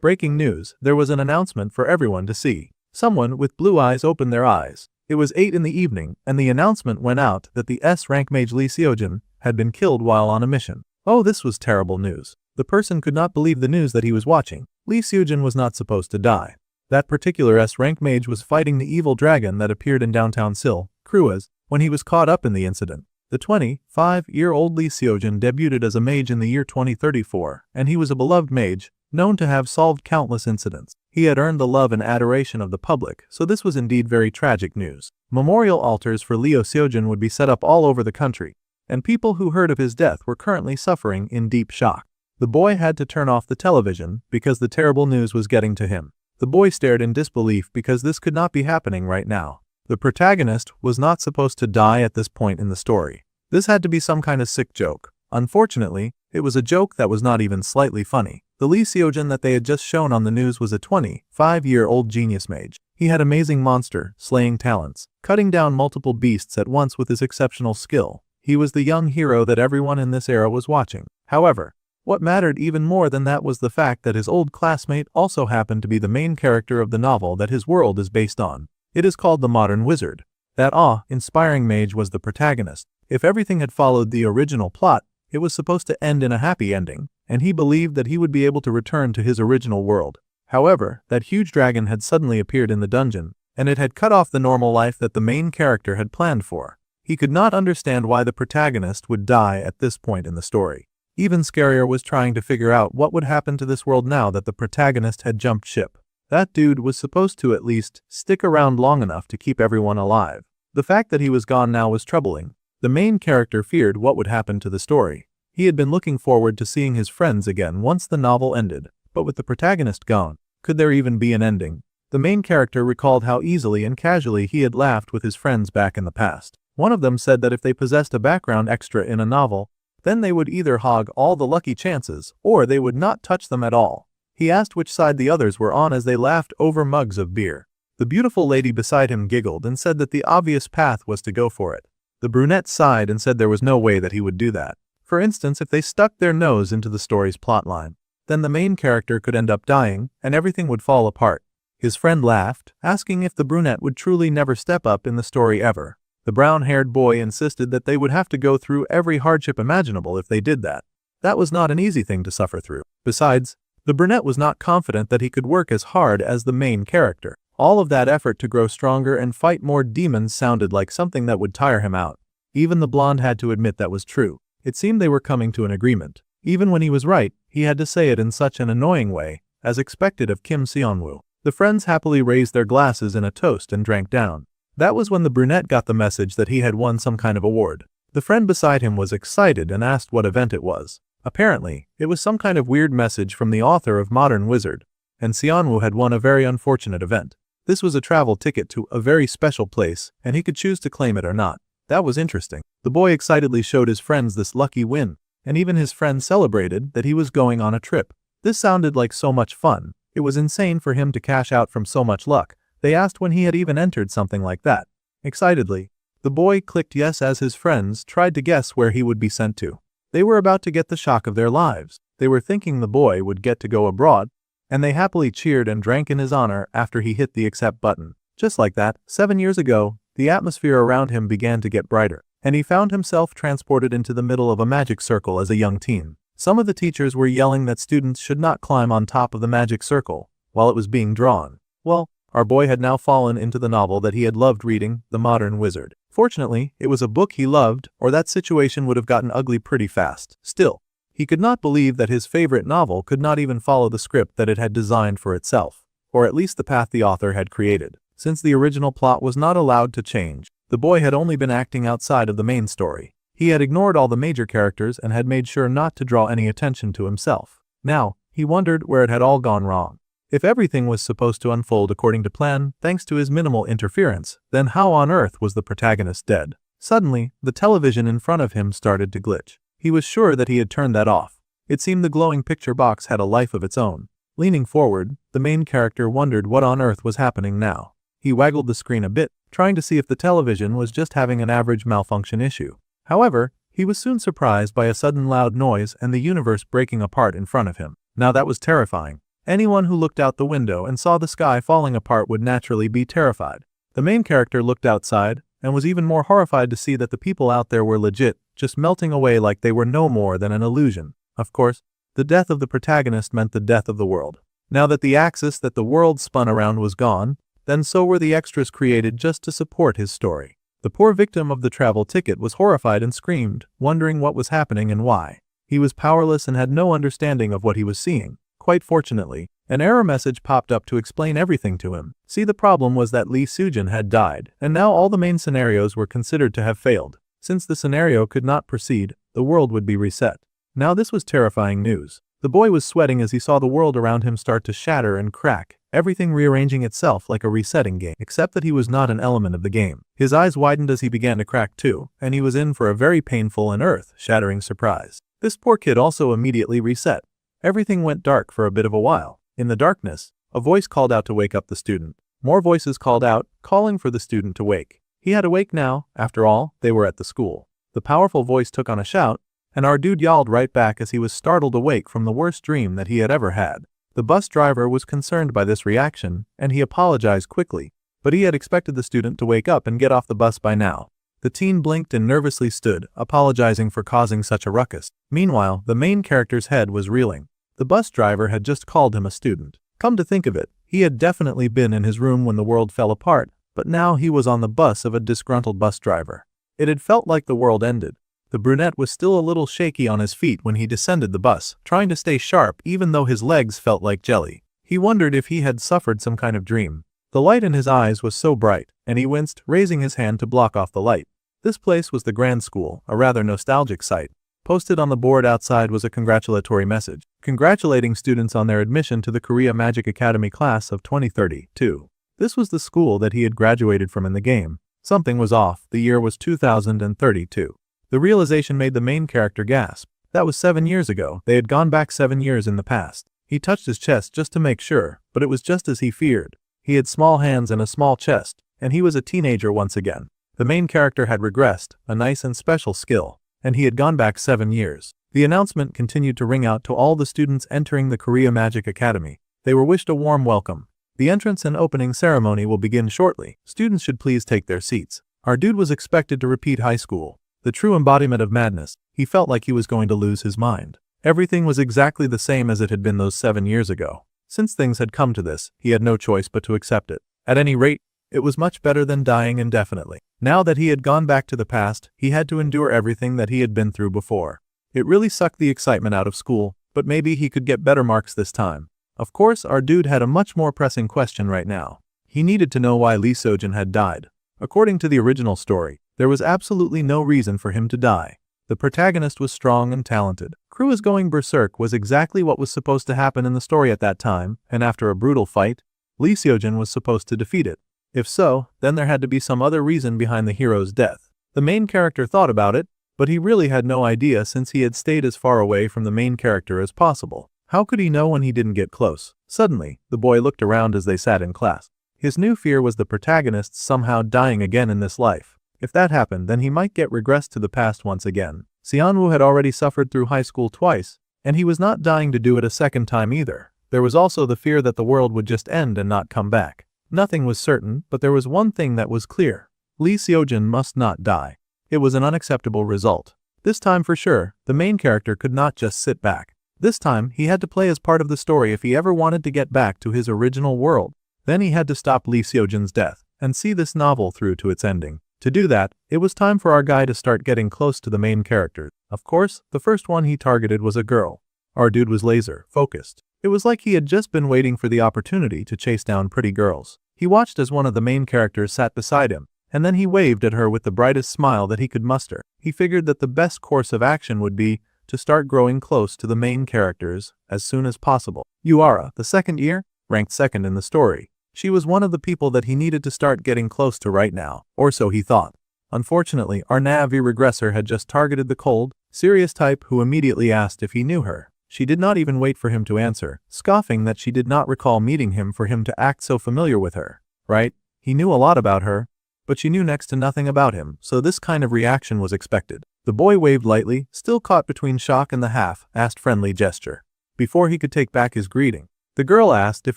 Breaking news, there was an announcement for everyone to see. Someone with blue eyes opened their eyes. It was 8 in the evening, and the announcement went out that the S-rank mage Lee Seojin had been killed while on a mission. Oh, this was terrible news. The person could not believe the news that he was watching. Lee Seojin was not supposed to die. That particular S-rank mage was fighting the evil dragon that appeared in downtown Seoul, Kruas, when he was caught up in the incident. The 25-year-old Lee Seojin debuted as a mage in the year 2034, and he was a beloved mage, known to have solved countless incidents. He had earned the love and adoration of the public, so this was indeed very tragic news. Memorial altars for Leo Seojin would be set up all over the country, and people who heard of his death were currently suffering in deep shock. The boy had to turn off the television because the terrible news was getting to him. The boy stared in disbelief because this could not be happening right now. The protagonist was not supposed to die at this point in the story. This had to be some kind of sick joke. Unfortunately, it was a joke that was not even slightly funny. The Lee Seojin that they had just shown on the news was a 25-year-old genius mage. He had amazing monster slaying talents, cutting down multiple beasts at once with his exceptional skill. He was the young hero that everyone in this era was watching. However, what mattered even more than that was the fact that his old classmate also happened to be the main character of the novel that his world is based on. It is called The Modern Wizard. That awe-inspiring mage was the protagonist. If everything had followed the original plot, it was supposed to end in a happy ending, and he believed that he would be able to return to his original world. However, that huge dragon had suddenly appeared in the dungeon, and it had cut off the normal life that the main character had planned for. He could not understand why the protagonist would die at this point in the story. Even scarier was trying to figure out what would happen to this world now that the protagonist had jumped ship. That dude was supposed to at least stick around long enough to keep everyone alive. The fact that he was gone now was troubling. The main character feared what would happen to the story. He had been looking forward to seeing his friends again once the novel ended, but with the protagonist gone, could there even be an ending? The main character recalled how easily and casually he had laughed with his friends back in the past. One of them said that if they possessed a background extra in a novel, then they would either hog all the lucky chances, or they would not touch them at all. He asked which side the others were on as they laughed over mugs of beer. The beautiful lady beside him giggled and said that the obvious path was to go for it. The brunette sighed and said there was no way that he would do that. For instance, if they stuck their nose into the story's plotline, then the main character could end up dying, and everything would fall apart. His friend laughed, asking if the brunette would truly never step up in the story ever. The brown-haired boy insisted that they would have to go through every hardship imaginable if they did that. That was not an easy thing to suffer through. Besides, the brunette was not confident that he could work as hard as the main character. All of that effort to grow stronger and fight more demons sounded like something that would tire him out. Even the blonde had to admit that was true. It seemed they were coming to an agreement. Even when he was right, he had to say it in such an annoying way, as expected of Kim Seonwoo. The friends happily raised their glasses in a toast and drank down. That was when the brunette got the message that he had won some kind of award. The friend beside him was excited and asked what event it was. Apparently, it was some kind of weird message from the author of Modern Wizard, and Seonwoo had won a very unfortunate event. This was a travel ticket to a very special place, and he could choose to claim it or not. That was interesting. The boy excitedly showed his friends this lucky win, and even his friends celebrated that he was going on a trip. This sounded like so much fun. It was insane for him to cash out from so much luck. They asked when he had even entered something like that. Excitedly, the boy clicked yes as his friends tried to guess where he would be sent to. They were about to get the shock of their lives. They were thinking the boy would get to go abroad, and they happily cheered and drank in his honor after he hit the accept button. Just like that, 7 years ago, the atmosphere around him began to get brighter, and he found himself transported into the middle of a magic circle as a young teen. Some of the teachers were yelling that students should not climb on top of the magic circle while it was being drawn. Well, our boy had now fallen into the novel that he had loved reading, The Modern Wizard. Fortunately, it was a book he loved, or that situation would have gotten ugly pretty fast. Still, he could not believe that his favorite novel could not even follow the script that it had designed for itself, or at least the path the author had created. Since the original plot was not allowed to change, the boy had only been acting outside of the main story. He had ignored all the major characters and had made sure not to draw any attention to himself. Now, he wondered where it had all gone wrong. If everything was supposed to unfold according to plan thanks to his minimal interference, then how on earth was the protagonist dead? Suddenly, the television in front of him started to glitch. He was sure that he had turned that off. It seemed the glowing picture box had a life of its own. Leaning forward, the main character wondered what on earth was happening now. He waggled the screen a bit, trying to see if the television was just having an average malfunction issue. However, he was soon surprised by a sudden loud noise and the universe breaking apart in front of him. Now that was terrifying. Anyone who looked out the window and saw the sky falling apart would naturally be terrified. The main character looked outside and was even more horrified to see that the people out there were legit, just melting away like they were no more than an illusion. Of course, the death of the protagonist meant the death of the world. Now that the axis that the world spun around was gone, then so were the extras created just to support his story. The poor victim of the travel ticket was horrified and screamed, wondering what was happening and why. He was powerless and had no understanding of what he was seeing. Quite fortunately, an error message popped up to explain everything to him. See, the problem was that Lee Sujin had died, and now all the main scenarios were considered to have failed. Since the scenario could not proceed, the world would be reset. Now this was terrifying news. The boy was sweating as he saw the world around him start to shatter and crack, everything rearranging itself like a resetting game, except that he was not an element of the game. His eyes widened as he began to crack too, and he was in for a very painful and earth-shattering surprise. This poor kid also immediately reset. Everything went dark for a bit of a while. In the darkness, a voice called out to wake up the student. More voices called out, calling for the student to wake. He had to wake now, after all, they were at the school. The powerful voice took on a shout, and our dude yelled right back as he was startled awake from the worst dream that he had ever had. The bus driver was concerned by this reaction, and he apologized quickly, but he had expected the student to wake up and get off the bus by now. The teen blinked and nervously stood, apologizing for causing such a ruckus. Meanwhile, the main character's head was reeling. The bus driver had just called him a student. Come to think of it, he had definitely been in his room when the world fell apart, but now he was on the bus of a disgruntled bus driver. It had felt like the world ended. The brunette was still a little shaky on his feet when he descended the bus, trying to stay sharp even though his legs felt like jelly. He wondered if he had suffered some kind of dream. The light in his eyes was so bright, and he winced, raising his hand to block off the light. This place was the Grand School, a rather nostalgic sight. Posted on the board outside was a congratulatory message, congratulating students on their admission to the Korea Magic Academy class of 2032. This was the school that he had graduated from in the game. Something was off, the year was 2032. The realization made the main character gasp. That was 7 years ago. They had gone back 7 years in the past. He touched his chest just to make sure, but it was just as he feared. He had small hands and a small chest, and he was a teenager once again. The main character had regressed, a nice and special skill, and he had gone back 7 years. The announcement continued to ring out to all the students entering the Korea Magic Academy. They were wished a warm welcome. The entrance and opening ceremony will begin shortly. Students should please take their seats. Our dude was expected to repeat high school. The true embodiment of madness. He felt like he was going to lose his mind. Everything was exactly the same as it had been those 7 years ago. Since things had come to this, he had no choice but to accept it. At any rate, it was much better than dying indefinitely. Now that he had gone back to the past, he had to endure everything that he had been through before. It really sucked the excitement out of school, but maybe he could get better marks this time. Of course, our dude had a much more pressing question right now. He needed to know why Lee Sojin had died. According to the original story, there was absolutely no reason for him to die. The protagonist was strong and talented. Crew is going berserk was exactly what was supposed to happen in the story at that time, and after a brutal fight, Lee Sojin was supposed to defeat it. If so, then there had to be some other reason behind the hero's death. The main character thought about it, but he really had no idea since he had stayed as far away from the main character as possible. How could he know when he didn't get close? Suddenly, the boy looked around as they sat in class. His new fear was the protagonist somehow dying again in this life. If that happened, then he might get regressed to the past once again. Xianwu had already suffered through high school twice, and he was not dying to do it a second time either. There was also the fear that the world would just end and not come back. Nothing was certain, but there was one thing that was clear. Lee Sojin must not die. It was an unacceptable result. This time for sure, the main character could not just sit back. This time, he had to play as part of the story if he ever wanted to get back to his original world. Then he had to stop Lee Sojin's death, and see this novel through to its ending. To do that, it was time for our guy to start getting close to the main characters. Of course, the first one he targeted was a girl. Our dude was laser focused. It was like he had just been waiting for the opportunity to chase down pretty girls. He watched as one of the main characters sat beside him, and then he waved at her with the brightest smile that he could muster. He figured that the best course of action would be to start growing close to the main characters as soon as possible. Yuara, the second year, ranked second in the story. She was one of the people that he needed to start getting close to right now, or so he thought. Unfortunately, our Navi regressor had just targeted the cold, serious type who immediately asked if he knew her. She did not even wait for him to answer, scoffing that she did not recall meeting him for him to act so familiar with her. Right? He knew a lot about her, but she knew next to nothing about him, so this kind of reaction was expected. The boy waved lightly, still caught between shock and the half-assed friendly gesture. Before he could take back his greeting, The girl asked if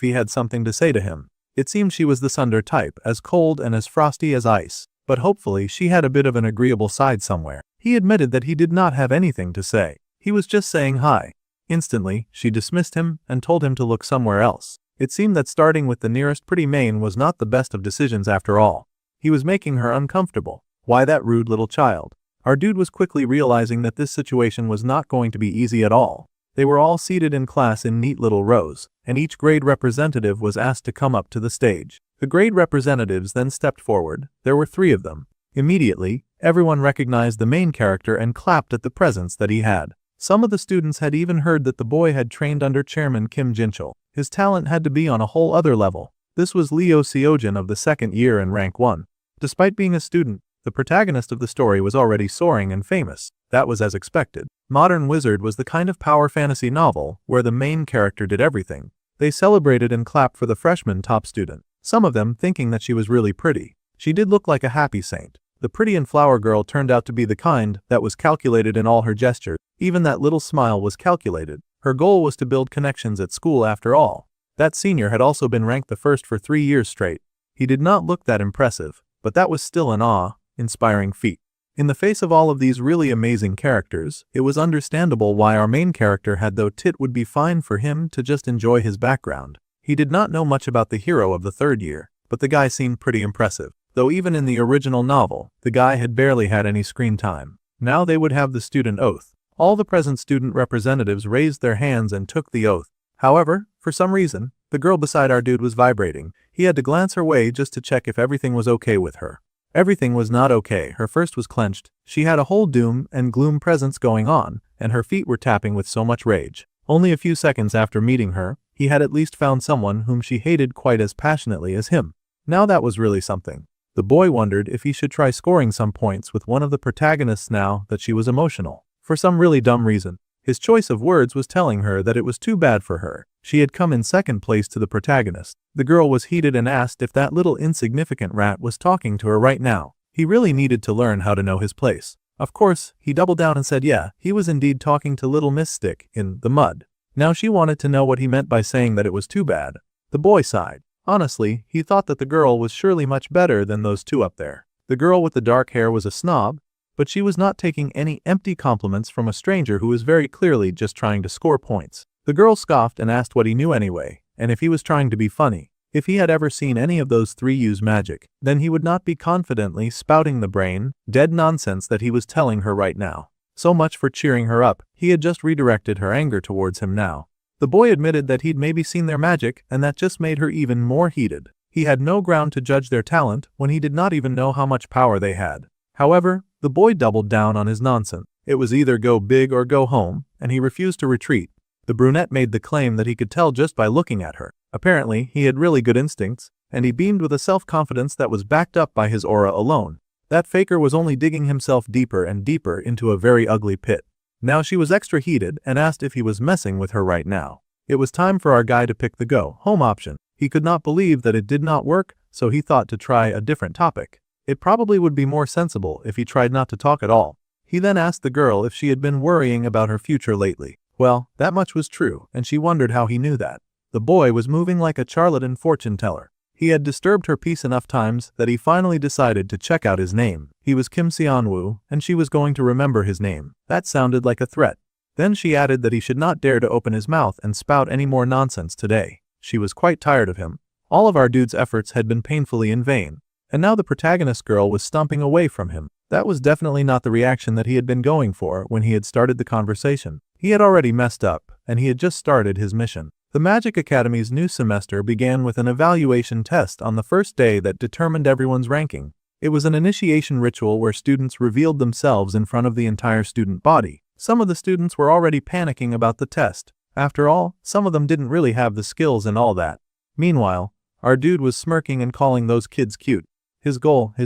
he had something to say to him. It seemed she was the Sunder type, as cold and as frosty as ice, but hopefully she had a bit of an agreeable side somewhere. He admitted that he did not have anything to say. He was just saying hi. Instantly, she dismissed him and told him to look somewhere else. It seemed that starting with the nearest pretty main was not the best of decisions after all. He was making her uncomfortable. Why that rude little child? Our dude was quickly realizing that this situation was not going to be easy at all. They were all seated in class in neat little rows, and each grade representative was asked to come up to the stage. The grade representatives then stepped forward. There were 3 of them. Immediately, everyone recognized the main character and clapped at the presence that he had. Some of the students had even heard that the boy had trained under Chairman Kim Jinchul. His talent had to be on a whole other level. This was Leo Seojin of the 2nd year in rank 1. Despite being a student, the protagonist of the story was already soaring and famous. That was as expected. Modern Wizard was the kind of power fantasy novel where the main character did everything. They celebrated and clapped for the freshman top student, some of them thinking that she was really pretty. She did look like a happy saint. The pretty and flower girl turned out to be the kind that was calculated in all her gestures. Even that little smile was calculated. Her goal was to build connections at school after all. That senior had also been ranked the first for 3 years straight. He did not look that impressive, but that was still an awe-inspiring feat. In the face of all of these really amazing characters, it was understandable why our main character had thought it would be fine for him to just enjoy his background. He did not know much about the hero of the 3rd year, but the guy seemed pretty impressive. Though even in the original novel, the guy had barely had any screen time. Now they would have the student oath. All the present student representatives raised their hands and took the oath. However, for some reason, the girl beside our dude was vibrating. He had to glance her way just to check if everything was okay with her. Everything was not okay. Her fist was clenched. She had a whole doom and gloom presence going on, and her feet were tapping with so much rage. Only a few seconds after meeting her, he had at least found someone whom she hated quite as passionately as him. Now that was really something. The boy wondered if he should try scoring some points with one of the protagonists now that she was emotional. For some really dumb reason, his choice of words was telling her that it was too bad for her. She had come in 2nd place to the protagonist. The girl was heated and asked if that little insignificant rat was talking to her right now. He really needed to learn how to know his place. Of course, he doubled down and said yeah, he was indeed talking to little Miss Stick in the mud. Now she wanted to know what he meant by saying that it was too bad. The boy sighed. Honestly, he thought that the girl was surely much better than those 2 up there. The girl with the dark hair was a snob, but she was not taking any empty compliments from a stranger who was very clearly just trying to score points. The girl scoffed and asked what he knew anyway, and if he was trying to be funny. If he had ever seen any of those 3 use magic, then he would not be confidently spouting the brain-dead nonsense that he was telling her right now. So much for cheering her up. He had just redirected her anger towards him now. The boy admitted that he'd maybe seen their magic, and that just made her even more heated. He had no ground to judge their talent when he did not even know how much power they had. However, the boy doubled down on his nonsense. It was either go big or go home, and he refused to retreat. The brunette made the claim that he could tell just by looking at her. Apparently, he had really good instincts, and he beamed with a self-confidence that was backed up by his aura alone. That faker was only digging himself deeper and deeper into a very ugly pit. Now she was extra heated and asked if he was messing with her right now. It was time for our guy to pick the go-home option. He could not believe that it did not work, so he thought to try a different topic. It probably would be more sensible if he tried not to talk at all. He then asked the girl if she had been worrying about her future lately. Well, that much was true, and she wondered how he knew that. The boy was moving like a charlatan fortune teller. He had disturbed her peace enough times that he finally decided to check out his name. He was Kim Seonwoo, and she was going to remember his name. That sounded like a threat. Then she added that he should not dare to open his mouth and spout any more nonsense today. She was quite tired of him. All of our dude's efforts had been painfully in vain. And now the protagonist girl was stomping away from him. That was definitely not the reaction that he had been going for when he had started the conversation. He had already messed up, and he had just started his mission. The Magic Academy's new semester began with an evaluation test on the first day that determined everyone's ranking. It was an initiation ritual where students revealed themselves in front of the entire student body. Some of the students were already panicking about the test. After all, some of them didn't really have the skills and all that. Meanwhile, our dude was smirking and calling those kids cute. His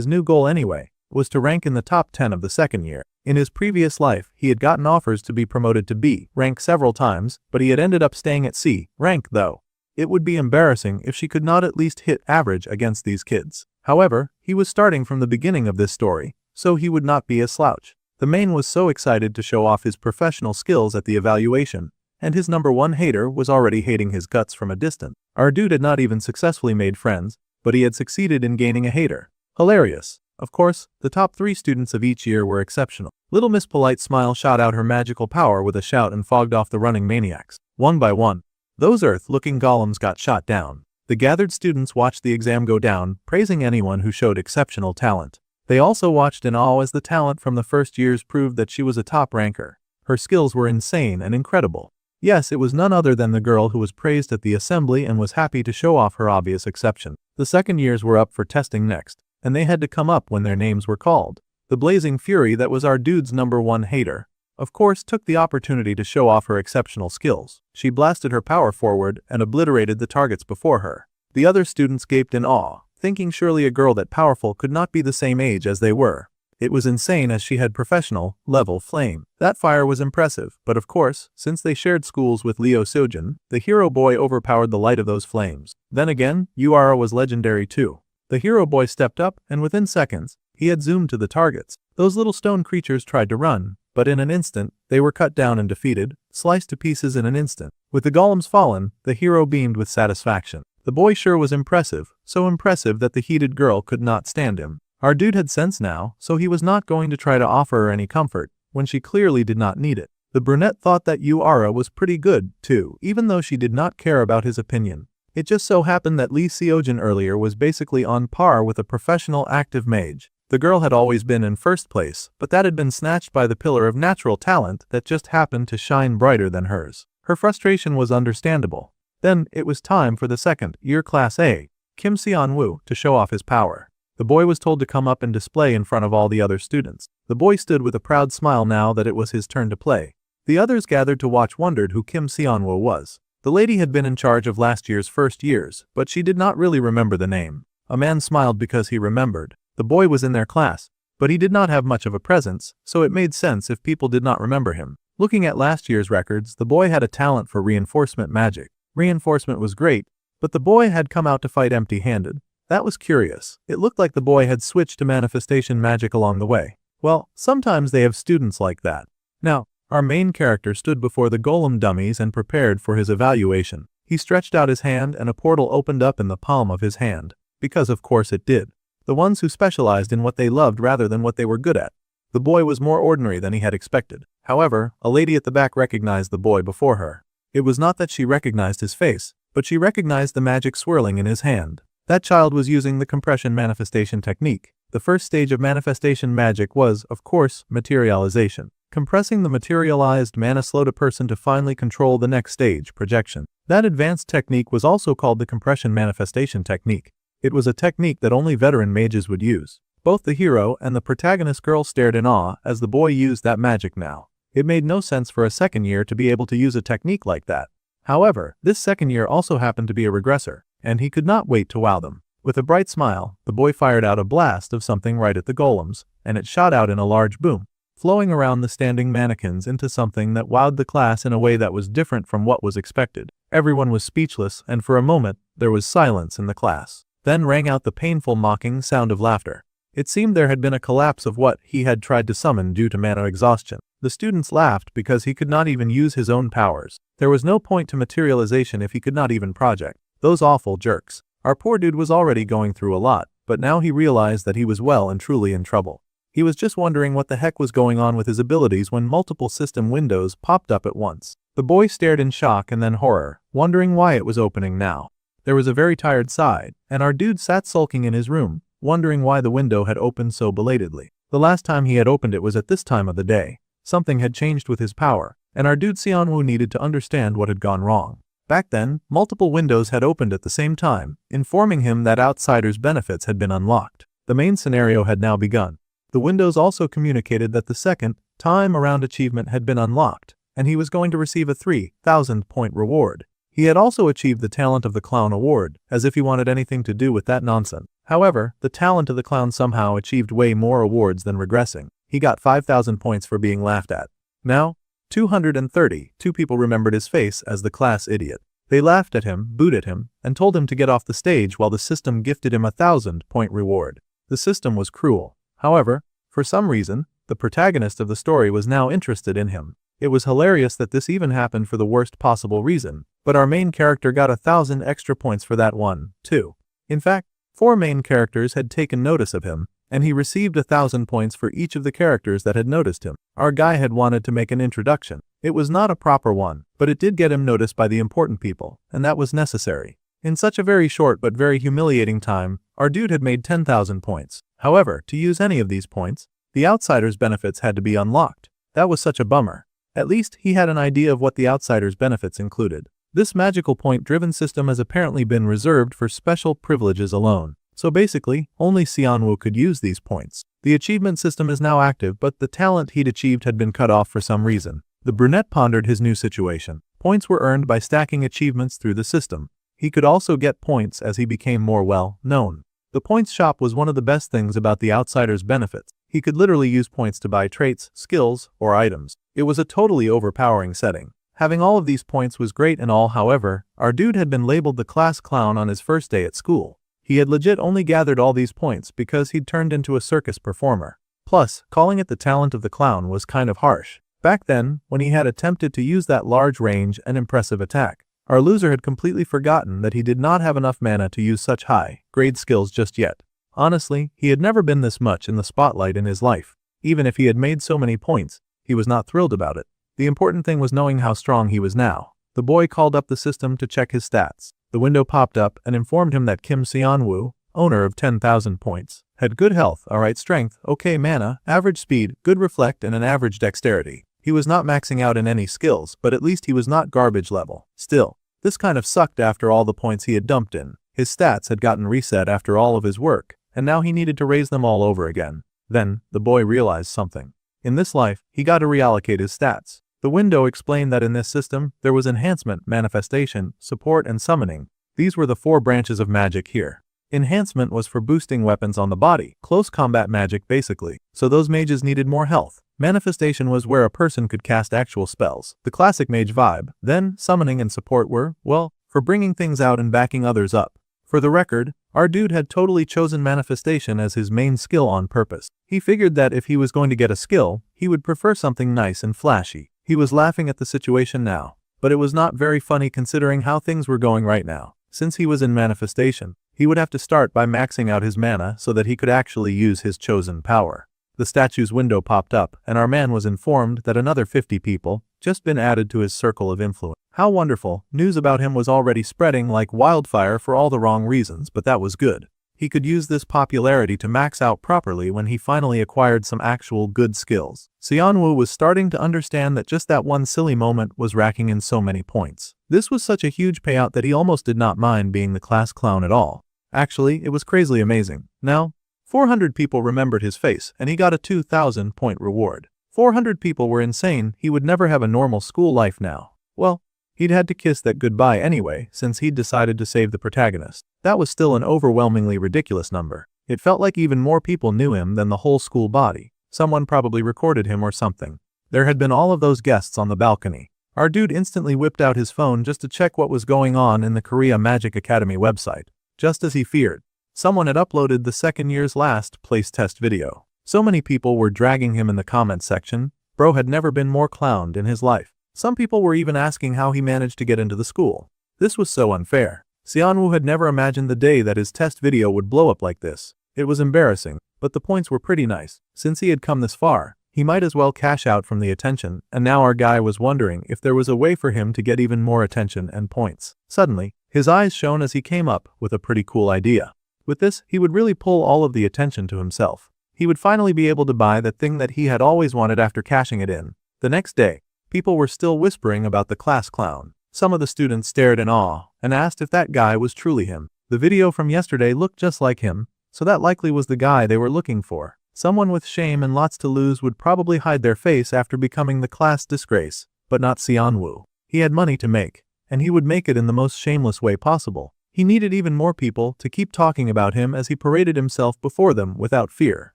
new goal anyway, was to rank in the top 10 of the second year. In his previous life, he had gotten offers to be promoted to B rank several times, but he had ended up staying at C rank though. It would be embarrassing if she could not at least hit average against these kids. However, he was starting from the beginning of this story, so he would not be a slouch. The main was so excited to show off his professional skills at the evaluation, and his number one hater was already hating his guts from a distance. Our dude had not even successfully made friends, but he had succeeded in gaining a hater. Hilarious. Of course, the top 3 students of each year were exceptional. Little Miss Polite Smile shot out her magical power with a shout and fogged off the running maniacs. One by one, those earth-looking golems got shot down. The gathered students watched the exam go down, praising anyone who showed exceptional talent. They also watched in awe as the talent from the first years proved that she was a top ranker. Her skills were insane and incredible. Yes, it was none other than the girl who was praised at the assembly and was happy to show off her obvious exception. The second years were up for testing next, and they had to come up when their names were called. The blazing fury that was our dude's number one hater, of course, took the opportunity to show off her exceptional skills. She blasted her power forward and obliterated the targets before her. The other students gaped in awe, thinking surely a girl that powerful could not be the same age as they were. It was insane as she had professional level flame. That fire was impressive, but of course, since they shared schools with Leo Sojin, the hero boy overpowered the light of those flames. Then again, Uara was legendary too. The hero boy stepped up, and within seconds, he had zoomed to the targets. Those little stone creatures tried to run, but in an instant, they were cut down and defeated, sliced to pieces in an instant. With the golems fallen, the hero beamed with satisfaction. The boy sure was impressive, so impressive that the heated girl could not stand him. Our dude had sense now, so he was not going to try to offer her any comfort, when she clearly did not need it. The brunette thought that Uara was pretty good, too, even though she did not care about his opinion. It just so happened that Lee Seojin earlier was basically on par with a professional active mage. The girl had always been in first place, but that had been snatched by the pillar of natural talent that just happened to shine brighter than hers. Her frustration was understandable. Then, it was time for the second-year Class A, Kim Seon-woo, to show off his power. The boy was told to come up and display in front of all the other students. The boy stood with a proud smile now that it was his turn to play. The others gathered to watch wondered who Kim Seon-woo was. The lady had been in charge of last year's first years, but she did not really remember the name. A man smiled because he remembered. The boy was in their class, but he did not have much of a presence, so it made sense if people did not remember him. Looking at last year's records, the boy had a talent for reinforcement magic. Reinforcement was great, but the boy had come out to fight empty-handed. That was curious. It looked like the boy had switched to manifestation magic along the way. Well, sometimes they have students like that. Now, our main character stood before the golem dummies and prepared for his evaluation. He stretched out his hand and a portal opened up in the palm of his hand. Because of course it did. The ones who specialized in what they loved rather than what they were good at. The boy was more ordinary than he had expected. However, a lady at the back recognized the boy before her. It was not that she recognized his face, but she recognized the magic swirling in his hand. That child was using the compression manifestation technique. The first stage of manifestation magic was, of course, materialization. Compressing the materialized mana slowed a person to finally control the next stage, projection. That advanced technique was also called the compression manifestation technique. It was a technique that only veteran mages would use. Both the hero and the protagonist girl stared in awe as the boy used that magic now. It made no sense for a second year to be able to use a technique like that. However, this second year also happened to be a regressor, and he could not wait to wow them. With a bright smile, the boy fired out a blast of something right at the golems, and it shot out in a large boom, flowing around the standing mannequins into something that wowed the class in a way that was different from what was expected. Everyone was speechless, and for a moment, there was silence in the class. Then rang out the painful mocking sound of laughter. It seemed there had been a collapse of what he had tried to summon due to mana exhaustion. The students laughed because he could not even use his own powers. There was no point to materialization if he could not even project. Those awful jerks. Our poor dude was already going through a lot, but now he realized that he was well and truly in trouble. He was just wondering what the heck was going on with his abilities when multiple system windows popped up at once. The boy stared in shock and then horror, wondering why it was opening now. There was a very tired side, and our dude sat sulking in his room, wondering why the window had opened so belatedly. The last time he had opened it was at this time of the day. Something had changed with his power, and our dude Seonwoo needed to understand what had gone wrong. Back then, multiple windows had opened at the same time, informing him that outsiders' benefits had been unlocked. The main scenario had now begun. The windows also communicated that the second time around achievement had been unlocked, and he was going to receive a 3,000-point reward. He had also achieved the Talent of the Clown award, as if he wanted anything to do with that nonsense. However, the Talent of the Clown somehow achieved way more awards than regressing. He got 5,000 points for being laughed at. Now, 232 people remembered his face as the class idiot. They laughed at him, booed at him, and told him to get off the stage while the system gifted him a 1,000-point reward. The system was cruel. However, for some reason, the protagonist of the story was now interested in him. It was hilarious that this even happened for the worst possible reason, but our main character got 1,000 extra points for that one, too. In fact, 4 main characters had taken notice of him, and he received 1,000 points for each of the characters that had noticed him. Our guy had wanted to make an introduction. It was not a proper one, but it did get him noticed by the important people, and that was necessary. In such a very short but very humiliating time, our dude had made 10,000 points. However, to use any of these points, the outsider's benefits had to be unlocked. That was such a bummer. At least he had an idea of what the outsider's benefits included. This magical point-driven system has apparently been reserved for special privileges alone. So basically, only Xianwu could use these points. The achievement system is now active, but the talent he'd achieved had been cut off for some reason. The brunette pondered his new situation. Points were earned by stacking achievements through the system. He could also get points as he became more well-known. The points shop was one of the best things about the outsider's benefits. He could literally use points to buy traits, skills, or items. It was a totally overpowering setting. Having all of these points was great and all, however, our dude had been labeled the class clown on his first day at school. He had legit only gathered all these points because he'd turned into a circus performer. Plus, calling it the talent of the clown was kind of harsh. Back then, when he had attempted to use that large range and impressive attack, our loser had completely forgotten that he did not have enough mana to use such high-grade skills just yet. Honestly, he had never been this much in the spotlight in his life. Even if he had made so many points, he was not thrilled about it. The important thing was knowing how strong he was now. The boy called up the system to check his stats. The window popped up and informed him that Kim Xianwu, owner of 10,000 points, had good health, alright strength, okay mana, average speed, good reflect and an average dexterity. He was not maxing out in any skills, but at least he was not garbage level. Still, this kind of sucked after all the points he had dumped in. His stats had gotten reset after all of his work, and now he needed to raise them all over again. Then, the boy realized something. In this life, he got to reallocate his stats. The window explained that in this system, there was enhancement, manifestation, support, and summoning. These were the 4 branches of magic here. Enhancement was for boosting weapons on the body, close combat magic basically, so those mages needed more health. Manifestation was where a person could cast actual spells, the classic mage vibe. Then, summoning and support were, well, for bringing things out and backing others up. For the record, our dude had totally chosen manifestation as his main skill on purpose. He figured that if he was going to get a skill, he would prefer something nice and flashy. He was laughing at the situation now, but it was not very funny considering how things were going right now. Since he was in manifestation, he would have to start by maxing out his mana so that he could actually use his chosen power. The statue's window popped up, and our man was informed that another 50 people just been added to his circle of influence. How wonderful! News about him was already spreading like wildfire for all the wrong reasons, but that was good. He could use this popularity to max out properly when he finally acquired some actual good skills. Xianwu was starting to understand that just that one silly moment was racking in so many points. This was such a huge payout that he almost did not mind being the class clown at all. Actually, it was crazily amazing. Now, 400 people remembered his face, and he got a 2,000 point reward. 400 people were insane. He would never have a normal school life now. Well, he'd had to kiss that goodbye anyway, since he'd decided to save the protagonist. That was still an overwhelmingly ridiculous number. It felt like even more people knew him than the whole school body. Someone probably recorded him or something. There had been all of those guests on the balcony. Our dude instantly whipped out his phone just to check what was going on in the Korea Magic Academy website. Just as he feared, someone had uploaded the second year's last place test video. So many people were dragging him in the comments section. Bro had never been more clowned in his life. Some people were even asking how he managed to get into the school. This was so unfair. Xianwu had never imagined the day that his test video would blow up like this. It was embarrassing, but the points were pretty nice. Since he had come this far, he might as well cash out from the attention, and now our guy was wondering if there was a way for him to get even more attention and points. Suddenly, his eyes shone as he came up with a pretty cool idea. With this, he would really pull all of the attention to himself. He would finally be able to buy that thing that he had always wanted after cashing it in. The next day, people were still whispering about the class clown. Some of the students stared in awe and asked if that guy was truly him. The video from yesterday looked just like him, so that likely was the guy they were looking for. Someone with shame and lots to lose would probably hide their face after becoming the class disgrace, but not Xianwu. He had money to make, and he would make it in the most shameless way possible. He needed even more people to keep talking about him as he paraded himself before them without fear.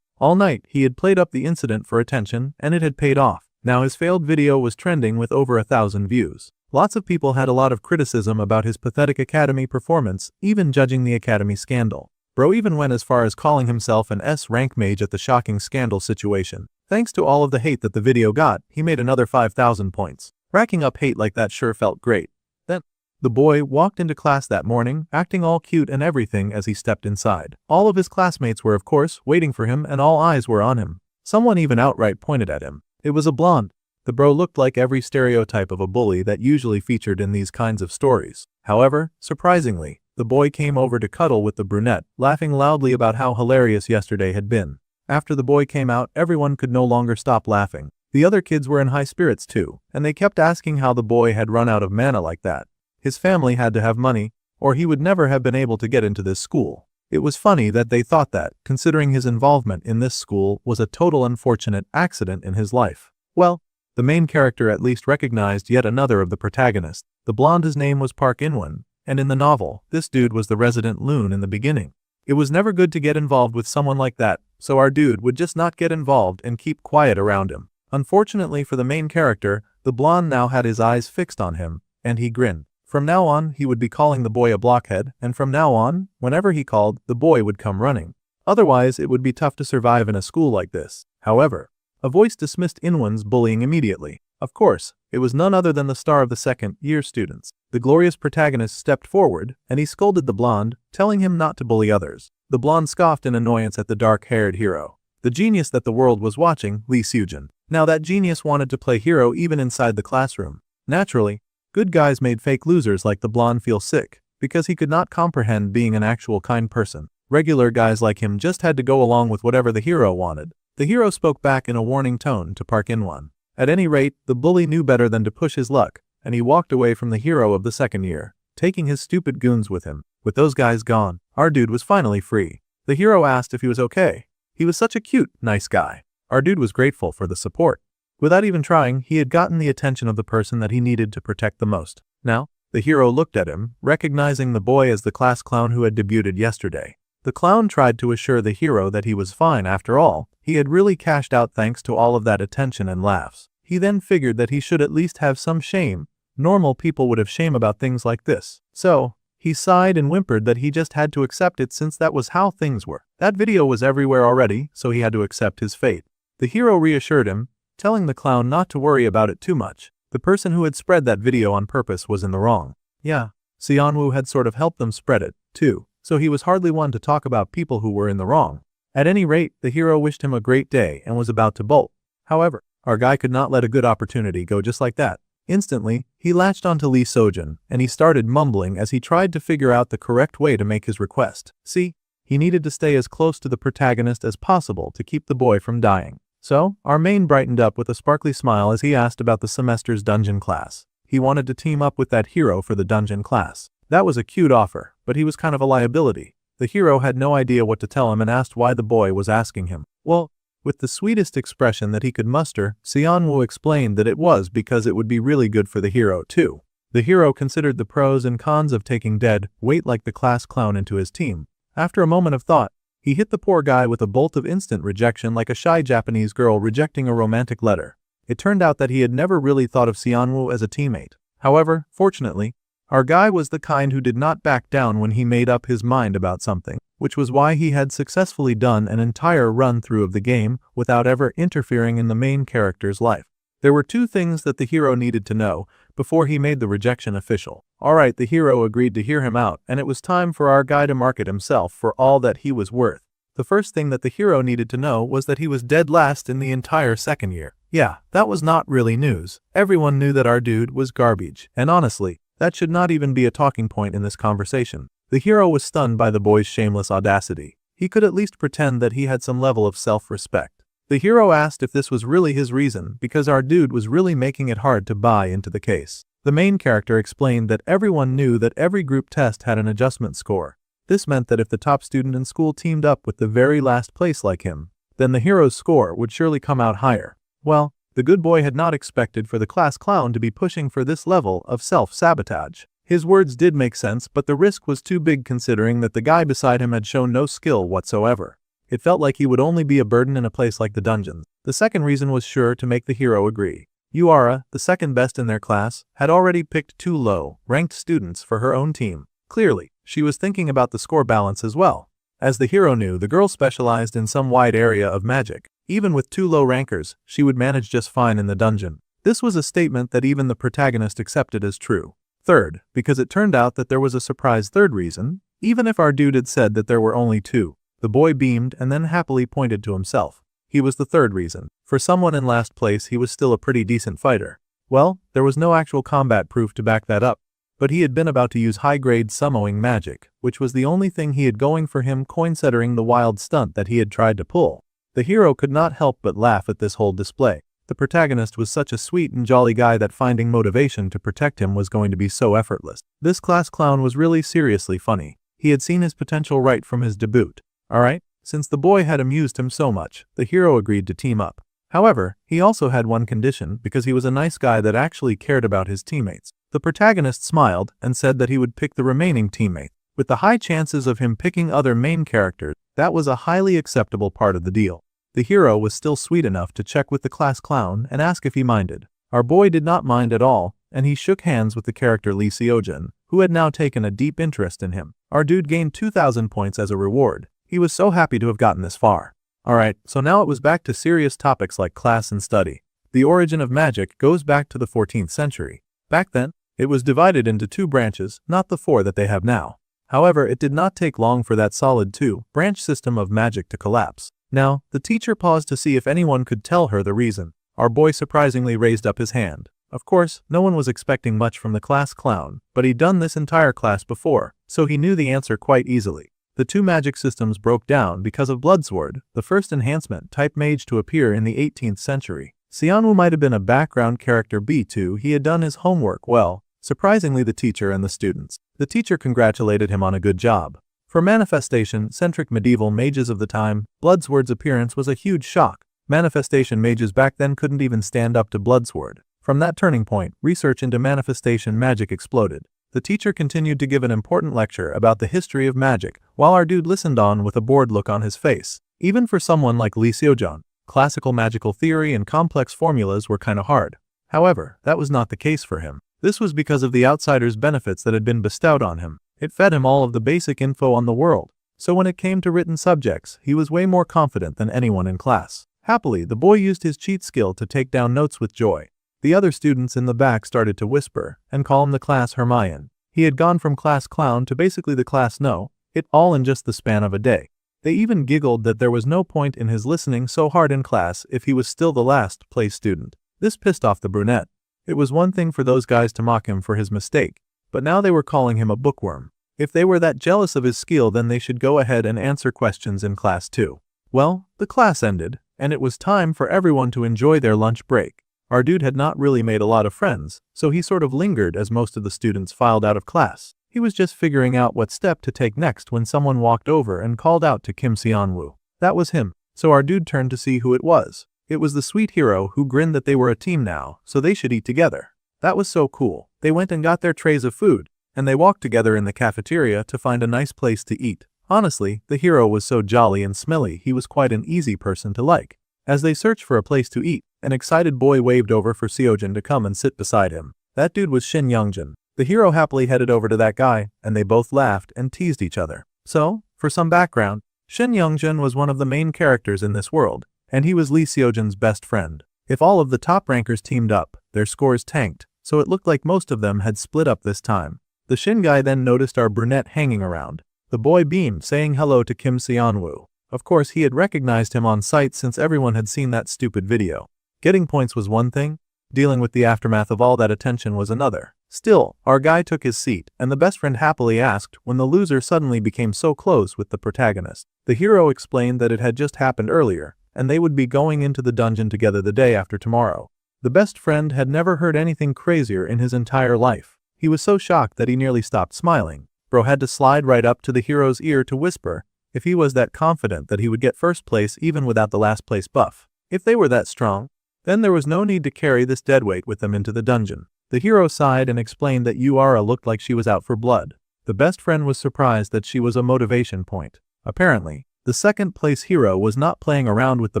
All night, he had played up the incident for attention, and it had paid off. Now his failed video was trending with over 1,000 views. Lots of people had a lot of criticism about his pathetic academy performance, even judging the academy scandal. Bro even went as far as calling himself an S-rank mage at the shocking scandal situation. Thanks to all of the hate that the video got, he made another 5,000 points. Racking up hate like that sure felt great. Then, the boy walked into class that morning, acting all cute and everything as he stepped inside. All of his classmates were of course waiting for him and all eyes were on him. Someone even outright pointed at him. It was a blonde. The bro looked like every stereotype of a bully that usually featured in these kinds of stories. However, surprisingly, the boy came over to cuddle with the brunette, laughing loudly about how hilarious yesterday had been. After the boy came out, everyone could no longer stop laughing. The other kids were in high spirits too, and they kept asking how the boy had run out of mana like that. His family had to have money, or he would never have been able to get into this school. It was funny that they thought that, considering his involvement in this school was a total unfortunate accident in his life. Well, the main character at least recognized yet another of the protagonists. The blonde's name was Park In-won, and in the novel, this dude was the resident loon in the beginning. It was never good to get involved with someone like that, so our dude would just not get involved and keep quiet around him. Unfortunately for the main character, the blonde now had his eyes fixed on him, and he grinned. From now on, he would be calling the boy a blockhead, and from now on, whenever he called, the boy would come running. Otherwise, it would be tough to survive in a school like this. However, a voice dismissed In-won's bullying immediately. Of course, it was none other than the star of the second-year students. The glorious protagonist stepped forward, and he scolded the blonde, telling him not to bully others. The blonde scoffed in annoyance at the dark-haired hero. The genius that the world was watching, Lee Seojin. Now that genius wanted to play hero even inside the classroom. Naturally, good guys made fake losers like the blonde feel sick, because he could not comprehend being an actual kind person. Regular guys like him just had to go along with whatever the hero wanted. The hero spoke back in a warning tone to Park In-won. At any rate, the bully knew better than to push his luck, and he walked away from the hero of the second year, taking his stupid goons with him. With those guys gone, our dude was finally free. The hero asked if he was okay. He was such a cute, nice guy. Our dude was grateful for the support. Without even trying, he had gotten the attention of the person that he needed to protect the most. Now, the hero looked at him, recognizing the boy as the class clown who had debuted yesterday. The clown tried to assure the hero that he was fine after all. He had really cashed out thanks to all of that attention and laughs. He then figured that he should at least have some shame. Normal people would have shame about things like this. So, he sighed and whimpered that he just had to accept it since that was how things were. That video was everywhere already, so he had to accept his fate. The hero reassured him, telling the clown not to worry about it too much. The person who had spread that video on purpose was in the wrong. Yeah, Seonwoo had sort of helped them spread it, too, so he was hardly one to talk about people who were in the wrong. At any rate, the hero wished him a great day and was about to bolt. However, our guy could not let a good opportunity go just like that. Instantly, he latched onto Lee Seojin, and he started mumbling as he tried to figure out the correct way to make his request. See, he needed to stay as close to the protagonist as possible to keep the boy from dying. So, our main brightened up with a sparkly smile as he asked about the semester's dungeon class. He wanted to team up with that hero for the dungeon class. That was a cute offer, but he was kind of a liability. The hero had no idea what to tell him and asked why the boy was asking him. Well, with the sweetest expression that he could muster, Seonwoo explained that it was because it would be really good for the hero too. The hero considered the pros and cons of taking dead weight like the class clown into his team. After a moment of thought, he hit the poor guy with a bolt of instant rejection like a shy Japanese girl rejecting a romantic letter. It turned out that he had never really thought of Seonwoo as a teammate. However, fortunately, our guy was the kind who did not back down when he made up his mind about something, which was why he had successfully done an entire run-through of the game without ever interfering in the main character's life. There were two things that the hero needed to know before he made the rejection official. Alright, the hero agreed to hear him out, and it was time for our guy to market himself for all that he was worth. The first thing that the hero needed to know was that he was dead last in the entire second year. Yeah, that was not really news. Everyone knew that our dude was garbage, and honestly, that should not even be a talking point in this conversation. The hero was stunned by the boy's shameless audacity. He could at least pretend that he had some level of self-respect. The hero asked if this was really his reason because our dude was really making it hard to buy into the case. The main character explained that everyone knew that every group test had an adjustment score. This meant that if the top student in school teamed up with the very last place like him, then the hero's score would surely come out higher. Well, the good boy had not expected for the class clown to be pushing for this level of self-sabotage. His words did make sense, but the risk was too big considering that the guy beside him had shown no skill whatsoever. It felt like he would only be a burden in a place like the dungeons. The second reason was sure to make the hero agree. Yuara, the second best in their class, had already picked two low-ranked students for her own team. Clearly, she was thinking about the score balance as well. As the hero knew, the girl specialized in some wide area of magic. Even with 2 low rankers, she would manage just fine in the dungeon. This was a statement that even the protagonist accepted as true. Third, because it turned out that there was a surprise third reason, even if our dude had said that there were only 2. The boy beamed and then happily pointed to himself. He was the third reason. For someone in last place, he was still a pretty decent fighter. Well, there was no actual combat proof to back that up, but he had been about to use high-grade summoning magic, which was the only thing he had going for him, considering the wild stunt that he had tried to pull. The hero could not help but laugh at this whole display. The protagonist was such a sweet and jolly guy that finding motivation to protect him was going to be so effortless. This class clown was really seriously funny. He had seen his potential right from his debut. Alright, since the boy had amused him so much, the hero agreed to team up. However, he also had one condition because he was a nice guy that actually cared about his teammates. The protagonist smiled and said that he would pick the remaining teammate. With the high chances of him picking other main characters, that was a highly acceptable part of the deal. The hero was still sweet enough to check with the class clown and ask if he minded. Our boy did not mind at all, and he shook hands with the character Lee Seojin, who had now taken a deep interest in him. Our dude gained 2,000 points as a reward. He was so happy to have gotten this far. Alright, so now it was back to serious topics like class and study. The origin of magic goes back to the 14th century. Back then, it was divided into 2 branches, not the 4 that they have now. However, it did not take long for that solid 2-branch system of magic to collapse. Now, the teacher paused to see if anyone could tell her the reason. Our boy surprisingly raised up his hand. Of course, no one was expecting much from the class clown, but he'd done this entire class before, so he knew the answer quite easily. The 2 magic systems broke down because of Bloodsword, the first enhancement type mage to appear in the 18th century. Xianwu might have been a background character B2. He had done his homework well, surprisingly the teacher and the students. The teacher congratulated him on a good job. For manifestation-centric medieval mages of the time, Bloodsword's appearance was a huge shock. Manifestation mages back then couldn't even stand up to Bloodsword. From that turning point, research into manifestation magic exploded. The teacher continued to give an important lecture about the history of magic, while our dude listened on with a bored look on his face. Even for someone like Lee Seojin, classical magical theory and complex formulas were kinda hard. However, that was not the case for him. This was because of the outsider's benefits that had been bestowed on him. It fed him all of the basic info on the world. So when it came to written subjects, he was way more confident than anyone in class. Happily, the boy used his cheat skill to take down notes with joy. The other students in the back started to whisper and call him the class Hermione. He had gone from class clown to basically the class no, it all in just the span of a day. They even giggled that there was no point in his listening so hard in class if he was still the last place student. This pissed off the brunette. It was one thing for those guys to mock him for his mistake, but now they were calling him a bookworm. If they were that jealous of his skill, then they should go ahead and answer questions in class too. Well, the class ended, and it was time for everyone to enjoy their lunch break. Our dude had not really made a lot of friends, so he sort of lingered as most of the students filed out of class. He was just figuring out what step to take next when someone walked over and called out to Kim Seonwoo. That was him, so our dude turned to see who it was. It was the sweet hero who grinned that they were a team now, so they should eat together. That was so cool. They went and got their trays of food, and they walked together in the cafeteria to find a nice place to eat. Honestly, the hero was so jolly and smelly he was quite an easy person to like. As they searched for a place to eat, an excited boy waved over for Seojin to come and sit beside him. That dude was Shin Youngjin. The hero happily headed over to that guy, and they both laughed and teased each other. So, for some background, Shin Youngjin was one of the main characters in this world, and he was Lee Seojin's best friend. If all of the top rankers teamed up, their scores tanked, so it looked like most of them had split up this time. The Shin guy then noticed our brunette hanging around. The boy beamed, saying hello to Kim Seonwoo. Of course, he had recognized him on sight since everyone had seen that stupid video. Getting points was one thing, dealing with the aftermath of all that attention was another. Still, our guy took his seat, and the best friend happily asked when the loser suddenly became so close with the protagonist. The hero explained that it had just happened earlier, and they would be going into the dungeon together the day after tomorrow. The best friend had never heard anything crazier in his entire life. He was so shocked that he nearly stopped smiling. Bro had to slide right up to the hero's ear to whisper if he was that confident that he would get first place even without the last place buff. If they were that strong, then there was no need to carry this deadweight with them into the dungeon. The hero sighed and explained that Yura looked like she was out for blood. The best friend was surprised that she was a motivation point. Apparently, the second place hero was not playing around with the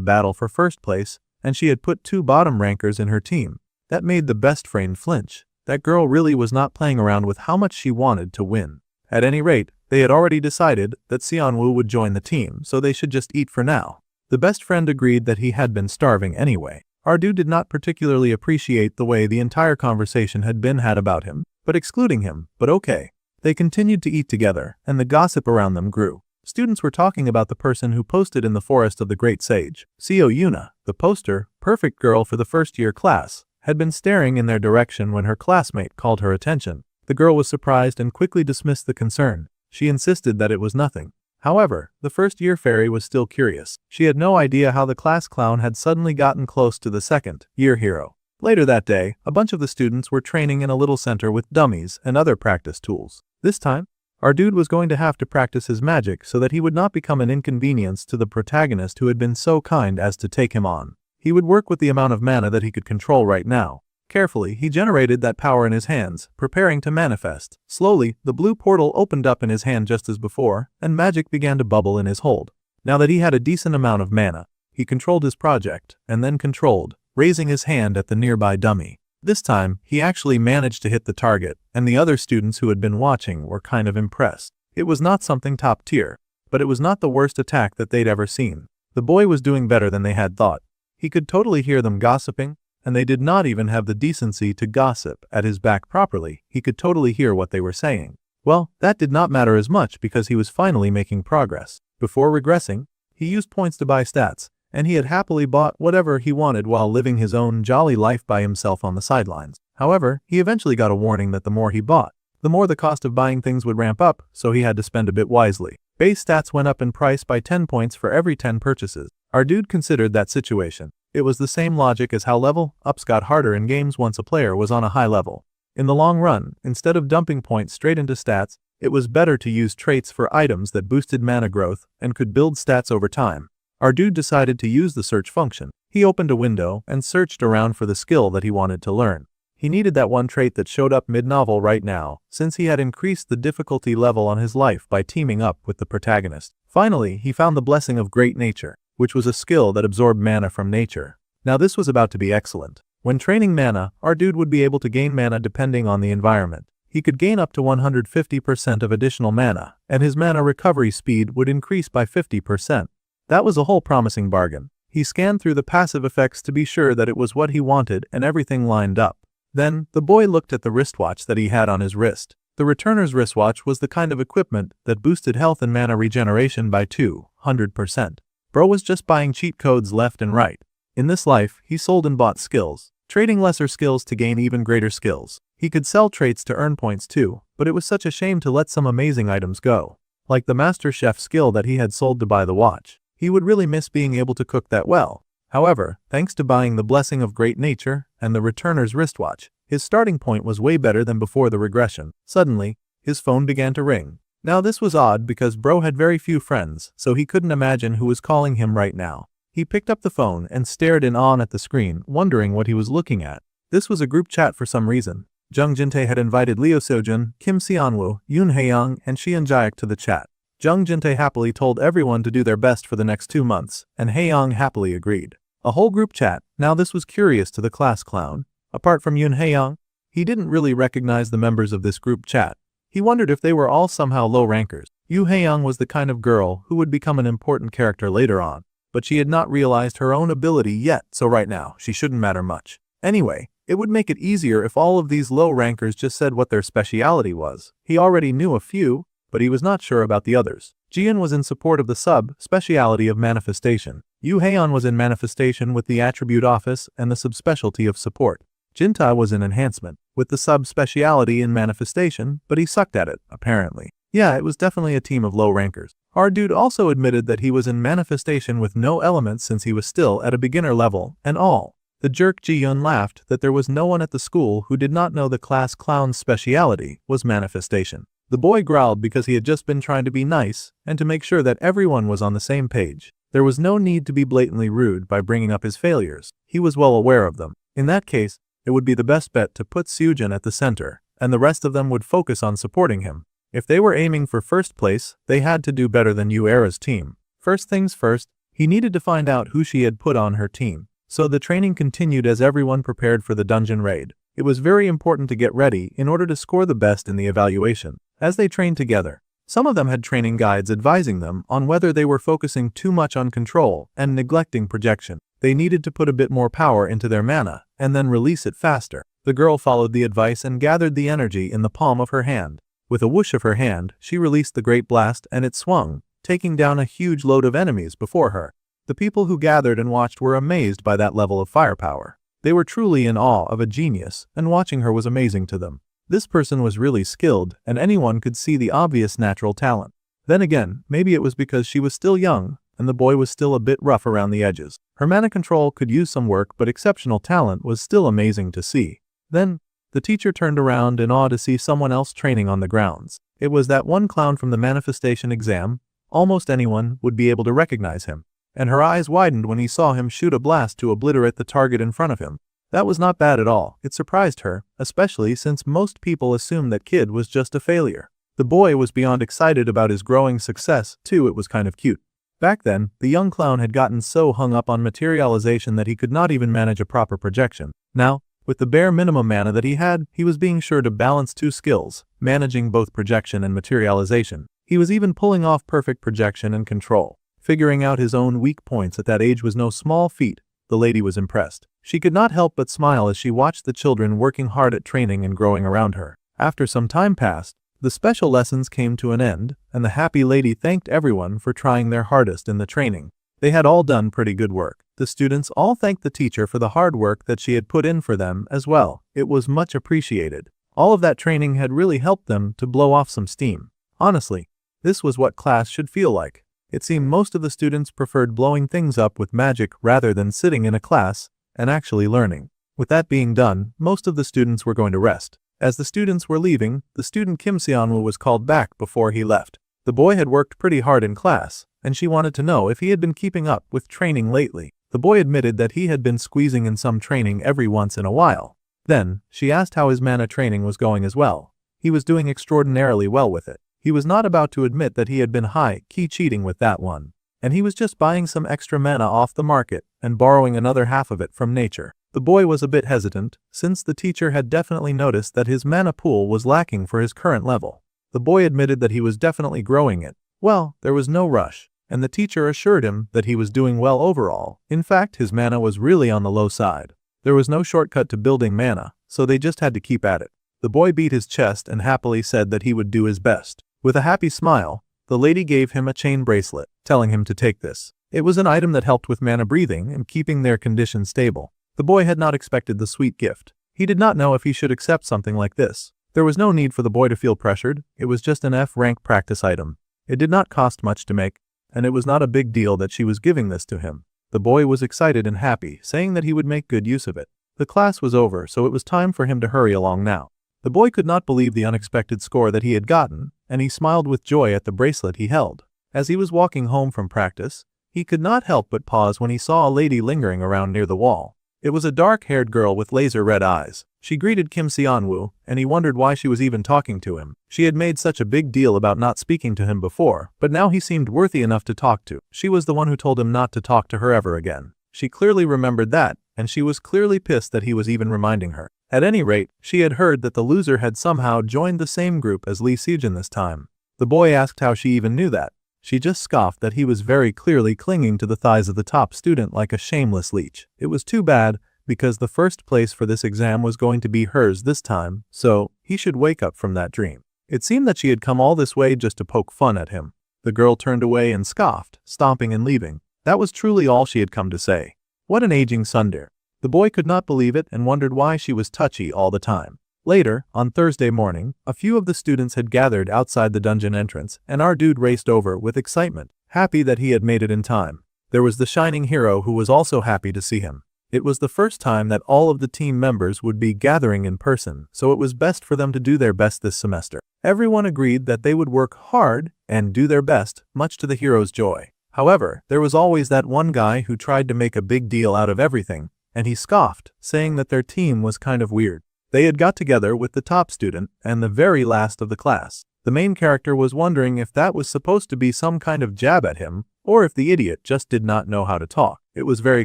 battle for first place, and she had put 2 bottom rankers in her team. That made the best friend flinch. That girl really was not playing around with how much she wanted to win. At any rate, they had already decided that Seonwoo would join the team, so they should just eat for now. The best friend agreed that he had been starving anyway. Ardu did not particularly appreciate the way the entire conversation had been had about him, but excluding him, but okay. They continued to eat together, and the gossip around them grew. Students were talking about the person who posted in the forest of the great sage. Seo Yuna, the poster, perfect girl for the first-year class, had been staring in their direction when her classmate called her attention. The girl was surprised and quickly dismissed the concern. She insisted that it was nothing. However, the first-year fairy was still curious. She had no idea how the class clown had suddenly gotten close to the second-year hero. Later that day, a bunch of the students were training in a little center with dummies and other practice tools. This time, our dude was going to have to practice his magic so that he would not become an inconvenience to the protagonist who had been so kind as to take him on. He would work with the amount of mana that he could control right now. Carefully, he generated that power in his hands, preparing to manifest. Slowly, the blue portal opened up in his hand just as before, and magic began to bubble in his hold. Now that he had a decent amount of mana, he controlled his project, and then controlled, raising his hand at the nearby dummy. This time, he actually managed to hit the target, and the other students who had been watching were kind of impressed. It was not something top tier, but it was not the worst attack that they'd ever seen. The boy was doing better than they had thought. He could totally hear them gossiping, and they did not even have the decency to gossip at his back properly. He could totally hear what they were saying. Well, that did not matter as much because he was finally making progress. Before regressing, he used points to buy stats, and he had happily bought whatever he wanted while living his own jolly life by himself on the sidelines. However, he eventually got a warning that the more he bought, the more the cost of buying things would ramp up, so he had to spend a bit wisely. Base stats went up in price by 10 points for every 10 purchases. Our dude considered that situation. It was the same logic as how level ups got harder in games once a player was on a high level. In the long run, instead of dumping points straight into stats, it was better to use traits for items that boosted mana growth and could build stats over time. Our dude decided to use the search function. He opened a window and searched around for the skill that he wanted to learn. He needed that one trait that showed up mid-novel right now, since he had increased the difficulty level on his life by teaming up with the protagonist. Finally, he found the blessing of great nature, which was a skill that absorbed mana from nature. Now this was about to be excellent. When training mana, our dude would be able to gain mana depending on the environment. He could gain up to 150% of additional mana, and his mana recovery speed would increase by 50%. That was a whole promising bargain. He scanned through the passive effects to be sure that it was what he wanted and everything lined up. Then, the boy looked at the wristwatch that he had on his wrist. The returner's wristwatch was the kind of equipment that boosted health and mana regeneration by 200%. Bro was just buying cheat codes left and right. In this life, he sold and bought skills, trading lesser skills to gain even greater skills. He could sell traits to earn points too, but it was such a shame to let some amazing items go. Like the Master Chef skill that he had sold to buy the watch. He would really miss being able to cook that well. However, thanks to buying the Blessing of Great Nature and the Returner's wristwatch, his starting point was way better than before the regression. Suddenly, his phone began to ring. Now this was odd because bro had very few friends, so he couldn't imagine who was calling him right now. He picked up the phone and stared in awe at the screen, wondering what he was looking at. This was a group chat for some reason. Jung Jinte had invited Leo Seojun, Kim Seonwoo, Yoon Hae-young, and Sheon Jaek to the chat. Jung Jinte happily told everyone to do their best for the next 2 months, and Hae-young happily agreed. A whole group chat. Now this was curious to the class clown. Apart from Yoon Hae-young, he didn't really recognize the members of this group chat. He wondered if they were all somehow low rankers. Yoo Hae-young was the kind of girl who would become an important character later on, but she had not realized her own ability yet, so right now, she shouldn't matter much. Anyway, it would make it easier if all of these low rankers just said what their speciality was. He already knew a few, but he was not sure about the others. Jian was in support of the sub-speciality of manifestation. Yoo Hae-yeon was in manifestation with the attribute office and the subspecialty of support. Jinta was in enhancement, with the sub-speciality in manifestation, but he sucked at it, apparently. Yeah, it was definitely a team of low rankers. Our dude also admitted that he was in manifestation with no elements since he was still at a beginner level, and all. The jerk Ji-yeon laughed that there was no one at the school who did not know the class clown's speciality was manifestation. The boy growled because he had just been trying to be nice and to make sure that everyone was on the same page. There was no need to be blatantly rude by bringing up his failures. He was well aware of them. In that case, it would be the best bet to put Seojun at the center, and the rest of them would focus on supporting him. If they were aiming for first place, they had to do better than Yu-era's team. First things first, he needed to find out who she had put on her team. So the training continued as everyone prepared for the dungeon raid. It was very important to get ready in order to score the best in the evaluation. As they trained together, Some of them had training guides advising them on whether they were focusing too much on control and neglecting projection. They needed to put a bit more power into their mana and then release it faster. The girl followed the advice and gathered the energy in the palm of her hand. With a whoosh of her hand, she released the great blast and it swung, taking down a huge load of enemies before her. The people who gathered and watched were amazed by that level of firepower. They were truly in awe of a genius, and watching her was amazing to them. This person was really skilled, and anyone could see the obvious natural talent. Then again, maybe it was because she was still young, and the boy was still a bit rough around the edges. Her mana control could use some work, but exceptional talent was still amazing to see. Then, the teacher turned around in awe to see someone else training on the grounds. It was that one clown from the manifestation exam. Almost anyone would be able to recognize him. And her eyes widened when he saw him shoot a blast to obliterate the target in front of him. That was not bad at all. It surprised her, especially since most people assumed that kid was just a failure. The boy was beyond excited about his growing success, too. It was kind of cute. Back then, the young clown had gotten so hung up on materialization that he could not even manage a proper projection. Now, with the bare minimum mana that he had, he was being sure to balance two skills, managing both projection and materialization. He was even pulling off perfect projection and control. Figuring out his own weak points at that age was no small feat. The lady was impressed. She could not help but smile as she watched the children working hard at training and growing around her. After some time passed, the special lessons came to an end, and the happy lady thanked everyone for trying their hardest in the training. They had all done pretty good work. The students all thanked the teacher for the hard work that she had put in for them as well. It was much appreciated. All of that training had really helped them to blow off some steam. Honestly, this was what class should feel like. It seemed most of the students preferred blowing things up with magic rather than sitting in a class and actually learning. With that being done, most of the students were going to rest. As the students were leaving, the student Kim Seonwoo was called back before he left. The boy had worked pretty hard in class, and she wanted to know if he had been keeping up with training lately. The boy admitted that he had been squeezing in some training every once in a while. Then, she asked how his mana training was going as well. He was doing extraordinarily well with it. He was not about to admit that he had been high-key cheating with that one. And he was just buying some extra mana off the market and borrowing another half of it from nature. The boy was a bit hesitant, since the teacher had definitely noticed that his mana pool was lacking for his current level. The boy admitted that he was definitely growing it. Well, there was no rush, and the teacher assured him that he was doing well overall. In fact, his mana was really on the low side. There was no shortcut to building mana, so they just had to keep at it. The boy beat his chest and happily said that he would do his best. With a happy smile, the lady gave him a chain bracelet, telling him to take this. It was an item that helped with mana breathing and keeping their condition stable. The boy had not expected the sweet gift. He did not know if he should accept something like this. There was no need for the boy to feel pressured. It was just an F-rank practice item. It did not cost much to make, and it was not a big deal that she was giving this to him. The boy was excited and happy, saying that he would make good use of it. The class was over, so it was time for him to hurry along now. The boy could not believe the unexpected score that he had gotten, and he smiled with joy at the bracelet he held. As he was walking home from practice, he could not help but pause when he saw a lady lingering around near the wall. It was a dark-haired girl with laser-red eyes. She greeted Kim Seonwoo, and he wondered why she was even talking to him. She had made such a big deal about not speaking to him before, but now he seemed worthy enough to talk to. She was the one who told him not to talk to her ever again. She clearly remembered that, and she was clearly pissed that he was even reminding her. At any rate, she had heard that the loser had somehow joined the same group as Lee Sejin this time. The boy asked how she even knew that. She just scoffed that he was very clearly clinging to the thighs of the top student like a shameless leech. It was too bad, because the first place for this exam was going to be hers this time, so he should wake up from that dream. It seemed that she had come all this way just to poke fun at him. The girl turned away and scoffed, stomping and leaving. That was truly all she had come to say. What an aging tsundere. The boy could not believe it and wondered why she was touchy all the time. Later, on Thursday morning, a few of the students had gathered outside the dungeon entrance, and our dude raced over with excitement, happy that he had made it in time. There was the shining hero who was also happy to see him. It was the first time that all of the team members would be gathering in person, so it was best for them to do their best this semester. Everyone agreed that they would work hard and do their best, much to the hero's joy. However, there was always that one guy who tried to make a big deal out of everything, and he scoffed, saying that their team was kind of weird. They had got together with the top student and the very last of the class. The main character was wondering if that was supposed to be some kind of jab at him, or if the idiot just did not know how to talk. It was very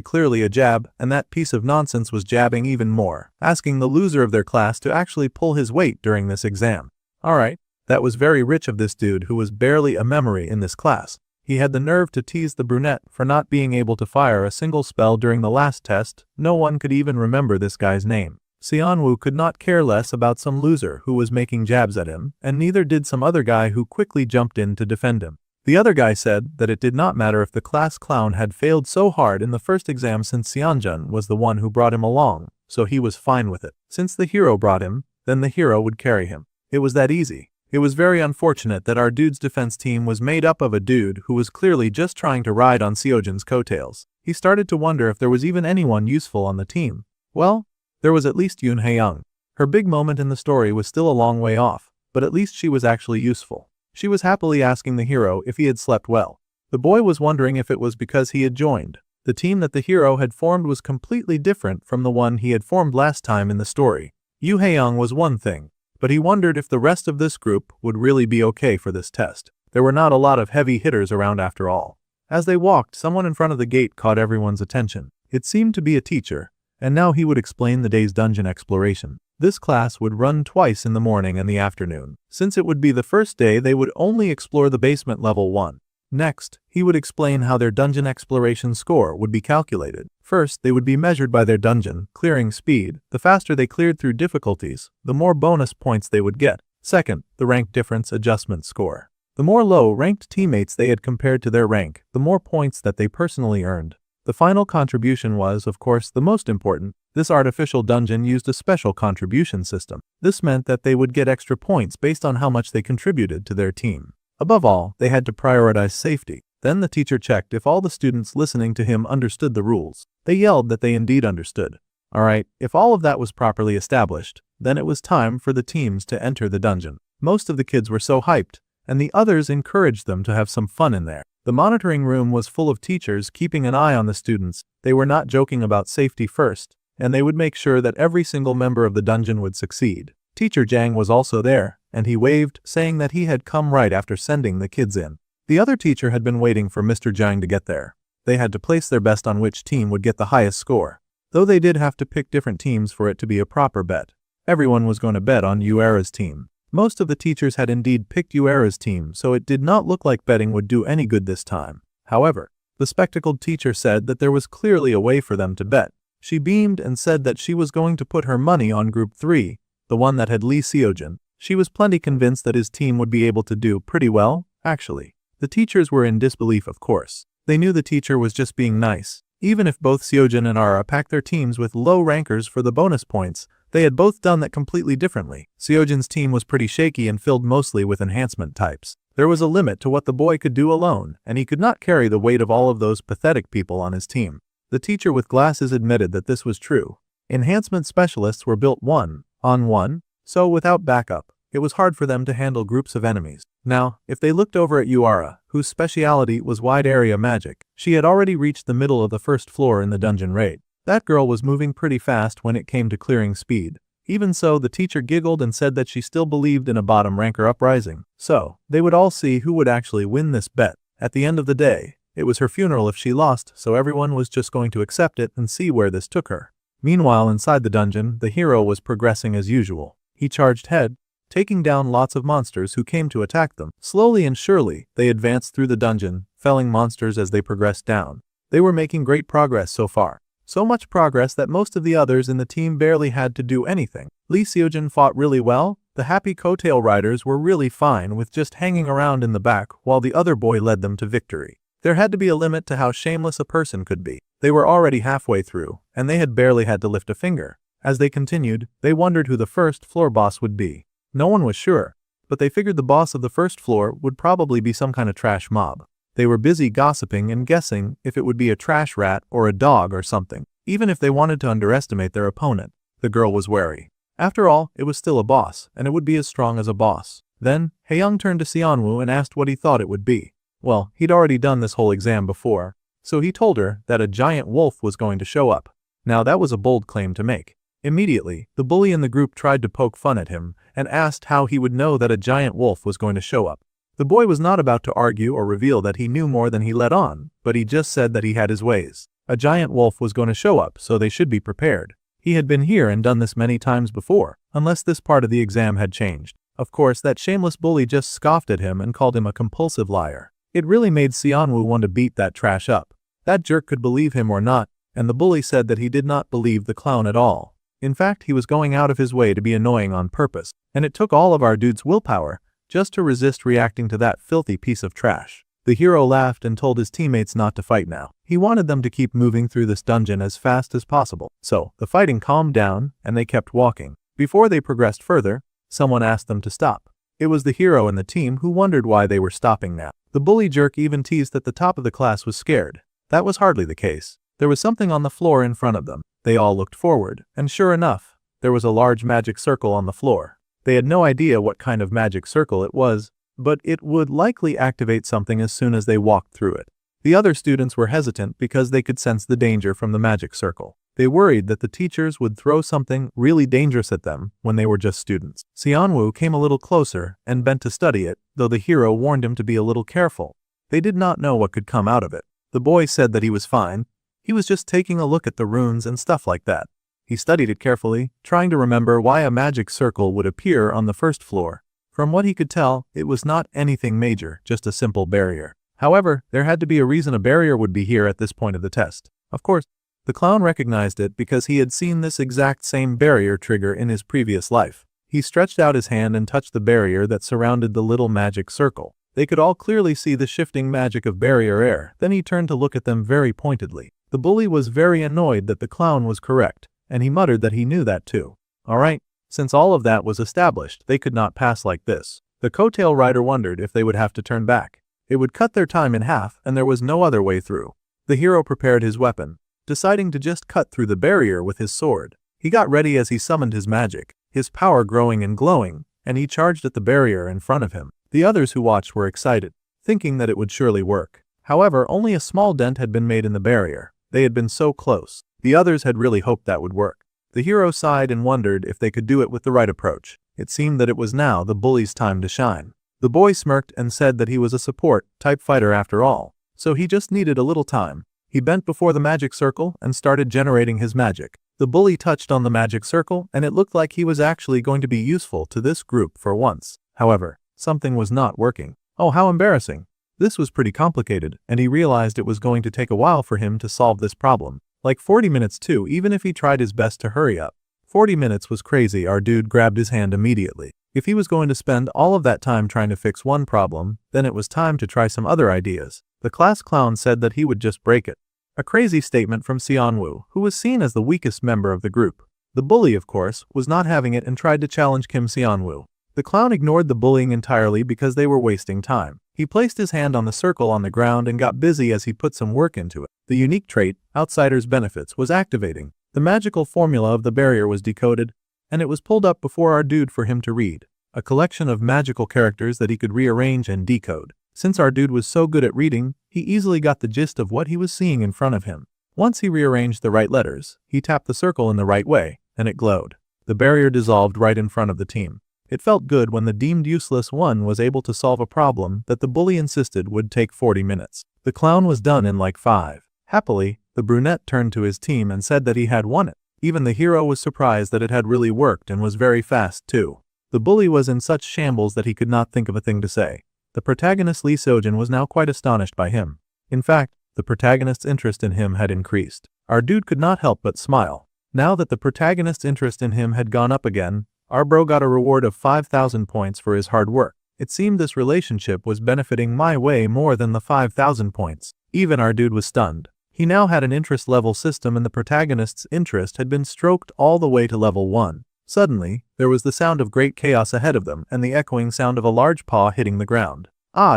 clearly a jab, and that piece of nonsense was jabbing even more, asking the loser of their class to actually pull his weight during this exam. Alright, That was very rich of this dude who was barely a memory in this class. He had the nerve to tease the brunette for not being able to fire a single spell during the last test. No one could even remember this guy's name. Xianwu could not care less about some loser who was making jabs at him, and neither did some other guy who quickly jumped in to defend him. The other guy said that it did not matter if the class clown had failed so hard in the first exam since Xianjun was the one who brought him along, so he was fine with it. Since the hero brought him, then the hero would carry him. It was that easy. It was very unfortunate that our dude's defense team was made up of a dude who was clearly just trying to ride on Seojin's coattails. He started to wonder if there was even anyone useful on the team. Well, there was at least Yoon Hae-young. Her big moment in the story was still a long way off, but at least she was actually useful. She was happily asking the hero if he had slept well. The boy was wondering if it was because he had joined. The team that the hero had formed was completely different from the one he had formed last time in the story. Yoo Hae-young was one thing, but he wondered if the rest of this group would really be okay for this test. There were not a lot of heavy hitters around after all. As they walked, someone in front of the gate caught everyone's attention. It seemed to be a teacher, and now he would explain the day's dungeon exploration. This class would run twice in the morning and the afternoon. Since it would be the first day, they would only explore the basement level 1. Next, he would explain how their dungeon exploration score would be calculated. First, they would be measured by their dungeon clearing speed. The faster they cleared through difficulties, the more bonus points they would get. Second, the rank difference adjustment score. The more low-ranked teammates they had compared to their rank, the more points that they personally earned. The final contribution was, of course, the most important. This artificial dungeon used a special contribution system. This meant that they would get extra points based on how much they contributed to their team. Above all, they had to prioritize safety. Then the teacher checked if all the students listening to him understood the rules. They yelled that they indeed understood. Alright, if all of that was properly established, then it was time for the teams to enter the dungeon. Most of the kids were so hyped, and the others encouraged them to have some fun in there. The monitoring room was full of teachers keeping an eye on the students. They were not joking about safety first, and they would make sure that every single member of the dungeon would succeed. Teacher Jang was also there, and he waved, saying that he had come right after sending the kids in. The other teacher had been waiting for Mr. Jang to get there. They had to place their best on which team would get the highest score, though they did have to pick different teams for it to be a proper bet. Everyone was going to bet on Yuera's team. Most of the teachers had indeed picked Yuera's team, so it did not look like betting would do any good this time. However, the spectacled teacher said that there was clearly a way for them to bet. She beamed and said that she was going to put her money on Group 3, the one that had Lee Seojin. She was plenty convinced that his team would be able to do pretty well, actually. The teachers were in disbelief, of course. They knew the teacher was just being nice. Even if both Seojin and Ara packed their teams with low rankers for the bonus points, they had both done that completely differently. Seojin's team was pretty shaky and filled mostly with enhancement types. There was a limit to what the boy could do alone, and he could not carry the weight of all of those pathetic people on his team. The teacher with glasses admitted that this was true. Enhancement specialists were built 1-on-1, so without backup, it was hard for them to handle groups of enemies. Now, if they looked over at Yuara, whose speciality was wide area magic, she had already reached the middle of the first floor in the dungeon raid. That girl was moving pretty fast when it came to clearing speed. Even so, the teacher giggled and said that she still believed in a bottom ranker uprising. So, they would all see who would actually win this bet. At the end of the day, it was her funeral if she lost, so everyone was just going to accept it and see where this took her. Meanwhile, inside the dungeon, the hero was progressing as usual. He charged ahead, taking down lots of monsters who came to attack them. Slowly and surely, they advanced through the dungeon, felling monsters as they progressed down. They were making great progress so far. So much progress that most of the others in the team barely had to do anything. Lee Seojin fought really well. The happy coattail riders were really fine with just hanging around in the back while the other boy led them to victory. There had to be a limit to how shameless a person could be. They were already halfway through, and they had barely had to lift a finger. As they continued, they wondered who the first floor boss would be. No one was sure, but they figured the boss of the first floor would probably be some kind of trash mob. They were busy gossiping and guessing if it would be a trash rat or a dog or something. Even if they wanted to underestimate their opponent, the girl was wary. After all, it was still a boss, and it would be as strong as a boss. Then, Haeyoung turned to Seonwoo and asked what he thought it would be. Well, he'd already done this whole exam before, so he told her that a giant wolf was going to show up. Now that was a bold claim to make. Immediately, the bully in the group tried to poke fun at him and asked how he would know that a giant wolf was going to show up. The boy was not about to argue or reveal that he knew more than he let on, but he just said that he had his ways. A giant wolf was going to show up, so they should be prepared. He had been here and done this many times before, unless this part of the exam had changed. Of course, that shameless bully just scoffed at him and called him a compulsive liar. It really made Xianwu want to beat that trash up. That jerk could believe him or not, and the bully said that he did not believe the clown at all. In fact, he was going out of his way to be annoying on purpose, and it took all of our dude's willpower just to resist reacting to that filthy piece of trash. The hero laughed and told his teammates not to fight now. He wanted them to keep moving through this dungeon as fast as possible. So, the fighting calmed down, and they kept walking. Before they progressed further, someone asked them to stop. It was the hero and the team who wondered why they were stopping now. The bully jerk even teased that the top of the class was scared. That was hardly the case. There was something on the floor in front of them. They all looked forward, and sure enough, there was a large magic circle on the floor. They had no idea what kind of magic circle it was, but it would likely activate something as soon as they walked through it. The other students were hesitant because they could sense the danger from the magic circle. They worried that the teachers would throw something really dangerous at them when they were just students. Xianwu came a little closer and bent to study it, though the hero warned him to be a little careful. They did not know what could come out of it. The boy said that he was fine. He was just taking a look at the runes and stuff like that. He studied it carefully, trying to remember why a magic circle would appear on the first floor. From what he could tell, it was not anything major, just a simple barrier. However, there had to be a reason a barrier would be here at this point of the test. Of course, the clown recognized it because he had seen this exact same barrier trigger in his previous life. He stretched out his hand and touched the barrier that surrounded the little magic circle. They could all clearly see the shifting magic of barrier air. Then he turned to look at them very pointedly. The bully was very annoyed that the clown was correct, and he muttered that he knew that too. Alright, since all of that was established, they could not pass like this. The coattail rider wondered if they would have to turn back. It would cut their time in half, and there was no other way through. The hero prepared his weapon, deciding to just cut through the barrier with his sword. He got ready as he summoned his magic, his power growing and glowing, and he charged at the barrier in front of him. The others who watched were excited, thinking that it would surely work. However, only a small dent had been made in the barrier. They had been so close. The others had really hoped that would work. The hero sighed and wondered if they could do it with the right approach. It seemed that it was now the bully's time to shine. The boy smirked and said that he was a support-type fighter after all, so he just needed a little time. He bent before the magic circle and started generating his magic. The bully touched on the magic circle, and it looked like he was actually going to be useful to this group for once. However, something was not working. Oh, how embarrassing. This was pretty complicated, and he realized it was going to take a while for him to solve this problem. Like 40 minutes too, even if he tried his best to hurry up. 40 minutes was crazy. Our dude grabbed his hand immediately. If he was going to spend all of that time trying to fix one problem, then it was time to try some other ideas. The class clown said that he would just break it. A crazy statement from Xianwu, who was seen as the weakest member of the group. The bully, of course, was not having it and tried to challenge Kim Xianwu. The clown ignored the bullying entirely because they were wasting time. He placed his hand on the circle on the ground and got busy as he put some work into it. The unique trait, Outsider's Benefits, was activating. The magical formula of the barrier was decoded, and it was pulled up before our dude for him to read. A collection of magical characters that he could rearrange and decode. Since our dude was so good at reading, he easily got the gist of what he was seeing in front of him. Once he rearranged the right letters, he tapped the circle in the right way, and it glowed. The barrier dissolved right in front of the team. It felt good when the deemed useless one was able to solve a problem that the bully insisted would take 40 minutes. The clown was done in like 5. Happily, the brunette turned to his team and said that he had won it. Even the hero was surprised that it had really worked and was very fast too. The bully was in such shambles that he could not think of a thing to say. The protagonist Lee Sojin was now quite astonished by him. In fact, the protagonist's interest in him had increased. Our dude could not help but smile. Now that the protagonist's interest in him had gone up again, our bro got a reward of 5,000 points for his hard work. It seemed this relationship was benefiting my way more than the 5,000 points. Even our dude was stunned. He now had an interest level system and the protagonist's interest had been stroked all the way to level 1. Suddenly, there was the sound of great chaos ahead of them and the echoing sound of a large paw hitting the ground.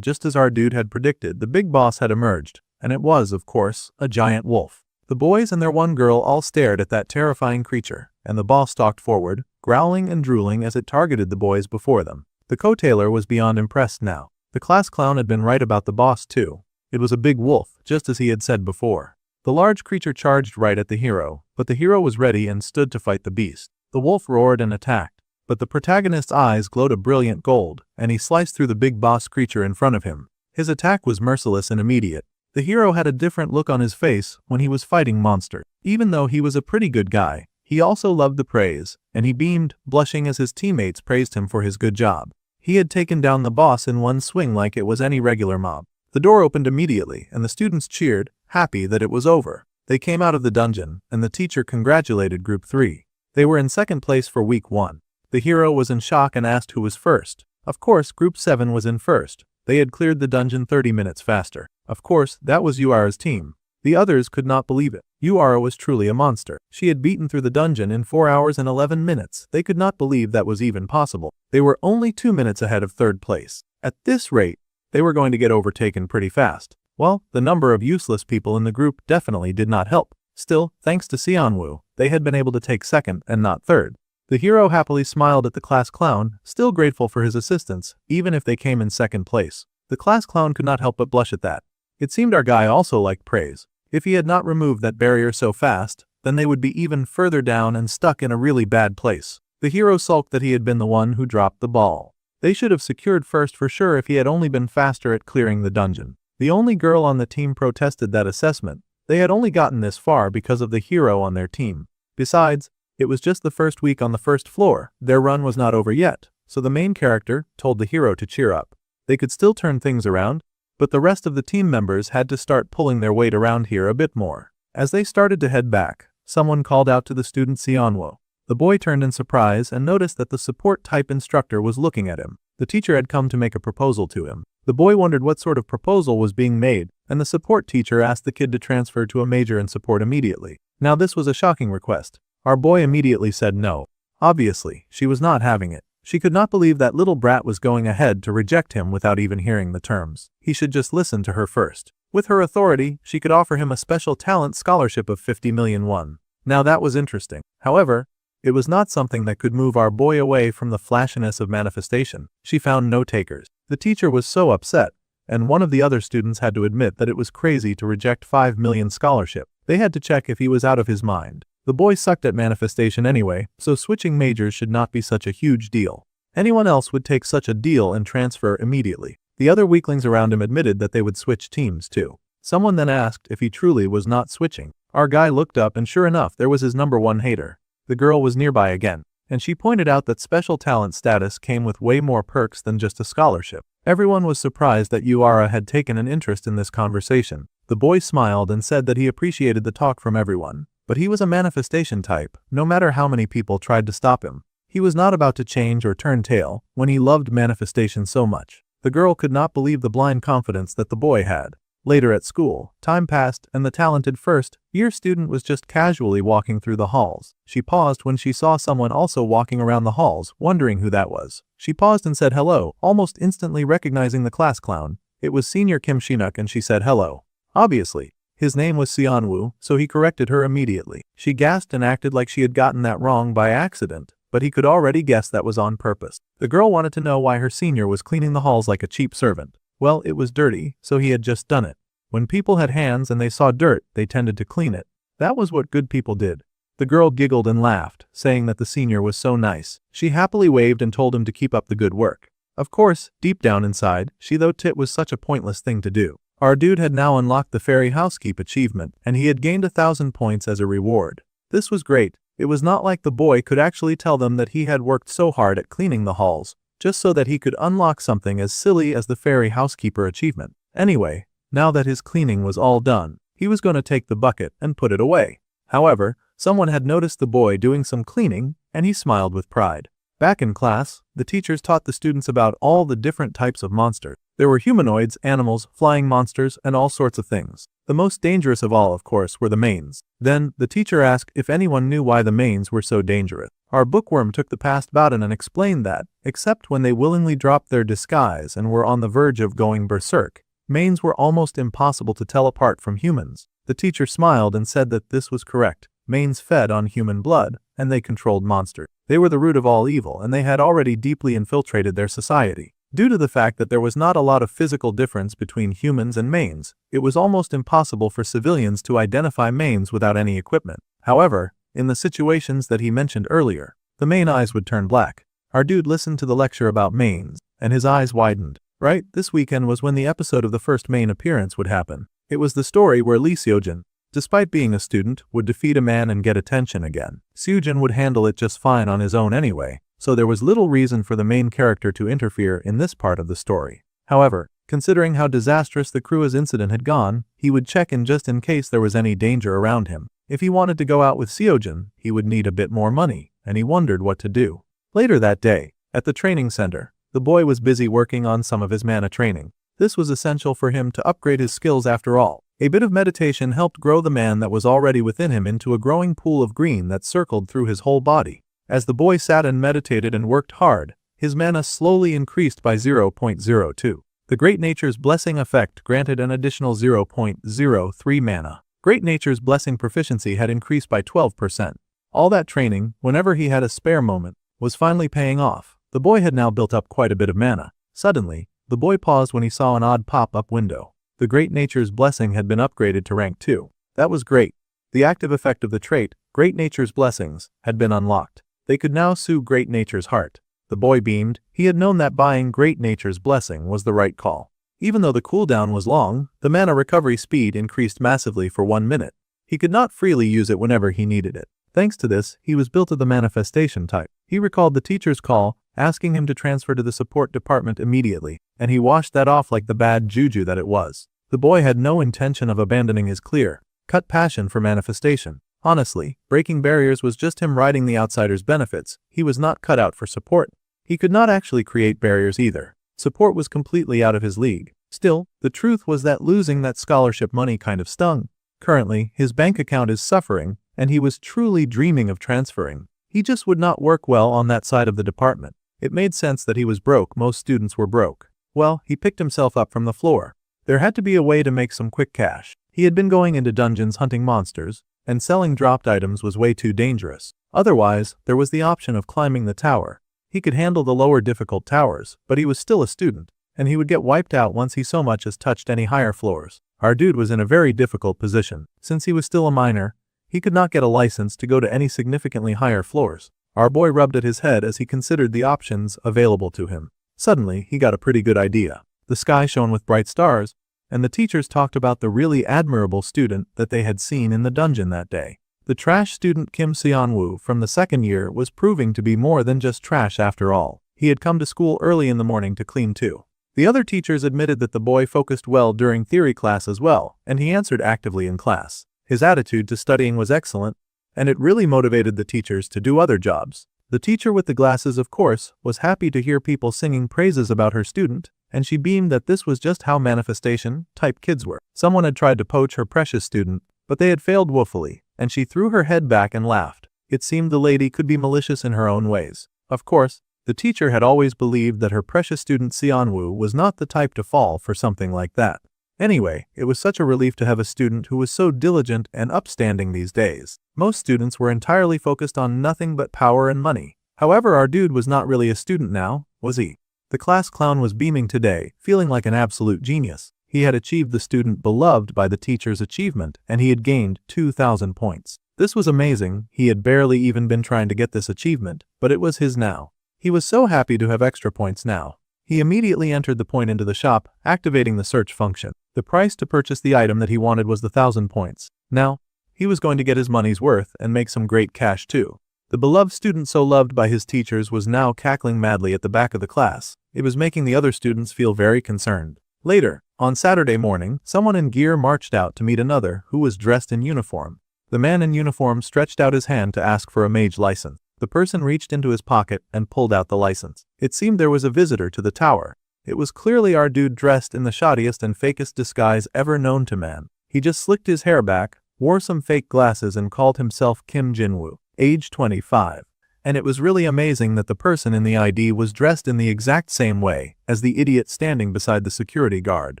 Just as our dude had predicted, the big boss had emerged, and it was, of course, a giant wolf. The boys and their one girl all stared at that terrifying creature, and the boss stalked forward, growling and drooling as it targeted the boys before them. The co-tailer was beyond impressed now. The class clown had been right about the boss too. It was a big wolf, just as he had said before. The large creature charged right at the hero, but the hero was ready and stood to fight the beast. The wolf roared and attacked, but the protagonist's eyes glowed a brilliant gold, and he sliced through the big boss creature in front of him. His attack was merciless and immediate. The hero had a different look on his face when he was fighting monsters. Even though he was a pretty good guy, He also loved the praise, and he beamed, blushing as his teammates praised him for his good job. He had taken down the boss in one swing like it was any regular mob. The door opened immediately, and the students cheered, happy that it was over. They came out of the dungeon, and the teacher congratulated Group 3. They were in second place for week 1. The hero was in shock and asked who was first. Of course, Group 7 was in first. They had cleared the dungeon 30 minutes faster. Of course, that was Uara's team. The others could not believe it. Uara was truly a monster. She had beaten through the dungeon in 4 hours and 11 minutes. They could not believe that was even possible. They were only 2 minutes ahead of third place. At this rate, they were going to get overtaken pretty fast. Well, the number of useless people in the group definitely did not help. Still, thanks to Xianwu, they had been able to take second and not third. The hero happily smiled at the class clown, still grateful for his assistance, even if they came in second place. The class clown could not help but blush at that. It seemed our guy also liked praise. If he had not removed that barrier so fast, then they would be even further down and stuck in a really bad place. The hero sulked that he had been the one who dropped the ball. They should have secured first for sure if he had only been faster at clearing the dungeon. The only girl on the team protested that assessment. They had only gotten this far because of the hero on their team. Besides, it was just the first week on the first floor. Their run was not over yet, so the main character told the hero to cheer up. They could still turn things around, but the rest of the team members had to start pulling their weight around here a bit more. As they started to head back, someone called out to the student Xianwo. The boy turned in surprise and noticed that the support-type instructor was looking at him. The teacher had come to make a proposal to him. The boy wondered what sort of proposal was being made, and the support teacher asked the kid to transfer to a major in support immediately. Now this was a shocking request. Our boy immediately said no. Obviously, she was not having it. She could not believe that little brat was going ahead to reject him without even hearing the terms. He should just listen to her first. With her authority, she could offer him a special talent scholarship of 50 million won. Now that was interesting. However, it was not something that could move our boy away from the flashiness of manifestation. She found no takers. The teacher was so upset, and one of the other students had to admit that it was crazy to reject 5 million scholarship. They had to check if he was out of his mind. The boy sucked at manifestation anyway, so switching majors should not be such a huge deal. Anyone else would take such a deal and transfer immediately. The other weaklings around him admitted that they would switch teams too. Someone then asked if he truly was not switching. Our guy looked up and sure enough there was his number one hater. The girl was nearby again, and she pointed out that special talent status came with way more perks than just a scholarship. Everyone was surprised that Uara had taken an interest in this conversation. The boy smiled and said that he appreciated the talk from everyone. But he was a manifestation type, no matter how many people tried to stop him. He was not about to change or turn tail when he loved manifestation so much. The girl could not believe the blind confidence that the boy had. Later at school, time passed and the talented first-year student was just casually walking through the halls. She paused when she saw someone also walking around the halls, wondering who that was. She paused and said hello, almost instantly recognizing the class clown. It was Senior Kim Shinuk and she said hello. Obviously, his name was Xianwu, so he corrected her immediately. She gasped and acted like she had gotten that wrong by accident, but he could already guess that was on purpose. The girl wanted to know why her senior was cleaning the halls like a cheap servant. Well, it was dirty, so he had just done it. When people had hands and they saw dirt, they tended to clean it. That was what good people did. The girl giggled and laughed, saying that the senior was so nice. She happily waved and told him to keep up the good work. Of course, deep down inside, she thought it was such a pointless thing to do. Our dude had now unlocked the fairy housekeep achievement, and he had gained 1,000 points as a reward. This was great. It was not like the boy could actually tell them that he had worked so hard at cleaning the halls, just so that he could unlock something as silly as the fairy housekeeper achievement. Anyway, now that his cleaning was all done, he was going to take the bucket and put it away. However, someone had noticed the boy doing some cleaning, and he smiled with pride. Back in class, the teachers taught the students about all the different types of monsters. There were humanoids, animals, flying monsters, and all sorts of things. The most dangerous of all, of course, were the mains. Then, the teacher asked if anyone knew why the mains were so dangerous. Our bookworm took the past Bowden and explained that, except when they willingly dropped their disguise and were on the verge of going berserk, mains were almost impossible to tell apart from humans. The teacher smiled and said that this was correct. Mains fed on human blood, and they controlled monsters. They were the root of all evil, and they had already deeply infiltrated their society. Due to the fact that there was not a lot of physical difference between humans and mains, it was almost impossible for civilians to identify mains without any equipment. However, in the situations that he mentioned earlier, the main eyes would turn black. Our dude listened to the lecture about mains, and his eyes widened. Right, this weekend was when the episode of the first main appearance would happen. It was the story where Lee Seojin, despite being a student, would defeat a man and get attention again. Seojin would handle it just fine on his own anyway, so there was little reason for the main character to interfere in this part of the story. However, considering how disastrous the crew's incident had gone, he would check in just in case there was any danger around him. If he wanted to go out with Seojin, he would need a bit more money, and he wondered what to do. Later that day, at the training center, the boy was busy working on some of his mana training. This was essential for him to upgrade his skills after all. A bit of meditation helped grow the man that was already within him into a growing pool of green that circled through his whole body. As the boy sat and meditated and worked hard, his mana slowly increased by 0.02. The Great Nature's Blessing effect granted an additional 0.03 mana. Great Nature's Blessing proficiency had increased by 12%. All that training, whenever he had a spare moment, was finally paying off. The boy had now built up quite a bit of mana. Suddenly, the boy paused when he saw an odd pop-up window. The Great Nature's Blessing had been upgraded to rank 2. That was great. The active effect of the trait, Great Nature's Blessings, had been unlocked. They could now soothe Great Nature's heart. The boy beamed. He had known that buying Great Nature's Blessing was the right call. Even though the cooldown was long, the mana recovery speed increased massively for 1 minute. He could not freely use it whenever he needed it. Thanks to this, he was built of the manifestation type. He recalled the teacher's call, asking him to transfer to the support department immediately, and he washed that off like the bad juju that it was. The boy had no intention of abandoning his clear-cut passion for manifestation. Honestly, breaking barriers was just him riding the outsider's benefits. He was not cut out for support. He could not actually create barriers either. Support was completely out of his league. Still, the truth was that losing that scholarship money kind of stung. Currently, his bank account is suffering, and he was truly dreaming of transferring. He just would not work well on that side of the department. It made sense that he was broke. Most students were broke. Well, he picked himself up from the floor. There had to be a way to make some quick cash. He had been going into dungeons hunting monsters, and selling dropped items was way too dangerous. Otherwise, there was the option of climbing the tower. He could handle the lower difficult towers, but he was still a student, and he would get wiped out once he so much as touched any higher floors. Our dude was in a very difficult position. Since he was still a minor, he could not get a license to go to any significantly higher floors. Our boy rubbed at his head as he considered the options available to him. Suddenly, he got a pretty good idea. The sky shone with bright stars, and the teachers talked about the really admirable student that they had seen in the dungeon that day. The trash student Kim Seon-woo from the second year was proving to be more than just trash after all. He had come to school early in the morning to clean too. The other teachers admitted that the boy focused well during theory class as well, and he answered actively in class. His attitude to studying was excellent, and it really motivated the teachers to do other jobs. The teacher with the glasses, of course, was happy to hear people singing praises about her student, and she beamed that this was just how manifestation-type kids were. Someone had tried to poach her precious student, but they had failed woefully, and she threw her head back and laughed. It seemed the lady could be malicious in her own ways. Of course, the teacher had always believed that her precious student Seon-woo was not the type to fall for something like that. Anyway, it was such a relief to have a student who was so diligent and upstanding these days. Most students were entirely focused on nothing but power and money. However, our dude was not really a student now, was he? The class clown was beaming today, feeling like an absolute genius. He had achieved the student beloved by the teacher's achievement, and he had gained 2,000 points. This was amazing. He had barely even been trying to get this achievement, but it was his now. He was so happy to have extra points now. He immediately entered the point into the shop, activating the search function. The price to purchase the item that he wanted was the 1,000 points. Now, he was going to get his money's worth and make some great cash too. The beloved student so loved by his teachers was now cackling madly at the back of the class. It was making the other students feel very concerned. Later, on Saturday morning, someone in gear marched out to meet another who was dressed in uniform. The man in uniform stretched out his hand to ask for a mage license. The person reached into his pocket and pulled out the license. It seemed there was a visitor to the tower. It was clearly our dude dressed in the shoddiest and fakest disguise ever known to man. He just slicked his hair back, wore some fake glasses and called himself Kim Jin-woo, age 25. And it was really amazing that the person in the ID was dressed in the exact same way as the idiot standing beside the security guard.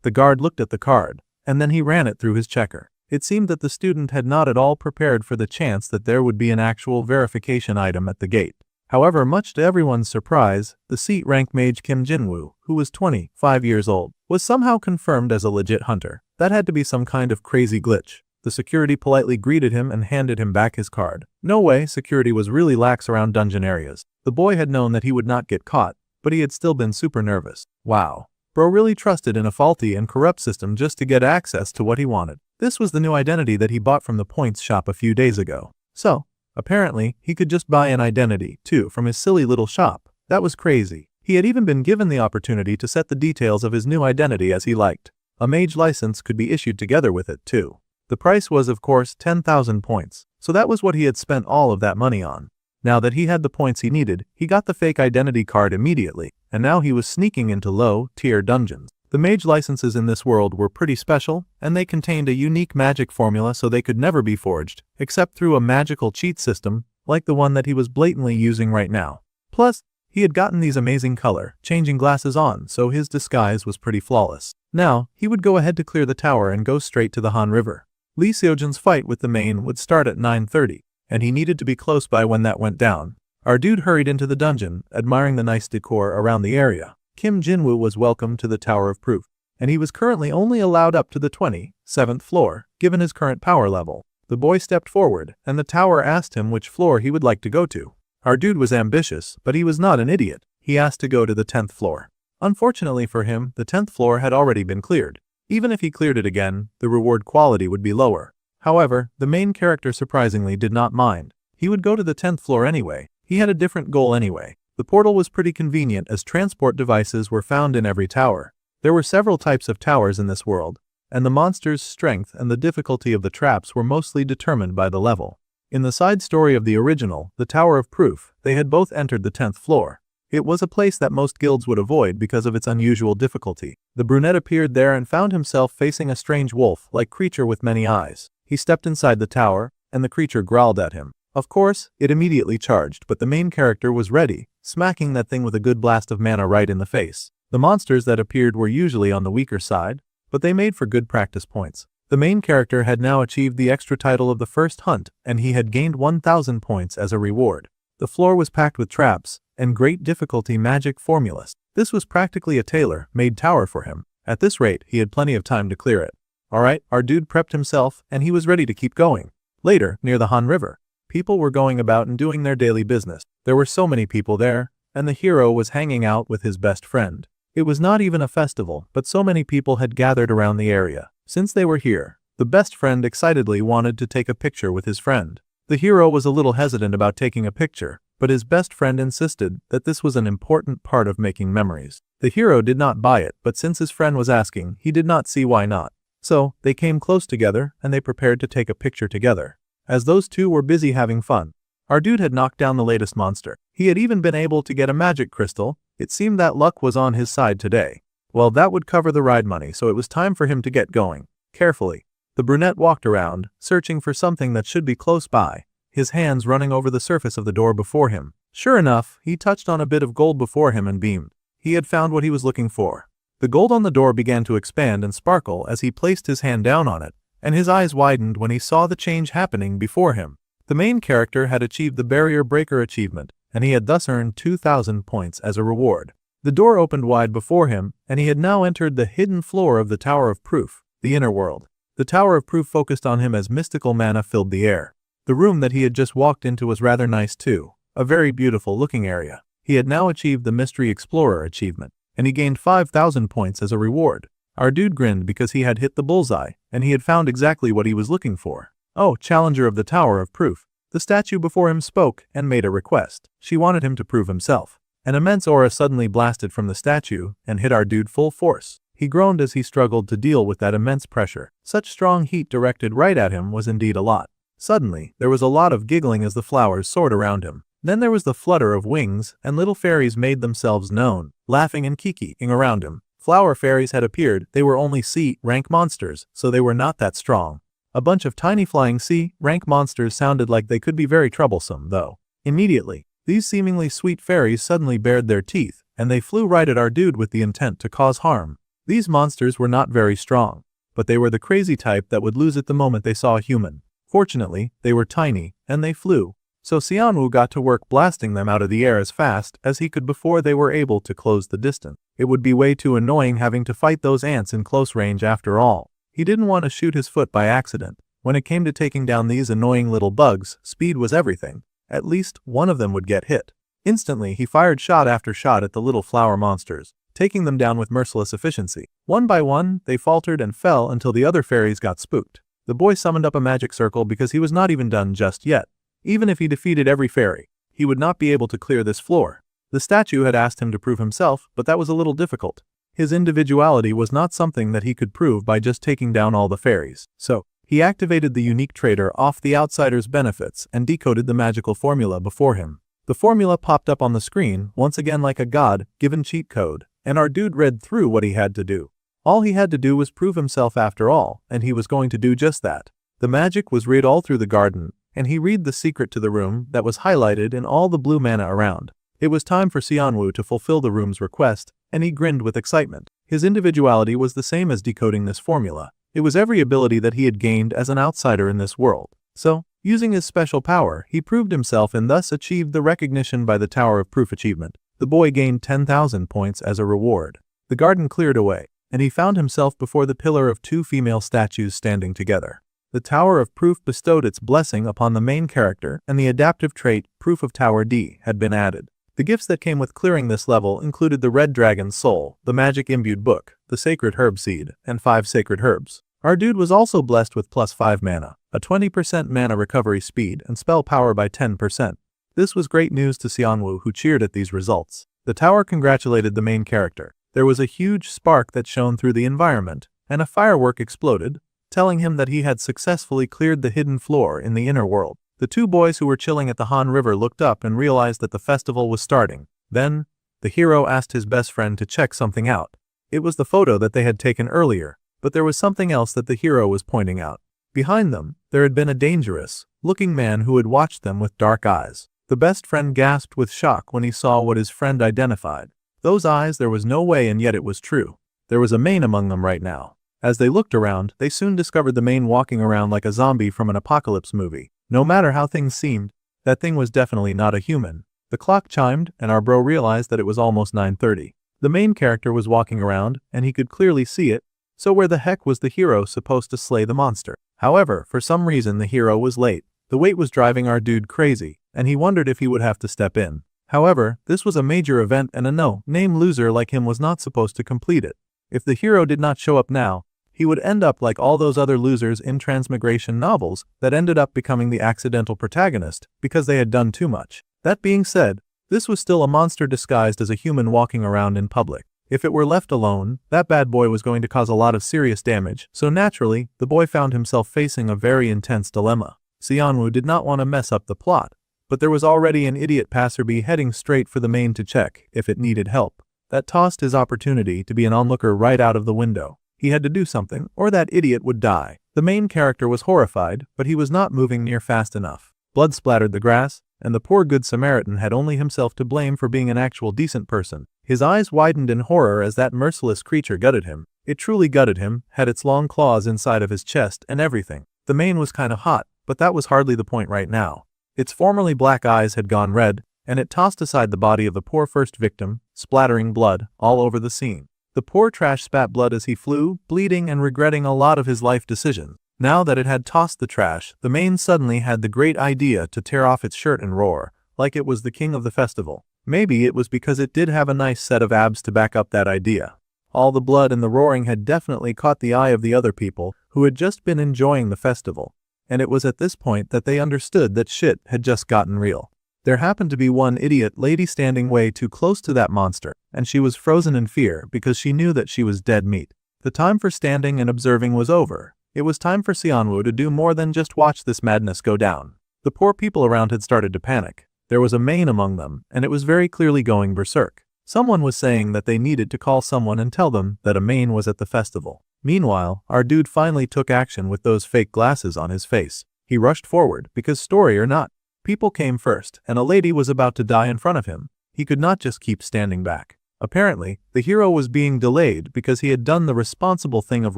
The guard looked at the card, and then he ran it through his checker. It seemed that the student had not at all prepared for the chance that there would be an actual verification item at the gate. However, much to everyone's surprise, the seat-rank mage Kim Jin-woo, who was 25 years old, was somehow confirmed as a legit hunter. That had to be some kind of crazy glitch. The security politely greeted him and handed him back his card. No way, security was really lax around dungeon areas. The boy had known that he would not get caught, but he had still been super nervous. Wow. Bro really trusted in a faulty and corrupt system just to get access to what he wanted. This was the new identity that he bought from the points shop a few days ago. So, apparently, he could just buy an identity, too, from his silly little shop. That was crazy. He had even been given the opportunity to set the details of his new identity as he liked. A mage license could be issued together with it, too. The price was, of course, 10,000 points, so that was what he had spent all of that money on. Now that he had the points he needed, he got the fake identity card immediately, and now he was sneaking into low-tier dungeons. The mage licenses in this world were pretty special, and they contained a unique magic formula so they could never be forged, except through a magical cheat system, like the one that he was blatantly using right now. Plus, he had gotten these amazing color-changing glasses on, so his disguise was pretty flawless. Now, he would go ahead to clear the tower and go straight to the Han River. Lee Seojin's fight with the main would start at 9:30, and he needed to be close by when that went down. Our dude hurried into the dungeon, admiring the nice decor around the area. Kim Jinwoo was welcome to the Tower of Proof, and he was currently only allowed up to the 27th floor, given his current power level. The boy stepped forward, and the tower asked him which floor he would like to go to. Our dude was ambitious, but he was not an idiot. He asked to go to the 10th floor. Unfortunately for him, the 10th floor had already been cleared. Even if he cleared it again, the reward quality would be lower. However, the main character surprisingly did not mind. He would go to the 10th floor anyway. He had a different goal anyway. The portal was pretty convenient as transport devices were found in every tower. There were several types of towers in this world, and the monster's strength and the difficulty of the traps were mostly determined by the level. In the side story of the original, the Tower of Proof, they had both entered the 10th floor. It was a place that most guilds would avoid because of its unusual difficulty. The brunette appeared there and found himself facing a strange wolf-like creature with many eyes. He stepped inside the tower, and the creature growled at him. Of course, it immediately charged, but the main character was ready, smacking that thing with a good blast of mana right in the face. The monsters that appeared were usually on the weaker side, but they made for good practice points. The main character had now achieved the extra title of the first hunt, and he had gained 1,000 points as a reward. The floor was packed with traps and great difficulty magic formulas. This was practically a tailor-made tower for him. At this rate, he had plenty of time to clear it. Alright, our dude prepped himself, and he was ready to keep going. Later, near the Han River, people were going about and doing their daily business. There were so many people there, and the hero was hanging out with his best friend. It was not even a festival, but so many people had gathered around the area. Since they were here, the best friend excitedly wanted to take a picture with his friend. The hero was a little hesitant about taking a picture, but his best friend insisted that this was an important part of making memories. The hero did not buy it, but since his friend was asking, he did not see why not. So, they came close together, and they prepared to take a picture together. As those two were busy having fun, our dude had knocked down the latest monster. He had even been able to get a magic crystal. It seemed that luck was on his side today. Well, that would cover the ride money, so it was time for him to get going. Carefully, the brunette walked around, searching for something that should be close by, his hands running over the surface of the door before him. Sure enough, he touched on a bit of gold before him and beamed. He had found what he was looking for. The gold on the door began to expand and sparkle as he placed his hand down on it, and his eyes widened when he saw the change happening before him. The main character had achieved the Barrier Breaker achievement, and he had thus earned 2,000 points as a reward. The door opened wide before him, and he had now entered the hidden floor of the Tower of Proof, the inner world. The Tower of Proof focused on him as mystical mana filled the air. The room that he had just walked into was rather nice too, a very beautiful looking area. He had now achieved the Mystery Explorer achievement, and he gained 5,000 points as a reward. Our dude grinned because he had hit the bullseye, and he had found exactly what he was looking for. Oh, Challenger of the Tower of Proof. The statue before him spoke and made a request. She wanted him to prove himself. An immense aura suddenly blasted from the statue and hit our dude full force. He groaned as he struggled to deal with that immense pressure. Such strong heat directed right at him was indeed a lot. Suddenly, there was a lot of giggling as the flowers soared around him. Then there was the flutter of wings, and little fairies made themselves known, laughing and kikiing around him. Flower fairies had appeared. They were only C-rank monsters, so they were not that strong. A bunch of tiny flying C-rank monsters sounded like they could be very troublesome, though. Immediately, these seemingly sweet fairies suddenly bared their teeth, and they flew right at our dude with the intent to cause harm. These monsters were not very strong, but they were the crazy type that would lose it the moment they saw a human. Fortunately, they were tiny, and they flew. So Xianwu got to work blasting them out of the air as fast as he could before they were able to close the distance. It would be way too annoying having to fight those ants in close range after all. He didn't want to shoot his foot by accident. When it came to taking down these annoying little bugs, speed was everything. At least one of them would get hit. Instantly, he fired shot after shot at the little flower monsters, taking them down with merciless efficiency. One by one, they faltered and fell until the other fairies got spooked. The boy summoned up a magic circle because he was not even done just yet. Even if he defeated every fairy, he would not be able to clear this floor. The statue had asked him to prove himself, but that was a little difficult. His individuality was not something that he could prove by just taking down all the fairies. So, he activated the unique trader off the outsider's benefits and decoded the magical formula before him. The formula popped up on the screen, once again like a god-given cheat code, and our dude read through what he had to do. All he had to do was prove himself after all, and he was going to do just that. The magic was read all through the garden, and he read the secret to the room that was highlighted in all the blue mana around. It was time for Xianwu to fulfill the room's request, and he grinned with excitement. His individuality was the same as decoding this formula. It was every ability that he had gained as an outsider in this world. So, using his special power, he proved himself and thus achieved the recognition by the Tower of Proof achievement. The boy gained 10,000 points as a reward. The garden cleared away, and he found himself before the pillar of two female statues standing together. The Tower of Proof bestowed its blessing upon the main character, and the adaptive trait, Proof of Tower D, had been added. The gifts that came with clearing this level included the Red Dragon's Soul, the Magic-Imbued Book, the Sacred Herb Seed, and 5 Sacred Herbs. Our dude was also blessed with plus 5 mana, a 20% mana recovery speed, and spell power by 10%. This was great news to Xianwu, who cheered at these results. The tower congratulated the main character. There was a huge spark that shone through the environment, and a firework exploded, telling him that he had successfully cleared the hidden floor in the inner world. The two boys who were chilling at the Han River looked up and realized that the festival was starting. Then, the hero asked his best friend to check something out. It was the photo that they had taken earlier, but there was something else that the hero was pointing out. Behind them, there had been a dangerous-looking man who had watched them with dark eyes. The best friend gasped with shock when he saw what his friend identified. Those eyes, there was no way, and yet it was true. There was a mane among them right now. As they looked around, they soon discovered the mane walking around like a zombie from an apocalypse movie. No matter how things seemed, that thing was definitely not a human. The clock chimed, and our bro realized that it was almost 9:30. The main character was walking around, and he could clearly see it, so where the heck was the hero supposed to slay the monster? However, for some reason the hero was late. The wait was driving our dude crazy, and he wondered if he would have to step in. However, this was a major event and a no-name loser like him was not supposed to complete it. If the hero did not show up now, he would end up like all those other losers in transmigration novels that ended up becoming the accidental protagonist because they had done too much. That being said, this was still a monster disguised as a human walking around in public. If it were left alone, that bad boy was going to cause a lot of serious damage, so naturally, the boy found himself facing a very intense dilemma. Xianwu did not want to mess up the plot, but there was already an idiot passerby heading straight for the main to check if it needed help. That tossed his opportunity to be an onlooker right out of the window. He had to do something, or that idiot would die. The main character was horrified, but he was not moving near fast enough. Blood splattered the grass, and the poor good Samaritan had only himself to blame for being an actual decent person. His eyes widened in horror as that merciless creature gutted him. It truly gutted him, had its long claws inside of his chest and everything. The mane was kind of hot, but that was hardly the point right now. Its formerly black eyes had gone red, and it tossed aside the body of the poor first victim, splattering blood all over the scene. The poor trash spat blood as he flew, bleeding and regretting a lot of his life decisions. Now that it had tossed the trash, the mane suddenly had the great idea to tear off its shirt and roar, like it was the king of the festival. Maybe it was because it did have a nice set of abs to back up that idea. All the blood and the roaring had definitely caught the eye of the other people who had just been enjoying the festival. And it was at this point that they understood that shit had just gotten real. There happened to be one idiot lady standing way too close to that monster, and she was frozen in fear because she knew that she was dead meat. The time for standing and observing was over. It was time for Xianwu to do more than just watch this madness go down. The poor people around had started to panic. There was a mane among them, and it was very clearly going berserk. Someone was saying that they needed to call someone and tell them that a mane was at the festival. Meanwhile, our dude finally took action with those fake glasses on his face. He rushed forward because, story or not, people came first, and a lady was about to die in front of him. He could not just keep standing back. Apparently, the hero was being delayed because he had done the responsible thing of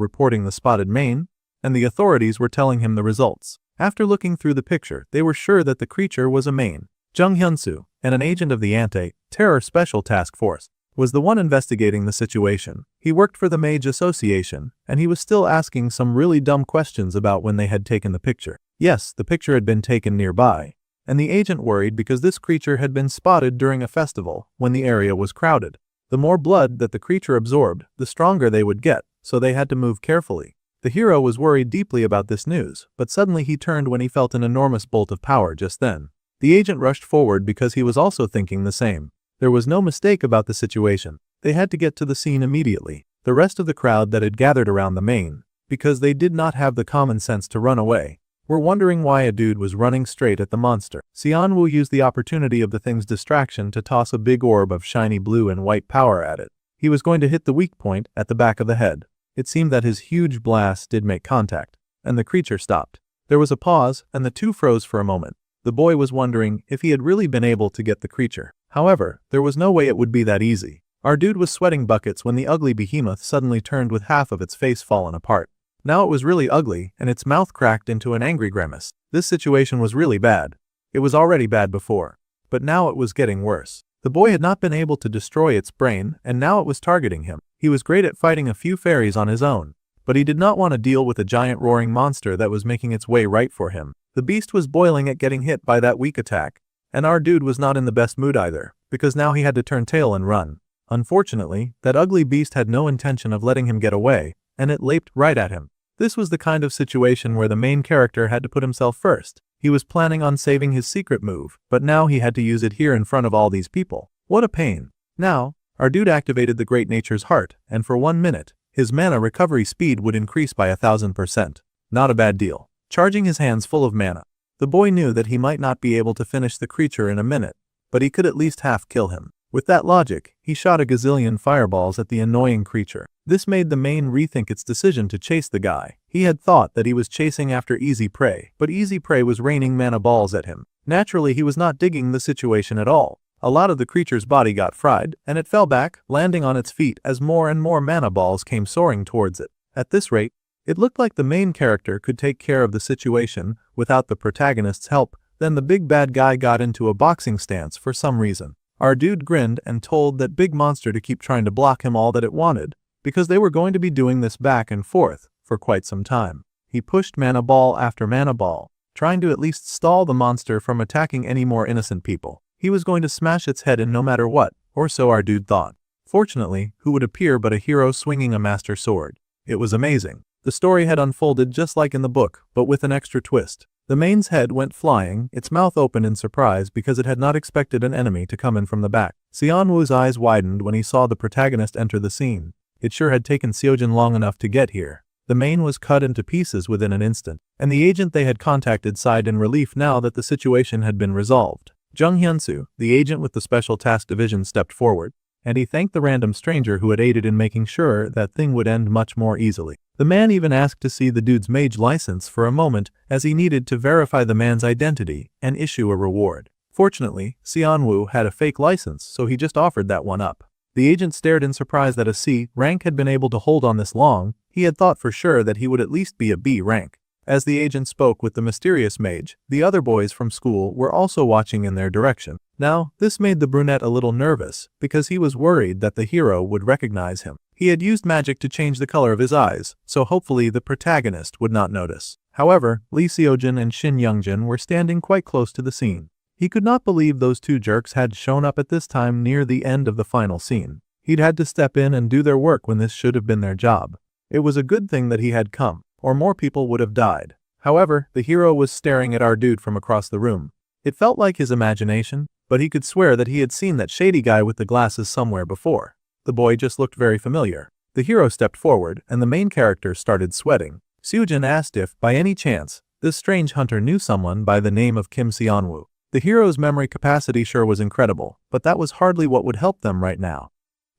reporting the spotted mane, and the authorities were telling him the results. After looking through the picture, they were sure that the creature was a mane. Jung Hyunsu, and an agent of the Anti-Terror Special Task Force, was the one investigating the situation. He worked for the Mage Association, and he was still asking some really dumb questions about when they had taken the picture. Yes, the picture had been taken nearby, and the agent worried because this creature had been spotted during a festival when the area was crowded. The more blood that the creature absorbed, the stronger they would get, so they had to move carefully. The hero was worried deeply about this news, but suddenly he turned when he felt an enormous bolt of power just then. The agent rushed forward because he was also thinking the same. There was no mistake about the situation. They had to get to the scene immediately. The rest of the crowd that had gathered around the main, because they did not have the common sense to run away, were wondering why a dude was running straight at the monster. Xianwu used the opportunity of the thing's distraction to toss a big orb of shiny blue and white power at it. He was going to hit the weak point at the back of the head. It seemed that his huge blast did make contact, and the creature stopped. There was a pause, and the two froze for a moment. The boy was wondering if he had really been able to get the creature. However, there was no way it would be that easy. Our dude was sweating buckets when the ugly behemoth suddenly turned with half of its face fallen apart. Now it was really ugly, and its mouth cracked into an angry grimace. This situation was really bad. It was already bad before, but now it was getting worse. The boy had not been able to destroy its brain, and now it was targeting him. He was great at fighting a few fairies on his own, but he did not want to deal with a giant roaring monster that was making its way right for him. The beast was boiling at getting hit by that weak attack, and our dude was not in the best mood either, because now he had to turn tail and run. Unfortunately, that ugly beast had no intention of letting him get away, and it leaped right at him. This was the kind of situation where the main character had to put himself first. He was planning on saving his secret move, but now he had to use it here in front of all these people. What a pain. Now, our dude activated the Great Nature's Heart, and for 1 minute, his mana recovery speed would increase by 1000%. Not a bad deal. Charging his hands full of mana, the boy knew that he might not be able to finish the creature in a minute, but he could at least half kill him. With that logic, he shot a gazillion fireballs at the annoying creature. This made the main rethink its decision to chase the guy. He had thought that he was chasing after easy prey, but easy prey was raining mana balls at him. Naturally, he was not digging the situation at all. A lot of the creature's body got fried, and it fell back, landing on its feet as more and more mana balls came soaring towards it. At this rate, it looked like the main character could take care of the situation without the protagonist's help. Then the big bad guy got into a boxing stance for some reason. Our dude grinned and told that big monster to keep trying to block him all that it wanted, because they were going to be doing this back and forth for quite some time. He pushed mana ball after mana ball, trying to at least stall the monster from attacking any more innocent people. He was going to smash its head in no matter what, or so our dude thought. Fortunately, who would appear but a hero swinging a master sword? It was amazing. The story had unfolded just like in the book, but with an extra twist. The main's head went flying, its mouth open in surprise because it had not expected an enemy to come in from the back. Xianwu's eyes widened when he saw the protagonist enter the scene. It sure had taken Xiujin long enough to get here. The main was cut into pieces within an instant, and the agent they had contacted sighed in relief now that the situation had been resolved. Jung Hyunsu, the agent with the Special Task Division, stepped forward, and he thanked the random stranger who had aided in making sure that thing would end much more easily. The man even asked to see the dude's mage license for a moment, as he needed to verify the man's identity and issue a reward. Fortunately, Xianwu had a fake license, so he just offered that one up. The agent stared in surprise that a C rank had been able to hold on this long. He had thought for sure that he would at least be a B rank. As the agent spoke with the mysterious mage, the other boys from school were also watching in their direction. Now, this made the brunette a little nervous, because he was worried that the hero would recognize him. He had used magic to change the color of his eyes, so hopefully the protagonist would not notice. However, Lee Seojin and Shin Youngjin were standing quite close to the scene. He could not believe those two jerks had shown up at this time near the end of the final scene. He'd had to step in and do their work when this should have been their job. It was a good thing that he had come, or more people would have died. However, the hero was staring at our dude from across the room. It felt like his imagination, but he could swear that he had seen that shady guy with the glasses somewhere before. The boy just looked very familiar. The hero stepped forward, and the main character started sweating. Seojin asked if, by any chance, this strange hunter knew someone by the name of Kim Seonwoo. The hero's memory capacity sure was incredible, but that was hardly what would help them right now.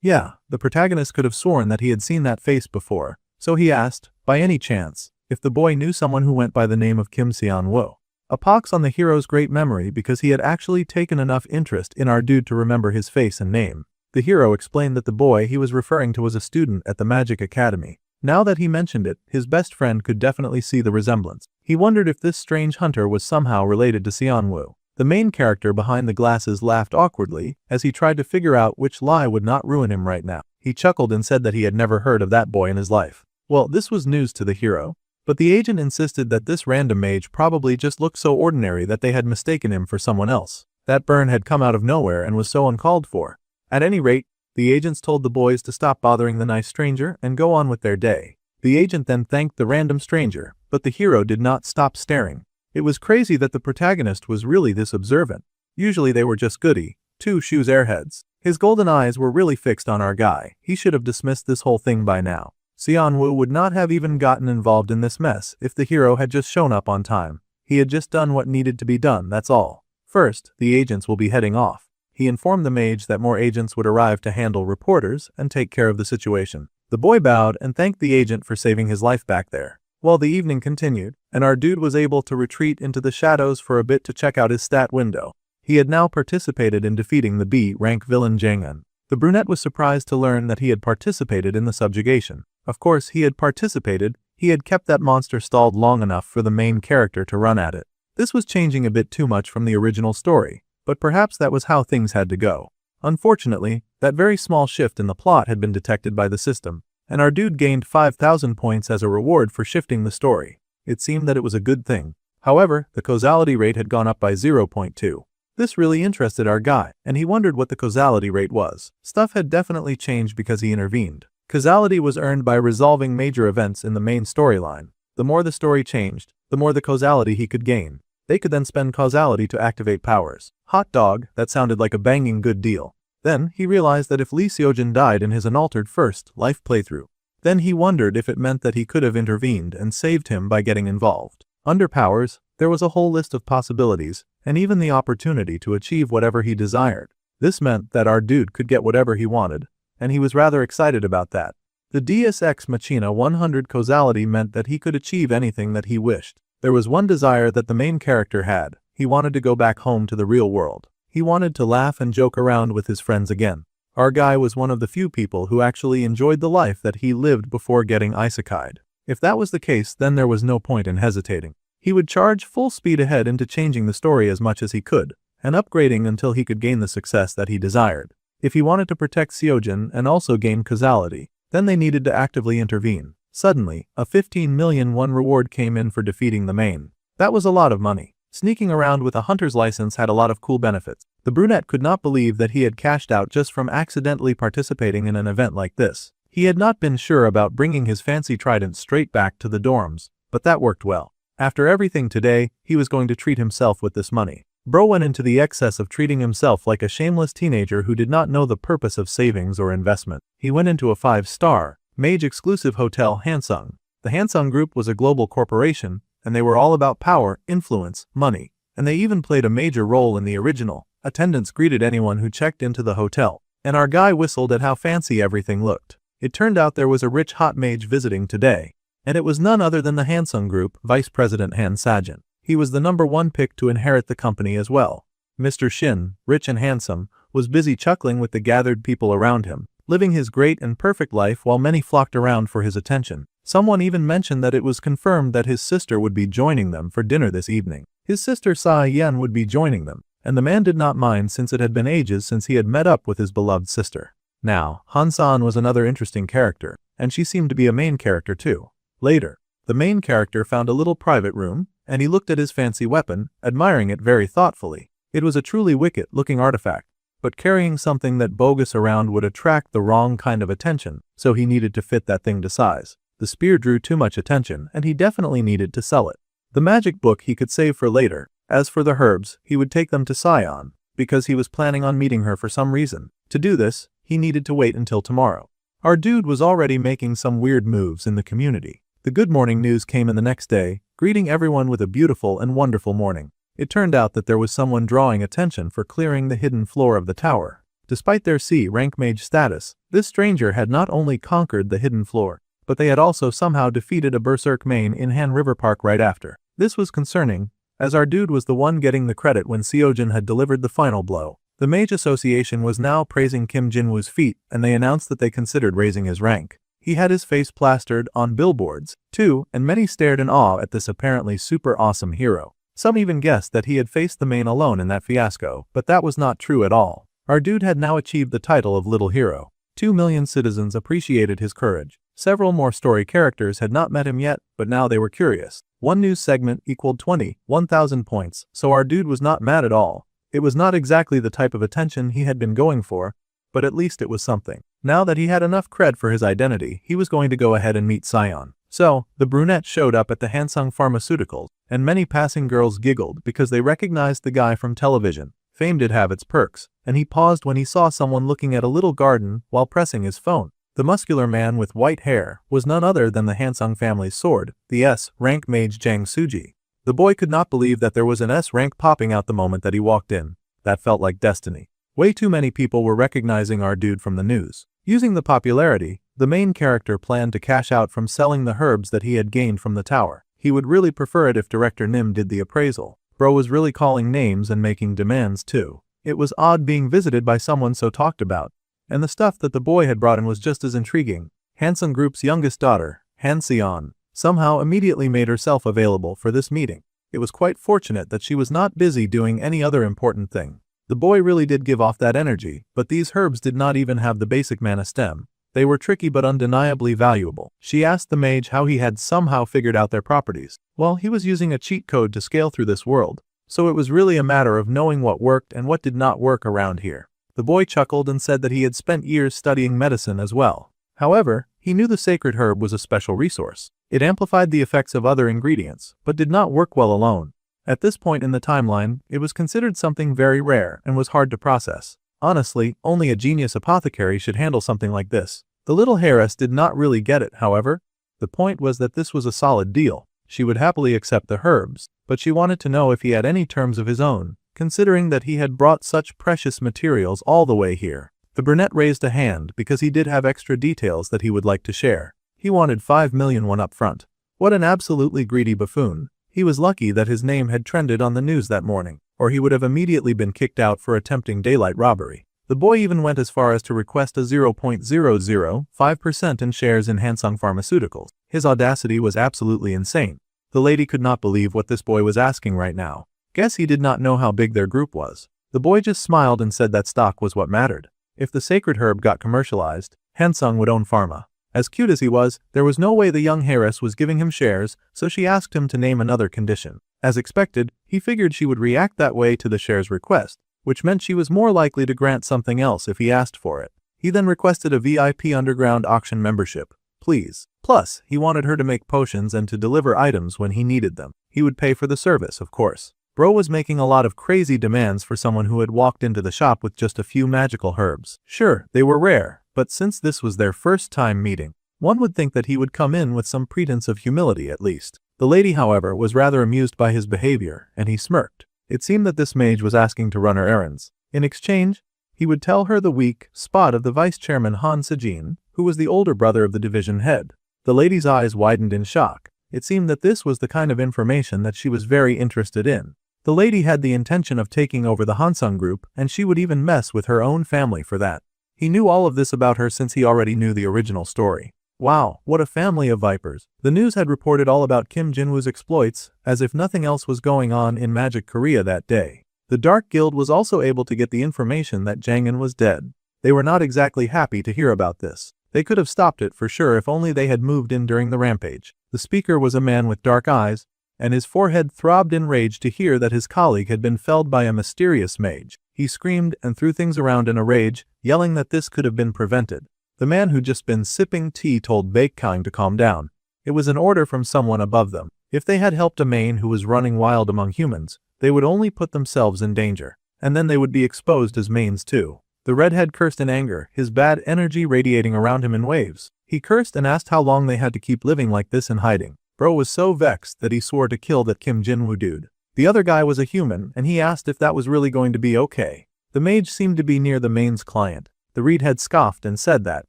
Yeah, the protagonist could have sworn that he had seen that face before, so he asked, by any chance, if the boy knew someone who went by the name of Kim Seonwoo. A pox on the hero's great memory, because he had actually taken enough interest in our dude to remember his face and name. The hero explained that the boy he was referring to was a student at the Magic Academy. Now that he mentioned it, his best friend could definitely see the resemblance. He wondered if this strange hunter was somehow related to Seonwoo. The main character behind the glasses laughed awkwardly as he tried to figure out which lie would not ruin him right now. He chuckled and said that he had never heard of that boy in his life. Well, this was news to the hero, but the agent insisted that this random mage probably just looked so ordinary that they had mistaken him for someone else. That burn had come out of nowhere and was so uncalled for. At any rate, the agents told the boys to stop bothering the nice stranger and go on with their day. The agent then thanked the random stranger, but the hero did not stop staring. It was crazy that the protagonist was really this observant. Usually they were just goody, two-shoes airheads. His golden eyes were really fixed on our guy. He should have dismissed this whole thing by now. Xianwu would not have even gotten involved in this mess if the hero had just shown up on time. He had just done what needed to be done, that's all. First, the agents will be heading off. He informed the mage that more agents would arrive to handle reporters and take care of the situation. The boy bowed and thanked the agent for saving his life back there. While the evening continued, and our dude was able to retreat into the shadows for a bit to check out his stat window. He had now participated in defeating the B-rank villain Jangan. The brunette was surprised to learn that he had participated in the subjugation. Of course he had participated, he had kept that monster stalled long enough for the main character to run at it. This was changing a bit too much from the original story, but perhaps that was how things had to go. Unfortunately, that very small shift in the plot had been detected by the system, and our dude gained 5,000 points as a reward for shifting the story. It seemed that it was a good thing. However, the causality rate had gone up by 0.2. This really interested our guy, and he wondered what the causality rate was. Stuff had definitely changed because he intervened. Causality was earned by resolving major events in the main storyline. The more the story changed, the more the causality he could gain. They could then spend causality to activate powers. Hot dog, that sounded like a banging good deal. Then, he realized that if Lee Seojin died in his unaltered first life playthrough, then he wondered if it meant that he could have intervened and saved him by getting involved. Under powers, there was a whole list of possibilities, and even the opportunity to achieve whatever he desired. This meant that our dude could get whatever he wanted, and he was rather excited about that. The Deus Ex Machina 100 causality meant that he could achieve anything that he wished. There was one desire that the main character had. He wanted to go back home to the real world. He wanted to laugh and joke around with his friends again. Our guy was one of the few people who actually enjoyed the life that he lived before getting isekai'd. If that was the case, then there was no point in hesitating. He would charge full speed ahead into changing the story as much as he could, and upgrading until he could gain the success that he desired. If he wanted to protect Seojin and also gain causality, then they needed to actively intervene. Suddenly, a 15 million won reward came in for defeating the main. That was a lot of money. Sneaking around with a hunter's license had a lot of cool benefits. The brunette could not believe that he had cashed out just from accidentally participating in an event like this. He had not been sure about bringing his fancy trident straight back to the dorms, but that worked well. After everything today, he was going to treat himself with this money. Bro went into the excess of treating himself like a shameless teenager who did not know the purpose of savings or investment. He went into a 5-star, mage-exclusive hotel Hansung. The Hansung Group was a global corporation, and they were all about power, influence, money, and they even played a major role in the original. Attendants greeted anyone who checked into the hotel, and our guy whistled at how fancy everything looked. It turned out there was a rich hot mage visiting today, and it was none other than the Hansung Group, Vice President Han Sajin. He was the #1 pick to inherit the company as well. Mr. Shin, rich and handsome, was busy chuckling with the gathered people around him, living his great and perfect life while many flocked around for his attention. Someone even mentioned that it was confirmed that his sister would be joining them for dinner this evening. His sister Sai Yen would be joining them, and the man did not mind since it had been ages since he had met up with his beloved sister. Now, Han-san was another interesting character, and she seemed to be a main character too. Later, the main character found a little private room, and he looked at his fancy weapon, admiring it very thoughtfully. It was a truly wicked-looking artifact, but carrying something that bogus around would attract the wrong kind of attention, so he needed to fit that thing to size. The spear drew too much attention, and he definitely needed to sell it. The magic book he could save for later. As for the herbs, he would take them to Sion, because he was planning on meeting her for some reason. To do this, he needed to wait until tomorrow. Our dude was already making some weird moves in the community. The good morning news came in the next day, greeting everyone with a beautiful and wonderful morning. It turned out that there was someone drawing attention for clearing the hidden floor of the tower. Despite their C-rank mage status, this stranger had not only conquered the hidden floor, but they had also somehow defeated a berserk main in Han River Park right after. This was concerning, as our dude was the one getting the credit when Seojin had delivered the final blow. The Mage Association was now praising Kim Jinwoo's feat, and they announced that they considered raising his rank. He had his face plastered on billboards, too, and many stared in awe at this apparently super awesome hero. Some even guessed that he had faced the main alone in that fiasco, but that was not true at all. Our dude had now achieved the title of Little Hero. 2 million citizens appreciated his courage. Several more story characters had not met him yet, but now they were curious. One news segment equaled 1,000 points, so our dude was not mad at all. It was not exactly the type of attention he had been going for, but at least it was something. Now that he had enough cred for his identity, he was going to go ahead and meet Sion. So, the brunette showed up at the Hansung Pharmaceuticals, and many passing girls giggled because they recognized the guy from television. Fame did have its perks, and he paused when he saw someone looking at a little garden while pressing his phone. The muscular man with white hair was none other than the Hansung family's sword, the S-rank mage Jang Suji. The boy could not believe that there was an S-rank popping out the moment that he walked in. That felt like destiny. Way too many people were recognizing our dude from the news. Using the popularity, the main character planned to cash out from selling the herbs that he had gained from the tower. He would really prefer it if Director Nim did the appraisal. Bro was really calling names and making demands too. It was odd being visited by someone so talked about. And the stuff that the boy had brought in was just as intriguing. Hansung Group's youngest daughter, Han Seon, somehow immediately made herself available for this meeting. It was quite fortunate that she was not busy doing any other important thing. The boy really did give off that energy, but these herbs did not even have the basic mana stem. They were tricky but undeniably valuable. She asked the mage how he had somehow figured out their properties. Well, he was using a cheat code to scale through this world, so it was really a matter of knowing what worked and what did not work around here. The boy chuckled and said that he had spent years studying medicine as well. However, he knew the sacred herb was a special resource. It amplified the effects of other ingredients, but did not work well alone. At this point in the timeline, it was considered something very rare and was hard to process. Honestly, only a genius apothecary should handle something like this. The little heiress did not really get it, however. The point was that this was a solid deal. She would happily accept the herbs, but she wanted to know if he had any terms of his own, considering that he had brought such precious materials all the way here. The brunette raised a hand because he did have extra details that he would like to share. He wanted 5 million won up front. What an absolutely greedy buffoon. He was lucky that his name had trended on the news that morning, or he would have immediately been kicked out for attempting daylight robbery. The boy even went as far as to request a 0.005% in shares in Hansung Pharmaceuticals. His audacity was absolutely insane. The lady could not believe what this boy was asking right now. Guess he did not know how big their group was. The boy just smiled and said that stock was what mattered. If the sacred herb got commercialized, Hansung would own pharma. As cute as he was, there was no way the young heiress was giving him shares, so she asked him to name another condition. As expected, he figured she would react that way to the shares request, which meant she was more likely to grant something else if he asked for it. He then requested a VIP underground auction membership. Please. Plus, he wanted her to make potions and to deliver items when he needed them. He would pay for the service, of course. Bro was making a lot of crazy demands for someone who had walked into the shop with just a few magical herbs. Sure, they were rare, but since this was their first time meeting, one would think that he would come in with some pretense of humility at least. The lady, however, was rather amused by his behavior, and he smirked. It seemed that this mage was asking to run her errands. In exchange, he would tell her the weak spot of the vice chairman Han Sejin, who was the older brother of the division head. The lady's eyes widened in shock. It seemed that this was the kind of information that she was very interested in. The lady had the intention of taking over the Hansung group, and she would even mess with her own family for that. He knew all of this about her since he already knew the original story. Wow, what a family of vipers. The news had reported all about Kim Jinwoo's exploits, as if nothing else was going on in Magic Korea that day. The Dark Guild was also able to get the information that Jangin was dead. They were not exactly happy to hear about this. They could have stopped it for sure if only they had moved in during the rampage. The speaker was a man with dark eyes, and his forehead throbbed in rage to hear that his colleague had been felled by a mysterious mage. He screamed and threw things around in a rage, yelling that this could have been prevented. The man who'd just been sipping tea told Baekkyung to calm down. It was an order from someone above them. If they had helped a main who was running wild among humans, they would only put themselves in danger, and then they would be exposed as mains too. The redhead cursed in anger, his bad energy radiating around him in waves. He cursed and asked how long they had to keep living like this in hiding. Bro was so vexed that he swore to kill that Kim Jinwoo dude. The other guy was a human, and he asked if that was really going to be okay. The mage seemed to be near the main's client. The redhead scoffed and said that,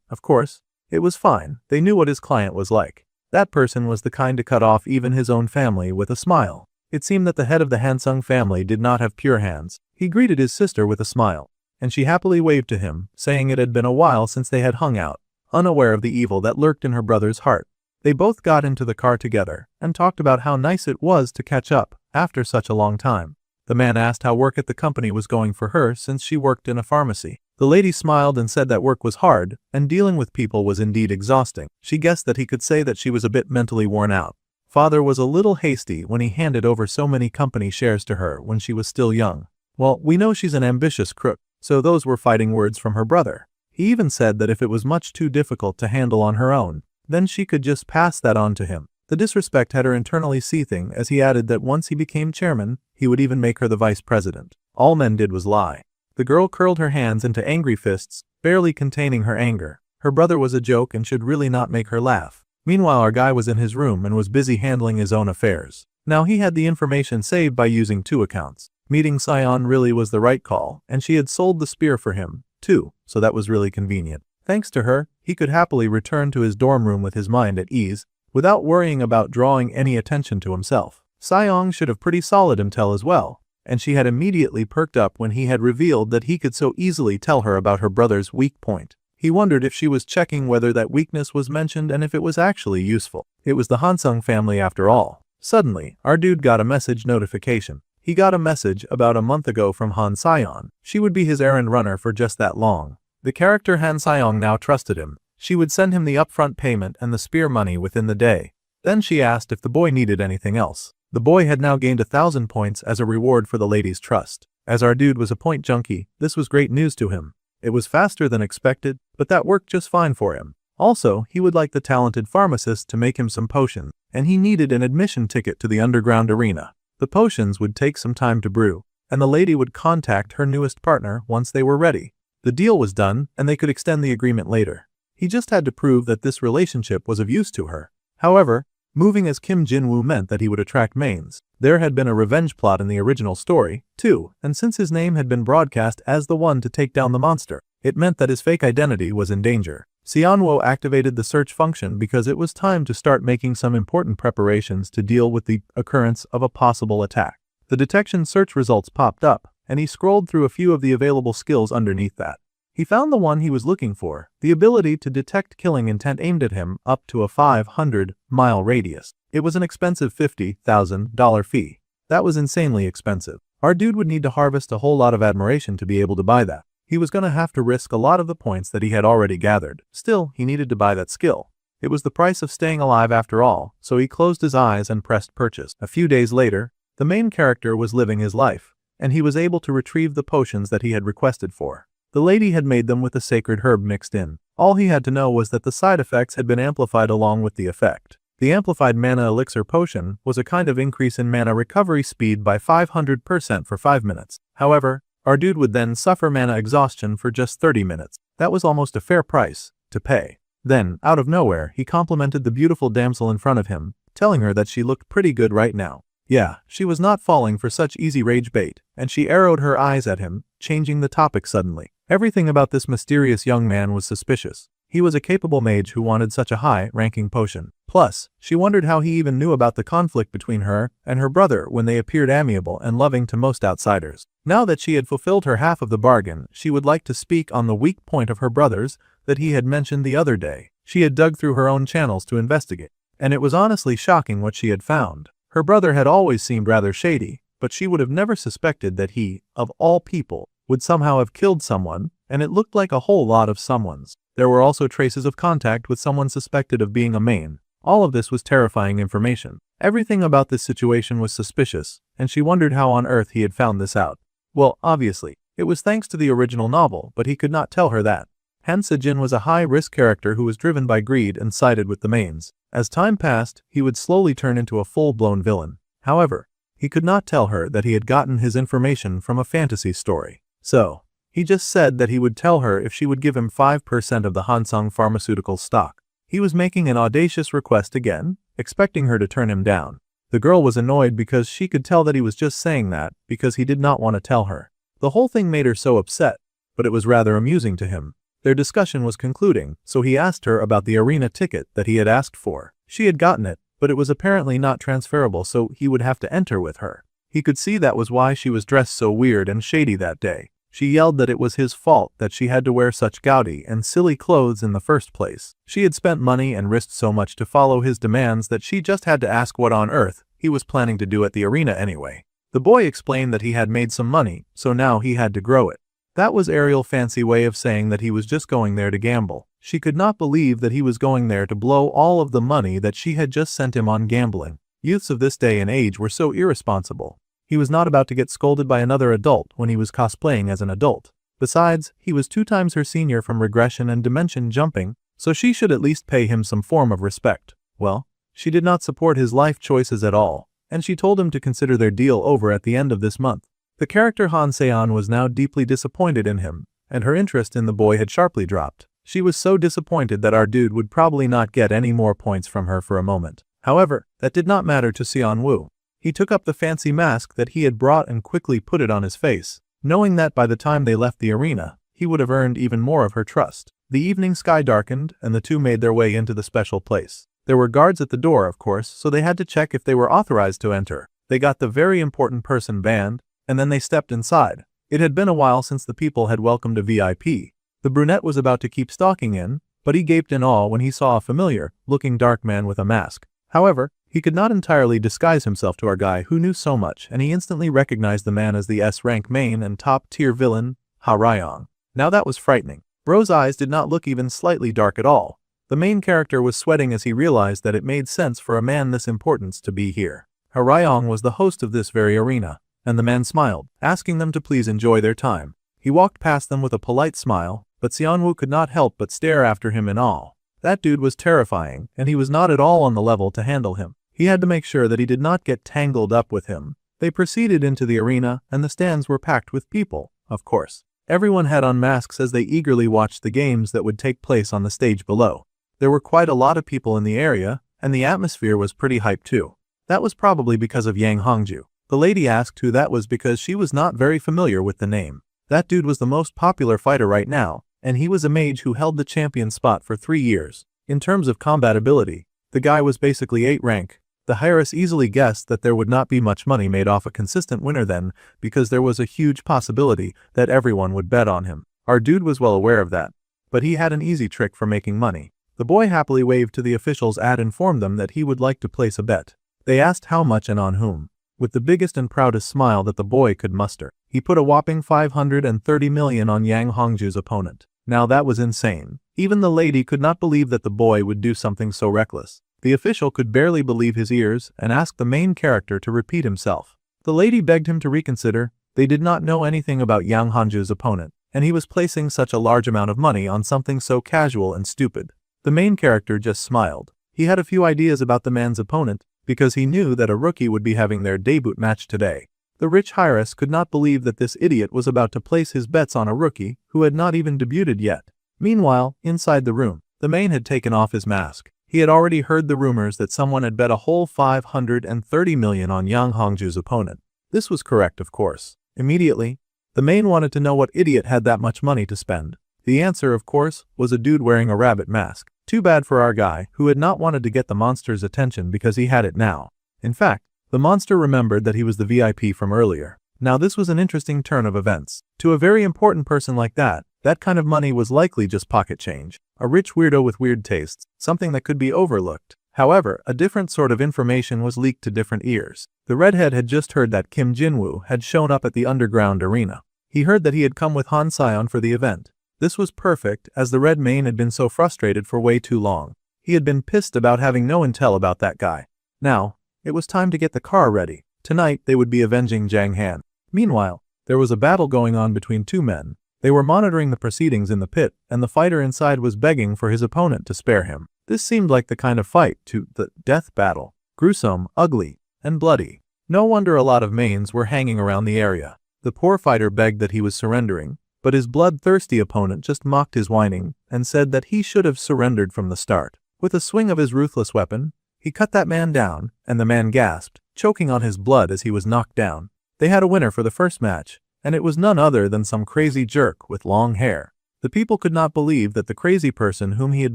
of course, it was fine. They knew what his client was like. That person was the kind to cut off even his own family with a smile. It seemed that the head of the Hansung family did not have pure hands. He greeted his sister with a smile, and she happily waved to him, saying it had been a while since they had hung out, unaware of the evil that lurked in her brother's heart. They both got into the car together and talked about how nice it was to catch up after such a long time. The man asked how work at the company was going for her since she worked in a pharmacy. The lady smiled and said that work was hard, and dealing with people was indeed exhausting. She guessed that he could say that she was a bit mentally worn out. Father was a little hasty when he handed over so many company shares to her when she was still young. Well, we know she's an ambitious crook, so those were fighting words from her brother. He even said that if it was much too difficult to handle on her own, then she could just pass that on to him. The disrespect had her internally seething as he added that once he became chairman, he would even make her the vice president. All men did was lie. The girl curled her hands into angry fists, barely containing her anger. Her brother was a joke and should really not make her laugh. Meanwhile, our guy was in his room and was busy handling his own affairs. Now he had the information saved by using 2 accounts. Meeting Sion really was the right call, and she had sold the spear for him, too, so that was really convenient. Thanks to her, he could happily return to his dorm room with his mind at ease, without worrying about drawing any attention to himself. Sion should have pretty solid intel as well, and she had immediately perked up when he had revealed that he could so easily tell her about her brother's weak point. He wondered if she was checking whether that weakness was mentioned and if it was actually useful. It was the Hansung family after all. Suddenly, our dude got a message notification. He got a message about a month ago from Han Sion. She would be his errand runner for just that long. The character Han Sion now trusted him. She would send him the upfront payment and the spear money within the day. Then she asked if the boy needed anything else. The boy had now gained 1,000 points as a reward for the lady's trust. As our dude was a point junkie, this was great news to him. It was faster than expected, but that worked just fine for him. Also, he would like the talented pharmacist to make him some potions, and he needed an admission ticket to the underground arena. The potions would take some time to brew, and the lady would contact her newest partner once they were ready. The deal was done, and they could extend the agreement later. He just had to prove that this relationship was of use to her. However, moving as Kim Jin-woo meant that he would attract mains. There had been a revenge plot in the original story, too, and since his name had been broadcast as the one to take down the monster, it meant that his fake identity was in danger. Sionwo activated the search function because it was time to start making some important preparations to deal with the occurrence of a possible attack. The detection search results popped up, and he scrolled through a few of the available skills underneath that. He found the one he was looking for, the ability to detect killing intent aimed at him up to a 500-mile radius. It was an expensive $50,000 fee. That was insanely expensive. Our dude would need to harvest a whole lot of admiration to be able to buy that. He was gonna have to risk a lot of the points that he had already gathered. Still, he needed to buy that skill. It was the price of staying alive after all, so he closed his eyes and pressed purchase. A few days later, the main character was living his life, and he was able to retrieve the potions that he had requested for. The lady had made them with a sacred herb mixed in. All he had to know was that the side effects had been amplified along with the effect. The amplified mana elixir potion was a kind of increase in mana recovery speed by 500% for 5 minutes. However, our dude would then suffer mana exhaustion for just 30 minutes. That was almost a fair price to pay. Then, out of nowhere, he complimented the beautiful damsel in front of him, telling her that she looked pretty good right now. Yeah, she was not falling for such easy rage bait, and she arrowed her eyes at him, changing the topic suddenly. Everything about this mysterious young man was suspicious. He was a capable mage who wanted such a high-ranking potion. Plus, she wondered how he even knew about the conflict between her and her brother when they appeared amiable and loving to most outsiders. Now that she had fulfilled her half of the bargain, she would like to speak on the weak point of her brother's that he had mentioned the other day. She had dug through her own channels to investigate, and it was honestly shocking what she had found. Her brother had always seemed rather shady, but she would have never suspected that he, of all people, would somehow have killed someone, and it looked like a whole lot of someone's. There were also traces of contact with someone suspected of being a main. All of this was terrifying information. Everything about this situation was suspicious, and she wondered how on earth he had found this out. Well, obviously, it was thanks to the original novel, but he could not tell her that. Han Se-jin was a high-risk character who was driven by greed and sided with the mains. As time passed, he would slowly turn into a full-blown villain. However, he could not tell her that he had gotten his information from a fantasy story. So, he just said that he would tell her if she would give him 5% of the Hansung pharmaceutical stock. He was making an audacious request again, expecting her to turn him down. The girl was annoyed because she could tell that he was just saying that because he did not want to tell her. The whole thing made her so upset, but it was rather amusing to him. Their discussion was concluding, so he asked her about the arena ticket that he had asked for. She had gotten it, but it was apparently not transferable, so he would have to enter with her. He could see that was why she was dressed so weird and shady that day. She yelled that it was his fault that she had to wear such gaudy and silly clothes in the first place. She had spent money and risked so much to follow his demands that she just had to ask what on earth he was planning to do at the arena anyway. The boy explained that he had made some money, so now he had to grow it. That was Ariel's fancy way of saying that he was just going there to gamble. She could not believe that he was going there to blow all of the money that she had just sent him on gambling. Youths of this day and age were so irresponsible. He was not about to get scolded by another adult when he was cosplaying as an adult. Besides, he was 2 times her senior from regression and dimension jumping, so she should at least pay him some form of respect. Well, she did not support his life choices at all, and she told him to consider their deal over at the end of this month. The character Han Seon was now deeply disappointed in him, and her interest in the boy had sharply dropped. She was so disappointed that our dude would probably not get any more points from her for a moment. However, that did not matter to Seon Woo. He took up the fancy mask that he had brought and quickly put it on his face, knowing that by the time they left the arena, he would have earned even more of her trust. The evening sky darkened, and the two made their way into the special place. There were guards at the door, of course, so they had to check if they were authorized to enter. They got the very important person banned, and then they stepped inside. It had been a while since the people had welcomed a VIP. The brunette was about to keep stalking in, but he gaped in awe when he saw a familiar-looking dark man with a mask. However, he could not entirely disguise himself to our guy who knew so much, and he instantly recognized the man as the S-rank main and top-tier villain, Ha Ryong. Now that was frightening. Bro's eyes did not look even slightly dark at all. The main character was sweating as he realized that it made sense for a man this importance to be here. Ha Ryong was the host of this very arena, and the man smiled, asking them to please enjoy their time. He walked past them with a polite smile, but Seonwoo could not help but stare after him in awe. That dude was terrifying, and he was not at all on the level to handle him. He had to make sure that he did not get tangled up with him. They proceeded into the arena, and the stands were packed with people, of course. Everyone had on masks as they eagerly watched the games that would take place on the stage below. There were quite a lot of people in the area, and the atmosphere was pretty hyped too. That was probably because of Yang Hongju. The lady asked who that was because she was not very familiar with the name. That dude was the most popular fighter right now, and he was a mage who held the champion spot for 3 years. In terms of combat ability, the guy was basically 8 rank. The heiress easily guessed that there would not be much money made off a consistent winner then, because there was a huge possibility that everyone would bet on him. Our dude was well aware of that, but he had an easy trick for making money. The boy happily waved to the officials and informed them that he would like to place a bet. They asked how much and on whom. With the biggest and proudest smile that the boy could muster, he put a whopping 530 million on Yang Hongju's opponent. Now that was insane. Even the lady could not believe that the boy would do something so reckless. The official could barely believe his ears and asked the main character to repeat himself. The lady begged him to reconsider. They did not know anything about Yang Hongju's opponent, and he was placing such a large amount of money on something so casual and stupid. The main character just smiled. He had a few ideas about the man's opponent, because he knew that a rookie would be having their debut match today. The rich heiress could not believe that this idiot was about to place his bets on a rookie who had not even debuted yet. Meanwhile, inside the room, the main had taken off his mask. He had already heard the rumors that someone had bet a whole 530 million on Yang Hongju's opponent. This was correct, of course. Immediately, the main wanted to know what idiot had that much money to spend. The answer, of course, was a dude wearing a rabbit mask. Too bad for our guy, who had not wanted to get the monster's attention because he had it now. In fact, the monster remembered that he was the VIP from earlier. Now this was an interesting turn of events. To a very important person like that kind of money was likely just pocket change. A rich weirdo with weird tastes, something that could be overlooked. However, a different sort of information was leaked to different ears. The redhead had just heard that Kim Jinwoo had shown up at the underground arena. He heard that he had come with Han Seon for the event. This was perfect, as the red mane had been so frustrated for way too long. He had been pissed about having no intel about that guy. Now, it was time to get the car ready. Tonight they would be avenging Jang Han. Meanwhile, there was a battle going on between two men. They were monitoring the proceedings in the pit, and the fighter inside was begging for his opponent to spare him. This seemed like the kind of fight to the death battle. Gruesome, ugly, and bloody. No wonder a lot of mains were hanging around the area. The poor fighter begged that he was surrendering, but his bloodthirsty opponent just mocked his whining and said that he should have surrendered from the start. With a swing of his ruthless weapon, he cut that man down, and the man gasped, choking on his blood as he was knocked down. They had a winner for the first match, and it was none other than some crazy jerk with long hair. The people could not believe that the crazy person whom he had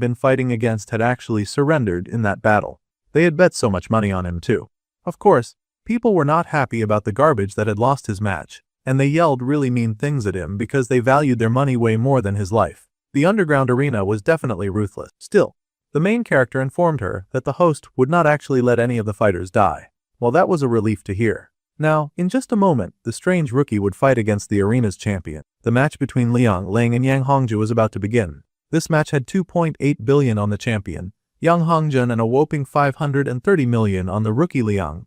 been fighting against had actually surrendered in that battle. They had bet so much money on him too. Of course, people were not happy about the garbage that had lost his match, and they yelled really mean things at him because they valued their money way more than his life. The underground arena was definitely ruthless. Still, the main character informed her that the host would not actually let any of the fighters die. Well, that was a relief to hear. Now, in just a moment, the strange rookie would fight against the arena's champion. The match between Liang Lang and Yang Hongju was about to begin. This match had 2.8 billion on the champion, Yang Hongjun, and a whopping 530 million on the rookie Liang.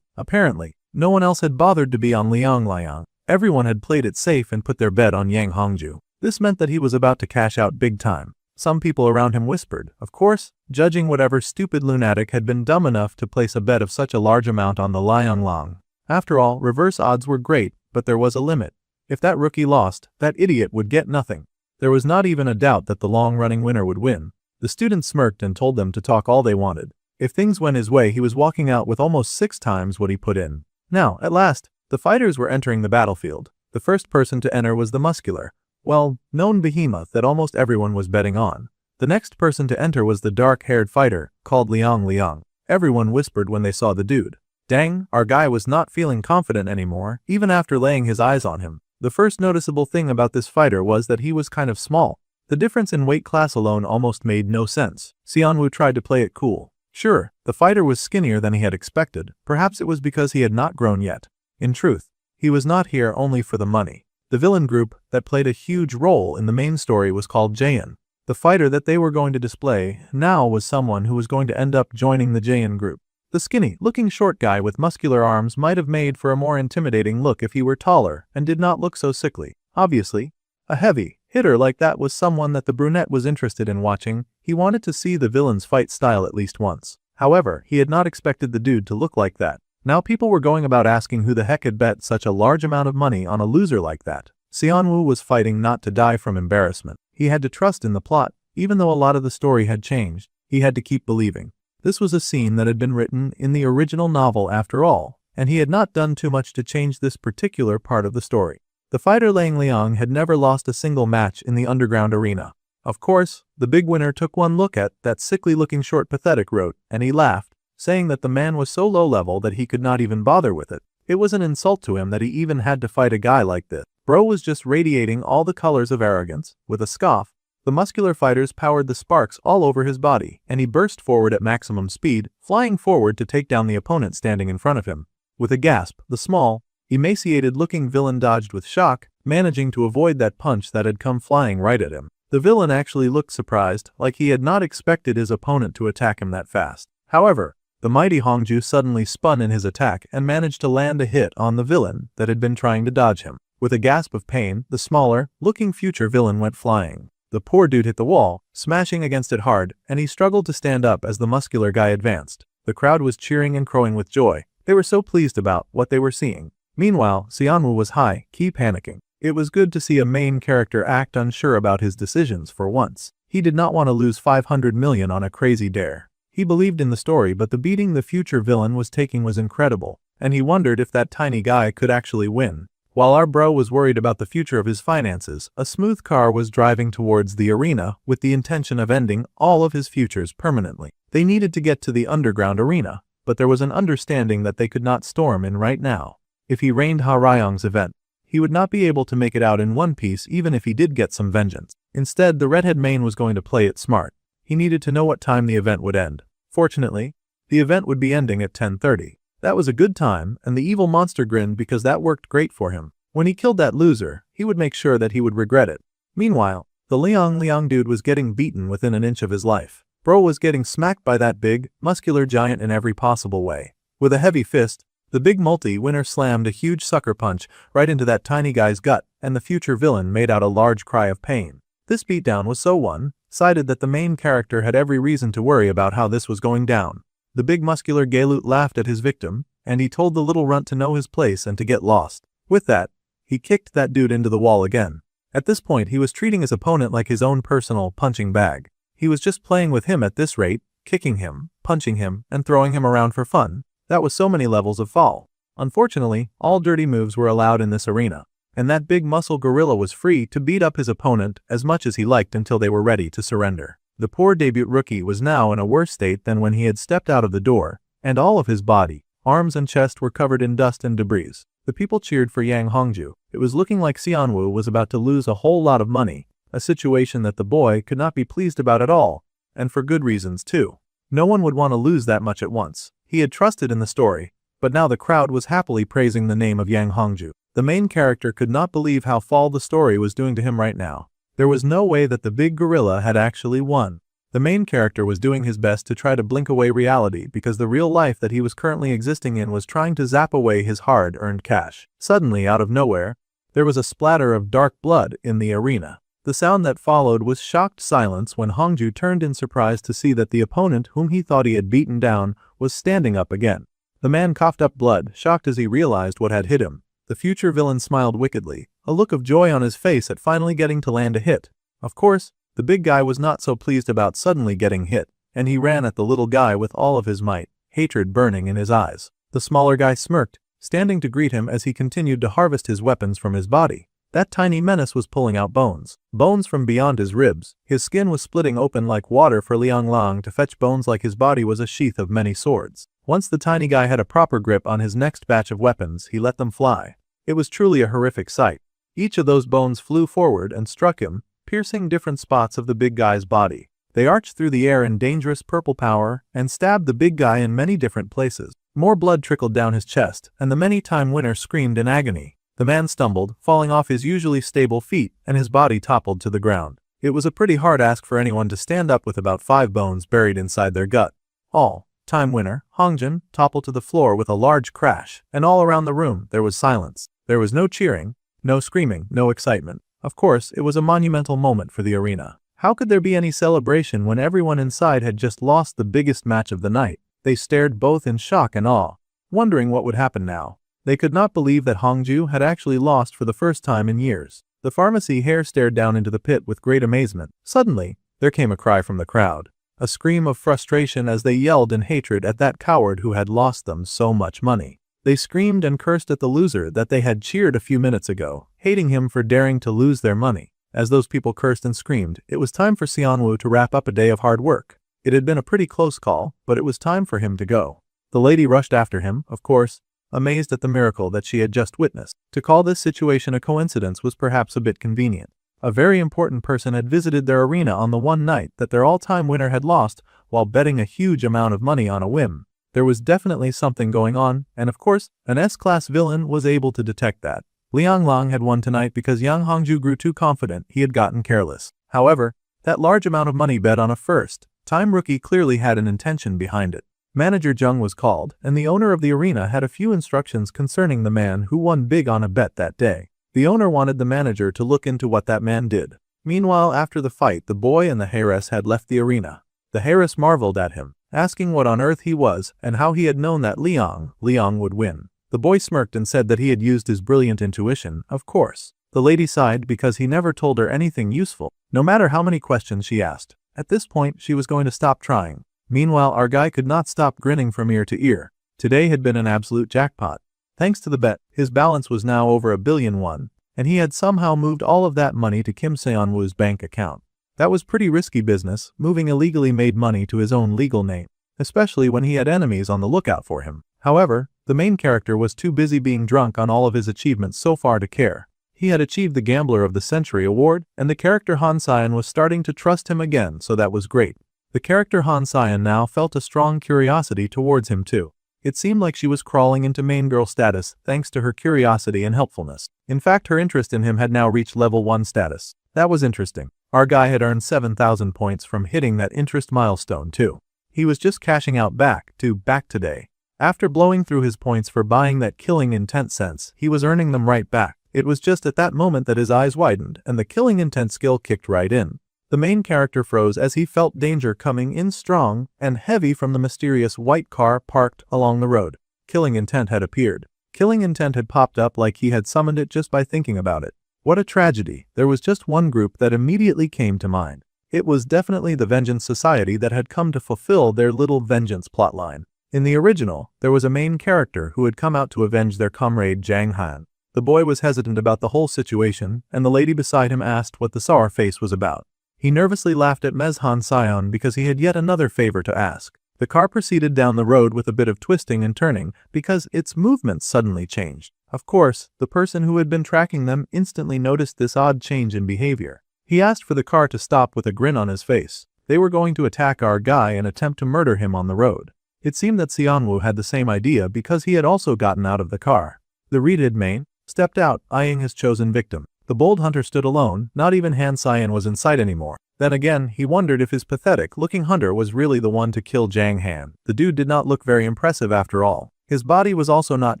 Apparently, no one else had bothered to be on Liang. Everyone had played it safe and put their bet on Yang Hongju. This meant that he was about to cash out big time. Some people around him whispered, of course, judging whatever stupid lunatic had been dumb enough to place a bet of such a large amount on the Liang Lang. After all, reverse odds were great, but there was a limit. If that rookie lost, that idiot would get nothing. There was not even a doubt that the long-running winner would win. The student smirked and told them to talk all they wanted. If things went his way, he was walking out with almost 6 times what he put in. Now, at last, the fighters were entering the battlefield. The first person to enter was the muscular, known behemoth that almost everyone was betting on. The next person to enter was the dark-haired fighter, called Liang Liang. Everyone whispered when they saw the dude. Dang, our guy was not feeling confident anymore, even after laying his eyes on him. The first noticeable thing about this fighter was that he was kind of small. The difference in weight class alone almost made no sense. Xianwu tried to play it cool. Sure, the fighter was skinnier than he had expected. Perhaps it was because he had not grown yet. In truth, he was not here only for the money. The villain group that played a huge role in the main story was called Jaein. The fighter that they were going to display now was someone who was going to end up joining the Jaein group. The skinny-looking short guy with muscular arms might have made for a more intimidating look if he were taller and did not look so sickly. Obviously, a heavy hitter like that was someone that the brunette was interested in watching. He wanted to see the villain's fight style at least once. However, he had not expected the dude to look like that. Now people were going about asking who the heck had bet such a large amount of money on a loser like that. Xianwu was fighting not to die from embarrassment. He had to trust in the plot. Even though a lot of the story had changed, he had to keep believing. This was a scene that had been written in the original novel after all, and he had not done too much to change this particular part of the story. The fighter Liang Liang had never lost a single match in the underground arena. Of course, the big winner took one look at that sickly-looking short pathetic rote, and he laughed, saying that the man was so low-level that he could not even bother with it. It was an insult to him that he even had to fight a guy like this. Bro was just radiating all the colors of arrogance. With a scoff, the muscular fighters powered the sparks all over his body, and he burst forward at maximum speed, flying forward to take down the opponent standing in front of him. With a gasp, the small, emaciated-looking villain dodged with shock, managing to avoid that punch that had come flying right at him. The villain actually looked surprised, like he had not expected his opponent to attack him that fast. However, the mighty Hongju suddenly spun in his attack and managed to land a hit on the villain that had been trying to dodge him. With a gasp of pain, the smaller-looking future villain went flying. The poor dude hit the wall, smashing against it hard, and he struggled to stand up as the muscular guy advanced. The crowd was cheering and crowing with joy. They were so pleased about what they were seeing. Meanwhile, Xianwu was high-key panicking. It was good to see a main character act unsure about his decisions for once. He did not want to lose 500 million on a crazy dare. He believed in the story, but the beating the future villain was taking was incredible, and he wondered if that tiny guy could actually win. While our bro was worried about the future of his finances, a smooth car was driving towards the arena with the intention of ending all of his futures permanently. They needed to get to the underground arena, but there was an understanding that they could not storm in right now. If he rained Harayang's event, he would not be able to make it out in one piece even if he did get some vengeance. Instead, the redhead main was going to play it smart. He needed to know what time the event would end. Fortunately, the event would be ending at 10:30. That was a good time, and the evil monster grinned because that worked great for him. When he killed that loser, he would make sure that he would regret it. Meanwhile, the Liang Liang dude was getting beaten within an inch of his life. Bro was getting smacked by that big, muscular giant in every possible way. With a heavy fist, the big multi-winner slammed a huge sucker punch right into that tiny guy's gut, and the future villain made out a large cry of pain. This beatdown was so one-sided that the main character had every reason to worry about how this was going down. The big muscular Galut laughed at his victim, and he told the little runt to know his place and to get lost. With that, he kicked that dude into the wall again. At this point, he was treating his opponent like his own personal punching bag. He was just playing with him at this rate, kicking him, punching him, and throwing him around for fun. That was so many levels of fall. Unfortunately, all dirty moves were allowed in this arena, and that big muscle gorilla was free to beat up his opponent as much as he liked until they were ready to surrender. The poor debut rookie was now in a worse state than when he had stepped out of the door, and all of his body, arms and chest were covered in dust and debris. The people cheered for Yang Hongju. It was looking like Xianwu was about to lose a whole lot of money, a situation that the boy could not be pleased about at all, and for good reasons too. No one would want to lose that much at once. He had trusted in the story, but now the crowd was happily praising the name of Yang Hongju. The main character could not believe how fall the story was doing to him right now. There was no way that the big gorilla had actually won. The main character was doing his best to try to blink away reality because the real life that he was currently existing in was trying to zap away his hard-earned cash. Suddenly, out of nowhere, there was a splatter of dark blood in the arena. The sound that followed was shocked silence when Hongju turned in surprise to see that the opponent whom he thought he had beaten down was standing up again. The man coughed up blood, shocked as he realized what had hit him. The future villain smiled wickedly, a look of joy on his face at finally getting to land a hit. Of course, the big guy was not so pleased about suddenly getting hit, and he ran at the little guy with all of his might, hatred burning in his eyes. The smaller guy smirked, standing to greet him as he continued to harvest his weapons from his body. That tiny menace was pulling out bones. Bones from beyond his ribs. His skin was splitting open like water for Liang Lang to fetch bones like his body was a sheath of many swords. Once the tiny guy had a proper grip on his next batch of weapons, he let them fly. It was truly a horrific sight. Each of those bones flew forward and struck him, piercing different spots of the big guy's body. They arched through the air in dangerous purple power and stabbed the big guy in many different places. More blood trickled down his chest, and the many-time winner screamed in agony. The man stumbled, falling off his usually stable feet, and his body toppled to the ground. It was a pretty hard ask for anyone to stand up with about 5 bones buried inside their gut. All-time winner, Hongjin, toppled to the floor with a large crash, and all around the room there was silence. There was no cheering, no screaming, no excitement. Of course, it was a monumental moment for the arena. How could there be any celebration when everyone inside had just lost the biggest match of the night? They stared both in shock and awe, wondering what would happen now. They could not believe that Hongju had actually lost for the first time in years. The pharmacy heir stared down into the pit with great amazement. Suddenly, there came a cry from the crowd. A scream of frustration as they yelled in hatred at that coward who had lost them so much money. They screamed and cursed at the loser that they had cheered a few minutes ago, hating him for daring to lose their money. As those people cursed and screamed, it was time for Xianwu to wrap up a day of hard work. It had been a pretty close call, but it was time for him to go. The lady rushed after him, of course, amazed at the miracle that she had just witnessed. To call this situation a coincidence was perhaps a bit convenient. A very important person had visited their arena on the one night that their all-time winner had lost while betting a huge amount of money on a whim. There was definitely something going on, and of course, an S-class villain was able to detect that. Liang Lang had won tonight because Yang Hongju grew too confident he had gotten careless. However, that large amount of money bet on a first-time rookie clearly had an intention behind it. Manager Zheng was called, and the owner of the arena had a few instructions concerning the man who won big on a bet that day. The owner wanted the manager to look into what that man did. Meanwhile, after the fight, the boy and the heiress had left the arena. The heiress marveled at him, asking what on earth he was and how he had known that Liang would win. The boy smirked and said that he had used his brilliant intuition, of course. The lady sighed because he never told her anything useful, no matter how many questions she asked. At this point, she was going to stop trying. Meanwhile, our guy could not stop grinning from ear to ear. Today had been an absolute jackpot. Thanks to the bet, his balance was now over 1 billion won, and he had somehow moved all of that money to Kim Seonwoo's bank account. That was pretty risky business, moving illegally made money to his own legal name, especially when he had enemies on the lookout for him. However, the main character was too busy being drunk on all of his achievements so far to care. He had achieved the Gambler of the Century award, and the character Han Sion was starting to trust him again, so that was great. The character Han Sion now felt a strong curiosity towards him too. It seemed like she was crawling into main girl status thanks to her curiosity and helpfulness. In fact, her interest in him had now reached level 1 status. That was interesting. Our guy had earned 7,000 points from hitting that interest milestone too. He was just cashing out back today. After blowing through his points for buying that killing intent sense, he was earning them right back. It was just at that moment that his eyes widened and the killing intent skill kicked right in. The main character froze as he felt danger coming in strong and heavy from the mysterious white car parked along the road. Killing intent had appeared. Killing intent had popped up like he had summoned it just by thinking about it. What a tragedy. There was just one group that immediately came to mind. It was definitely the Vengeance Society that had come to fulfill their little vengeance plotline. In the original, there was a main character who had come out to avenge their comrade Zhang Han. The boy was hesitant about the whole situation, and the lady beside him asked what the sour face was about. He nervously laughed at Ms. Han Sion because he had yet another favor to ask. The car proceeded down the road with a bit of twisting and turning because its movement suddenly changed. Of course, the person who had been tracking them instantly noticed this odd change in behavior. He asked for the car to stop with a grin on his face. They were going to attack our guy and attempt to murder him on the road. It seemed that Xianwu had the same idea because he had also gotten out of the car. The redhead main stepped out, eyeing his chosen victim. The bold hunter stood alone, not even Han Sion was in sight anymore. Then again, he wondered if his pathetic-looking hunter was really the one to kill Jang Han. The dude did not look very impressive after all. His body was also not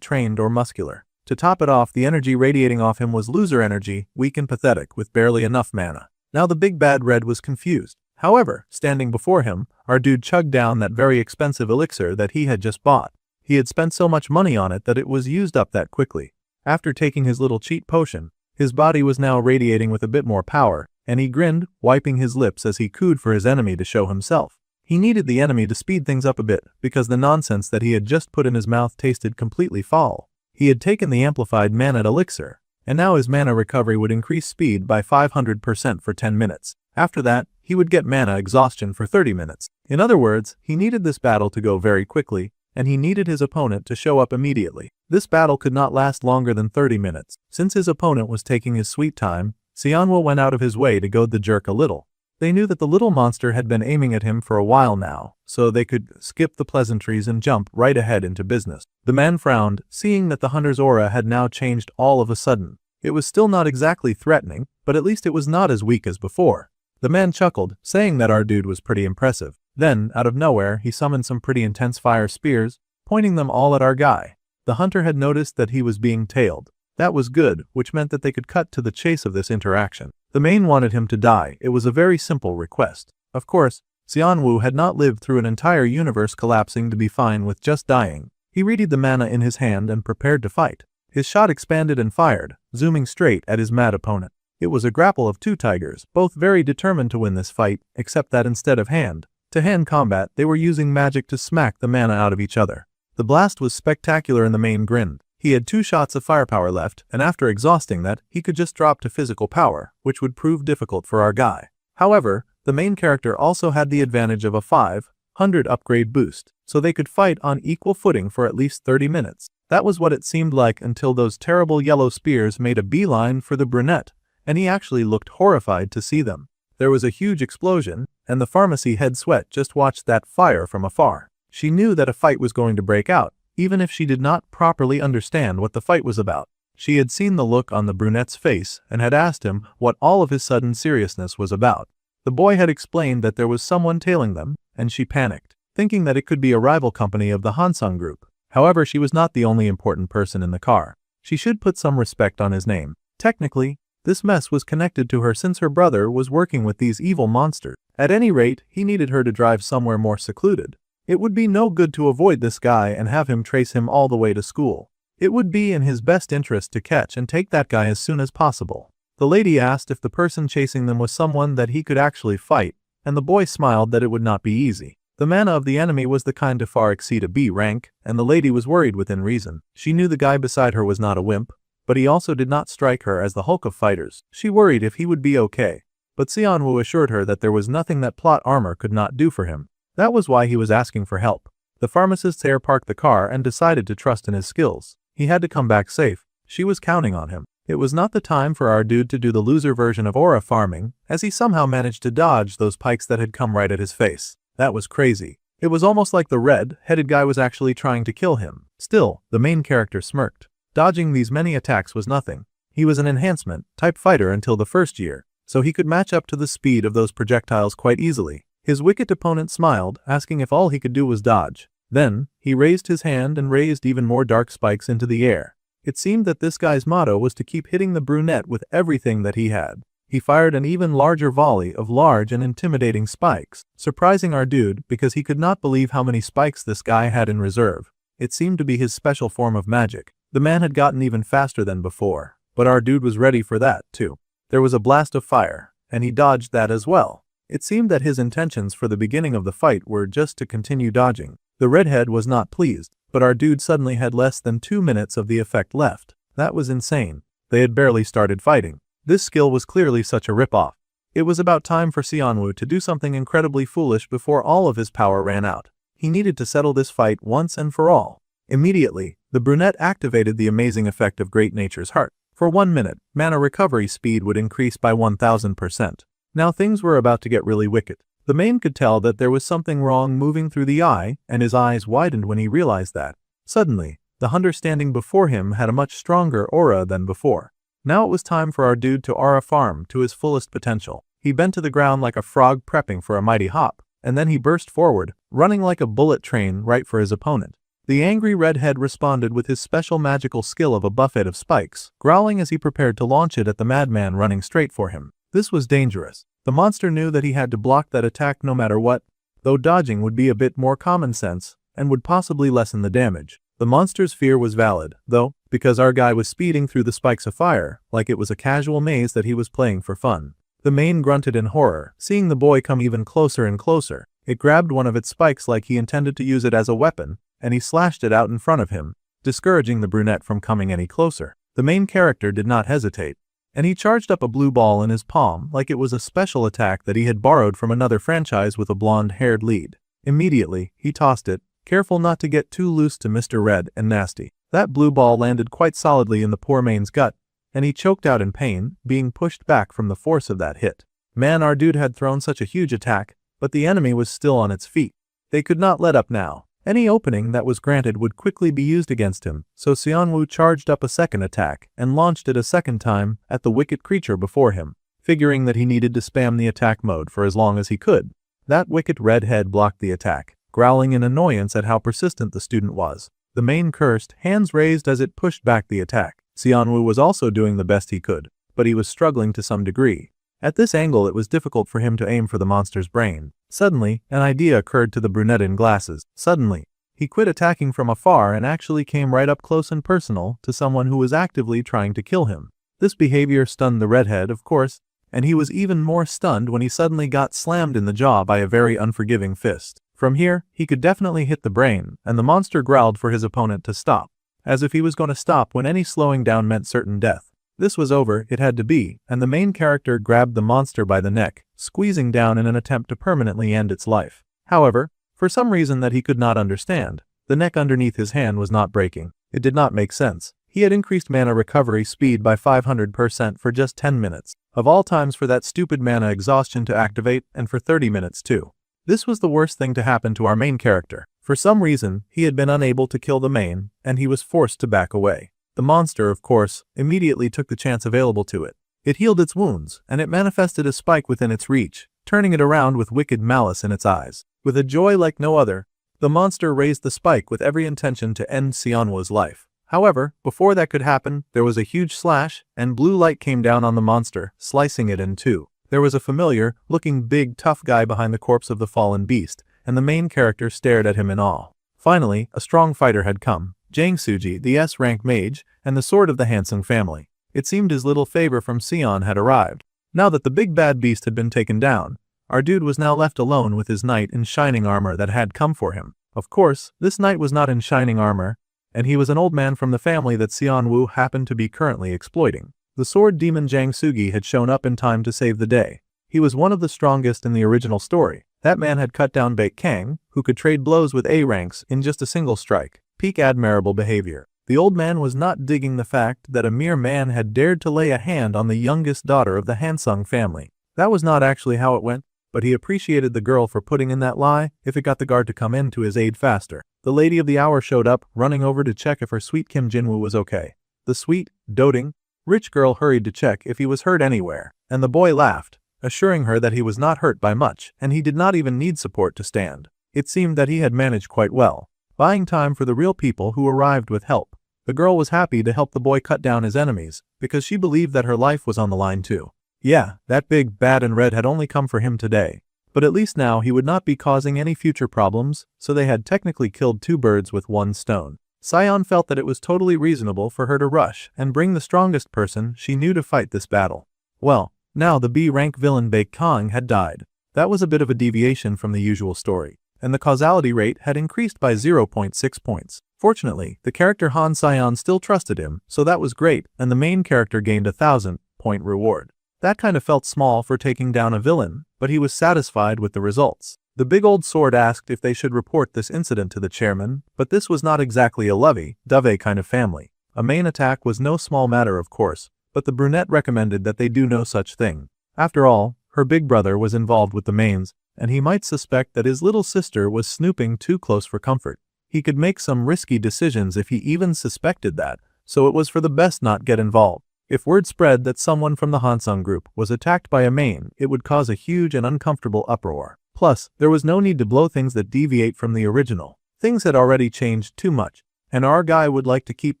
trained or muscular. To top it off, the energy radiating off him was loser energy, weak and pathetic, with barely enough mana. Now the big bad red was confused. However, standing before him, our dude chugged down that very expensive elixir that he had just bought. He had spent so much money on it that it was used up that quickly. After taking his little cheat potion, his body was now radiating with a bit more power, and he grinned, wiping his lips as he cooed for his enemy to show himself. He needed the enemy to speed things up a bit, because the nonsense that he had just put in his mouth tasted completely foul. He had taken the amplified mana elixir, and now his mana recovery would increase speed by 500% for 10 minutes. After that, he would get mana exhaustion for 30 minutes. In other words, he needed this battle to go very quickly, and he needed his opponent to show up immediately. This battle could not last longer than 30 minutes. Since his opponent was taking his sweet time, Xianwu went out of his way to goad the jerk a little. They knew that the little monster had been aiming at him for a while now, so they could skip the pleasantries and jump right ahead into business. The man frowned, seeing that the hunter's aura had now changed all of a sudden. It was still not exactly threatening, but at least it was not as weak as before. The man chuckled, saying that our dude was pretty impressive. Then, out of nowhere, he summoned some pretty intense fire spears, pointing them all at our guy. The hunter had noticed that he was being tailed. That was good, which meant that they could cut to the chase of this interaction. The main wanted him to die. It was a very simple request. Of course, Xianwu had not lived through an entire universe collapsing to be fine with just dying. He readied the mana in his hand and prepared to fight. His shot expanded and fired, zooming straight at his mad opponent. It was a grapple of two tigers, both very determined to win this fight, except that instead of hand-to-hand combat, they were using magic to smack the mana out of each other. The blast was spectacular and the main grinned. He had 2 shots of firepower left, and after exhausting that, he could just drop to physical power, which would prove difficult for our guy. However, the main character also had the advantage of a 500 upgrade boost, so they could fight on equal footing for at least 30 minutes. That was what it seemed like until those terrible yellow spears made a beeline for the brunette, and he actually looked horrified to see them. There was a huge explosion, and the pharmacy head sweat just watched that fire from afar. She knew that a fight was going to break out, even if she did not properly understand what the fight was about. She had seen the look on the brunette's face and had asked him what all of his sudden seriousness was about. The boy had explained that there was someone tailing them, and she panicked, thinking that it could be a rival company of the Hansung group. However, she was not the only important person in the car. She should put some respect on his name. Technically, this mess was connected to her since her brother was working with these evil monsters. At any rate, he needed her to drive somewhere more secluded. It would be no good to avoid this guy and have him trace him all the way to school. It would be in his best interest to catch and take that guy as soon as possible. The lady asked if the person chasing them was someone that he could actually fight, and the boy smiled that it would not be easy. The mana of the enemy was the kind to far exceed a B rank, and the lady was worried within reason. She knew the guy beside her was not a wimp, but he also did not strike her as the Hulk of fighters. She worried if he would be okay, but Xianwu assured her that there was nothing that plot armor could not do for him. That was why he was asking for help. The pharmacist there parked the car and decided to trust in his skills. He had to come back safe. She was counting on him. It was not the time for our dude to do the loser version of aura farming, as he somehow managed to dodge those pikes that had come right at his face. That was crazy. It was almost like the red-headed guy was actually trying to kill him. Still, the main character smirked. Dodging these many attacks was nothing. He was an enhancement-type fighter until the first year, so he could match up to the speed of those projectiles quite easily. His wicked opponent smiled, asking if all he could do was dodge. Then, he raised his hand and raised even more dark spikes into the air. It seemed that this guy's motto was to keep hitting the brunette with everything that he had. He fired an even larger volley of large and intimidating spikes, surprising our dude because he could not believe how many spikes this guy had in reserve. It seemed to be his special form of magic. The man had gotten even faster than before, but our dude was ready for that, too. There was a blast of fire, and he dodged that as well. It seemed that his intentions for the beginning of the fight were just to continue dodging. The redhead was not pleased, but our dude suddenly had less than 2 minutes of the effect left. That was insane. They had barely started fighting. This skill was clearly such a rip-off. It was about time for Xianwu to do something incredibly foolish before all of his power ran out. He needed to settle this fight once and for all. Immediately, the brunette activated the amazing effect of Great Nature's Heart. For 1 minute, mana recovery speed would increase by 1000%. Now things were about to get really wicked. The man could tell that there was something wrong moving through the eye, and his eyes widened when he realized that. Suddenly, the hunter standing before him had a much stronger aura than before. Now it was time for our dude to aura farm to his fullest potential. He bent to the ground like a frog prepping for a mighty hop, and then he burst forward, running like a bullet train right for his opponent. The angry redhead responded with his special magical skill of a buffet of spikes, growling as he prepared to launch it at the madman running straight for him. This was dangerous. The monster knew that he had to block that attack no matter what, though dodging would be a bit more common sense and would possibly lessen the damage. The monster's fear was valid, though, because our guy was speeding through the spikes of fire like it was a casual maze that he was playing for fun. The mane grunted in horror, seeing the boy come even closer and closer. It grabbed one of its spikes like he intended to use it as a weapon, and he slashed it out in front of him, discouraging the brunette from coming any closer. The main character did not hesitate, and he charged up a blue ball in his palm like it was a special attack that he had borrowed from another franchise with a blonde-haired lead. Immediately, he tossed it, careful not to get too loose to Mr. Red and Nasty. That blue ball landed quite solidly in the poor mane's gut, and he choked out in pain, being pushed back from the force of that hit. Man, our dude had thrown such a huge attack, but the enemy was still on its feet. They could not let up now. Any opening that was granted would quickly be used against him, so Xianwu charged up a second attack and launched it a second time at the wicked creature before him, figuring that he needed to spam the attack mode for as long as he could. That wicked redhead blocked the attack, growling in annoyance at how persistent the student was. The mane cursed, hands raised as it pushed back the attack. Xianwu was also doing the best he could, but he was struggling to some degree. At this angle it was difficult for him to aim for the monster's brain. Suddenly, an idea occurred to the brunette in glasses. Suddenly, he quit attacking from afar and actually came right up close and personal to someone who was actively trying to kill him. This behavior stunned the redhead, of course, and he was even more stunned when he suddenly got slammed in the jaw by a very unforgiving fist. From here, he could definitely hit the brain, and the monster growled for his opponent to stop, as if he was going to stop when any slowing down meant certain death. This was over, it had to be, and the main character grabbed the monster by the neck, squeezing down in an attempt to permanently end its life. However, for some reason that he could not understand, the neck underneath his hand was not breaking. It did not make sense. He had increased mana recovery speed by 500% for just 10 minutes. Of all times for that stupid mana exhaustion to activate, and for 30 minutes too. This was the worst thing to happen to our main character. For some reason, he had been unable to kill the main, and he was forced to back away. The monster, of course, immediately took the chance available to it. It healed its wounds, and it manifested a spike within its reach, turning it around with wicked malice in its eyes. With a joy like no other, the monster raised the spike with every intention to end Xianwu's life. However, before that could happen, there was a huge slash, and blue light came down on the monster, slicing it in two. There was a familiar-looking big tough guy behind the corpse of the fallen beast, and the main character stared at him in awe. Finally, a strong fighter had come. Jang Suji, the S-rank mage, and the sword of the Hansung family. It seemed his little favor from Sion had arrived. Now that the big bad beast had been taken down, our dude was now left alone with his knight in shining armor that had come for him. Of course, this knight was not in shining armor, and he was an old man from the family that Xianwu happened to be currently exploiting. The sword demon Jang Sugi had shown up in time to save the day. He was one of the strongest in the original story. That man had cut down Baek Kang, who could trade blows with A ranks in just a single strike. Peak admirable behavior. The old man was not digging the fact that a mere man had dared to lay a hand on the youngest daughter of the Hansung family. That was not actually how it went, but he appreciated the girl for putting in that lie if it got the guard to come in to his aid faster. The lady of the hour showed up, running over to check if her sweet Kim Jinwoo was okay. The sweet, doting, rich girl hurried to check if he was hurt anywhere, and the boy laughed, assuring her that he was not hurt by much, and he did not even need support to stand. It seemed that he had managed quite well, buying time for the real people who arrived with help. The girl was happy to help the boy cut down his enemies, because she believed that her life was on the line too. Yeah, that big bad and red had only come for him today, but at least now he would not be causing any future problems, so they had technically killed two birds with one stone. Sion felt that it was totally reasonable for her to rush and bring the strongest person she knew to fight this battle. Well, now the B-rank villain Baek Kang had died. That was a bit of a deviation from the usual story, and the causality rate had increased by 0.6 points. Fortunately, the character Han Sion still trusted him, so that was great, and the main character gained a 1,000-point reward. That kind of felt small for taking down a villain, but he was satisfied with the results. The big old sword asked if they should report this incident to the chairman, but this was not exactly a lovey-dovey kind of family. A main attack was no small matter, of course, but the brunette recommended that they do no such thing. After all, her big brother was involved with the mains, and he might suspect that his little sister was snooping too close for comfort. He could make some risky decisions if he even suspected that, so it was for the best not get involved. If word spread that someone from the Hansung group was attacked by a main, it would cause a huge and uncomfortable uproar. Plus, there was no need to blow things that deviate from the original. Things had already changed too much, and our guy would like to keep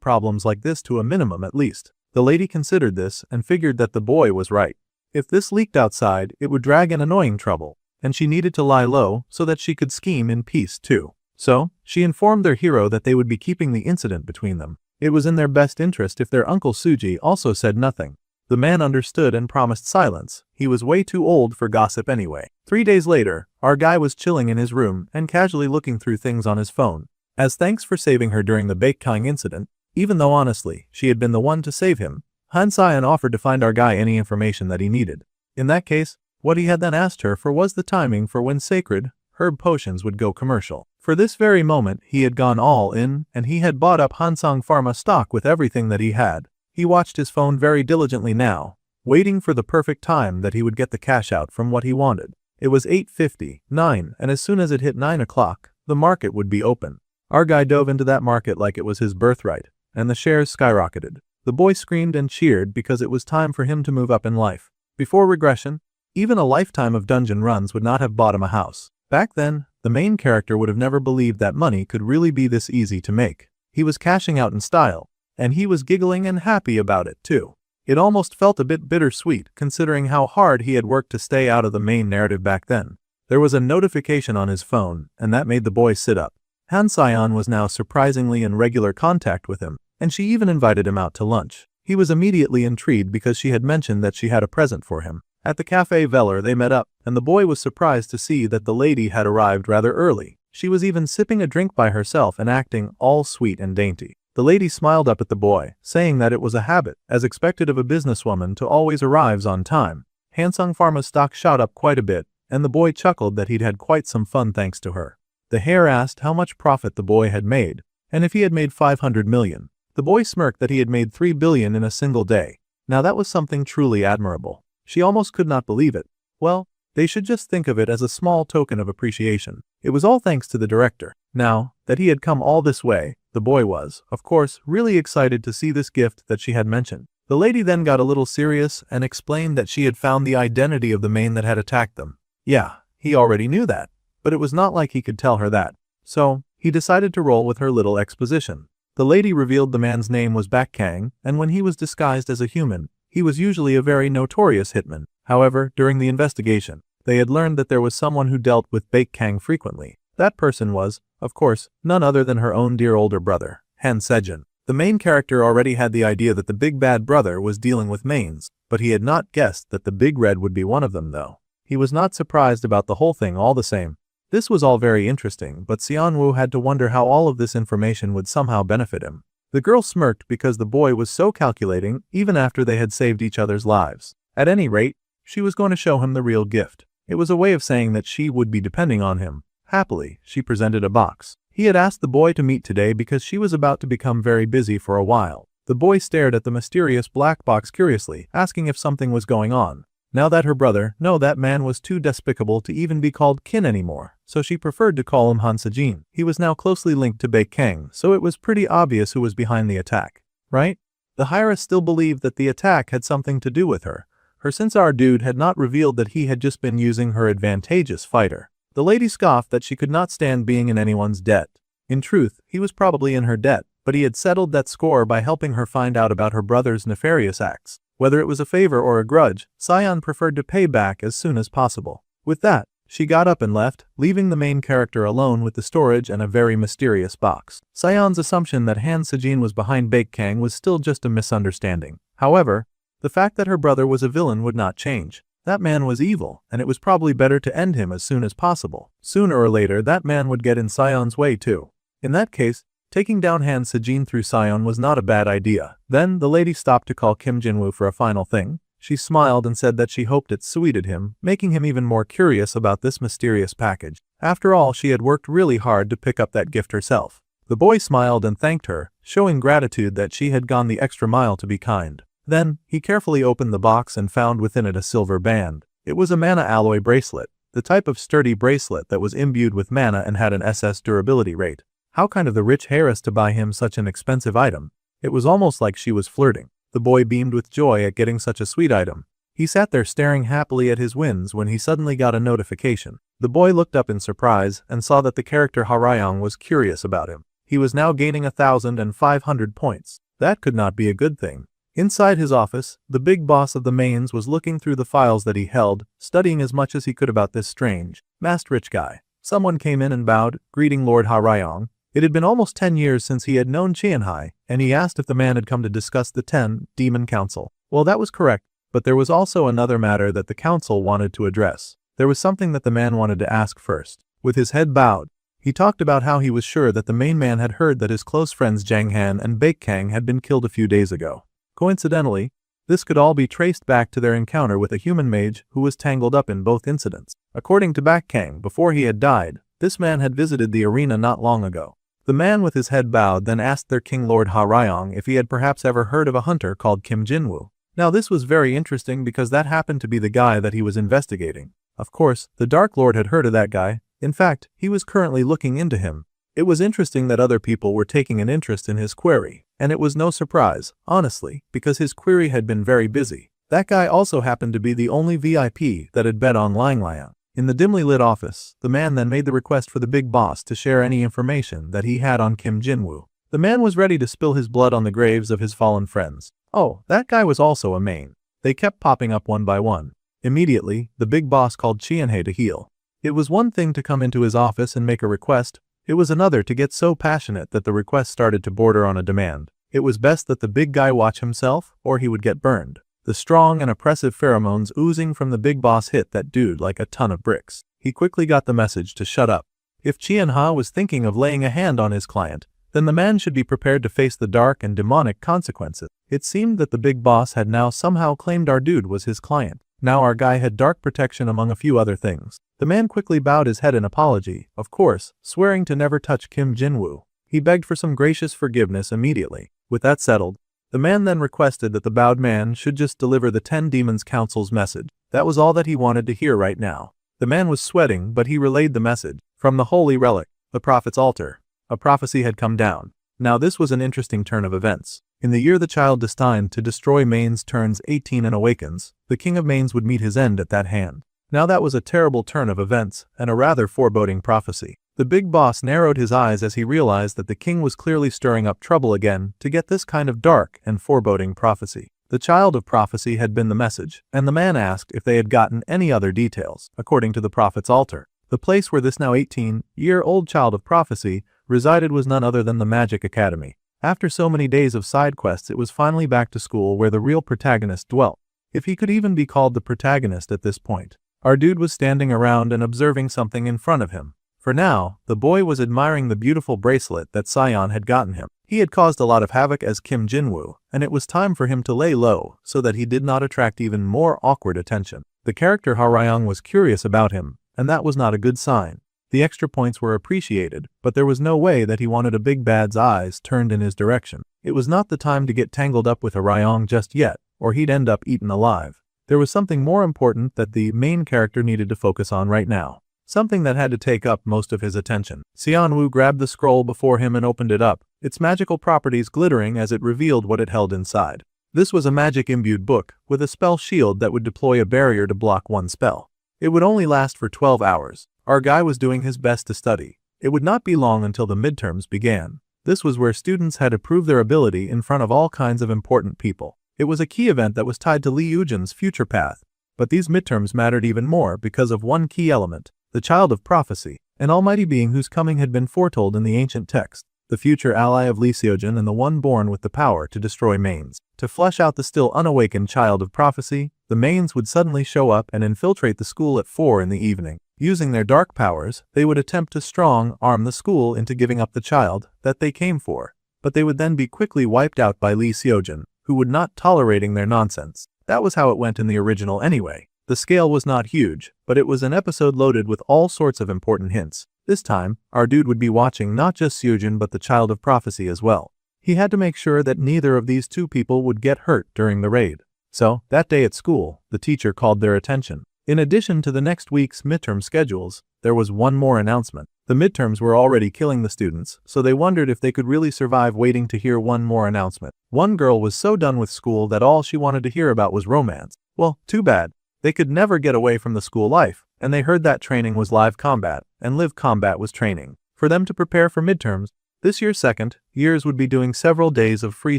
problems like this to a minimum at least. The lady considered this and figured that the boy was right. If this leaked outside, it would drag an annoying trouble, and she needed to lie low so that she could scheme in peace too. So, she informed their hero that they would be keeping the incident between them. It was in their best interest if their uncle Suji also said nothing. The man understood and promised silence. He was way too old for gossip anyway. 3 days later, our guy was chilling in his room and casually looking through things on his phone. As thanks for saving her during the Baekkyang incident, even though honestly, she had been the one to save him, Han Sion offered to find our guy any information that he needed. In that case, what he had then asked her for was the timing for when sacred herb potions would go commercial. For this very moment, he had gone all in, and he had bought up Hansung Pharma stock with everything that he had. He watched his phone very diligently now, waiting for the perfect time that he would get the cash out from what he wanted. It was 8:59, and as soon as it hit 9 o'clock, the market would be open. Our guy dove into that market like it was his birthright, and the shares skyrocketed. The boy screamed and cheered because it was time for him to move up in life. Before regression, even a lifetime of dungeon runs would not have bought him a house. Back then, the main character would have never believed that money could really be this easy to make. He was cashing out in style, and he was giggling and happy about it too. It almost felt a bit bittersweet considering how hard he had worked to stay out of the main narrative back then. There was a notification on his phone, and that made the boy sit up. Han Sion was now surprisingly in regular contact with him, and she even invited him out to lunch. He was immediately intrigued because she had mentioned that she had a present for him. At the Café Veller they met up, and the boy was surprised to see that the lady had arrived rather early. She was even sipping a drink by herself and acting all sweet and dainty. The lady smiled up at the boy, saying that it was a habit, as expected of a businesswoman, to always arrive on time. Hansung Pharma's stock shot up quite a bit, and the boy chuckled that he'd had quite some fun thanks to her. The hare asked how much profit the boy had made, and if he had made 500 million. The boy smirked that he had made 3 billion in a single day. Now that was something truly admirable. She almost could not believe it. Well, they should just think of it as a small token of appreciation. It was all thanks to the director. Now that he had come all this way, the boy was, of course, really excited to see this gift that she had mentioned. The lady then got a little serious and explained that she had found the identity of the main that had attacked them. Yeah, he already knew that, but it was not like he could tell her that. So, he decided to roll with her little exposition. The lady revealed the man's name was Baekkyang, and when he was disguised as a human, he was usually a very notorious hitman. However, during the investigation, they had learned that there was someone who dealt with Baekkyang frequently. That person was, of course, none other than her own dear older brother, Han Sejin. The main character already had the idea that the big bad brother was dealing with mains, but he had not guessed that the big red would be one of them though. He was not surprised about the whole thing all the same. This was all very interesting, but Xianwu had to wonder how all of this information would somehow benefit him. The girl smirked because the boy was so calculating even after they had saved each other's lives. At any rate, she was going to show him the real gift. It was a way of saying that she would be depending on him. Happily, she presented a box. He had asked the boy to meet today because she was about to become very busy for a while. The boy stared at the mysterious black box curiously, asking if something was going on. Now that her brother, no, that man was too despicable to even be called kin anymore, so she preferred to call him Han Sejin. He was now closely linked to Baekkyang, so it was pretty obvious who was behind the attack, right? The Hira still believed that the attack had something to do with her. Since our dude had not revealed that he had just been using her advantageous fighter. The lady scoffed that she could not stand being in anyone's debt. In truth, he was probably in her debt, but he had settled that score by helping her find out about her brother's nefarious acts. Whether it was a favor or a grudge, Sion preferred to pay back as soon as possible. With that, she got up and left, leaving the main character alone with the storage and a very mysterious box. Sion's assumption that Han Sejin was behind Baekkyang was still just a misunderstanding. However, the fact that her brother was a villain would not change. That man was evil, and it was probably better to end him as soon as possible. Sooner or later, that man would get in Sion's way too. In that case, taking down Han Sejin through Sion was not a bad idea. Then, the lady stopped to call Kim Jinwoo for a final thing. She smiled and said that she hoped it suited him, making him even more curious about this mysterious package. After all, she had worked really hard to pick up that gift herself. The boy smiled and thanked her, showing gratitude that she had gone the extra mile to be kind. Then, he carefully opened the box and found within it a silver band. It was a mana alloy bracelet, the type of sturdy bracelet that was imbued with mana and had an SS durability rate. How kind of the rich heiress to buy him such an expensive item. It was almost like she was flirting. The boy beamed with joy at getting such a sweet item. He sat there staring happily at his wins when he suddenly got a notification. The boy looked up in surprise and saw that the character Harayong was curious about him. He was now gaining 1,500 points. That could not be a good thing. Inside his office, the big boss of the mains was looking through the files that he held, studying as much as he could about this strange, masked rich guy. Someone came in and bowed, greeting Lord Harayong. It had been almost 10 years since he had known Qianhai, and he asked if the man had come to discuss the 10 Demon Council. Well, that was correct, but there was also another matter that the council wanted to address. There was something that the man wanted to ask first. With his head bowed, he talked about how he was sure that the main man had heard that his close friends Zhang Han and Baekang had been killed a few days ago. Coincidentally, this could all be traced back to their encounter with a human mage who was tangled up in both incidents. According to Baekang, before he had died, this man had visited the arena not long ago. The man with his head bowed then asked their king Lord Harayong if he had perhaps ever heard of a hunter called Kim Jinwoo. Now this was very interesting because that happened to be the guy that he was investigating. Of course, the Dark Lord had heard of that guy. In fact, he was currently looking into him. It was interesting that other people were taking an interest in his query, and it was no surprise, honestly, because his query had been very busy. That guy also happened to be the only VIP that had bet on Langliang. In the dimly lit office, the man then made the request for the big boss to share any information that he had on Kim Jinwoo. The man was ready to spill his blood on the graves of his fallen friends. Oh, that guy was also a main. They kept popping up one by one. Immediately, the big boss called Qianhei to heal. It was one thing to come into his office and make a request. It was another to get so passionate that the request started to border on a demand. It was best that the big guy watch himself, or he would get burned. The strong and oppressive pheromones oozing from the big boss hit that dude like a ton of bricks. He quickly got the message to shut up. If Qianhai was thinking of laying a hand on his client, then the man should be prepared to face the dark and demonic consequences. It seemed that the big boss had now somehow claimed our dude was his client. Now our guy had dark protection among a few other things. The man quickly bowed his head in apology, of course, swearing to never touch Kim Jinwoo. He begged for some gracious forgiveness immediately. With that settled, the man then requested that the bowed man should just deliver the 10 Demons Council's message. That was all that he wanted to hear right now. The man was sweating, but he relayed the message. From the holy relic, the prophet's altar, a prophecy had come down. Now this was an interesting turn of events. In the year the child destined to destroy Mains turns 18 and awakens, the king of Mains would meet his end at that hand. Now that was a terrible turn of events, and a rather foreboding prophecy. The big boss narrowed his eyes as he realized that the king was clearly stirring up trouble again to get this kind of dark and foreboding prophecy. The child of prophecy had been the message, and the man asked if they had gotten any other details, according to the prophet's altar. The place where this now 18-year-old child of prophecy resided was none other than the Magic Academy. After so many days of side quests, it was finally back to school where the real protagonist dwelt. If he could even be called the protagonist at this point. Our dude was standing around and observing something in front of him. For now, the boy was admiring the beautiful bracelet that Sion had gotten him. He had caused a lot of havoc as Kim Jinwoo, and it was time for him to lay low so that he did not attract even more awkward attention. The character Harayong was curious about him, and that was not a good sign. The extra points were appreciated, but there was no way that he wanted a big bad's eyes turned in his direction. It was not the time to get tangled up with Harayong just yet, or he'd end up eaten alive. There was something more important that the main character needed to focus on right now. Something that had to take up most of his attention. Xianwu grabbed the scroll before him and opened it up, its magical properties glittering as it revealed what it held inside. This was a magic-imbued book, with a spell shield that would deploy a barrier to block one spell. It would only last for 12 hours. Our guy was doing his best to study. It would not be long until the midterms began. This was where students had to prove their ability in front of all kinds of important people. It was a key event that was tied to Li Yujin's future path. But these midterms mattered even more because of one key element, the child of prophecy, an almighty being whose coming had been foretold in the ancient text, the future ally of Li Xiujin and the one born with the power to destroy Mains. To flesh out the still unawakened child of prophecy, the Mains would suddenly show up and infiltrate the school at 4 in the evening. Using their dark powers, they would attempt to strong-arm the school into giving up the child that they came for, but they would then be quickly wiped out by Li Xiujin, who would not tolerating their nonsense. That was how it went in the original anyway. The scale was not huge, but it was an episode loaded with all sorts of important hints. This time, our dude would be watching not just Xiujin but the child of prophecy as well. He had to make sure that neither of these two people would get hurt during the raid. So, that day at school, the teacher called their attention. In addition to the next week's midterm schedules, there was one more announcement. The midterms were already killing the students, so they wondered if they could really survive waiting to hear one more announcement. One girl was so done with school that all she wanted to hear about was romance. Well, too bad. They could never get away from the school life, and they heard that training was live combat, and live combat was training. For them to prepare for midterms, this year's second years would be doing several days of free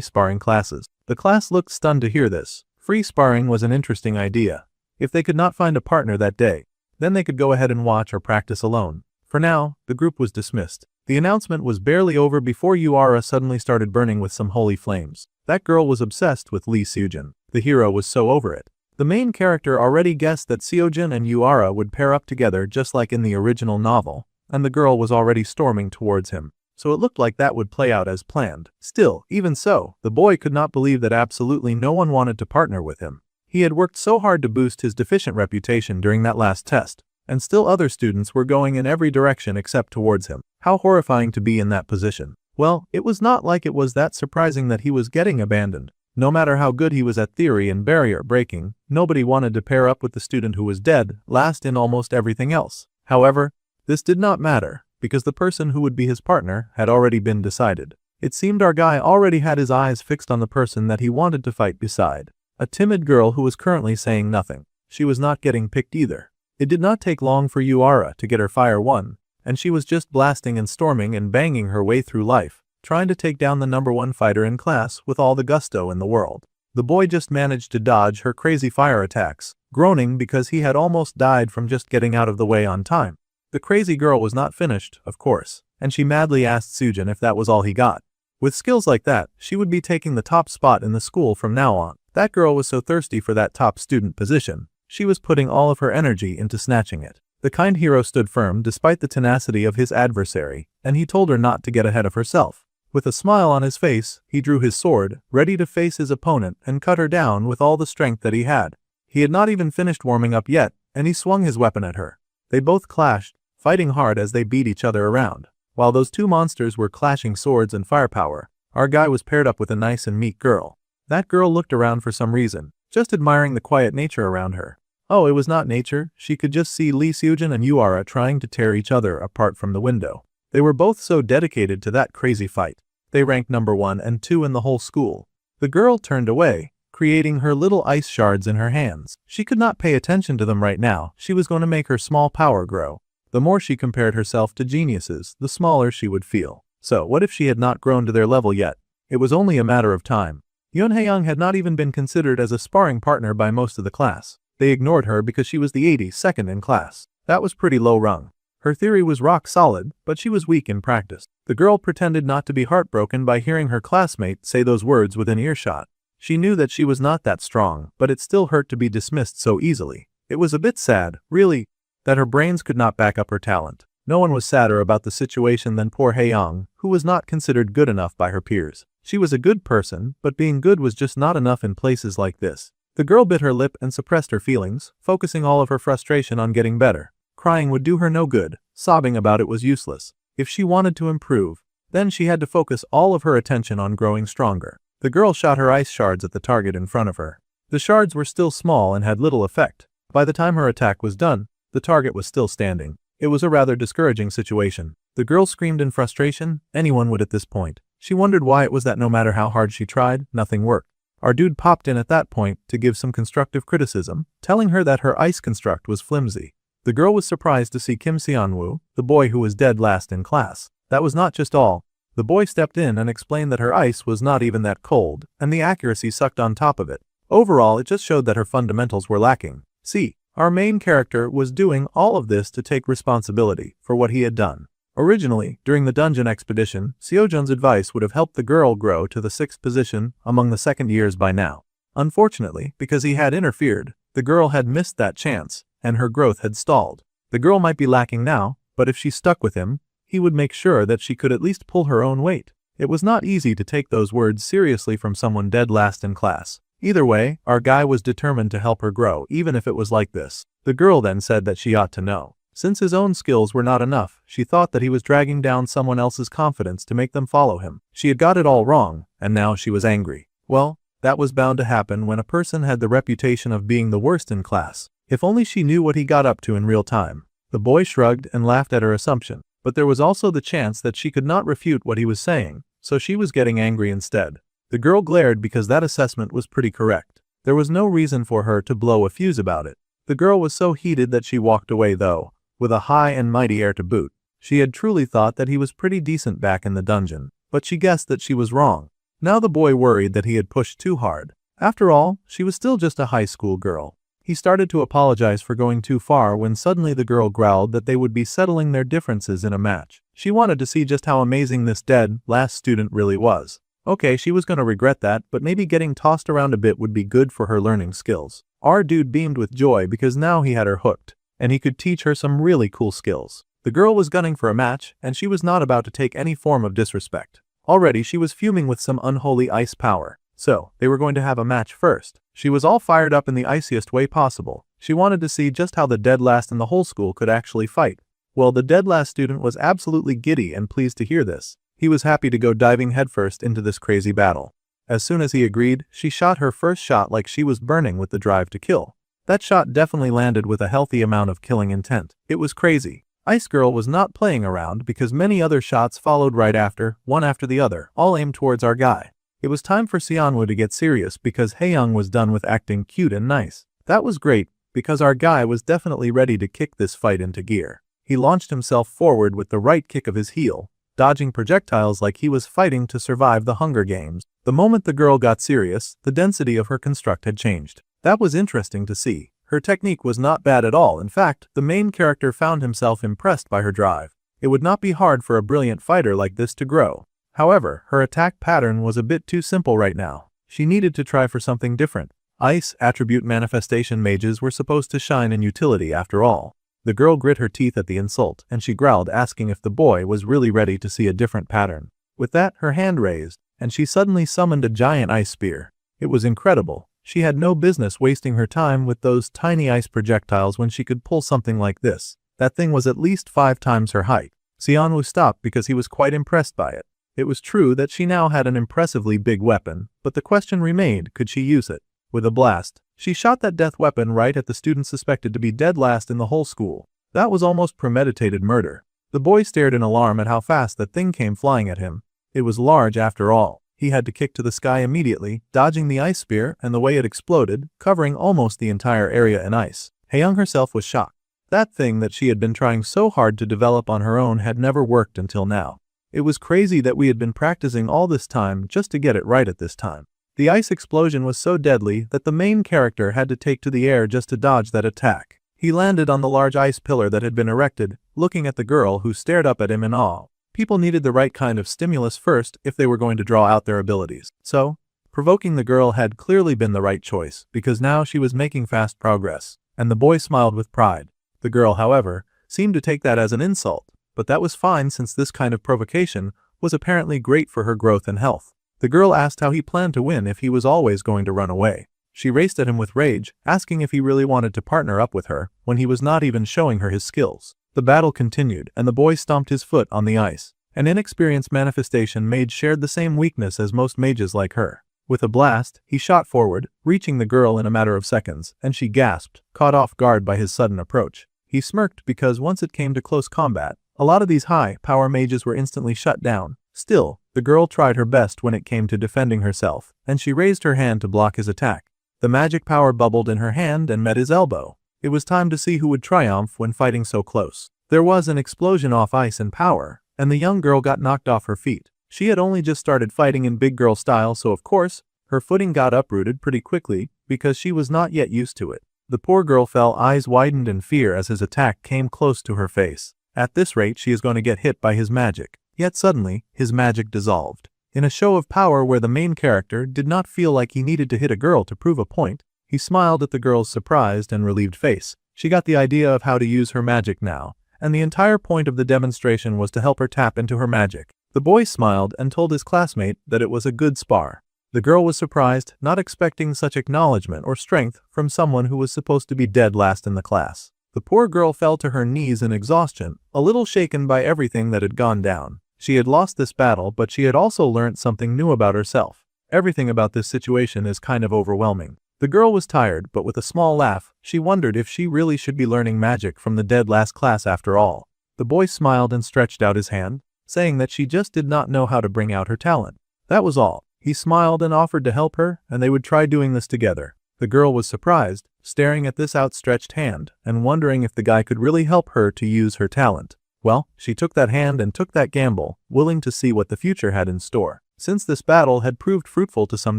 sparring classes. The class looked stunned to hear this. Free sparring was an interesting idea. If they could not find a partner that day, then they could go ahead and watch or practice alone. For now, the group was dismissed. The announcement was barely over before Yuara suddenly started burning with some holy flames. That girl was obsessed with Lee Seojin. The hero was so over it. The main character already guessed that Seojin and Yuara would pair up together just like in the original novel, and the girl was already storming towards him. So it looked like that would play out as planned. Still, even so, the boy could not believe that absolutely no one wanted to partner with him. He had worked so hard to boost his deficient reputation during that last test, and still other students were going in every direction except towards him. How horrifying to be in that position. Well, it was not like it was that surprising that he was getting abandoned. No matter how good he was at theory and barrier breaking, nobody wanted to pair up with the student who was dead last in almost everything else. However, this did not matter, because the person who would be his partner had already been decided. It seemed our guy already had his eyes fixed on the person that he wanted to fight beside. A timid girl who was currently saying nothing. She was not getting picked either. It did not take long for Yuara to get her fire won, and she was just blasting and storming and banging her way through life, trying to take down the #1 fighter in class with all the gusto in the world. The boy just managed to dodge her crazy fire attacks, groaning because he had almost died from just getting out of the way on time. The crazy girl was not finished, of course, and she madly asked Seojin if that was all he got. With skills like that, she would be taking the top spot in the school from now on. That girl was so thirsty for that top student position. She was putting all of her energy into snatching it. The kind hero stood firm despite the tenacity of his adversary, and he told her not to get ahead of herself. With a smile on his face, he drew his sword, ready to face his opponent and cut her down with all the strength that he had. He had not even finished warming up yet, and he swung his weapon at her. They both clashed, fighting hard as they beat each other around. While those two monsters were clashing swords and firepower, our guy was paired up with a nice and meek girl. That girl looked around for some reason, just admiring the quiet nature around her. Oh, it was not nature, she could just see Lee Seojin and Yuara trying to tear each other apart from the window. They were both so dedicated to that crazy fight. They ranked #1 and 2 in the whole school. The girl turned away, creating her little ice shards in her hands. She could not pay attention to them right now. She was going to make her small power grow. The more she compared herself to geniuses, the smaller she would feel. So, what if she had not grown to their level yet? It was only a matter of time. Yeon Hae-young had not even been considered as a sparring partner by most of the class. They ignored her because she was the 82nd in class. That was pretty low rung. Her theory was rock solid, but she was weak in practice. The girl pretended not to be heartbroken by hearing her classmate say those words within earshot. She knew that she was not that strong, but it still hurt to be dismissed so easily. It was a bit sad, really, that her brains could not back up her talent. No one was sadder about the situation than poor Hae-young, who was not considered good enough by her peers. She was a good person, but being good was just not enough in places like this. The girl bit her lip and suppressed her feelings, focusing all of her frustration on getting better. Crying would do her no good, sobbing about it was useless. If she wanted to improve, then she had to focus all of her attention on growing stronger. The girl shot her ice shards at the target in front of her. The shards were still small and had little effect. By the time her attack was done, the target was still standing. It was a rather discouraging situation. The girl screamed in frustration. Anyone would at this point. She wondered why it was that no matter how hard she tried, nothing worked. Our dude popped in at that point to give some constructive criticism, telling her that her ice construct was flimsy. The girl was surprised to see Kim Seon-woo, the boy who was dead last in class. That was not just all. The boy stepped in and explained that her ice was not even that cold, and the accuracy sucked on top of it. Overall, it just showed that her fundamentals were lacking. See, our main character was doing all of this to take responsibility for what he had done. Originally, during the dungeon expedition, Seojun's advice would have helped the girl grow to the 6th position among the second years by now. Unfortunately, because he had interfered, the girl had missed that chance, and her growth had stalled. The girl might be lacking now, but if she stuck with him, he would make sure that she could at least pull her own weight. It was not easy to take those words seriously from someone dead last in class. Either way, our guy was determined to help her grow, even if it was like this. The girl then said that she ought to know. Since his own skills were not enough, she thought that he was dragging down someone else's confidence to make them follow him. She had got it all wrong, and now she was angry. Well, that was bound to happen when a person had the reputation of being the worst in class. If only she knew what he got up to in real time. The boy shrugged and laughed at her assumption. but there was also the chance that she could not refute what he was saying, so she was getting angry instead. The girl glared because that assessment was pretty correct. There was no reason for her to blow a fuse about it. The girl was so heated that she walked away though, with a high and mighty air to boot. She had truly thought that he was pretty decent back in the dungeon, but she guessed that she was wrong. Now the boy worried that he had pushed too hard. After all, she was still just a high school girl. He started to apologize for going too far when suddenly the girl growled that they would be settling their differences in a match. She wanted to see just how amazing this dead last student really was. Okay, she was gonna regret that, but maybe getting tossed around a bit would be good for her learning skills. Our dude beamed with joy because now he had her hooked, and he could teach her some really cool skills. The girl was gunning for a match, and she was not about to take any form of disrespect. Already she was fuming with some unholy ice power. So, they were going to have a match first. She was all fired up in the iciest way possible. She wanted to see just how the dead last in the whole school could actually fight. Well, the dead last student was absolutely giddy and pleased to hear this. He was happy to go diving headfirst into this crazy battle. As soon as he agreed, she shot her first shot like she was burning with the drive to kill. That shot definitely landed with a healthy amount of killing intent. It was crazy. Ice Girl was not playing around because many other shots followed right after, one after the other, all aimed towards our guy. It was time for Seonwoo to get serious because Haeyoung was done with acting cute and nice. That was great because our guy was definitely ready to kick this fight into gear. He launched himself forward with the right kick of his heel, dodging projectiles like he was fighting to survive the Hunger Games. The moment the girl got serious, the density of her construct had changed. That was interesting to see. Her technique was not bad at all. In fact, the main character found himself impressed by her drive. It would not be hard for a brilliant fighter like this to grow. However, her attack pattern was a bit too simple right now. She needed to try for something different. Ice attribute manifestation mages were supposed to shine in utility after all. The girl grit her teeth at the insult, and she growled, asking if the boy was really ready to see a different pattern. With that, her hand raised, and she suddenly summoned a giant ice spear. It was incredible. She had no business wasting her time with those tiny ice projectiles when she could pull something like this. That thing was at least 5 times her height. Seonwoo stopped because he was quite impressed by it. It was true that she now had an impressively big weapon, but the question remained, could she use it? With a blast, she shot that death weapon right at the student suspected to be dead last in the whole school. That was almost premeditated murder. The boy stared in alarm at how fast that thing came flying at him. It was large after all. He had to kick to the sky immediately, dodging the ice spear and the way it exploded, covering almost the entire area in ice. Haeyoung herself was shocked. That thing that she had been trying so hard to develop on her own had never worked until now. It was crazy that we had been practicing all this time just to get it right at this time. The ice explosion was so deadly that the main character had to take to the air just to dodge that attack. He landed on the large ice pillar that had been erected, looking at the girl who stared up at him in awe. People needed the right kind of stimulus first if they were going to draw out their abilities. So, provoking the girl had clearly been the right choice because now she was making fast progress, and the boy smiled with pride. The girl, however, seemed to take that as an insult, but that was fine since this kind of provocation was apparently great for her growth and health. The girl asked how he planned to win if he was always going to run away. She raced at him with rage, asking if he really wanted to partner up with her when he was not even showing her his skills. The battle continued, and the boy stomped his foot on the ice. An inexperienced manifestation mage shared the same weakness as most mages like her. With a blast, he shot forward, reaching the girl in a matter of seconds, and she gasped, caught off guard by his sudden approach. He smirked because once it came to close combat, a lot of these high-power mages were instantly shut down. Still, the girl tried her best when it came to defending herself, and she raised her hand to block his attack. The magic power bubbled in her hand and met his elbow. It was time to see who would triumph when fighting so close. There was an explosion off ice and power, and the young girl got knocked off her feet. She had only just started fighting in big girl style, so of course, her footing got uprooted pretty quickly because she was not yet used to it. The poor girl fell, eyes widened in fear as his attack came close to her face. At this rate, she is going to get hit by his magic. Yet suddenly, his magic dissolved. In a show of power where the main character did not feel like he needed to hit a girl to prove a point, he smiled at the girl's surprised and relieved face. She got the idea of how to use her magic now, and the entire point of the demonstration was to help her tap into her magic. The boy smiled and told his classmate that it was a good spar. The girl was surprised, not expecting such acknowledgement or strength from someone who was supposed to be dead last in the class. The poor girl fell to her knees in exhaustion, a little shaken by everything that had gone down. She had lost this battle, but she had also learned something new about herself. Everything about this situation is kind of overwhelming. The girl was tired, but with a small laugh, she wondered if she really should be learning magic from the dead last class after all. The boy smiled and stretched out his hand, saying that she just did not know how to bring out her talent. That was all. He smiled and offered to help her, and they would try doing this together. The girl was surprised, staring at this outstretched hand, and wondering if the guy could really help her to use her talent. Well, she took that hand and took that gamble, willing to see what the future had in store. Since this battle had proved fruitful to some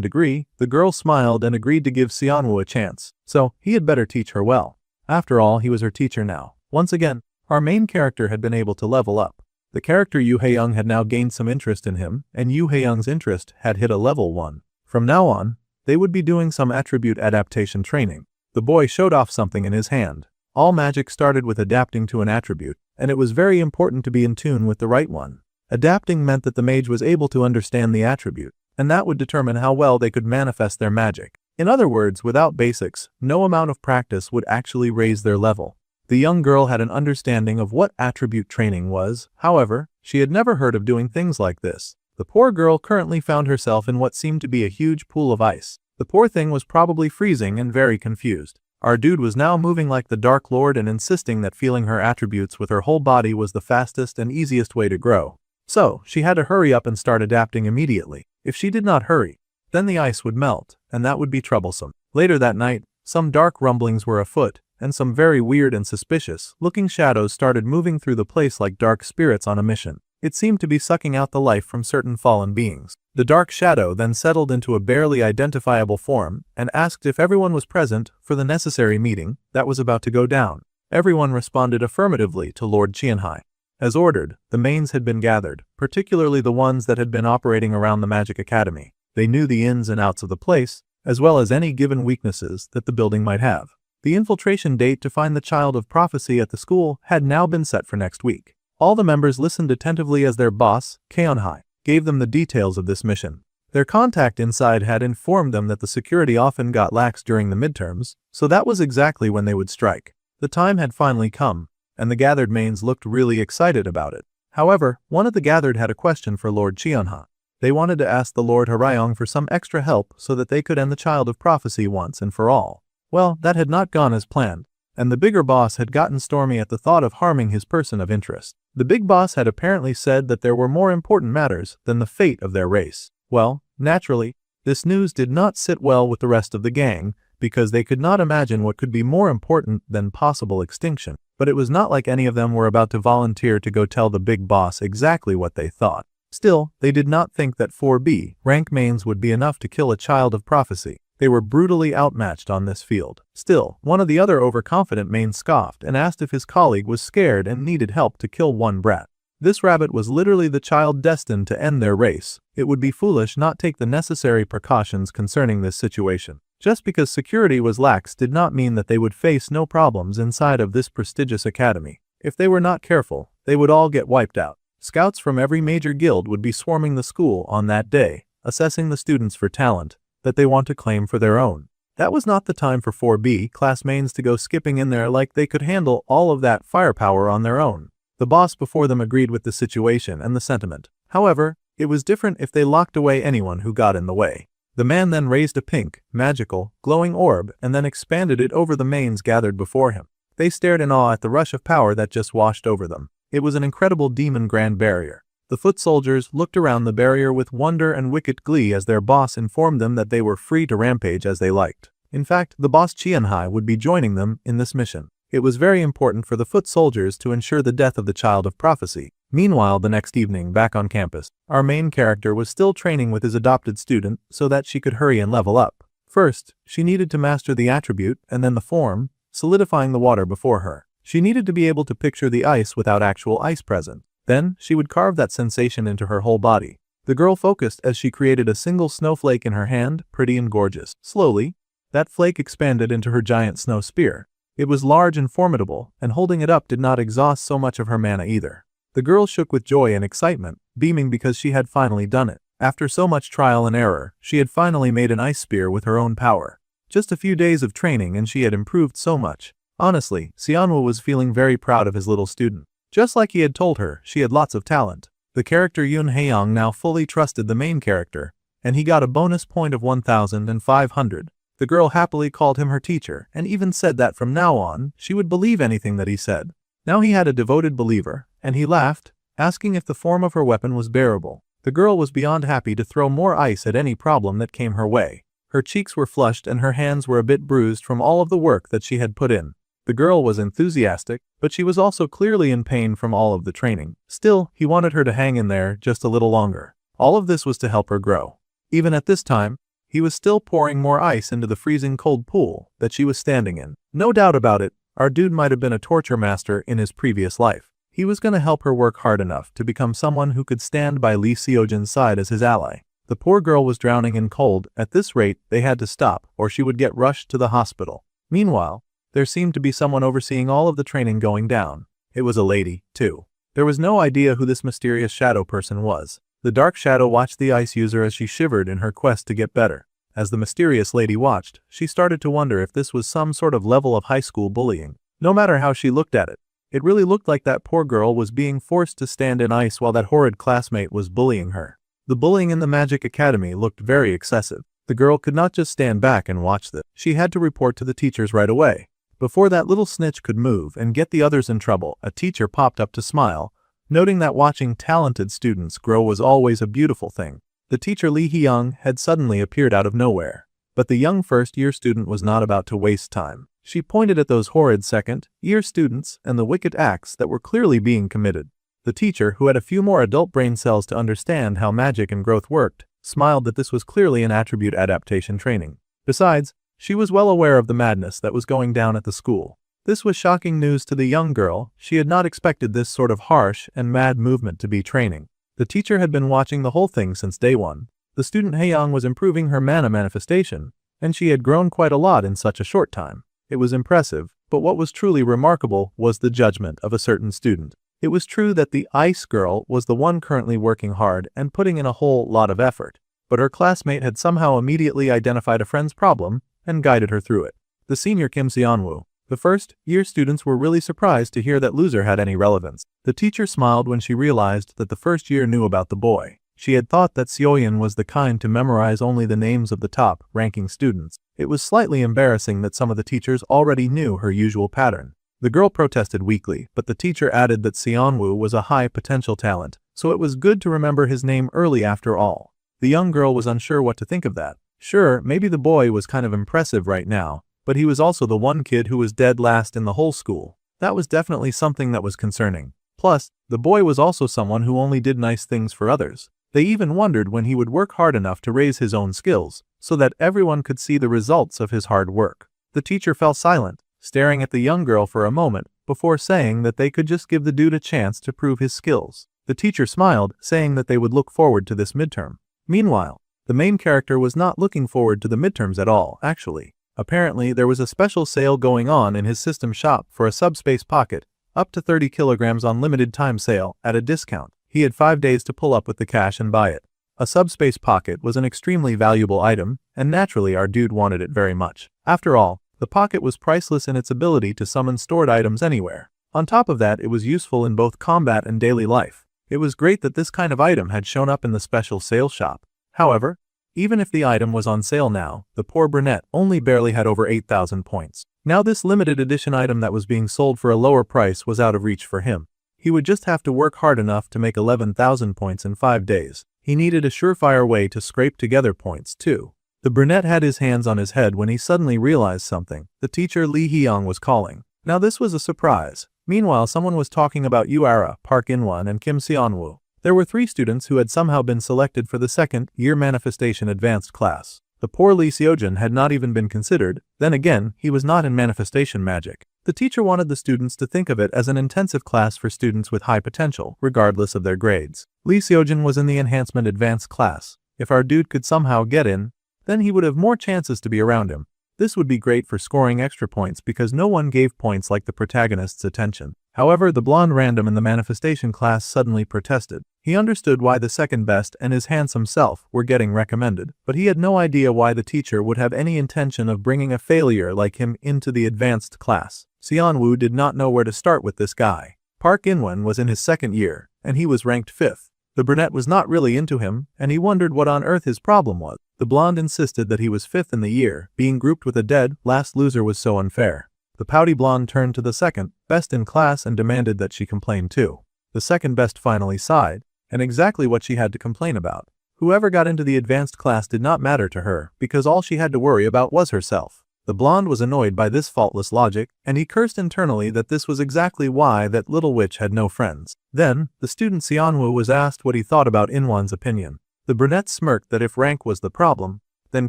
degree, the girl smiled and agreed to give Xianwu a chance, so he had better teach her well. After all, he was her teacher now. Once again, our main character had been able to level up. The character Yu Haeyoung had now gained some interest in him, and Yu Haeyoung's interest had hit a level 1. From now on, they would be doing some attribute adaptation training. The boy showed off something in his hand. All magic started with adapting to an attribute, and it was very important to be in tune with the right one. Adapting meant that the mage was able to understand the attribute, and that would determine how well they could manifest their magic. In other words, without basics, no amount of practice would actually raise their level. The young girl had an understanding of what attribute training was, however, she had never heard of doing things like this. The poor girl currently found herself in what seemed to be a huge pool of ice. The poor thing was probably freezing and very confused. Our dude was now moving like the Dark Lord and insisting that feeling her attributes with her whole body was the fastest and easiest way to grow. So, she had to hurry up and start adapting immediately. If she did not hurry, then the ice would melt, and that would be troublesome. Later that night, some dark rumblings were afoot, and some very weird and suspicious-looking shadows started moving through the place like dark spirits on a mission. It seemed to be sucking out the life from certain fallen beings. The dark shadow then settled into a barely identifiable form and asked if everyone was present for the necessary meeting that was about to go down. Everyone responded affirmatively to Lord Qianhai. As ordered, the mains had been gathered, particularly the ones that had been operating around the Magic Academy. They knew the ins and outs of the place, as well as any given weaknesses that the building might have. The infiltration date to find the child of prophecy at the school had now been set for next week. All the members listened attentively as their boss, Keonhai, gave them the details of this mission. Their contact inside had informed them that the security often got lax during the midterms, so that was exactly when they would strike. The time had finally come, and the gathered mains looked really excited about it. However, one of the gathered had a question for Lord Qianhai. They wanted to ask the Lord Harayong for some extra help so that they could end the child of prophecy once and for all. Well, that had not gone as planned, and the bigger boss had gotten stormy at the thought of harming his person of interest. The big boss had apparently said that there were more important matters than the fate of their race. Well, naturally, this news did not sit well with the rest of the gang, because they could not imagine what could be more important than possible extinction. But it was not like any of them were about to volunteer to go tell the big boss exactly what they thought. Still, they did not think that 4B rank mains would be enough to kill a child of prophecy. They were brutally outmatched on this field. Still, one of the other overconfident mains scoffed and asked if his colleague was scared and needed help to kill one brat. This rabbit was literally the child destined to end their race. It would be foolish not take the necessary precautions concerning this situation. Just because security was lax did not mean that they would face no problems inside of this prestigious academy. If they were not careful, they would all get wiped out. Scouts from every major guild would be swarming the school on that day, assessing the students for talent that they want to claim for their own. That was not the time for 4B class mains to go skipping in there like they could handle all of that firepower on their own. The boss before them agreed with the situation and the sentiment. However, it was different if they locked away anyone who got in the way. The man then raised a pink, magical, glowing orb and then expanded it over the mains gathered before him. They stared in awe at the rush of power that just washed over them. It was an incredible demon grand barrier. The foot soldiers looked around the barrier with wonder and wicked glee as their boss informed them that they were free to rampage as they liked. In fact, the boss Qianhai would be joining them in this mission. It was very important for the foot soldiers to ensure the death of the child of prophecy. Meanwhile, the next evening, back on campus, our main character was still training with his adopted student so that she could hurry and level up. First, she needed to master the attribute and then the form, solidifying the water before her. She needed to be able to picture the ice without actual ice present. Then, she would carve that sensation into her whole body. The girl focused as she created a single snowflake in her hand, pretty and gorgeous. Slowly, that flake expanded into her giant snow spear. It was large and formidable, and holding it up did not exhaust so much of her mana either. The girl shook with joy and excitement, beaming because she had finally done it. After so much trial and error, she had finally made an ice spear with her own power. Just a few days of training and she had improved so much. Honestly, Xianwu was feeling very proud of his little student. Just like he had told her, she had lots of talent. The character Yoon Haeyoung now fully trusted the main character, and he got a bonus point of 1,500. The girl happily called him her teacher, and even said that from now on, she would believe anything that he said. Now he had a devoted believer, and he laughed, asking if the form of her weapon was bearable. The girl was beyond happy to throw more ice at any problem that came her way. Her cheeks were flushed and her hands were a bit bruised from all of the work that she had put in. The girl was enthusiastic, but she was also clearly in pain from all of the training. Still, he wanted her to hang in there just a little longer. All of this was to help her grow. Even at this time, he was still pouring more ice into the freezing cold pool that she was standing in. No doubt about it, our dude might have been a torture master in his previous life. He was going to help her work hard enough to become someone who could stand by Lee Seojin's side as his ally. The poor girl was drowning in cold. At this rate, they had to stop, or she would get rushed to the hospital. Meanwhile, there seemed to be someone overseeing all of the training going down. It was a lady, too. There was no idea who this mysterious shadow person was. The dark shadow watched the ice user as she shivered in her quest to get better. As the mysterious lady watched, she started to wonder if this was some sort of level of high school bullying. No matter how she looked at it, it really looked like that poor girl was being forced to stand in ice while that horrid classmate was bullying her. The bullying in the Magic Academy looked very excessive. The girl could not just stand back and watch this. She had to report to the teachers right away. Before that little snitch could move and get the others in trouble, a teacher popped up to smile, noting that watching talented students grow was always a beautiful thing. The teacher Lee Hyung had suddenly appeared out of nowhere. But the young first-year student was not about to waste time. She pointed at those horrid second-year students and the wicked acts that were clearly being committed. The teacher, who had a few more adult brain cells to understand how magic and growth worked, smiled that this was clearly an attribute adaptation training. Besides, she was well aware of the madness that was going down at the school. This was shocking news to the young girl. She had not expected this sort of harsh and mad movement to be training. The teacher had been watching the whole thing since day one. The student Haeyang was improving her mana manifestation, and she had grown quite a lot in such a short time. It was impressive, but what was truly remarkable was the judgment of a certain student. It was true that the ice girl was the one currently working hard and putting in a whole lot of effort, but her classmate had somehow immediately identified a friend's problem and guided her through it. The senior Kim Seonwoo. The first-year students were really surprised to hear that loser had any relevance. The teacher smiled when she realized that the first year knew about the boy. She had thought that Seoyeon was the kind to memorize only the names of the top-ranking students. It was slightly embarrassing that some of the teachers already knew her usual pattern. The girl protested weakly, but the teacher added that Seonwoo was a high-potential talent, so it was good to remember his name early after all. The young girl was unsure what to think of that. Sure, maybe the boy was kind of impressive right now, but he was also the one kid who was dead last in the whole school. That was definitely something that was concerning. Plus, the boy was also someone who only did nice things for others. They even wondered when he would work hard enough to raise his own skills, so that everyone could see the results of his hard work. The teacher fell silent, staring at the young girl for a moment, before saying that they could just give the dude a chance to prove his skills. The teacher smiled, saying that they would look forward to this midterm. Meanwhile, the main character was not looking forward to the midterms at all, actually. Apparently, there was a special sale going on in his system shop for a subspace pocket, up to 30 kilograms on limited time sale, at a discount. He had 5 days to pull up with the cash and buy it. A subspace pocket was an extremely valuable item, and naturally our dude wanted it very much. After all, the pocket was priceless in its ability to summon stored items anywhere. On top of that, it was useful in both combat and daily life. It was great that this kind of item had shown up in the special sale shop. However, even if the item was on sale now, the poor brunette only barely had over 8,000 points. Now this limited edition item that was being sold for a lower price was out of reach for him. He would just have to work hard enough to make 11,000 points in 5 days. He needed a surefire way to scrape together points too. The brunette had his hands on his head when he suddenly realized something. The teacher Lee Hyung was calling. Now this was a surprise. Meanwhile, someone was talking about Yuara, Park In-won, and Kim Seonwoo. There were 3 students who had somehow been selected for the second-year manifestation advanced class. The poor Lee Seojin had not even been considered. Then again, he was not in manifestation magic. The teacher wanted the students to think of it as an intensive class for students with high potential, regardless of their grades. Lee Seojin was in the enhancement advanced class. If our dude could somehow get in, then he would have more chances to be around him. This would be great for scoring extra points because no one gave points like the protagonist's attention. However, the blonde random in the manifestation class suddenly protested. He understood why the second best and his handsome self were getting recommended, but he had no idea why the teacher would have any intention of bringing a failure like him into the advanced class. Seonwoo did not know where to start with this guy. Park In-won was in his second year, and he was ranked 5th. The brunette was not really into him, and he wondered what on earth his problem was. The blonde insisted that he was 5th in the year. Being grouped with a dead last loser was so unfair. The pouty blonde turned to the second best in class and demanded that she complain too. The second best finally sighed, and exactly what she had to complain about. Whoever got into the advanced class did not matter to her because all she had to worry about was herself. The blonde was annoyed by this faultless logic, and he cursed internally that this was exactly why that little witch had no friends. Then, the student Xianwu was asked what he thought about Inwan's opinion. The brunette smirked that if rank was the problem, then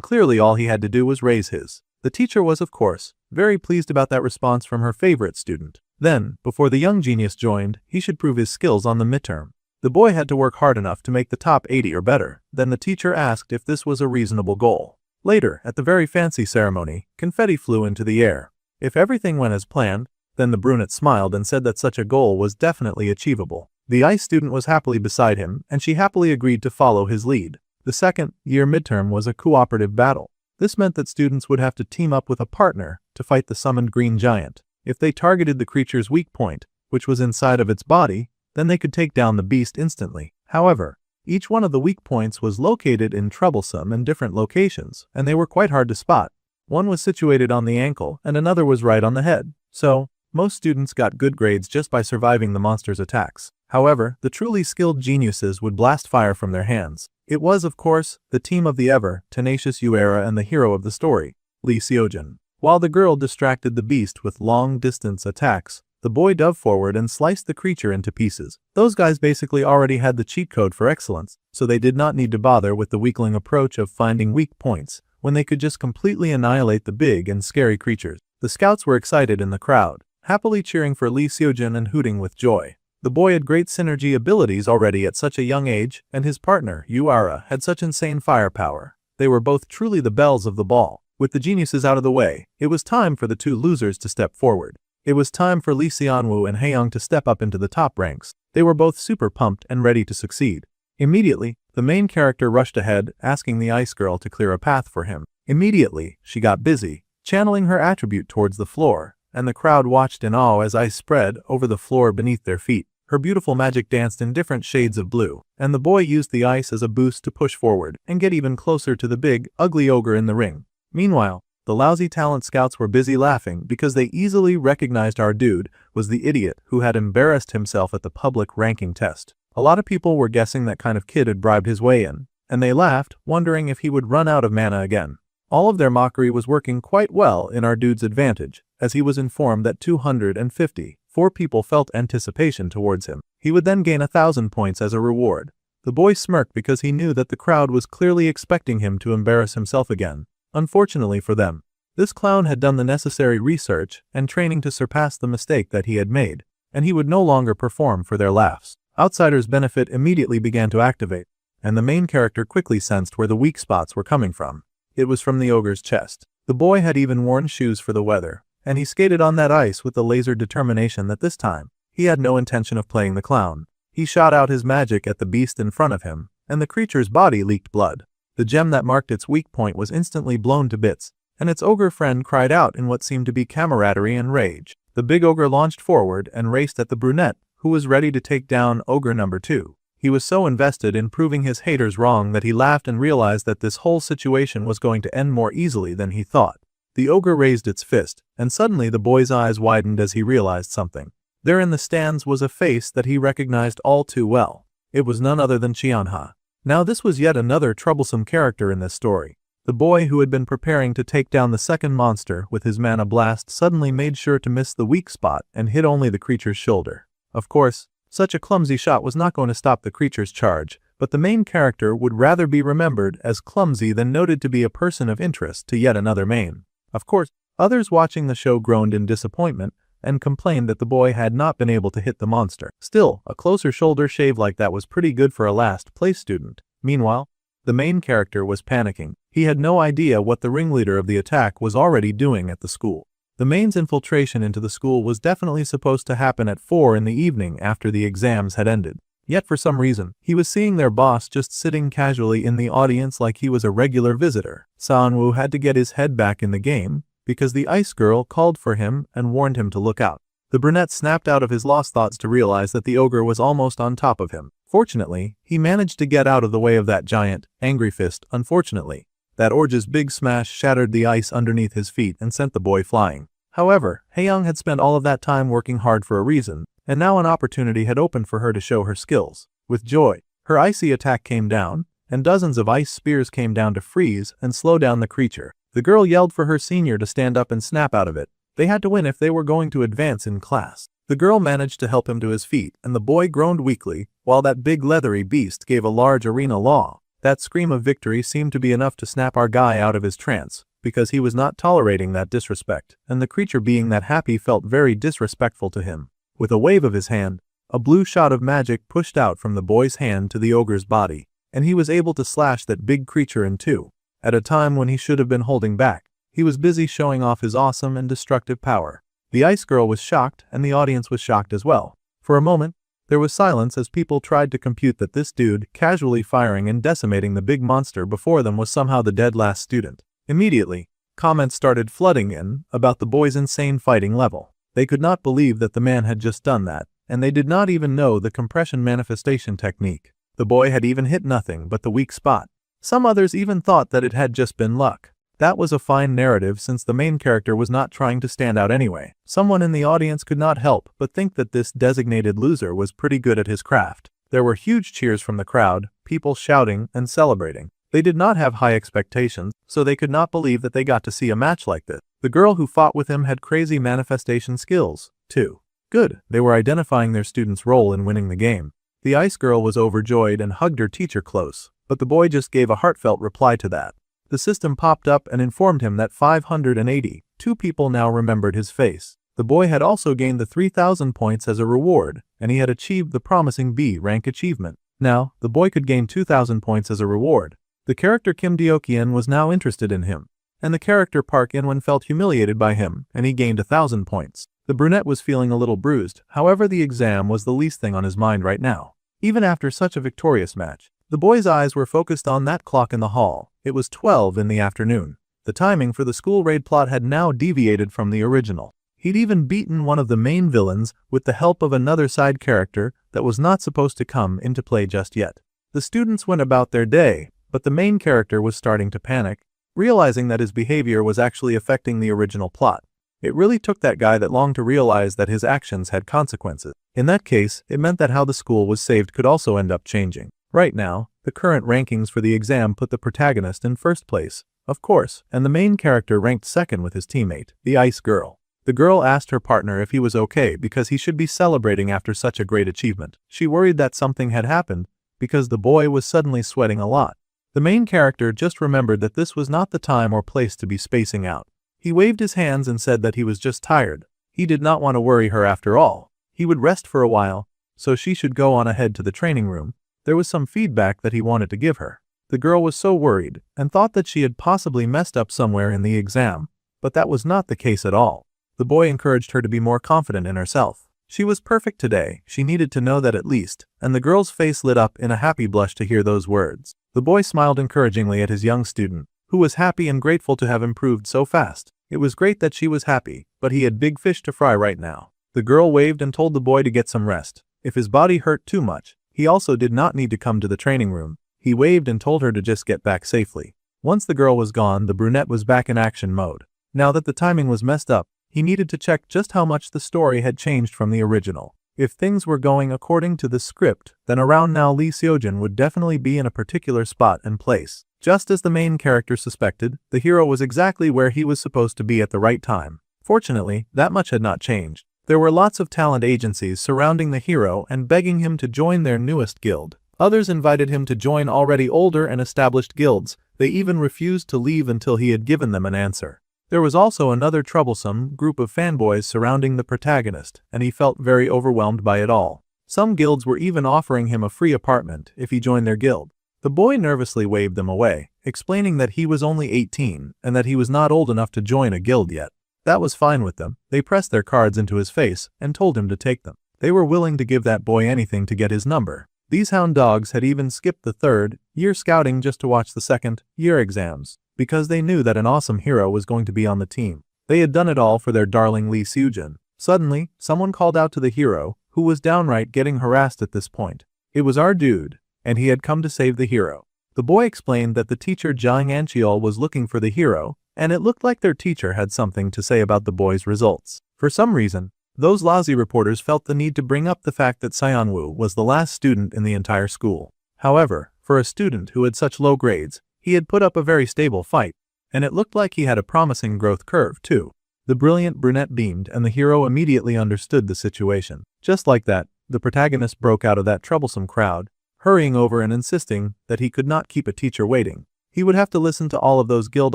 clearly all he had to do was raise his. The teacher was, of course, very pleased about that response from her favorite student. Then, before the young genius joined, he should prove his skills on the midterm. The boy had to work hard enough to make the top 80 or better. Then the teacher asked if this was a reasonable goal. Later, at the very fancy ceremony, confetti flew into the air. If everything went as planned, then the brunette smiled and said that such a goal was definitely achievable. The ice student was happily beside him, and she happily agreed to follow his lead. The second-year midterm was a cooperative battle. This meant that students would have to team up with a partner to fight the summoned green giant. If they targeted the creature's weak point, which was inside of its body, then they could take down the beast instantly. However, each one of the weak points was located in troublesome and different locations, and they were quite hard to spot. One was situated on the ankle, and another was right on the head. So, most students got good grades just by surviving the monster's attacks. However, the truly skilled geniuses would blast fire from their hands. It was, of course, the team of the ever-tenacious Uera and the hero of the story, Lee Seojin. While the girl distracted the beast with long-distance attacks, the boy dove forward and sliced the creature into pieces. Those guys basically already had the cheat code for excellence, so they did not need to bother with the weakling approach of finding weak points, when they could just completely annihilate the big and scary creatures. The scouts were excited in the crowd, happily cheering for Lee Seojin and hooting with joy. The boy had great synergy abilities already at such a young age, and his partner, Uara, had such insane firepower. They were both truly the belles of the ball. With the geniuses out of the way, it was time for the two losers to step forward. It was time for Lee Xianwu and Haeyoung to step up into the top ranks. They were both super pumped and ready to succeed. Immediately, the main character rushed ahead, asking the ice girl to clear a path for him. Immediately, she got busy, channeling her attribute towards the floor, and the crowd watched in awe as ice spread over the floor beneath their feet. Her beautiful magic danced in different shades of blue, and the boy used the ice as a boost to push forward and get even closer to the big, ugly ogre in the ring. Meanwhile, the lousy talent scouts were busy laughing because they easily recognized our dude was the idiot who had embarrassed himself at the public ranking test. A lot of people were guessing that kind of kid had bribed his way in, and they laughed, wondering if he would run out of mana again. All of their mockery was working quite well in our dude's advantage, as he was informed that 254 people felt anticipation towards him. He would then gain 1,000 points as a reward. The boy smirked because he knew that the crowd was clearly expecting him to embarrass himself again. Unfortunately for them, this clown had done the necessary research and training to surpass the mistake that he had made, and he would no longer perform for their laughs. Outsiders' benefit immediately began to activate, and the main character quickly sensed where the weak spots were coming from. It was from the ogre's chest. The boy had even worn shoes for the weather, and he skated on that ice with the laser determination that this time, he had no intention of playing the clown. He shot out his magic at the beast in front of him, and the creature's body leaked blood. The gem that marked its weak point was instantly blown to bits, and its ogre friend cried out in what seemed to be camaraderie and rage. The big ogre launched forward and raced at the brunette, who was ready to take down ogre number 2. He was so invested in proving his haters wrong that he laughed and realized that this whole situation was going to end more easily than he thought. The ogre raised its fist, and suddenly the boy's eyes widened as he realized something. There in the stands was a face that he recognized all too well. It was none other than Qianha. Now this was yet another troublesome character in this story. The boy who had been preparing to take down the second monster with his mana blast suddenly made sure to miss the weak spot and hit only the creature's shoulder. Of course, such a clumsy shot was not going to stop the creature's charge, but the main character would rather be remembered as clumsy than noted to be a person of interest to yet another main. Of course, others watching the show groaned in disappointment and complained that the boy had not been able to hit the monster. Still, a closer shoulder shave like that was pretty good for a last-place student. Meanwhile, the main character was panicking. He had no idea what the ringleader of the attack was already doing at the school. The main's infiltration into the school was definitely supposed to happen at 4 in the evening after the exams had ended. Yet for some reason, he was seeing their boss just sitting casually in the audience like he was a regular visitor. Sanwoo had to get his head back in the game, because the ice girl called for him and warned him to look out. The brunette snapped out of his lost thoughts to realize that the ogre was almost on top of him. Fortunately, he managed to get out of the way of that giant, angry fist. Unfortunately, that orge's big smash shattered the ice underneath his feet and sent the boy flying. However, Haeyoung had spent all of that time working hard for a reason, and now an opportunity had opened for her to show her skills. With joy, her icy attack came down, and dozens of ice spears came down to freeze and slow down the creature. The girl yelled for her senior to stand up and snap out of it. They had to win if they were going to advance in class. The girl managed to help him to his feet, and the boy groaned weakly, while that big leathery beast gave a large arena law. That scream of victory seemed to be enough to snap our guy out of his trance, because he was not tolerating that disrespect, and the creature being that happy felt very disrespectful to him. With a wave of his hand, a blue shot of magic pushed out from the boy's hand to the ogre's body, and he was able to slash that big creature in two. At a time when he should have been holding back, he was busy showing off his awesome and destructive power. The ice girl was shocked, and the audience was shocked as well. For a moment, there was silence as people tried to compute that this dude casually firing and decimating the big monster before them was somehow the dead last student. Immediately, comments started flooding in about the boy's insane fighting level. They could not believe that the man had just done that, and they did not even know the compression manifestation technique. The boy had even hit nothing but the weak spot. Some others even thought that it had just been luck. That was a fine narrative since the main character was not trying to stand out anyway. Someone in the audience could not help but think that this designated loser was pretty good at his craft. There were huge cheers from the crowd, people shouting and celebrating. They did not have high expectations, so they could not believe that they got to see a match like this. The girl who fought with him had crazy manifestation skills, too. Good, they were identifying their student's role in winning the game. The ice girl was overjoyed and hugged her teacher close, but the boy just gave a heartfelt reply to that. The system popped up and informed him that 582 people now remembered his face. The boy had also gained the 3,000 points as a reward, and he had achieved the promising B rank achievement. Now, the boy could gain 2,000 points as a reward. The character Kim Deokyeon was now interested in him, and the character Park In-won felt humiliated by him, and he gained 1,000 points. The brunette was feeling a little bruised, however the exam was the least thing on his mind right now. Even after such a victorious match, the boy's eyes were focused on that clock in the hall. It was 12 in the afternoon. The timing for the school raid plot had now deviated from the original. He'd even beaten one of the main villains with the help of another side character that was not supposed to come into play just yet. The students went about their day, but the main character was starting to panic, realizing that his behavior was actually affecting the original plot. It really took that guy that long to realize that his actions had consequences. In that case, it meant that how the school was saved could also end up changing. Right now, the current rankings for the exam put the protagonist in first place, of course, and the main character ranked second with his teammate, the ice girl. The girl asked her partner if he was okay because he should be celebrating after such a great achievement. She worried that something had happened because the boy was suddenly sweating a lot. The main character just remembered that this was not the time or place to be spacing out. He waved his hands and said that he was just tired. He did not want to worry her after all. He would rest for a while, so she should go on ahead to the training room. There was some feedback that he wanted to give her. The girl was so worried and thought that she had possibly messed up somewhere in the exam, but that was not the case at all. The boy encouraged her to be more confident in herself. She was perfect today, she needed to know that at least, and the girl's face lit up in a happy blush to hear those words. The boy smiled encouragingly at his young student, who was happy and grateful to have improved so fast. It was great that she was happy, but he had big fish to fry right now. The girl waved and told the boy to get some rest. If his body hurt too much, he also did not need to come to the training room. He waved and told her to just get back safely. Once the girl was gone, the brunette was back in action mode. Now that the timing was messed up, he needed to check just how much the story had changed from the original. If things were going according to the script, then around now Lee Seojin would definitely be in a particular spot and place. Just as the main character suspected, the hero was exactly where he was supposed to be at the right time. Fortunately, that much had not changed. There were lots of talent agencies surrounding the hero and begging him to join their newest guild. Others invited him to join already older and established guilds. They even refused to leave until he had given them an answer. There was also another troublesome group of fanboys surrounding the protagonist, and he felt very overwhelmed by it all. Some guilds were even offering him a free apartment if he joined their guild. The boy nervously waved them away, explaining that he was only 18 and that he was not old enough to join a guild yet. That was fine with them. They pressed their cards into his face and told him to take them. They were willing to give that boy anything to get his number. These hound dogs had even skipped the third-year scouting just to watch the second-year exams, because they knew that an awesome hero was going to be on the team. They had done it all for their darling Lee Seojin. Suddenly, someone called out to the hero, who was downright getting harassed at this point. It was our dude, and he had come to save the hero. The boy explained that the teacher Jang Ancheol was looking for the hero, and it looked like their teacher had something to say about the boys' results. For some reason, those lousy reporters felt the need to bring up the fact that Seonwoo was the last student in the entire school. However, for a student who had such low grades, he had put up a very stable fight, and it looked like he had a promising growth curve too. The brilliant brunette beamed, and the hero immediately understood the situation. Just like that, the protagonist broke out of that troublesome crowd, hurrying over and insisting that he could not keep a teacher waiting. He would have to listen to all of those guild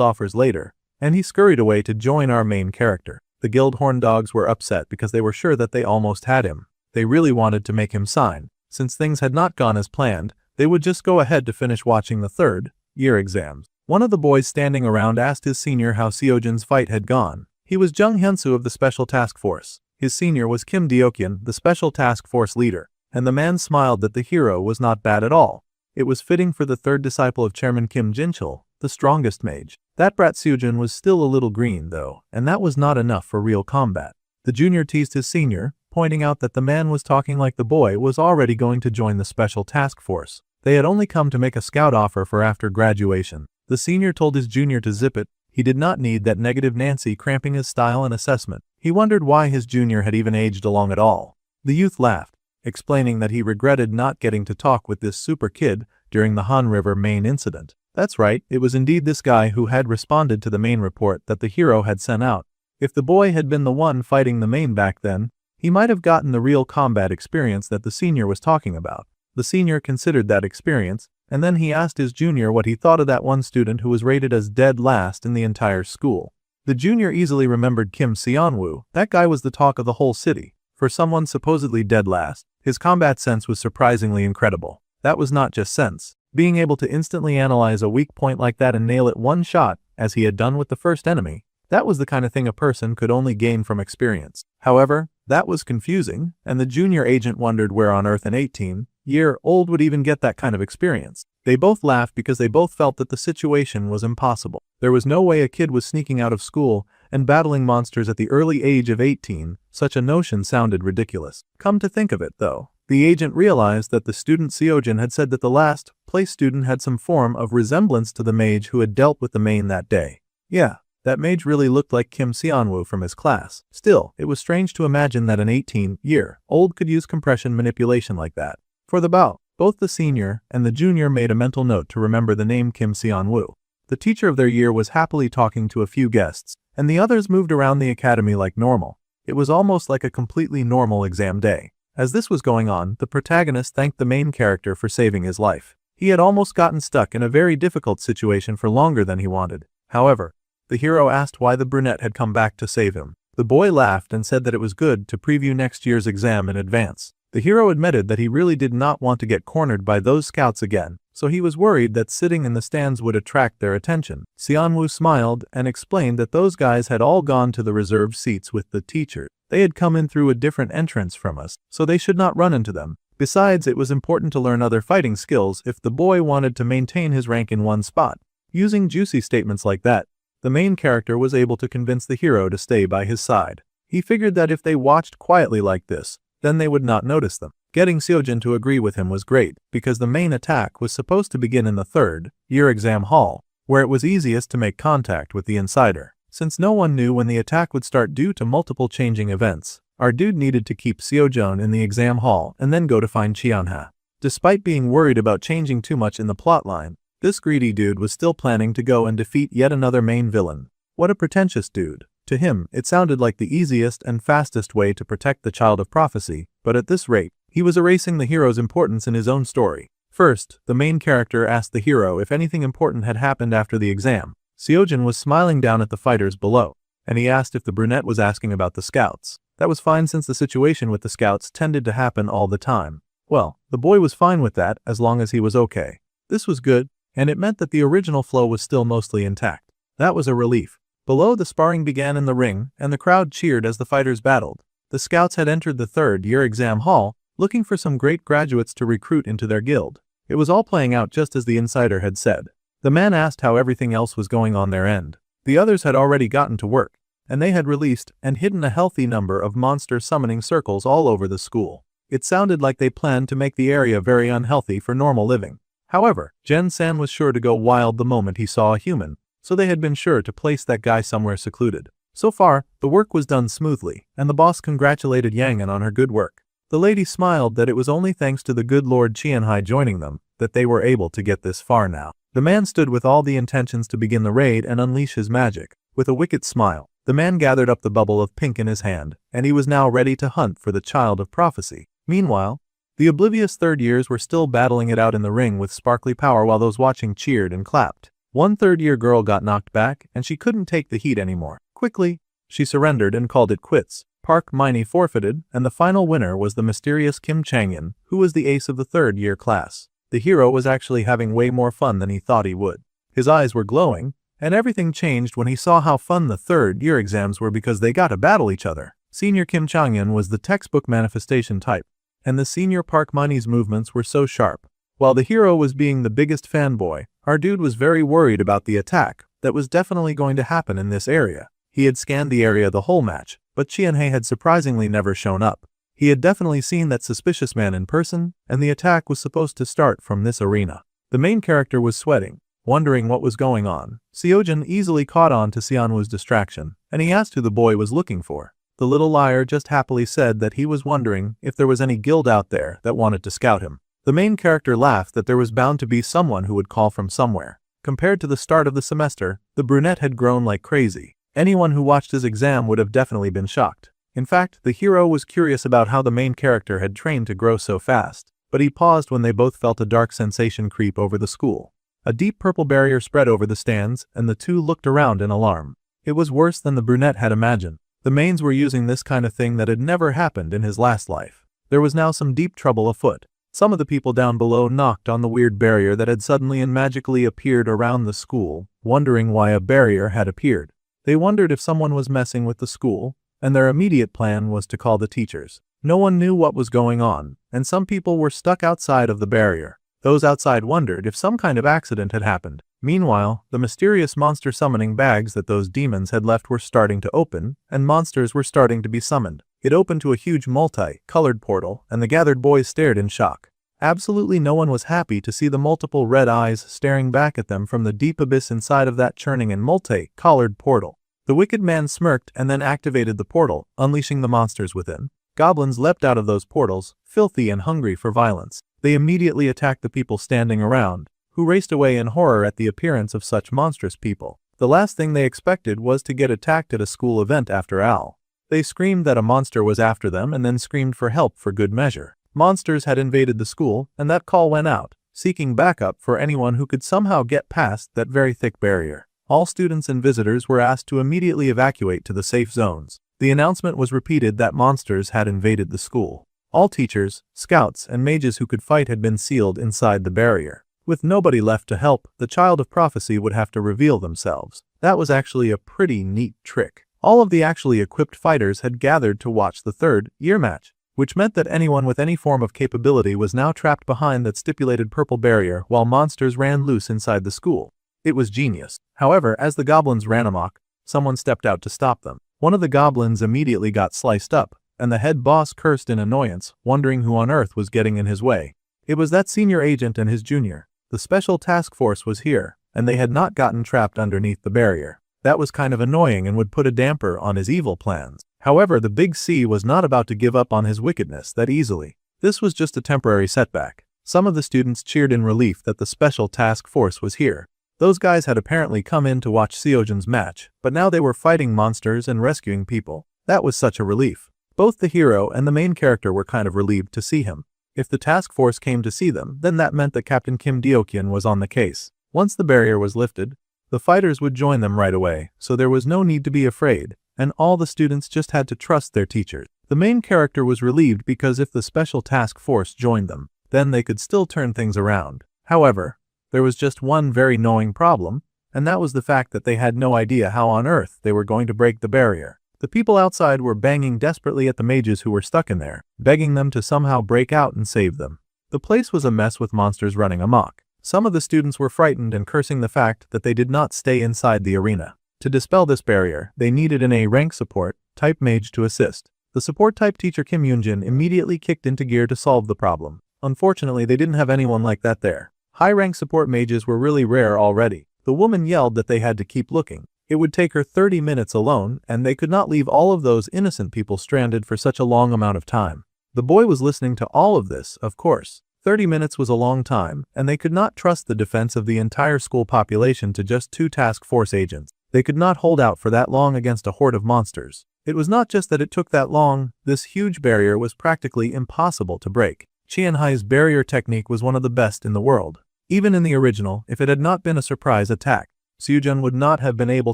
offers later, and he scurried away to join our main character. The guild horn dogs were upset because they were sure that they almost had him. They really wanted to make him sign. Since things had not gone as planned, they would just go ahead to finish watching the third-year exams. One of the boys standing around asked his senior how Seojin's fight had gone. He was Jung Hyunsu of the Special Task Force. His senior was Kim Deokyeon, the Special Task Force leader, and the man smiled that the hero was not bad at all. It was fitting for the third disciple of Chairman Kim Jinchul, the strongest mage. That brat Seojin was still a little green though, and that was not enough for real combat. The junior teased his senior, pointing out that the man was talking like the boy was already going to join the Special Task Force. They had only come to make a scout offer for after graduation. The senior told his junior to zip it. He did not need that negative Nancy cramping his style and assessment. He wondered why his junior had even aged along at all. The youth laughed, explaining that he regretted not getting to talk with this super kid during the Han River main incident. That's right, it was indeed this guy who had responded to the main report that the hero had sent out. If the boy had been the one fighting the main back then, he might have gotten the real combat experience that the senior was talking about. The senior considered that experience, and then he asked his junior what he thought of that one student who was rated as dead last in the entire school. The junior easily remembered Kim Seonwoo. That guy was the talk of the whole city. For someone supposedly dead last, his combat sense was surprisingly incredible. That was not just sense. Being able to instantly analyze a weak point like that and nail it one shot, as he had done with the first enemy, that was the kind of thing a person could only gain from experience. However, that was confusing, and the junior agent wondered where on earth an 18-year-old would even get that kind of experience. They both laughed because they both felt that the situation was impossible. There was no way a kid was sneaking out of school and battling monsters at the early age of 18. Such a notion sounded ridiculous. Come to think of it, though, the agent realized that the student Seojin had said that the last place student had some form of resemblance to the mage who had dealt with the main that day. Yeah, that mage really looked like Kim Seonwoo from his class. Still, it was strange to imagine that an 18-year-old could use compression manipulation like that. For the bout, both the senior and the junior made a mental note to remember the name Kim Seonwoo. The teacher of their year was happily talking to a few guests, and the others moved around the academy like normal. It was almost like a completely normal exam day. As this was going on, the protagonist thanked the main character for saving his life. He had almost gotten stuck in a very difficult situation for longer than he wanted. However, the hero asked why the brunette had come back to save him. The boy laughed and said that it was good to preview next year's exam in advance. The hero admitted that he really did not want to get cornered by those scouts again, so he was worried that sitting in the stands would attract their attention. Seonwoo smiled and explained that those guys had all gone to the reserved seats with the teacher. They had come in through a different entrance from us, so they should not run into them. Besides, it was important to learn other fighting skills if the boy wanted to maintain his rank in one spot. Using juicy statements like that, the main character was able to convince the hero to stay by his side. He figured that if they watched quietly like this, then they would not notice them. Getting Seojin to agree with him was great, because the main attack was supposed to begin in the third-year exam hall, where it was easiest to make contact with the insider. Since no one knew when the attack would start due to multiple changing events, our dude needed to keep Seojin in the exam hall and then go to find Cheonha. Despite being worried about changing too much in the plotline, this greedy dude was still planning to go and defeat yet another main villain. What a pretentious dude. To him, it sounded like the easiest and fastest way to protect the child of prophecy, but at this rate, he was erasing the hero's importance in his own story. First, the main character asked the hero if anything important had happened after the exam. Seojin was smiling down at the fighters below, and he asked if the brunette was asking about the scouts. That was fine since the situation with the scouts tended to happen all the time. Well, the boy was fine with that as long as he was okay. This was good, and it meant that the original flow was still mostly intact. That was a relief. Below, the sparring began in the ring, and the crowd cheered as the fighters battled. The scouts had entered the third-year exam hall, looking for some great graduates to recruit into their guild. It was all playing out just as the insider had said. The man asked how everything else was going on their end. The others had already gotten to work, and they had released and hidden a healthy number of monster summoning circles all over the school. It sounded like they planned to make the area very unhealthy for normal living. However, Jen-san was sure to go wild the moment he saw a human, so they had been sure to place that guy somewhere secluded. So far, the work was done smoothly, and the boss congratulated Yangan on her good work. The lady smiled that it was only thanks to the good Lord Qianhai joining them that they were able to get this far now. The man stood with all the intentions to begin the raid and unleash his magic. With a wicked smile, the man gathered up the bubble of pink in his hand, and he was now ready to hunt for the child of prophecy. Meanwhile, the oblivious third years were still battling it out in the ring with sparkly power while those watching cheered and clapped. One third-year girl got knocked back, and she couldn't take the heat anymore. Quickly, she surrendered and called it quits. Park Miney forfeited, and the final winner was the mysterious Kim Changyan, who was the ace of the third-year class. The hero was actually having way more fun than he thought he would. His eyes were glowing, and everything changed when he saw how fun the third-year exams were because they got to battle each other. Senior Kim Changyan was the textbook manifestation type, and the senior Park Miney's movements were so sharp. While the hero was being the biggest fanboy, our dude was very worried about the attack that was definitely going to happen in this area. He had scanned the area the whole match, but Qianhei had surprisingly never shown up. He had definitely seen that suspicious man in person, and the attack was supposed to start from this arena. The main character was sweating, wondering what was going on. Seojin easily caught on to Xianwu's distraction, and he asked who the boy was looking for. The little liar just happily said that he was wondering if there was any guild out there that wanted to scout him. The main character laughed that there was bound to be someone who would call from somewhere. Compared to the start of the semester, the brunette had grown like crazy. Anyone who watched his exam would have definitely been shocked. In fact, the hero was curious about how the main character had trained to grow so fast, but he paused when they both felt a dark sensation creep over the school. A deep purple barrier spread over the stands, and the two looked around in alarm. It was worse than the brunette had imagined. The mains were using this kind of thing that had never happened in his last life. There was now some deep trouble afoot. Some of the people down below knocked on the weird barrier that had suddenly and magically appeared around the school, wondering why a barrier had appeared. They wondered if someone was messing with the school, and their immediate plan was to call the teachers. No one knew what was going on, and some people were stuck outside of the barrier. Those outside wondered if some kind of accident had happened. Meanwhile, the mysterious monster summoning bags that those demons had left were starting to open, and monsters were starting to be summoned. It opened to a huge multi-colored portal, and the gathered boys stared in shock. Absolutely no one was happy to see the multiple red eyes staring back at them from the deep abyss inside of that churning and multi-colored portal. The wicked man smirked and then activated the portal, unleashing the monsters within. Goblins leapt out of those portals, filthy and hungry for violence. They immediately attacked the people standing around, who raced away in horror at the appearance of such monstrous people. The last thing they expected was to get attacked at a school event after all. They screamed that a monster was after them and then screamed for help for good measure. Monsters had invaded the school, and that call went out, seeking backup for anyone who could somehow get past that very thick barrier. All students and visitors were asked to immediately evacuate to the safe zones. The announcement was repeated that monsters had invaded the school. All teachers, scouts, and mages who could fight had been sealed inside the barrier. With nobody left to help, the child of prophecy would have to reveal themselves. That was actually a pretty neat trick. All of the actually equipped fighters had gathered to watch the third-year match, which meant that anyone with any form of capability was now trapped behind that stipulated purple barrier while monsters ran loose inside the school. It was genius. However, as the goblins ran amok, someone stepped out to stop them. One of the goblins immediately got sliced up, and the head boss cursed in annoyance, wondering who on earth was getting in his way. It was that senior agent and his junior. The special task force was here, and they had not gotten trapped underneath the barrier. That was kind of annoying and would put a damper on his evil plans. However, the Big C was not about to give up on his wickedness that easily. This was just a temporary setback. Some of the students cheered in relief that the special task force was here. Those guys had apparently come in to watch Seojin's match, but now they were fighting monsters and rescuing people. That was such a relief. Both the hero and the main character were kind of relieved to see him. If the task force came to see them, then that meant that Captain Kim Deokyeon was on the case. Once the barrier was lifted, the fighters would join them right away, so there was no need to be afraid, and all the students just had to trust their teachers. The main character was relieved because if the special task force joined them, then they could still turn things around. However, there was just one very annoying problem, and that was the fact that they had no idea how on earth they were going to break the barrier. The people outside were banging desperately at the mages who were stuck in there, begging them to somehow break out and save them. The place was a mess with monsters running amok. Some of the students were frightened and cursing the fact that they did not stay inside the arena. To dispel this barrier, they needed an A-rank support type mage to assist. The support type teacher Kim Yoonjin immediately kicked into gear to solve the problem. Unfortunately, they didn't have anyone like that there. High-rank support mages were really rare already. The woman yelled that they had to keep looking. It would take her 30 minutes alone, and they could not leave all of those innocent people stranded for such a long amount of time. The boy was listening to all of this, of course. 30 minutes was a long time, and they could not trust the defense of the entire school population to just 2 task force agents. They could not hold out for that long against a horde of monsters. It was not just that it took that long, this huge barrier was practically impossible to break. Qianhai's barrier technique was one of the best in the world. Even in the original, if it had not been a surprise attack, Sujun would not have been able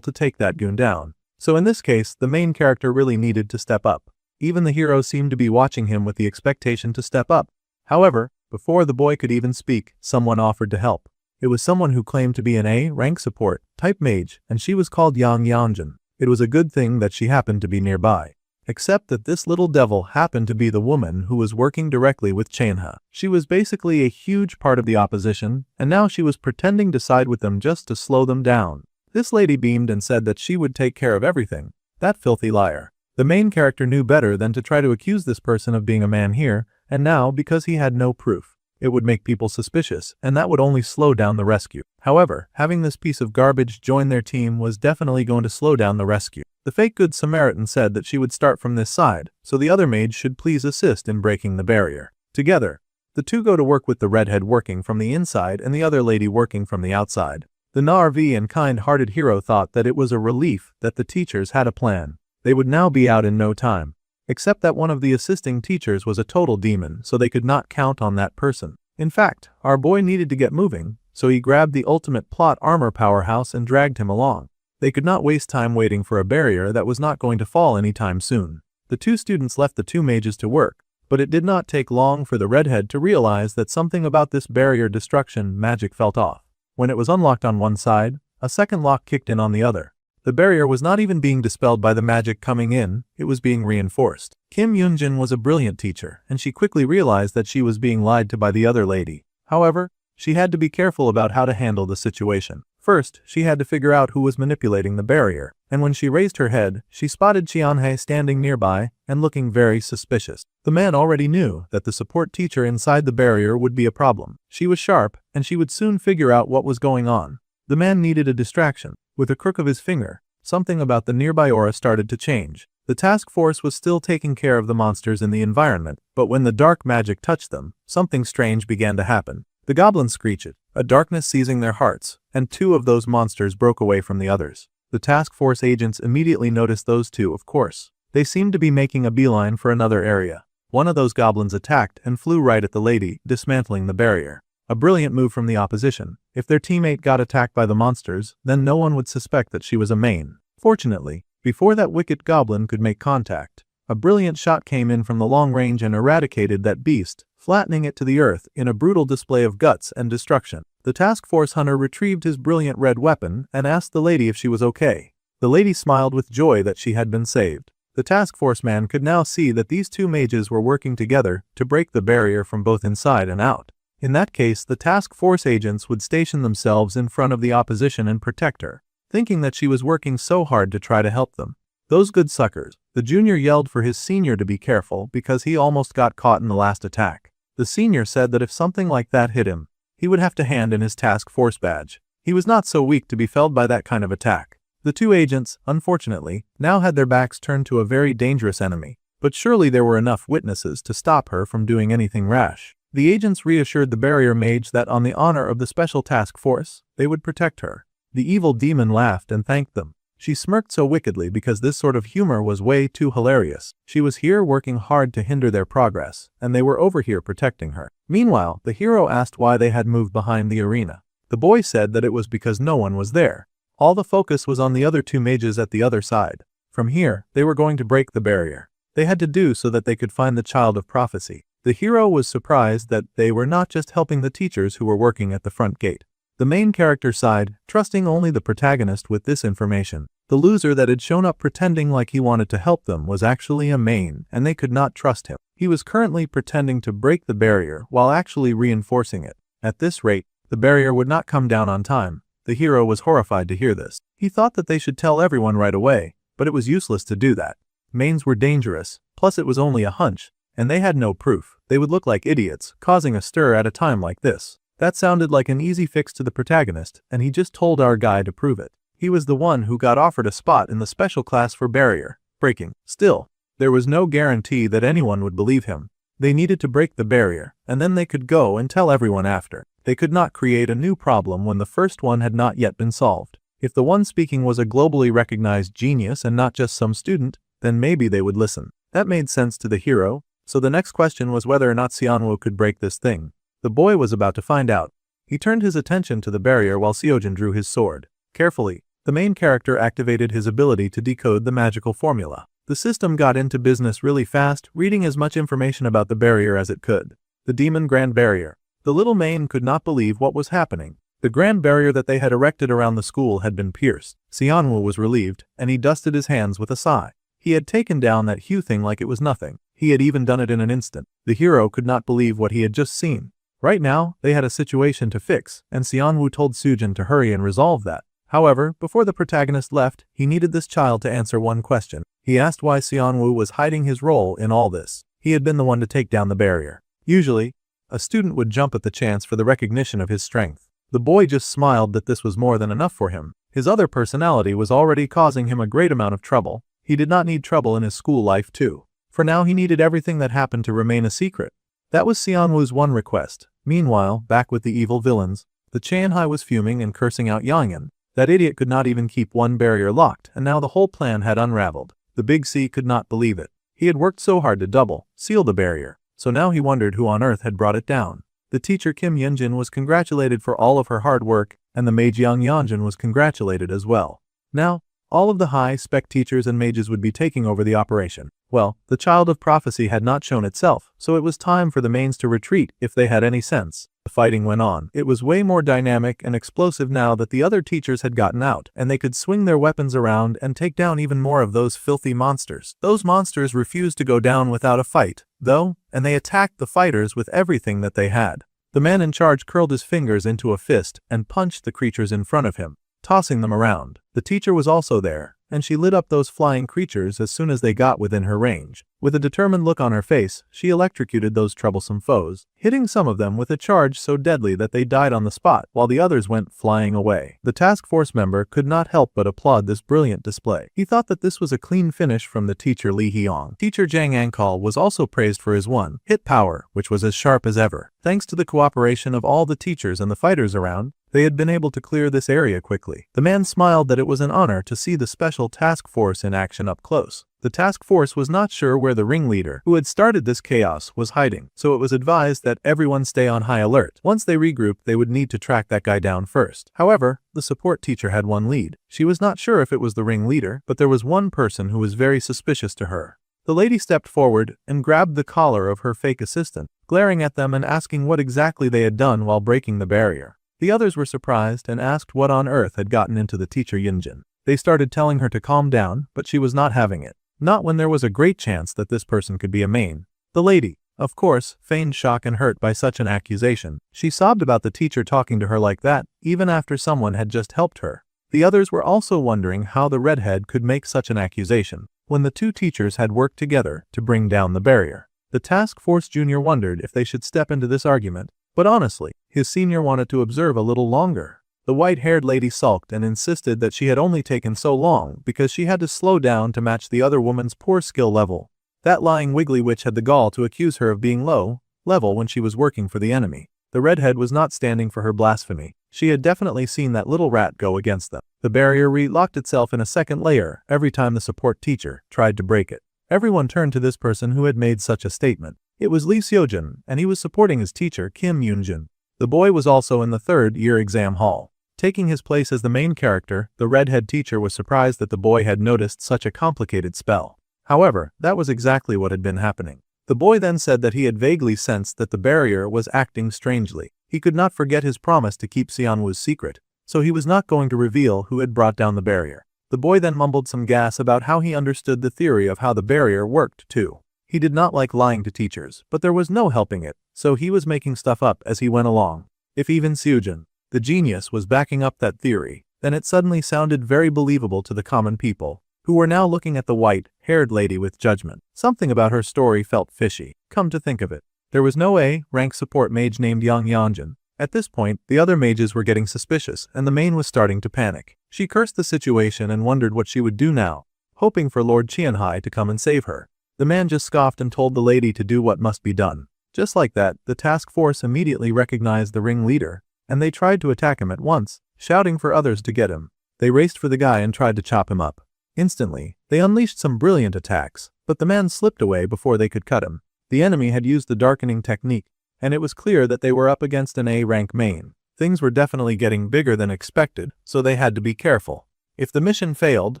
to take that goon down. So in this case, the main character really needed to step up. Even the hero seemed to be watching him with the expectation to step up. However, before the boy could even speak, someone offered to help. It was someone who claimed to be an A-rank support type mage, and she was called Yang Yanjin. It was a good thing that she happened to be nearby. Except that this little devil happened to be the woman who was working directly with Qianhe. She was basically a huge part of the opposition, and now she was pretending to side with them just to slow them down. This lady beamed and said that she would take care of everything. That filthy liar. The main character knew better than to try to accuse this person of being a man here, and now, because he had no proof, it would make people suspicious, and that would only slow down the rescue. However, having this piece of garbage join their team was definitely going to slow down the rescue. The fake good Samaritan said that she would start from this side, so the other mage should please assist in breaking the barrier. Together, the two go to work with the redhead working from the inside and the other lady working from the outside. The Narvi and kind-hearted hero thought that it was a relief that the teachers had a plan. They would now be out in no time. Except that one of the assisting teachers was a total demon, so they could not count on that person. In fact, our boy needed to get moving, so he grabbed the ultimate plot armor powerhouse and dragged him along. They could not waste time waiting for a barrier that was not going to fall anytime soon. The two students left the two mages to work, but it did not take long for the redhead to realize that something about this barrier destruction magic felt off. When it was unlocked on one side, a second lock kicked in on the other. The barrier was not even being dispelled by the magic coming in, it was being reinforced. Kim Yoonjin was a brilliant teacher, and she quickly realized that she was being lied to by the other lady. However, she had to be careful about how to handle the situation. First, she had to figure out who was manipulating the barrier, and when she raised her head, she spotted Qianhe standing nearby and looking very suspicious. The man already knew that the support teacher inside the barrier would be a problem. She was sharp, and she would soon figure out what was going on. The man needed a distraction. With a crook of his finger, something about the nearby aura started to change. The task force was still taking care of the monsters in the environment, but when the dark magic touched them, something strange began to happen. The goblins screeched, a darkness seizing their hearts, and two of those monsters broke away from the others. The task force agents immediately noticed those two, of course. They seemed to be making a beeline for another area. One of those goblins attacked and flew right at the lady, dismantling the barrier. A brilliant move from the opposition. If their teammate got attacked by the monsters, then no one would suspect that she was a main. Fortunately, before that wicked goblin could make contact, a brilliant shot came in from the long range and eradicated that beast, flattening it to the earth in a brutal display of guts and destruction. The task force hunter retrieved his brilliant red weapon and asked the lady if she was okay. The lady smiled with joy that she had been saved. The task force man could now see that these two mages were working together to break the barrier from both inside and out. In that case, the task force agents would station themselves in front of the opposition and protect her, thinking that she was working so hard to try to help them. Those good suckers. The junior yelled for his senior to be careful because he almost got caught in the last attack. The senior said that if something like that hit him, he would have to hand in his task force badge. He was not so weak to be felled by that kind of attack. The two agents, unfortunately, now had their backs turned to a very dangerous enemy, but surely there were enough witnesses to stop her from doing anything rash. The agents reassured the barrier mage that on the honor of the special task force, they would protect her. The evil demon laughed and thanked them. She smirked so wickedly because this sort of humor was way too hilarious. She was here working hard to hinder their progress, and they were over here protecting her. Meanwhile, the hero asked why they had moved behind the arena. The boy said that it was because no one was there. All the focus was on the other two mages at the other side. From here, they were going to break the barrier. They had to do so that they could find the child of prophecy. The hero was surprised that they were not just helping the teachers who were working at the front gate. The main character sighed, trusting only the protagonist with this information. The loser that had shown up pretending like he wanted to help them was actually a main, and they could not trust him. He was currently pretending to break the barrier while actually reinforcing it. At this rate, the barrier would not come down on time. The hero was horrified to hear this. He thought that they should tell everyone right away, but it was useless to do that. Mains were dangerous, plus it was only a hunch, and they had no proof. They would look like idiots, causing a stir at a time like this. That sounded like an easy fix to the protagonist, and he just told our guy to prove it. He was the one who got offered a spot in the special class for barrier breaking. Still, there was no guarantee that anyone would believe him. They needed to break the barrier, and then they could go and tell everyone after. They could not create a new problem when the first one had not yet been solved. If the one speaking was a globally recognized genius and not just some student, then maybe they would listen. That made sense to the hero, so the next question was whether or not Xianwu could break this thing. The boy was about to find out. He turned his attention to the barrier while Seojin drew his sword. Carefully, the main character activated his ability to decode the magical formula. The system got into business really fast, reading as much information about the barrier as it could. The Demon Grand Barrier. The little Maine could not believe what was happening. The grand barrier that they had erected around the school had been pierced. Xianwu was relieved, and he dusted his hands with a sigh. He had taken down that huge thing like it was nothing. He had even done it in an instant. The hero could not believe what he had just seen. Right now, they had a situation to fix, and Xianwu told Sujin to hurry and resolve that. However, before the protagonist left, he needed this child to answer one question. He asked why Xianwu was hiding his role in all this. He had been the one to take down the barrier. Usually, a student would jump at the chance for the recognition of his strength. The boy just smiled that this was more than enough for him. His other personality was already causing him a great amount of trouble. He did not need trouble in his school life too. For now he needed everything that happened to remain a secret. That was Xianwu's one request. Meanwhile, back with the evil villains, the Chanhai was fuming and cursing out Yangyan. That idiot could not even keep one barrier locked, and now the whole plan had unraveled. The Big C could not believe it. He had worked so hard to seal the barrier, so now he wondered who on earth had brought it down. The teacher Kim Yunjin was congratulated for all of her hard work, and the mage Yang Yanjin was congratulated as well. Now, all of the high-spec teachers and mages would be taking over the operation. Well, the child of prophecy had not shown itself, so it was time for the mains to retreat if they had any sense. The fighting went on. It was way more dynamic and explosive now that the other teachers had gotten out, and they could swing their weapons around and take down even more of those filthy monsters. Those monsters refused to go down without a fight, though, and they attacked the fighters with everything that they had. The man in charge curled his fingers into a fist and punched the creatures in front of him, tossing them around. The teacher was also there, and she lit up those flying creatures as soon as they got within her range. With a determined look on her face, she electrocuted those troublesome foes, hitting some of them with a charge so deadly that they died on the spot, while the others went flying away. The task force member could not help but applaud this brilliant display. He thought that this was a clean finish from the teacher Li Hyong. Teacher Zhang Ankal was also praised for his one-hit power, which was as sharp as ever. Thanks to the cooperation of all the teachers and the fighters around, they had been able to clear this area quickly. The man smiled that it was an honor to see the special task force in action up close. The task force was not sure where the ringleader, who had started this chaos, was hiding, so it was advised that everyone stay on high alert. Once they regrouped, they would need to track that guy down first. However, the support teacher had one lead. She was not sure if it was the ringleader, but there was one person who was very suspicious to her. The lady stepped forward and grabbed the collar of her fake assistant, glaring at them and asking what exactly they had done while breaking the barrier. The others were surprised and asked what on earth had gotten into the teacher Yunjin. They started telling her to calm down, but she was not having it. Not when there was a great chance that this person could be a main. The lady, of course, feigned shock and hurt by such an accusation. She sobbed about the teacher talking to her like that, even after someone had just helped her. The others were also wondering how the redhead could make such an accusation, when the two teachers had worked together to bring down the barrier. The task force junior wondered if they should step into this argument, but honestly, his senior wanted to observe a little longer. The white-haired lady sulked and insisted that she had only taken so long because she had to slow down to match the other woman's poor skill level. That lying wiggly witch had the gall to accuse her of being low level when she was working for the enemy. The redhead was not standing for her blasphemy. She had definitely seen that little rat go against them. The barrier re-locked itself in a second layer every time the support teacher tried to break it. Everyone turned to this person who had made such a statement. It was Lee Seojin, and he was supporting his teacher Kim Yoonjin. The boy was also in the third-year exam hall. Taking his place as the main character, the redhead teacher was surprised that the boy had noticed such a complicated spell. However, that was exactly what had been happening. The boy then said that he had vaguely sensed that the barrier was acting strangely. He could not forget his promise to keep Xianwu's secret, so he was not going to reveal who had brought down the barrier. The boy then mumbled some gas about how he understood the theory of how the barrier worked too. He did not like lying to teachers, but there was no helping it, so he was making stuff up as he went along. If even Seojin, the genius, was backing up that theory, then it suddenly sounded very believable to the common people, who were now looking at the white-haired lady with judgment. Something about her story felt fishy. Come to think of it, there was no A-rank support mage named Yang Yanjin, At this point, the other mages were getting suspicious and the main was starting to panic. She cursed the situation and wondered what she would do now, hoping for Lord Qianhai to come and save her. The man just scoffed and told the lady to do what must be done. Just like that, the task force immediately recognized the ringleader, and they tried to attack him at once, shouting for others to get him. They raced for the guy and tried to chop him up. Instantly, they unleashed some brilliant attacks, but the man slipped away before they could cut him. The enemy had used the darkening technique, and it was clear that they were up against an A-rank main. Things were definitely getting bigger than expected, so they had to be careful. If the mission failed,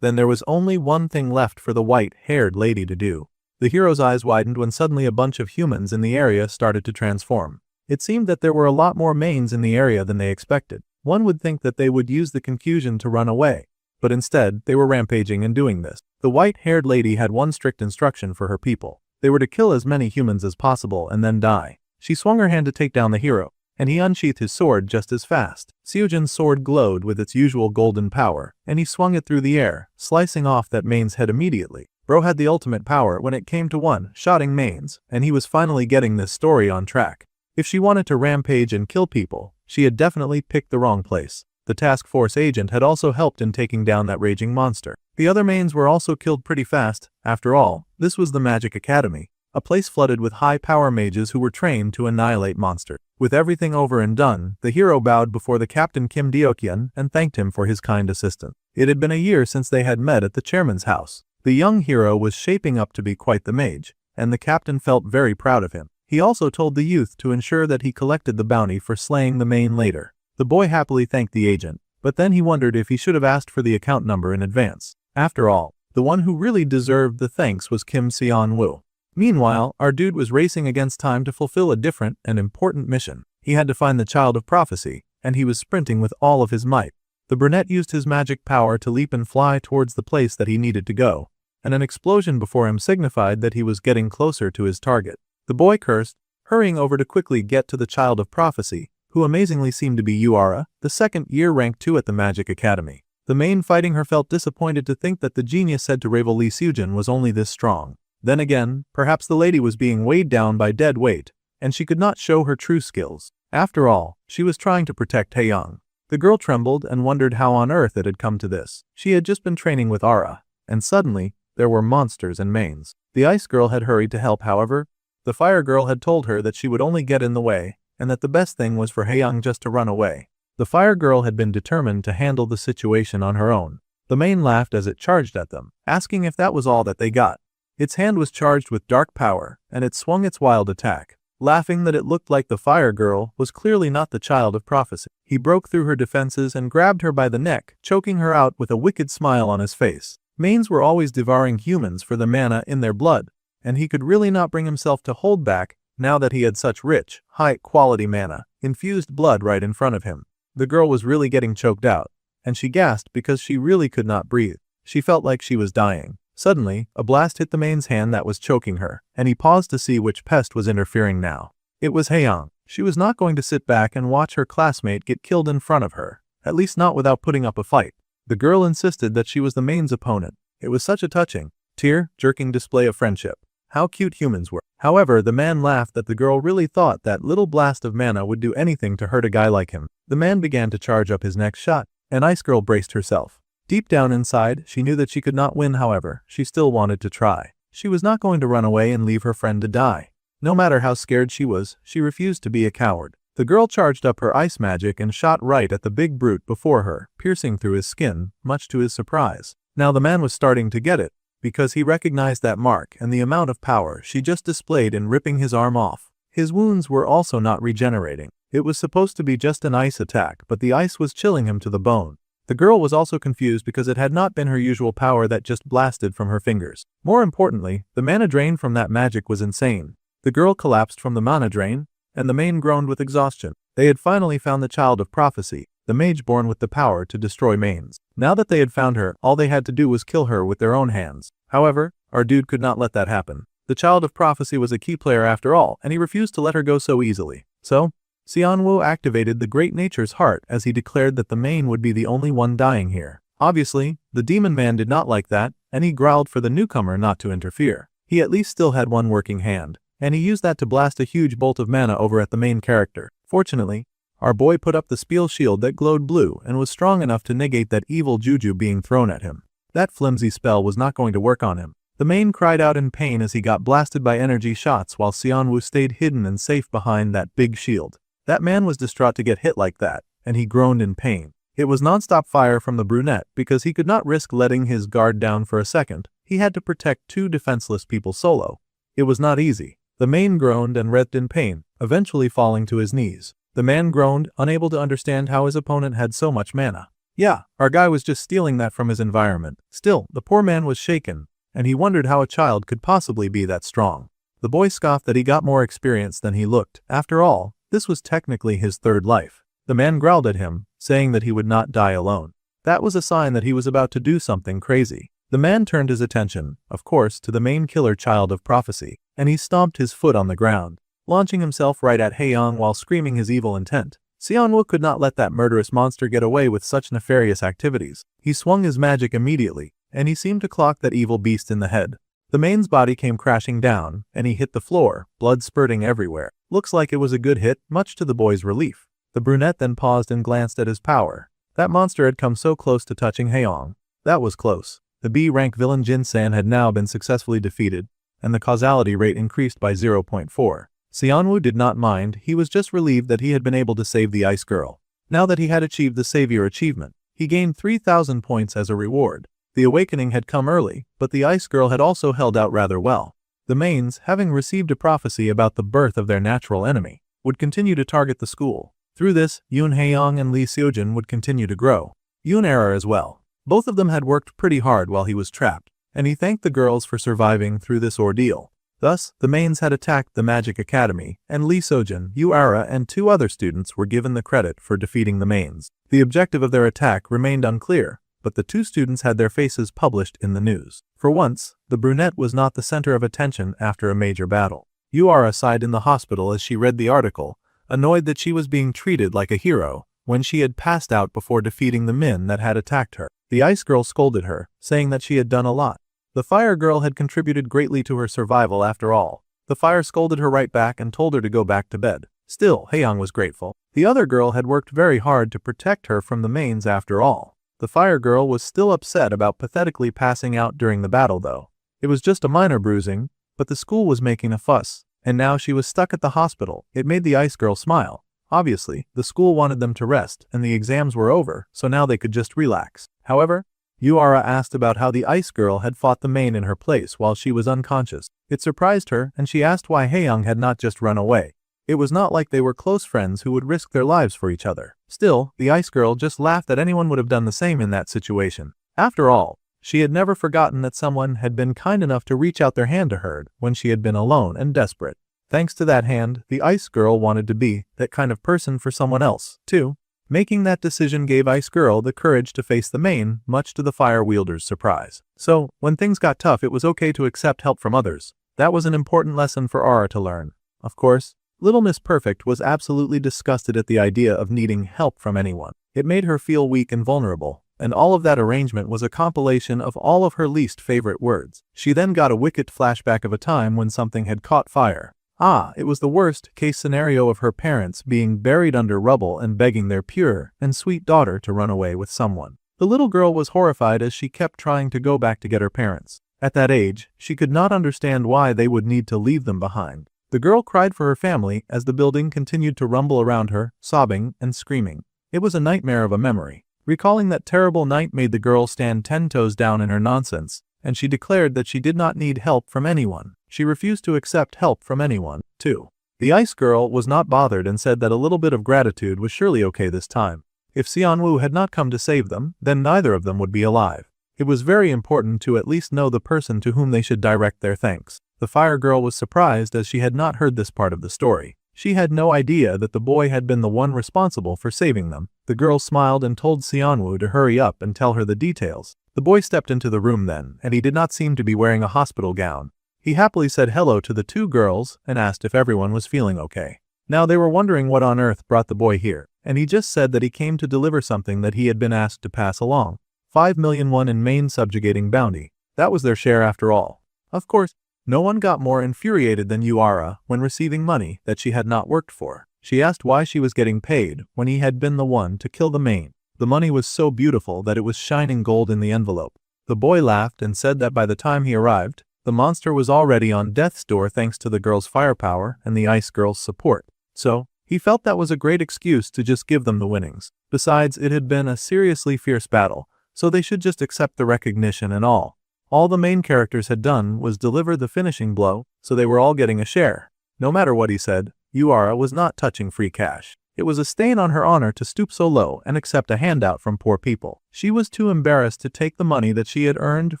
then there was only one thing left for the white-haired lady to do. The hero's eyes widened when suddenly a bunch of humans in the area started to transform. It seemed that there were a lot more mains in the area than they expected. One would think that they would use the confusion to run away, but instead, they were rampaging and doing this. The white-haired lady had one strict instruction for her people. They were to kill as many humans as possible and then die. She swung her hand to take down the hero, and he unsheathed his sword just as fast. Seojin's sword glowed with its usual golden power, and he swung it through the air, slicing off that main's head immediately. Bro had the ultimate power when it came to one-shotting mains, and he was finally getting this story on track. If she wanted to rampage and kill people, she had definitely picked the wrong place. The task force agent had also helped in taking down that raging monster. The other mains were also killed pretty fast. After all, this was the Magic Academy, a place flooded with high-power mages who were trained to annihilate monsters. With everything over and done, the hero bowed before the captain Kim Deokyeon and thanked him for his kind assistance. It had been a year since they had met at the chairman's house. The young hero was shaping up to be quite the mage, and the captain felt very proud of him. He also told the youth to ensure that he collected the bounty for slaying the main later. The boy happily thanked the agent, but then he wondered if he should have asked for the account number in advance. After all, the one who really deserved the thanks was Kim Seon-woo. Meanwhile, our dude was racing against time to fulfill a different and important mission. He had to find the Child of Prophecy, and he was sprinting with all of his might. The brunette used his magic power to leap and fly towards the place that he needed to go, and an explosion before him signified that he was getting closer to his target. The boy cursed, hurrying over to quickly get to the Child of Prophecy, who amazingly seemed to be Yuara, the second year rank 2 at the Magic Academy. The main fighting her felt disappointed to think that the genius said to rival Lee Seojin was only this strong. Then again, perhaps the lady was being weighed down by dead weight, and she could not show her true skills. After all, she was trying to protect Taeyang. The girl trembled and wondered how on earth it had come to this. She had just been training with Ara, and suddenly, there were monsters and mains. The ice girl had hurried to help, however. The fire girl had told her that she would only get in the way, and that the best thing was for Haeyang just to run away. The fire girl had been determined to handle the situation on her own. The main laughed as it charged at them, asking if that was all that they got. Its hand was charged with dark power, and it swung its wild attack, laughing that it looked like the fire girl was clearly not the Child of Prophecy. He broke through her defenses and grabbed her by the neck, choking her out with a wicked smile on his face. Mains were always devouring humans for the mana in their blood, and he could really not bring himself to hold back now that he had such rich, high-quality mana, infused blood right in front of him. The girl was really getting choked out, and she gasped because she really could not breathe. She felt like she was dying. Suddenly, a blast hit the main's hand that was choking her, and he paused to see which pest was interfering now. It was Haeyang. She was not going to sit back and watch her classmate get killed in front of her, at least not without putting up a fight. The girl insisted that she was the main's opponent. It was such a touching, tear-jerking display of friendship. How cute humans were. However, the man laughed that the girl really thought that little blast of mana would do anything to hurt a guy like him. The man began to charge up his next shot, and Ice Girl braced herself. Deep down inside, she knew that she could not win. However, she still wanted to try. She was not going to run away and leave her friend to die. No matter how scared she was, she refused to be a coward. The girl charged up her ice magic and shot right at the big brute before her, piercing through his skin, much to his surprise. Now the man was starting to get it, because he recognized that mark and the amount of power she just displayed in ripping his arm off. His wounds were also not regenerating. It was supposed to be just an ice attack, but the ice was chilling him to the bone. The girl was also confused because it had not been her usual power that just blasted from her fingers. More importantly, the mana drain from that magic was insane. The girl collapsed from the mana drain, and the main groaned with exhaustion. They had finally found the Child of Prophecy, the mage born with the power to destroy mains. Now that they had found her, all they had to do was kill her with their own hands. However, our dude could not let that happen. The Child of Prophecy was a key player after all, and he refused to let her go so easily. So, Seon-woo activated the Great Nature's Heart as he declared that the main would be the only one dying here. Obviously, the demon man did not like that, and he growled for the newcomer not to interfere. He at least still had one working hand, and he used that to blast a huge bolt of mana over at the main character. Fortunately, Our boy put up the spiel shield that glowed blue and was strong enough to negate that evil juju being thrown at him. That flimsy spell was not going to work on him. The main cried out in pain as he got blasted by energy shots while Xianwu stayed hidden and safe behind that big shield. That man was distraught to get hit like that, and he groaned in pain. It was non-stop fire from the brunette because he could not risk letting his guard down for a second. He had to protect two defenseless people solo. It was not easy. The main groaned and writhed in pain, eventually falling to his knees. The man groaned, unable to understand how his opponent had so much mana. Yeah, our guy was just stealing that from his environment. Still, the poor man was shaken, and he wondered how a child could possibly be that strong. The boy scoffed that he got more experience than he looked. After all, this was technically his third life. The man growled at him, saying that he would not die alone. That was a sign that he was about to do something crazy. The man turned his attention, of course, to the main killer child of prophecy, and he stomped his foot on the ground, launching himself right at Haeyang while screaming his evil intent. Xianwu could not let that murderous monster get away with such nefarious activities. He swung his magic immediately, and he seemed to clock that evil beast in the head. The man's body came crashing down, and he hit the floor, blood spurting everywhere. Looks like it was a good hit, much to the boy's relief. The brunette then paused and glanced at his power. That monster had come so close to touching Haeyang. That was close. The B-rank villain Jin-san had now been successfully defeated, and the causality rate increased by 0.4. Xianwu did not mind, he was just relieved that he had been able to save the ice girl. Now that he had achieved the savior achievement, he gained 3,000 points as a reward. The awakening had come early, but the ice girl had also held out rather well. The mains, having received a prophecy about the birth of their natural enemy, would continue to target the school. Through this, Yoon Haeyang and Lee Seojin would continue to grow. Yoon Era as well. Both of them had worked pretty hard while he was trapped, and he thanked the girls for surviving through this ordeal. Thus, the mains had attacked the Magic Academy, and Lee Seojin, Yu-Ara, and two other students were given the credit for defeating the mains. The objective of their attack remained unclear, but the two students had their faces published in the news. For once, the brunette was not the center of attention after a major battle. Yu-Ara sighed in the hospital as she read the article, annoyed that she was being treated like a hero when she had passed out before defeating the men that had attacked her. The ice girl scolded her, saying that she had done a lot. The fire girl had contributed greatly to her survival after all. The fire scolded her right back and told her to go back to bed. Still, Haeyang was grateful. The other girl had worked very hard to protect her from the mains after all. The fire girl was still upset about pathetically passing out during the battle though. It was just a minor bruising, but the school was making a fuss, and now she was stuck at the hospital. It made the ice girl smile. Obviously, the school wanted them to rest and the exams were over, so now they could just relax. However, Yu-Ara asked about how the ice girl had fought the main in her place while she was unconscious. It surprised her, and she asked why Haeyang had not just run away. It was not like they were close friends who would risk their lives for each other. Still, the ice girl just laughed that anyone would have done the same in that situation. After all, she had never forgotten that someone had been kind enough to reach out their hand to her when she had been alone and desperate. Thanks to that hand, the ice girl wanted to be that kind of person for someone else, too. Making that decision gave Ice Girl the courage to face the main, much to the fire wielder's surprise. So, when things got tough, it was okay to accept help from others. That was an important lesson for Aura to learn. Of course, Little Miss Perfect was absolutely disgusted at the idea of needing help from anyone. It made her feel weak and vulnerable, and all of that arrangement was a compilation of all of her least favorite words. She then got a wicked flashback of a time when something had caught fire. It was the worst-case scenario of her parents being buried under rubble and begging their pure and sweet daughter to run away with someone. The little girl was horrified as she kept trying to go back to get her parents. At that age, she could not understand why they would need to leave them behind. The girl cried for her family as the building continued to rumble around her, sobbing and screaming. It was a nightmare of a memory. Recalling that terrible night made the girl stand 10 toes down in her nonsense, and she declared that she did not need help from anyone. She refused to accept help from anyone, too. The ice girl was not bothered and said that a little bit of gratitude was surely okay this time. If Xianwu had not come to save them, then neither of them would be alive. It was very important to at least know the person to whom they should direct their thanks. The fire girl was surprised as she had not heard this part of the story. She had no idea that the boy had been the one responsible for saving them. The girl smiled and told Xianwu to hurry up and tell her the details. The boy stepped into the room then, and he did not seem to be wearing a hospital gown. He happily said hello to the two girls and asked if everyone was feeling okay. Now they were wondering what on earth brought the boy here, and he just said that he came to deliver something that he had been asked to pass along. 5 million won in main subjugating bounty. That was their share after all. Of course, no one got more infuriated than Yu-Ara when receiving money that she had not worked for. She asked why she was getting paid when he had been the one to kill the main. The money was so beautiful that it was shining gold in the envelope. The boy laughed and said that by the time he arrived, the monster was already on death's door thanks to the girl's firepower and the ice girl's support. So, he felt that was a great excuse to just give them the winnings. Besides, it had been a seriously fierce battle, so they should just accept the recognition and all. All the main characters had done was deliver the finishing blow, so they were all getting a share. No matter what he said, Yura was not touching free cash. It was a stain on her honor to stoop so low and accept a handout from poor people. She was too embarrassed to take the money that she had earned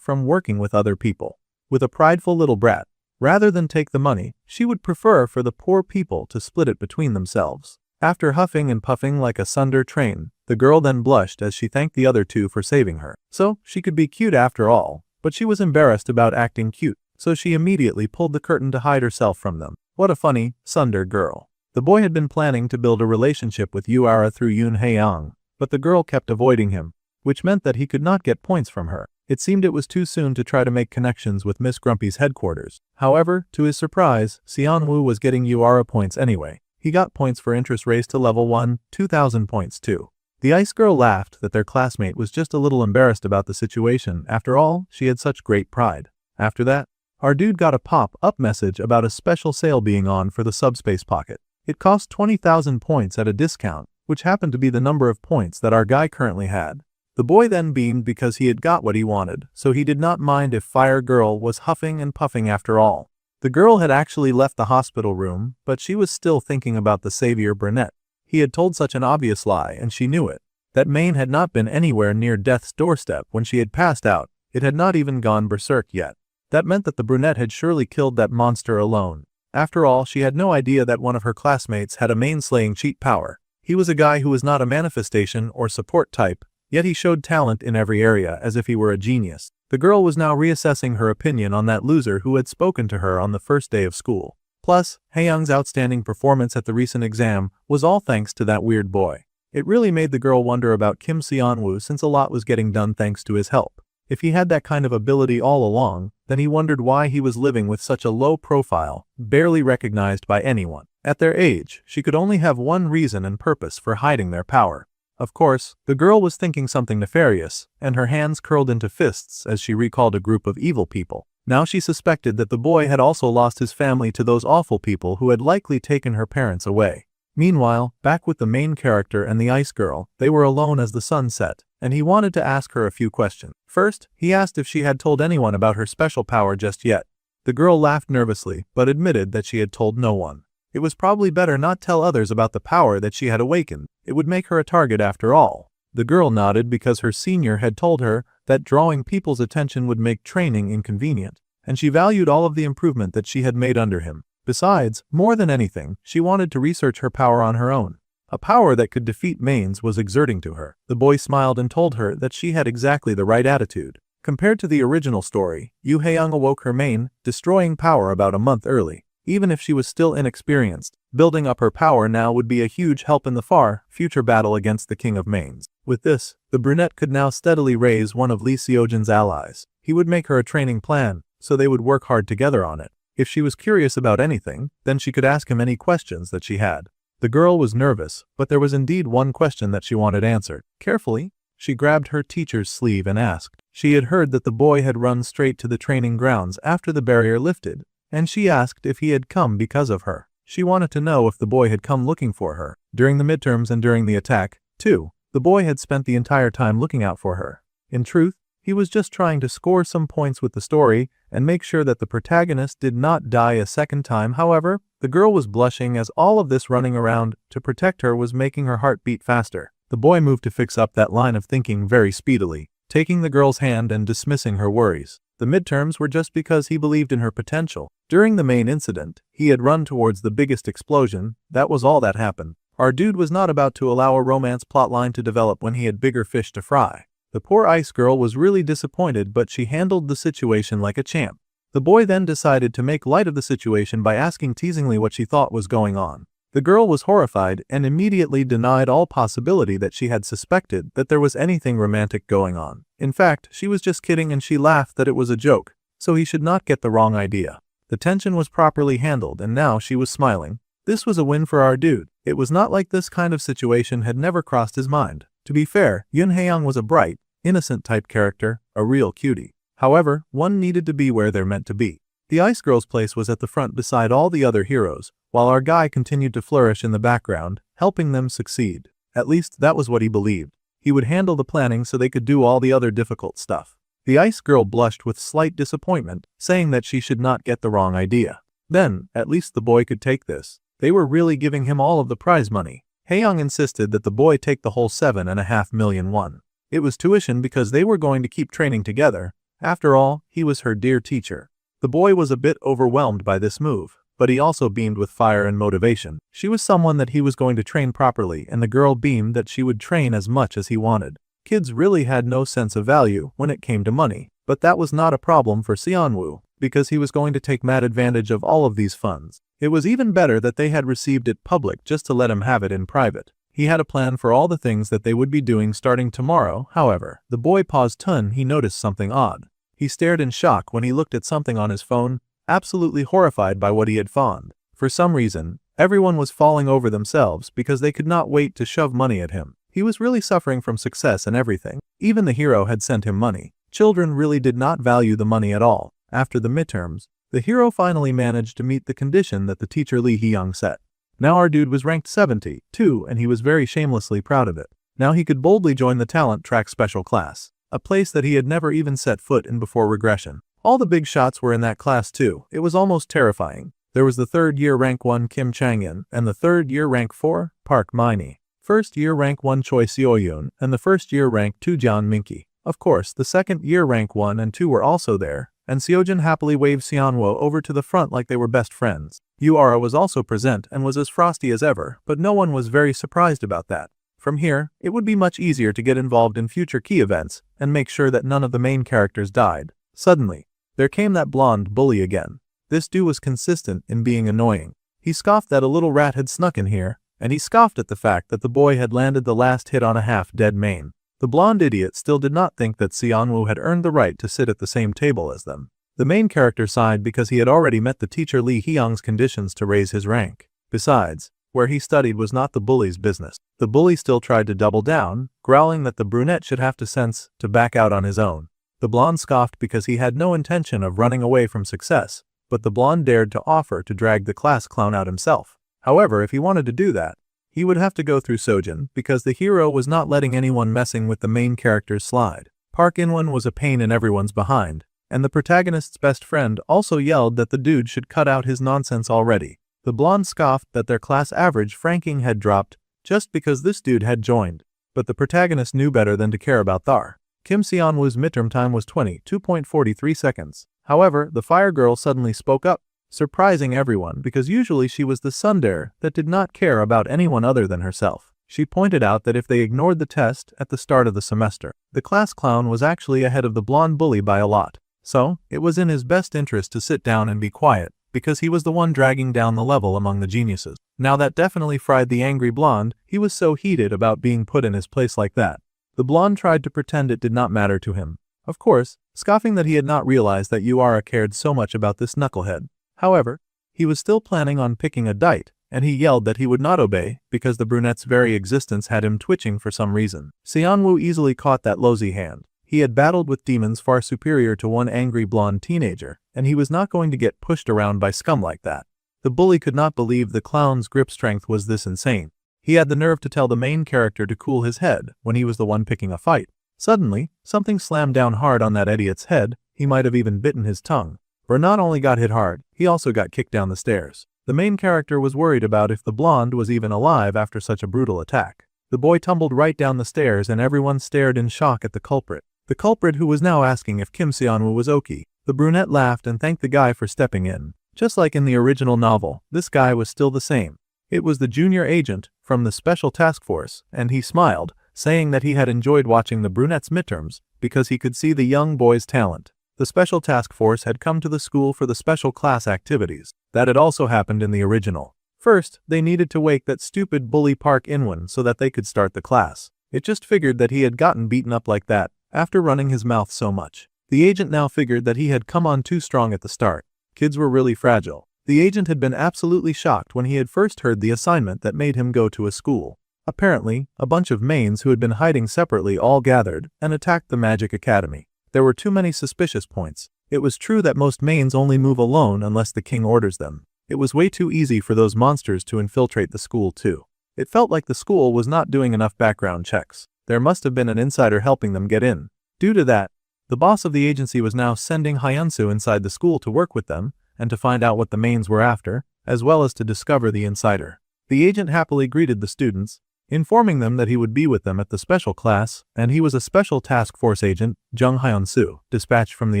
from working with other people. With a prideful little brat, rather than take the money, she would prefer for the poor people to split it between themselves. After huffing and puffing like a Sunder train, the girl then blushed as she thanked the other two for saving her. So, she could be cute after all, but she was embarrassed about acting cute, so she immediately pulled the curtain to hide herself from them. What a funny, Sunder girl. The boy had been planning to build a relationship with Yura through Yoon Hae-young, but the girl kept avoiding him, which meant that he could not get points from her. It seemed it was too soon to try to make connections with Miss Grumpy's headquarters. However, to his surprise, Seonwoo was getting Yura points anyway. He got points for interest raised to level 1, 2,000 points too. The ice girl laughed that their classmate was just a little embarrassed about the situation. After all, she had such great pride. After that, our dude got a pop-up message about a special sale being on for the subspace pocket. It cost 20,000 points at a discount, which happened to be the number of points that our guy currently had. The boy then beamed because he had got what he wanted, so he did not mind if Fire Girl was huffing and puffing after all. The girl had actually left the hospital room, but she was still thinking about the savior brunette. He had told such an obvious lie and she knew it. That Maine had not been anywhere near death's doorstep when she had passed out. It had not even gone berserk yet. That meant that the brunette had surely killed that monster alone. After all, she had no idea that one of her classmates had a main-slaying cheat power. He was a guy who was not a manifestation or support type, yet he showed talent in every area as if he were a genius. The girl was now reassessing her opinion on that loser who had spoken to her on the first day of school. Plus, Hae-young's outstanding performance at the recent exam was all thanks to that weird boy. It really made the girl wonder about Kim Seonwoo since a lot was getting done thanks to his help. If he had that kind of ability all along, then he wondered why he was living with such a low profile, barely recognized by anyone. At their age, she could only have one reason and purpose for hiding their power. Of course, the girl was thinking something nefarious, and her hands curled into fists as she recalled a group of evil people. Now she suspected that the boy had also lost his family to those awful people who had likely taken her parents away. Meanwhile, back with the main character and the ice girl, they were alone as the sun set, and he wanted to ask her a few questions. First, he asked if she had told anyone about her special power just yet. The girl laughed nervously, but admitted that she had told no one. It was probably better not tell others about the power that she had awakened. It would make her a target after all. The girl nodded because her senior had told her that drawing people's attention would make training inconvenient, and she valued all of the improvement that she had made under him. Besides, more than anything, she wanted to research her power on her own. A power that could defeat mains was exerting to her. The boy smiled and told her that she had exactly the right attitude. Compared to the original story, Yoo Hae-young awoke her main, destroying power about a month early. Even if she was still inexperienced, building up her power now would be a huge help in the far future battle against the King of Mains. With this, the brunette could now steadily raise one of Lee Seojin's allies. He would make her a training plan, so they would work hard together on it. If she was curious about anything, then she could ask him any questions that she had. The girl was nervous, but there was indeed one question that she wanted answered. Carefully, she grabbed her teacher's sleeve and asked. She had heard that the boy had run straight to the training grounds after the barrier lifted, and she asked if he had come because of her. She wanted to know if the boy had come looking for her. During the midterms and during the attack, too, the boy had spent the entire time looking out for her. In truth, he was just trying to score some points with the story and make sure that the protagonist did not die a second time. However, the girl was blushing as all of this running around to protect her was making her heart beat faster. The boy moved to fix up that line of thinking very speedily, taking the girl's hand and dismissing her worries. The midterms were just because he believed in her potential. During the main incident, he had run towards the biggest explosion. That was all that happened. Our dude was not about to allow a romance plotline to develop when he had bigger fish to fry. The poor ice girl was really disappointed, but she handled the situation like a champ. The boy then decided to make light of the situation by asking teasingly what she thought was going on. The girl was horrified and immediately denied all possibility that she had suspected that there was anything romantic going on. In fact, she was just kidding and she laughed that it was a joke, so he should not get the wrong idea. The tension was properly handled and now she was smiling. This was a win for our dude. It was not like this kind of situation had never crossed his mind. To be fair, Yun Haeyoung was a bright, innocent type character, a real cutie. However, one needed to be where they're meant to be. The Ice Girl's place was at the front beside all the other heroes, while our guy continued to flourish in the background, helping them succeed. At least that was what he believed. He would handle the planning so they could do all the other difficult stuff. The Ice Girl blushed with slight disappointment, saying that she should not get the wrong idea. Then, at least the boy could take this. They were really giving him all of the prize money. Haeyoung insisted that the boy take the whole 7.5 million won. It was tuition because they were going to keep training together. After all, he was her dear teacher. The boy was a bit overwhelmed by this move, but he also beamed with fire and motivation. She was someone that he was going to train properly, and the girl beamed that she would train as much as he wanted. Kids really had no sense of value when it came to money, but that was not a problem for Seonwoo, because he was going to take mad advantage of all of these funds. It was even better that they had received it public just to let him have it in private. He had a plan for all the things that they would be doing starting tomorrow. However, the boy paused. He noticed something odd. He stared in shock when he looked at something on his phone, absolutely horrified by what he had found. For some reason, everyone was falling over themselves because they could not wait to shove money at him. He was really suffering from success and everything. Even the hero had sent him money. Children really did not value the money at all. After the midterms, the hero finally managed to meet the condition that the teacher Lee Hee-young set. Now our dude was ranked 72, and he was very shamelessly proud of it. Now he could boldly join the talent track special class, a place that he had never even set foot in before regression. All the big shots were in that class too. It was almost terrifying. There was the third-year rank 1 Kim Chang-in, and the third-year rank 4 Park Min-hee, first-year rank 1 Choi Seo-yoon, and the first-year rank 2 Jeon Min-ki. Of course, the second-year rank 1 and 2 were also there, and Seojin happily waved Seonwo over to the front like they were best friends. Ura was also present and was as frosty as ever, but no one was very surprised about that. From here, it would be much easier to get involved in future key events and make sure that none of the main characters died. Suddenly, there came that blonde bully again. This dude was consistent in being annoying. He scoffed that a little rat had snuck in here, and he scoffed at the fact that the boy had landed the last hit on a half-dead main. The blonde idiot still did not think that Seonwoo had earned the right to sit at the same table as them. The main character sighed because he had already met the teacher Lee Hee-young's conditions to raise his rank. Besides, where he studied was not the bully's business. The bully still tried to double down, growling that the brunette should have the sense to back out on his own. The blonde scoffed because he had no intention of running away from success, but the blonde dared to offer to drag the class clown out himself. However, if he wanted to do that, he would have to go through Sojin because the hero was not letting anyone messing with the main character's slide. Park In-won was a pain in everyone's behind, and the protagonist's best friend also yelled that the dude should cut out his nonsense already. The blonde scoffed that their class average ranking had dropped just because this dude had joined, but the protagonist knew better than to care about Thar. Kim Seonwoo's midterm time was 22.43 seconds. However, the fire girl suddenly spoke up, surprising everyone because usually she was the tsundere that did not care about anyone other than herself. She pointed out that if they ignored the test at the start of the semester, the class clown was actually ahead of the blonde bully by a lot. So, it was in his best interest to sit down and be quiet, because he was the one dragging down the level among the geniuses. Now that definitely fried the angry blonde. He was so heated about being put in his place like that. The blonde tried to pretend it did not matter to him. Of course, scoffing that he had not realized that Ura cared so much about this knucklehead. However, he was still planning on picking a dite, and he yelled that he would not obey because the brunette's very existence had him twitching for some reason. Seonwoo easily caught that lousy hand. He had battled with demons far superior to one angry blonde teenager, and he was not going to get pushed around by scum like that. The bully could not believe the clown's grip strength was this insane. He had the nerve to tell the main character to cool his head when he was the one picking a fight. Suddenly, something slammed down hard on that idiot's head. He might have even bitten his tongue. For not only got hit hard, he also got kicked down the stairs. The main character was worried about if the blonde was even alive after such a brutal attack. The boy tumbled right down the stairs and everyone stared in shock at the culprit. The culprit who was now asking if Kim Seonwoo was okay. The brunette laughed and thanked the guy for stepping in. Just like in the original novel, this guy was still the same. It was the junior agent from the special task force, and he smiled, saying that he had enjoyed watching the brunette's midterms because he could see the young boy's talent. The special task force had come to the school for the special class activities. That had also happened in the original. First, they needed to wake that stupid bully Park In-won so that they could start the class. It just figured that he had gotten beaten up like that after running his mouth so much. The agent now figured that he had come on too strong at the start. Kids were really fragile. The agent had been absolutely shocked when he had first heard the assignment that made him go to a school. Apparently, a bunch of mains who had been hiding separately all gathered and attacked the Magic Academy. There were too many suspicious points. It was true that most mains only move alone unless the king orders them. It was way too easy for those monsters to infiltrate the school too. It felt like the school was not doing enough background checks. There must have been an insider helping them get in. Due to that, the boss of the agency was now sending Hyansu inside the school to work with them and to find out what the mains were after, as well as to discover the insider. The agent happily greeted the students, informing them that he would be with them at the special class, and he was a special task force agent, Jung Hyun-soo, dispatched from the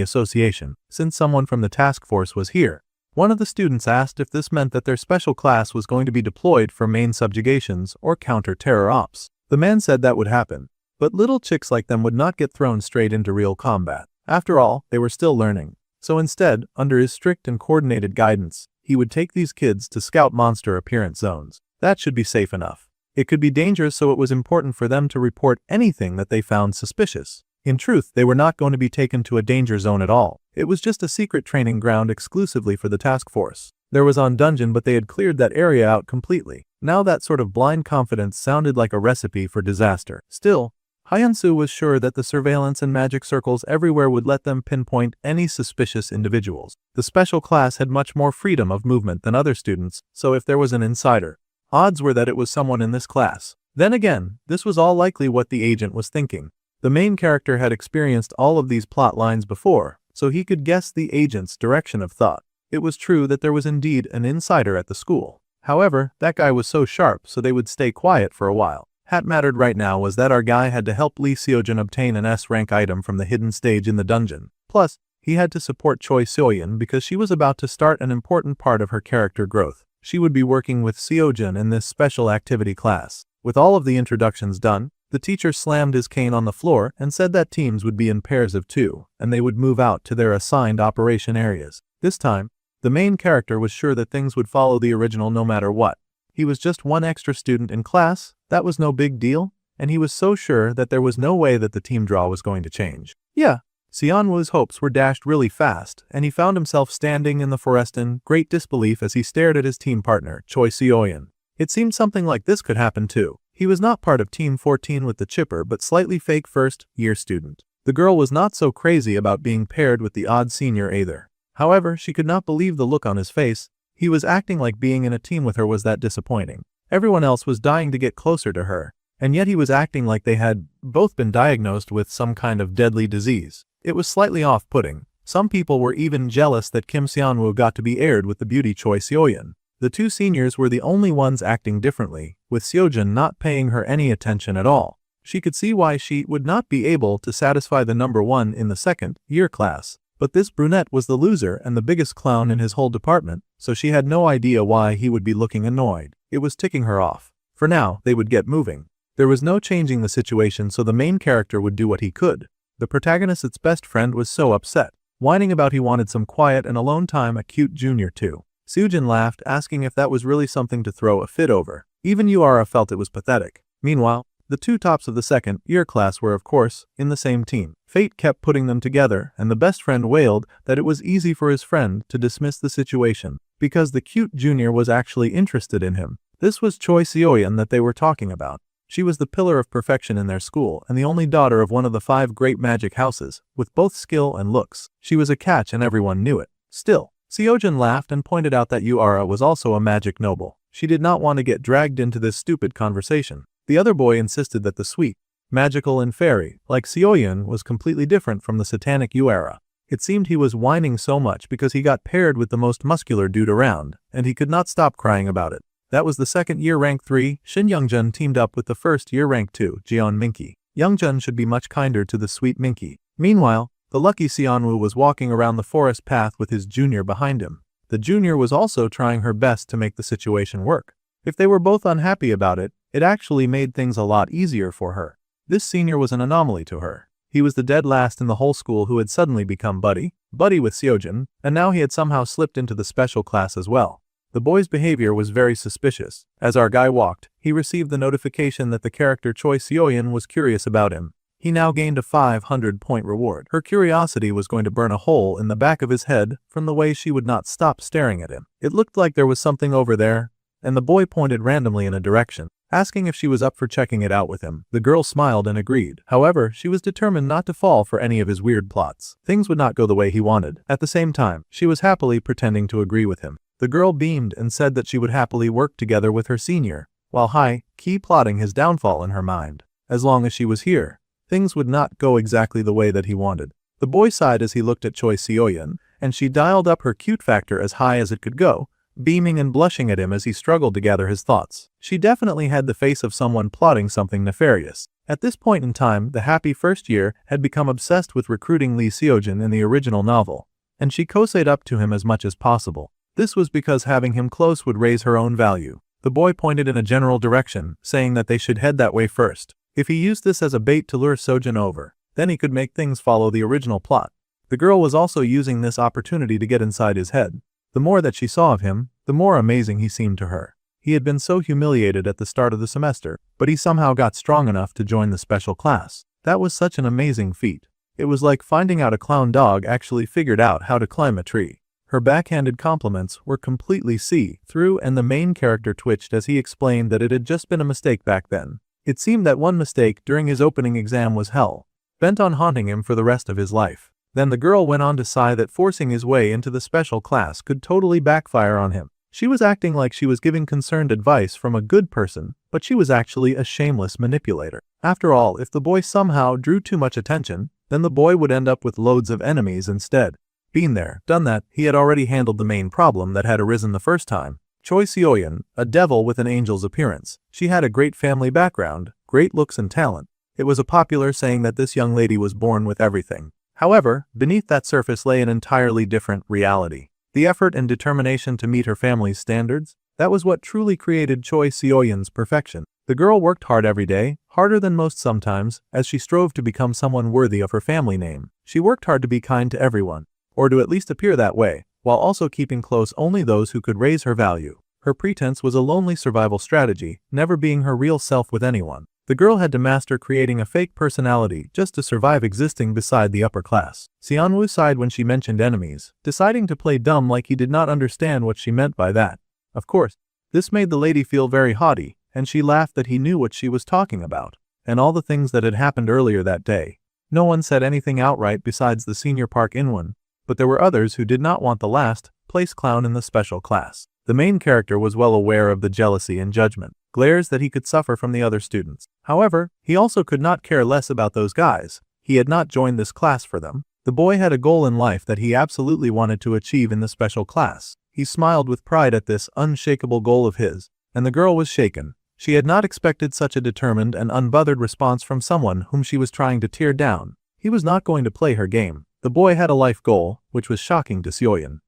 association, since someone from the task force was here. One of the students asked if this meant that their special class was going to be deployed for main subjugations or counter-terror ops. The man said that would happen, but little chicks like them would not get thrown straight into real combat. After all, they were still learning. So instead, under his strict and coordinated guidance, he would take these kids to scout monster appearance zones. That should be safe enough. It could be dangerous, so it was important for them to report anything that they found suspicious. In truth, they were not going to be taken to a danger zone at all. It was just a secret training ground exclusively for the task force. There was on dungeon, but they had cleared that area out completely. Now that sort of blind confidence sounded like a recipe for disaster. Still, Hyun-soo was sure that the surveillance and magic circles everywhere would let them pinpoint any suspicious individuals. The special class had much more freedom of movement than other students, so if there was an insider, odds were that it was someone in this class. Then again, this was all likely what the agent was thinking. The main character had experienced all of these plot lines before, so he could guess the agent's direction of thought. It was true that there was indeed an insider at the school. However, that guy was so sharp, so they would stay quiet for a while. What mattered right now was that our guy had to help Lee Seojin obtain an S-rank item from the hidden stage in the dungeon. Plus, he had to support Choi Seoyeon because she was about to start an important part of her character growth. She would be working with Seojin in this special activity class. With all of the introductions done, the teacher slammed his cane on the floor and said that teams would be in pairs of 2, and they would move out to their assigned operation areas. This time, the main character was sure that things would follow the original no matter what. He was just one extra student in class, that was no big deal, and he was so sure that there was no way that the team draw was going to change. Yeah. Seonwoo's hopes were dashed really fast, and he found himself standing in the forest in great disbelief as he stared at his team partner, Choi Seoyeon. It seemed something like this could happen too. He was not part of Team 14 with the chipper but slightly fake first-year student. The girl was not so crazy about being paired with the odd senior either. However, she could not believe the look on his face. He was acting like being in a team with her was that disappointing. Everyone else was dying to get closer to her, and yet he was acting like they had both been diagnosed with some kind of deadly disease. It was slightly off-putting. Some people were even jealous that Kim Seonwoo got to be aired with the beauty Choi Seoyeon. The two seniors were the only ones acting differently, with Seojin not paying her any attention at all. She could see why she would not be able to satisfy the number 1 in the second-year class. But this brunette was the loser and the biggest clown in his whole department, so she had no idea why he would be looking annoyed. It was ticking her off. For now, they would get moving. There was no changing the situation, so the main character would do what he could. The protagonist's best friend was so upset, whining about he wanted some quiet and alone time, a cute junior too. Seojin laughed, asking if that was really something to throw a fit over. Even Yura felt it was pathetic. Meanwhile, the two tops of the second-year class were, of course, in the same team. Fate kept putting them together, and the best friend wailed that it was easy for his friend to dismiss the situation, because the cute junior was actually interested in him. This was Choi Seoyeon that they were talking about. She was the pillar of perfection in their school and the only daughter of one of the 5 great magic houses, with both skill and looks. She was a catch and everyone knew it. Still, Seojin laughed and pointed out that Yura was also a magic noble. She did not want to get dragged into this stupid conversation. The other boy insisted that the sweet, magical and fairy, like Seoyeon, was completely different from the satanic Yura. It seemed he was whining so much because he got paired with the most muscular dude around, and he could not stop crying about it. That was the second-year rank 3, Shin Youngjun teamed up with the first-year rank 2, Jeon Minky. Youngjun should be much kinder to the sweet Minky. Meanwhile, the lucky Seonwoo was walking around the forest path with his junior behind him. The junior was also trying her best to make the situation work. If they were both unhappy about it, it actually made things a lot easier for her. This senior was an anomaly to her. He was the dead last in the whole school who had suddenly become buddy with Seojin, and now he had somehow slipped into the special class as well. The boy's behavior was very suspicious. As our guy walked, he received the notification that the character Choi Seoyeon was curious about him. he now gained a 500-point reward. Her curiosity was going to burn a hole in the back of his head from the way she would not stop staring at him. It looked like there was something over there, and the boy pointed randomly in a direction, asking if she was up for checking it out with him. The girl smiled and agreed. However, she was determined not to fall for any of his weird plots. Things would not go the way he wanted. At the same time, she was happily pretending to agree with him. The girl beamed and said that she would happily work together with her senior, while high-key plotting his downfall in her mind. As long as she was here, things would not go exactly the way that he wanted. The boy sighed as he looked at Choi Seo-yeon, and she dialed up her cute factor as high as it could go, beaming and blushing at him as he struggled to gather his thoughts. She definitely had the face of someone plotting something nefarious. At this point in time, the happy first year had become obsessed with recruiting Lee Seo-jin in the original novel, and she cozied up to him as much as possible. This was because having him close would raise her own value. The boy pointed in a general direction, saying that they should head that way first. If he used this as a bait to lure Seo-jin over, then he could make things follow the original plot. The girl was also using this opportunity to get inside his head. The more that she saw of him, the more amazing he seemed to her. He had been so humiliated at the start of the semester, but he somehow got strong enough to join the special class. That was such an amazing feat. It was like finding out a clown dog actually figured out how to climb a tree. Her backhanded compliments were completely see-through, and the main character twitched as he explained that it had just been a mistake back then. It seemed that one mistake during his opening exam was hell, bent on haunting him for the rest of his life. Then the girl went on to sigh that forcing his way into the special class could totally backfire on him. She was acting like she was giving concerned advice from a good person, but she was actually a shameless manipulator. After all, if the boy somehow drew too much attention, then the boy would end up with loads of enemies instead. Been there, done that, he had already handled the main problem that had arisen the first time. Choi Seo-yeon, a devil with an angel's appearance. She had a great family background, great looks and talent. It was a popular saying that this young lady was born with everything. However, beneath that surface lay an entirely different reality. The effort and determination to meet her family's standards, that was what truly created Choi Seo-yeon's perfection. The girl worked hard every day, harder than most sometimes, as she strove to become someone worthy of her family name. She worked hard to be kind to everyone, or to at least appear that way, while also keeping close only those who could raise her value. Her pretense was a lonely survival strategy, never being her real self with anyone. The girl had to master creating a fake personality just to survive existing beside the upper class. Seonwoo sighed when she mentioned enemies, deciding to play dumb like he did not understand what she meant by that. Of course, this made the lady feel very haughty, and she laughed that he knew what she was talking about, and all the things that had happened earlier that day. No one said anything outright besides the senior Park In-won, but there were others who did not want the last place clown in the special class. The main character was well aware of the jealousy and judgment glares that he could suffer from the other students. However, he also could not care less about those guys. He had not joined this class for them. The boy had a goal in life that he absolutely wanted to achieve in the special class. He smiled with pride at this unshakable goal of his, and the girl was shaken. She had not expected such a determined and unbothered response from someone whom she was trying to tear down. He was not going to play her game. The boy had a life goal, which was shocking to Seo-yeon.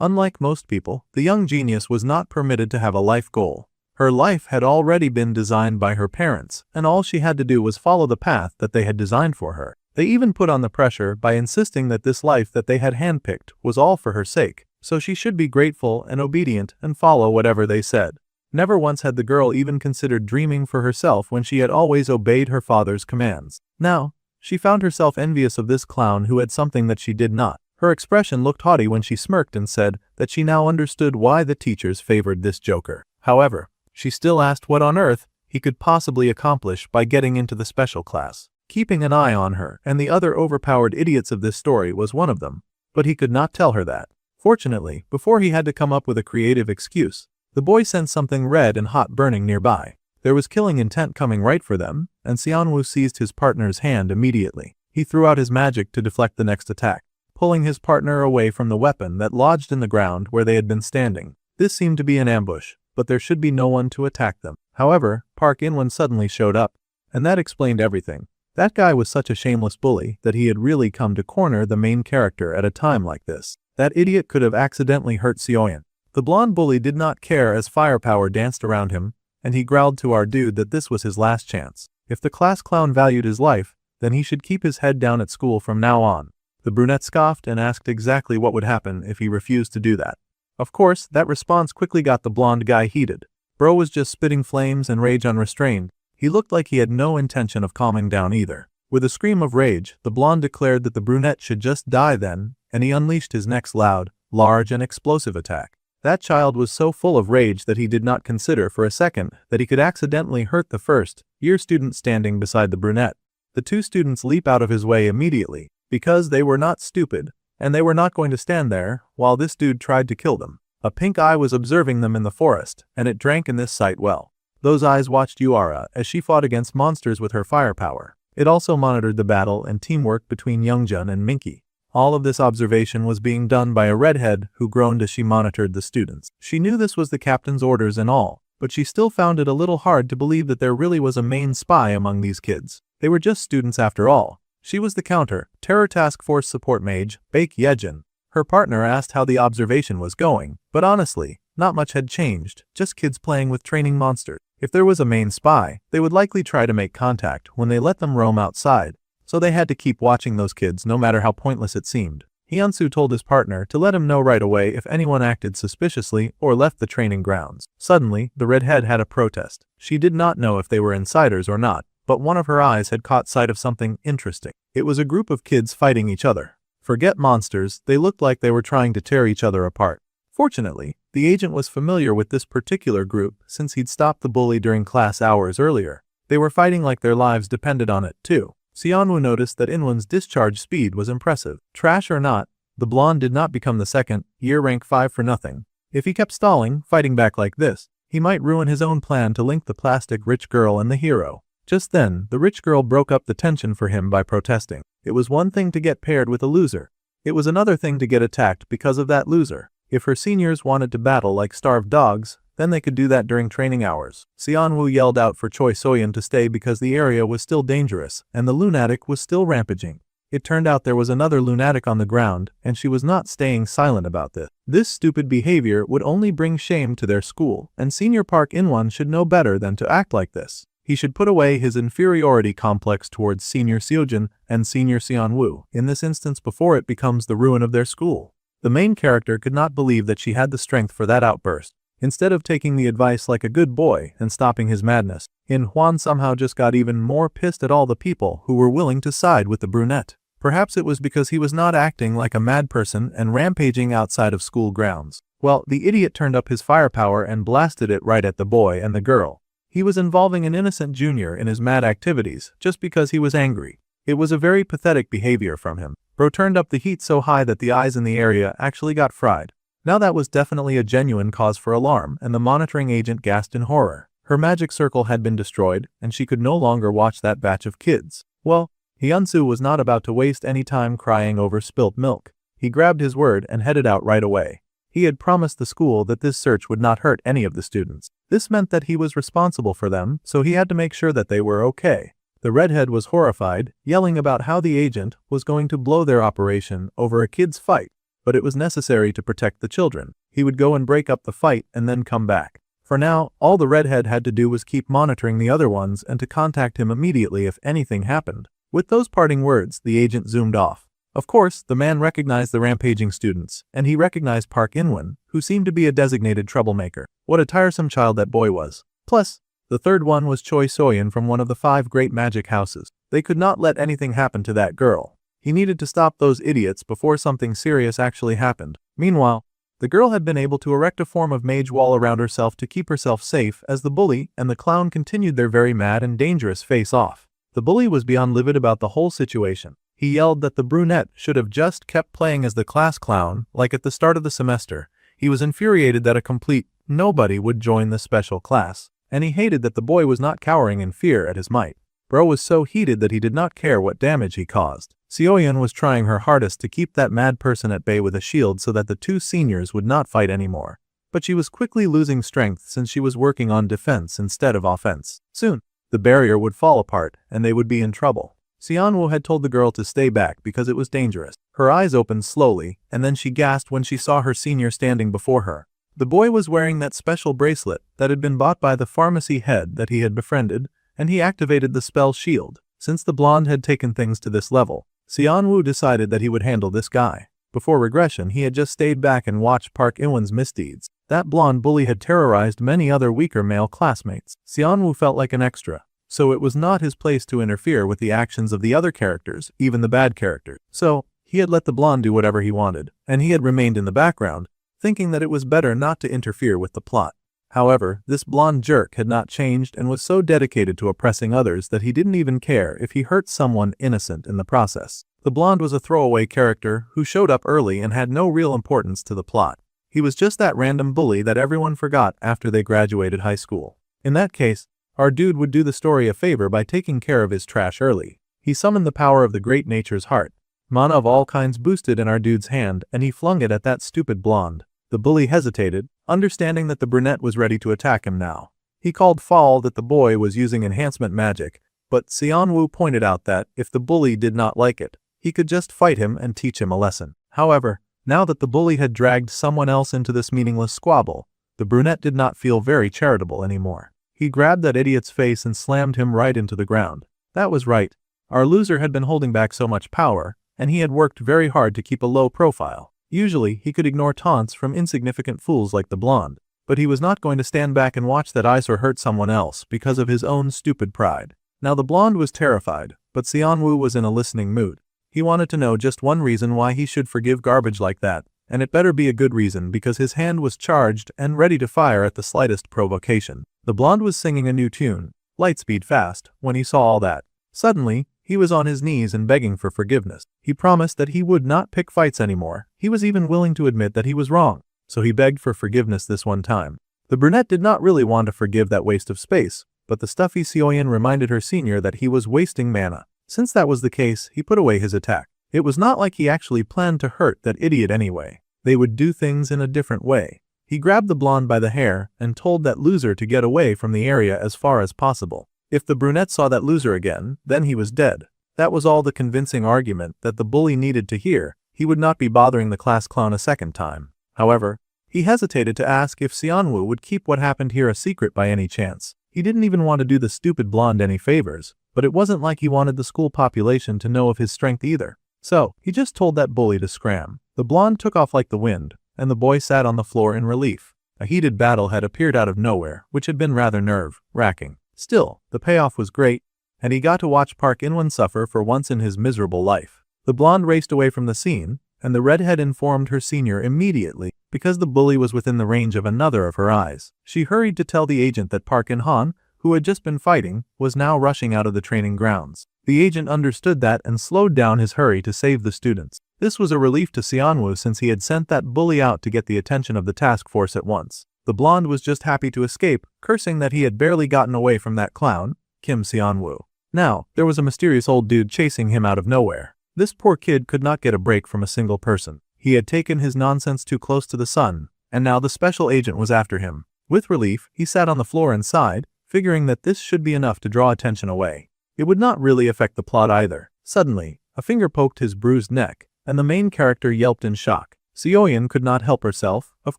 Unlike most people, the young genius was not permitted to have a life goal. Her life had already been designed by her parents, and all she had to do was follow the path that they had designed for her. They even put on the pressure by insisting that this life that they had handpicked was all for her sake, so she should be grateful and obedient and follow whatever they said. Never once had the girl even considered dreaming for herself when she had always obeyed her father's commands. Now, she found herself envious of this clown who had something that she did not. Her expression looked haughty when she smirked and said that she now understood why the teachers favored this joker. However, she still asked what on earth he could possibly accomplish by getting into the special class. Keeping an eye on her and the other overpowered idiots of this story was one of them, but he could not tell her that. Fortunately, before he had to come up with a creative excuse, the boy sensed something red and hot burning nearby. There was killing intent coming right for them, and Seonwoo seized his partner's hand immediately. He threw out his magic to deflect the next attack, pulling his partner away from the weapon that lodged in the ground where they had been standing. This seemed to be an ambush, but there should be no one to attack them. However, Park In-won suddenly showed up, and that explained everything. That guy was such a shameless bully that he had really come to corner the main character at a time like this. That idiot could have accidentally hurt Seo-yeon. The blonde bully did not care as firepower danced around him, and he growled to our dude that this was his last chance. If the class clown valued his life, then he should keep his head down at school from now on. The brunette scoffed and asked exactly what would happen if he refused to do that. Of course, that response quickly got the blonde guy heated. Bro was just spitting flames and rage unrestrained. He looked like he had no intention of calming down either. With a scream of rage, the blonde declared that the brunette should just die then, and he unleashed his next loud, large and explosive attack. That child was so full of rage that he did not consider for a second that he could accidentally hurt the first-year student standing beside the brunette. The two students leap out of his way immediately, because they were not stupid, and they were not going to stand there while this dude tried to kill them. A pink eye was observing them in the forest, and it drank in this sight well. Those eyes watched Yuara as she fought against monsters with her firepower. It also monitored the battle and teamwork between Youngjun and Minky. All of this observation was being done by a redhead who groaned as she monitored the students. She knew this was the captain's orders and all, but she still found it a little hard to believe that there really was a main spy among these kids. They were just students after all. She was the Terror Task Force support mage, Baek Yejin. Her partner asked how the observation was going, but honestly, not much had changed, just kids playing with training monsters. If there was a main spy, they would likely try to make contact when they let them roam outside, so they had to keep watching those kids no matter how pointless it seemed. Hyunsu told his partner to let him know right away if anyone acted suspiciously or left the training grounds. Suddenly, the redhead had a protest. She did not know if they were insiders or not, but one of her eyes had caught sight of something interesting. It was a group of kids fighting each other. Forget monsters, they looked like they were trying to tear each other apart. Fortunately, the agent was familiar with this particular group since he'd stopped the bully during class hours earlier. They were fighting like their lives depended on it, too. Seonwoo noticed that Inwon's discharge speed was impressive. Trash or not, the blonde did not become the second-year rank 5 for nothing. If he kept stalling, fighting back like this, he might ruin his own plan to link the plastic rich girl and the hero. Just then, the rich girl broke up the tension for him by protesting. It was one thing to get paired with a loser. It was another thing to get attacked because of that loser. If her seniors wanted to battle like starved dogs, then they could do that during training hours. Seonwoo yelled out for Choi Soyeon to stay because the area was still dangerous and the lunatic was still rampaging. It turned out there was another lunatic on the ground, and she was not staying silent about this. This stupid behavior would only bring shame to their school, and Senior Park In-won should know better than to act like this. He should put away his inferiority complex towards Senior Seojin and Senior Seonwoo, in this instance before it becomes the ruin of their school. The main character could not believe that she had the strength for that outburst. Instead of taking the advice like a good boy and stopping his madness, In-hwan somehow just got even more pissed at all the people who were willing to side with the brunette. Perhaps it was because he was not acting like a mad person and rampaging outside of school grounds. Well, the idiot turned up his firepower and blasted it right at the boy and the girl. He was involving an innocent junior in his mad activities just because he was angry. It was a very pathetic behavior from him. Bro turned up the heat so high that the eyes in the area actually got fried. Now that was definitely a genuine cause for alarm, and the monitoring agent gasped in horror. Her magic circle had been destroyed, and she could no longer watch that batch of kids. Well, Hyunsu was not about to waste any time crying over spilt milk. He grabbed his word and headed out right away. He had promised the school that this search would not hurt any of the students. This meant that he was responsible for them, so he had to make sure that they were okay. The redhead was horrified, yelling about how the agent was going to blow their operation over a kid's fight. But it was necessary to protect the children. He would go and break up the fight and then come back. For now, all the redhead had to do was keep monitoring the other ones and to contact him immediately if anything happened. With those parting words, the agent zoomed off. Of course, the man recognized the rampaging students, and he recognized Park In-won, who seemed to be a designated troublemaker. What a tiresome child that boy was. Plus, the third one was Choi Soyeon from one of the 5 great magic houses. They could not let anything happen to that girl. He needed to stop those idiots before something serious actually happened. Meanwhile, the girl had been able to erect a form of mage wall around herself to keep herself safe as the bully and the clown continued their very mad and dangerous face-off. The bully was beyond livid about the whole situation. He yelled that the brunette should have just kept playing as the class clown, like at the start of the semester. He was infuriated that a complete nobody would join the special class, and he hated that the boy was not cowering in fear at his might. Bro was so heated that he did not care what damage he caused. Seoyeon was trying her hardest to keep that mad person at bay with a shield so that the 2 seniors would not fight anymore. But she was quickly losing strength since she was working on defense instead of offense. Soon, the barrier would fall apart and they would be in trouble. Seonwoo had told the girl to stay back because it was dangerous. Her eyes opened slowly, and then she gasped when she saw her senior standing before her. The boy was wearing that special bracelet that had been bought by the pharmacy head that he had befriended, and he activated the spell shield. Since the blonde had taken things to this level, Seonwoo decided that he would handle this guy. Before regression, he had just stayed back and watched Park In-won's misdeeds. That blonde bully had terrorized many other weaker male classmates. Seonwoo felt like an extra. so it was not his place to interfere with the actions of the other characters, even the bad characters. So, he had let the blonde do whatever he wanted, and he had remained in the background, thinking that it was better not to interfere with the plot. However, this blonde jerk had not changed and was so dedicated to oppressing others that he didn't even care if he hurt someone innocent in the process. The blonde was a throwaway character who showed up early and had no real importance to the plot. He was just that random bully that everyone forgot after they graduated high school. In that case, our dude would do the story a favor by taking care of his trash early. He summoned the power of the great nature's heart. Mana of all kinds boosted in our dude's hand, and he flung it at that stupid blonde. The bully hesitated, understanding that the brunette was ready to attack him now. He called foul that the boy was using enhancement magic, but Xianwu pointed out that, if the bully did not like it, he could just fight him and teach him a lesson. However, now that the bully had dragged someone else into this meaningless squabble, the brunette did not feel very charitable anymore. He grabbed that idiot's face and slammed him right into the ground. That was right. Our loser had been holding back so much power, and he had worked very hard to keep a low profile. Usually, he could ignore taunts from insignificant fools like the blonde, but he was not going to stand back and watch that eyesore hurt someone else because of his own stupid pride. Now the blonde was terrified, but Xianwu was in a listening mood. He wanted to know just one reason why he should forgive garbage like that, and it better be a good reason because his hand was charged and ready to fire at the slightest provocation. The blonde was singing a new tune, Lightspeed Fast, when he saw all that. Suddenly, he was on his knees and begging for forgiveness. He promised that he would not pick fights anymore. He was even willing to admit that he was wrong, so he begged for forgiveness this one time. The brunette did not really want to forgive that waste of space, but the stuffy Sioyan reminded her senior that he was wasting mana. Since that was the case, he put away his attack. It was not like he actually planned to hurt that idiot anyway. They would do things in a different way. He grabbed the blonde by the hair and told that loser to get away from the area as far as possible. If the brunette saw that loser again, then he was dead. That was all the convincing argument that the bully needed to hear. He would not be bothering the class clown a second time. However, he hesitated to ask if Xianwu would keep what happened here a secret by any chance. He didn't even want to do the stupid blonde any favors, but it wasn't like he wanted the school population to know of his strength either. So, he just told that bully to scram. The blonde took off like the wind, and the boy sat on the floor in relief. A heated battle had appeared out of nowhere, which had been rather nerve-wracking. Still, the payoff was great, and he got to watch Park In-won suffer for once in his miserable life. The blonde raced away from the scene, and the redhead informed her senior immediately, because the bully was within the range of another of her eyes. She hurried to tell the agent that Park In-han, who had just been fighting, was now rushing out of the training grounds. The agent understood that and slowed down his hurry to save the students. This was a relief to Xianwu since he had sent that bully out to get the attention of the task force at once. The blonde was just happy to escape, cursing that he had barely gotten away from that clown, Kim Xianwu. Now, there was a mysterious old dude chasing him out of nowhere. This poor kid could not get a break from a single person. He had taken his nonsense too close to the sun, and now the special agent was after him. With relief, he sat on the floor and sighed, figuring that this should be enough to draw attention away. It would not really affect the plot either. Suddenly, a finger poked his bruised neck, and the main character yelped in shock. Sioyan could not help herself. Of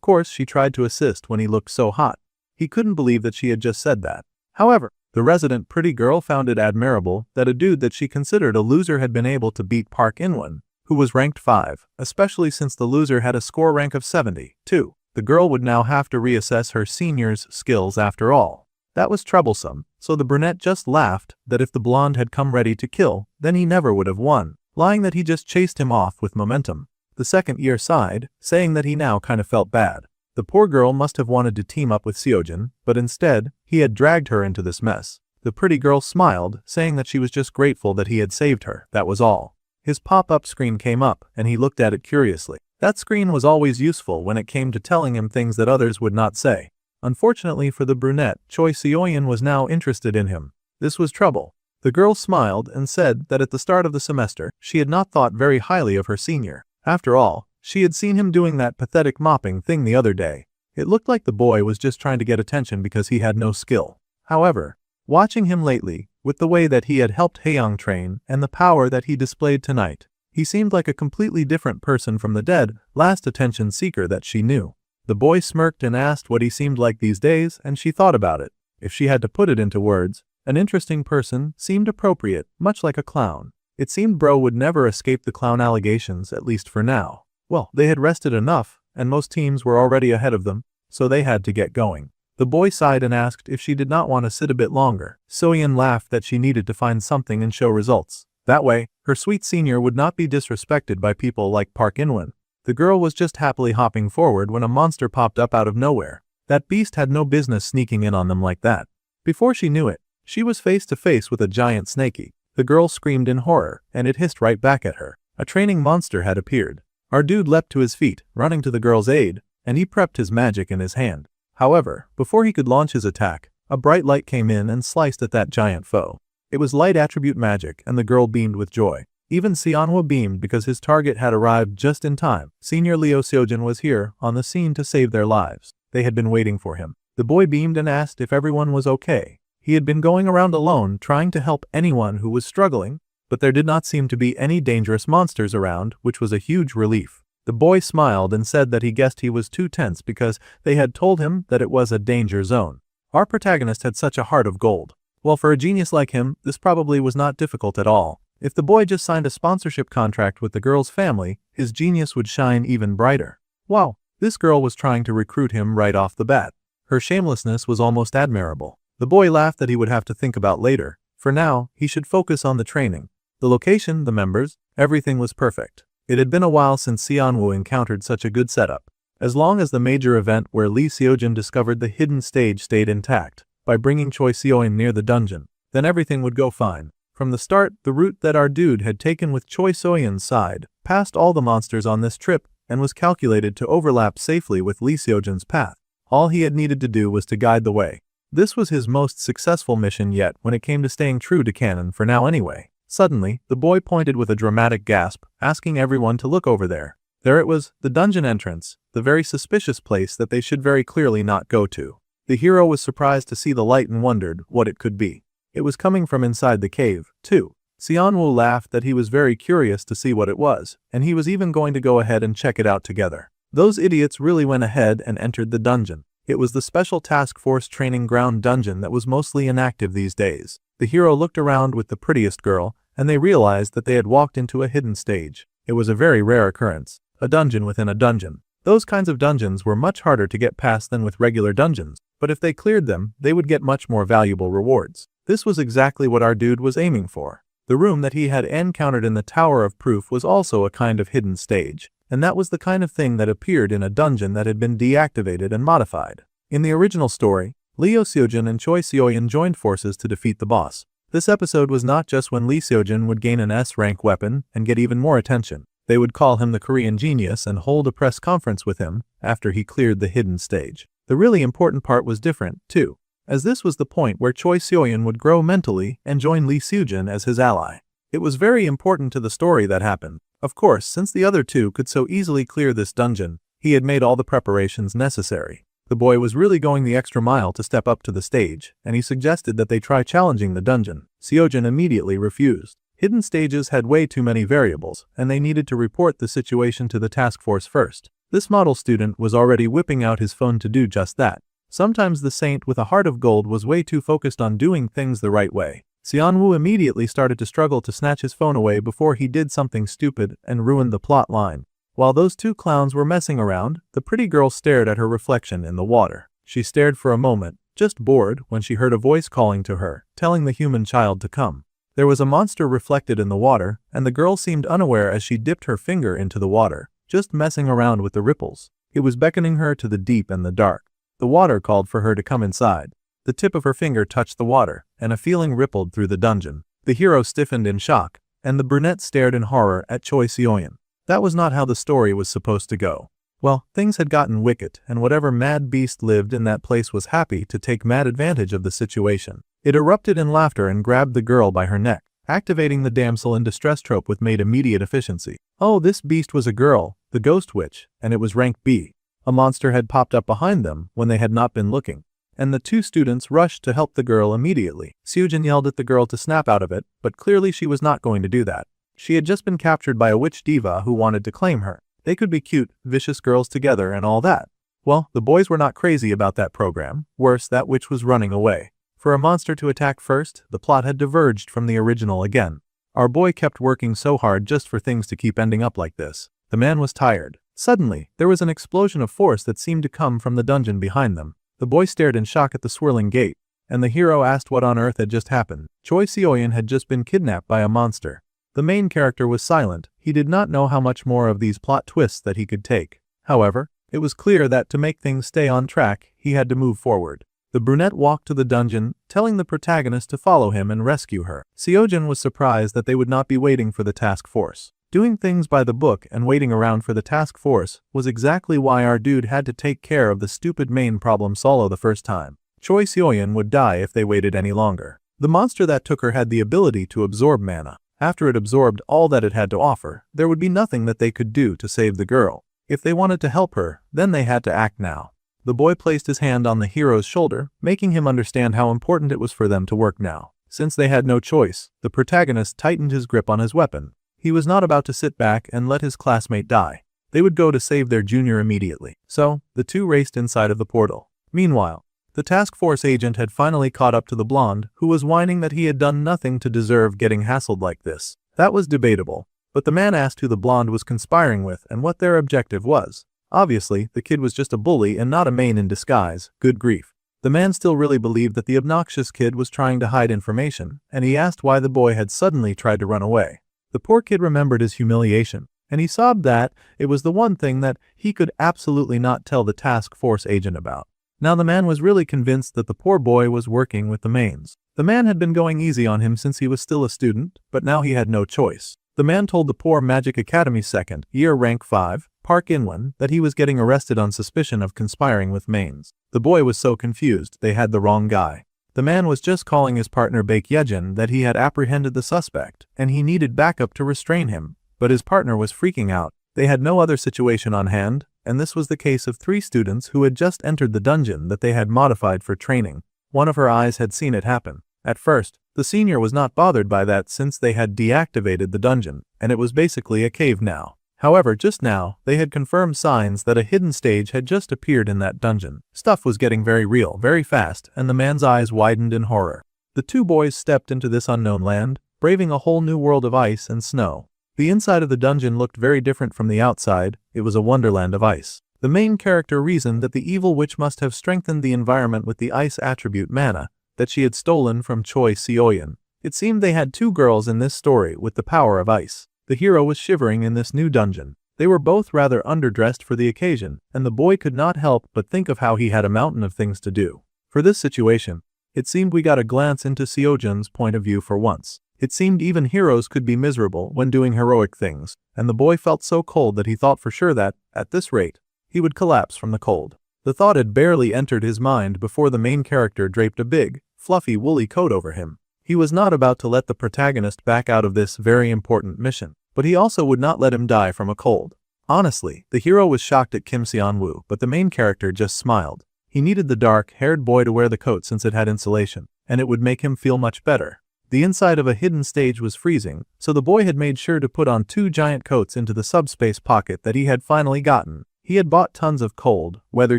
course, she tried to assist when he looked so hot. He couldn't believe that she had just said that. However, the resident pretty girl found it admirable that a dude that she considered a loser had been able to beat Park In-won, who was ranked 5, especially since the loser had a score rank of 72. The girl would now have to reassess her senior's skills after all. That was troublesome, so the brunette just laughed that if the blonde had come ready to kill, then he never would have won, lying that he just chased him off with momentum. The second year sighed, saying that he now kind of felt bad. The poor girl must have wanted to team up with Seojin, but instead, he had dragged her into this mess. The pretty girl smiled, saying that she was just grateful that he had saved her, that was all. His pop-up screen came up, and he looked at it curiously. That screen was always useful when it came to telling him things that others would not say. Unfortunately for the brunette, Choi Seoyan was now interested in him. This was trouble. The girl smiled and said that at the start of the semester, she had not thought very highly of her senior. After all, she had seen him doing that pathetic mopping thing the other day. It looked like the boy was just trying to get attention because he had no skill. However, watching him lately, with the way that he had helped Haeyoung train and the power that he displayed tonight, he seemed like a completely different person from the dead, last attention seeker that she knew. The boy smirked and asked what he seemed like these days, and she thought about it. If she had to put it into words, an interesting person seemed appropriate, much like a clown. It seemed bro would never escape the clown allegations, at least for now. Well, they had rested enough, and most teams were already ahead of them, so they had to get going. The boy sighed and asked if she did not want to sit a bit longer. Soyeon laughed that she needed to find something and show results. That way, her sweet senior would not be disrespected by people like Park Inwon. The girl was just happily hopping forward when a monster popped up out of nowhere. That beast had no business sneaking in on them like that. Before she knew it, she was face to face with a giant snakey. The girl screamed in horror, and it hissed right back at her. A training monster had appeared. Our dude leapt to his feet, running to the girl's aid, and he prepped his magic in his hand. However, before he could launch his attack, a bright light came in and sliced at that giant foe. It was light attribute magic, and the girl beamed with joy. Even Seonhwa beamed because his target had arrived just in time. Senior Leo Seojin was here, on the scene to save their lives. They had been waiting for him. The boy beamed and asked if everyone was okay. He had been going around alone trying to help anyone who was struggling, but there did not seem to be any dangerous monsters around, which was a huge relief. The boy smiled and said that he guessed he was too tense because they had told him that it was a danger zone. Our protagonist had such a heart of gold. Well, for a genius like him, this probably was not difficult at all. If the boy just signed a sponsorship contract with the girl's family, his genius would shine even brighter. Wow, this girl was trying to recruit him right off the bat. Her shamelessness was almost admirable. The boy laughed that he would have to think about later. For now, he should focus on the training. The location, the members, everything was perfect. It had been a while since Seonwoo encountered such a good setup. As long as the major event where Lee Seojin discovered the hidden stage stayed intact, by bringing Choi Seoin near the dungeon, then everything would go fine. From the start, the route that our dude had taken with Choi Seoin's side passed all the monsters on this trip and was calculated to overlap safely with Lee Seojin's path. All he had needed to do was to guide the way. This was his most successful mission yet when it came to staying true to canon for now anyway. Suddenly, the boy pointed with a dramatic gasp, asking everyone to look over there. There it was, the dungeon entrance, the very suspicious place that they should very clearly not go to. The hero was surprised to see the light and wondered what it could be. It was coming from inside the cave, too. Seonwoo laughed that he was very curious to see what it was, and he was even going to go ahead and check it out together. Those idiots really went ahead and entered the dungeon. It was the Special Task Force Training Ground dungeon that was mostly inactive these days. The hero looked around with the prettiest girl, and they realized that they had walked into a hidden stage. It was a very rare occurrence. A dungeon within a dungeon. Those kinds of dungeons were much harder to get past than with regular dungeons, but if they cleared them, they would get much more valuable rewards. This was exactly what our dude was aiming for. The room that he had encountered in the Tower of Proof was also a kind of hidden stage, and that was the kind of thing that appeared in a dungeon that had been deactivated and modified. In the original story, Leo Seojin and Choi Seoin joined forces to defeat the boss. This episode was not just when Lee Seojin would gain an S-rank weapon and get even more attention. They would call him the Korean genius and hold a press conference with him after he cleared the hidden stage. The really important part was different, too, as this was the point where Choi Seoin would grow mentally and join Lee Seojin as his ally. It was very important to the story that happened. Of course, since the other two could so easily clear this dungeon, he had made all the preparations necessary. The boy was really going the extra mile to step up to the stage, and he suggested that they try challenging the dungeon. Seojin immediately refused. Hidden stages had way too many variables, and they needed to report the situation to the task force first. This model student was already whipping out his phone to do just that. Sometimes the saint with a heart of gold was way too focused on doing things the right way. Seonwoo immediately started to struggle to snatch his phone away before he did something stupid and ruined the plot line. While those two clowns were messing around, the pretty girl stared at her reflection in the water. She stared for a moment, just bored, when she heard a voice calling to her, telling the human child to come. There was a monster reflected in the water, and the girl seemed unaware as she dipped her finger into the water, just messing around with the ripples. It was beckoning her to the deep and the dark. The water called for her to come inside. The tip of her finger touched the water, and a feeling rippled through the dungeon. The hero stiffened in shock, and the brunette stared in horror at Choi Seoin. That was not how the story was supposed to go. Well, things had gotten wicked, and whatever mad beast lived in that place was happy to take mad advantage of the situation. It erupted in laughter and grabbed the girl by her neck, activating the damsel in distress trope with made immediate efficiency. Oh, this beast was a girl, the Ghost Witch, and it was rank B. A monster had popped up behind them when they had not been looking, and the two students rushed to help the girl immediately. Seojin yelled at the girl to snap out of it, but clearly she was not going to do that. She had just been captured by a witch diva who wanted to claim her. They could be cute, vicious girls together and all that. Well, the boys were not crazy about that program. Worse, that witch was running away. For a monster to attack first, the plot had diverged from the original again. Our boy kept working so hard just for things to keep ending up like this. The man was tired. Suddenly, there was an explosion of force that seemed to come from the dungeon behind them. The boy stared in shock at the swirling gate, and the hero asked what on earth had just happened. Choi Seoyeon had just been kidnapped by a monster. The main character was silent. He did not know how much more of these plot twists that he could take. However, it was clear that to make things stay on track, he had to move forward. The brunette walked to the dungeon, telling the protagonist to follow him and rescue her. Seoyeon was surprised that they would not be waiting for the task force. Doing things by the book and waiting around for the task force was exactly why our dude had to take care of the stupid main problem solo the first time. Choi Seoyeon would die if they waited any longer. The monster that took her had the ability to absorb mana. After it absorbed all that it had to offer, there would be nothing that they could do to save the girl. If they wanted to help her, then they had to act now. The boy placed his hand on the hero's shoulder, making him understand how important it was for them to work now. Since they had no choice, the protagonist tightened his grip on his weapon. He was not about to sit back and let his classmate die. They would go to save their junior immediately. So, the two raced inside of the portal. Meanwhile, the task force agent had finally caught up to the blonde, who was whining that he had done nothing to deserve getting hassled like this. That was debatable, but the man asked who the blonde was conspiring with and what their objective was. Obviously, the kid was just a bully and not a main in disguise. Good grief. The man still really believed that the obnoxious kid was trying to hide information, and he asked why the boy had suddenly tried to run away. The poor kid remembered his humiliation, and he sobbed that it was the one thing that he could absolutely not tell the task force agent about. Now the man was really convinced that the poor boy was working with the mains. The man had been going easy on him since he was still a student, but now he had no choice. The man told the poor Magic Academy second year rank 5, Park Inwon, that he was getting arrested on suspicion of conspiring with mains. The boy was so confused they had the wrong guy. The man was just calling his partner Baek Yejin that he had apprehended the suspect, and he needed backup to restrain him, but his partner was freaking out. They had no other situation on hand, and this was the case of 3 students who had just entered the dungeon that they had modified for training. One of her eyes had seen it happen. At first, the senior was not bothered by that since they had deactivated the dungeon, and it was basically a cave now. However, just now, they had confirmed signs that a hidden stage had just appeared in that dungeon. Stuff was getting very real, very fast, and the man's eyes widened in horror. The 2 boys stepped into this unknown land, braving a whole new world of ice and snow. The inside of the dungeon looked very different from the outside. It was a wonderland of ice. The main character reasoned that the evil witch must have strengthened the environment with the ice attribute mana that she had stolen from Choi Seoyeon. It seemed they had 2 girls in this story with the power of ice. The hero was shivering in this new dungeon. They were both rather underdressed for the occasion, and the boy could not help but think of how he had a mountain of things to do. For this situation, it seemed we got a glance into Seojeon's point of view for once. It seemed even heroes could be miserable when doing heroic things, and the boy felt so cold that he thought for sure that, at this rate, he would collapse from the cold. The thought had barely entered his mind before the main character draped a big, fluffy woolly coat over him. He was not about to let the protagonist back out of this very important mission, but he also would not let him die from a cold. Honestly, the hero was shocked at Kim Seon-woo, but the main character just smiled. He needed the dark-haired boy to wear the coat since it had insulation, and it would make him feel much better. The inside of a hidden stage was freezing, so the boy had made sure to put on 2 giant coats into the subspace pocket that he had finally gotten. He had bought tons of cold weather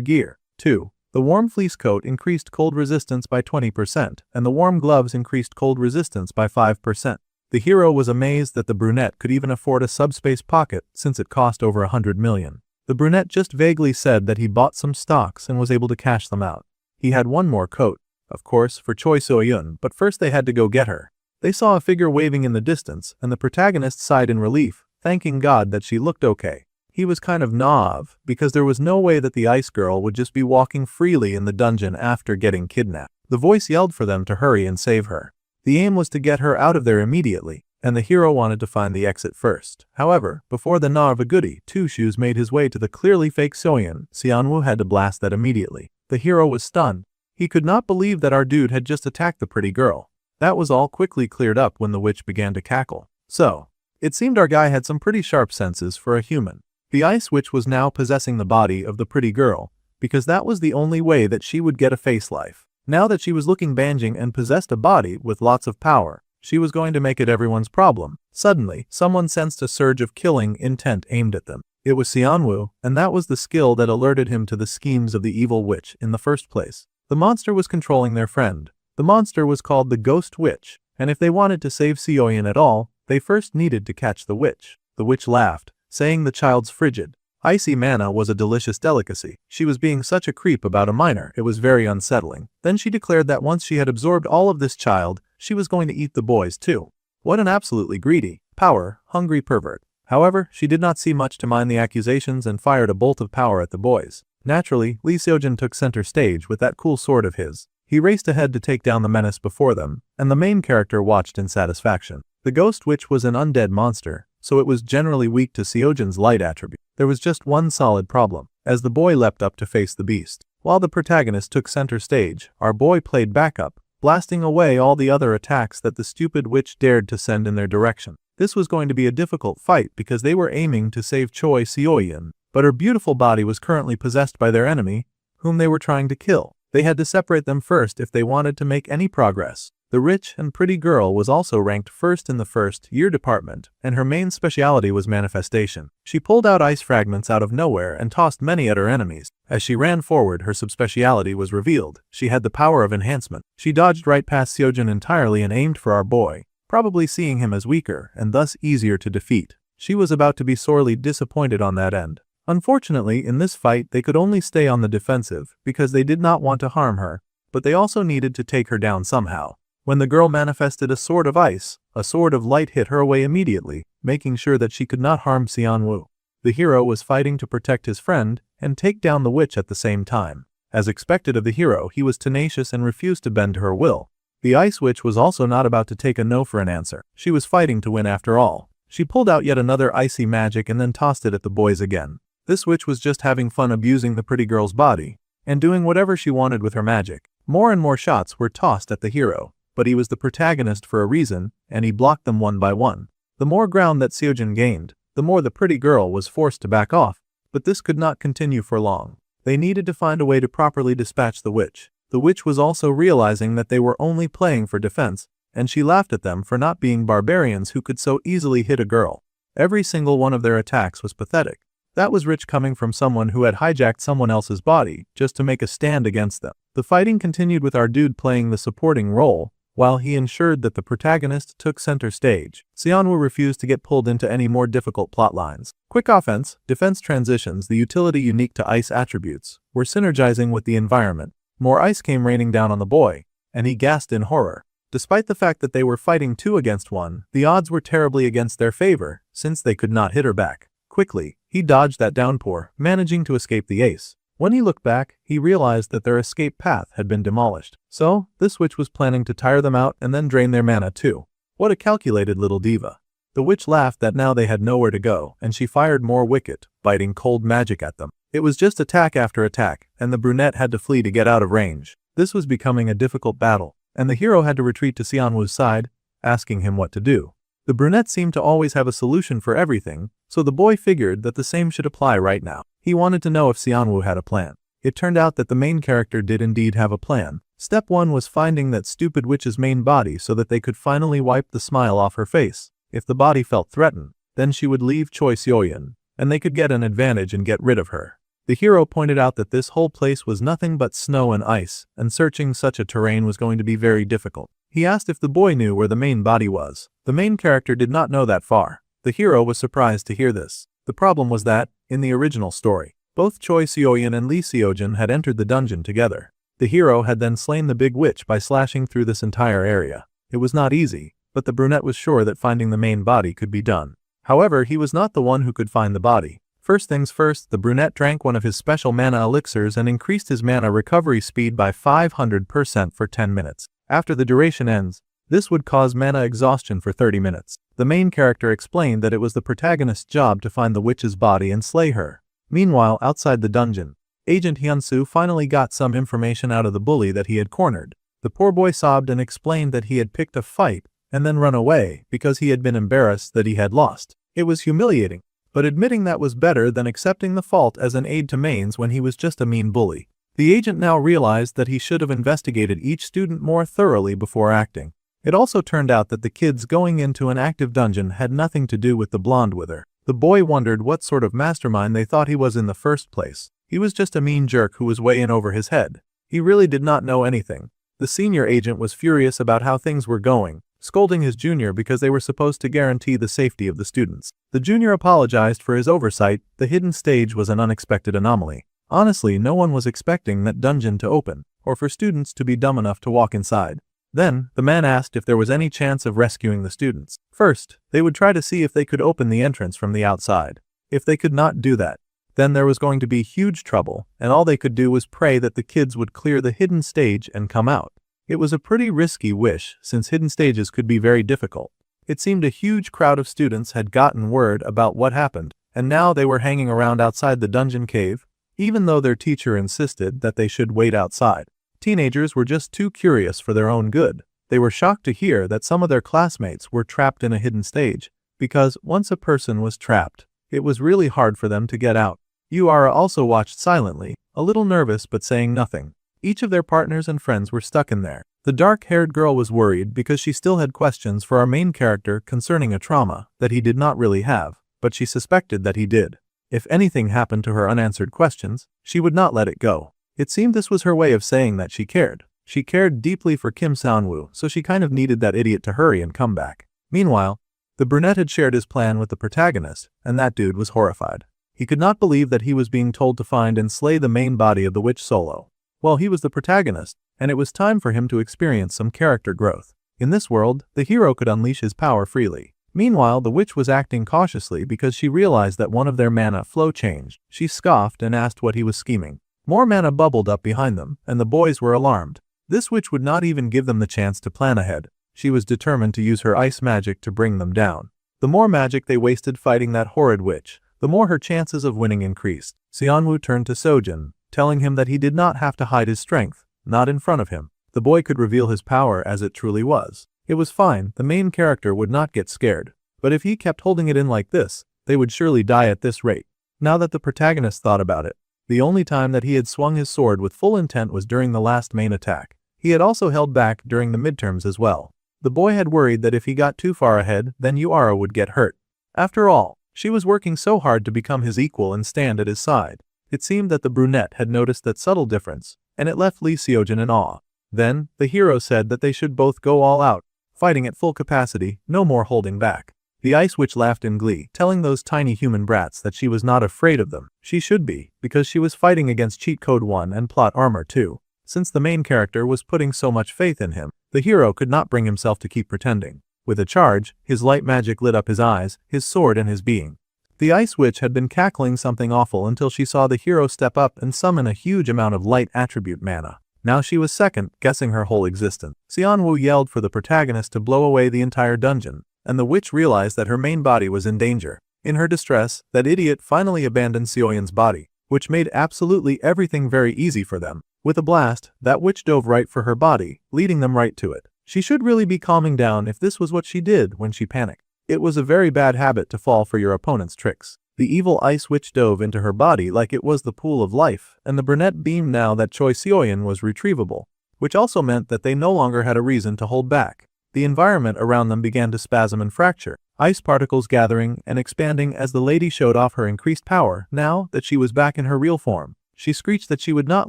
gear, too. The warm fleece coat increased cold resistance by 20%, and the warm gloves increased cold resistance by 5%. The hero was amazed that the brunette could even afford a subspace pocket since it cost over 100 million. The brunette just vaguely said that he bought some stocks and was able to cash them out. He had one more coat, of course, for Choi Seoyeon, but first they had to go get her. They saw a figure waving in the distance, and the protagonist sighed in relief, thanking God that she looked okay. He was kind of naive, because there was no way that the ice girl would just be walking freely in the dungeon after getting kidnapped. The voice yelled for them to hurry and save her. The aim was to get her out of there immediately, and the hero wanted to find the exit first. However, before the gnaw of a goody two-shoes made his way to the clearly fake Seoyeon, Seon-woo had to blast that immediately. The hero was stunned. He could not believe that our dude had just attacked the pretty girl. That was all quickly cleared up when the witch began to cackle. So, it seemed our guy had some pretty sharp senses for a human. The ice witch was now possessing the body of the pretty girl, because that was the only way that she would get a face life. Now that she was looking banjing and possessed a body with lots of power, she was going to make it everyone's problem. Suddenly, someone sensed a surge of killing intent aimed at them. It was Seon-woo, and that was the skill that alerted him to the schemes of the evil witch in the first place. The monster was controlling their friend. The monster was called the Ghost Witch, and if they wanted to save Seoyeon at all, they first needed to catch the witch. The witch laughed, saying the child's frigid. Icy manna was a delicious delicacy. She was being such a creep about a minor, it was very unsettling. Then she declared that once she had absorbed all of this child, she was going to eat the boys too. What an absolutely greedy, power-hungry pervert. However, she did not see much to mind the accusations and fired a bolt of power at the boys. Naturally, Lee Seojin took center stage with that cool sword of his. He raced ahead to take down the menace before them, and the main character watched in satisfaction. The ghost witch was an undead monster, so it was generally weak to Seojin's light attribute. There was just one solid problem, as the boy leapt up to face the beast. While the protagonist took center stage, our boy played backup, blasting away all the other attacks that the stupid witch dared to send in their direction. This was going to be a difficult fight because they were aiming to save Choi Seoyeon, but her beautiful body was currently possessed by their enemy, whom they were trying to kill. They had to separate them first if they wanted to make any progress. The rich and pretty girl was also ranked first in the first-year department, and her main specialty was manifestation. She pulled out ice fragments out of nowhere and tossed many at her enemies. As she ran forward, her subspecialty was revealed. She had the power of enhancement. She dodged right past Seojin entirely and aimed for our boy, probably seeing him as weaker and thus easier to defeat. She was about to be sorely disappointed on that end. Unfortunately, in this fight they could only stay on the defensive because they did not want to harm her, but they also needed to take her down somehow. When the girl manifested a sword of ice, a sword of light hit her away immediately, making sure that she could not harm Seonwoo. The hero was fighting to protect his friend and take down the witch at the same time. As expected of the hero, he was tenacious and refused to bend to her will. The ice witch was also not about to take a no for an answer. She was fighting to win after all. She pulled out yet another icy magic and then tossed it at the boys again. This witch was just having fun abusing the pretty girl's body and doing whatever she wanted with her magic. More and more shots were tossed at the hero, but he was the protagonist for a reason, and he blocked them one by one. The more ground that Seojin gained, the more the pretty girl was forced to back off, but this could not continue for long. They needed to find a way to properly dispatch the witch. The witch was also realizing that they were only playing for defense, and she laughed at them for not being barbarians who could so easily hit a girl. Every single one of their attacks was pathetic. That was rich coming from someone who had hijacked someone else's body just to make a stand against them. The fighting continued with our dude playing the supporting role, while he ensured that the protagonist took center stage. Seonwoo refused to get pulled into any more difficult plot lines. Quick offense, defense transitions, the utility unique to ice attributes, were synergizing with the environment. More ice came raining down on the boy, and he gasped in horror. Despite the fact that they were fighting 2 against 1, the odds were terribly against their favor, since they could not hit her back. Quickly, he dodged that downpour, managing to escape the ace. When he looked back, he realized that their escape path had been demolished. So, this witch was planning to tire them out and then drain their mana too. What a calculated little diva. The witch laughed that now they had nowhere to go, and she fired more wicked, biting cold magic at them. It was just attack after attack, and the brunette had to flee to get out of range. This was becoming a difficult battle, and the hero had to retreat to Seonwoo's side, asking him what to do. The brunette seemed to always have a solution for everything, so the boy figured that the same should apply right now. He wanted to know if Seonwoo had a plan. It turned out that the main character did indeed have a plan. Step 1 was finding that stupid witch's main body so that they could finally wipe the smile off her face. If the body felt threatened, then she would leave Choi Seoyeon, and they could get an advantage and get rid of her. The hero pointed out that this whole place was nothing but snow and ice, and searching such a terrain was going to be very difficult. He asked if the boy knew where the main body was. The main character did not know that far. The hero was surprised to hear this. The problem was that, in the original story, both Choi Seoyeon and Lee Seojin had entered the dungeon together. The hero had then slain the big witch by slashing through this entire area. It was not easy, but the brunette was sure that finding the main body could be done. However, he was not the one who could find the body. First things first, the brunette drank one of his special mana elixirs and increased his mana recovery speed by 500% for 10 minutes. After the duration ends, this would cause mana exhaustion for 30 minutes. The main character explained that it was the protagonist's job to find the witch's body and slay her. Meanwhile, outside the dungeon, Agent Hyunsu finally got some information out of the bully that he had cornered. The poor boy sobbed and explained that he had picked a fight and then run away because he had been embarrassed that he had lost. It was humiliating, but admitting that was better than accepting the fault as an aide to mains when he was just a mean bully. The agent now realized that he should have investigated each student more thoroughly before acting. It also turned out that the kids going into an active dungeon had nothing to do with the blonde wither. The boy wondered what sort of mastermind they thought he was in the first place. He was just a mean jerk who was way in over his head. He really did not know anything. The senior agent was furious about how things were going, scolding his junior because they were supposed to guarantee the safety of the students. The junior apologized for his oversight. The hidden stage was an unexpected anomaly. Honestly, no one was expecting that dungeon to open, or for students to be dumb enough to walk inside. Then, the man asked if there was any chance of rescuing the students. First, they would try to see if they could open the entrance from the outside. If they could not do that, then there was going to be huge trouble, and all they could do was pray that the kids would clear the hidden stage and come out. It was a pretty risky wish, since hidden stages could be very difficult. It seemed a huge crowd of students had gotten word about what happened, and now they were hanging around outside the dungeon cave, even though their teacher insisted that they should wait outside. Teenagers were just too curious for their own good. They were shocked to hear that some of their classmates were trapped in a hidden stage, because once a person was trapped, it was really hard for them to get out. Yura also watched silently, a little nervous but saying nothing. Each of their partners and friends were stuck in there. The dark-haired girl was worried because she still had questions for our main character concerning a trauma that he did not really have, but she suspected that he did. If anything happened to her unanswered questions, she would not let it go. It seemed this was her way of saying that she cared. She cared deeply for Kim Sang-woo, so she kind of needed that idiot to hurry and come back. Meanwhile, the brunette had shared his plan with the protagonist, and that dude was horrified. He could not believe that he was being told to find and slay the main body of the witch solo. Well, he was the protagonist, and it was time for him to experience some character growth. In this world, the hero could unleash his power freely. Meanwhile, the witch was acting cautiously because she realized that one of their mana flow changed. She scoffed and asked what he was scheming. More mana bubbled up behind them, and the boys were alarmed. This witch would not even give them the chance to plan ahead. She was determined to use her ice magic to bring them down. The more magic they wasted fighting that horrid witch, the more her chances of winning increased. Seonwoo turned to Sojin, telling him that he did not have to hide his strength, not in front of him. The boy could reveal his power as it truly was. It was fine, the main character would not get scared. But if he kept holding it in like this, they would surely die at this rate. Now that the protagonist thought about it, the only time that he had swung his sword with full intent was during the last main attack. He had also held back during the midterms as well. The boy had worried that if he got too far ahead, then Yura would get hurt. After all, she was working so hard to become his equal and stand at his side. It seemed that the brunette had noticed that subtle difference, and it left Lee Seojin in awe. Then, the hero said that they should both go all out, fighting at full capacity, no more holding back. The Ice Witch laughed in glee, telling those tiny human brats that she was not afraid of them. She should be, because she was fighting against Cheat Code 1 and Plot Armor 2. Since the main character was putting so much faith in him, the hero could not bring himself to keep pretending. With a charge, his light magic lit up his eyes, his sword and his being. The Ice Witch had been cackling something awful until she saw the hero step up and summon a huge amount of light attribute mana. Now she was second-guessing her whole existence. Seonwoo yelled for the protagonist to blow away the entire dungeon, and the witch realized that her main body was in danger. In her distress, that idiot finally abandoned Seoyun's body, which made absolutely everything very easy for them. With a blast, that witch dove right for her body, leading them right to it. She should really be calming down if this was what she did when she panicked. It was a very bad habit to fall for your opponent's tricks. The evil ice witch dove into her body like it was the pool of life, and the brunette beamed now that Choi Seoyun was retrievable, which also meant that they no longer had a reason to hold back. The environment around them began to spasm and fracture, ice particles gathering and expanding as the lady showed off her increased power. Now that she was back in her real form, she screeched that she would not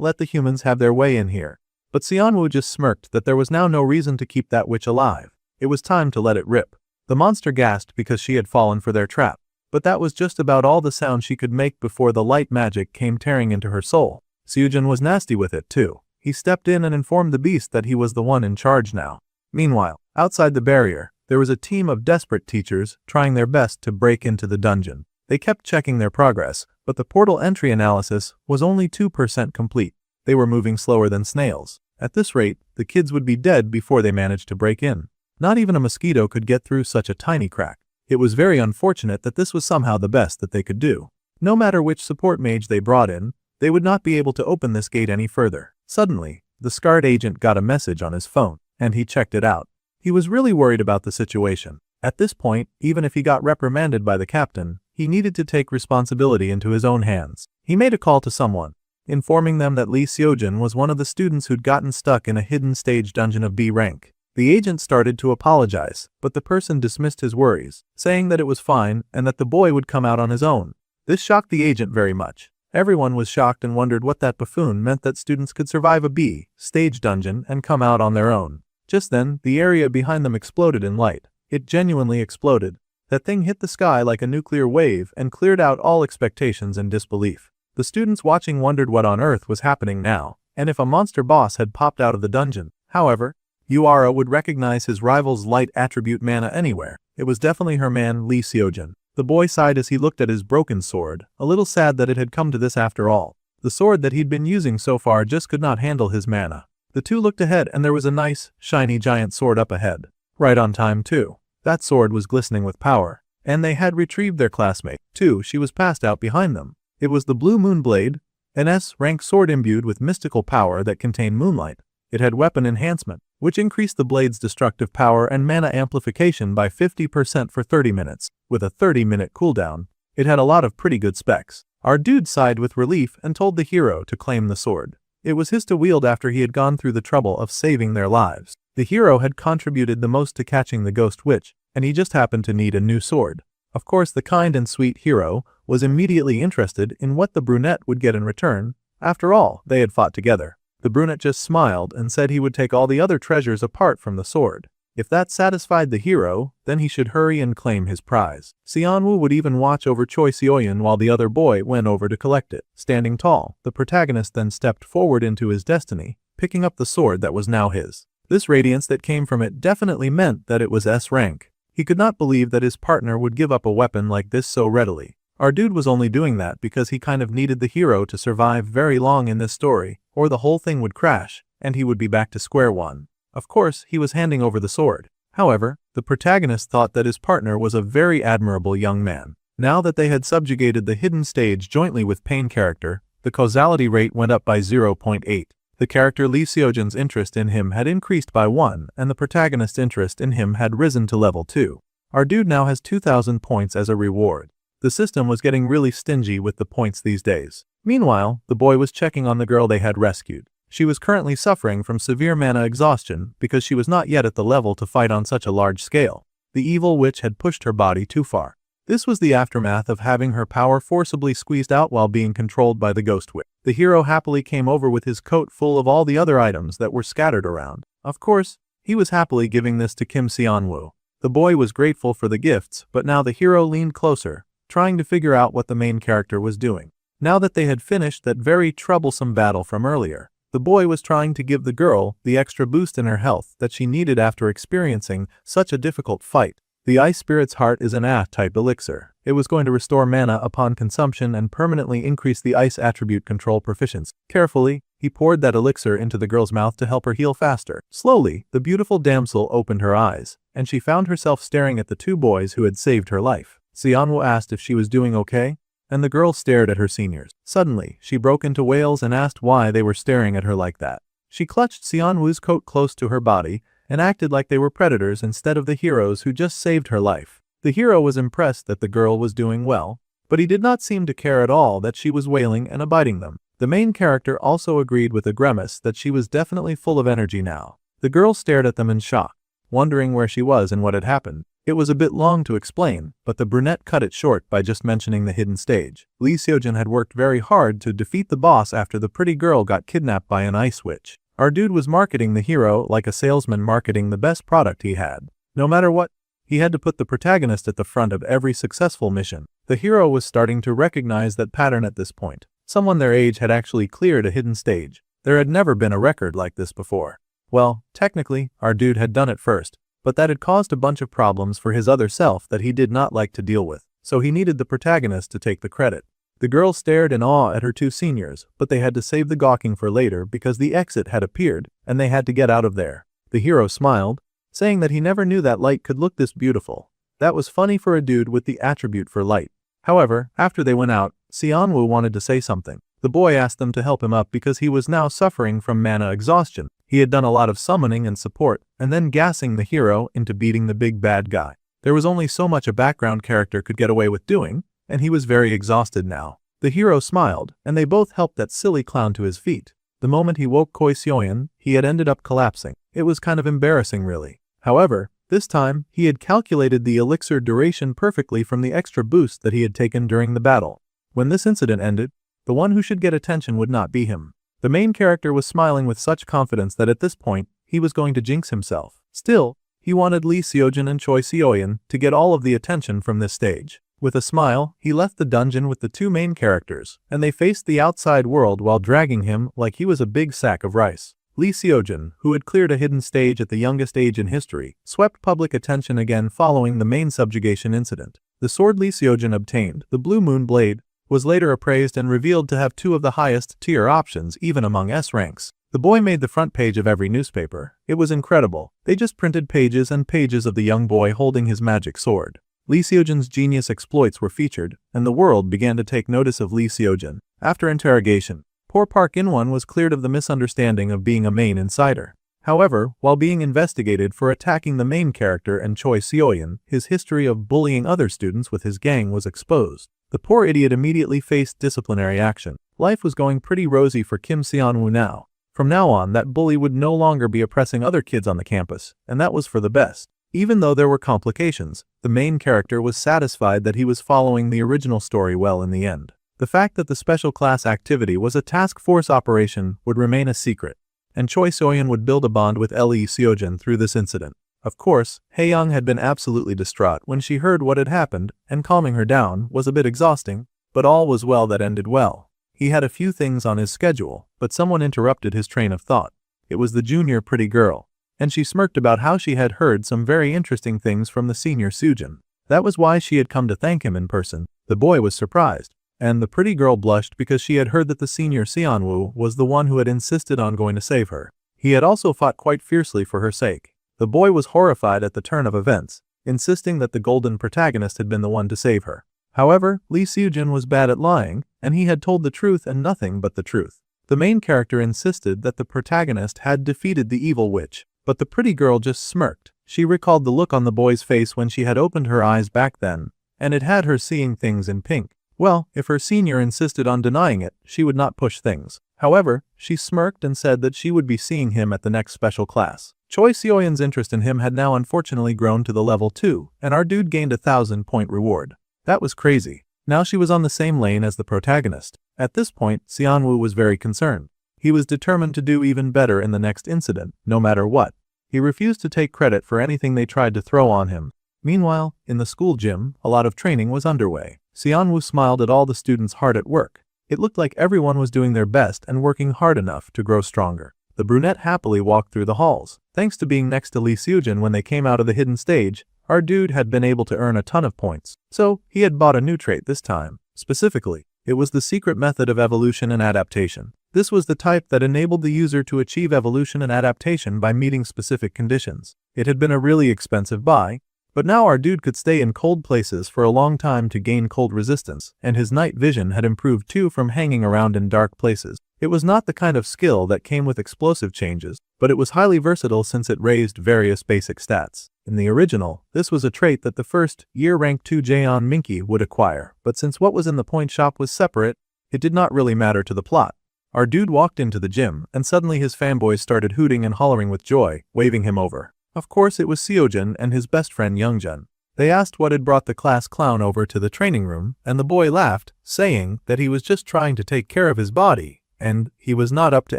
let the humans have their way in here. But Seonwoo just smirked that there was now no reason to keep that witch alive. It was time to let it rip. The monster gasped because she had fallen for their trap, but that was just about all the sound she could make before the light magic came tearing into her soul. Seojin was nasty with it too. He stepped in and informed the beast that he was the one in charge now. Meanwhile, outside the barrier, there was a team of desperate teachers trying their best to break into the dungeon. They kept checking their progress, but the portal entry analysis was only 2% complete. They were moving slower than snails. At this rate, the kids would be dead before they managed to break in. Not even a mosquito could get through such a tiny crack. It was very unfortunate that this was somehow the best that they could do. No matter which support mage they brought in, they would not be able to open this gate any further. Suddenly, the scarred agent got a message on his phone, and he checked it out. He was really worried about the situation. At this point, even if he got reprimanded by the captain, he needed to take responsibility into his own hands. He made a call to someone, informing them that Lee Seojin was one of the students who'd gotten stuck in a hidden stage dungeon of B rank. The agent started to apologize, but the person dismissed his worries, saying that it was fine and that the boy would come out on his own. This shocked the agent very much. Everyone was shocked and wondered what that buffoon meant that students could survive a B stage dungeon and come out on their own. Just then, the area behind them exploded in light. It genuinely exploded. That thing hit the sky like a nuclear wave and cleared out all expectations and disbelief. The students watching wondered what on earth was happening now, and if a monster boss had popped out of the dungeon. However, Uara would recognize his rival's light attribute mana anywhere. It was definitely her man Lee Seojin. The boy sighed as he looked at his broken sword, a little sad that it had come to this after all. The sword that he'd been using so far just could not handle his mana. The two looked ahead and there was a nice, shiny giant sword up ahead. Right on time too. That sword was glistening with power. And they had retrieved their classmate, too. She was passed out behind them. It was the Blue Moon Blade, an S-rank sword imbued with mystical power that contained moonlight. It had weapon enhancement, which increased the blade's destructive power and mana amplification by 50% for 30 minutes, with a 30-minute cooldown. It had a lot of pretty good specs. Our dude sighed with relief and told the hero to claim the sword. It was his to wield after he had gone through the trouble of saving their lives. The hero had contributed the most to catching the ghost witch, and he just happened to need a new sword. Of course, the kind and sweet hero was immediately interested in what the brunette would get in return. After all, they had fought together. The brunette just smiled and said he would take all the other treasures apart from the sword. If that satisfied the hero, then he should hurry and claim his prize. Seonwoo would even watch over Choi Seoyeon while the other boy went over to collect it. Standing tall, the protagonist then stepped forward into his destiny, picking up the sword that was now his. This radiance that came from it definitely meant that it was S-rank. He could not believe that his partner would give up a weapon like this so readily. Our dude was only doing that because he kind of needed the hero to survive very long in this story, or the whole thing would crash, and he would be back to square one. Of course, he was handing over the sword. However, the protagonist thought that his partner was a very admirable young man. Now that they had subjugated the hidden stage jointly with Pain character, the causality rate went up by 0.8. The character Lee Seojin's interest in him had increased by 1, and the protagonist's interest in him had risen to level 2. Our dude now has 2,000 points as a reward. The system was getting really stingy with the points these days. Meanwhile, the boy was checking on the girl they had rescued. She was currently suffering from severe mana exhaustion because she was not yet at the level to fight on such a large scale. The evil witch had pushed her body too far. This was the aftermath of having her power forcibly squeezed out while being controlled by the ghost witch. The hero happily came over with his coat full of all the other items that were scattered around. Of course, he was happily giving this to Kim Seonwoo. The boy was grateful for the gifts, but now the hero leaned closer, trying to figure out what the main character was doing. Now that they had finished that very troublesome battle from earlier, the boy was trying to give the girl the extra boost in her health that she needed after experiencing such a difficult fight. The Ice Spirit's Heart is an A-type elixir. It was going to restore mana upon consumption and permanently increase the ice attribute control proficiency. Carefully, he poured that elixir into the girl's mouth to help her heal faster. Slowly, the beautiful damsel opened her eyes, and she found herself staring at the two boys who had saved her life. Seonwoo asked if she was doing okay, and the girl stared at her seniors. Suddenly, she broke into wails and asked why they were staring at her like that. She clutched Seonwoo's coat close to her body and acted like they were predators instead of the heroes who just saved her life. The hero was impressed that the girl was doing well, but he did not seem to care at all that she was wailing and abiding them. The main character also agreed with a grimace that she was definitely full of energy now. The girl stared at them in shock, wondering where she was and what had happened. It was a bit long to explain, but the brunette cut it short by just mentioning the hidden stage. Lee Seojin had worked very hard to defeat the boss after the pretty girl got kidnapped by an ice witch. Our dude was marketing the hero like a salesman marketing the best product he had. No matter what, he had to put the protagonist at the front of every successful mission. The hero was starting to recognize that pattern at this point. Someone their age had actually cleared a hidden stage. There had never been a record like this before. Well, technically, our dude had done it first, but that had caused a bunch of problems for his other self that he did not like to deal with, so he needed the protagonist to take the credit. The girl stared in awe at her two seniors, but they had to save the gawking for later because the exit had appeared, and they had to get out of there. The hero smiled, saying that he never knew that light could look this beautiful. That was funny for a dude with the attribute for light. However, after they went out, Seonwoo wanted to say something. The boy asked them to help him up because he was now suffering from mana exhaustion. He had done a lot of summoning and support, and then gassing the hero into beating the big bad guy. There was only so much a background character could get away with doing, and he was very exhausted now. The hero smiled, and they both helped that silly clown to his feet. The moment he woke Choi Seoyeon, he had ended up collapsing. It was kind of embarrassing really. However, this time, he had calculated the elixir duration perfectly from the extra boost that he had taken during the battle. When this incident ended, the one who should get attention would not be him. The main character was smiling with such confidence that at this point, he was going to jinx himself. Still, he wanted Lee Seojin and Choi Seoyeon to get all of the attention from this stage. With a smile, he left the dungeon with the two main characters, and they faced the outside world while dragging him like he was a big sack of rice. Lee Seojin, who had cleared a hidden stage at the youngest age in history, swept public attention again following the main subjugation incident. The sword Lee Seojin obtained, the Blue Moon Blade, was later appraised and revealed to have two of the highest tier options even among S ranks. The boy made the front page of every newspaper. It was incredible. They just printed pages and pages of the young boy holding his magic sword. Lee Seojin's genius exploits were featured, and the world began to take notice of Lee Seojin. After interrogation, poor Park In-won was cleared of the misunderstanding of being a main insider. However, while being investigated for attacking the main character and Choi Seoyeon, his history of bullying other students with his gang was exposed. The poor idiot immediately faced disciplinary action. Life was going pretty rosy for Kim Seon-woo now. From now on, that bully would no longer be oppressing other kids on the campus, and that was for the best. Even though there were complications, the main character was satisfied that he was following the original story well in the end. The fact that the special class activity was a task force operation would remain a secret, and Choi Seoyeon would build a bond with Lee Seojin through this incident. Of course, Hae-young had been absolutely distraught when she heard what had happened, and calming her down was a bit exhausting, but all was well that ended well. He had a few things on his schedule, but someone interrupted his train of thought. It was the junior pretty girl, and she smirked about how she had heard some very interesting things from the senior Sujin. That was why she had come to thank him in person. The boy was surprised, and the pretty girl blushed because she had heard that the senior Seon-woo was the one who had insisted on going to save her. He had also fought quite fiercely for her sake. The boy was horrified at the turn of events, insisting that the golden protagonist had been the one to save her. However, Lee Seojin was bad at lying, and he had told the truth and nothing but the truth. The main character insisted that the protagonist had defeated the evil witch, but the pretty girl just smirked. She recalled the look on the boy's face when she had opened her eyes back then, and it had her seeing things in pink. Well, if her senior insisted on denying it, she would not push things. However, she smirked and said that she would be seeing him at the next special class. Choi Seoyeon's interest in him had now unfortunately grown to the level 2, and our dude gained a 1,000-point reward. That was crazy. Now she was on the same lane as the protagonist. At this point, Seon-woo was very concerned. He was determined to do even better in the next incident, no matter what. He refused to take credit for anything they tried to throw on him. Meanwhile, in the school gym, a lot of training was underway. Seon-woo smiled at all the students hard at work. It looked like everyone was doing their best and working hard enough to grow stronger. The brunette happily walked through the halls. Thanks to being next to Lee Seojin when they came out of the hidden stage, our dude had been able to earn a ton of points. So, he had bought a new trait this time. Specifically, it was the secret method of evolution and adaptation. This was the type that enabled the user to achieve evolution and adaptation by meeting specific conditions. It had been a really expensive buy, but now our dude could stay in cold places for a long time to gain cold resistance, and his night vision had improved too from hanging around in dark places. It was not the kind of skill that came with explosive changes, but it was highly versatile since it raised various basic stats. In the original, this was a trait that the first year rank 2 Jaeon Minky would acquire, but since what was in the point shop was separate, it did not really matter to the plot. Our dude walked into the gym, and suddenly his fanboys started hooting and hollering with joy, waving him over. Of course it was Seojin and his best friend Youngjun. They asked what had brought the class clown over to the training room, and the boy laughed, saying that he was just trying to take care of his body, and he was not up to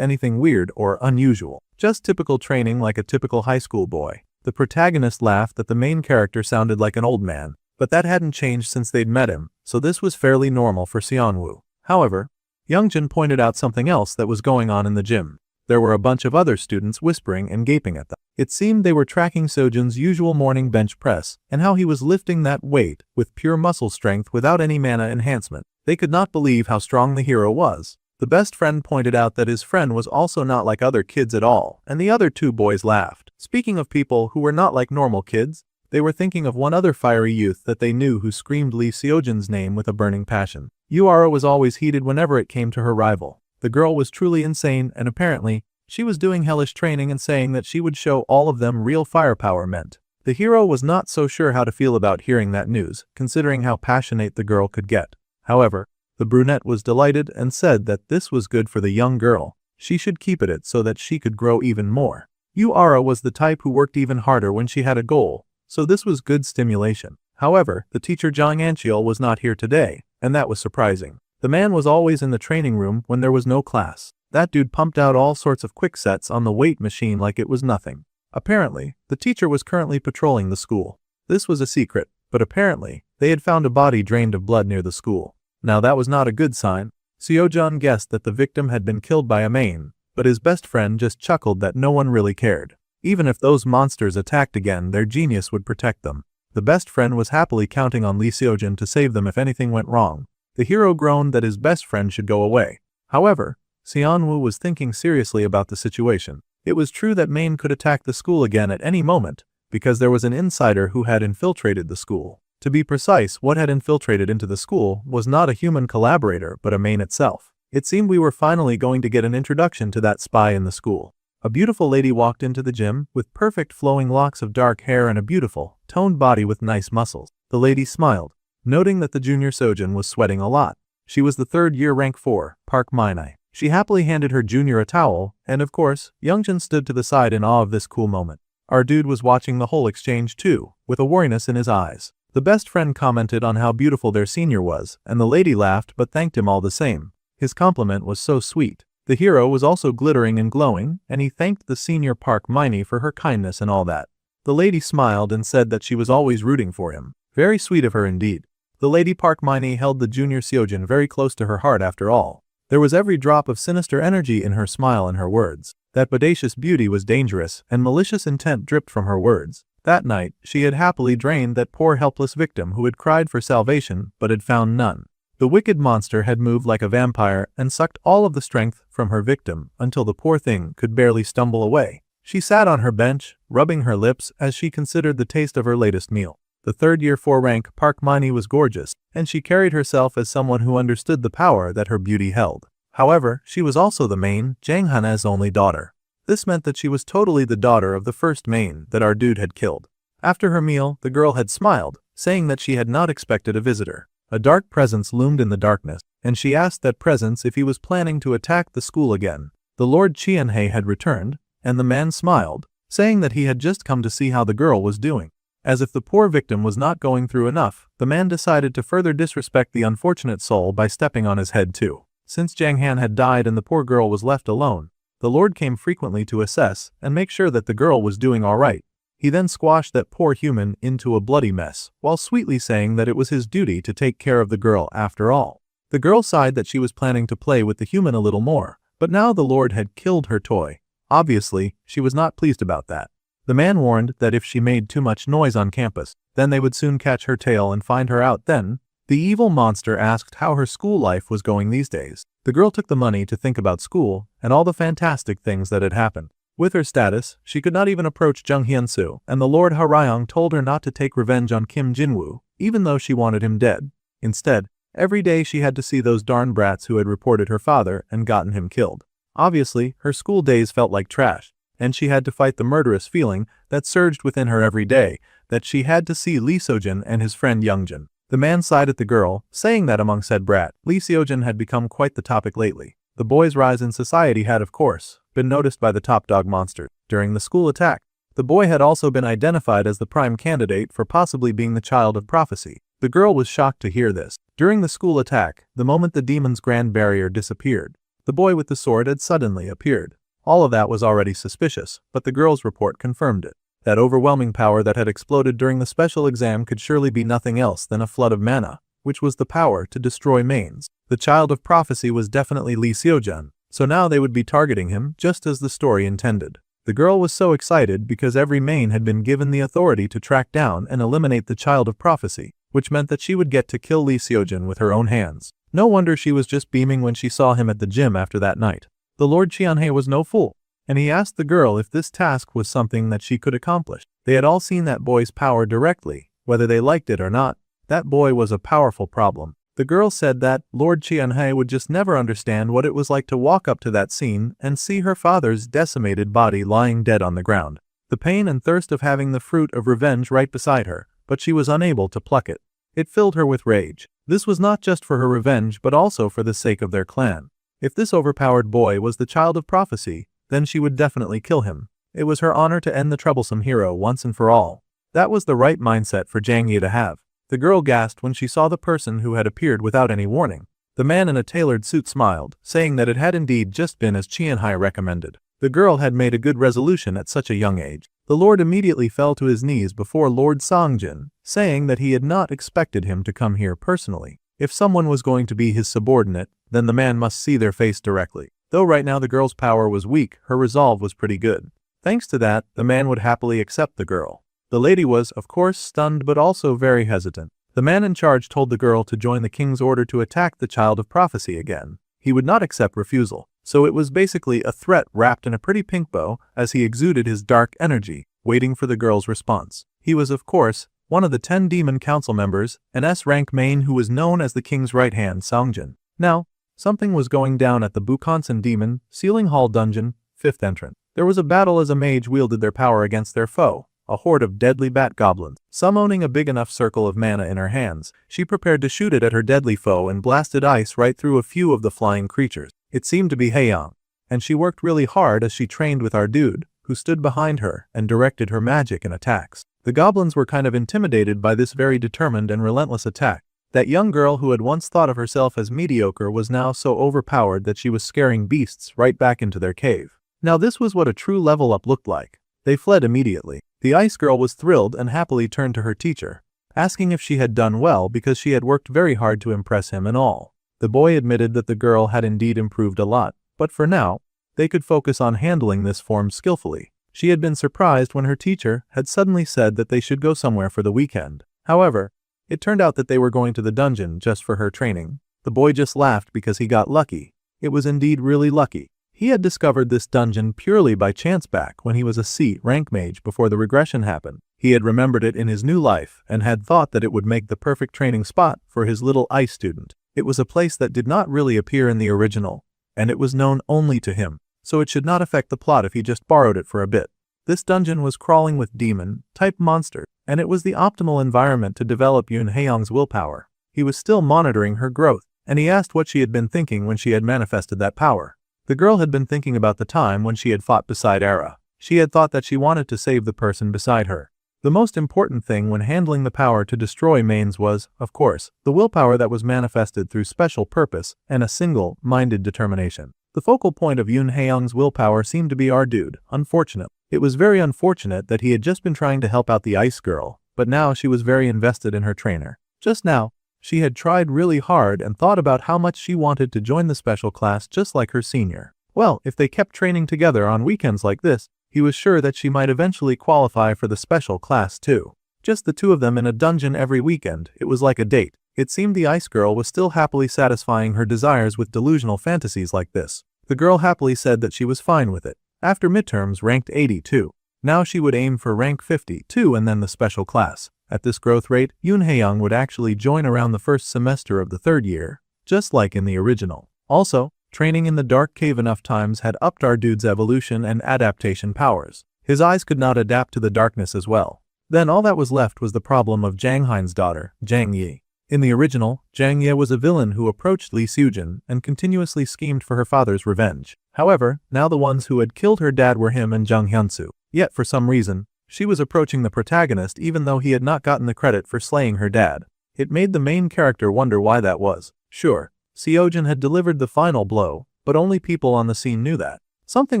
anything weird or unusual. Just typical training like a typical high school boy. The protagonist laughed that the main character sounded like an old man, but that hadn't changed since they'd met him, so this was fairly normal for Seon-woo. However, Youngjun pointed out something else that was going on in the gym. There were a bunch of other students whispering and gaping at them. It seemed they were tracking Sojin's usual morning bench press and how he was lifting that weight with pure muscle strength without any mana enhancement. They could not believe how strong the hero was. The best friend pointed out that his friend was also not like other kids at all, and the other two boys laughed. Speaking of people who were not like normal kids, they were thinking of one other fiery youth that they knew who screamed Lee Seojin's name with a burning passion. Yuara was always heated whenever it came to her rival. The girl was truly insane, and apparently, she was doing hellish training and saying that she would show all of them real firepower meant. The hero was not so sure how to feel about hearing that news, considering how passionate the girl could get. However, the brunette was delighted and said that this was good for the young girl. She should keep it so that she could grow even more. Yuara was the type who worked even harder when she had a goal, so this was good stimulation. However, the teacher Jang Ancheol was not here today, and that was surprising. The man was always in the training room when there was no class. That dude pumped out all sorts of quick sets on the weight machine like it was nothing. Apparently, the teacher was currently patrolling the school. This was a secret, but apparently, they had found a body drained of blood near the school. Now that was not a good sign. Seojun guessed that the victim had been killed by a main, but his best friend just chuckled that no one really cared. Even if those monsters attacked again, their genius would protect them. The best friend was happily counting on Lee Seojun to save them if anything went wrong. The hero groaned that his best friend should go away. However, Seonwoo was thinking seriously about the situation. It was true that Main could attack the school again at any moment, because there was an insider who had infiltrated the school. To be precise, what had infiltrated into the school was not a human collaborator but a Main itself. It seemed we were finally going to get an introduction to that spy in the school. A beautiful lady walked into the gym with perfect flowing locks of dark hair and a beautiful, toned body with nice muscles. The lady smiled, noting that the junior Sojun was sweating a lot. She was the third-year rank 4, Park Minai. She happily handed her junior a towel, and of course, Youngjin stood to the side in awe of this cool moment. Our dude was watching the whole exchange too, with a wariness in his eyes. The best friend commented on how beautiful their senior was, and the lady laughed but thanked him all the same. His compliment was so sweet. The hero was also glittering and glowing, and he thanked the senior Park Minai for her kindness and all that. The lady smiled and said that she was always rooting for him. Very sweet of her indeed. The lady Park Minai held the junior Seojun very close to her heart after all. There was every drop of sinister energy in her smile and her words. That bodacious beauty was dangerous, and malicious intent dripped from her words. That night, she had happily drained that poor helpless victim who had cried for salvation but had found none. The wicked monster had moved like a vampire and sucked all of the strength from her victim until the poor thing could barely stumble away. She sat on her bench, rubbing her lips as she considered the taste of her latest meal. The third-year 4 rank Park Minai was gorgeous, and she carried herself as someone who understood the power that her beauty held. However, she was also the main, Jang Hana's only daughter. This meant that she was totally the daughter of the first main that our dude had killed. After her meal, the girl had smiled, saying that she had not expected a visitor. A dark presence loomed in the darkness, and she asked that presence if he was planning to attack the school again. The Lord Chianhei had returned, and the man smiled, saying that he had just come to see how the girl was doing. As if the poor victim was not going through enough, the man decided to further disrespect the unfortunate soul by stepping on his head too. Since Jang Han had died and the poor girl was left alone, the Lord came frequently to assess and make sure that the girl was doing alright. He then squashed that poor human into a bloody mess, while sweetly saying that it was his duty to take care of the girl after all. The girl sighed that she was planning to play with the human a little more, but now the Lord had killed her toy. Obviously, she was not pleased about that. The man warned that if she made too much noise on campus, then they would soon catch her tail and find her out. Then, the evil monster asked how her school life was going these days. The girl took the money to think about school and all the fantastic things that had happened. With her status, she could not even approach Jung Hyun-soo, and the Lord Harayong told her not to take revenge on Kim Jinwoo, even though she wanted him dead. Instead, every day she had to see those darn brats who had reported her father and gotten him killed. Obviously, her school days felt like trash, and she had to fight the murderous feeling that surged within her every day, that she had to see Lee Seojun and his friend Youngjin. The man sighed at the girl, saying that among said brat, Lee Seojun had become quite the topic lately. The boy's rise in society had, of course, been noticed by the top dog monster. During the school attack, the boy had also been identified as the prime candidate for possibly being the child of prophecy. The girl was shocked to hear this. During the school attack, the moment the demon's grand barrier disappeared, the boy with the sword had suddenly appeared. All of that was already suspicious, but the girl's report confirmed it. That overwhelming power that had exploded during the special exam could surely be nothing else than a flood of mana, which was the power to destroy mains. The child of prophecy was definitely Lee Seojun, so now they would be targeting him just as the story intended. The girl was so excited because every main had been given the authority to track down and eliminate the child of prophecy, which meant that she would get to kill Lee Seojun with her own hands. No wonder she was just beaming when she saw him at the gym after that night. The Lord Chianhei was no fool, and he asked the girl if this task was something that she could accomplish. They had all seen that boy's power directly, whether they liked it or not. That boy was a powerful problem. The girl said that Lord Chianhei would just never understand what it was like to walk up to that scene and see her father's decimated body lying dead on the ground. The pain and thirst of having the fruit of revenge right beside her, but she was unable to pluck it. It filled her with rage. This was not just for her revenge but also for the sake of their clan. If this overpowered boy was the child of prophecy, then she would definitely kill him. It was her honor to end the troublesome hero once and for all. That was the right mindset for Jang Yi to have. The girl gasped when she saw the person who had appeared without any warning. The man in a tailored suit smiled, saying that it had indeed just been as Qianhai recommended. The girl had made a good resolution at such a young age. The lord immediately fell to his knees before Lord Songjin, saying that he had not expected him to come here personally. If someone was going to be his subordinate, then the man must see their face directly. Though right now the girl's power was weak, her resolve was pretty good. Thanks to that, the man would happily accept the girl. The lady was, of course, stunned but also very hesitant. The man in charge told the girl to join the king's order to attack the child of prophecy again. He would not accept refusal, so it was basically a threat wrapped in a pretty pink bow as he exuded his dark energy, waiting for the girl's response. He was, of course, one of the 10 demon council members, an S-rank main who was known as the king's right-hand Songjin. Now, something was going down at the Bukansan Demon Sealing Hall Dungeon, 5th entrance. There was a battle as a mage wielded their power against their foe, a horde of deadly bat goblins. Summoning a big enough circle of mana in her hands, she prepared to shoot it at her deadly foe and blasted ice right through a few of the flying creatures. It seemed to be Haeyang, and she worked really hard as she trained with our dude, who stood behind her and directed her magic and attacks. The goblins were kind of intimidated by this very determined and relentless attack. That young girl who had once thought of herself as mediocre was now so overpowered that she was scaring beasts right back into their cave. Now this was what a true level up looked like. They fled immediately. The ice girl was thrilled and happily turned to her teacher, asking if she had done well because she had worked very hard to impress him and all. The boy admitted that the girl had indeed improved a lot, but for now, they could focus on handling this form skillfully. She had been surprised when her teacher had suddenly said that they should go somewhere for the weekend. However, it turned out that they were going to the dungeon just for her training. The boy just laughed because he got lucky. It was indeed really lucky. He had discovered this dungeon purely by chance back when he was a C-rank mage before the regression happened. He had remembered it in his new life and had thought that it would make the perfect training spot for his little ice student. It was a place that did not really appear in the original, and it was known only to him, so it should not affect the plot if he just borrowed it for a bit. This dungeon was crawling with demon-type monsters, and it was the optimal environment to develop Yun Haeyang's willpower. He was still monitoring her growth, and he asked what she had been thinking when she had manifested that power. The girl had been thinking about the time when she had fought beside Era. She had thought that she wanted to save the person beside her. The most important thing when handling the power to destroy mains was, of course, the willpower that was manifested through special purpose and a single-minded determination. The focal point of Yun Haeyang's willpower seemed to be our dude, unfortunately. It was very unfortunate that he had just been trying to help out the ice girl, but now she was very invested in her trainer. Just now, she had tried really hard and thought about how much she wanted to join the special class just like her senior. Well, if they kept training together on weekends like this, he was sure that she might eventually qualify for the special class too. Just the two of them in a dungeon every weekend, it was like a date. It seemed the ice girl was still happily satisfying her desires with delusional fantasies like this. The girl happily said that she was fine with it. After midterms ranked 82. Now she would aim for rank 52 and then the special class. At this growth rate, Yun Haeyang would actually join around the first semester of the third year, just like in the original. Also, training in the dark cave enough times had upped our dude's evolution and adaptation powers. His eyes could not adapt to the darkness as well. Then all that was left was the problem of Zhang Hain's daughter, Zhang Yi. In the original, Zhang Yi was a villain who approached Li Sujin and continuously schemed for her father's revenge. However, now the ones who had killed her dad were him and Zhang Hyunsu. Yet for some reason, she was approaching the protagonist even though he had not gotten the credit for slaying her dad. It made the main character wonder why that was. Sure, Seojin had delivered the final blow, but only people on the scene knew that. Something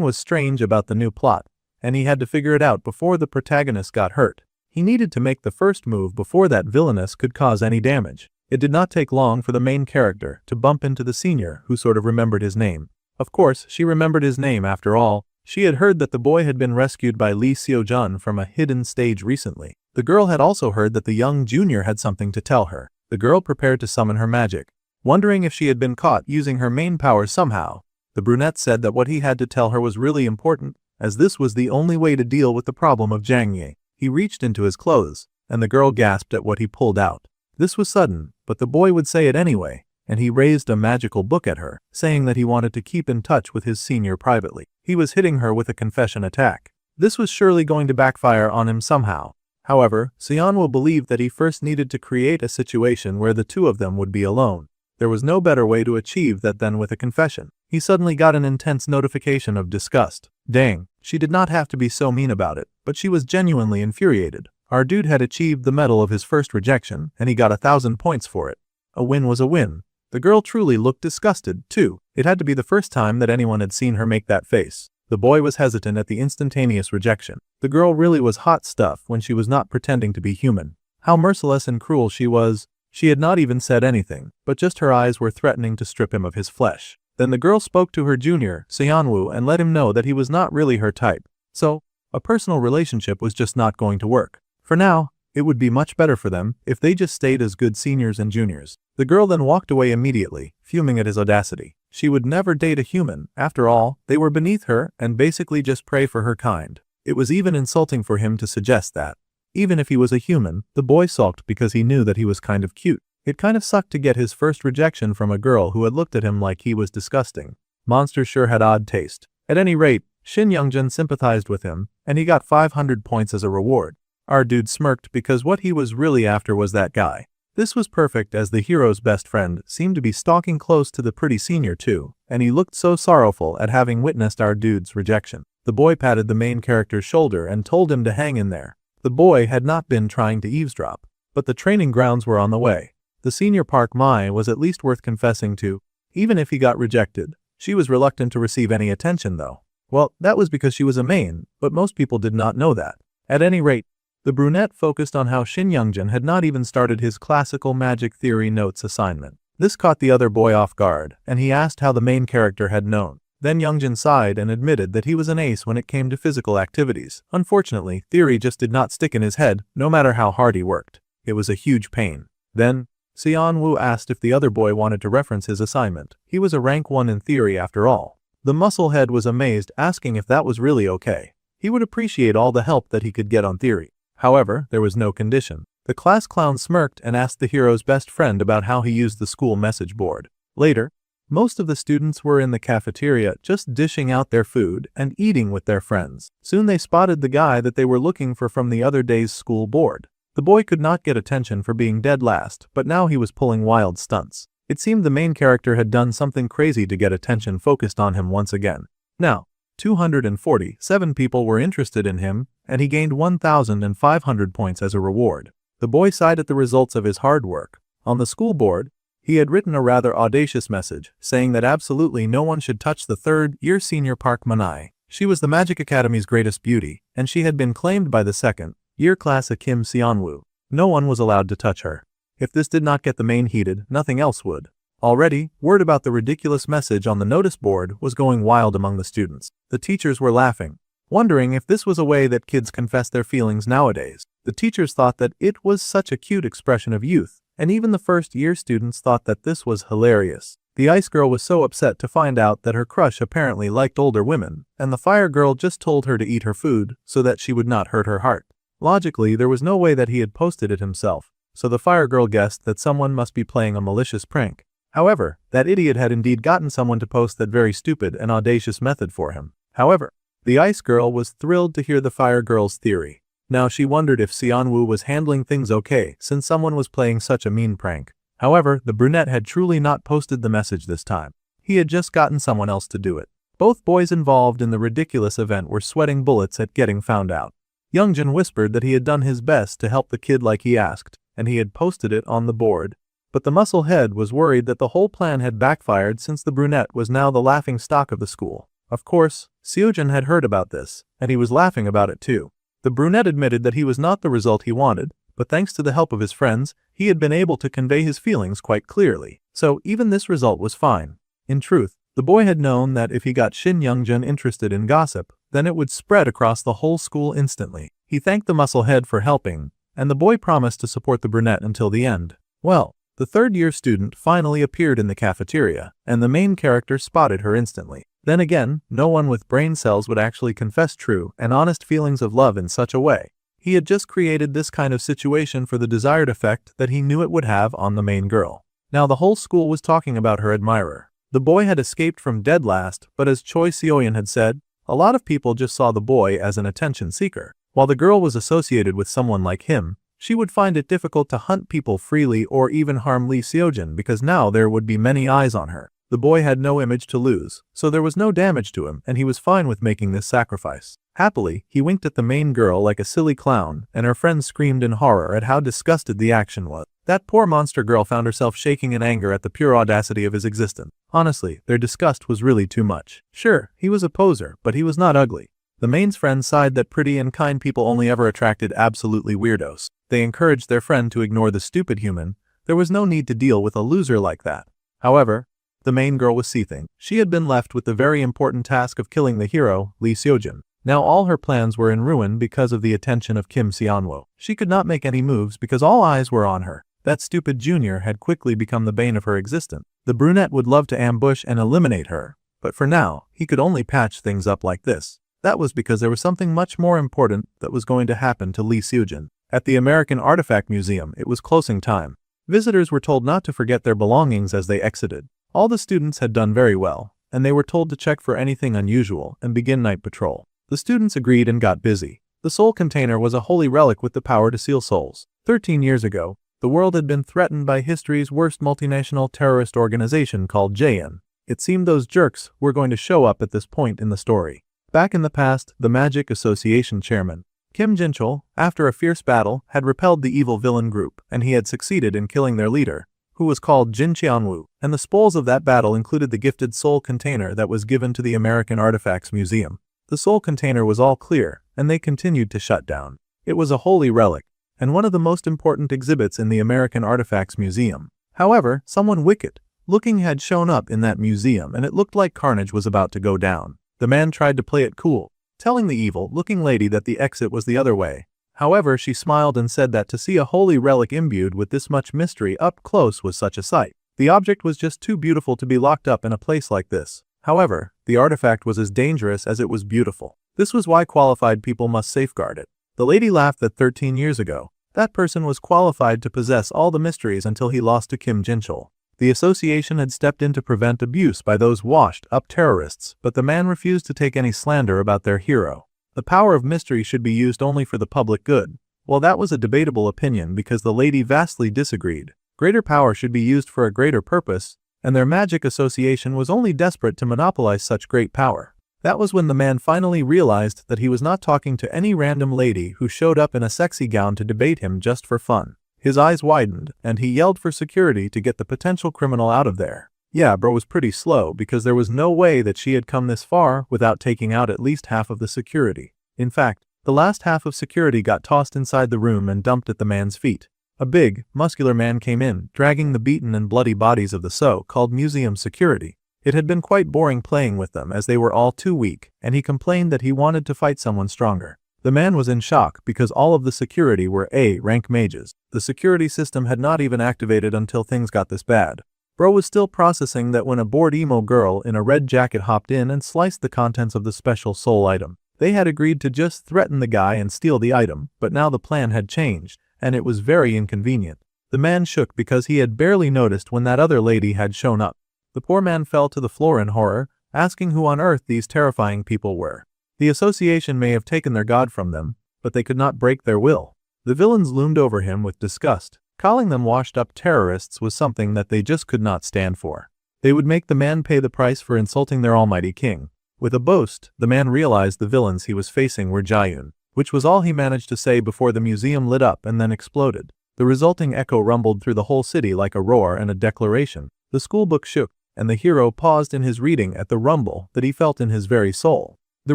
was strange about the new plot, and he had to figure it out before the protagonist got hurt. He needed to make the first move before that villainess could cause any damage. It did not take long for the main character to bump into the senior who sort of remembered his name. Of course, she remembered his name after all. She had heard that the boy had been rescued by Lee Seojun from a hidden stage recently. The girl had also heard that the young junior had something to tell her. The girl prepared to summon her magic, wondering if she had been caught using her main powers somehow. The brunette said that what he had to tell her was really important, as this was the only way to deal with the problem of Zhang Yi. He reached into his clothes, and the girl gasped at what he pulled out. This was sudden, but the boy would say it anyway, and he raised a magical book at her, saying that he wanted to keep in touch with his senior privately. He was hitting her with a confession attack. This was surely going to backfire on him somehow. However, Seonwoo believed that he first needed to create a situation where the two of them would be alone. There was no better way to achieve that than with a confession. He suddenly got an intense notification of disgust. Dang, she did not have to be so mean about it, but she was genuinely infuriated. Our dude had achieved the medal of his first rejection, and he got 1,000 points for it. A win was a win. The girl truly looked disgusted, too. It had to be the first time that anyone had seen her make that face. The boy was hesitant at the instantaneous rejection. The girl really was hot stuff when she was not pretending to be human. How merciless and cruel she was. She had not even said anything, but just her eyes were threatening to strip him of his flesh. Then the girl spoke to her junior, Seonwoo, and let him know that he was not really her type. So, a personal relationship was just not going to work. For now, it would be much better for them if they just stayed as good seniors and juniors. The girl then walked away immediately, fuming at his audacity. She would never date a human. After all, they were beneath her and basically just prey for her kind. It was even insulting for him to suggest that. Even if he was a human, the boy sulked because he knew that he was kind of cute. It kind of sucked to get his first rejection from a girl who had looked at him like he was disgusting. Monster sure had odd taste. At any rate, Shin Youngjin sympathized with him, and he got 500 points as a reward. Our dude smirked because what he was really after was that guy. This was perfect as the hero's best friend seemed to be stalking close to the pretty senior too, and he looked so sorrowful at having witnessed our dude's rejection. The boy patted the main character's shoulder and told him to hang in there. The boy had not been trying to eavesdrop, but the training grounds were on the way. The senior Park Mai was at least worth confessing to. Even if he got rejected, she was reluctant to receive any attention though. Well, that was because she was a main, but most people did not know that. At any rate, the brunette focused on how Shin Youngjin had not even started his classical magic theory notes assignment. This caught the other boy off guard, and he asked how the main character had known. Then Youngjin sighed and admitted that he was an ace when it came to physical activities. Unfortunately, theory just did not stick in his head, no matter how hard he worked. It was a huge pain. Then, Seonwoo asked if the other boy wanted to reference his assignment. He was a rank 1 in theory after all. The musclehead was amazed, asking if that was really okay. He would appreciate all the help that he could get on theory. However, there was no condition. The class clown smirked and asked the hero's best friend about how he used the school message board. Later, most of the students were in the cafeteria just dishing out their food and eating with their friends. Soon they spotted the guy that they were looking for from the other day's school board. The boy could not get attention for being dead last, but now he was pulling wild stunts. It seemed the main character had done something crazy to get attention focused on him once again. Now, 247 people were interested in him, and he gained 1,500 points as a reward. The boy sighed at the results of his hard work. On the school board, he had written a rather audacious message, saying that absolutely no one should touch the third-year senior Park Manai. She was the Magic Academy's greatest beauty, and she had been claimed by the second-year class of Kim Seonwoo. No one was allowed to touch her. If this did not get the main heated, nothing else would. Already, word about the ridiculous message on the notice board was going wild among the students. The teachers were laughing, wondering if this was a way that kids confess their feelings nowadays. The teachers thought that it was such a cute expression of youth, and even the first-year students thought that this was hilarious. The ice girl was so upset to find out that her crush apparently liked older women, and the fire girl just told her to eat her food so that she would not hurt her heart. Logically, there was no way that he had posted it himself, so the fire girl guessed that someone must be playing a malicious prank. However, that idiot had indeed gotten someone to post that very stupid and audacious method for him. However, the ice girl was thrilled to hear the fire girl's theory. Now she wondered if Seonwoo was handling things okay since someone was playing such a mean prank. However, the brunette had truly not posted the message this time. He had just gotten someone else to do it. Both boys involved in the ridiculous event were sweating bullets at getting found out. Youngjin whispered that he had done his best to help the kid like he asked, and he had posted it on the board. But the muscle head was worried that the whole plan had backfired since the brunette was now the laughing stock of the school. Of course, Seojin had heard about this, and he was laughing about it too. The brunette admitted that he was not the result he wanted, but thanks to the help of his friends, he had been able to convey his feelings quite clearly. So even this result was fine. In truth, the boy had known that if he got Shin Youngjin interested in gossip, then it would spread across the whole school instantly. He thanked the muscle head for helping, and the boy promised to support the brunette until the end. Well, the third-year student finally appeared in the cafeteria, and the main character spotted her instantly. Then again, no one with brain cells would actually confess true and honest feelings of love in such a way. He had just created this kind of situation for the desired effect that he knew it would have on the main girl. Now the whole school was talking about her admirer. The boy had escaped from dead last, but as Choi Seoyeon had said, a lot of people just saw the boy as an attention seeker. While the girl was associated with someone like him, she would find it difficult to hunt people freely or even harm Lee Seojin because now there would be many eyes on her. The boy had no image to lose, so there was no damage to him and he was fine with making this sacrifice. Happily, he winked at the main girl like a silly clown, and her friends screamed in horror at how disgusted the action was. That poor monster girl found herself shaking in anger at the pure audacity of his existence. Honestly, their disgust was really too much. Sure, he was a poser, but he was not ugly. The main's friends sighed that pretty and kind people only ever attracted absolutely weirdos. They encouraged their friend to ignore the stupid human. There was no need to deal with a loser like that. However, the main girl was seething. She had been left with the very important task of killing the hero, Lee Seojin. Now all her plans were in ruin because of the attention of Kim Seonwo. She could not make any moves because all eyes were on her. That stupid junior had quickly become the bane of her existence. The brunette would love to ambush and eliminate her, but for now, he could only patch things up like this. That was because there was something much more important that was going to happen to Lee Seojin. At the American Artifact Museum, it was closing time. Visitors were told not to forget their belongings as they exited. All the students had done very well, and they were told to check for anything unusual and begin night patrol. The students agreed and got busy. The soul container was a holy relic with the power to seal souls. 13 years ago, the world had been threatened by history's worst multinational terrorist organization called JN. It seemed those jerks were going to show up at this point in the story. Back in the past, the Magic Association chairman, Kim Jinchul, after a fierce battle, had repelled the evil villain group, and he had succeeded in killing their leader, who was called Jin Cheonwoo, and the spoils of that battle included the gifted soul container that was given to the American Artifacts Museum. The soul container was all clear, and they continued to shut down. It was a holy relic, and one of the most important exhibits in the American Artifacts Museum. However, someone wicked-looking had shown up in that museum, and it looked like carnage was about to go down. The man tried to play it cool, telling the evil-looking lady that the exit was the other way. However, she smiled and said that to see a holy relic imbued with this much mystery up close was such a sight. The object was just too beautiful to be locked up in a place like this. However, the artifact was as dangerous as it was beautiful. This was why qualified people must safeguard it. The lady laughed that 13 years ago, that person was qualified to possess all the mysteries until he lost to Kim Jinchul. The association had stepped in to prevent abuse by those washed-up terrorists, but the man refused to take any slander about their hero. The power of mystery should be used only for the public good. Well, that was a debatable opinion because the lady vastly disagreed. Greater power should be used for a greater purpose, and their magic association was only desperate to monopolize such great power. That was when the man finally realized that he was not talking to any random lady who showed up in a sexy gown to debate him just for fun. His eyes widened, and he yelled for security to get the potential criminal out of there. Yeah, bro was pretty slow because there was no way that she had come this far without taking out at least half of the security. In fact, the last half of security got tossed inside the room and dumped at the man's feet. A big, muscular man came in, dragging the beaten and bloody bodies of the so-called museum security. It had been quite boring playing with them as they were all too weak, and he complained that he wanted to fight someone stronger. The man was in shock because all of the security were A-rank mages. The security system had not even activated until things got this bad. Bro was still processing that when a bored emo girl in a red jacket hopped in and sliced the contents of the special soul item. They had agreed to just threaten the guy and steal the item, but now the plan had changed, and it was very inconvenient. The man shook because he had barely noticed when that other lady had shown up. The poor man fell to the floor in horror, asking who on earth these terrifying people were. The association may have taken their god from them, but they could not break their will. The villains loomed over him with disgust. Calling them washed-up terrorists was something that they just could not stand for. They would make the man pay the price for insulting their almighty king. With a boast, the man realized the villains he was facing were Jayun, which was all he managed to say before the museum lit up and then exploded. The resulting echo rumbled through the whole city like a roar and a declaration. The schoolbook shook, and the hero paused in his reading at the rumble that he felt in his very soul. The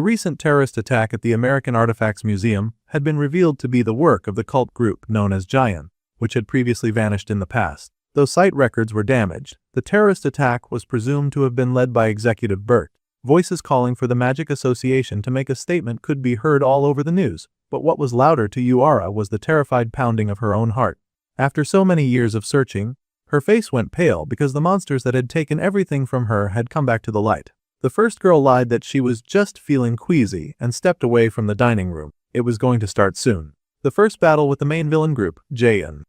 recent terrorist attack at the American Artifacts Museum had been revealed to be the work of the cult group known as Jayun, which had previously vanished in the past. Though site records were damaged, the terrorist attack was presumed to have been led by Executive Burt. Voices calling for the Magic Association to make a statement could be heard all over the news, but what was louder to Yuara was the terrified pounding of her own heart. After so many years of searching, her face went pale because the monsters that had taken everything from her had come back to the light. The first girl lied that she was just feeling queasy and stepped away from the dining room. It was going to start soon. The first battle with the main villain group, Jayun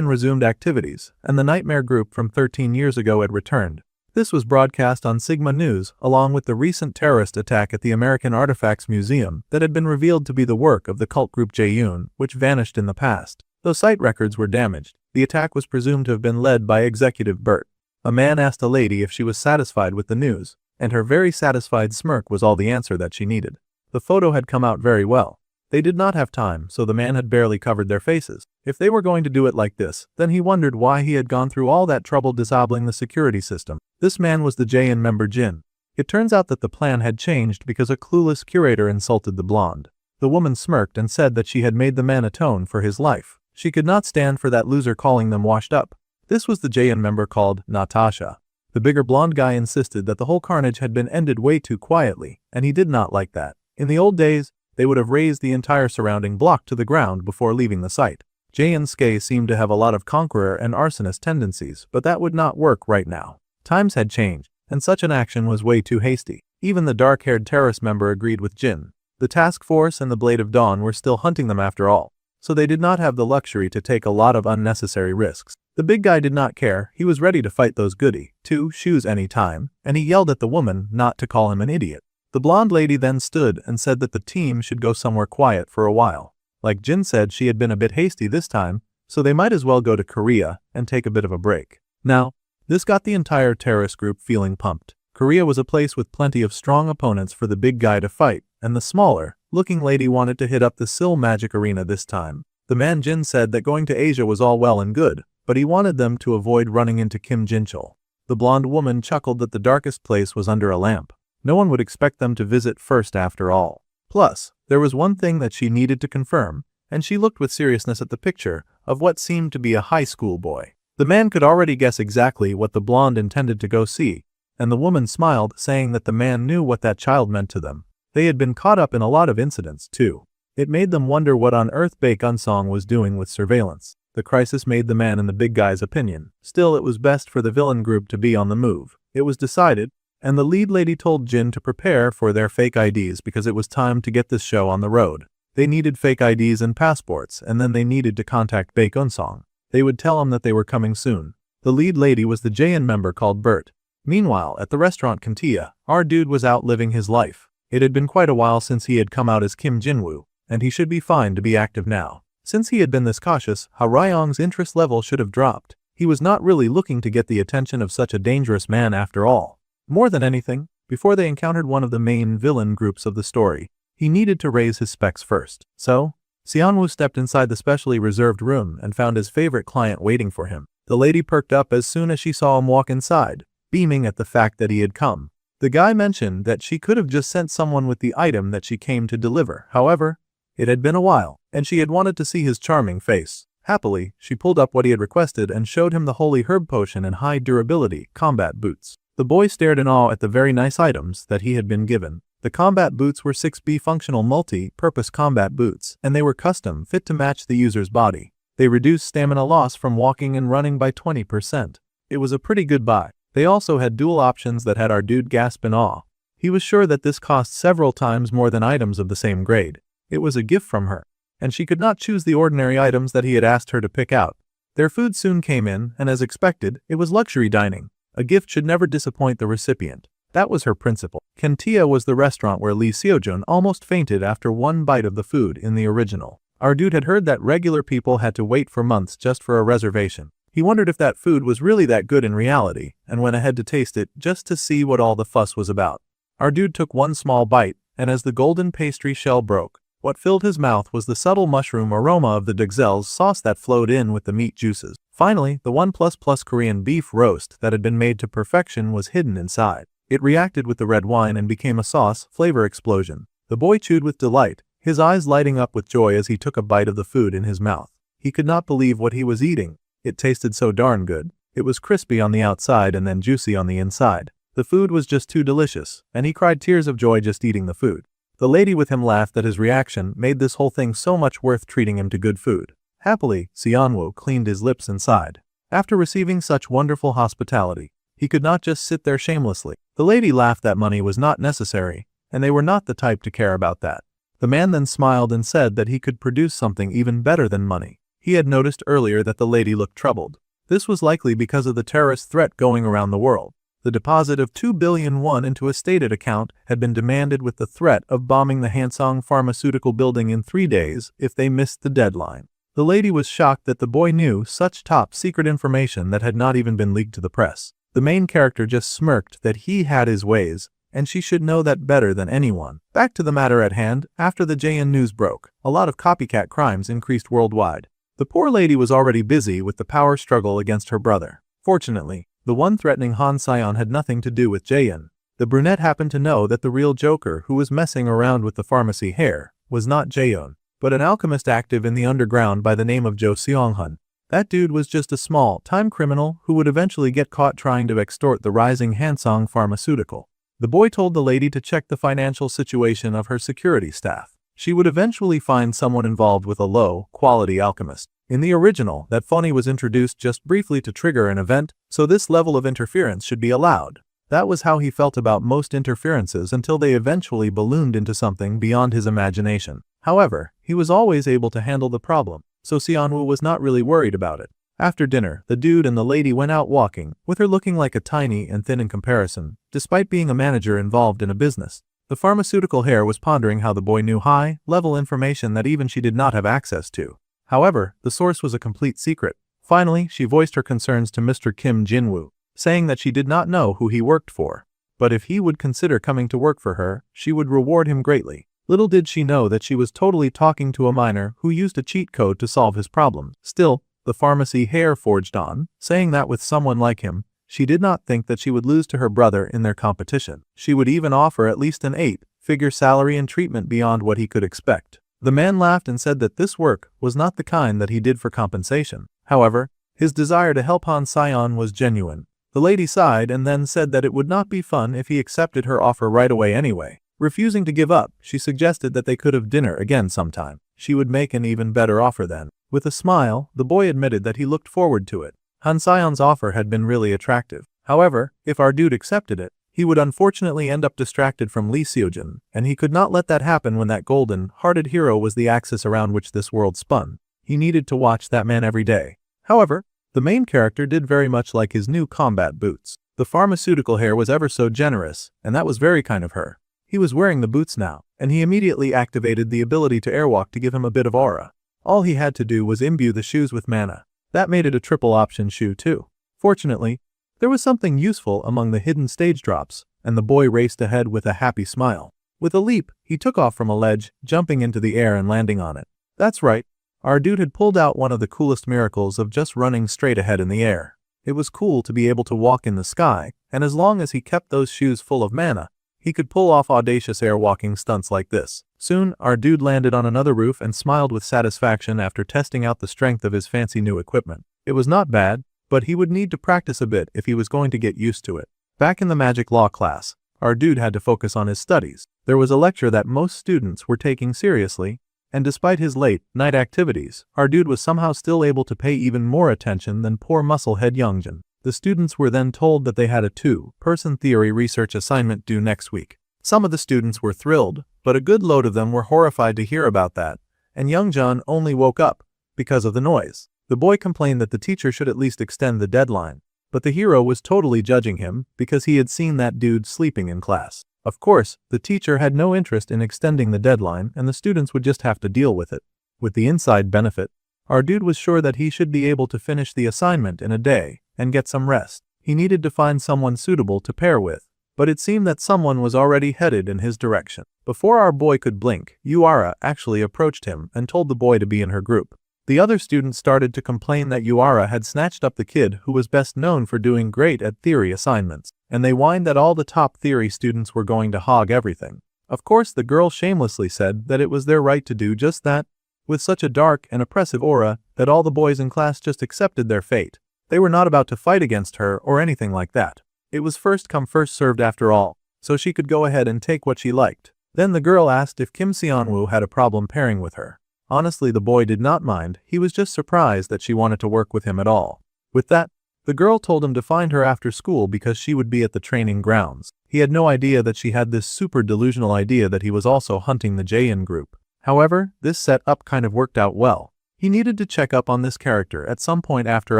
resumed activities, and the nightmare group from 13 years ago had returned. This was broadcast on Sigma News along with the recent terrorist attack at the American Artifacts Museum that had been revealed to be the work of the cult group Jayun, which vanished in the past. Though site records were damaged, the attack was presumed to have been led by Executive Burt. A man asked a lady if she was satisfied with the news, and her very satisfied smirk was all the answer that she needed. The photo had come out very well. They did not have time, so the man had barely covered their faces. If they were going to do it like this, then he wondered why he had gone through all that trouble disabling the security system. This man was the JN member Jin. It turns out that the plan had changed because a clueless curator insulted the blonde. The woman smirked and said that she had made the man atone for his life. She could not stand for that loser calling them washed up. This was the JN member called Natasha. The bigger blonde guy insisted that the whole carnage had been ended way too quietly, and he did not like that. In the old days, they would have razed the entire surrounding block to the ground before leaving the site. Jae seemed to have a lot of conqueror and arsonist tendencies, but that would not work right now. Times had changed, and such an action was way too hasty. Even the dark-haired terrorist member agreed with Jin. The task force and the Blade of Dawn were still hunting them after all, so they did not have the luxury to take a lot of unnecessary risks. The big guy did not care. He was ready to fight those goody two-shoes any time, and he yelled at the woman not to call him an idiot. The blonde lady then stood and said that the team should go somewhere quiet for a while. Like Jin said, she had been a bit hasty this time, so they might as well go to Korea and take a bit of a break. Now, this got the entire terrorist group feeling pumped. Korea was a place with plenty of strong opponents for the big guy to fight, and the smaller looking lady wanted to hit up the Sil Magic Arena this time. The man Jin said that going to Asia was all well and good, but he wanted them to avoid running into Kim Jinchul. The blonde woman chuckled that the darkest place was under a lamp. No one would expect them to visit first after all. Plus, there was one thing that she needed to confirm, and she looked with seriousness at the picture of what seemed to be a high school boy. The man could already guess exactly what the blonde intended to go see, and the woman smiled, saying that the man knew what that child meant to them. They had been caught up in a lot of incidents, too. It made them wonder what on earth Baek Unsong was doing with surveillance. The crisis made the man in the big guy's opinion. Still, it was best for the villain group to be on the move. It was decided, and the lead lady told Jin to prepare for their fake IDs because it was time to get this show on the road. They needed fake IDs and passports, and then they needed to contact Baek Unsong. They would tell him that they were coming soon. The lead lady was the JN member called Bert. Meanwhile, at the restaurant Kantia, our dude was out living his life. It had been quite a while since he had come out as Kim Jinwoo, and he should be fine to be active now. Since he had been this cautious, Ha Ryong's interest level should have dropped. He was not really looking to get the attention of such a dangerous man after all. More than anything, before they encountered one of the main villain groups of the story, he needed to raise his specs first. So, Seonwoo stepped inside the specially reserved room and found his favorite client waiting for him. The lady perked up as soon as she saw him walk inside, beaming at the fact that he had come. The guy mentioned that she could have just sent someone with the item that she came to deliver. However, it had been a while, and she had wanted to see his charming face. Happily, she pulled up what he had requested and showed him the holy herb potion and high durability combat boots. The boy stared in awe at the very nice items that he had been given. The combat boots were 6B functional multi-purpose combat boots, and they were custom fit to match the user's body. They reduced stamina loss from walking and running by 20%. It was a pretty good buy. They also had dual options that had our dude gasp in awe. He was sure that this cost several times more than items of the same grade. It was a gift from her, and she could not choose the ordinary items that he had asked her to pick out. Their food soon came in, and as expected, it was luxury dining. A gift should never disappoint the recipient. That was her principle. Kentia was the restaurant where Lee Seojun almost fainted after one bite of the food in the original. Our dude had heard that regular people had to wait for months just for a reservation. He wondered if that food was really that good in reality, and went ahead to taste it just to see what all the fuss was about. Our dude took one small bite, and as the golden pastry shell broke, what filled his mouth was the subtle mushroom aroma of the Dexel's sauce that flowed in with the meat juices. Finally, the 1++ Korean beef roast that had been made to perfection was hidden inside. It reacted with the red wine and became a sauce flavor explosion. The boy chewed with delight, his eyes lighting up with joy as he took a bite of the food in his mouth. He could not believe what he was eating. It tasted so darn good. It was crispy on the outside and then juicy on the inside. The food was just too delicious, and he cried tears of joy just eating the food. The lady with him laughed that his reaction made this whole thing so much worth treating him to good food. Happily, Seonwoo cleaned his lips and sighed. After receiving such wonderful hospitality, he could not just sit there shamelessly. The lady laughed that money was not necessary, and they were not the type to care about that. The man then smiled and said that he could produce something even better than money. He had noticed earlier that the lady looked troubled. This was likely because of the terrorist threat going around the world. The deposit of 2 billion won into a stated account had been demanded with the threat of bombing the Hansong pharmaceutical building in 3 days if they missed the deadline. The lady was shocked that the boy knew such top secret information that had not even been leaked to the press. The main character just smirked that he had his ways, and she should know that better than anyone. Back to the matter at hand, after the Jaein news broke, a lot of copycat crimes increased worldwide. The poor lady was already busy with the power struggle against her brother. Fortunately, the one threatening Han Sion had nothing to do with Jaein. The brunette happened to know that the real Joker who was messing around with the pharmacy hair was not Jaeon, but an alchemist active in the underground by the name of Jo Seong-hun. That dude was just a small-time criminal who would eventually get caught trying to extort the rising Hansong pharmaceutical. The boy told the lady to check the financial situation of her security staff. She would eventually find someone involved with a low-quality alchemist. In the original, that phony was introduced just briefly to trigger an event, so this level of interference should be allowed. That was how he felt about most interferences until they eventually ballooned into something beyond his imagination. However, he was always able to handle the problem, so Seonwoo was not really worried about it. After dinner, the dude and the lady went out walking, with her looking like a tiny and thin in comparison, despite being a manager involved in a business. The pharmaceutical hair was pondering how the boy knew high-level information that even she did not have access to. However, the source was a complete secret. Finally, she voiced her concerns to Mr. Kim Jinwoo, saying that she did not know who he worked for, but if he would consider coming to work for her, she would reward him greatly. Little did she know that she was totally talking to a minor who used a cheat code to solve his problems. Still, the pharmacy hair forged on, saying that with someone like him, she did not think that she would lose to her brother in their competition. She would even offer at least an 8-figure salary and treatment beyond what he could expect. The man laughed and said that this work was not the kind that he did for compensation. However, his desire to help Han Sion was genuine. The lady sighed and then said that it would not be fun if he accepted her offer right away anyway. Refusing to give up, she suggested that they could have dinner again sometime. She would make an even better offer then. With a smile, the boy admitted that he looked forward to it. Han Sion's offer had been really attractive. However, if our dude accepted it, he would unfortunately end up distracted from Lee Seojin, and he could not let that happen when that golden-hearted hero was the axis around which this world spun. He needed to watch that man every day. However, the main character did very much like his new combat boots. The pharmaceutical hair was ever so generous, and that was very kind of her. He was wearing the boots now, and he immediately activated the ability to airwalk to give him a bit of aura. All he had to do was imbue the shoes with mana. That made it a triple option shoe too. Fortunately, there was something useful among the hidden stage drops, and the boy raced ahead with a happy smile. With a leap, he took off from a ledge, jumping into the air and landing on it. That's right, our dude had pulled out one of the coolest miracles of just running straight ahead in the air. It was cool to be able to walk in the sky, and as long as he kept those shoes full of mana, he could pull off audacious airwalking stunts like this. Soon, our dude landed on another roof and smiled with satisfaction after testing out the strength of his fancy new equipment. It was not bad, but he would need to practice a bit if he was going to get used to it. Back in the magic law class, our dude had to focus on his studies. There was a lecture that most students were taking seriously, and despite his late-night activities, our dude was somehow still able to pay even more attention than poor musclehead Youngjin. The students were then told that they had a 2-person theory research assignment due next week. Some of the students were thrilled, but a good load of them were horrified to hear about that, and Youngjun only woke up because of the noise. The boy complained that the teacher should at least extend the deadline, but the hero was totally judging him because he had seen that dude sleeping in class. Of course, the teacher had no interest in extending the deadline and the students would just have to deal with it. With the inside benefit, our dude was sure that he should be able to finish the assignment in a day and get some rest. He needed to find someone suitable to pair with, but it seemed that someone was already headed in his direction. Before our boy could blink, Yuara actually approached him and told the boy to be in her group. The other students started to complain that Yuara had snatched up the kid who was best known for doing great at theory assignments, and they whined that all the top theory students were going to hog everything. Of course, the girl shamelessly said that it was their right to do just that, with such a dark and oppressive aura that all the boys in class just accepted their fate. They were not about to fight against her or anything like that. It was first come first served after all, so she could go ahead and take what she liked. Then the girl asked if Kim Seonwoo had a problem pairing with her. Honestly, the boy did not mind, he was just surprised that she wanted to work with him at all. With that, the girl told him to find her after school because she would be at the training grounds. He had no idea that she had this super delusional idea that he was also hunting the Jaein group. However, this setup kind of worked out well. He needed to check up on this character at some point after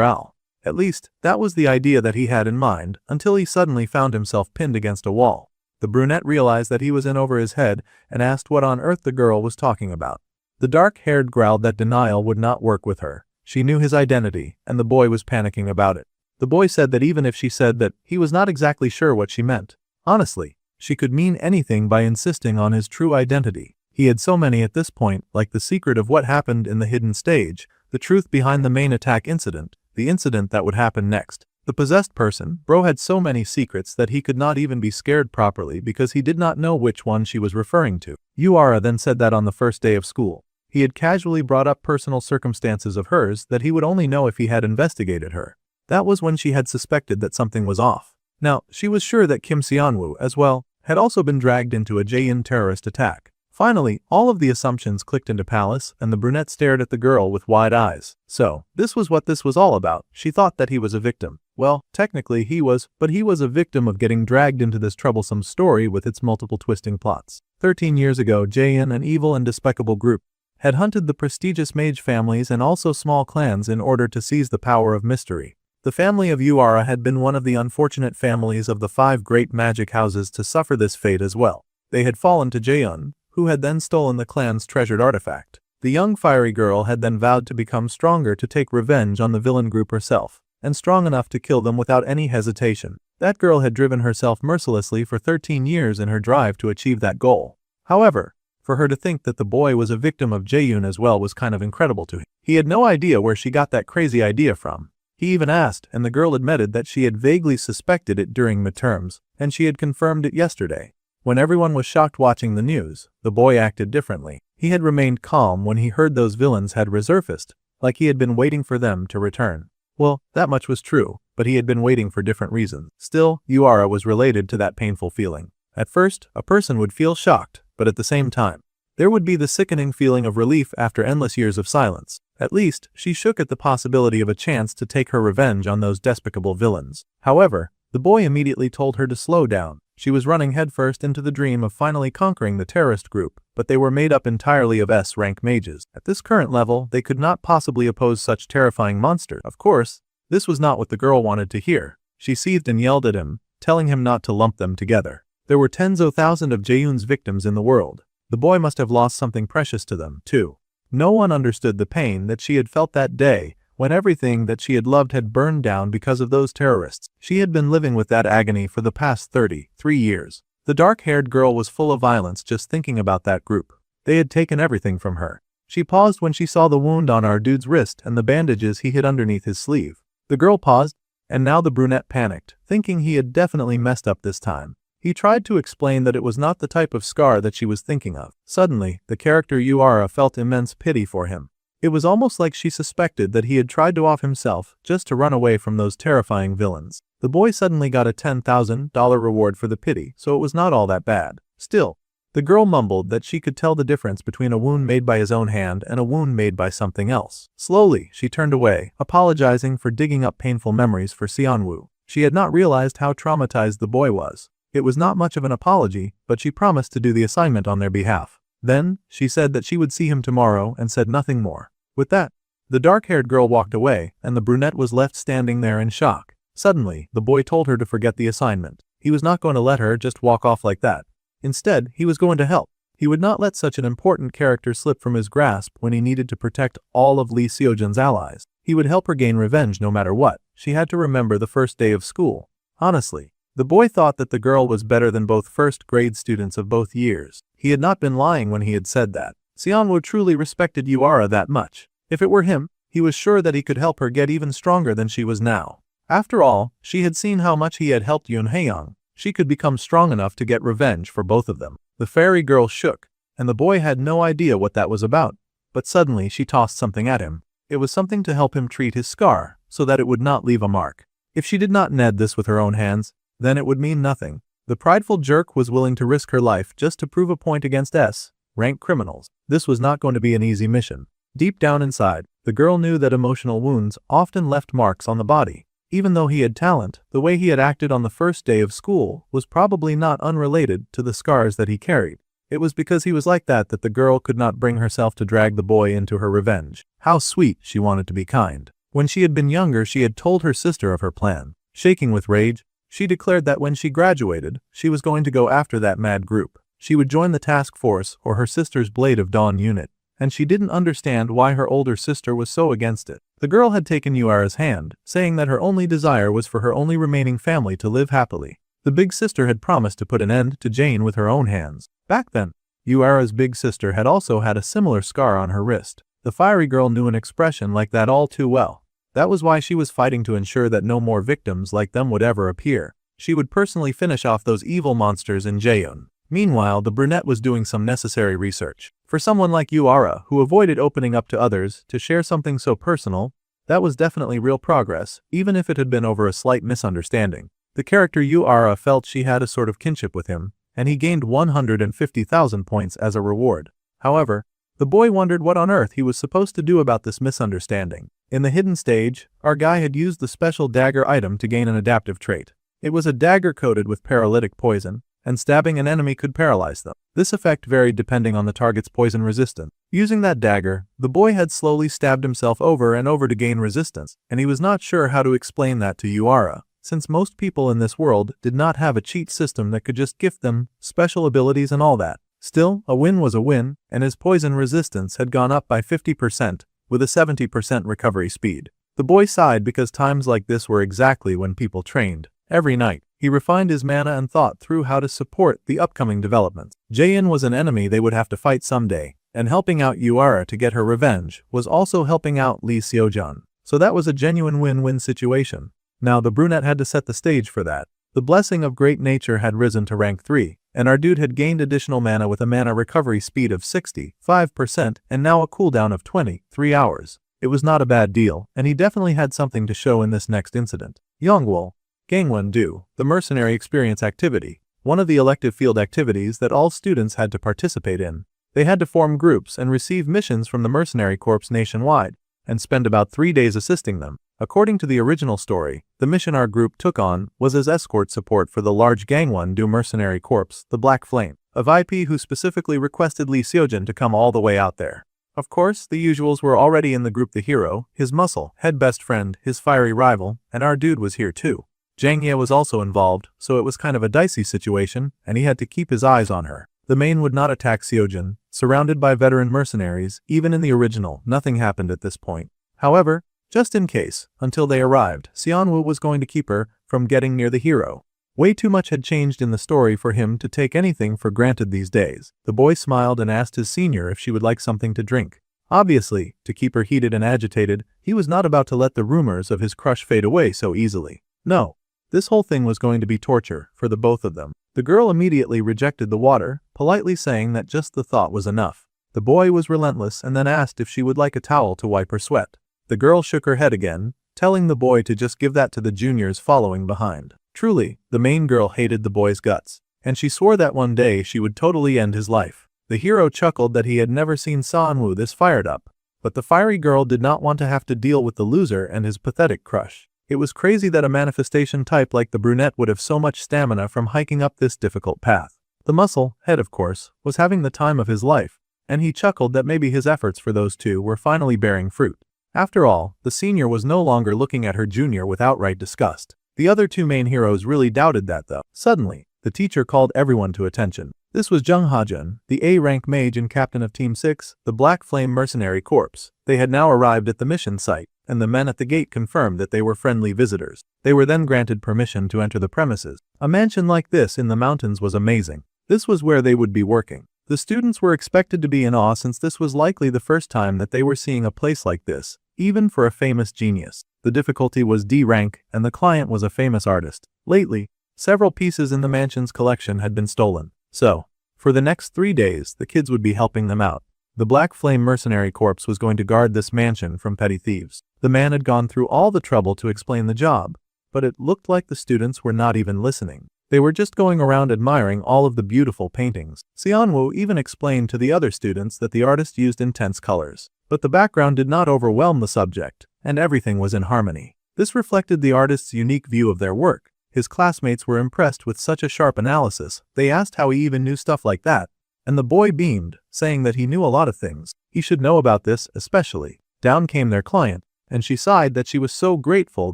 all. At least, that was the idea that he had in mind, until he suddenly found himself pinned against a wall. The brunette realized that he was in over his head and asked what on earth the girl was talking about. The dark-haired growled that denial would not work with her. She knew his identity, and the boy was panicking about it. The boy said that even if she said that, he was not exactly sure what she meant. Honestly, she could mean anything by insisting on his true identity. He had so many at this point, like the secret of what happened in the hidden stage, the truth behind the main attack incident, the incident that would happen next. The possessed person, bro, had so many secrets that he could not even be scared properly because he did not know which one she was referring to. Yuara then said that on the first day of school, he had casually brought up personal circumstances of hers that he would only know if he had investigated her. That was when she had suspected that something was off. Now, she was sure that Kim Seonwoo, as well, had also been dragged into a Jaein terrorist attack. Finally, all of the assumptions clicked into place, and the brunette stared at the girl with wide eyes. So, this was what this was all about. She thought that he was a victim. Well, technically he was, but he was a victim of getting dragged into this troublesome story with its multiple twisting plots. 13 years ago, Jaein, an evil and despicable group, had hunted the prestigious mage families and also small clans in order to seize the power of mystery. The family of Yuara had been one of the unfortunate families of the 5 great magic houses to suffer this fate as well. They had fallen to Jaein, who had then stolen the clan's treasured artifact. The young fiery girl had then vowed to become stronger to take revenge on the villain group herself, and strong enough to kill them without any hesitation. That girl had driven herself mercilessly for 13 years in her drive to achieve that goal. However, for her to think that the boy was a victim of Jaeyoon as well was kind of incredible to him. He had no idea where she got that crazy idea from. He even asked, and the girl admitted that she had vaguely suspected it during midterms, and she had confirmed it yesterday. When everyone was shocked watching the news, the boy acted differently. He had remained calm when he heard those villains had resurfaced, like he had been waiting for them to return. Well, that much was true, but he had been waiting for different reasons. Still, Yuara was related to that painful feeling. At first, a person would feel shocked, but at the same time, there would be the sickening feeling of relief after endless years of silence. At least, she shook at the possibility of a chance to take her revenge on those despicable villains. However, the boy immediately told her to slow down. She was running headfirst into the dream of finally conquering the terrorist group, but they were made up entirely of S-rank mages. At this current level, they could not possibly oppose such terrifying monsters. Of course, this was not what the girl wanted to hear. She seethed and yelled at him, telling him not to lump them together. There were tens of thousands of Jaeyoon's victims in the world. The boy must have lost something precious to them, too. No one understood the pain that she had felt that day, when everything that she had loved had burned down because of those terrorists. She had been living with that agony for the past 33 years. The dark-haired girl was full of violence just thinking about that group. They had taken everything from her. She paused when she saw the wound on our dude's wrist and the bandages he hid underneath his sleeve. The girl paused, and now the brunette panicked, thinking he had definitely messed up this time. He tried to explain that it was not the type of scar that she was thinking of. Suddenly, the character Yuara felt immense pity for him. It was almost like she suspected that he had tried to off himself just to run away from those terrifying villains. The boy suddenly got a $10,000 reward for the pity, so it was not all that bad. Still, the girl mumbled that she could tell the difference between a wound made by his own hand and a wound made by something else. Slowly, she turned away, apologizing for digging up painful memories for Seonwoo. She had not realized how traumatized the boy was. It was not much of an apology, but she promised to do the assignment on their behalf. Then, she said that she would see him tomorrow and said nothing more. With that, the dark-haired girl walked away, and the brunette was left standing there in shock. Suddenly, the boy told her to forget the assignment. He was not going to let her just walk off like that. Instead, he was going to help. He would not let such an important character slip from his grasp when he needed to protect all of Lee Seojun's allies. He would help her gain revenge no matter what. She had to remember the first day of school. Honestly, the boy thought that the girl was better than both first-grade students of both years. He had not been lying when he had said that. Seonwoo truly respected Yuara that much. If it were him, he was sure that he could help her get even stronger than she was now. After all, she had seen how much he had helped Yoon Haeyoung. She could become strong enough to get revenge for both of them. The fairy girl shook, and the boy had no idea what that was about. But suddenly she tossed something at him. It was something to help him treat his scar, so that it would not leave a mark. If she did not knead this with her own hands, then it would mean nothing. The prideful jerk was willing to risk her life just to prove a point against S-rank criminals. This was not going to be an easy mission. Deep down inside, the girl knew that emotional wounds often left marks on the body. Even though he had talent, the way he had acted on the first day of school was probably not unrelated to the scars that he carried. It was because he was like that that the girl could not bring herself to drag the boy into her revenge. How sweet she wanted to be kind. When she had been younger, she had told her sister of her plan. Shaking with rage, she declared that when she graduated, she was going to go after that mad group. She would join the task force or her sister's Blade of Dawn unit, and she didn't understand why her older sister was so against it. The girl had taken Yuara's hand, saying that her only desire was for her only remaining family to live happily. The big sister had promised to put an end to Jane with her own hands. Back then, Yuara's big sister had also had a similar scar on her wrist. The fiery girl knew an expression like that all too well. That was why she was fighting to ensure that no more victims like them would ever appear. She would personally finish off those evil monsters in Jaeun. Meanwhile, the brunette was doing some necessary research. For someone like Yuara, who avoided opening up to others to share something so personal, that was definitely real progress, even if it had been over a slight misunderstanding. The character Yuara felt she had a sort of kinship with him, and he gained 150,000 points as a reward. However, the boy wondered what on earth he was supposed to do about this misunderstanding. In the hidden stage, our guy had used the special dagger item to gain an adaptive trait. It was a dagger coated with paralytic poison, and stabbing an enemy could paralyze them. This effect varied depending on the target's poison resistance. Using that dagger, the boy had slowly stabbed himself over and over to gain resistance, and he was not sure how to explain that to Yuara, since most people in this world did not have a cheat system that could just gift them special abilities and all that. Still, a win was a win, and his poison resistance had gone up by 50%, with a 70% recovery speed. The boy sighed because times like this were exactly when people trained. Every night, he refined his mana and thought through how to support the upcoming developments. Jaeun was an enemy they would have to fight someday, and helping out Yuara to get her revenge was also helping out Lee Seojun. So that was a genuine win-win situation. Now the brunette had to set the stage for that. The blessing of great nature had risen to rank 3, and our dude had gained additional mana with a mana recovery speed of 65% and now a cooldown of 23 hours. It was not a bad deal, and he definitely had something to show in this next incident. Yongwol, Gangwon-do, the mercenary experience activity, one of the elective field activities that all students had to participate in. They had to form groups and receive missions from the mercenary corps nationwide, and spend about 3 days assisting them. According to the original story, the mission our group took on was as escort support for the large Gangwon-do mercenary corps, the Black Flame, a VP who specifically requested Lee Seojun to come all the way out there. Of course, the usuals were already in the group: the hero, his muscle, head best friend, his fiery rival, and our dude was here too. Jang Ye was also involved, so it was kind of a dicey situation, and he had to keep his eyes on her. The main would not attack Seojun, surrounded by veteran mercenaries. Even in the original, nothing happened at this point. However, just in case, until they arrived, Seonwoo was going to keep her from getting near the hero. Way too much had changed in the story for him to take anything for granted these days. The boy smiled and asked his senior if she would like something to drink. Obviously, to keep her heated and agitated, he was not about to let the rumors of his crush fade away so easily. No. This whole thing was going to be torture for the both of them. The girl immediately rejected the water, politely saying that just the thought was enough. The boy was relentless and then asked if she would like a towel to wipe her sweat. The girl shook her head again, telling the boy to just give that to the juniors following behind. Truly, the main girl hated the boy's guts, and she swore that one day she would totally end his life. The hero chuckled that he had never seen Seonwoo this fired up, but the fiery girl did not want to have to deal with the loser and his pathetic crush. It was crazy that a manifestation type like the brunette would have so much stamina from hiking up this difficult path. The muscle head, of course, was having the time of his life, and he chuckled that maybe his efforts for those two were finally bearing fruit. After all, the senior was no longer looking at her junior with outright disgust. The other two main heroes really doubted that though. Suddenly, the teacher called everyone to attention. This was Jung Ha-jun, the A-rank mage and captain of Team 6, the Black Flame Mercenary Corps. They had now arrived at the mission site, and the men at the gate confirmed that they were friendly visitors. They were then granted permission to enter the premises. A mansion like this in the mountains was amazing. This was where they would be working. The students were expected to be in awe since this was likely the first time that they were seeing a place like this, even for a famous genius. The difficulty was D rank, and the client was a famous artist. Lately, several pieces in the mansion's collection had been stolen. So, for the next 3 days, the kids would be helping them out. The Black Flame Mercenary Corps was going to guard this mansion from petty thieves. The man had gone through all the trouble to explain the job, but it looked like the students were not even listening. They were just going around admiring all of the beautiful paintings. Seonwoo even explained to the other students that the artist used intense colors, but the background did not overwhelm the subject, and everything was in harmony. This reflected the artist's unique view of their work. His classmates were impressed with such a sharp analysis. They asked how he even knew stuff like that, and the boy beamed, saying that he knew a lot of things. He should know about this especially. Down came their client, and she sighed that she was so grateful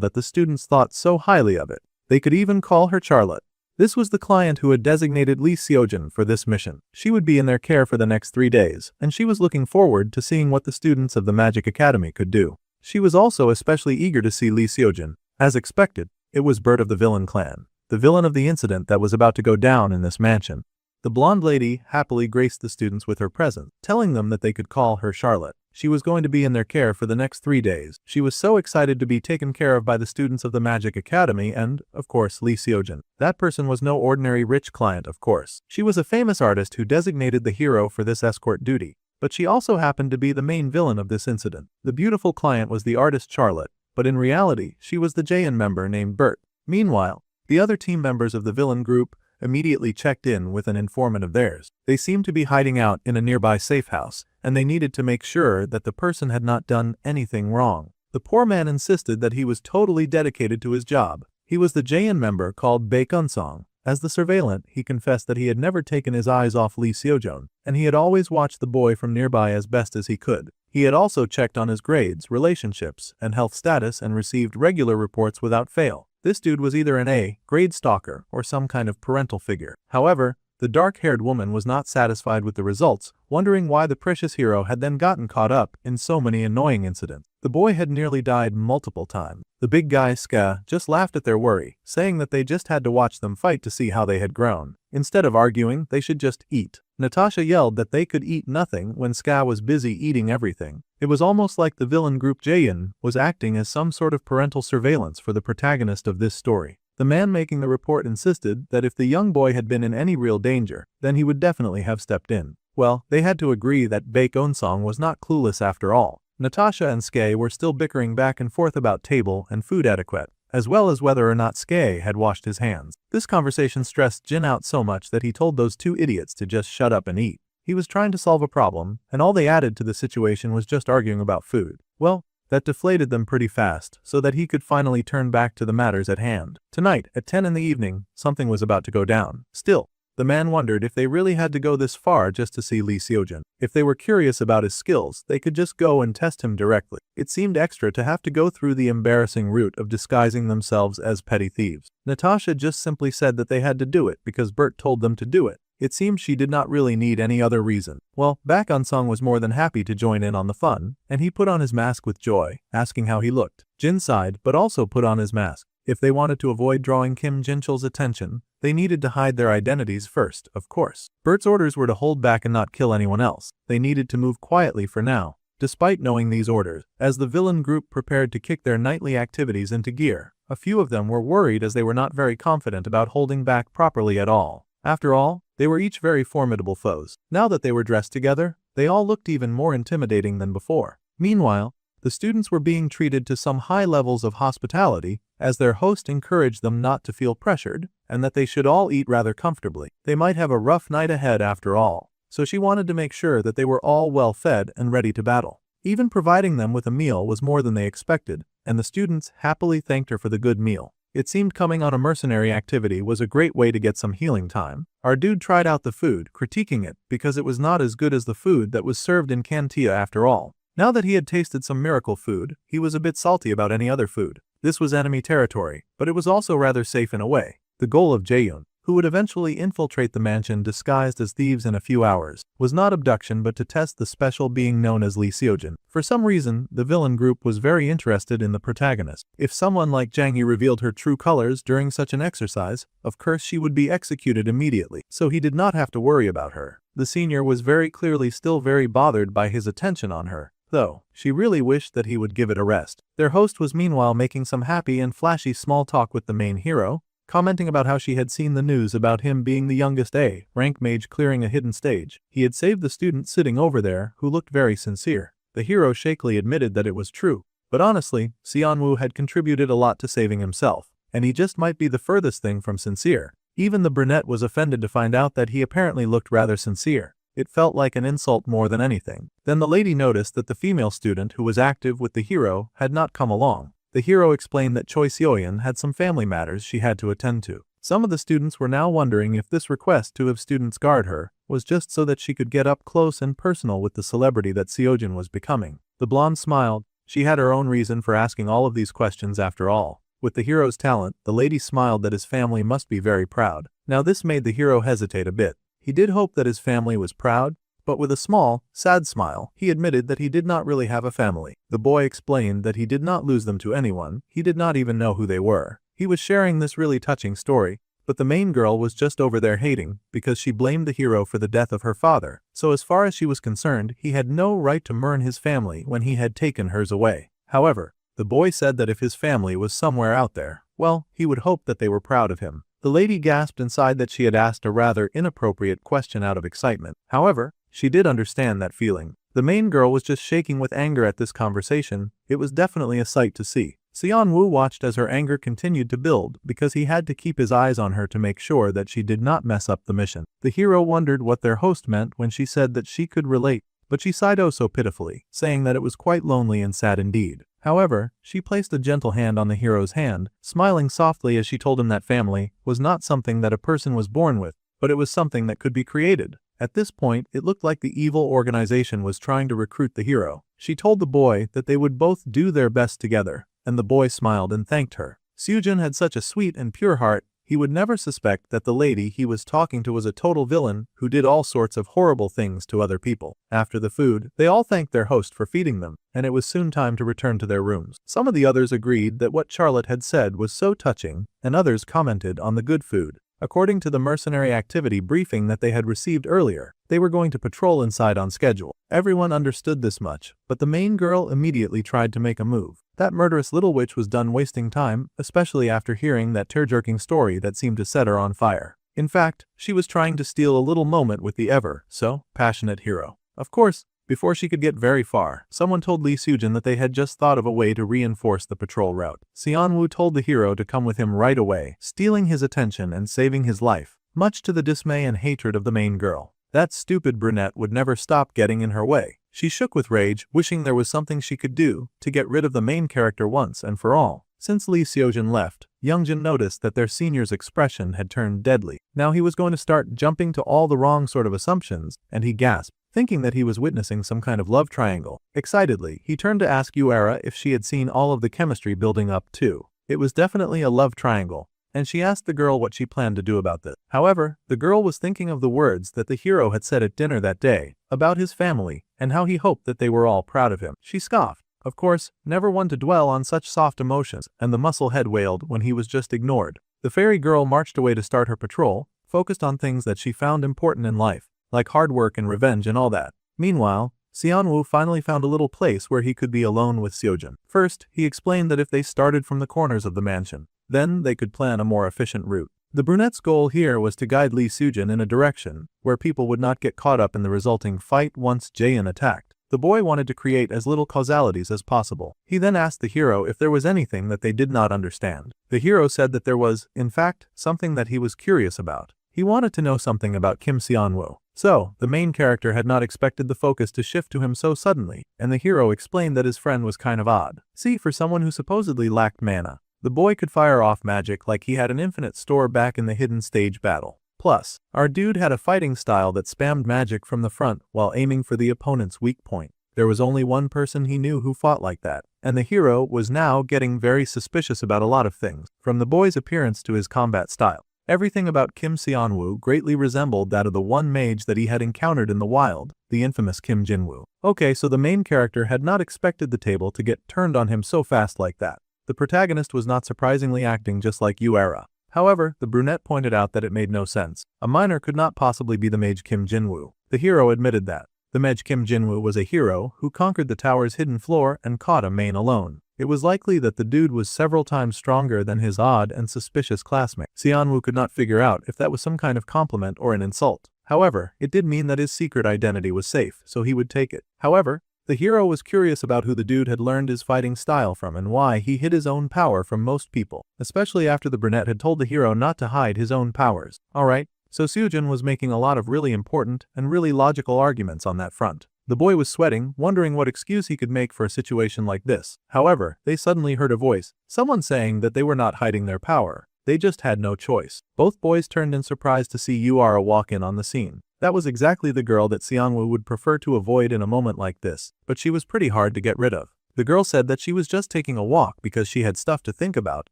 that the students thought so highly of it. They could even call her Charlotte. This was the client who had designated Lee Seojun for this mission. She would be in their care for the next 3 days, and she was looking forward to seeing what the students of the Magic Academy could do. She was also especially eager to see Lee Seojun. As expected, it was Bert of the villain clan. the villain of the incident that was about to go down in this mansion. The blonde lady happily graced the students with her presence, telling them that they could call her Charlotte. She was going to be in their care for the next 3 days. She was so excited to be taken care of by the students of the Magic Academy and, of course, Lee Seojin. That person was no ordinary rich client, of course. She was a famous artist who designated the hero for this escort duty. But she also happened to be the main villain of this incident. The beautiful client was the artist Charlotte, but in reality, she was the JN member named Bert. Meanwhile, the other team members of the villain group immediately checked in with an informant of theirs. They seemed to be hiding out in a nearby safe house, and they needed to make sure that the person had not done anything wrong. The poor man insisted that he was totally dedicated to his job. He was the JN member called Bae Kun-song. As the surveillant, he confessed that he had never taken his eyes off Lee Seojin, and he had always watched the boy from nearby as best as he could. He had also checked on his grades, relationships, and health status and received regular reports without fail. This dude was either an A-grade stalker or some kind of parental figure. However, the dark-haired woman was not satisfied with the results, wondering why the precious hero had then gotten caught up in so many annoying incidents. The boy had nearly died multiple times. The big guy Ska just laughed at their worry, saying that they just had to watch them fight to see how they had grown. Instead of arguing, they should just eat. Natasha yelled that they could eat nothing when Ska was busy eating everything. It was almost like the villain group Jaein was acting as some sort of parental surveillance for the protagonist of this story. The man making the report insisted that if the young boy had been in any real danger, then he would definitely have stepped in. Well, they had to agree that Bae Kun-song was not clueless after all. Natasha and Skye were still bickering back and forth about table and food etiquette, as well as whether or not Skye had washed his hands. This conversation stressed Jin out so much that he told those two idiots to just shut up and eat. He was trying to solve a problem, and all they added to the situation was just arguing about food. Well, that deflated them pretty fast, so that he could finally turn back to the matters at hand. Tonight, at 10 in the evening, something was about to go down. Still, the man wondered if they really had to go this far just to see Lee Seojin. If they were curious about his skills, they could just go and test him directly. It seemed extra to have to go through the embarrassing route of disguising themselves as petty thieves. Natasha just simply said that they had to do it because Bert told them to do it. It seemed she did not really need any other reason. Well, Bae Kun-song was more than happy to join in on the fun, and he put on his mask with joy, asking how he looked. Jin sighed, but also put on his mask. If they wanted to avoid drawing Kim Jin-chul's attention, they needed to hide their identities first, of course. Bert's orders were to hold back and not kill anyone else. They needed to move quietly for now. Despite knowing these orders, as the villain group prepared to kick their nightly activities into gear, a few of them were worried as they were not very confident about holding back properly at all. After all, they were each very formidable foes. Now that they were dressed together, they all looked even more intimidating than before. Meanwhile, the students were being treated to some high levels of hospitality, as their host encouraged them not to feel pressured, and that they should all eat rather comfortably. They might have a rough night ahead after all, so she wanted to make sure that they were all well fed and ready to battle. Even providing them with a meal was more than they expected, and the students happily thanked her for the good meal. It seemed coming on a mercenary activity was a great way to get some healing time. Our dude tried out the food, critiquing it because it was not as good as the food that was served in Cantia after all. Now that he had tasted some miracle food, he was a bit salty about any other food. This was enemy territory, but it was also rather safe in a way. The goal of Jaeyoon, who would eventually infiltrate the mansion disguised as thieves in a few hours, was not abduction but to test the special being known as Lee Seojin. For some reason, the villain group was very interested in the protagonist. If someone like Jang Hee revealed her true colors during such an exercise, of course she would be executed immediately, so he did not have to worry about her. The senior was very clearly still very bothered by his attention on her, though she really wished that he would give it a rest. Their host was meanwhile making some happy and flashy small talk with the main hero, commenting about how she had seen the news about him being the youngest A-rank mage clearing a hidden stage. He had saved the student sitting over there, who looked very sincere. The hero shakily admitted that it was true, but honestly, Seonwoo had contributed a lot to saving himself, and he just might be the furthest thing from sincere. Even the brunette was offended to find out that he apparently looked rather sincere. It felt like an insult more than anything. Then the lady noticed that the female student who was active with the hero had not come along. The hero explained that Choi Seoyeon had some family matters she had to attend to. Some of the students were now wondering if this request to have students guard her was just so that she could get up close and personal with the celebrity that Seojin was becoming. The blonde smiled. She had her own reason for asking all of these questions after all. With the hero's talent, the lady smiled that his family must be very proud. Now this made the hero hesitate a bit. He did hope that his family was proud, but with a small, sad smile, he admitted that he did not really have a family. The boy explained that he did not lose them to anyone, he did not even know who they were. He was sharing this really touching story, but the main girl was just over there hating because she blamed the hero for the death of her father, so as far as she was concerned he had no right to murder his family when he had taken hers away. However, the boy said that if his family was somewhere out there, well, he would hope that they were proud of him. The lady gasped inside that she had asked a rather inappropriate question out of excitement. However, she did understand that feeling. The main girl was just shaking with anger at this conversation. It was definitely a sight to see. Seon-woo watched as her anger continued to build because he had to keep his eyes on her to make sure that she did not mess up the mission. The hero wondered what their host meant when she said that she could relate, but she sighed oh so pitifully, saying that it was quite lonely and sad indeed. However, she placed a gentle hand on the hero's hand, smiling softly as she told him that family was not something that a person was born with, but it was something that could be created. At this point, it looked like the evil organization was trying to recruit the hero. She told the boy that they would both do their best together, and the boy smiled and thanked her. Seojin had such a sweet and pure heart, he would never suspect that the lady he was talking to was a total villain who did all sorts of horrible things to other people. After the food, they all thanked their host for feeding them, and it was soon time to return to their rooms. Some of the others agreed that what Charlotte had said was so touching, and others commented on the good food. According to the mercenary activity briefing that they had received earlier, they were going to patrol inside on schedule. Everyone understood this much, but the main girl immediately tried to make a move. That murderous little witch was done wasting time, especially after hearing that tear-jerking story that seemed to set her on fire. In fact, she was trying to steal a little moment with the ever-so passionate hero. Of course, before she could get very far, someone told Lee Seojin that they had just thought of a way to reinforce the patrol route. Seon-woo told the hero to come with him right away, stealing his attention and saving his life, much to the dismay and hatred of the main girl. That stupid brunette would never stop getting in her way. She shook with rage, wishing there was something she could do to get rid of the main character once and for all. Since Lee Seojin left, Youngjin noticed that their senior's expression had turned deadly. Now he was going to start jumping to all the wrong sort of assumptions, and he gasped, thinking that he was witnessing some kind of love triangle. Excitedly, he turned to ask Yuara if she had seen all of the chemistry building up too. It was definitely a love triangle, and she asked the girl what she planned to do about this. However, the girl was thinking of the words that the hero had said at dinner that day, about his family, and how he hoped that they were all proud of him. She scoffed. Of course, never one to dwell on such soft emotions, and the muscle head wailed when he was just ignored. The fairy girl marched away to start her patrol, focused on things that she found important in life, like hard work and revenge and all that. Meanwhile, Seon-woo finally found a little place where he could be alone with Seojin. First, he explained that if they started from the corners of the mansion, then they could plan a more efficient route. The brunette's goal here was to guide Lee Seojin in a direction where people would not get caught up in the resulting fight once Jaein attacked. The boy wanted to create as little causalities as possible. He then asked the hero if there was anything that they did not understand. The hero said that there was, in fact, something that he was curious about. He wanted to know something about Kim Seon-woo. So, the main character had not expected the focus to shift to him so suddenly, and the hero explained that his friend was kind of odd. See, for someone who supposedly lacked mana, the boy could fire off magic like he had an infinite store back in the hidden stage battle. Plus, our dude had a fighting style that spammed magic from the front while aiming for the opponent's weak point. There was only one person he knew who fought like that, and the hero was now getting very suspicious about a lot of things, from the boy's appearance to his combat style. Everything about Kim Seon-woo greatly resembled that of the one mage that he had encountered in the wild, the infamous Kim Jin-woo. Okay, so the main character had not expected the table to get turned on him so fast like that. The protagonist was not surprisingly acting just like Yuara. However, the brunette pointed out that it made no sense. A minor could not possibly be the mage Kim Jin-woo. The hero admitted that. The mage Kim Jin-woo was a hero who conquered the tower's hidden floor and caught a main alone. It was likely that the dude was several times stronger than his odd and suspicious classmate. Seon-woo could not figure out if that was some kind of compliment or an insult. However, it did mean that his secret identity was safe, so he would take it. However, the hero was curious about who the dude had learned his fighting style from and why he hid his own power from most people, especially after the brunette had told the hero not to hide his own powers. Alright, so Seojin was making a lot of really important and really logical arguments on that front. The boy was sweating, wondering what excuse he could make for a situation like this. However, they suddenly heard a voice, someone saying that they were not hiding their power. They just had no choice. Both boys turned in surprise to see Yuara walk in on the scene. That was exactly the girl that Seon-woo would prefer to avoid in a moment like this, but she was pretty hard to get rid of. The girl said that she was just taking a walk because she had stuff to think about.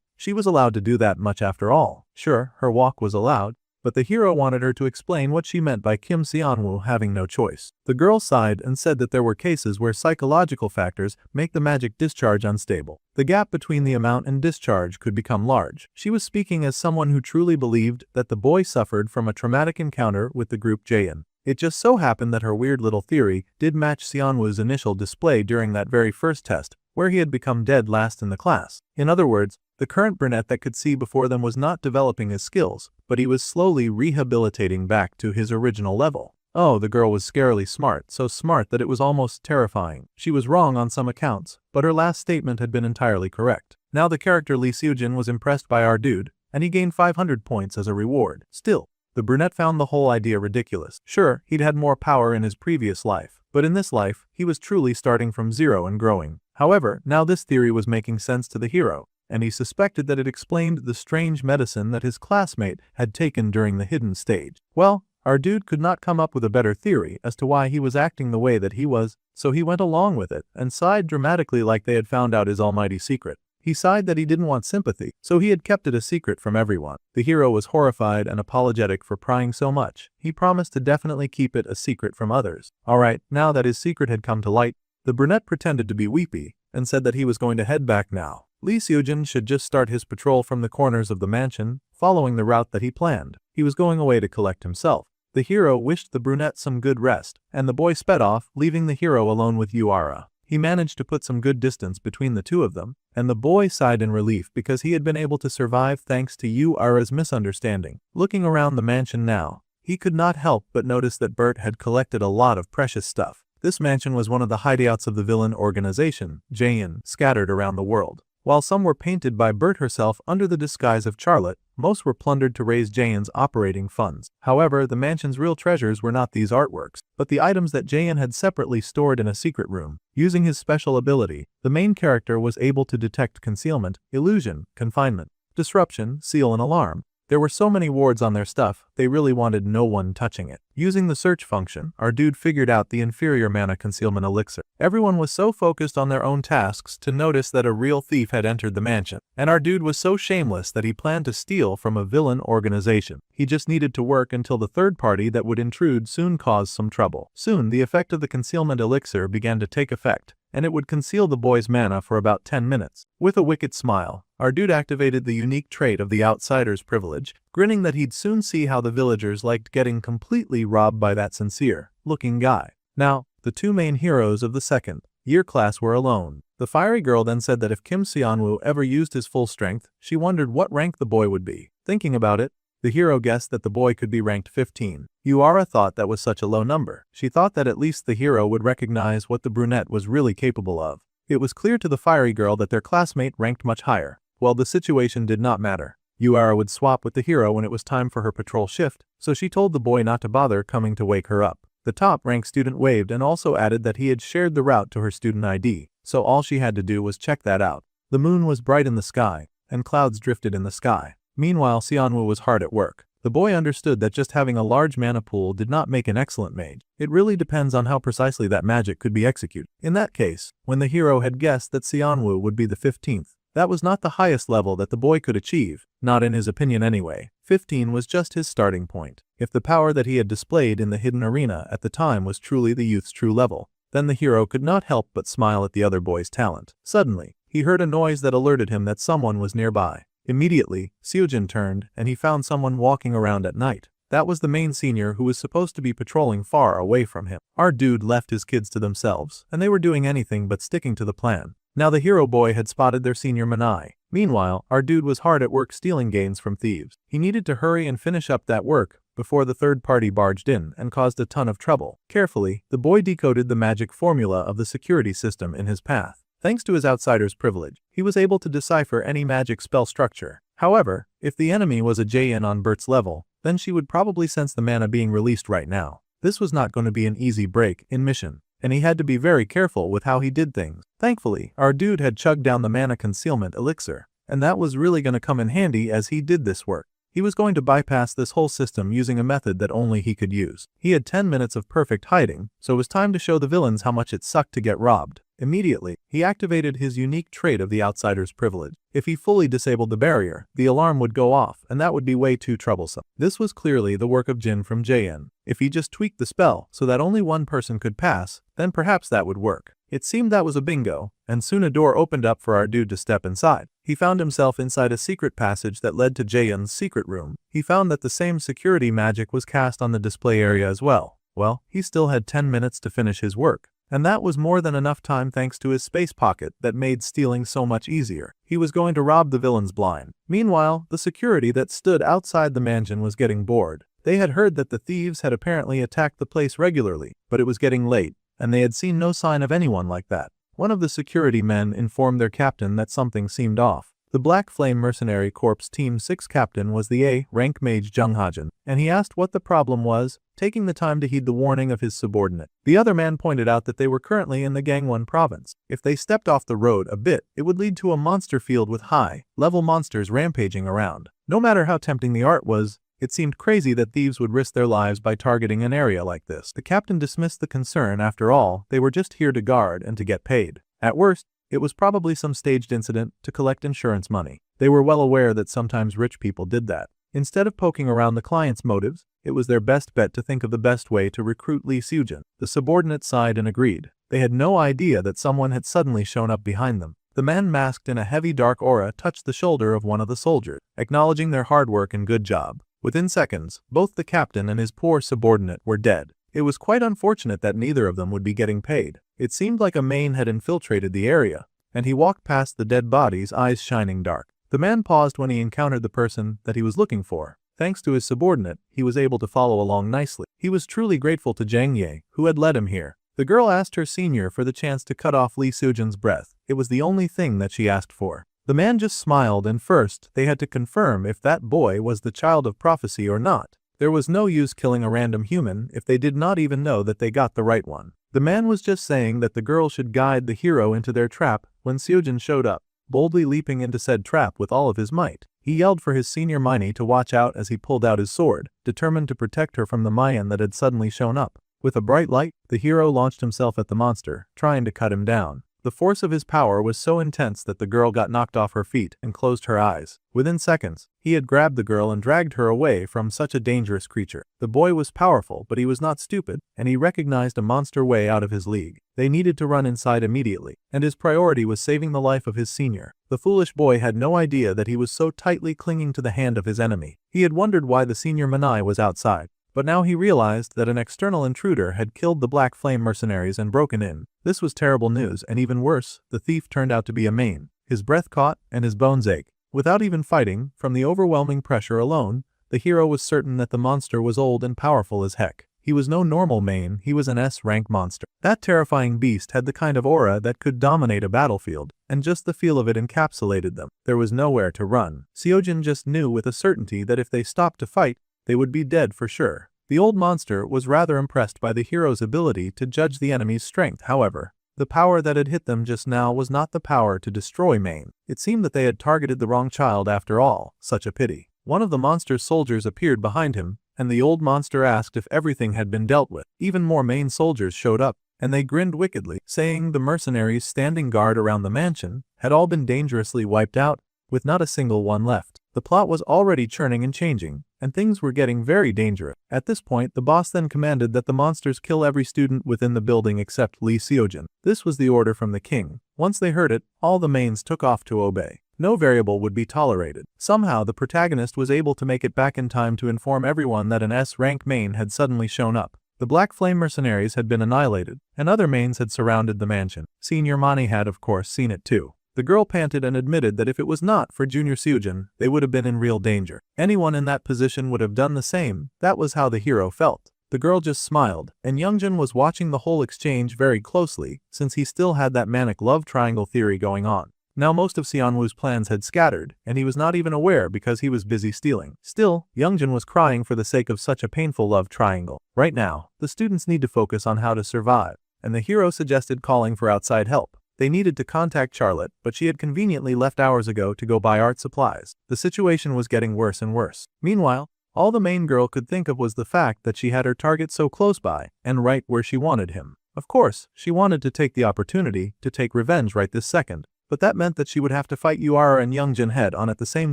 She was allowed to do that much after all. Sure, her walk was allowed, but the hero wanted her to explain what she meant by Kim Seonwoo having no choice. The girl sighed and said that there were cases where psychological factors make the magic discharge unstable. The gap between the amount and discharge could become large. She was speaking as someone who truly believed that the boy suffered from a traumatic encounter with the group Jaein. It just so happened that her weird little theory did match Seonwoo's initial display during that very first test, where he had become dead last in the class. In other words, the current brunette that could see before them was not developing his skills, but he was slowly rehabilitating back to his original level. Oh, the girl was scarily smart, so smart that it was almost terrifying. She was wrong on some accounts, but her last statement had been entirely correct. Now the character Lee Seojin was impressed by our dude, and he gained 500 points as a reward. Still, the brunette found the whole idea ridiculous. Sure, he'd had more power in his previous life, but in this life, he was truly starting from zero and growing. However, now this theory was making sense to the hero, and he suspected that it explained the strange medicine that his classmate had taken during the hidden stage. Well, our dude could not come up with a better theory as to why he was acting the way that he was, so he went along with it and sighed dramatically like they had found out his almighty secret. He sighed that he didn't want sympathy, so he had kept it a secret from everyone. The hero was horrified and apologetic for prying so much. He promised to definitely keep it a secret from others. Alright, now that his secret had come to light, the brunette pretended to be weepy and said that he was going to head back now. Lee Seojin should just start his patrol from the corners of the mansion, following the route that he planned. He was going away to collect himself. The hero wished the brunette some good rest, and the boy sped off, leaving the hero alone with Yuara. He managed to put some good distance between the two of them, and the boy sighed in relief because he had been able to survive thanks to Yuara's misunderstanding. Looking around the mansion now, he could not help but notice that Bert had collected a lot of precious stuff. This mansion was one of the hideouts of the villain organization, Jaein, scattered around the world. While some were painted by Bert herself under the disguise of Charlotte, most were plundered to raise Jaein's operating funds. However, the mansion's real treasures were not these artworks, but the items that Jaein had separately stored in a secret room. Using his special ability, the main character was able to detect concealment, illusion, confinement, disruption, seal and alarm. There were so many wards on their stuff, they really wanted no one touching it. Using the search function, our dude figured out the inferior mana concealment elixir. Everyone was so focused on their own tasks to notice that a real thief had entered the mansion, and our dude was so shameless that he planned to steal from a villain organization. He just needed to work until the third party that would intrude soon caused some trouble. Soon, the effect of the concealment elixir began to take effect, and it would conceal the boy's mana for about 10 minutes. With a wicked smile, our dude activated the unique trait of the outsider's privilege, grinning that he'd soon see how the villagers liked getting completely robbed by that sincere-looking guy. Now, the two main heroes of the second-year class were alone. The fiery girl then said that if Kim Seonwoo ever used his full strength, she wondered what rank the boy would be. Thinking about it, the hero guessed that the boy could be ranked 15. Yuara thought that was such a low number. She thought that at least the hero would recognize what the brunette was really capable of. It was clear to the fiery girl that their classmate ranked much higher. Well, the situation did not matter. Yuara would swap with the hero when it was time for her patrol shift, so she told the boy not to bother coming to wake her up. The top-ranked student waved and also added that he had shared the route to her student ID, so all she had to do was check that out. The moon was bright in the sky, and clouds drifted in the sky. Meanwhile, Seonwoo was hard at work. The boy understood that just having a large mana pool did not make an excellent mage. It really depends on how precisely that magic could be executed. In that case, when the hero had guessed that Seonwoo would be the 15th, that was not the highest level that the boy could achieve, not in his opinion anyway. 15 was just his starting point. If the power that he had displayed in the hidden arena at the time was truly the youth's true level, then the hero could not help but smile at the other boy's talent. Suddenly, he heard a noise that alerted him that someone was nearby. Immediately, Seojin turned and he found someone walking around at night. That was the main senior who was supposed to be patrolling far away from him. Our dude left his kids to themselves, and they were doing anything but sticking to the plan. Now the hero boy had spotted their senior Manai. Meanwhile, our dude was hard at work stealing gains from thieves. He needed to hurry and finish up that work before the third party barged in and caused a ton of trouble. Carefully, the boy decoded the magic formula of the security system in his path. Thanks to his outsider's privilege, he was able to decipher any magic spell structure. However, if the enemy was a Jaein on Bert's level, then she would probably sense the mana being released right now. This was not going to be an easy break in mission, and he had to be very careful with how he did things. Thankfully, our dude had chugged down the mana concealment elixir, and that was really going to come in handy as he did this work. He was going to bypass this whole system using a method that only he could use. He had 10 minutes of perfect hiding, so it was time to show the villains how much it sucked to get robbed. Immediately, he activated his unique trait of the outsider's privilege. If he fully disabled the barrier, the alarm would go off, and that would be way too troublesome. This was clearly the work of Jin from JN. If he just tweaked the spell so that only one person could pass, then perhaps that would work. It seemed that was a bingo, and soon a door opened up for our dude to step inside. He found himself inside a secret passage that led to Jaehyun's secret room. He found that the same security magic was cast on the display area as well. Well, he still had 10 minutes to finish his work. And that was more than enough time thanks to his space pocket that made stealing so much easier. He was going to rob the villains blind. Meanwhile, the security that stood outside the mansion was getting bored. They had heard that the thieves had apparently attacked the place regularly, but it was getting late, and they had seen no sign of anyone like that. One of the security men informed their captain that something seemed off. The Black Flame Mercenary Corps Team 6 captain was the A-rank mage Jung Hajin, and he asked what the problem was, taking the time to heed the warning of his subordinate. The other man pointed out that they were currently in the Gangwon province. If they stepped off the road a bit, it would lead to a monster field with high-level monsters rampaging around. No matter how tempting the art was, it seemed crazy that thieves would risk their lives by targeting an area like this. The captain dismissed the concern. After all, they were just here to guard and to get paid. At worst, it was probably some staged incident to collect insurance money. They were well aware that sometimes rich people did that. Instead of poking around the client's motives, it was their best bet to think of the best way to recruit Lee Seojin. The subordinate sighed and agreed. They had no idea that someone had suddenly shown up behind them. The man masked in a heavy dark aura touched the shoulder of one of the soldiers, acknowledging their hard work and good job. Within seconds, both the captain and his poor subordinate were dead. It was quite unfortunate that neither of them would be getting paid. It seemed like a main had infiltrated the area, and he walked past the dead bodies, eyes shining dark. The man paused when he encountered the person that he was looking for. Thanks to his subordinate, he was able to follow along nicely. He was truly grateful to Jang Ye, who had led him here. The girl asked her senior for the chance to cut off Lee Seojin's breath. It was the only thing that she asked for. The man just smiled, and first, they had to confirm if that boy was the child of prophecy or not. There was no use killing a random human if they did not even know that they got the right one. The man was just saying that the girl should guide the hero into their trap when Seojin showed up, boldly leaping into said trap with all of his might. He yelled for his senior Miney to watch out as he pulled out his sword, determined to protect her from the Mayan that had suddenly shown up. With a bright light, the hero launched himself at the monster, trying to cut him down. The force of his power was so intense that the girl got knocked off her feet and closed her eyes. Within seconds, he had grabbed the girl and dragged her away from such a dangerous creature. The boy was powerful, but he was not stupid, and he recognized a monster way out of his league. They needed to run inside immediately, and his priority was saving the life of his senior. The foolish boy had no idea that he was so tightly clinging to the hand of his enemy. He had wondered why the senior Manai was outside. But now he realized that an external intruder had killed the Black Flame mercenaries and broken in. This was terrible news, and even worse, the thief turned out to be a main. His breath caught, and his bones ached. Without even fighting, from the overwhelming pressure alone, the hero was certain that the monster was old and powerful as heck. He was no normal main, he was an S-rank monster. That terrifying beast had the kind of aura that could dominate a battlefield, and just the feel of it encapsulated them. There was nowhere to run. Seojin just knew with a certainty that if they stopped to fight, they would be dead for sure. The old monster was rather impressed by the hero's ability to judge the enemy's strength. However, the power that had hit them just now was not the power to destroy Maine. It seemed that they had targeted the wrong child after all. Such a pity. One of the monster's soldiers appeared behind him, and the old monster asked if everything had been dealt with. Even more Maine soldiers showed up, and they grinned wickedly, saying the mercenaries standing guard around the mansion had all been dangerously wiped out, with not a single one left. The plot was already churning and changing, and things were getting very dangerous. At this point, the boss then commanded that the monsters kill every student within the building except Lee Seojin. This was the order from the king. Once they heard it, all the mains took off to obey. No variable would be tolerated. Somehow the protagonist was able to make it back in time to inform everyone that an S-rank main had suddenly shown up. The Black Flame mercenaries had been annihilated, and other mains had surrounded the mansion. Senior Mani had of course seen it too. The girl panted and admitted that if it was not for Junior Seojin, they would have been in real danger. Anyone in that position would have done the same. That was how the hero felt. The girl just smiled, and Youngjin was watching the whole exchange very closely, since he still had that manic love triangle theory going on. Now most of Xianwu's plans had scattered, and he was not even aware because he was busy stealing. Still, Youngjin was crying for the sake of such a painful love triangle. Right now, the students need to focus on how to survive, and the hero suggested calling for outside help. They needed to contact Charlotte, but she had conveniently left hours ago to go buy art supplies. The situation was getting worse and worse. Meanwhile, all the main girl could think of was the fact that she had her target so close by and right where she wanted him. Of course, she wanted to take the opportunity to take revenge right this second, but that meant that she would have to fight Yuara and Youngjin head-on at the same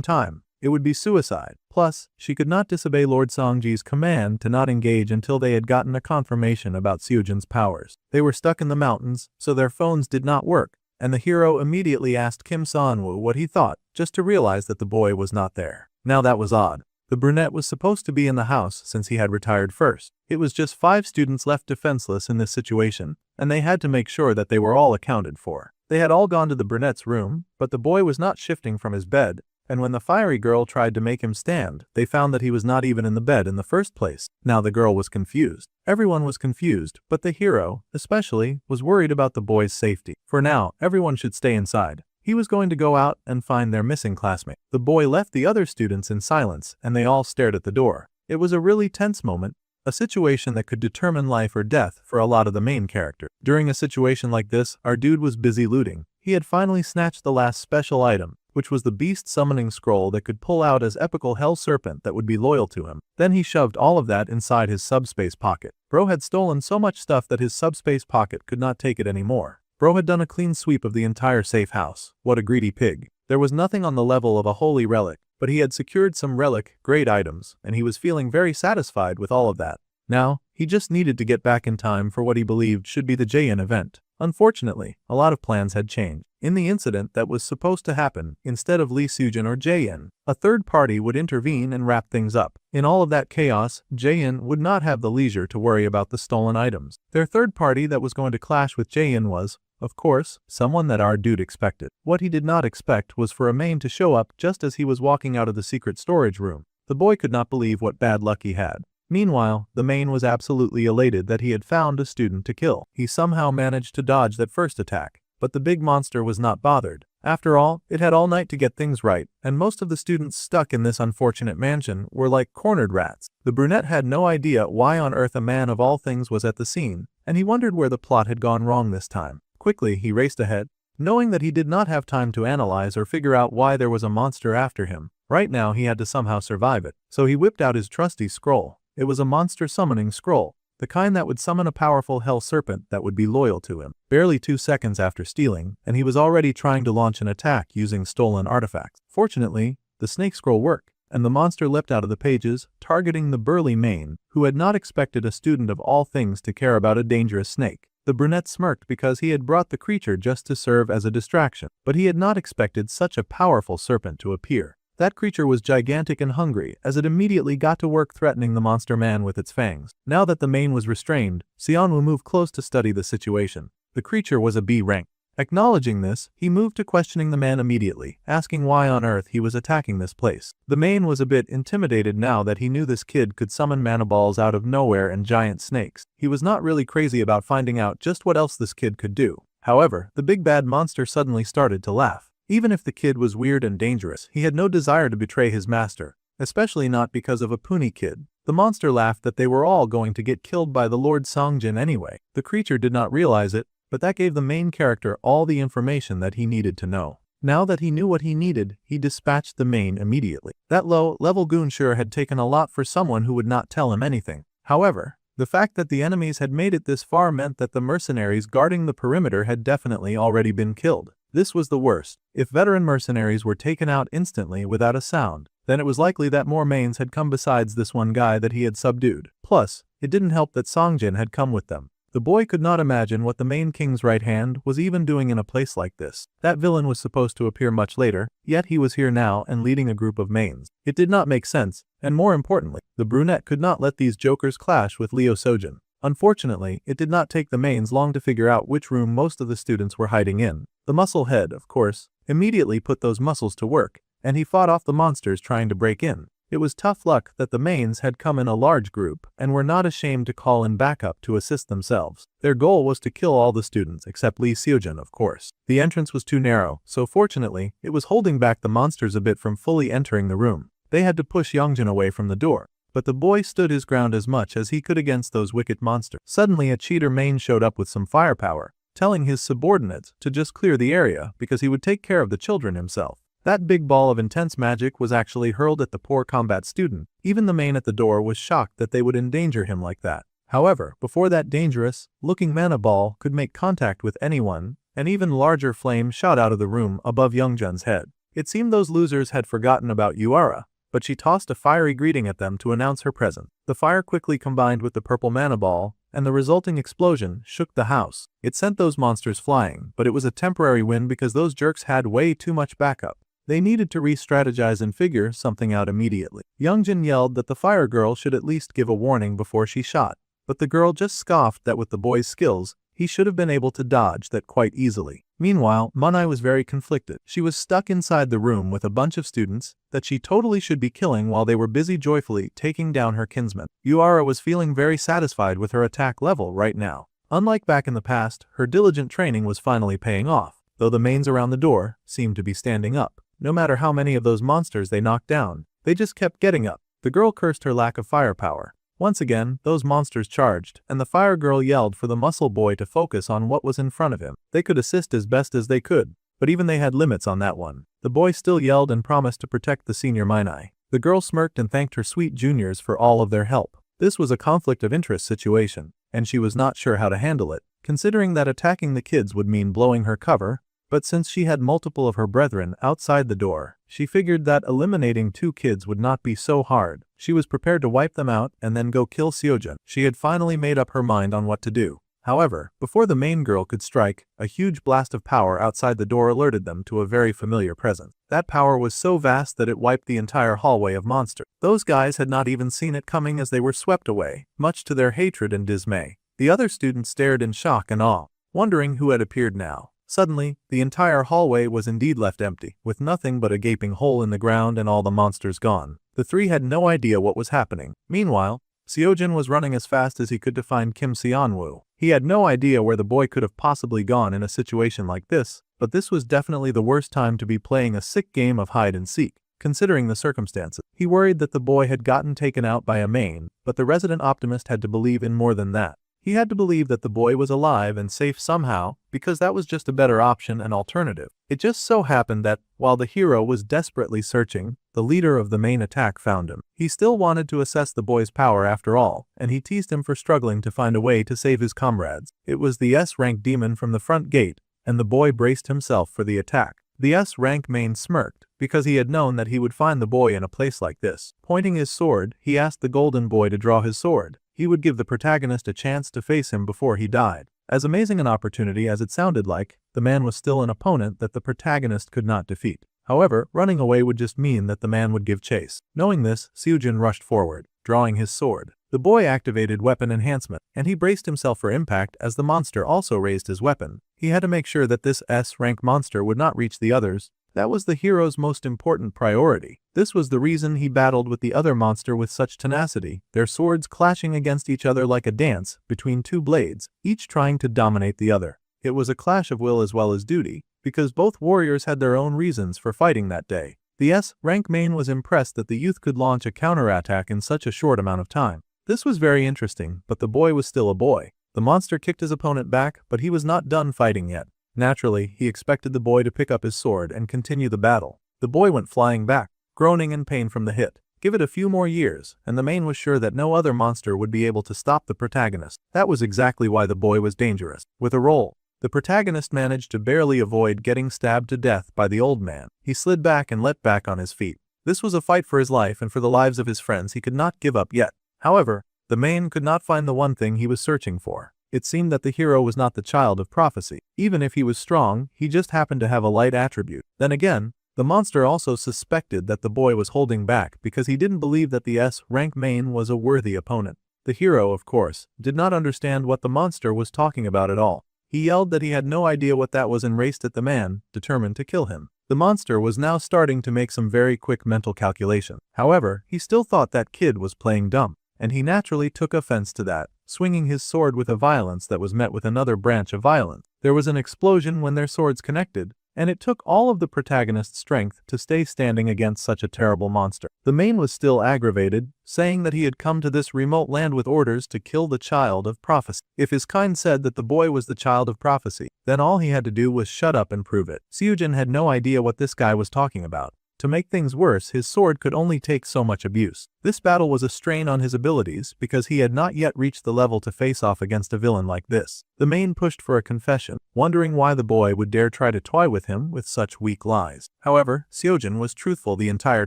time. It would be suicide. Plus, she could not disobey Lord Songji's command to not engage until they had gotten a confirmation about Seojin's powers. They were stuck in the mountains, so their phones did not work, and the hero immediately asked Kim Seonwoo what he thought, just to realize that the boy was not there. Now that was odd. The brunette was supposed to be in the house since he had retired first. It was just 5 students left defenseless in this situation, and they had to make sure that they were all accounted for. They had all gone to the brunette's room, but the boy was not shifting from his bed, and when the fiery girl tried to make him stand, they found that he was not even in the bed in the first place. Now the girl was confused. Everyone was confused, but the hero, especially, was worried about the boy's safety. For now, everyone should stay inside. He was going to go out and find their missing classmate. The boy left the other students in silence, and they all stared at the door. It was a really tense moment, a situation that could determine life or death for a lot of the main characters. During a situation like this, our dude was busy looting. He had finally snatched the last special item, which was the beast summoning scroll that could pull out as epical hell serpent that would be loyal to him. Then he shoved all of that inside his subspace pocket. Bro had stolen so much stuff that his subspace pocket could not take it anymore. Bro had done a clean sweep of the entire safe house. What a greedy pig. There was nothing on the level of a holy relic, but he had secured some relic-grade items, and he was feeling very satisfied with all of that. Now, he just needed to get back in time for what he believed should be the Jaein event. Unfortunately, a lot of plans had changed. In the incident that was supposed to happen, instead of Lee Seojin or Jaein, a third party would intervene and wrap things up. In all of that chaos, Jaein would not have the leisure to worry about the stolen items. Their third party that was going to clash with Jaein was, of course, someone that our dude expected. What he did not expect was for a main to show up just as he was walking out of the secret storage room. The boy could not believe what bad luck he had. Meanwhile, the main was absolutely elated that he had found a student to kill. He somehow managed to dodge that first attack, but the big monster was not bothered. After all, it had all night to get things right, and most of the students stuck in this unfortunate mansion were like cornered rats. The brunette had no idea why on earth a man of all things was at the scene, and he wondered where the plot had gone wrong this time. Quickly, he raced ahead, knowing that he did not have time to analyze or figure out why there was a monster after him. Right now, he had to somehow survive it, so he whipped out his trusty scroll. It was a monster summoning scroll, the kind that would summon a powerful hell serpent that would be loyal to him. Barely 2 seconds after stealing, and he was already trying to launch an attack using stolen artifacts. Fortunately, the snake scroll worked, and the monster leapt out of the pages, targeting the burly main, who had not expected a student of all things to care about a dangerous snake. The brunette smirked because he had brought the creature just to serve as a distraction, but he had not expected such a powerful serpent to appear. That creature was gigantic and hungry, as it immediately got to work threatening the monster man with its fangs. Now that the main was restrained, Seonwoo moved close to study the situation. The creature was a B rank. Acknowledging this, he moved to questioning the man immediately, asking why on earth he was attacking this place. The main was a bit intimidated now that he knew this kid could summon mana balls out of nowhere and giant snakes. He was not really crazy about finding out just what else this kid could do. However, the big bad monster suddenly started to laugh. Even if the kid was weird and dangerous, he had no desire to betray his master, especially not because of a puny kid. The monster laughed that they were all going to get killed by the Lord Songjin anyway. The creature did not realize it, but that gave the main character all the information that he needed to know. Now that he knew what he needed, he dispatched the main immediately. That low-level goon sure had taken a lot for someone who would not tell him anything. However, the fact that the enemies had made it this far meant that the mercenaries guarding the perimeter had definitely already been killed. This was the worst. If veteran mercenaries were taken out instantly without a sound, then it was likely that more mains had come besides this one guy that he had subdued. Plus, it didn't help that Songjin had come with them. The boy could not imagine what the main king's right hand was even doing in a place like this. That villain was supposed to appear much later, yet he was here now and leading a group of mains. It did not make sense, and more importantly, the brunette could not let these jokers clash with Leo Sojin. Unfortunately, it did not take the mains long to figure out which room most of the students were hiding in. The muscle head, of course, immediately put those muscles to work, and he fought off the monsters trying to break in. It was tough luck that the mains had come in a large group and were not ashamed to call in backup to assist themselves. Their goal was to kill all the students except Lee Seojin, of course. The entrance was too narrow, so fortunately, it was holding back the monsters a bit from fully entering the room. They had to push Youngjin away from the door, but the boy stood his ground as much as he could against those wicked monsters. Suddenly a cheater main showed up with some firepower, telling his subordinates to just clear the area because he would take care of the children himself. That big ball of intense magic was actually hurled at the poor combat student. Even the main at the door was shocked that they would endanger him like that. However, before that dangerous-looking mana ball could make contact with anyone, an even larger flame shot out of the room above Youngjun's head. It seemed those losers had forgotten about Yuara, but she tossed a fiery greeting at them to announce her presence. The fire quickly combined with the purple mana ball, and the resulting explosion shook the house. It sent those monsters flying, but it was a temporary win because those jerks had way too much backup. They needed to re-strategize and figure something out immediately. Youngjun yelled that the fire girl should at least give a warning before she shot, but the girl just scoffed that with the boy's skills, he should have been able to dodge that quite easily. Meanwhile, Manai was very conflicted. She was stuck inside the room with a bunch of students that she totally should be killing while they were busy joyfully taking down her kinsman. Yuara was feeling very satisfied with her attack level right now. Unlike back in the past, her diligent training was finally paying off, though the mains around the door seemed to be standing up. No matter how many of those monsters they knocked down, they just kept getting up. The girl cursed her lack of firepower. Once again, those monsters charged, and the fire girl yelled for the muscle boy to focus on what was in front of him. They could assist as best as they could, but even they had limits on that one. The boy still yelled and promised to protect the senior Minai. The girl smirked and thanked her sweet juniors for all of their help. This was a conflict of interest situation, and she was not sure how to handle it, considering that attacking the kids would mean blowing her cover. But since she had multiple of her brethren outside the door, she figured that eliminating 2 kids would not be so hard. She was prepared to wipe them out and then go kill Seojun. She had finally made up her mind on what to do. However, before the main girl could strike, a huge blast of power outside the door alerted them to a very familiar presence. That power was so vast that it wiped the entire hallway of monsters. Those guys had not even seen it coming as they were swept away, much to their hatred and dismay. The other students stared in shock and awe, wondering who had appeared now. Suddenly, the entire hallway was indeed left empty, with nothing but a gaping hole in the ground and all the monsters gone. The 3 had no idea what was happening. Meanwhile, Seojun was running as fast as he could to find Kim Seonwoo. He had no idea where the boy could have possibly gone in a situation like this, but this was definitely the worst time to be playing a sick game of hide and seek, considering the circumstances. He worried that the boy had gotten taken out by a main, but the resident optimist had to believe in more than that. He had to believe that the boy was alive and safe somehow, because that was just a better option and alternative. It just so happened that, while the hero was desperately searching, the leader of the main attack found him. He still wanted to assess the boy's power after all, and he teased him for struggling to find a way to save his comrades. It was the S-rank demon from the front gate, and the boy braced himself for the attack. The S-rank main smirked, because he had known that he would find the boy in a place like this. Pointing his sword, he asked the golden boy to draw his sword. He would give the protagonist a chance to face him before he died. As amazing an opportunity as it sounded like, the man was still an opponent that the protagonist could not defeat. However, running away would just mean that the man would give chase. Knowing this, Seojun rushed forward, drawing his sword. The boy activated weapon enhancement, and he braced himself for impact as the monster also raised his weapon. He had to make sure that this S-rank monster would not reach the others. That was the hero's most important priority. This was the reason he battled with the other monster with such tenacity, their swords clashing against each other like a dance between 2 blades, each trying to dominate the other. It was a clash of will as well as duty, because both warriors had their own reasons for fighting that day. The S-rank main was impressed that the youth could launch a counterattack in such a short amount of time. This was very interesting, but the boy was still a boy. The monster kicked his opponent back, but he was not done fighting yet. Naturally, he expected the boy to pick up his sword and continue the battle. The boy went flying back, groaning in pain from the hit. Give it a few more years, and the main was sure that no other monster would be able to stop the protagonist. That was exactly why the boy was dangerous. With a roll, the protagonist managed to barely avoid getting stabbed to death by the old man. He slid back and leapt back on his feet. This was a fight for his life and for the lives of his friends he could not give up yet. However, the main could not find the one thing he was searching for. It seemed that the hero was not the child of prophecy. Even if he was strong, he just happened to have a light attribute. Then again, the monster also suspected that the boy was holding back because he didn't believe that the S-rank main was a worthy opponent. The hero, of course, did not understand what the monster was talking about at all. He yelled that he had no idea what that was and raced at the man, determined to kill him. The monster was now starting to make some very quick mental calculation. However, he still thought that kid was playing dumb, and he naturally took offense to that, swinging his sword with a violence that was met with another branch of violence. There was an explosion when their swords connected, and it took all of the protagonist's strength to stay standing against such a terrible monster. The main was still aggravated, saying that he had come to this remote land with orders to kill the child of prophecy. If his kind said that the boy was the child of prophecy, then all he had to do was shut up and prove it. Seojin had no idea what this guy was talking about. To make things worse, his sword could only take so much abuse. This battle was a strain on his abilities because he had not yet reached the level to face off against a villain like this. The main pushed for a confession, wondering why the boy would dare try to toy with him with such weak lies. However, Seojin was truthful the entire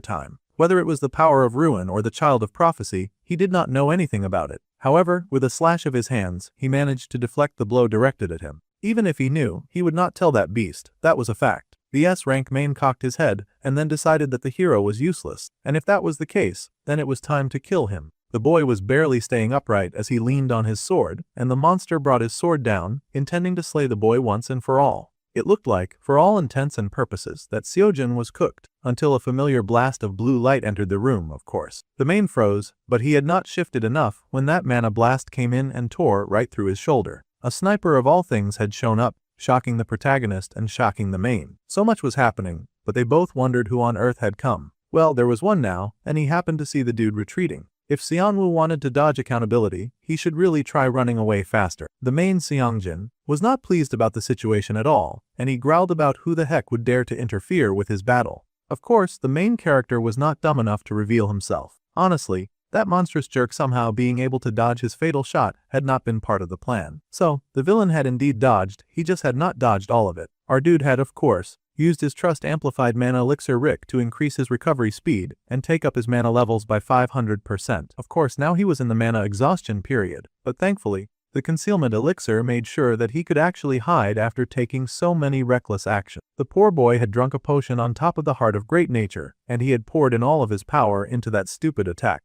time. Whether it was the power of ruin or the child of prophecy, he did not know anything about it. However, with a slash of his hands, he managed to deflect the blow directed at him. Even if he knew, he would not tell that beast, that was a fact. The S-rank main cocked his head and then decided that the hero was useless, and if that was the case, then it was time to kill him. The boy was barely staying upright as he leaned on his sword, and the monster brought his sword down, intending to slay the boy once and for all. It looked like, for all intents and purposes, that Seojin was cooked, until a familiar blast of blue light entered the room, of course. The main froze, but he had not shifted enough when that mana blast came in and tore right through his shoulder. A sniper of all things had shown up, shocking the protagonist and shocking the main. So much was happening, but they both wondered who on earth had come. Well, there was one now, and he happened to see the dude retreating. If Seonwoo wanted to dodge accountability, he should really try running away faster. The main Seongjin was not pleased about the situation at all, and he growled about who the heck would dare to interfere with his battle. Of course, the main character was not dumb enough to reveal himself. Honestly, that monstrous jerk somehow being able to dodge his fatal shot had not been part of the plan. So, the villain had indeed dodged, he just had not dodged all of it. Our dude had, of course, used his trust-amplified mana elixir Rick to increase his recovery speed and take up his mana levels by 500%. Of course, now he was in the mana exhaustion period, but thankfully, the concealment elixir made sure that he could actually hide after taking so many reckless actions. The poor boy had drunk a potion on top of the Heart of Great Nature, and he had poured in all of his power into that stupid attack.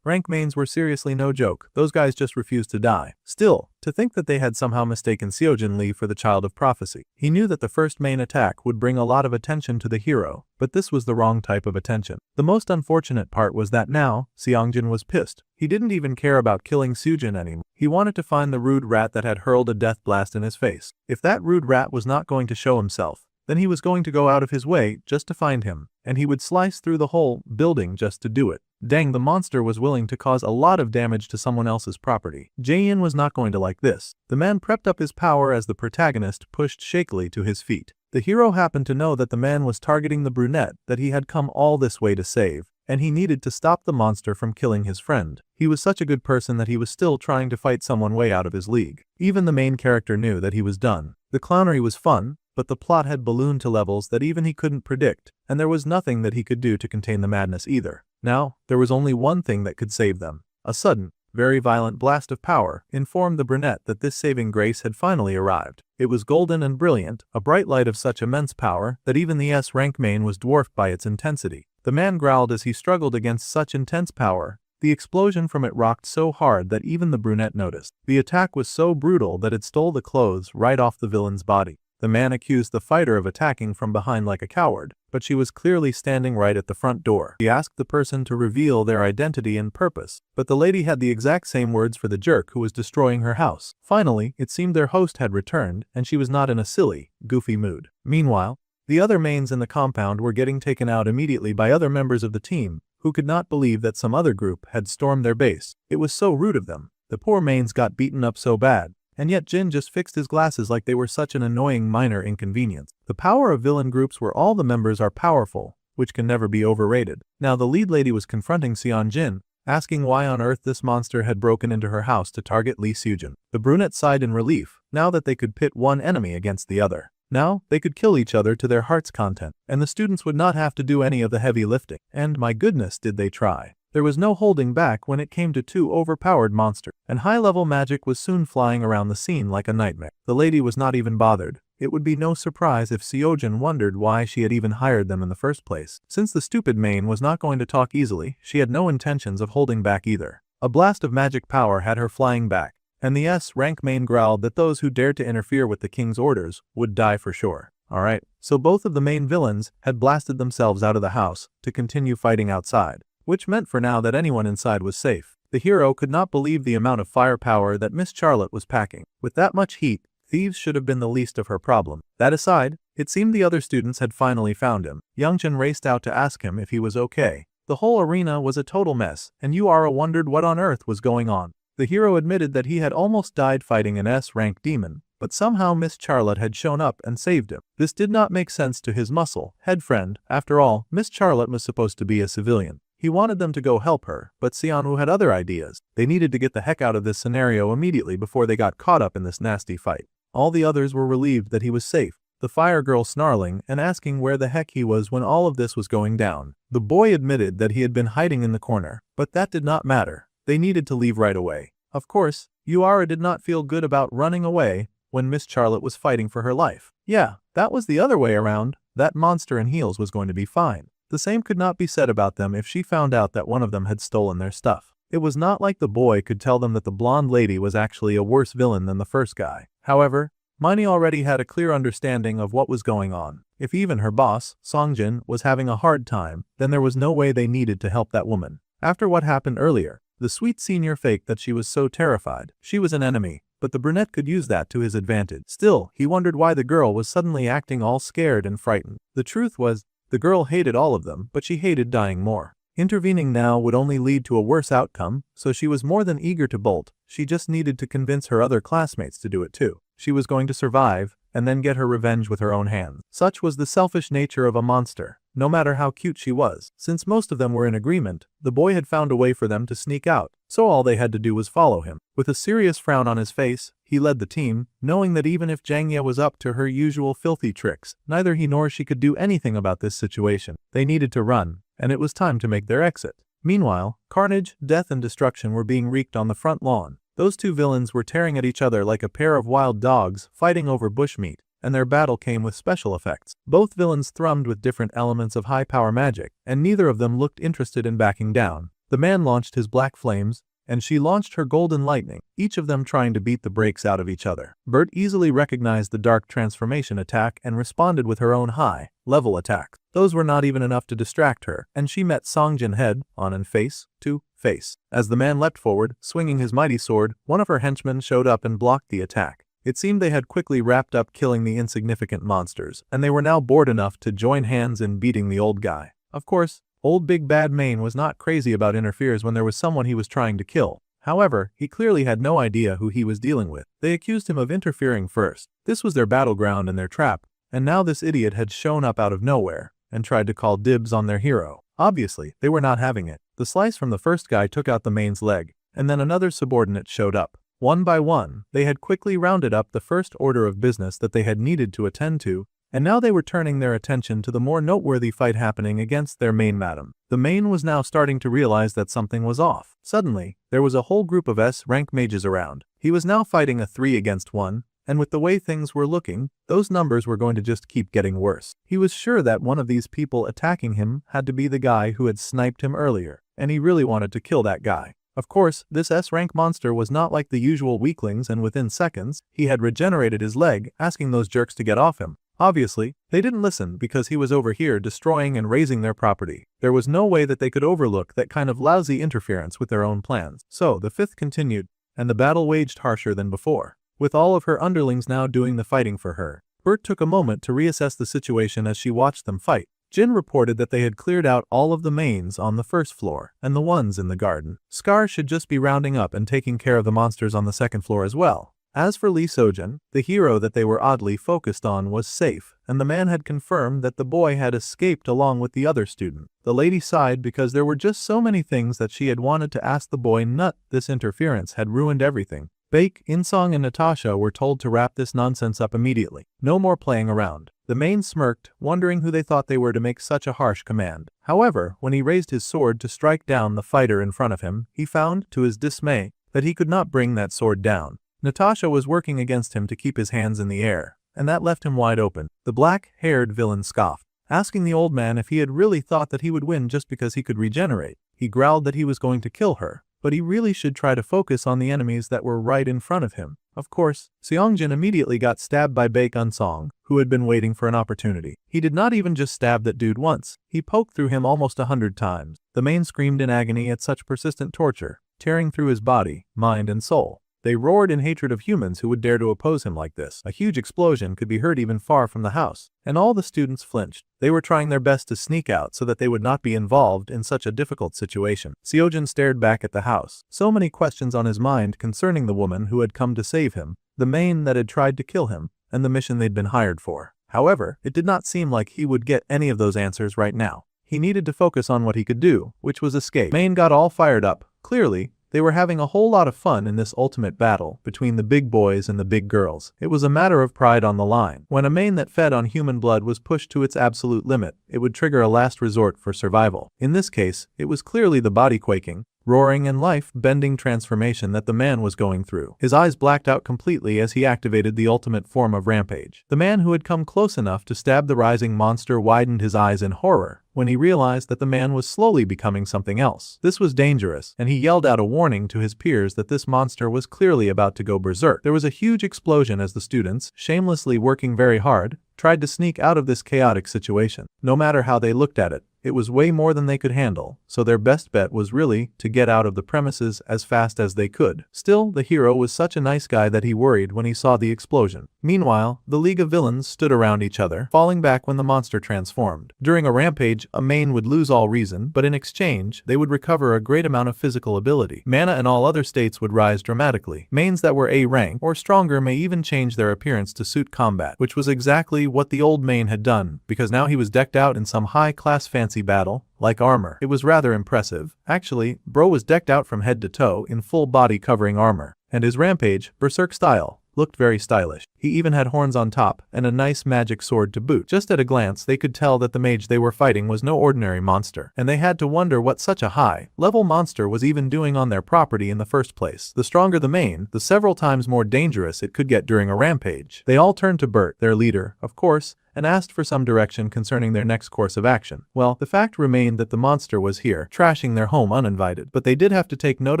Rank mains were seriously no joke, those guys just refused to die. Still, to think that they had somehow mistaken Seojin Lee for the child of prophecy. He knew that the first main attack would bring a lot of attention to the hero, but this was the wrong type of attention. The most unfortunate part was that now, Seongjin was pissed. He didn't even care about killing Seojin anymore. He wanted to find the rude rat that had hurled a death blast in his face. If that rude rat was not going to show himself, then he was going to go out of his way just to find him, and he would slice through the whole building just to do it. Dang, the monster was willing to cause a lot of damage to someone else's property. Jae-in was not going to like this. The man prepped up his power as the protagonist pushed shakily to his feet. The hero happened to know that the man was targeting the brunette that he had come all this way to save, and he needed to stop the monster from killing his friend. He was such a good person that he was still trying to fight someone way out of his league. Even the main character knew that he was done. The clownery was fun, but the plot had ballooned to levels that even he couldn't predict, and there was nothing that he could do to contain the madness either. Now, there was only one thing that could save them. A sudden, very violent blast of power informed the brunette that this saving grace had finally arrived. It was golden and brilliant, a bright light of such immense power that even the S-rank main was dwarfed by its intensity. The man growled as he struggled against such intense power. The explosion from it rocked so hard that even the brunette noticed. The attack was so brutal that it stole the clothes right off the villain's body. The man accused the fighter of attacking from behind like a coward, but she was clearly standing right at the front door. He asked the person to reveal their identity and purpose, but the lady had the exact same words for the jerk who was destroying her house. Finally, it seemed their host had returned, and she was not in a silly, goofy mood. Meanwhile, the other mains in the compound were getting taken out immediately by other members of the team, who could not believe that some other group had stormed their base. It was so rude of them. The poor mains got beaten up so bad. And yet Jin just fixed his glasses like they were such an annoying minor inconvenience. The power of villain groups where all the members are powerful, which can never be overrated. Now the lead lady was confronting Seongjin, asking why on earth this monster had broken into her house to target Lee Seojin. The brunette sighed in relief, now that they could pit one enemy against the other. Now, they could kill each other to their heart's content, and the students would not have to do any of the heavy lifting. And my goodness did they try. There was no holding back when it came to two overpowered monsters, and high-level magic was soon flying around the scene like a nightmare. The lady was not even bothered. It would be no surprise if Seojin wondered why she had even hired them in the first place. Since the stupid main was not going to talk easily, she had no intentions of holding back either. A blast of magic power had her flying back, and the S-rank main growled that those who dared to interfere with the king's orders would die for sure. Alright, so both of the main villains had blasted themselves out of the house to continue fighting outside, which meant for now that anyone inside was safe. The hero could not believe the amount of firepower that Miss Charlotte was packing. With that much heat, thieves should have been the least of her problem. That aside, It seemed the other students had finally found him. Youngjin raced out to ask him if he was okay. The whole arena was a total mess, and Yura wondered what on earth was going on. The hero admitted that he had almost died fighting an S-rank demon, but somehow Miss Charlotte had shown up and saved him. This did not make sense to his muscle head friend. After all, Miss Charlotte was supposed to be a civilian. He wanted them to go help her, but Xianwu had other ideas. They needed to get the heck out of this scenario immediately before they got caught up in this nasty fight. All the others were relieved that he was safe, the fire girl snarling and asking where the heck he was when all of this was going down. The boy admitted that he had been hiding in the corner, but that did not matter. They needed to leave right away. Of course, Yura did not feel good about running away when Miss Charlotte was fighting for her life. Yeah, that was the other way around. That monster in heels was going to be fine. The same could not be said about them if she found out that one of them had stolen their stuff. It was not like the boy could tell them that the blonde lady was actually a worse villain than the first guy. However, Miney already had a clear understanding of what was going on. If even her boss, Songjin, was having a hard time, then there was no way they needed to help that woman. After what happened earlier, the sweet senior faked that she was so terrified. She was an enemy, but the brunette could use that to his advantage. Still, he wondered why the girl was suddenly acting all scared and frightened. The truth was, the girl hated all of them, but she hated dying more. Intervening now would only lead to a worse outcome, so she was more than eager to bolt. She just needed to convince her other classmates to do it too. She was going to survive, and then get her revenge with her own hands. Such was the selfish nature of a monster, no matter how cute she was. Since most of them were in agreement, the boy had found a way for them to sneak out, so all they had to do was follow him. With a serious frown on his face, he led the team, knowing that even if Jangya was up to her usual filthy tricks, neither he nor she could do anything about this situation. They needed to run, and it was time to make their exit. Meanwhile, carnage, death and destruction were being wreaked on the front lawn. Those two villains were tearing at each other like a pair of wild dogs fighting over bushmeat, and their battle came with special effects. Both villains thrummed with different elements of high-power magic, and neither of them looked interested in backing down. The man launched his black flames, and she launched her golden lightning, each of them trying to beat the brakes out of each other. Bert easily recognized the dark transformation attack and responded with her own high-level attacks. Those were not even enough to distract her, and she met Songjin head on and face to face. As the man leapt forward, swinging his mighty sword, one of her henchmen showed up and blocked the attack. It seemed they had quickly wrapped up killing the insignificant monsters, and they were now bored enough to join hands in beating the old guy. Of course, old Big Bad Mane was not crazy about interferes when there was someone he was trying to kill. However, he clearly had no idea who he was dealing with. They accused him of interfering first. This was their battleground and their trap, and now this idiot had shown up out of nowhere and tried to call dibs on their hero. Obviously, they were not having it. The slice from the first guy took out the Mane's leg, and then another subordinate showed up. One by one, they had quickly rounded up the first order of business that they had needed to attend to, and now they were turning their attention to the more noteworthy fight happening against their main madam. The main was now starting to realize that something was off. Suddenly, there was a whole group of S-rank mages around. He was now fighting a 3 against 1, and with the way things were looking, those numbers were going to just keep getting worse. He was sure that one of these people attacking him had to be the guy who had sniped him earlier, and he really wanted to kill that guy. Of course, this S-rank monster was not like the usual weaklings, and within seconds, he had regenerated his leg, asking those jerks to get off him. Obviously, they didn't listen because he was over here destroying and razing their property. There was no way that they could overlook that kind of lousy interference with their own plans. So, the fifth continued, and the battle waged harsher than before. With all of her underlings now doing the fighting for her, Bert took a moment to reassess the situation as she watched them fight. Jin reported that they had cleared out all of the mains on the first floor and the ones in the garden. Scar should just be rounding up and taking care of the monsters on the second floor as well. As for Lee Sojin, the hero that they were oddly focused on was safe, and the man had confirmed that the boy had escaped along with the other student. The lady sighed because there were just so many things that she had wanted to ask the boy. This interference had ruined everything. Baek, Insong and Natasha were told to wrap this nonsense up immediately. No more playing around. The main smirked, wondering who they thought they were to make such a harsh command. However, when he raised his sword to strike down the fighter in front of him, he found, to his dismay, that he could not bring that sword down. Natasha was working against him to keep his hands in the air, and that left him wide open. The black-haired villain scoffed, asking the old man if he had really thought that he would win just because he could regenerate. He growled that he was going to kill her, but he really should try to focus on the enemies that were right in front of him. Of course, Seongjin immediately got stabbed by Baek Unsong, who had been waiting for an opportunity. He did not even just stab that dude once, he poked through him almost 100 times. The main screamed in agony at such persistent torture, tearing through his body, mind and soul. They roared in hatred of humans who would dare to oppose him like this. A huge explosion could be heard even far from the house, and all the students flinched. They were trying their best to sneak out so that they would not be involved in such a difficult situation. Seojin stared back at the house, so many questions on his mind concerning the woman who had come to save him, the main that had tried to kill him, and the mission they'd been hired for. However, it did not seem like he would get any of those answers right now. He needed to focus on what he could do, which was escape. Main got all fired up. Clearly, they were having a whole lot of fun in this ultimate battle between the big boys and the big girls. It was a matter of pride on the line. When a main that fed on human blood was pushed to its absolute limit, it would trigger a last resort for survival. In this case, it was clearly the body quaking, roaring and life-bending transformation that the man was going through. His eyes blacked out completely as he activated the ultimate form of rampage. The man who had come close enough to stab the rising monster widened his eyes in horror when he realized that the man was slowly becoming something else. This was dangerous, and he yelled out a warning to his peers that this monster was clearly about to go berserk. There was a huge explosion as the students, shamelessly working very hard, tried to sneak out of this chaotic situation. No matter how they looked at it, it was way more than they could handle, so their best bet was really to get out of the premises as fast as they could. Still, the hero was such a nice guy that he worried when he saw the explosion. Meanwhile, the League of Villains stood around each other, falling back when the monster transformed. During a rampage, a main would lose all reason, but in exchange, they would recover a great amount of physical ability. Mana and all other states would rise dramatically. Mains that were A rank or stronger may even change their appearance to suit combat, which was exactly what the old main had done, because now he was decked out in some high-class fancy battle, like armor. It was rather impressive. Actually, bro was decked out from head to toe in full body covering armor, and his rampage, berserk style, looked very stylish. He even had horns on top and a nice magic sword to boot. Just at a glance they could tell that the mage they were fighting was no ordinary monster, and they had to wonder what such a high-level monster was even doing on their property in the first place. The stronger the main, the several times more dangerous it could get during a rampage. They all turned to Bert, their leader, of course, and asked for some direction concerning their next course of action. Well, the fact remained that the monster was here, trashing their home uninvited, but they did have to take note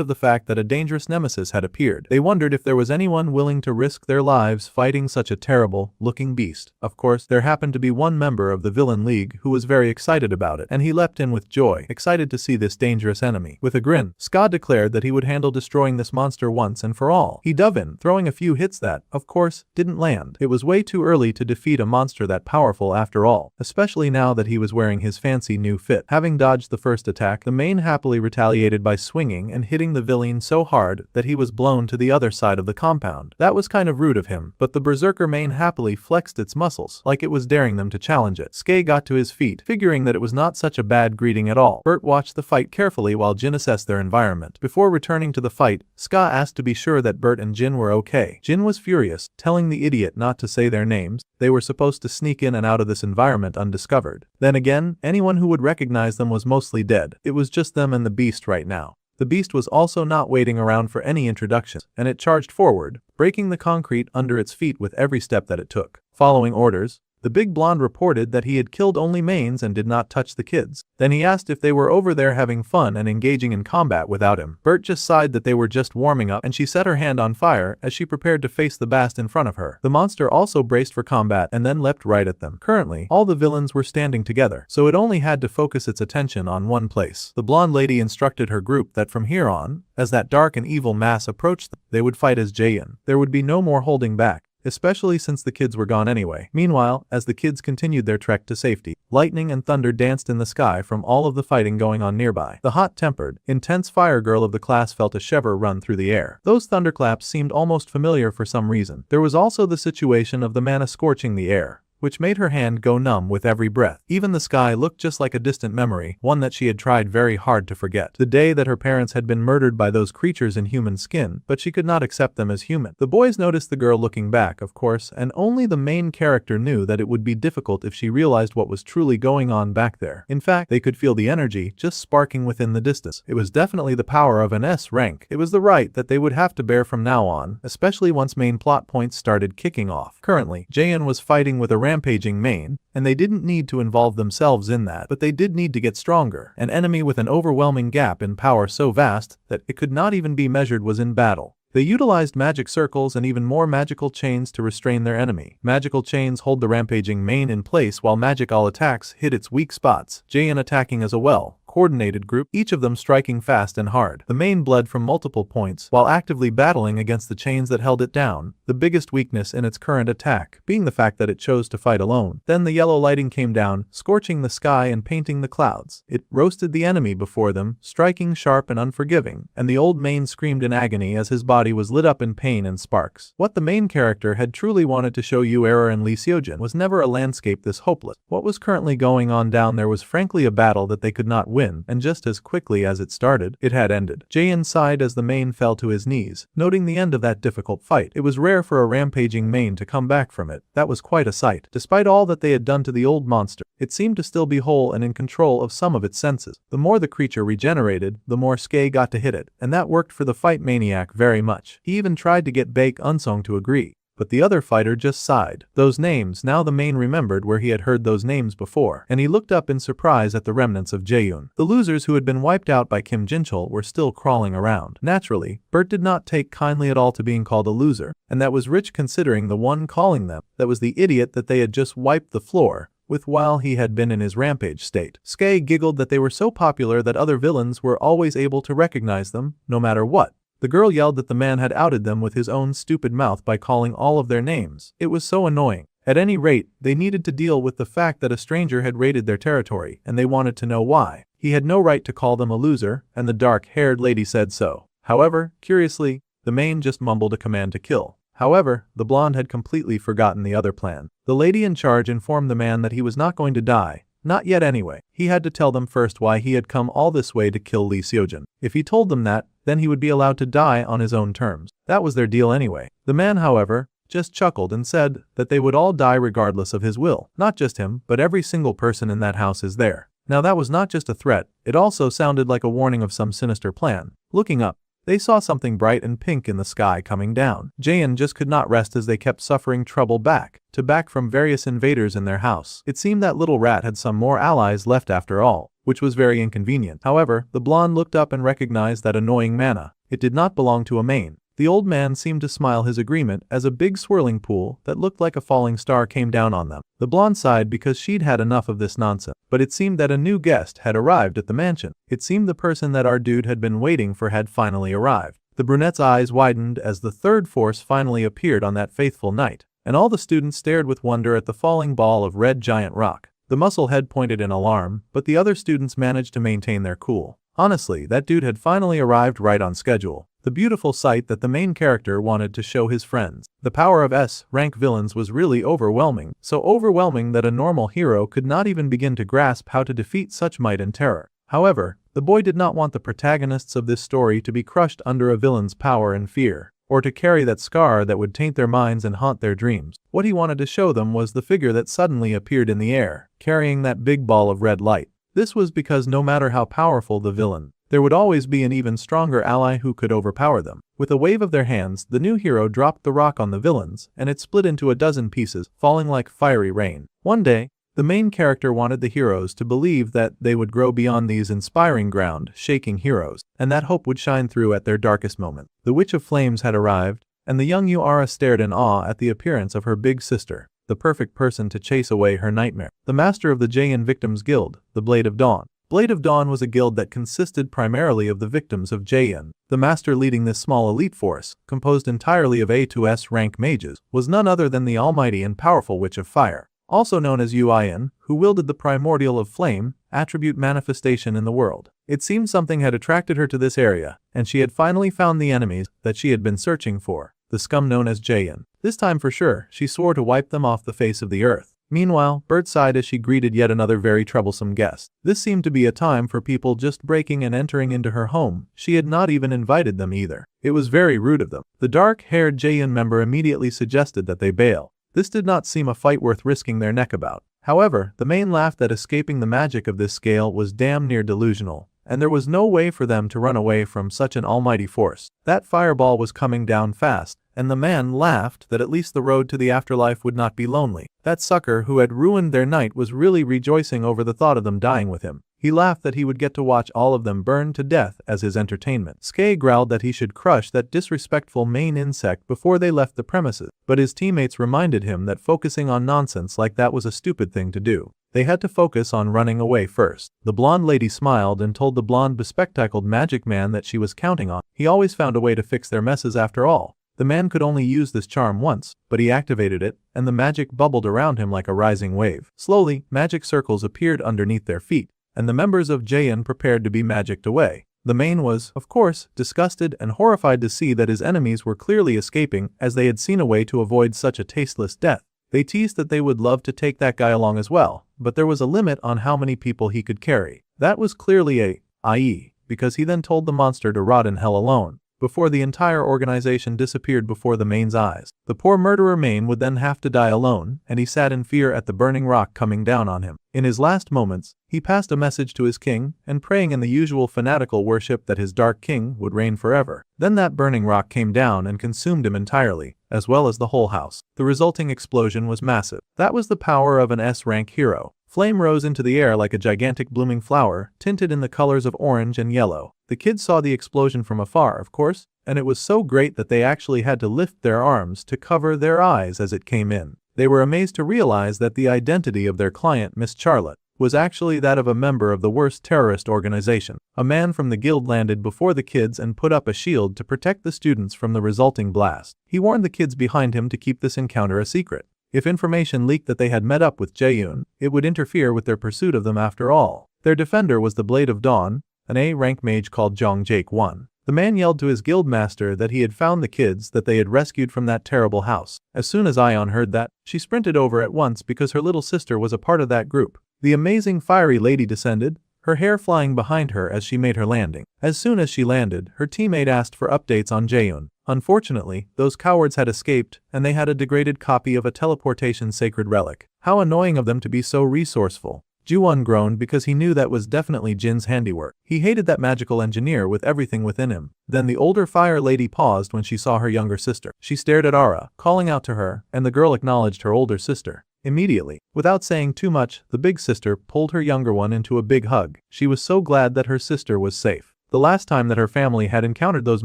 of the fact that a dangerous nemesis had appeared. They wondered if there was anyone willing to risk their lives fighting such a terrible-looking beast. Of course, there happened to be one member of the Villain League who was very excited about it, and he leapt in with joy, excited to see this dangerous enemy. With a grin, Ska declared that he would handle destroying this monster once and for all. He dove in, throwing a few hits that, of course, didn't land. It was way too early to defeat a monster that powerful after all, especially now that he was wearing his fancy new fit. Having dodged the first attack, the main happily retaliated by swinging and hitting the villain so hard that he was blown to the other side of the compound. That was kind of rude of him, but the berserker main happily flexed its muscles, like it was daring them to challenge it. Skay got to his feet, figuring that it was not such a bad greeting at all. Bert watched the fight carefully while Jin assessed their environment. Before returning to the fight, Ska asked to be sure that Bert and Jin were okay. Jin was furious, telling the idiot not to say their names. They were supposed to sneak in and out of this environment undiscovered. Then again, anyone who would recognize them was mostly dead. It was just them and the beast right now. The beast was also not waiting around for any introductions, and it charged forward, breaking the concrete under its feet with every step that it took. Following orders, the big blonde reported that he had killed only mains and did not touch the kids. Then he asked if they were over there having fun and engaging in combat without him. Bert just sighed that they were just warming up, and she set her hand on fire as she prepared to face the bast in front of her. The monster also braced for combat and then leapt right at them. Currently, all the villains were standing together, so it only had to focus its attention on one place. The blonde lady instructed her group that from here on, as that dark and evil mass approached them, they would fight as Jaein. There would be no more holding back, especially since the kids were gone anyway. Meanwhile, as the kids continued their trek to safety, lightning and thunder danced in the sky from all of the fighting going on nearby. The hot-tempered, intense fire girl of the class felt a shiver run through the air. Those thunderclaps seemed almost familiar for some reason. There was also the situation of the mana scorching the air, which made her hand go numb with every breath. Even the sky looked just like a distant memory, one that she had tried very hard to forget. The day that her parents had been murdered by those creatures in human skin, but she could not accept them as human. The boys noticed the girl looking back, of course, and only the main character knew that it would be difficult if she realized what was truly going on back there. In fact, they could feel the energy just sparking within the distance. It was definitely the power of an S rank. It was the right that they would have to bear from now on, especially once main plot points started kicking off. Currently, Jaein was fighting with a rampaging main, and they didn't need to involve themselves in that, but they did need to get stronger. An enemy with an overwhelming gap in power so vast that it could not even be measured was in battle. They utilized magic circles and even more magical chains to restrain their enemy. Magical chains hold the rampaging main in place while magical attacks hit its weak spots, Jaein attacking as well, coordinated group, each of them striking fast and hard. The main bled from multiple points while actively battling against the chains that held it down, the biggest weakness in its current attack being the fact that it chose to fight alone. Then the yellow lighting came down, scorching the sky and painting the clouds. It roasted the enemy before them, striking sharp and unforgiving, and the old main screamed in agony as his body was lit up in pain and sparks. What the main character had truly wanted to show Error and Lee Seojin was never a landscape this hopeless. What was currently going on down there was frankly a battle that they could not win, and just as quickly as it started, it had ended. Jaein sighed as the main fell to his knees, noting the end of that difficult fight. It was rare for a rampaging main to come back from it. That was quite a sight. Despite all that they had done to the old monster, it seemed to still be whole and in control of some of its senses. The more the creature regenerated, the more Skye got to hit it, and that worked for the fight maniac very much. He even tried to get Baek Unsong to agree, but the other fighter just sighed. Those names, now the main remembered where he had heard those names before, and he looked up in surprise at the remnants of Jaeyoon. The losers who had been wiped out by Kim Jinchul were still crawling around. Naturally, Bert did not take kindly at all to being called a loser, and that was rich considering the one calling them that was the idiot that they had just wiped the floor with while he had been in his rampage state. Skye giggled that they were so popular that other villains were always able to recognize them, no matter what. The girl yelled that the man had outed them with his own stupid mouth by calling all of their names. It was so annoying. At any rate, they needed to deal with the fact that a stranger had raided their territory, and they wanted to know why. He had no right to call them a loser, and the dark-haired lady said so. However, curiously, the main just mumbled a command to kill. However, the blonde had completely forgotten the other plan. The lady in charge informed the man that he was not going to die. Not yet anyway. He had to tell them first why he had come all this way to kill Lee Seojin. If he told them that, then he would be allowed to die on his own terms. That was their deal anyway. The man, however, just chuckled and said that they would all die regardless of his will. Not just him, but every single person in that house is there. Now that was not just a threat, it also sounded like a warning of some sinister plan. Looking up, they saw something bright and pink in the sky coming down. Jaein just could not rest as they kept suffering trouble back from various invaders in their house. It seemed that little rat had some more allies left after all, which was very inconvenient. However, the blonde looked up and recognized that annoying mana. It did not belong to a main. The old man seemed to smile his agreement as a big swirling pool that looked like a falling star came down on them. The blonde sighed because she'd had enough of this nonsense, but it seemed that a new guest had arrived at the mansion. It seemed the person that our dude had been waiting for had finally arrived. The brunette's eyes widened as the third force finally appeared on that faithful night, and all the students stared with wonder at the falling ball of red giant rock. The muscle head pointed in alarm, but the other students managed to maintain their cool. Honestly, that dude had finally arrived right on schedule. The beautiful sight that the main character wanted to show his friends. The power of S-rank villains was really overwhelming, so overwhelming that a normal hero could not even begin to grasp how to defeat such might and terror. However, the boy did not want the protagonists of this story to be crushed under a villain's power and fear, or to carry that scar that would taint their minds and haunt their dreams. What he wanted to show them was the figure that suddenly appeared in the air, carrying that big ball of red light. This was because no matter how powerful the villain, there would always be an even stronger ally who could overpower them. With a wave of their hands, the new hero dropped the rock on the villains, and it split into a dozen pieces, falling like fiery rain. One day, the main character wanted the heroes to believe that they would grow beyond these inspiring ground-shaking heroes, and that hope would shine through at their darkest moment. The Witch of Flames had arrived, and the young Yuara stared in awe at the appearance of her big sister, the perfect person to chase away her nightmare. The master of the Jaein Victims Guild, the Blade of Dawn. Blade of Dawn was a guild that consisted primarily of the victims of Jaein. The master leading this small elite force, composed entirely of A to S rank mages, was none other than the almighty and powerful Witch of Fire, also known as Yuian, who wielded the primordial of flame, attribute manifestation in the world. It seemed something had attracted her to this area, and she had finally found the enemies that she had been searching for, the scum known as Jaein. This time for sure, she swore to wipe them off the face of the earth. Meanwhile, Bert sighed as she greeted yet another very troublesome guest. This seemed to be a time for people just breaking and entering into her home. She had not even invited them either. It was very rude of them. The dark-haired Jaein member immediately suggested that they bail. This did not seem a fight worth risking their neck about. However, the main laughed that escaping the magic of this scale was damn near delusional, and there was no way for them to run away from such an almighty force. That fireball was coming down fast, and the man laughed that at least the road to the afterlife would not be lonely. That sucker who had ruined their night was really rejoicing over the thought of them dying with him. He laughed that he would get to watch all of them burn to death as his entertainment. Skye growled that he should crush that disrespectful main insect before they left the premises, but his teammates reminded him that focusing on nonsense like that was a stupid thing to do. They had to focus on running away first. The blonde lady smiled and told the blonde bespectacled magic man that she was counting on. He always found a way to fix their messes after all. The man could only use this charm once, but he activated it, and the magic bubbled around him like a rising wave. Slowly, magic circles appeared underneath their feet, and the members of Jaein prepared to be magicked away. The man was, of course, disgusted and horrified to see that his enemies were clearly escaping, as they had seen a way to avoid such a tasteless death. They teased that they would love to take that guy along as well, but there was a limit on how many people he could carry. That was clearly i.e., because he then told the monster to rot in hell alone, before the entire organization disappeared before the man's eyes. The poor murderer Main would then have to die alone, and he sat in fear at the burning rock coming down on him. In his last moments, he passed a message to his king, and praying in the usual fanatical worship that his dark king would reign forever. Then that burning rock came down and consumed him entirely, as well as the whole house. The resulting explosion was massive. That was the power of an S-rank hero. Flame rose into the air like a gigantic blooming flower, tinted in the colors of orange and yellow. The kids saw the explosion from afar, of course, and it was so great that they actually had to lift their arms to cover their eyes as it came in. They were amazed to realize that the identity of their client, Miss Charlotte, was actually that of a member of the worst terrorist organization. A man from the guild landed before the kids and put up a shield to protect the students from the resulting blast. He warned the kids behind him to keep this encounter a secret. If information leaked that they had met up with Jaeyoon, it would interfere with their pursuit of them after all. Their defender was the Blade of Dawn, an A-rank mage called Jong Jake 1. The man yelled to his guild master that he had found the kids that they had rescued from that terrible house. As soon as Ion heard that, she sprinted over at once because her little sister was a part of that group. The amazing fiery lady descended, her hair flying behind her as she made her landing. As soon as she landed, her teammate asked for updates on Jaeyoon. Unfortunately, those cowards had escaped, and they had a degraded copy of a teleportation sacred relic. How annoying of them to be so resourceful. Ju-won groaned because he knew that was definitely Jin's handiwork. He hated that magical engineer with everything within him. Then the older fire lady paused when she saw her younger sister. She stared at Ara, calling out to her, and the girl acknowledged her older sister. Immediately, without saying too much, the big sister pulled her younger one into a big hug. She was so glad that her sister was safe. The last time that her family had encountered those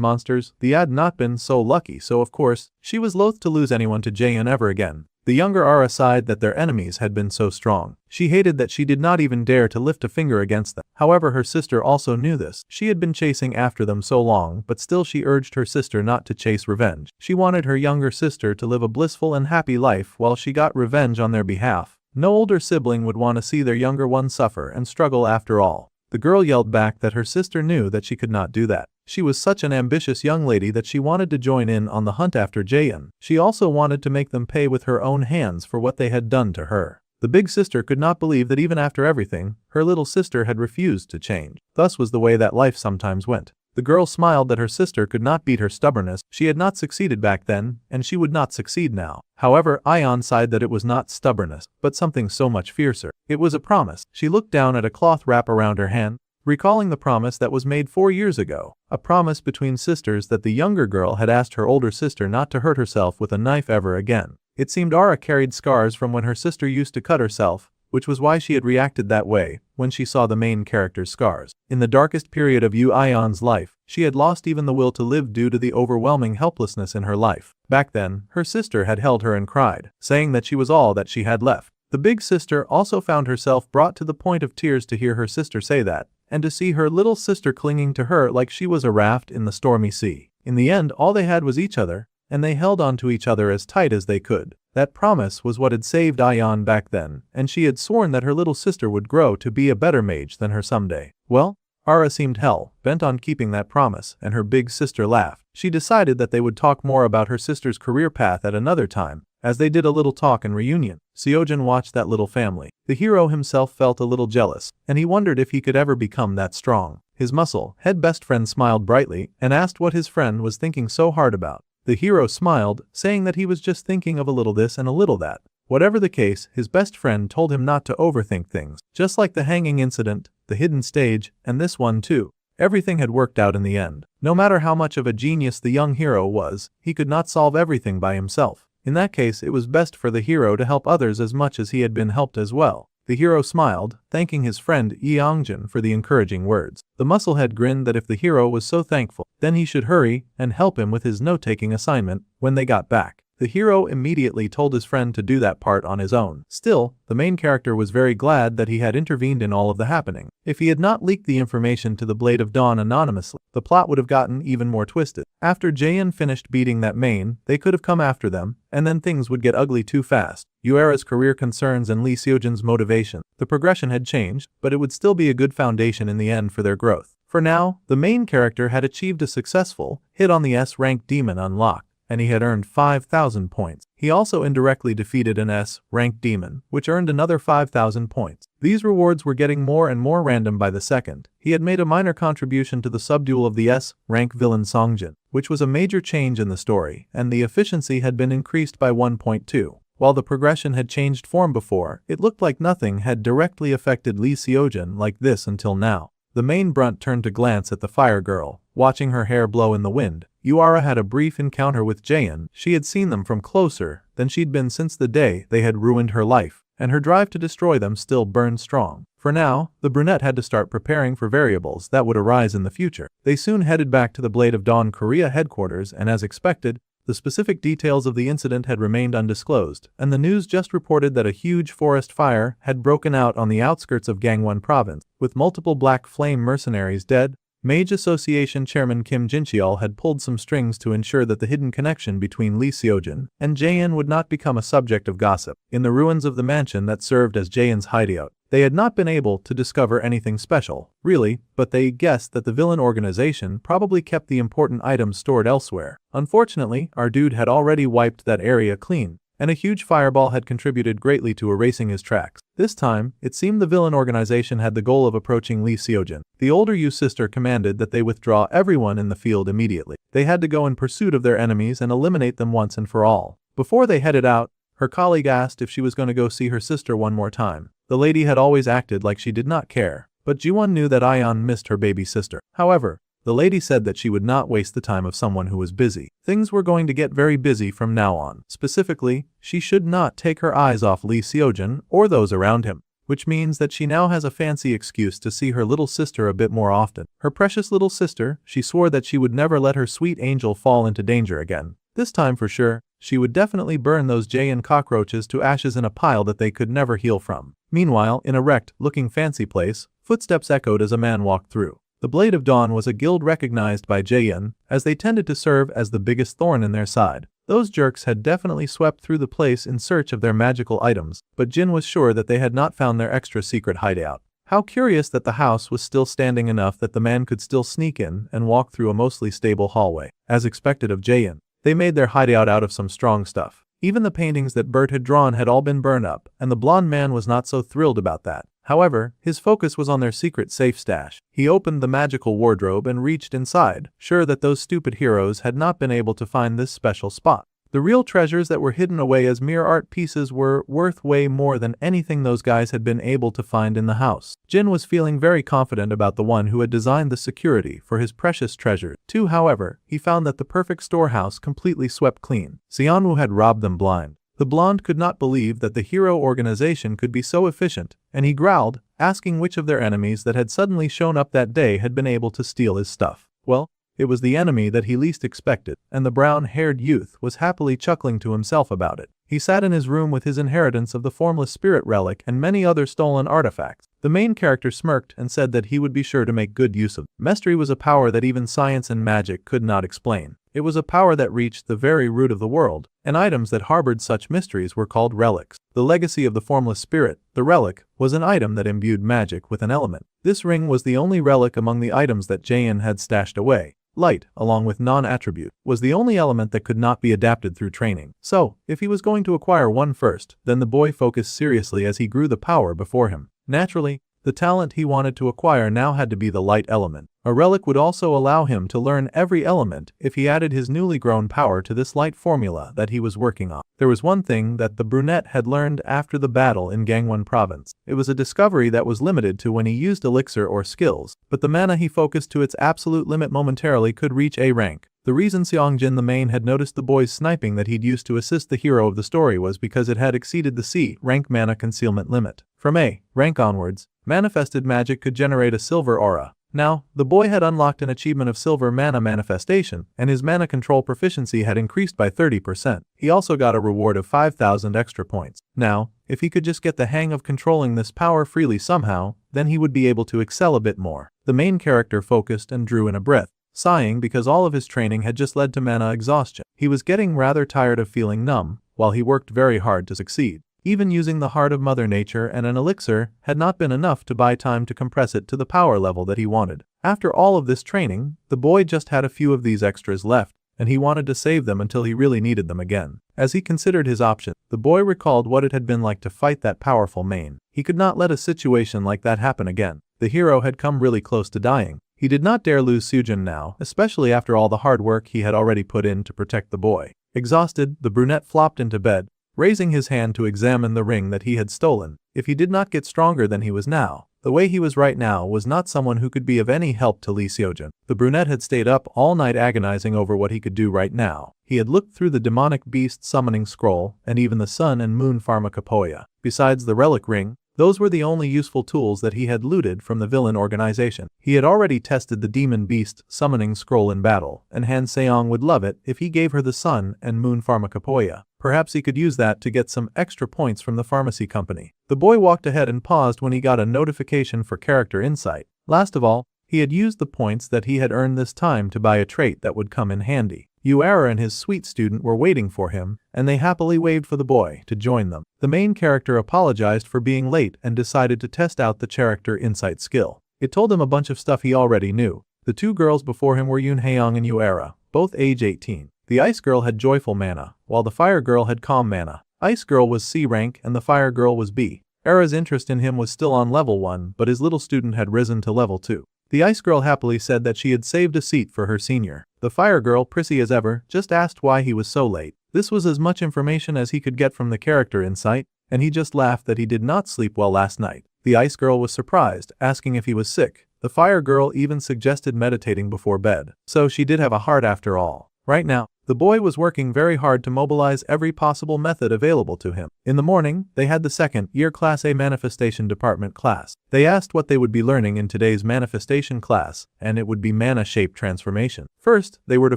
monsters, they had not been so lucky, so of course, she was loath to lose anyone to Jaeyoon ever again. The younger Ara sighed that their enemies had been so strong. She hated that she did not even dare to lift a finger against them. However, her sister also knew this. She had been chasing after them so long, but still she urged her sister not to chase revenge. She wanted her younger sister to live a blissful and happy life while she got revenge on their behalf. No older sibling would want to see their younger one suffer and struggle after all. The girl yelled back that her sister knew that she could not do that. She was such an ambitious young lady that she wanted to join in on the hunt after Jaeyoon. She also wanted to make them pay with her own hands for what they had done to her. The big sister could not believe that even after everything, her little sister had refused to change. Thus was the way that life sometimes went. The girl smiled that her sister could not beat her stubbornness. She had not succeeded back then, and she would not succeed now. However, Ion sighed that it was not stubbornness, but something so much fiercer. It was a promise. She looked down at a cloth wrap around her hand, recalling the promise that was made 4 years ago. A promise between sisters that the younger girl had asked her older sister not to hurt herself with a knife ever again. It seemed Ara carried scars from when her sister used to cut herself, which was why she had reacted that way when she saw the main character's scars. In the darkest period of Yu Ion's life, she had lost even the will to live due to the overwhelming helplessness in her life. Back then, her sister had held her and cried, saying that she was all that she had left. The big sister also found herself brought to the point of tears to hear her sister say that, and to see her little sister clinging to her like she was a raft in the stormy sea. In the end, all they had was each other, and they held on to each other as tight as they could. That promise was what had saved Ion back then, and she had sworn that her little sister would grow to be a better mage than her someday. Well, Ara seemed hell-bent on keeping that promise, and her big sister laughed. She decided that they would talk more about her sister's career path at another time. As they did a little talk and reunion, Seojin watched that little family. The hero himself felt a little jealous, and he wondered if he could ever become that strong. His muscle-head best friend smiled brightly and asked what his friend was thinking so hard about. The hero smiled, saying that he was just thinking of a little this and a little that. Whatever the case, his best friend told him not to overthink things. Just like the hanging incident, the hidden stage, and this one too. Everything had worked out in the end. No matter how much of a genius the young hero was, he could not solve everything by himself. In that case, it was best for the hero to help others as much as he had been helped as well. The hero smiled, thanking his friend Yeongjin for the encouraging words. The musclehead grinned that if the hero was so thankful, then he should hurry and help him with his note-taking assignment when they got back. The hero immediately told his friend to do that part on his own. Still, the main character was very glad that he had intervened in all of the happening. If he had not leaked the information to the Blade of Dawn anonymously, the plot would have gotten even more twisted. After Jaein finished beating that main, they could have come after them, and then things would get ugly too fast. Yuera's career concerns and Lee Seojin's motivation. The progression had changed, but it would still be a good foundation in the end for their growth. For now, the main character had achieved a successful hit on the S-rank demon unlock, and he had earned 5,000 points. He also indirectly defeated an S-rank demon, which earned another 5,000 points. These rewards were getting more and more random by the second. He had made a minor contribution to the subduel of the S-rank villain Songjin, which was a major change in the story, and the efficiency had been increased by 1.2. While the progression had changed form before, it looked like nothing had directly affected Lee Seojin like this until now. The main brunt turned to glance at the fire girl, watching her hair blow in the wind. Yuera had a brief encounter with Jaein. She had seen them from closer than she'd been since the day they had ruined her life, and her drive to destroy them still burned strong. For now, the brunette had to start preparing for variables that would arise in the future. They soon headed back to the Blade of Dawn Korea headquarters, and as expected, the specific details of the incident had remained undisclosed, and the news just reported that a huge forest fire had broken out on the outskirts of Gangwon province, with multiple Black Flame mercenaries dead. Mage Association Chairman Kim Jincheol had pulled some strings to ensure that the hidden connection between Lee Seojin and Jaein would not become a subject of gossip. In the ruins of the mansion that served as Jaein's hideout, they had not been able to discover anything special, really, but they guessed that the villain organization probably kept the important items stored elsewhere. Unfortunately, our dude had already wiped that area clean, and a huge fireball had contributed greatly to erasing his tracks. This time, it seemed the villain organization had the goal of approaching Lee Seojin. The older Yu sister commanded that they withdraw everyone in the field immediately. They had to go in pursuit of their enemies and eliminate them once and for all. Before they headed out, her colleague asked if she was going to go see her sister one more time. The lady had always acted like she did not care, but Jiwon knew that Ayeon missed her baby sister. However, the lady said that she would not waste the time of someone who was busy. Things were going to get very busy from now on. Specifically, she should not take her eyes off Lee Seojin or those around him, which means that she now has a fancy excuse to see her little sister a bit more often. Her precious little sister, she swore that she would never let her sweet angel fall into danger again. This time for sure, she would definitely burn those Jaein cockroaches to ashes in a pile that they could never heal from. Meanwhile, in a wrecked-looking fancy place, footsteps echoed as a man walked through. The Blade of Dawn was a guild recognized by Jaein, as they tended to serve as the biggest thorn in their side. Those jerks had definitely swept through the place in search of their magical items, but Jin was sure that they had not found their extra secret hideout. How curious that the house was still standing enough that the man could still sneak in and walk through a mostly stable hallway. As expected of Jaein, they made their hideout out of some strong stuff. Even the paintings that Bert had drawn had all been burned up, and the blonde man was not so thrilled about that. However, his focus was on their secret safe stash. He opened the magical wardrobe and reached inside, sure that those stupid heroes had not been able to find this special spot. The real treasures that were hidden away as mere art pieces were worth way more than anything those guys had been able to find in the house. Jin was feeling very confident about the one who had designed the security for his precious treasures. Too, however, he found that the perfect storehouse completely swept clean. Xianwu had robbed them blind. The blonde could not believe that the hero organization could be so efficient, and he growled, asking which of their enemies that had suddenly shown up that day had been able to steal his stuff. Well, it was the enemy that he least expected, and the brown-haired youth was happily chuckling to himself about it. He sat in his room with his inheritance of the formless spirit relic and many other stolen artifacts. The main character smirked and said that he would be sure to make good use of it. Mystery was a power that even science and magic could not explain. It was a power that reached the very root of the world, and items that harbored such mysteries were called relics. The legacy of the formless spirit, the relic, was an item that imbued magic with an element. This ring was the only relic among the items that Jaein had stashed away. Light, along with non-attribute, was the only element that could not be adapted through training. So, if he was going to acquire one first, then the boy focused seriously as he grew the power before him. Naturally, the talent he wanted to acquire now had to be the light element. A relic would also allow him to learn every element if he added his newly grown power to this light formula that he was working on. There was one thing that the brunette had learned after the battle in Gangwon province. It was a discovery that was limited to when he used elixir or skills, but the mana he focused to its absolute limit momentarily could reach A rank. The reason Seongjin the main had noticed the boy's sniping that he'd used to assist the hero of the story was because it had exceeded the C rank mana concealment limit. From A rank onwards, manifested magic could generate a silver aura. Now, the boy had unlocked an achievement of Silver Mana Manifestation, and his mana control proficiency had increased by 30%. He also got a reward of 5,000 extra points. Now, if he could just get the hang of controlling this power freely somehow, then he would be able to excel a bit more. The main character focused and drew in a breath, sighing because all of his training had just led to mana exhaustion. He was getting rather tired of feeling numb, while he worked very hard to succeed. Even using the heart of Mother Nature and an elixir had not been enough to buy time to compress it to the power level that he wanted. After all of this training, the boy just had a few of these extras left, and he wanted to save them until he really needed them again. As he considered his options, the boy recalled what it had been like to fight that powerful main. He could not let a situation like that happen again. The hero had come really close to dying. He did not dare lose Sujin now, especially after all the hard work he had already put in to protect the boy. Exhausted, the brunette flopped into bed, raising his hand to examine the ring that he had stolen. If he did not get stronger than he was now, the way he was right now was not someone who could be of any help to Lee Seojin. The brunette had stayed up all night agonizing over what he could do right now. He had looked through the demonic beast summoning scroll and even the sun and moon pharmacopoeia. Besides the relic ring, those were the only useful tools that he had looted from the villain organization. He had already tested the demon beast summoning scroll in battle, and Han Seong would love it if he gave her the sun and moon pharmacopoeia. Perhaps he could use that to get some extra points from the pharmacy company. The boy walked ahead and paused when he got a notification for character insight. Last of all, he had used the points that he had earned this time to buy a trait that would come in handy. Uera and his sweet student were waiting for him, and they happily waved for the boy to join them. The main character apologized for being late and decided to test out the character insight skill. It told him a bunch of stuff he already knew. The two girls before him were Yoon Haeyoung and Uera, both age 18. The Ice Girl had Joyful Mana, while the Fire Girl had Calm Mana. Ice Girl was C rank and the Fire Girl was B. Era's interest in him was still on level 1, but his little student had risen to level 2. The Ice Girl happily said that she had saved a seat for her senior. The Fire Girl, prissy as ever, just asked why he was so late. This was as much information as he could get from the character insight, and he just laughed that he did not sleep well last night. The Ice Girl was surprised, asking if he was sick. The Fire Girl even suggested meditating before bed. So she did have a heart after all. Right now, the boy was working very hard to mobilize every possible method available to him. In the morning, they had the second year Class A Manifestation Department class. They asked what they would be learning in today's manifestation class, and it would be mana shape transformation. First, they were to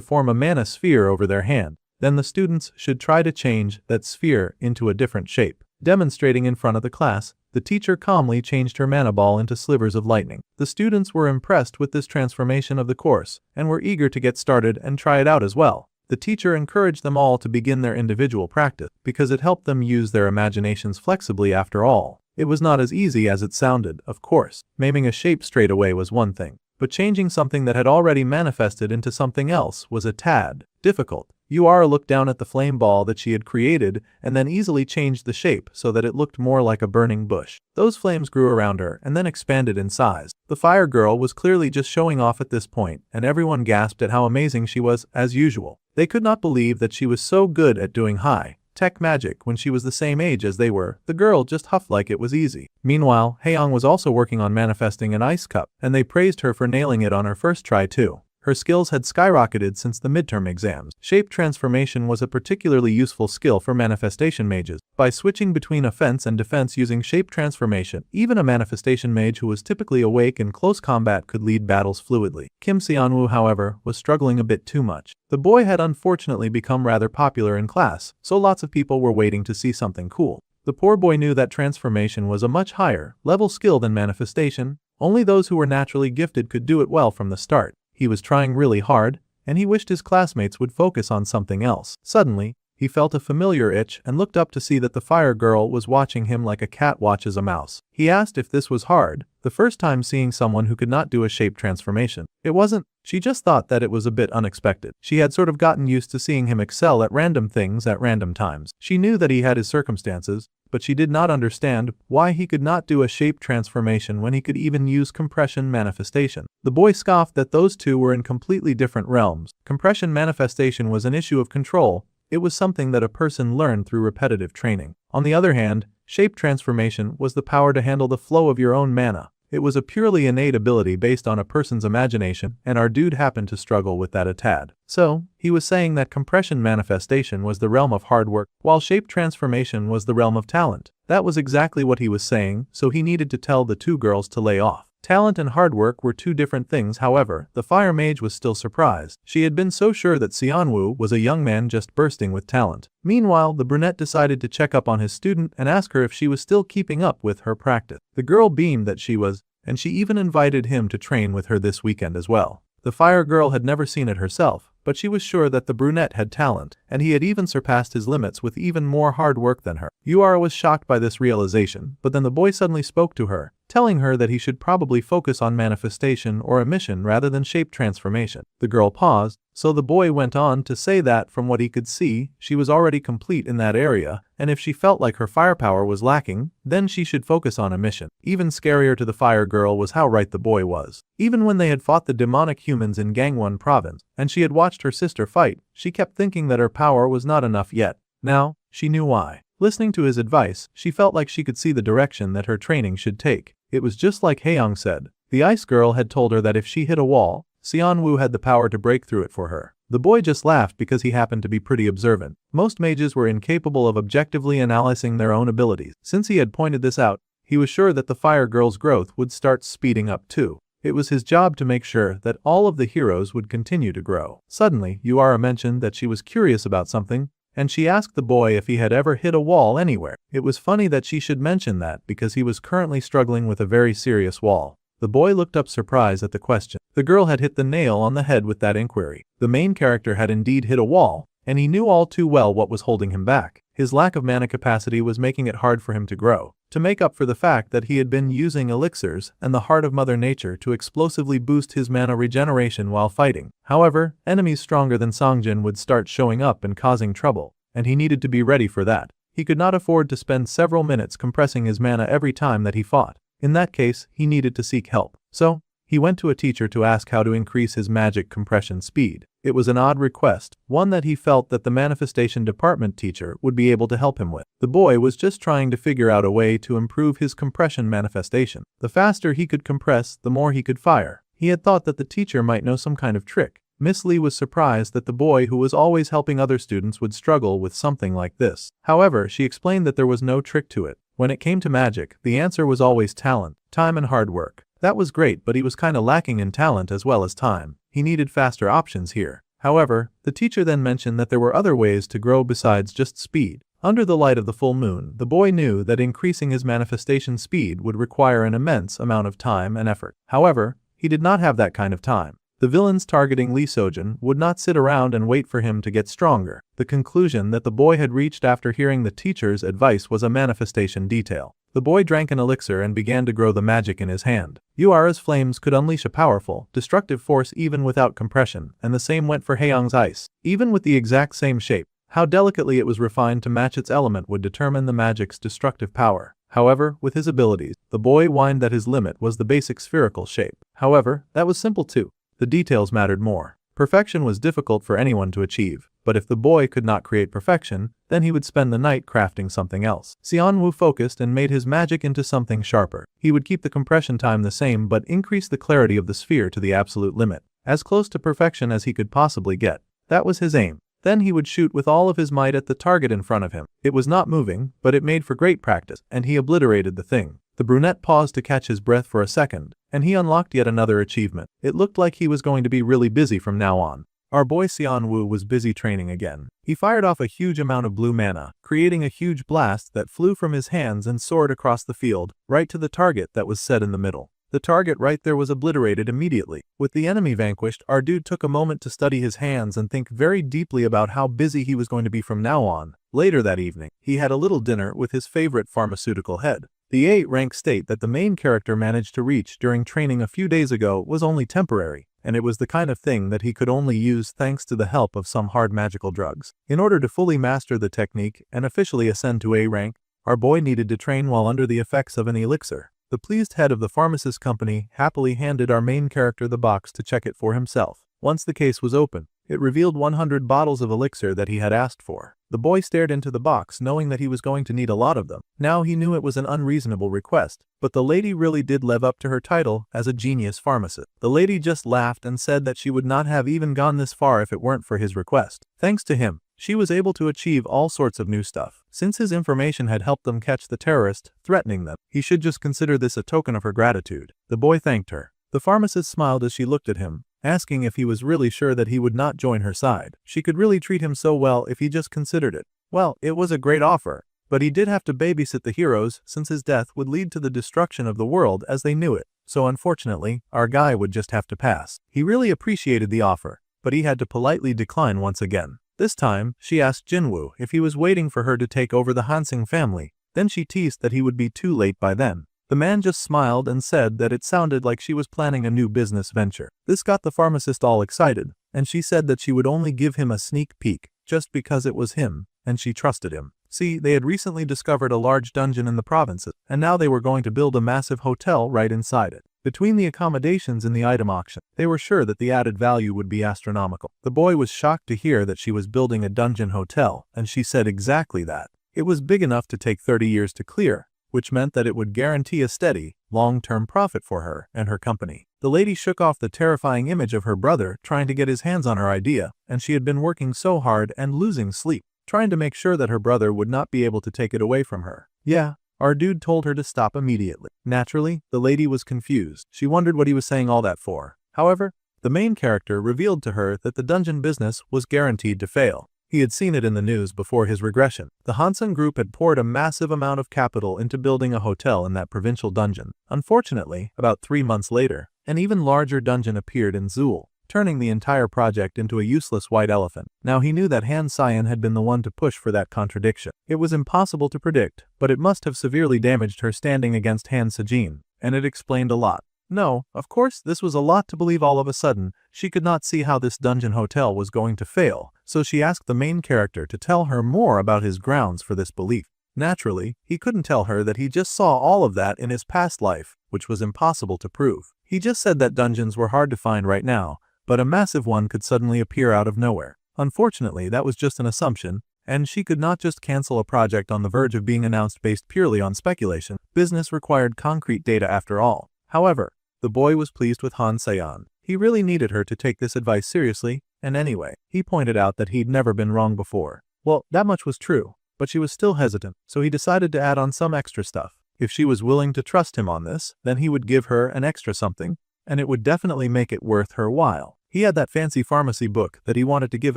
form a mana sphere over their hand. Then the students should try to change that sphere into a different shape. Demonstrating in front of the class, the teacher calmly changed her mana ball into slivers of lightning. The students were impressed with this transformation of the course, and were eager to get started and try it out as well. The teacher encouraged them all to begin their individual practice, because it helped them use their imaginations flexibly after all. It was not as easy as it sounded, of course. Maiming a shape straight away was one thing, but changing something that had already manifested into something else was a tad difficult. Uara looked down at the flame ball that she had created and then easily changed the shape so that it looked more like a burning bush. Those flames grew around her and then expanded in size. The Fire Girl was clearly just showing off at this point, and everyone gasped at how amazing she was, as usual. They could not believe that she was so good at doing high-tech magic when she was the same age as they were. The girl just huffed like it was easy. Meanwhile, Haeyoung was also working on manifesting an ice cup, and they praised her for nailing it on her first try too. Her skills had skyrocketed since the midterm exams. Shape transformation was a particularly useful skill for manifestation mages. By switching between offense and defense using shape transformation, even a manifestation mage who was typically awake in close combat could lead battles fluidly. Kim Seonwoo, however, was struggling a bit too much. The boy had unfortunately become rather popular in class, so lots of people were waiting to see something cool. The poor boy knew that transformation was a much higher level skill than manifestation. Only those who were naturally gifted could do it well from the start. He was trying really hard, and he wished his classmates would focus on something else. Suddenly, he felt a familiar itch and looked up to see that the Fire Girl was watching him like a cat watches a mouse. He asked if this was hard, the first time seeing someone who could not do a shape transformation. It wasn't. She just thought that it was a bit unexpected. She had sort of gotten used to seeing him excel at random things at random times. She knew that he had his circumstances, but she did not understand why he could not do a shape transformation when he could even use compression manifestation. The boy scoffed that those two were in completely different realms. Compression manifestation was an issue of control. It was something that a person learned through repetitive training. On the other hand, shape transformation was the power to handle the flow of your own mana. It was a purely innate ability based on a person's imagination, and our dude happened to struggle with that a tad. So, he was saying that compression manifestation was the realm of hard work, while shape transformation was the realm of talent. That was exactly what he was saying, so he needed to tell the two girls to lay off. Talent and hard work were two different things. However, the fire mage was still surprised. She had been so sure that Xianwu was a young man just bursting with talent. Meanwhile, the brunette decided to check up on his student and ask her if she was still keeping up with her practice. The girl beamed that she was, and she even invited him to train with her this weekend as well. The fire girl had never seen it herself, but she was sure that the brunette had talent, and he had even surpassed his limits with even more hard work than her. Yura was shocked by this realization, but then the boy suddenly spoke to her, telling her that he should probably focus on manifestation or emission rather than shape transformation. The girl paused, so the boy went on to say that from what he could see, she was already complete in that area, and if she felt like her firepower was lacking, then she should focus on emission. Even scarier to the fire girl was how right the boy was. Even when they had fought the demonic humans in Gangwon province, and she had watched her sister fight, she kept thinking that her power was not enough yet. Now, she knew why. Listening to his advice, she felt like she could see the direction that her training should take. It was just like Haeyong said. The ice girl had told her that if she hit a wall, Xianwu had the power to break through it for her. The boy just laughed because he happened to be pretty observant. Most mages were incapable of objectively analyzing their own abilities. Since he had pointed this out, he was sure that the fire girl's growth would start speeding up too. It was his job to make sure that all of the heroes would continue to grow. Suddenly, Yura mentioned that she was curious about something, and she asked the boy if he had ever hit a wall anywhere. It was funny that she should mention that because he was currently struggling with a very serious wall. The boy looked up surprised at the question. The girl had hit the nail on the head with that inquiry. The main character had indeed hit a wall, and he knew all too well what was holding him back. His lack of mana capacity was making it hard for him to grow. To make up for the fact that he had been using elixirs and the heart of Mother Nature to explosively boost his mana regeneration while fighting. However, enemies stronger than Songjin would start showing up and causing trouble, and he needed to be ready for that. He could not afford to spend several minutes compressing his mana every time that he fought. In that case, he needed to seek help. So, he went to a teacher to ask how to increase his magic compression speed. It was an odd request, one that he felt that the manifestation department teacher would be able to help him with. The boy was just trying to figure out a way to improve his compression manifestation. The faster he could compress, the more he could fire. He had thought that the teacher might know some kind of trick. Miss Lee was surprised that the boy who was always helping other students would struggle with something like this. However, she explained that there was no trick to it. When it came to magic, the answer was always talent, time and hard work. That was great, but he was kinda lacking in talent as well as time. He needed faster options here. However, the teacher then mentioned that there were other ways to grow besides just speed. Under the light of the full moon, the boy knew that increasing his manifestation speed would require an immense amount of time and effort. However, he did not have that kind of time. The villains targeting Lee Sojin would not sit around and wait for him to get stronger. The conclusion that the boy had reached after hearing the teacher's advice was a manifestation detail. The boy drank an elixir and began to grow the magic in his hand. Yura's flames could unleash a powerful, destructive force even without compression, and the same went for Haeyong's ice. Even with the exact same shape, how delicately it was refined to match its element would determine the magic's destructive power. However, with his abilities, the boy whined that his limit was the basic spherical shape. However, that was simple too. The details mattered more. Perfection was difficult for anyone to achieve, but if the boy could not create perfection, then he would spend the night crafting something else. Xianwu focused and made his magic into something sharper. He would keep the compression time the same but increase the clarity of the sphere to the absolute limit, as close to perfection as he could possibly get. That was his aim. Then he would shoot with all of his might at the target in front of him. It was not moving, but it made for great practice, and he obliterated the thing. The brunette paused to catch his breath for a second, and he unlocked yet another achievement. It looked like he was going to be really busy from now on. Our boy Xianwu was busy training again. He fired off a huge amount of blue mana, creating a huge blast that flew from his hands and soared across the field, right to the target that was set in the middle. The target right there was obliterated immediately. With the enemy vanquished, our dude took a moment to study his hands and think very deeply about how busy he was going to be from now on. Later that evening, he had a little dinner with his favorite pharmaceutical head. The 8-rank state that the main character managed to reach during training a few days ago was only temporary, and it was the kind of thing that he could only use thanks to the help of some hard magical drugs. In order to fully master the technique and officially ascend to A rank, our boy needed to train while under the effects of an elixir. The pleased head of the pharmacist company happily handed our main character the box to check it for himself. Once the case was open, it revealed 100 bottles of elixir that he had asked for. The boy stared into the box knowing that he was going to need a lot of them. Now he knew it was an unreasonable request, but the lady really did live up to her title as a genius pharmacist. The lady just laughed and said that she would not have even gone this far if it weren't for his request. Thanks to him, she was able to achieve all sorts of new stuff. Since his information had helped them catch the terrorist threatening them, he should just consider this a token of her gratitude. The boy thanked her. The pharmacist smiled as she looked at him, asking if he was really sure that he would not join her side. She could really treat him so well if he just considered it. Well, it was a great offer, but he did have to babysit the heroes since his death would lead to the destruction of the world as they knew it. So unfortunately, our guy would just have to pass. He really appreciated the offer, but he had to politely decline once again. This time, she asked Jinwoo if he was waiting for her to take over the Hansing family. Then she teased that he would be too late by then. The man just smiled and said that it sounded like she was planning a new business venture. This got the pharmacist all excited, and she said that she would only give him a sneak peek, just because it was him, and she trusted him. See, they had recently discovered a large dungeon in the provinces, and now they were going to build a massive hotel right inside it. Between the accommodations and the item auction, they were sure that the added value would be astronomical. The boy was shocked to hear that she was building a dungeon hotel, and she said exactly that. It was big enough to take 30 years to clear, which meant that it would guarantee a steady, long-term profit for her and her company. The lady shook off the terrifying image of her brother trying to get his hands on her idea, and she had been working so hard and losing sleep, trying to make sure that her brother would not be able to take it away from her. Yeah, our dude told her to stop immediately. Naturally, the lady was confused. She wondered what he was saying all that for. However, the main character revealed to her that the dungeon business was guaranteed to fail. He had seen it in the news before his regression. The Hansen Group had poured a massive amount of capital into building a hotel in that provincial dungeon. Unfortunately, about 3 months later, an even larger dungeon appeared in Zool, turning the entire project into a useless white elephant. Now he knew that Han Sion had been the one to push for that contradiction. It was impossible to predict, but it must have severely damaged her standing against Han Sejin, and it explained a lot. No, of course, this was a lot to believe all of a sudden. She could not see how this dungeon hotel was going to fail, so she asked the main character to tell her more about his grounds for this belief. Naturally, he couldn't tell her that he just saw all of that in his past life, which was impossible to prove. He just said that dungeons were hard to find right now, but a massive one could suddenly appear out of nowhere. Unfortunately, that was just an assumption, and she could not just cancel a project on the verge of being announced based purely on speculation. Business required concrete data after all. However, the boy was pleased with Han Seon. He really needed her to take this advice seriously, and anyway, he pointed out that he'd never been wrong before. Well, that much was true, but she was still hesitant, so he decided to add on some extra stuff. If she was willing to trust him on this, then he would give her an extra something, and it would definitely make it worth her while. He had that fancy pharmacy book that he wanted to give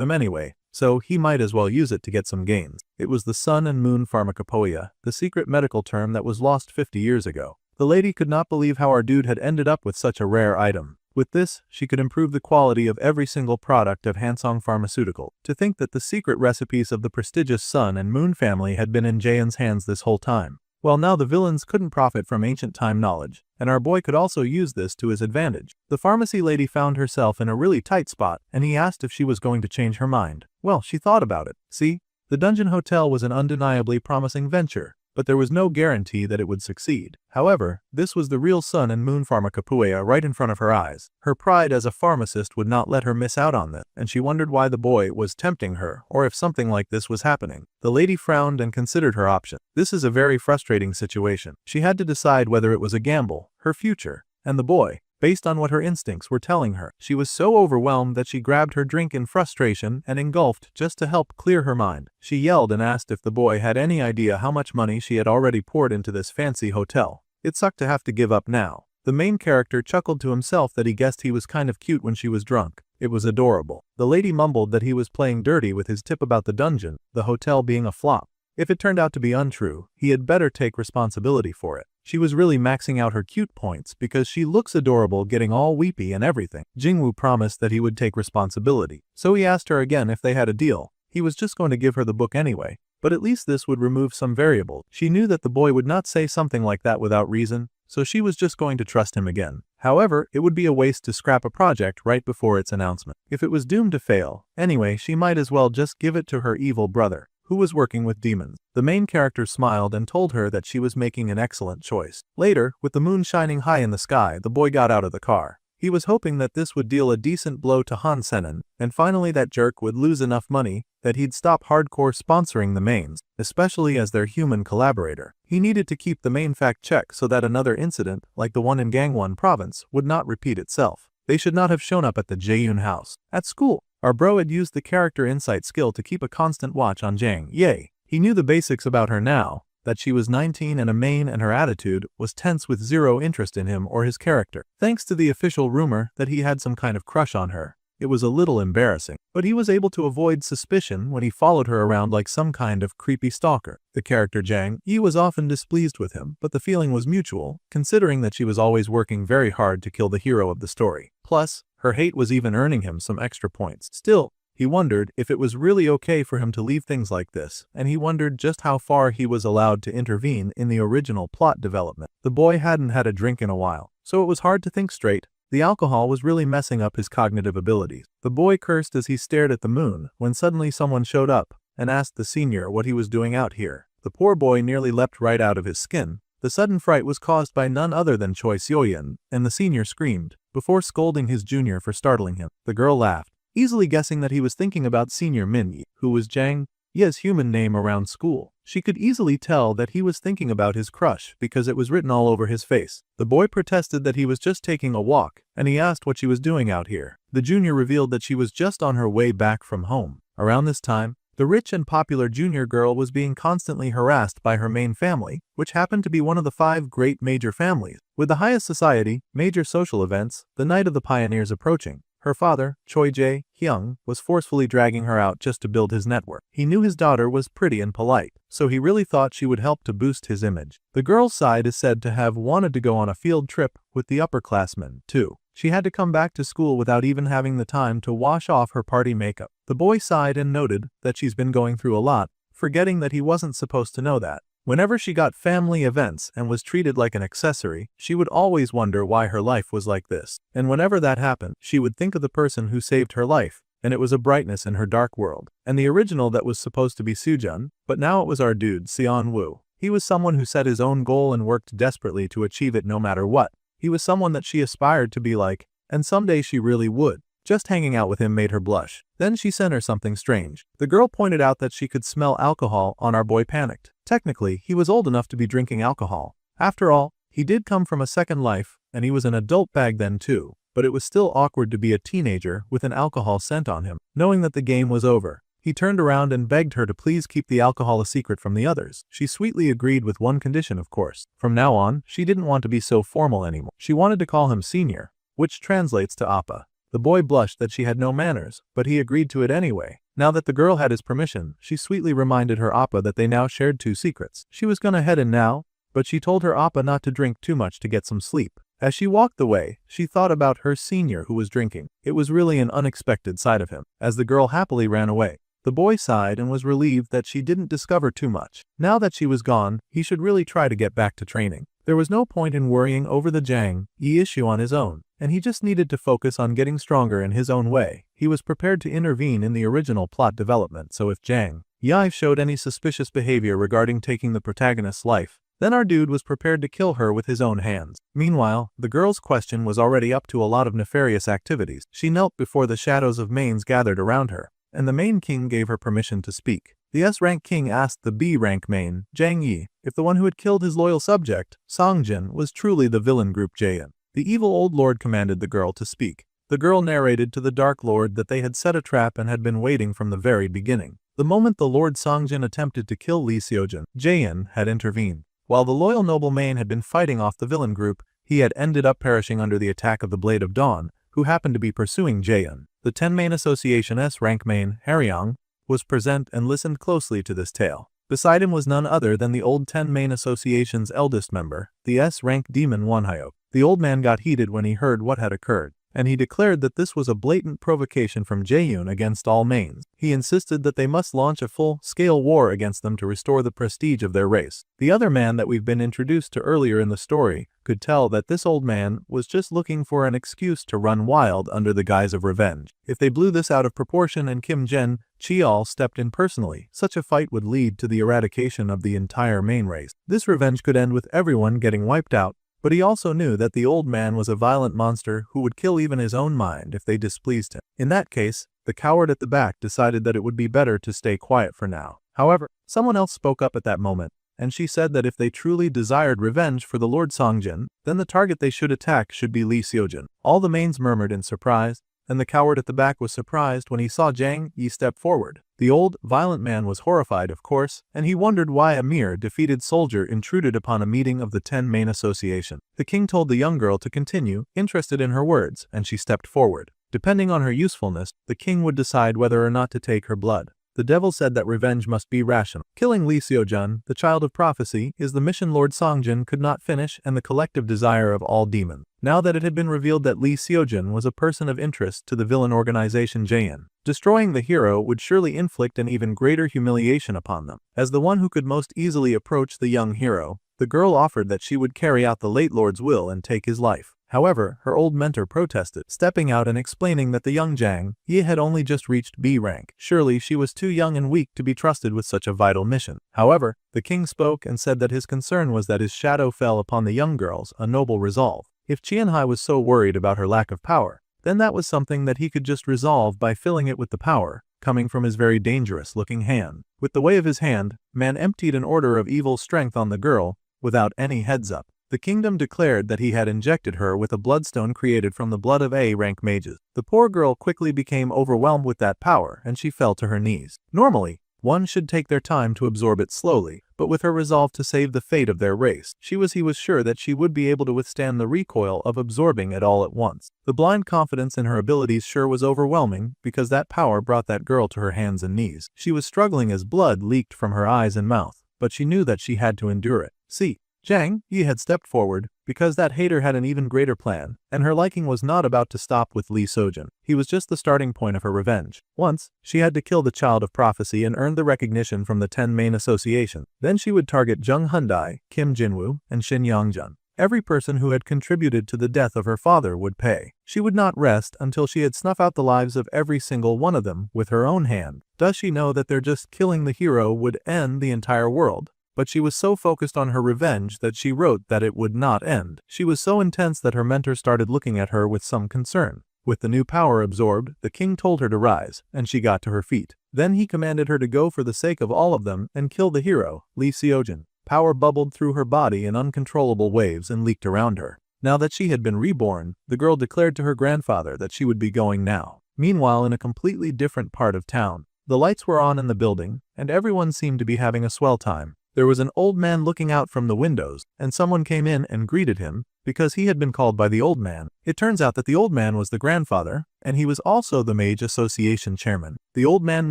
him anyway, so he might as well use it to get some gains. It was the Sun and Moon Pharmacopoeia, the secret medical term that was lost 50 years ago. The lady could not believe how our dude had ended up with such a rare item. With this, she could improve the quality of every single product of Hansong Pharmaceutical. To think that the secret recipes of the prestigious Sun and Moon family had been in Jaehyun's hands this whole time. Well, now the villains couldn't profit from ancient time knowledge, and our boy could also use this to his advantage. The pharmacy lady found herself in a really tight spot, and he asked if she was going to change her mind. Well, she thought about it. See, the dungeon hotel was an undeniably promising venture, but there was no guarantee that it would succeed. However, this was the real Sun and Moon Pharmacopoeia right in front of her eyes. Her pride as a pharmacist would not let her miss out on this, and she wondered why the boy was tempting her, or if something like this was happening. The lady frowned and considered her option. This is a very frustrating situation. She had to decide whether it was a gamble, her future, and the boy, based on what her instincts were telling her. She was so overwhelmed that she grabbed her drink in frustration and engulfed just to help clear her mind. She yelled and asked if the boy had any idea how much money she had already poured into this fancy hotel. It sucked to have to give up now. The main character chuckled to himself that he guessed he was kind of cute when she was drunk. It was adorable. The lady mumbled that he was playing dirty with his tip about the dungeon, the hotel being a flop. If it turned out to be untrue, he had better take responsibility for it. She was really maxing out her cute points because she looks adorable getting all weepy and everything. Jingwoo promised that he would take responsibility, so he asked her again if they had a deal. He was just going to give her the book anyway, but at least this would remove some variables. She knew that the boy would not say something like that without reason, so she was just going to trust him again. However, it would be a waste to scrap a project right before its announcement. If it was doomed to fail, anyway, she might as well just give it to her evil brother, who was working with demons. The main character smiled and told her that she was making an excellent choice. Later, with the moon shining high in the sky, the boy got out of the car. He was hoping that this would deal a decent blow to Han Senon, and finally that jerk would lose enough money that he'd stop hardcore sponsoring the mains, especially as their human collaborator. He needed to keep the main fact check so that another incident, like the one in Gangwon province, would not repeat itself. They should not have shown up at the Jaehyun house. At school, Our bro had used the character insight skill to keep a constant watch on Jang. Yay. He knew the basics about her now, that she was 19 and a main and her attitude was tense with zero interest in him or his character. Thanks to the official rumor that he had some kind of crush on her, it was a little embarrassing, but he was able to avoid suspicion when he followed her around like some kind of creepy stalker. The character Jang Yi was often displeased with him, but the feeling was mutual, considering that she was always working very hard to kill the hero of the story. Plus, her hate was even earning him some extra points. Still, he wondered if it was really okay for him to leave things like this, and he wondered just how far he was allowed to intervene in the original plot development. The boy hadn't had a drink in a while, so it was hard to think straight. The alcohol was really messing up his cognitive abilities. The boy cursed as he stared at the moon when suddenly someone showed up and asked the senior what he was doing out here. The poor boy nearly leapt right out of his skin. The sudden fright was caused by none other than Choi Seoyin, and the senior screamed, before scolding his junior for startling him. The girl laughed, easily guessing that he was thinking about senior Min Yi, who was Jang Ye's human name around school. She could easily tell that he was thinking about his crush because it was written all over his face. The boy protested that he was just taking a walk, and he asked what she was doing out here. The junior revealed that she was just on her way back from home. Around this time, the rich and popular junior girl was being constantly harassed by her main family, which happened to be one of the 5 great major families, with the highest society, major social events, the Night of the Pioneers approaching. Her father, Choi Jae-hyung, was forcefully dragging her out just to build his network. He knew his daughter was pretty and polite, so he really thought she would help to boost his image. The girl's side is said to have wanted to go on a field trip with the upperclassmen, too. She had to come back to school without even having the time to wash off her party makeup. The boy sighed and noted that she's been going through a lot, forgetting that he wasn't supposed to know that. Whenever she got family events and was treated like an accessory, she would always wonder why her life was like this. And whenever that happened, she would think of the person who saved her life, and it was a brightness in her dark world. And the original that was supposed to be Sujun, but now it was our dude, Seon Woo. He was someone who set his own goal and worked desperately to achieve it no matter what. He was someone that she aspired to be like, and someday she really would. Just hanging out with him made her blush. Then she sent her something strange. The girl pointed out that she could smell alcohol on our boy panicked. Technically, he was old enough to be drinking alcohol. After all, he did come from a second life, and he was an adult bag then too, but it was still awkward to be a teenager with an alcohol scent on him. Knowing that the game was over, he turned around and begged her to please keep the alcohol a secret from the others. She sweetly agreed with one condition, of course. From now on, she didn't want to be so formal anymore. She wanted to call him senior, which translates to Appa. The boy blushed that she had no manners, but he agreed to it anyway. Now that the girl had his permission, she sweetly reminded her Appa that they now shared 2 secrets. She was gonna head in now, but she told her Appa not to drink too much to get some sleep. As she walked the way, she thought about her senior who was drinking. It was really an unexpected side of him. As the girl happily ran away, the boy sighed and was relieved that she didn't discover too much. Now that she was gone, he should really try to get back to training. There was no point in worrying over the Jang Yi issue on his own, and he just needed to focus on getting stronger in his own way. He was prepared to intervene in the original plot development, so if Jang Yi showed any suspicious behavior regarding taking the protagonist's life, then our dude was prepared to kill her with his own hands. Meanwhile, the girl's question was already up to a lot of nefarious activities. She knelt before the shadows of mains gathered around her, and the main king gave her permission to speak. The S-rank king asked the B-rank main, Jang Yi, if the one who had killed his loyal subject, Songjin, was truly the villain group Jaein. The evil old lord commanded the girl to speak. The girl narrated to the Dark Lord that they had set a trap and had been waiting from the very beginning. The moment the Lord Songjin attempted to kill Lee Seojin, Jaein had intervened. While the loyal noble main had been fighting off the villain group, he had ended up perishing under the attack of the Blade of Dawn, who happened to be pursuing Jaein. The 10 main association S-rank main, Haryong, was present and listened closely to this tale. Beside him was none other than the old 10 main association's eldest member, the S-rank demon Wonhyok. The old man got heated when he heard what had occurred, and he declared that this was a blatant provocation from Jaeyoon against all mains. He insisted that they must launch a full-scale war against them to restore the prestige of their race. The other man that we've been introduced to earlier in the story could tell that this old man was just looking for an excuse to run wild under the guise of revenge. If they blew this out of proportion and Kim Jen Cheol stepped in personally, such a fight would lead to the eradication of the entire main race. This revenge could end with everyone getting wiped out, but he also knew that the old man was a violent monster who would kill even his own mind if they displeased him. In that case, the coward at the back decided that it would be better to stay quiet for now. However, someone else spoke up at that moment, and she said that if they truly desired revenge for the Lord Songjin, then the target they should attack should be Lee Seojin. All the mains murmured in surprise, and the coward at the back was surprised when he saw Jang Yi step forward. The old, violent man was horrified, of course, and he wondered why a mere defeated soldier intruded upon a meeting of the 10 Main Association. The king told the young girl to continue, interested in her words, and she stepped forward. Depending on her usefulness, the king would decide whether or not to take her blood. The devil said that revenge must be rational. Killing Lee Seojun, the child of prophecy, is the mission Lord Songjin could not finish and the collective desire of all demons. Now that it had been revealed that Lee Seojun was a person of interest to the villain organization Jaein, destroying the hero would surely inflict an even greater humiliation upon them. As the one who could most easily approach the young hero, the girl offered that she would carry out the late lord's will and take his life. However, her old mentor protested, stepping out and explaining that the young Jang Yi had only just reached B rank. Surely she was too young and weak to be trusted with such a vital mission. However, the king spoke and said that his concern was that his shadow fell upon the young girls, a noble resolve. If Qianhai was so worried about her lack of power, then that was something that he could just resolve by filling it with the power coming from his very dangerous-looking hand. With the way of his hand, man emptied an order of evil strength on the girl without any heads-up. The kingdom declared that he had injected her with a bloodstone created from the blood of A-rank mages. The poor girl quickly became overwhelmed with that power and she fell to her knees. Normally, one should take their time to absorb it slowly, but with her resolve to save the fate of their race, he was sure that she would be able to withstand the recoil of absorbing it all at once. The blind confidence in her abilities sure was overwhelming because that power brought that girl to her hands and knees. She was struggling as blood leaked from her eyes and mouth, but she knew that she had to endure it. See, Jang Yi had stepped forward because that hater had an even greater plan, and her liking was not about to stop with Lee Seojun. He was just the starting point of her revenge. Once, she had to kill the child of prophecy and earn the recognition from the 10 Main Association. Then she would target Jung Hyundai, Kim Jinwoo, and Shin Yongjun. Every person who had contributed to the death of her father would pay. She would not rest until she had snuffed out the lives of every single one of them with her own hand. Does she know that just killing the hero would end the entire world? But she was so focused on her revenge that she wrote that it would not end. She was so intense that her mentor started looking at her with some concern. With the new power absorbed, the king told her to rise, and she got to her feet. Then he commanded her to go for the sake of all of them and kill the hero, Lee Seojun. Power bubbled through her body in uncontrollable waves and leaked around her. Now that she had been reborn, the girl declared to her grandfather that she would be going now. Meanwhile, in a completely different part of town, the lights were on in the building, and everyone seemed to be having a swell time. There was an old man looking out from the windows, and someone came in and greeted him because he had been called by the old man. It turns out that the old man was the grandfather, and he was also the Mage Association chairman. The old man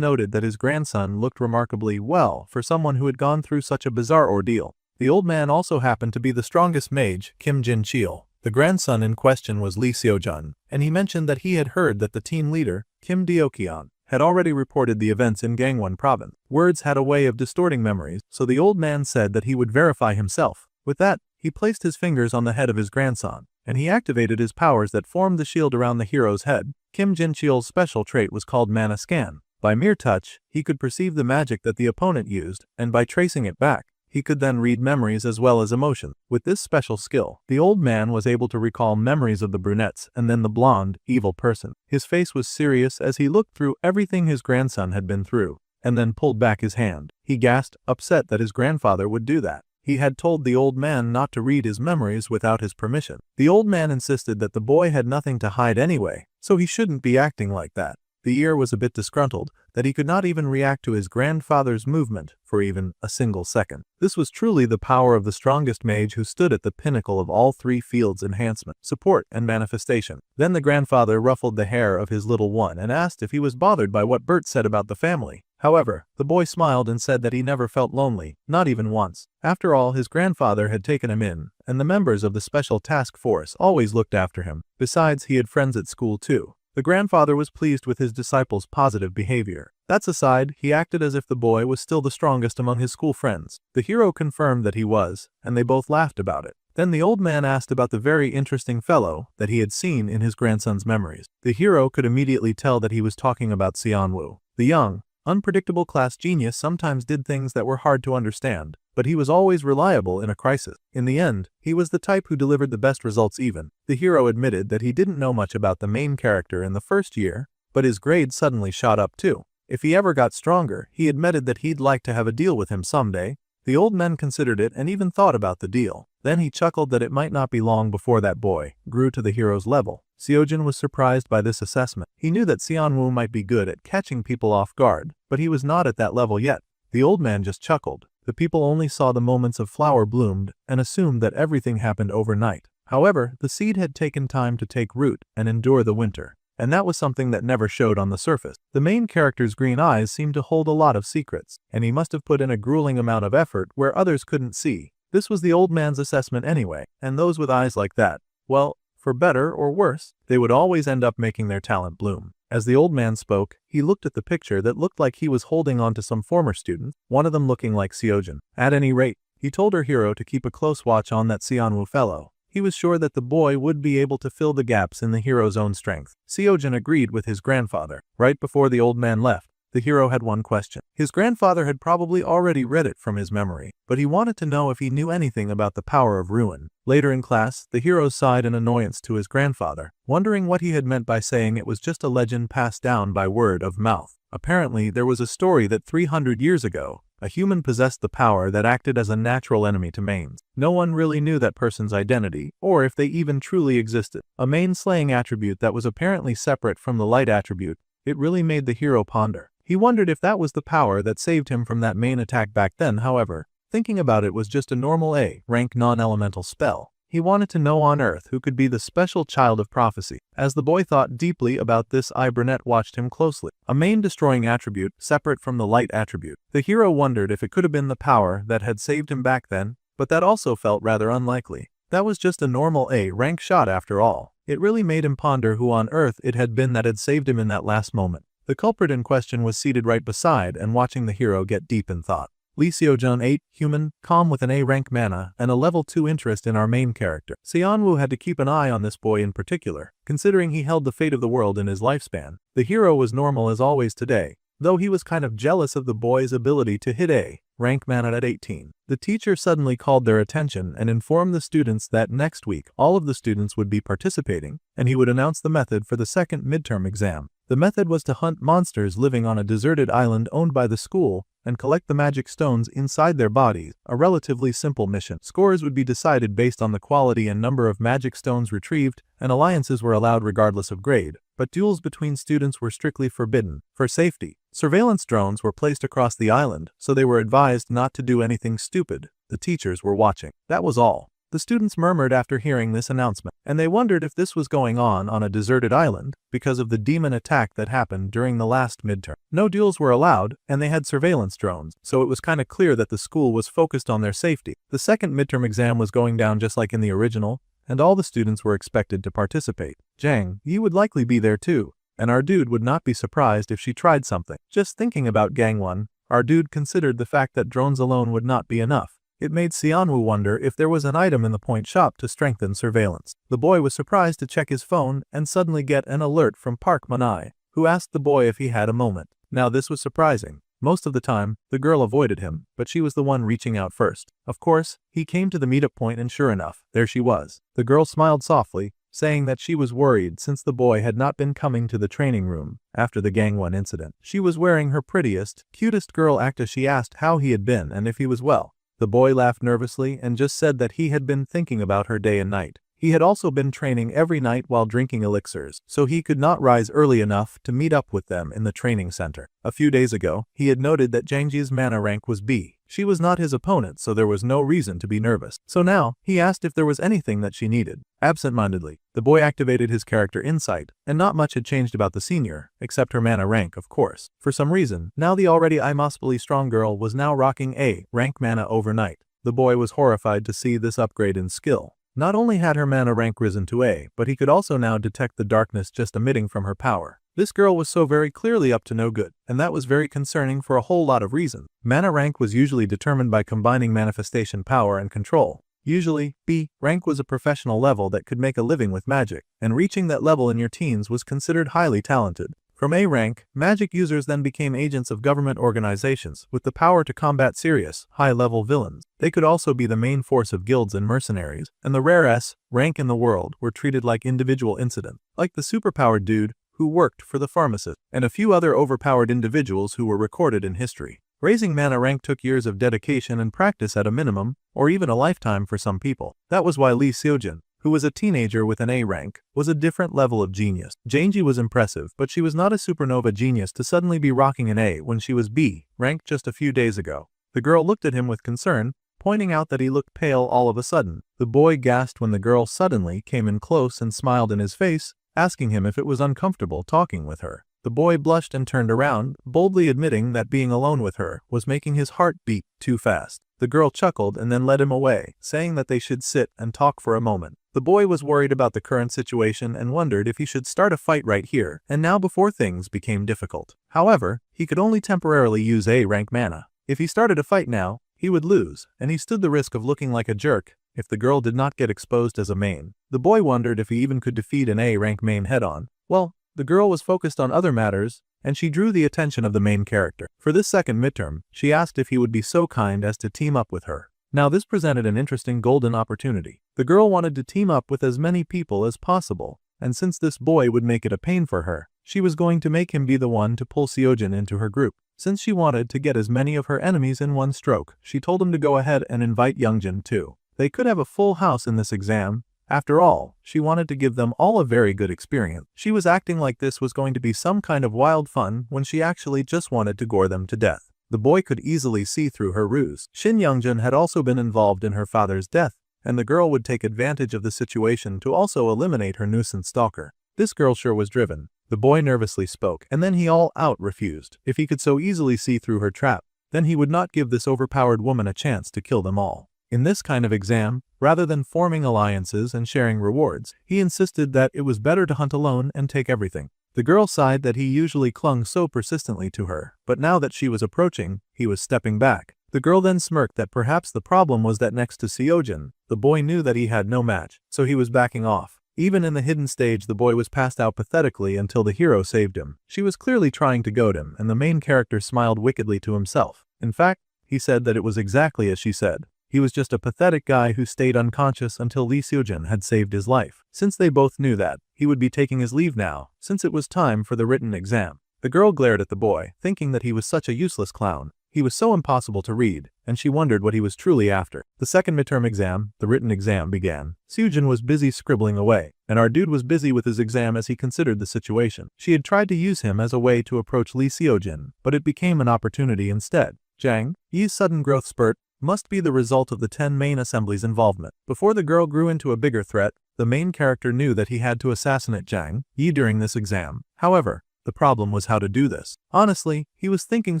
noted that his grandson looked remarkably well for someone who had gone through such a bizarre ordeal. The old man also happened to be the strongest mage, Kim Jin-cheol. The grandson in question was Lee Seojun, and he mentioned that he had heard that the team leader, Kim Deokyeon, had already reported the events in Gangwon province. Words had a way of distorting memories, so the old man said that he would verify himself. With that, he placed his fingers on the head of his grandson, and he activated his powers that formed the shield around the hero's head. Kim Jin-cheol's special trait was called Mana Scan. By mere touch, he could perceive the magic that the opponent used, and by tracing it back, he could then read memories as well as emotions. With this special skill, the old man was able to recall memories of the brunettes and then the blonde, evil person. His face was serious as he looked through everything his grandson had been through, and then pulled back his hand. He gasped, upset that his grandfather would do that. He had told the old man not to read his memories without his permission. The old man insisted that the boy had nothing to hide anyway, so he shouldn't be acting like that. The ear was a bit disgruntled that he could not even react to his grandfather's movement for even a single second. This was truly the power of the strongest mage who stood at the pinnacle of all three fields: enhancement, support, and manifestation. Then the grandfather ruffled the hair of his little one and asked if he was bothered by what Bert said about the family. However, the boy smiled and said that he never felt lonely, not even once. After all, his grandfather had taken him in, and the members of the special task force always looked after him. Besides, he had friends at school too. The grandfather was pleased with his disciple's positive behavior. That aside, he acted as if the boy was still the strongest among his school friends. The hero confirmed that he was, and they both laughed about it. Then the old man asked about the very interesting fellow that he had seen in his grandson's memories. The hero could immediately tell that he was talking about Xianwu. The young, unpredictable class genius sometimes did things that were hard to understand, but he was always reliable in a crisis. In the end, he was the type who delivered the best results even. The hero admitted that he didn't know much about the main character in the first year, but his grade suddenly shot up too. If he ever got stronger, he admitted that he'd like to have a deal with him someday. The old men considered it and even thought about the deal. Then he chuckled that it might not be long before that boy grew to the hero's level. Seojin was surprised by this assessment. He knew that Seonwoo might be good at catching people off guard, but he was not at that level yet. The old man just chuckled. The people only saw the moments of flower bloomed and assumed that everything happened overnight. However, the seed had taken time to take root and endure the winter. And that was something that never showed on the surface. The main character's green eyes seemed to hold a lot of secrets, and he must have put in a grueling amount of effort where others couldn't see. This was the old man's assessment anyway, and those with eyes like that, well, for better or worse, they would always end up making their talent bloom. As the old man spoke, he looked at the picture that looked like he was holding on to some former student, one of them looking like Seojin. At any rate, he told her hero to keep a close watch on that Seonwoo fellow. He was sure that the boy would be able to fill the gaps in the hero's own strength. Seojin agreed with his grandfather. Right before the old man left, the hero had one question. His grandfather had probably already read it from his memory, but he wanted to know if he knew anything about the power of ruin. Later in class, the hero sighed in annoyance to his grandfather, wondering what he had meant by saying it was just a legend passed down by word of mouth. Apparently, there was a story that 300 years ago, a human possessed the power that acted as a natural enemy to mains. No one really knew that person's identity, or if they even truly existed. A main slaying attribute that was apparently separate from the light attribute. It really made the hero ponder. He wondered if that was the power that saved him from that main attack back then. However, thinking about it was just a normal A-rank non-elemental spell. He wanted to know on Earth who could be the special child of prophecy. As the boy thought deeply about this, Brunette watched him closely. A main destroying attribute, separate from the light attribute. The hero wondered if it could have been the power that had saved him back then, but that also felt rather unlikely. That was just a normal A-rank shot after all. It really made him ponder who on Earth it had been that had saved him in that last moment. The culprit in question was seated right beside and watching the hero get deep in thought. Lee Seojun 8, human, calm with an A-rank mana and a level 2 interest in our main character. Seonwoo had to keep an eye on this boy in particular, considering he held the fate of the world in his lifespan. The hero was normal as always today, though he was kind of jealous of the boy's ability to hit A-rank mana at 18. The teacher suddenly called their attention and informed the students that next week all of the students would be participating, and he would announce the method for the second midterm exam. The method was to hunt monsters living on a deserted island owned by the school and collect the magic stones inside their bodies, a relatively simple mission. Scores would be decided based on the quality and number of magic stones retrieved, and alliances were allowed regardless of grade, but duels between students were strictly forbidden. For safety, surveillance drones were placed across the island, so they were advised not to do anything stupid. The teachers were watching. That was all. The students murmured after hearing this announcement, and they wondered if this was going on a deserted island because of the demon attack that happened during the last midterm. No duels were allowed, and they had surveillance drones, so it was kinda clear that the school was focused on their safety. The second midterm exam was going down just like in the original, and all the students were expected to participate. Jang, you would likely be there too, and our dude would not be surprised if she tried something. Just thinking about Gangwon, our dude considered the fact that drones alone would not be enough. It made Seonwoo wonder if there was an item in the point shop to strengthen surveillance. The boy was surprised to check his phone and suddenly get an alert from Park Manai, who asked the boy if he had a moment. Now this was surprising. Most of the time, the girl avoided him, but she was the one reaching out first. Of course, he came to the meetup point and sure enough, there she was. The girl smiled softly, saying that she was worried since the boy had not been coming to the training room after the Gangwon incident. She was wearing her prettiest, cutest girl act as she asked how he had been and if he was well. The boy laughed nervously and just said that he had been thinking about her day and night. He had also been training every night while drinking elixirs, so he could not rise early enough to meet up with them in the training center. A few days ago, he had noted that Jangji's mana rank was B. She was not his opponent, so there was no reason to be nervous. So now, he asked if there was anything that she needed. Absent-mindedly, the boy activated his character insight, and not much had changed about the senior, except her mana rank, of course. For some reason, now the already impossibly strong girl was now rocking A-rank mana overnight. The boy was horrified to see this upgrade in skill. Not only had her mana rank risen to A, but he could also now detect the darkness just emitting from her power. This girl was so very clearly up to no good, and that was very concerning for a whole lot of reasons. Mana rank was usually determined by combining manifestation power and control. Usually, B rank was a professional level that could make a living with magic, and reaching that level in your teens was considered highly talented. From A rank, magic users then became agents of government organizations with the power to combat serious, high-level villains. They could also be the main force of guilds and mercenaries, and the rare S rank in the world were treated like individual incidents, like the superpowered dude who worked for the pharmacist, and a few other overpowered individuals who were recorded in history. Raising mana rank took years of dedication and practice at a minimum, or even a lifetime for some people. That was why Lee Seojin, who was a teenager with an A rank, was a different level of genius. Janji was impressive, but she was not a supernova genius to suddenly be rocking an A when she was B rank just a few days ago. The girl looked at him with concern, pointing out that he looked pale all of a sudden. The boy gasped when the girl suddenly came in close and smiled in his face, asking him if it was uncomfortable talking with her. The boy blushed and turned around, boldly admitting that being alone with her was making his heart beat too fast. The girl chuckled and then led him away, saying that they should sit and talk for a moment. The boy was worried about the current situation and wondered if he should start a fight right here and now before things became difficult. However, he could only temporarily use A-rank mana. If he started a fight now, he would lose, and he stood the risk of looking like a jerk if the girl did not get exposed as a main. The boy wondered if he even could defeat an A-rank main head-on. Well, the girl was focused on other matters, and she drew the attention of the main character. For this second midterm, she asked if he would be so kind as to team up with her. Now this presented an interesting golden opportunity. The girl wanted to team up with as many people as possible, and since this boy would make it a pain for her, she was going to make him be the one to pull Seojin into her group. Since she wanted to get as many of her enemies in one stroke, she told him to go ahead and invite Youngjin too. They could have a full house in this exam. After all, she wanted to give them all a very good experience. She was acting like this was going to be some kind of wild fun when she actually just wanted to gore them to death. The boy could easily see through her ruse. Shin Youngjin had also been involved in her father's death, and the girl would take advantage of the situation to also eliminate her nuisance stalker. This girl sure was driven. The boy nervously spoke, and then he all out refused. If he could so easily see through her trap, then he would not give this overpowered woman a chance to kill them all. In this kind of exam, rather than forming alliances and sharing rewards, he insisted that it was better to hunt alone and take everything. The girl sighed that he usually clung so persistently to her, but now that she was approaching, he was stepping back. The girl then smirked that perhaps the problem was that next to Seojin, the boy knew that he had no match, so he was backing off. Even in the hidden stage, the boy was passed out pathetically until the hero saved him. She was clearly trying to goad him, and the main character smiled wickedly to himself. In fact, he said that it was exactly as she said. He was just a pathetic guy who stayed unconscious until Lee Seojin had saved his life. Since they both knew that, he would be taking his leave now, since it was time for the written exam. The girl glared at the boy, thinking that he was such a useless clown. He was so impossible to read, and she wondered what he was truly after. The second midterm exam, the written exam, began. Seojin was busy scribbling away, and our dude was busy with his exam as he considered the situation. She had tried to use him as a way to approach Lee Seojin, but it became an opportunity instead. Jang Yi's sudden growth spurt must be the result of the 10 main assemblies' involvement. Before the girl grew into a bigger threat, the main character knew that he had to assassinate Jang Yi during this exam. However, the problem was how to do this. Honestly, he was thinking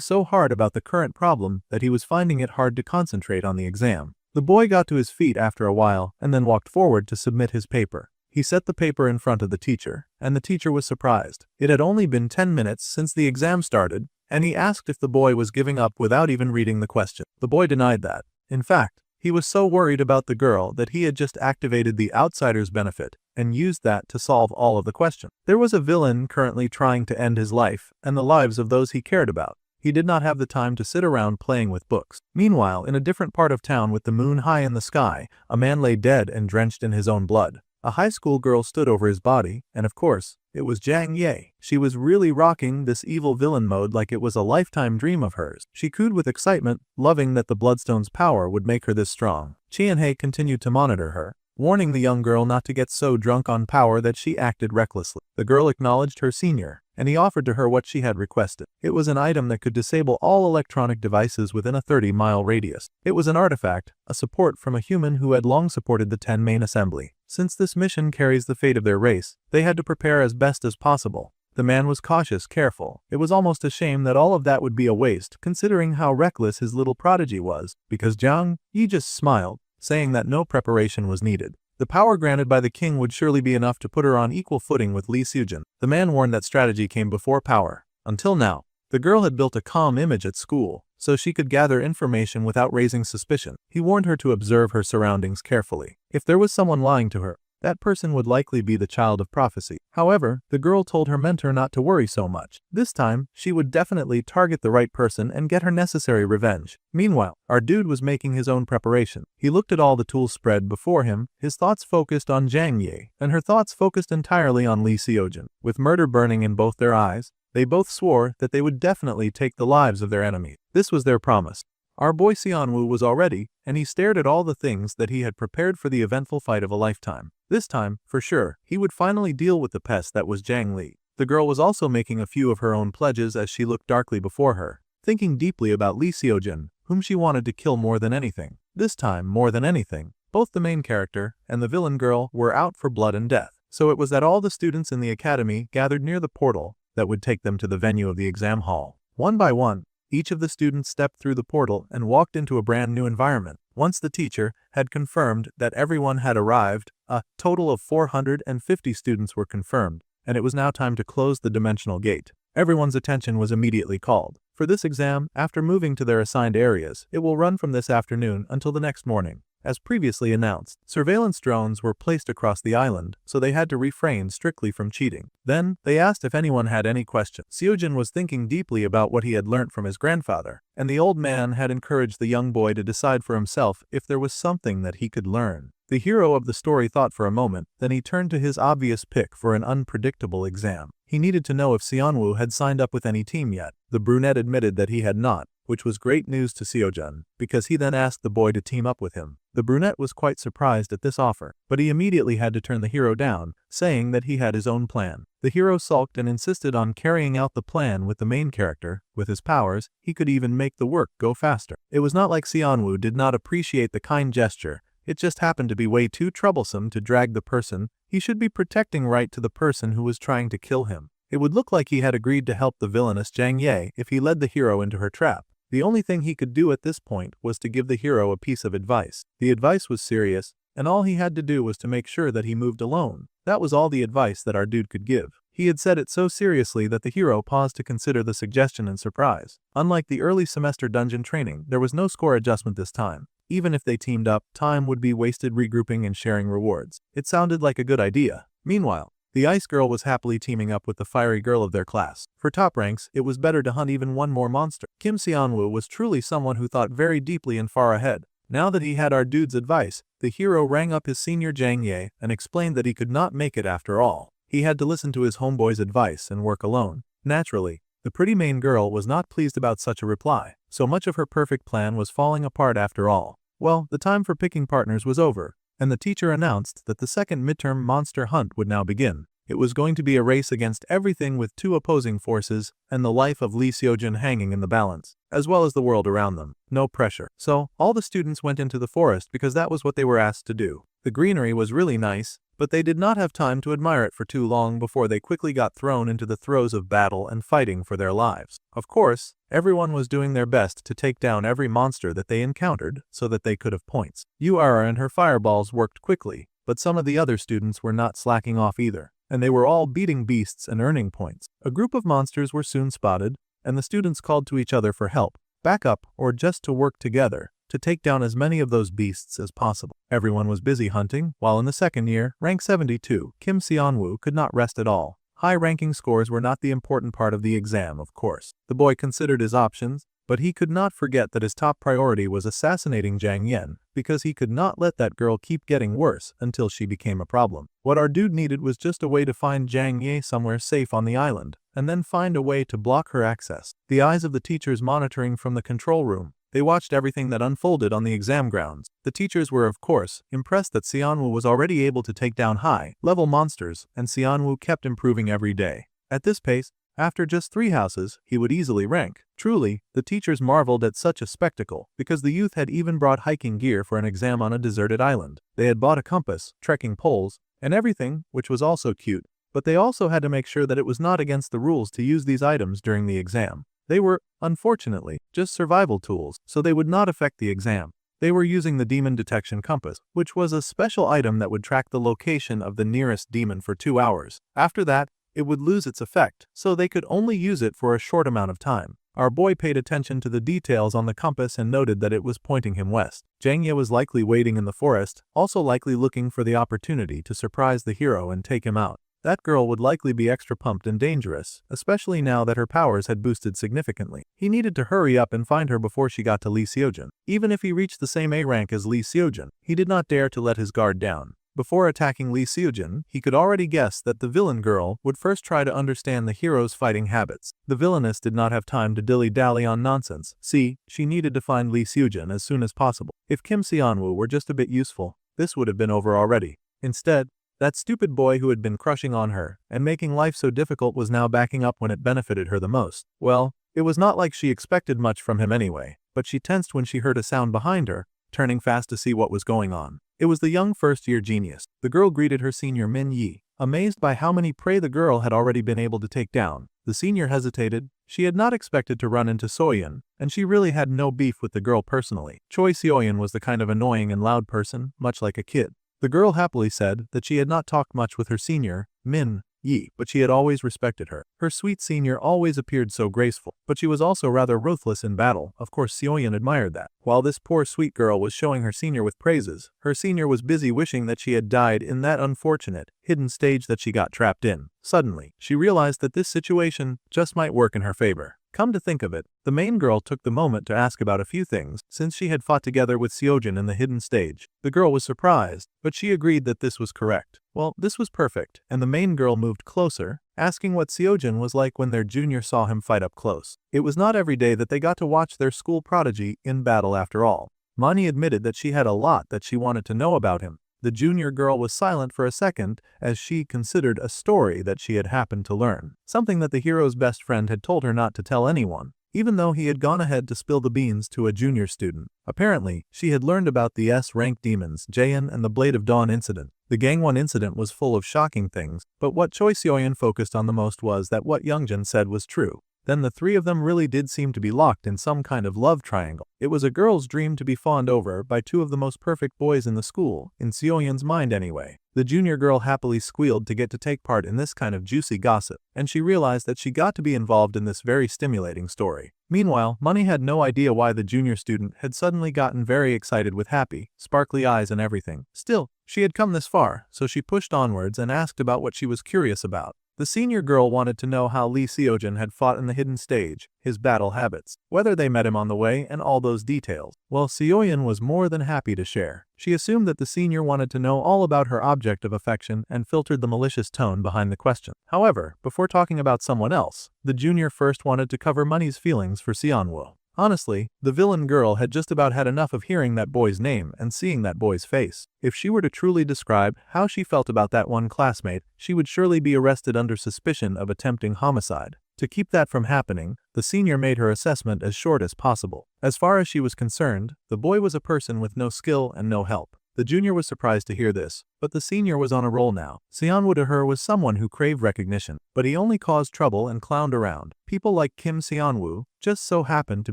so hard about the current problem that he was finding it hard to concentrate on the exam. The boy got to his feet after a while and then walked forward to submit his paper. He set the paper in front of the teacher, and the teacher was surprised. It had only been 10 minutes since the exam started, and he asked if the boy was giving up without even reading the question. The boy denied that. In fact, he was so worried about the girl that he had just activated the outsider's benefit and used that to solve all of the questions. There was a villain currently trying to end his life and the lives of those he cared about. He did not have the time to sit around playing with books. Meanwhile, in a different part of town with the moon high in the sky, a man lay dead and drenched in his own blood. A high school girl stood over his body, and of course, it was Jang Ye. She was really rocking this evil villain mode like it was a lifetime dream of hers. She cooed with excitement, loving that the Bloodstone's power would make her this strong. Chian-hei continued to monitor her, warning the young girl not to get so drunk on power that she acted recklessly. The girl acknowledged her senior, and he offered to her what she had requested. It was an item that could disable all electronic devices within a 30-mile radius. It was an artifact, a support from a human who had long supported the 10 main assembly. Since this mission carries the fate of their race, they had to prepare as best as possible. The man was cautious, careful. It was almost a shame that all of that would be a waste, considering how reckless his little prodigy was, because Jang Yi just smiled, saying that no preparation was needed. The power granted by the king would surely be enough to put her on equal footing with Lee Seojin. The man warned that strategy came before power. Until now, the girl had built a calm image at school, so she could gather information without raising suspicion. He warned her to observe her surroundings carefully. If there was someone lying to her, that person would likely be the child of prophecy. However, the girl told her mentor not to worry so much. This time, she would definitely target the right person and get her necessary revenge. Meanwhile, our dude was making his own preparation. He looked at all the tools spread before him, his thoughts focused on Jang Ye, and her thoughts focused entirely on Lee Seojin. With murder burning in both their eyes, they both swore that they would definitely take the lives of their enemies. This was their promise. Our boy Xianwu was all ready, and he stared at all the things that he had prepared for the eventful fight of a lifetime. This time, for sure, he would finally deal with the pest that was Zhang Li. The girl was also making a few of her own pledges as she looked darkly before her, thinking deeply about Li Xiujin, whom she wanted to kill more than anything. This time, more than anything, both the main character and the villain girl were out for blood and death. So it was that all the students in the academy gathered near the portal that would take them to the venue of the exam hall. One by one, each of the students stepped through the portal and walked into a brand new environment. Once the teacher had confirmed that everyone had arrived, a total of 450 students were confirmed, and it was now time to close the dimensional gate. Everyone's attention was immediately called. For this exam, after moving to their assigned areas, it will run from this afternoon until the next morning. As previously announced, surveillance drones were placed across the island, so they had to refrain strictly from cheating. Then, they asked if anyone had any questions. Xiujin was thinking deeply about what he had learnt from his grandfather, and the old man had encouraged the young boy to decide for himself if there was something that he could learn. The hero of the story thought for a moment, then he turned to his obvious pick for an unpredictable exam. He needed to know if Xianwu had signed up with any team yet. The brunette admitted that he had not, which was great news to Xiujin, because he then asked the boy to team up with him. The brunette was quite surprised at this offer, but he immediately had to turn the hero down, saying that he had his own plan. The hero sulked and insisted on carrying out the plan with the main character. With his powers, he could even make the work go faster. It was not like Xianwu did not appreciate the kind gesture, it just happened to be way too troublesome to drag the person he should be protecting right to the person who was trying to kill him. It would look like he had agreed to help the villainous Zhang Ye if he led the hero into her trap. The only thing he could do at this point was to give the hero a piece of advice. The advice was serious, and all he had to do was to make sure that he moved alone. That was all the advice that our dude could give. He had said it so seriously that the hero paused to consider the suggestion in surprise. Unlike the early semester dungeon training, there was no score adjustment this time. Even if they teamed up, time would be wasted regrouping and sharing rewards. It sounded like a good idea. Meanwhile, the ice girl was happily teaming up with the fiery girl of their class. For top ranks, it was better to hunt even one more monster. Kim Xianwu was truly someone who thought very deeply and far ahead. Now that he had our dude's advice, the hero rang up his senior Zhang Ye and explained that he could not make it after all. He had to listen to his homeboy's advice and work alone. Naturally, the pretty main girl was not pleased about such a reply. So much of her perfect plan was falling apart after all. Well, the time for picking partners was over, and the teacher announced that the second midterm monster hunt would now begin. It was going to be a race against everything with two opposing forces and the life of Li Xiujin hanging in the balance, as well as the world around them. No pressure. So, all the students went into the forest because that was what they were asked to do. The greenery was really nice, but they did not have time to admire it for too long before they quickly got thrown into the throes of battle and fighting for their lives. Of course, everyone was doing their best to take down every monster that they encountered so that they could have points. Yuara and her fireballs worked quickly, but some of the other students were not slacking off either, and they were all beating beasts and earning points. A group of monsters were soon spotted, and the students called to each other for help, backup, or just to work together to take down as many of those beasts as possible. Everyone was busy hunting, while in the second year, rank 72, Kim Xianwu could not rest at all. High-ranking scores were not the important part of the exam, of course. The boy considered his options, but he could not forget that his top priority was assassinating Zhang Yan, because he could not let that girl keep getting worse until she became a problem. What our dude needed was just a way to find Zhang Ye somewhere safe on the island, and then find a way to block her access. The eyes of the teachers monitoring from the control room. They watched everything that unfolded on the exam grounds. The teachers were, of course, impressed that Xianwu was already able to take down high-level monsters, and Xianwu kept improving every day. At this pace, after just 3 houses, he would easily rank. Truly, the teachers marveled at such a spectacle, because the youth had even brought hiking gear for an exam on a deserted island. They had bought a compass, trekking poles, and everything, which was also cute, but they also had to make sure that it was not against the rules to use these items during the exam. They were, unfortunately, just survival tools, so they would not affect the exam. They were using the demon detection compass, which was a special item that would track the location of the nearest demon for 2 hours. After that, it would lose its effect, so they could only use it for a short amount of time. Our boy paid attention to the details on the compass and noted that it was pointing him west. Zhang Ye was likely waiting in the forest, also likely looking for the opportunity to surprise the hero and take him out. That girl would likely be extra pumped and dangerous, especially now that her powers had boosted significantly. He needed to hurry up and find her before she got to Li Xiujin. Even if he reached the same A rank as Li Xiujin, he did not dare to let his guard down. Before attacking Lee Seojin, he could already guess that the villain girl would first try to understand the hero's fighting habits. The villainess did not have time to dilly-dally on nonsense. See, she needed to find Lee Seojin as soon as possible. If Kim Seonwoo were just a bit useful, this would have been over already. Instead, that stupid boy who had been crushing on her and making life so difficult was now backing up when it benefited her the most. Well, it was not like she expected much from him anyway, but she tensed when she heard a sound behind her, turning fast to see what was going on. It was the young first-year genius. The girl greeted her senior Min Yi, amazed by how many prey the girl had already been able to take down. The senior hesitated. She had not expected to run into Soyeon, and she really had no beef with the girl personally. Choi Seoyeon was the kind of annoying and loud person, much like a kid. The girl happily said that she had not talked much with her senior, Min Yi, but she had always respected her. Her sweet senior always appeared so graceful, but she was also rather ruthless in battle. Of course, Seoyeon admired that. While this poor sweet girl was showing her senior with praises, her senior was busy wishing that she had died in that unfortunate, hidden stage that she got trapped in. Suddenly, she realized that this situation just might work in her favor. Come to think of it, the main girl took the moment to ask about a few things since she had fought together with Seojin in the hidden stage. The girl was surprised, but she agreed that this was correct. Well, this was perfect, and the main girl moved closer, asking what Seojin was like when their junior saw him fight up close. It was not every day that they got to watch their school prodigy in battle after all. Mani admitted that she had a lot that she wanted to know about him. The junior girl was silent for a second as she considered a story that she had happened to learn. Something that the hero's best friend had told her not to tell anyone, even though he had gone ahead to spill the beans to a junior student. Apparently, she had learned about the S-rank demons, Jaehyun and the Blade of Dawn incident. The Gangwon incident was full of shocking things, but what Choi Seoyeon focused on the most was that what Youngjin said was true. Then the three of them really did seem to be locked in some kind of love triangle. It was a girl's dream to be fawned over by two of the most perfect boys in the school, in Seoyeon's mind anyway. The junior girl happily squealed to get to take part in this kind of juicy gossip, and she realized that she got to be involved in this very stimulating story. Meanwhile, Money had no idea why the junior student had suddenly gotten very excited with happy, sparkly eyes and everything. Still, she had come this far, so she pushed onwards and asked about what she was curious about. The senior girl wanted to know how Lee Seojin had fought in the hidden stage, his battle habits, whether they met him on the way, and all those details. Well, Seoyeon was more than happy to share. She assumed that the senior wanted to know all about her object of affection and filtered the malicious tone behind the question. However, before talking about someone else, the junior first wanted to cover Money's feelings for Seonwoo. Honestly, the villain girl had just about had enough of hearing that boy's name and seeing that boy's face. If she were to truly describe how she felt about that one classmate, she would surely be arrested under suspicion of attempting homicide. To keep that from happening, the senior made her assessment as short as possible. As far as she was concerned, the boy was a person with no skill and no help. The junior was surprised to hear this, but the senior was on a roll now. Seonwoo to her was someone who craved recognition, but he only caused trouble and clowned around. People like Kim Seonwoo just so happened to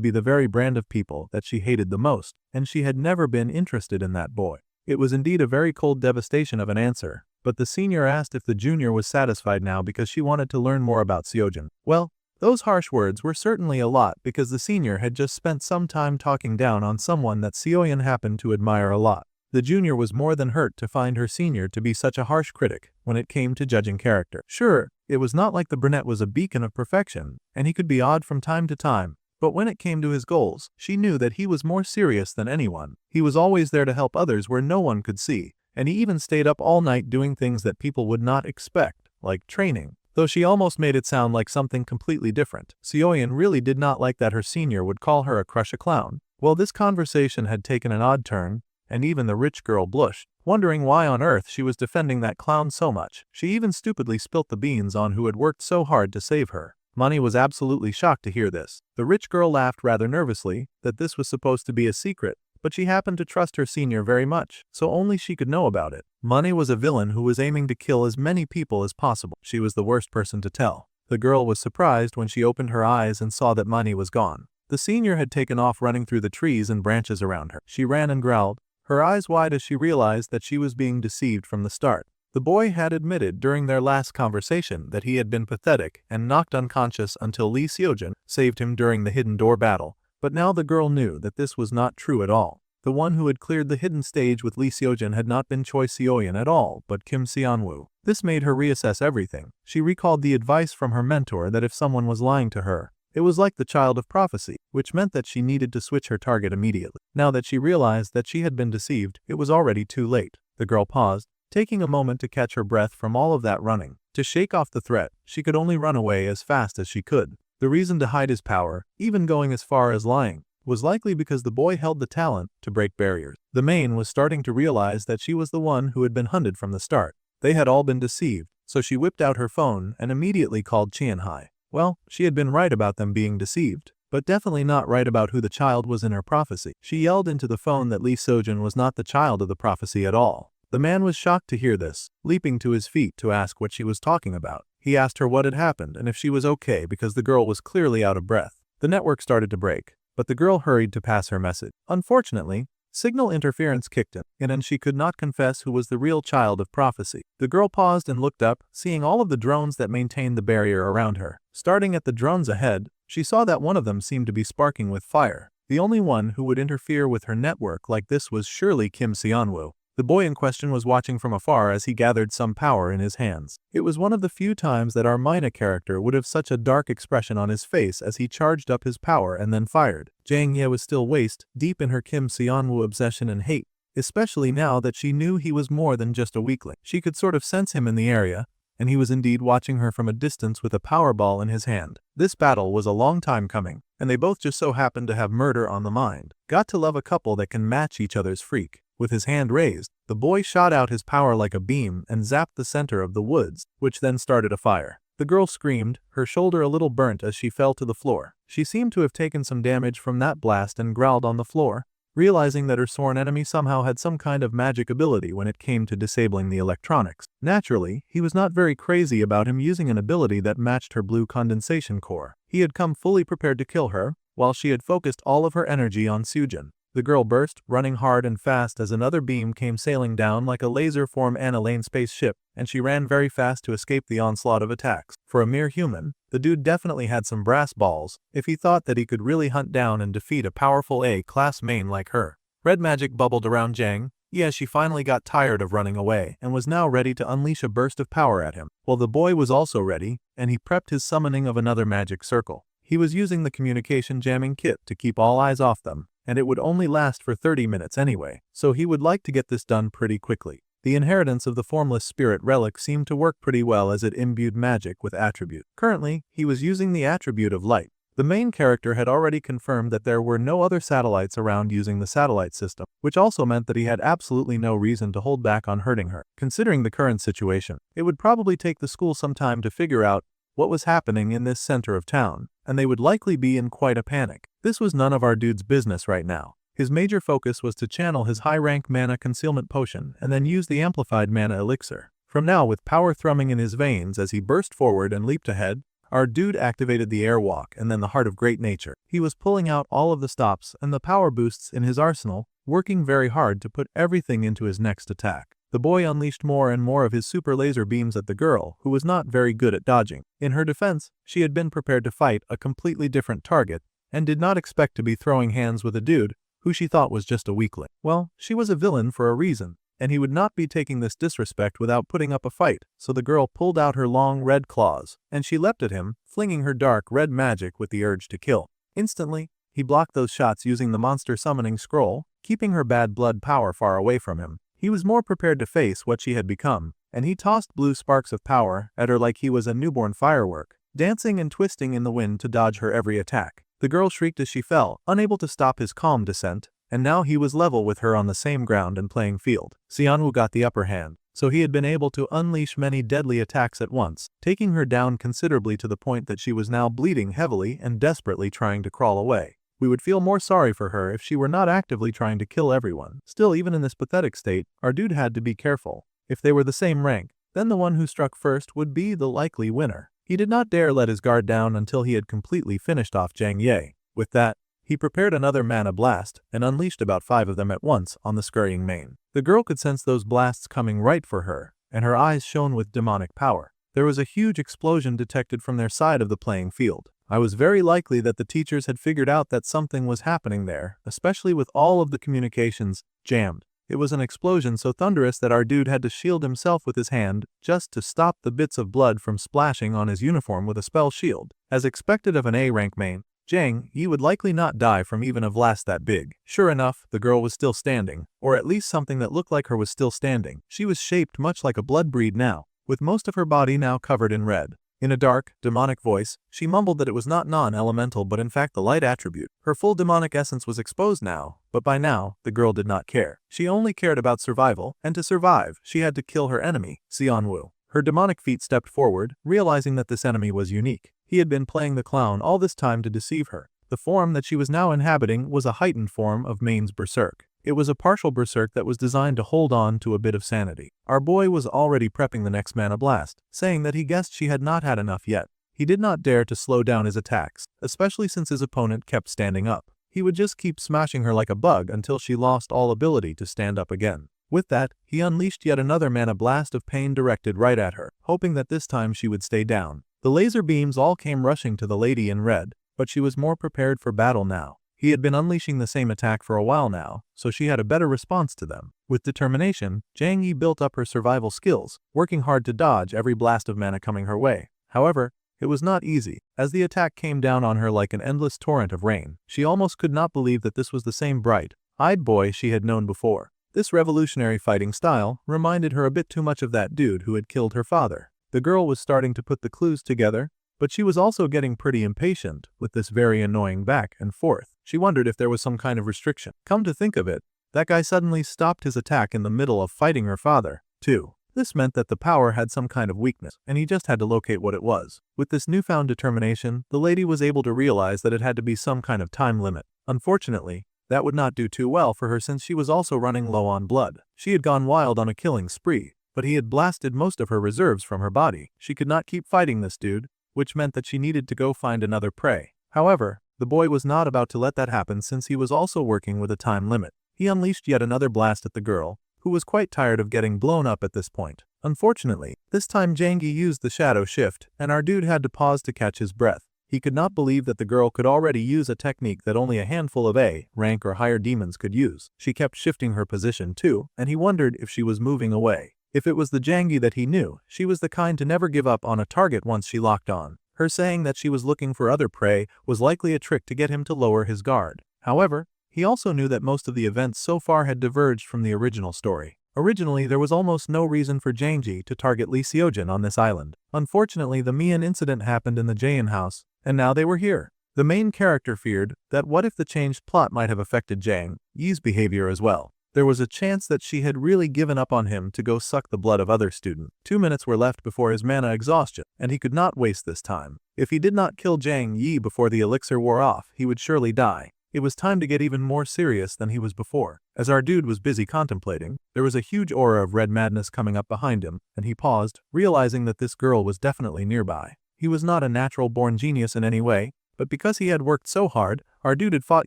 be the very brand of people that she hated the most, and she had never been interested in that boy. It was indeed a very cold devastation of an answer, but the senior asked if the junior was satisfied now because she wanted to learn more about Seojin. Well, those harsh words were certainly a lot because the senior had just spent some time talking down on someone that Seoyeon happened to admire a lot. The junior was more than hurt to find her senior to be such a harsh critic when it came to judging character. Sure, it was not like the brunette was a beacon of perfection, and he could be odd from time to time, but when it came to his goals, she knew that he was more serious than anyone. He was always there to help others where no one could see, and he even stayed up all night doing things that people would not expect, like training. Though she almost made it sound like something completely different. Seoyeon really did not like that her senior would call her a clown. Well, this conversation had taken an odd turn, and even the rich girl blushed, wondering why on earth she was defending that clown so much. She even stupidly spilt the beans on who had worked so hard to save her. Money was absolutely shocked to hear this. The rich girl laughed rather nervously that this was supposed to be a secret, but she happened to trust her senior very much, so only she could know about it. Money was a villain who was aiming to kill as many people as possible. She was the worst person to tell. The girl was surprised when she opened her eyes and saw that Money was gone. The senior had taken off running through the trees and branches around her. She ran and growled, her eyes wide as she realized that she was being deceived from the start. The boy had admitted during their last conversation that he had been pathetic and knocked unconscious until Lee Seojin saved him during the hidden door battle, but now the girl knew that this was not true at all. The one who had cleared the hidden stage with Lee Seojin had not been Choi Seoyeon at all, but Kim Seonwoo. This made her reassess everything. She recalled the advice from her mentor that if someone was lying to her, it was like the child of prophecy, which meant that she needed to switch her target immediately. Now that she realized that she had been deceived, it was already too late. The girl paused, taking a moment to catch her breath from all of that running. To shake off the threat, she could only run away as fast as she could. The reason to hide his power, even going as far as lying, was likely because the boy held the talent to break barriers. The main was starting to realize that she was the one who had been hunted from the start. They had all been deceived, so she whipped out her phone and immediately called Qianhai. Well, she had been right about them being deceived, but definitely not right about who the child was in her prophecy. She yelled into the phone that Lee Sojin was not the child of the prophecy at all. The man was shocked to hear this, leaping to his feet to ask what she was talking about. He asked her what had happened and if she was okay because the girl was clearly out of breath. The network started to break, but the girl hurried to pass her message. Unfortunately, signal interference kicked in, and she could not confess who was the real child of prophecy. The girl paused and looked up, seeing all of the drones that maintained the barrier around her. Starting at the drones ahead, she saw that one of them seemed to be sparking with fire. The only one who would interfere with her network like this was surely Kim Seonwoo. The boy in question was watching from afar as he gathered some power in his hands. It was one of the few times that our Mina character would have such a dark expression on his face as he charged up his power and then fired. Jang Ye was still waist deep in her Kim Seonwoo obsession and hate, especially now that she knew he was more than just a weakling. She could sort of sense him in the area, and he was indeed watching her from a distance with a power ball in his hand. This battle was a long time coming, and they both just so happened to have murder on the mind. Got to love a couple that can match each other's freak. With his hand raised, the boy shot out his power like a beam and zapped the center of the woods, which then started a fire. The girl screamed, her shoulder a little burnt as she fell to the floor. She seemed to have taken some damage from that blast and growled on the floor, realizing that her sworn enemy somehow had some kind of magic ability when it came to disabling the electronics. Naturally, he was not very crazy about him using an ability that matched her blue condensation core. He had come fully prepared to kill her, while she had focused all of her energy on Sujin. The girl burst, running hard and fast as another beam came sailing down like a laser-form Anna-Lane spaceship, and she ran very fast to escape the onslaught of attacks. For a mere human, the dude definitely had some brass balls if he thought that he could really hunt down and defeat a powerful A-class main like her. Red magic bubbled around Jang. Yeah, she finally got tired of running away and was now ready to unleash a burst of power at him. Well, the boy was also ready, and he prepped his summoning of another magic circle. He was using the communication jamming kit to keep all eyes off them, and it would only last for 30 minutes anyway, so he would like to get this done pretty quickly. The inheritance of the formless spirit relic seemed to work pretty well as it imbued magic with attribute. Currently, he was using the attribute of light. The main character had already confirmed that there were no other satellites around using the satellite system, which also meant that he had absolutely no reason to hold back on hurting her. Considering the current situation, it would probably take the school some time to figure out what was happening in this center of town, and they would likely be in quite a panic. This was none of our dude's business right now. His major focus was to channel his high-rank mana concealment potion and then use the amplified mana elixir. From now, with power thrumming in his veins as he burst forward and leaped ahead, our dude activated the airwalk and then the heart of great nature. He was pulling out all of the stops and the power boosts in his arsenal, working very hard to put everything into his next attack. The boy unleashed more and more of his super laser beams at the girl, who was not very good at dodging. In her defense, she had been prepared to fight a completely different target and did not expect to be throwing hands with a dude who she thought was just a weakling. Well, she was a villain for a reason, and he would not be taking this disrespect without putting up a fight, so the girl pulled out her long red claws, and she leapt at him, flinging her dark red magic with the urge to kill. Instantly, he blocked those shots using the monster summoning scroll, keeping her bad blood power far away from him. He was more prepared to face what she had become, and he tossed blue sparks of power at her like he was a newborn firework, dancing and twisting in the wind to dodge her every attack. The girl shrieked as she fell, unable to stop his calm descent, and now he was level with her on the same ground and playing field. Seonwoo got the upper hand, so he had been able to unleash many deadly attacks at once, taking her down considerably to the point that she was now bleeding heavily and desperately trying to crawl away. We would feel more sorry for her if she were not actively trying to kill everyone. Still, even in this pathetic state, our dude had to be careful. If they were the same rank, then the one who struck first would be the likely winner. He did not dare let his guard down until he had completely finished off Jang Ye. With that, he prepared another mana blast and unleashed about 5 of them at once on the scurrying main. The girl could sense those blasts coming right for her, and her eyes shone with demonic power. There was a huge explosion detected from their side of the playing field. I was very likely that the teachers had figured out that something was happening there, especially with all of the communications jammed. It was an explosion so thunderous that our dude had to shield himself with his hand just to stop the bits of blood from splashing on his uniform with a spell shield. As expected of an A-rank main, Jang Yi would likely not die from even a blast that big. Sure enough, the girl was still standing, or at least something that looked like her was still standing. She was shaped much like a blood breed now, with most of her body now covered in red. In a dark, demonic voice, she mumbled that it was not non-elemental but in fact the light attribute. Her full demonic essence was exposed now, but by now, the girl did not care. She only cared about survival, and to survive, she had to kill her enemy, Xianwu. Her demonic feet stepped forward, realizing that this enemy was unique. He had been playing the clown all this time to deceive her. The form that she was now inhabiting was a heightened form of Main's berserk. It was a partial berserk that was designed to hold on to a bit of sanity. Our boy was already prepping the next mana blast, saying that he guessed she had not had enough yet. He did not dare to slow down his attacks, especially since his opponent kept standing up. He would just keep smashing her like a bug until she lost all ability to stand up again. With that, he unleashed yet another mana blast of pain directed right at her, hoping that this time she would stay down. The laser beams all came rushing to the lady in red, but she was more prepared for battle now. He had been unleashing the same attack for a while now, so she had a better response to them. With determination, Jang Yi built up her survival skills, working hard to dodge every blast of mana coming her way. However, it was not easy, as the attack came down on her like an endless torrent of rain. She almost could not believe that this was the same bright-eyed boy she had known before. This revolutionary fighting style reminded her a bit too much of that dude who had killed her father. The girl was starting to put the clues together, but she was also getting pretty impatient with this very annoying back and forth. She wondered if there was some kind of restriction. Come to think of it, that guy suddenly stopped his attack in the middle of fighting her father, too. This meant that the power had some kind of weakness, and he just had to locate what it was. With this newfound determination, the lady was able to realize that it had to be some kind of time limit. Unfortunately, that would not do too well for her since she was also running low on blood. She had gone wild on a killing spree, but he had blasted most of her reserves from her body. She could not keep fighting this dude, which meant that she needed to go find another prey. However, the boy was not about to let that happen since he was also working with a time limit. He unleashed yet another blast at the girl, who was quite tired of getting blown up at this point. Unfortunately, this time Jang Yi used the shadow shift, and our dude had to pause to catch his breath. He could not believe that the girl could already use a technique that only a handful of A rank or higher demons could use. She kept shifting her position too, and he wondered if she was moving away. If it was the Jang Yi that he knew, she was the kind to never give up on a target once she locked on. Her saying that she was looking for other prey was likely a trick to get him to lower his guard. However, he also knew that most of the events so far had diverged from the original story. Originally, there was almost no reason for Jang Yi to target Lee Seojin on this island. Unfortunately, the Mian incident happened in the Jaein house, and now they were here. The main character feared that what if the changed plot might have affected Jang Yi's behavior as well. There was a chance that she had really given up on him to go suck the blood of other students. 2 minutes were left before his mana exhaustion, and he could not waste this time. If he did not kill Jang Yi before the elixir wore off, he would surely die. It was time to get even more serious than he was before. As our dude was busy contemplating, there was a huge aura of red madness coming up behind him, and he paused, realizing that this girl was definitely nearby. He was not a natural-born genius in any way, but because he had worked so hard, our dude had fought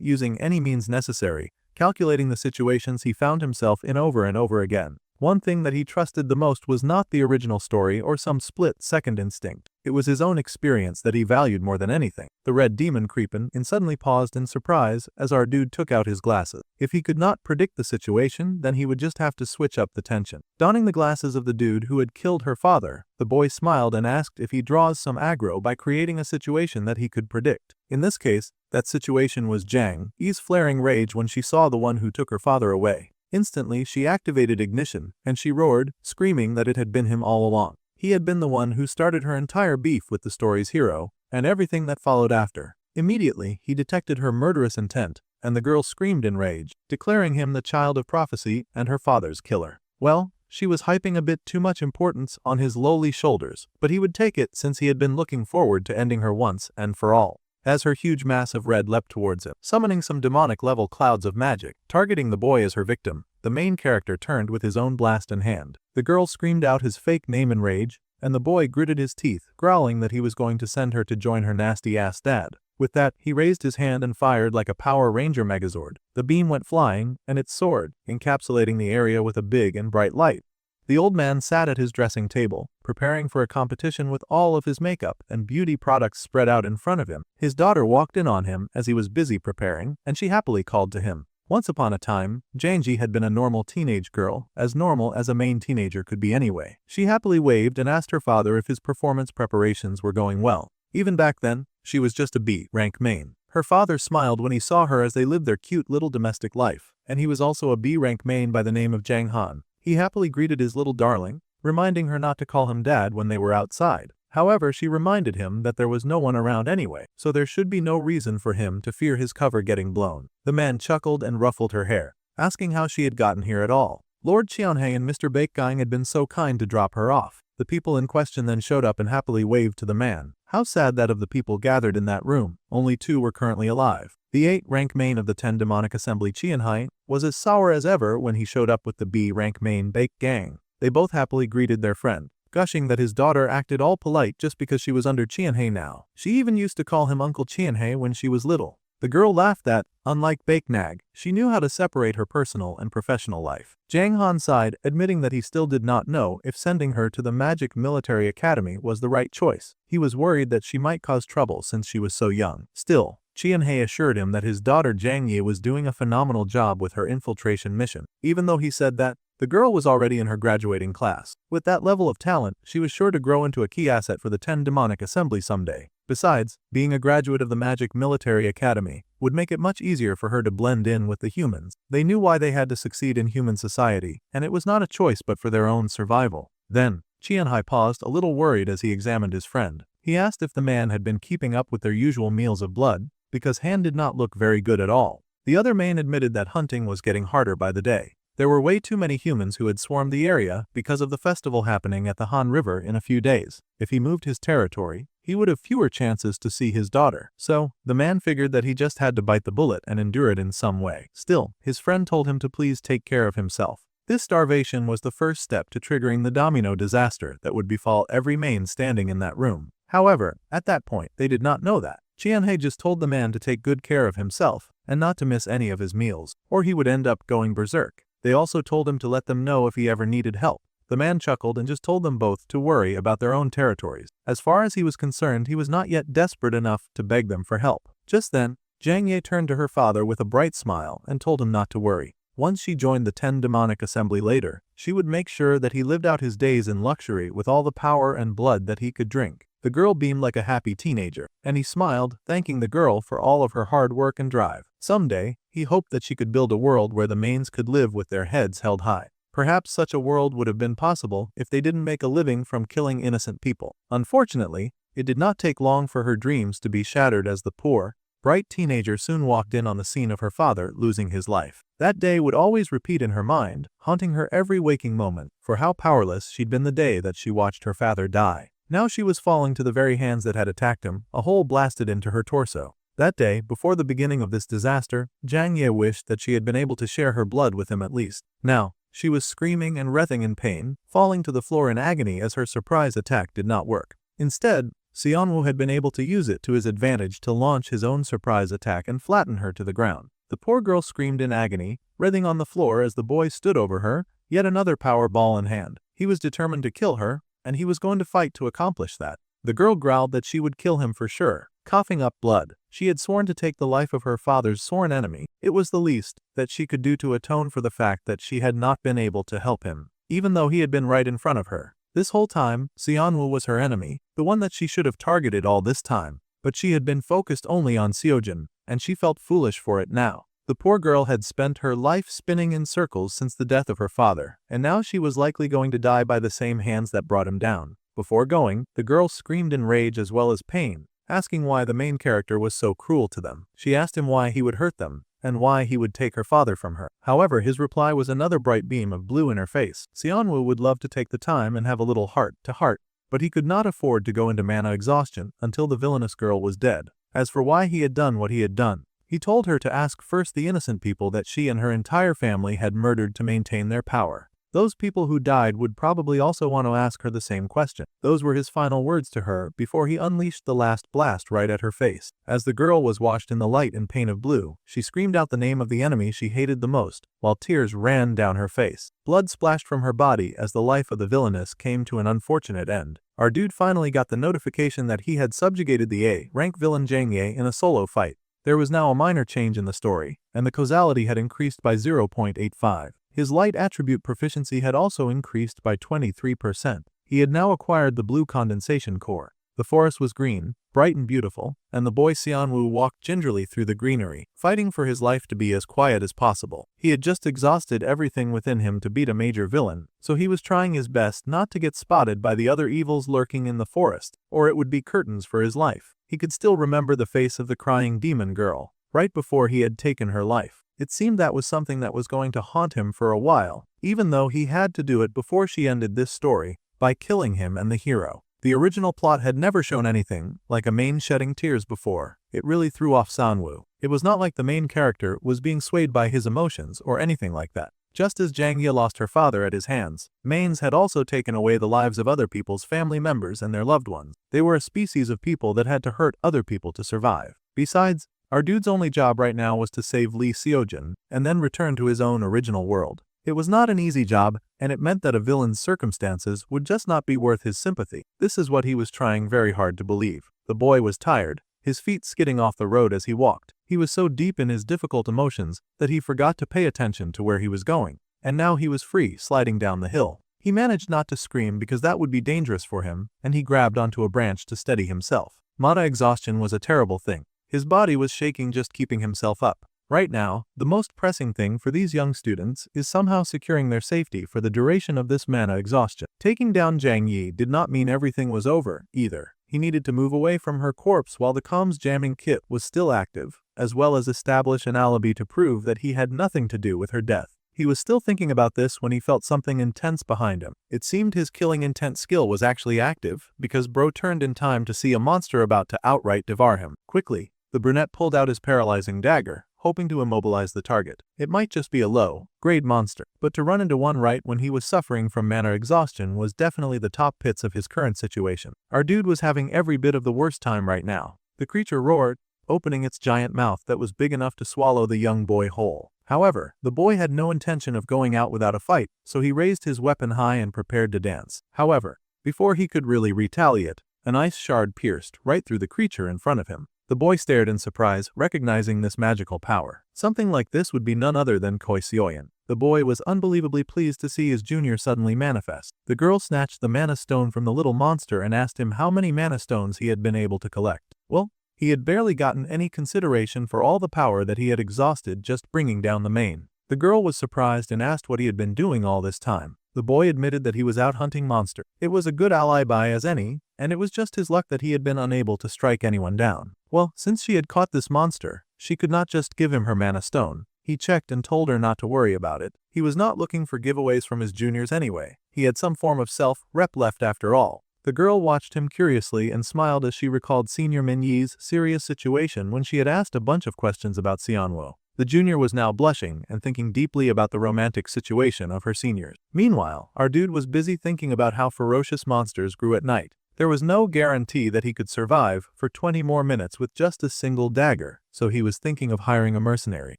using any means necessary, calculating the situations he found himself in over and over again. One thing that he trusted the most was not the original story or some split-second instinct. It was his own experience that he valued more than anything. The red demon creepin' in suddenly paused in surprise as our dude took out his glasses. If he could not predict the situation, then he would just have to switch up the tension. Donning the glasses of the dude who had killed her father, the boy smiled and asked if he draws some aggro by creating a situation that he could predict. In this case, that situation was Jang Yi's flaring rage when she saw the one who took her father away. Instantly, she activated ignition, and she roared, screaming that it had been him all along. He had been the one who started her entire beef with the story's hero, and everything that followed after. Immediately, he detected her murderous intent, and the girl screamed in rage, declaring him the child of prophecy and her father's killer. Well, she was hyping a bit too much importance on his lowly shoulders, but he would take it since he had been looking forward to ending her once and for all. As her huge mass of red leapt towards him, summoning some demonic-level clouds of magic, targeting the boy as her victim, the main character turned with his own blast in hand. The girl screamed out his fake name in rage, and the boy gritted his teeth, growling that he was going to send her to join her nasty-ass dad. With that, he raised his hand and fired like a Power Ranger Megazord. The beam went flying, and it soared, encapsulating the area with a big and bright light. The old man sat at his dressing table, preparing for a competition with all of his makeup and beauty products spread out in front of him. His daughter walked in on him as he was busy preparing, and she happily called to him. Once upon a time, Jang Yi had been a normal teenage girl, as normal as a main teenager could be anyway. She happily waved and asked her father if his performance preparations were going well. Even back then, she was just a B rank main. Her father smiled when he saw her as they lived their cute little domestic life, and he was also a B-rank main by the name of Jang Han. He happily greeted his little darling, reminding her not to call him dad when they were outside. However, she reminded him that there was no one around anyway, so there should be no reason for him to fear his cover getting blown. The man chuckled and ruffled her hair, asking how she had gotten here at all. Lord Qianhe and Mr. Baekgang had been so kind to drop her off. The people in question then showed up and happily waved to the man. How sad that of the people gathered in that room, only 2 were currently alive. The 8-rank main of the 10 demonic assembly Qianhe was as sour as ever when he showed up with the B-rank main Baekgang. They both happily greeted their friend, gushing that his daughter acted all polite just because she was under Qianhe now. She even used to call him Uncle Qianhe when she was little. The girl laughed that, unlike Baeknag, she knew how to separate her personal and professional life. Jang Han sighed, admitting that he still did not know if sending her to the Magic Military Academy was the right choice. He was worried that she might cause trouble since she was so young. Still, Qianhe assured him that his daughter Jang Yi was doing a phenomenal job with her infiltration mission, even though he said that the girl was already in her graduating class. With that level of talent, she was sure to grow into a key asset for the 10 demonic assembly someday. Besides, being a graduate of the Magic Military Academy would make it much easier for her to blend in with the humans. They knew why they had to succeed in human society, and it was not a choice but for their own survival. Then, Qianhe paused, a little worried as he examined his friend. He asked if the man had been keeping up with their usual meals of blood, because Han did not look very good at all. The other man admitted that hunting was getting harder by the day. There were way too many humans who had swarmed the area because of the festival happening at the Han River in a few days. If he moved his territory, he would have fewer chances to see his daughter. So, the man figured that he just had to bite the bullet and endure it in some way. Still, his friend told him to please take care of himself. This starvation was the first step to triggering the domino disaster that would befall every main standing in that room. However, at that point, they did not know that. Qianhe just told the man to take good care of himself and not to miss any of his meals, or he would end up going berserk. They also told him to let them know if he ever needed help. The man chuckled and just told them both to worry about their own territories. As far as he was concerned, he was not yet desperate enough to beg them for help. Just then, Jang Ye turned to her father with a bright smile and told him not to worry. Once she joined the 10 demonic assembly later, she would make sure that he lived out his days in luxury with all the power and blood that he could drink. The girl beamed like a happy teenager, and he smiled, thanking the girl for all of her hard work and drive. Someday, he hoped that she could build a world where the mains could live with their heads held high. Perhaps such a world would have been possible if they didn't make a living from killing innocent people. Unfortunately, it did not take long for her dreams to be shattered as the poor, bright teenager soon walked in on the scene of her father losing his life. That day would always repeat in her mind, haunting her every waking moment, for how powerless she'd been the day that she watched her father die. Now she was falling to the very hands that had attacked him, a hole blasted into her torso. That day, before the beginning of this disaster, Jang Ye wished that she had been able to share her blood with him at least. Now, she was screaming and writhing in pain, falling to the floor in agony as her surprise attack did not work. Instead, Xianwu had been able to use it to his advantage to launch his own surprise attack and flatten her to the ground. The poor girl screamed in agony, writhing on the floor as the boy stood over her, yet another power ball in hand. He was determined to kill her, and he was going to fight to accomplish that. The girl growled that she would kill him for sure, coughing up blood. She had sworn to take the life of her father's sworn enemy. It was the least that she could do to atone for the fact that she had not been able to help him, even though he had been right in front of her. This whole time, Xianwu was her enemy, the one that she should have targeted all this time. But she had been focused only on Xiujin, and she felt foolish for it now. The poor girl had spent her life spinning in circles since the death of her father, and now she was likely going to die by the same hands that brought him down. Before going, the girl screamed in rage as well as pain, asking why the main character was so cruel to them. She asked him why he would hurt them, and why he would take her father from her. However, his reply was another bright beam of blue in her face. Xianwu would love to take the time and have a little heart-to-heart, but he could not afford to go into mana exhaustion until the villainous girl was dead. As for why he had done what he had done, he told her to ask first the innocent people that she and her entire family had murdered to maintain their power. Those people who died would probably also want to ask her the same question. Those were his final words to her before he unleashed the last blast right at her face. As the girl was washed in the light and pain of blue, she screamed out the name of the enemy she hated the most, while tears ran down her face. Blood splashed from her body as the life of the villainess came to an unfortunate end. Our dude finally got the notification that he had subjugated the A-rank villain Jang Ye in a solo fight. There was now a minor change in the story, and the causality had increased by 0.85. His light attribute proficiency had also increased by 23%. He had now acquired the blue condensation core. The forest was green, bright and beautiful, and the boy Xianwu walked gingerly through the greenery, fighting for his life to be as quiet as possible. He had just exhausted everything within him to beat a major villain, so he was trying his best not to get spotted by the other evils lurking in the forest, or it would be curtains for his life. He could still remember the face of the crying demon girl, right before he had taken her life. It seemed that was something that was going to haunt him for a while, even though he had to do it before she ended this story, by killing him and the hero. The original plot had never shown anything like a main shedding tears before. It really threw off Sanwoo. It was not like the main character was being swayed by his emotions or anything like that. Just as Jang Ye lost her father at his hands, mains had also taken away the lives of other people's family members and their loved ones. They were a species of people that had to hurt other people to survive. Besides, our dude's only job right now was to save Lee Seojin and then return to his own original world. It was not an easy job, and it meant that a villain's circumstances would just not be worth his sympathy. This is what he was trying very hard to believe. The boy was tired, his feet skidding off the road as he walked. He was so deep in his difficult emotions that he forgot to pay attention to where he was going, and now he was free sliding down the hill. He managed not to scream because that would be dangerous for him, and he grabbed onto a branch to steady himself. Mata exhaustion was a terrible thing. His body was shaking just keeping himself up. Right now, the most pressing thing for these young students is somehow securing their safety for the duration of this mana exhaustion. Taking down Jang Yi did not mean everything was over, either. He needed to move away from her corpse while the comms jamming kit was still active, as well as establish an alibi to prove that he had nothing to do with her death. He was still thinking about this when he felt something intense behind him. It seemed his killing intent skill was actually active, because bro turned in time to see a monster about to outright devour him. Quickly, the brunette pulled out his paralyzing dagger, hoping to immobilize the target. It might just be a low-grade monster, but to run into one right when he was suffering from mana exhaustion was definitely the top pits of his current situation. Our dude was having every bit of the worst time right now. The creature roared, opening its giant mouth that was big enough to swallow the young boy whole. However, the boy had no intention of going out without a fight, so he raised his weapon high and prepared to dance. However, before he could really retaliate, an ice shard pierced right through the creature in front of him. The boy stared in surprise, recognizing this magical power. Something like this would be none other than Koi Seoyan. The boy was unbelievably pleased to see his junior suddenly manifest. The girl snatched the mana stone from the little monster and asked him how many mana stones he had been able to collect. Well, he had barely gotten any consideration for all the power that he had exhausted just bringing down the main. The girl was surprised and asked what he had been doing all this time. The boy admitted that he was out hunting monster. It was a good alibi as any, and it was just his luck that he had been unable to strike anyone down. Well, since she had caught this monster, she could not just give him her mana stone. He checked and told her not to worry about it. He was not looking for giveaways from his juniors anyway. He had some form of self-rep left after all. The girl watched him curiously and smiled as she recalled Senior Min Yi's serious situation when she had asked a bunch of questions about Xianwo. The junior was now blushing and thinking deeply about the romantic situation of her seniors. Meanwhile, our dude was busy thinking about how ferocious monsters grew at night. There was no guarantee that he could survive for 20 more minutes with just a single dagger, so he was thinking of hiring a mercenary.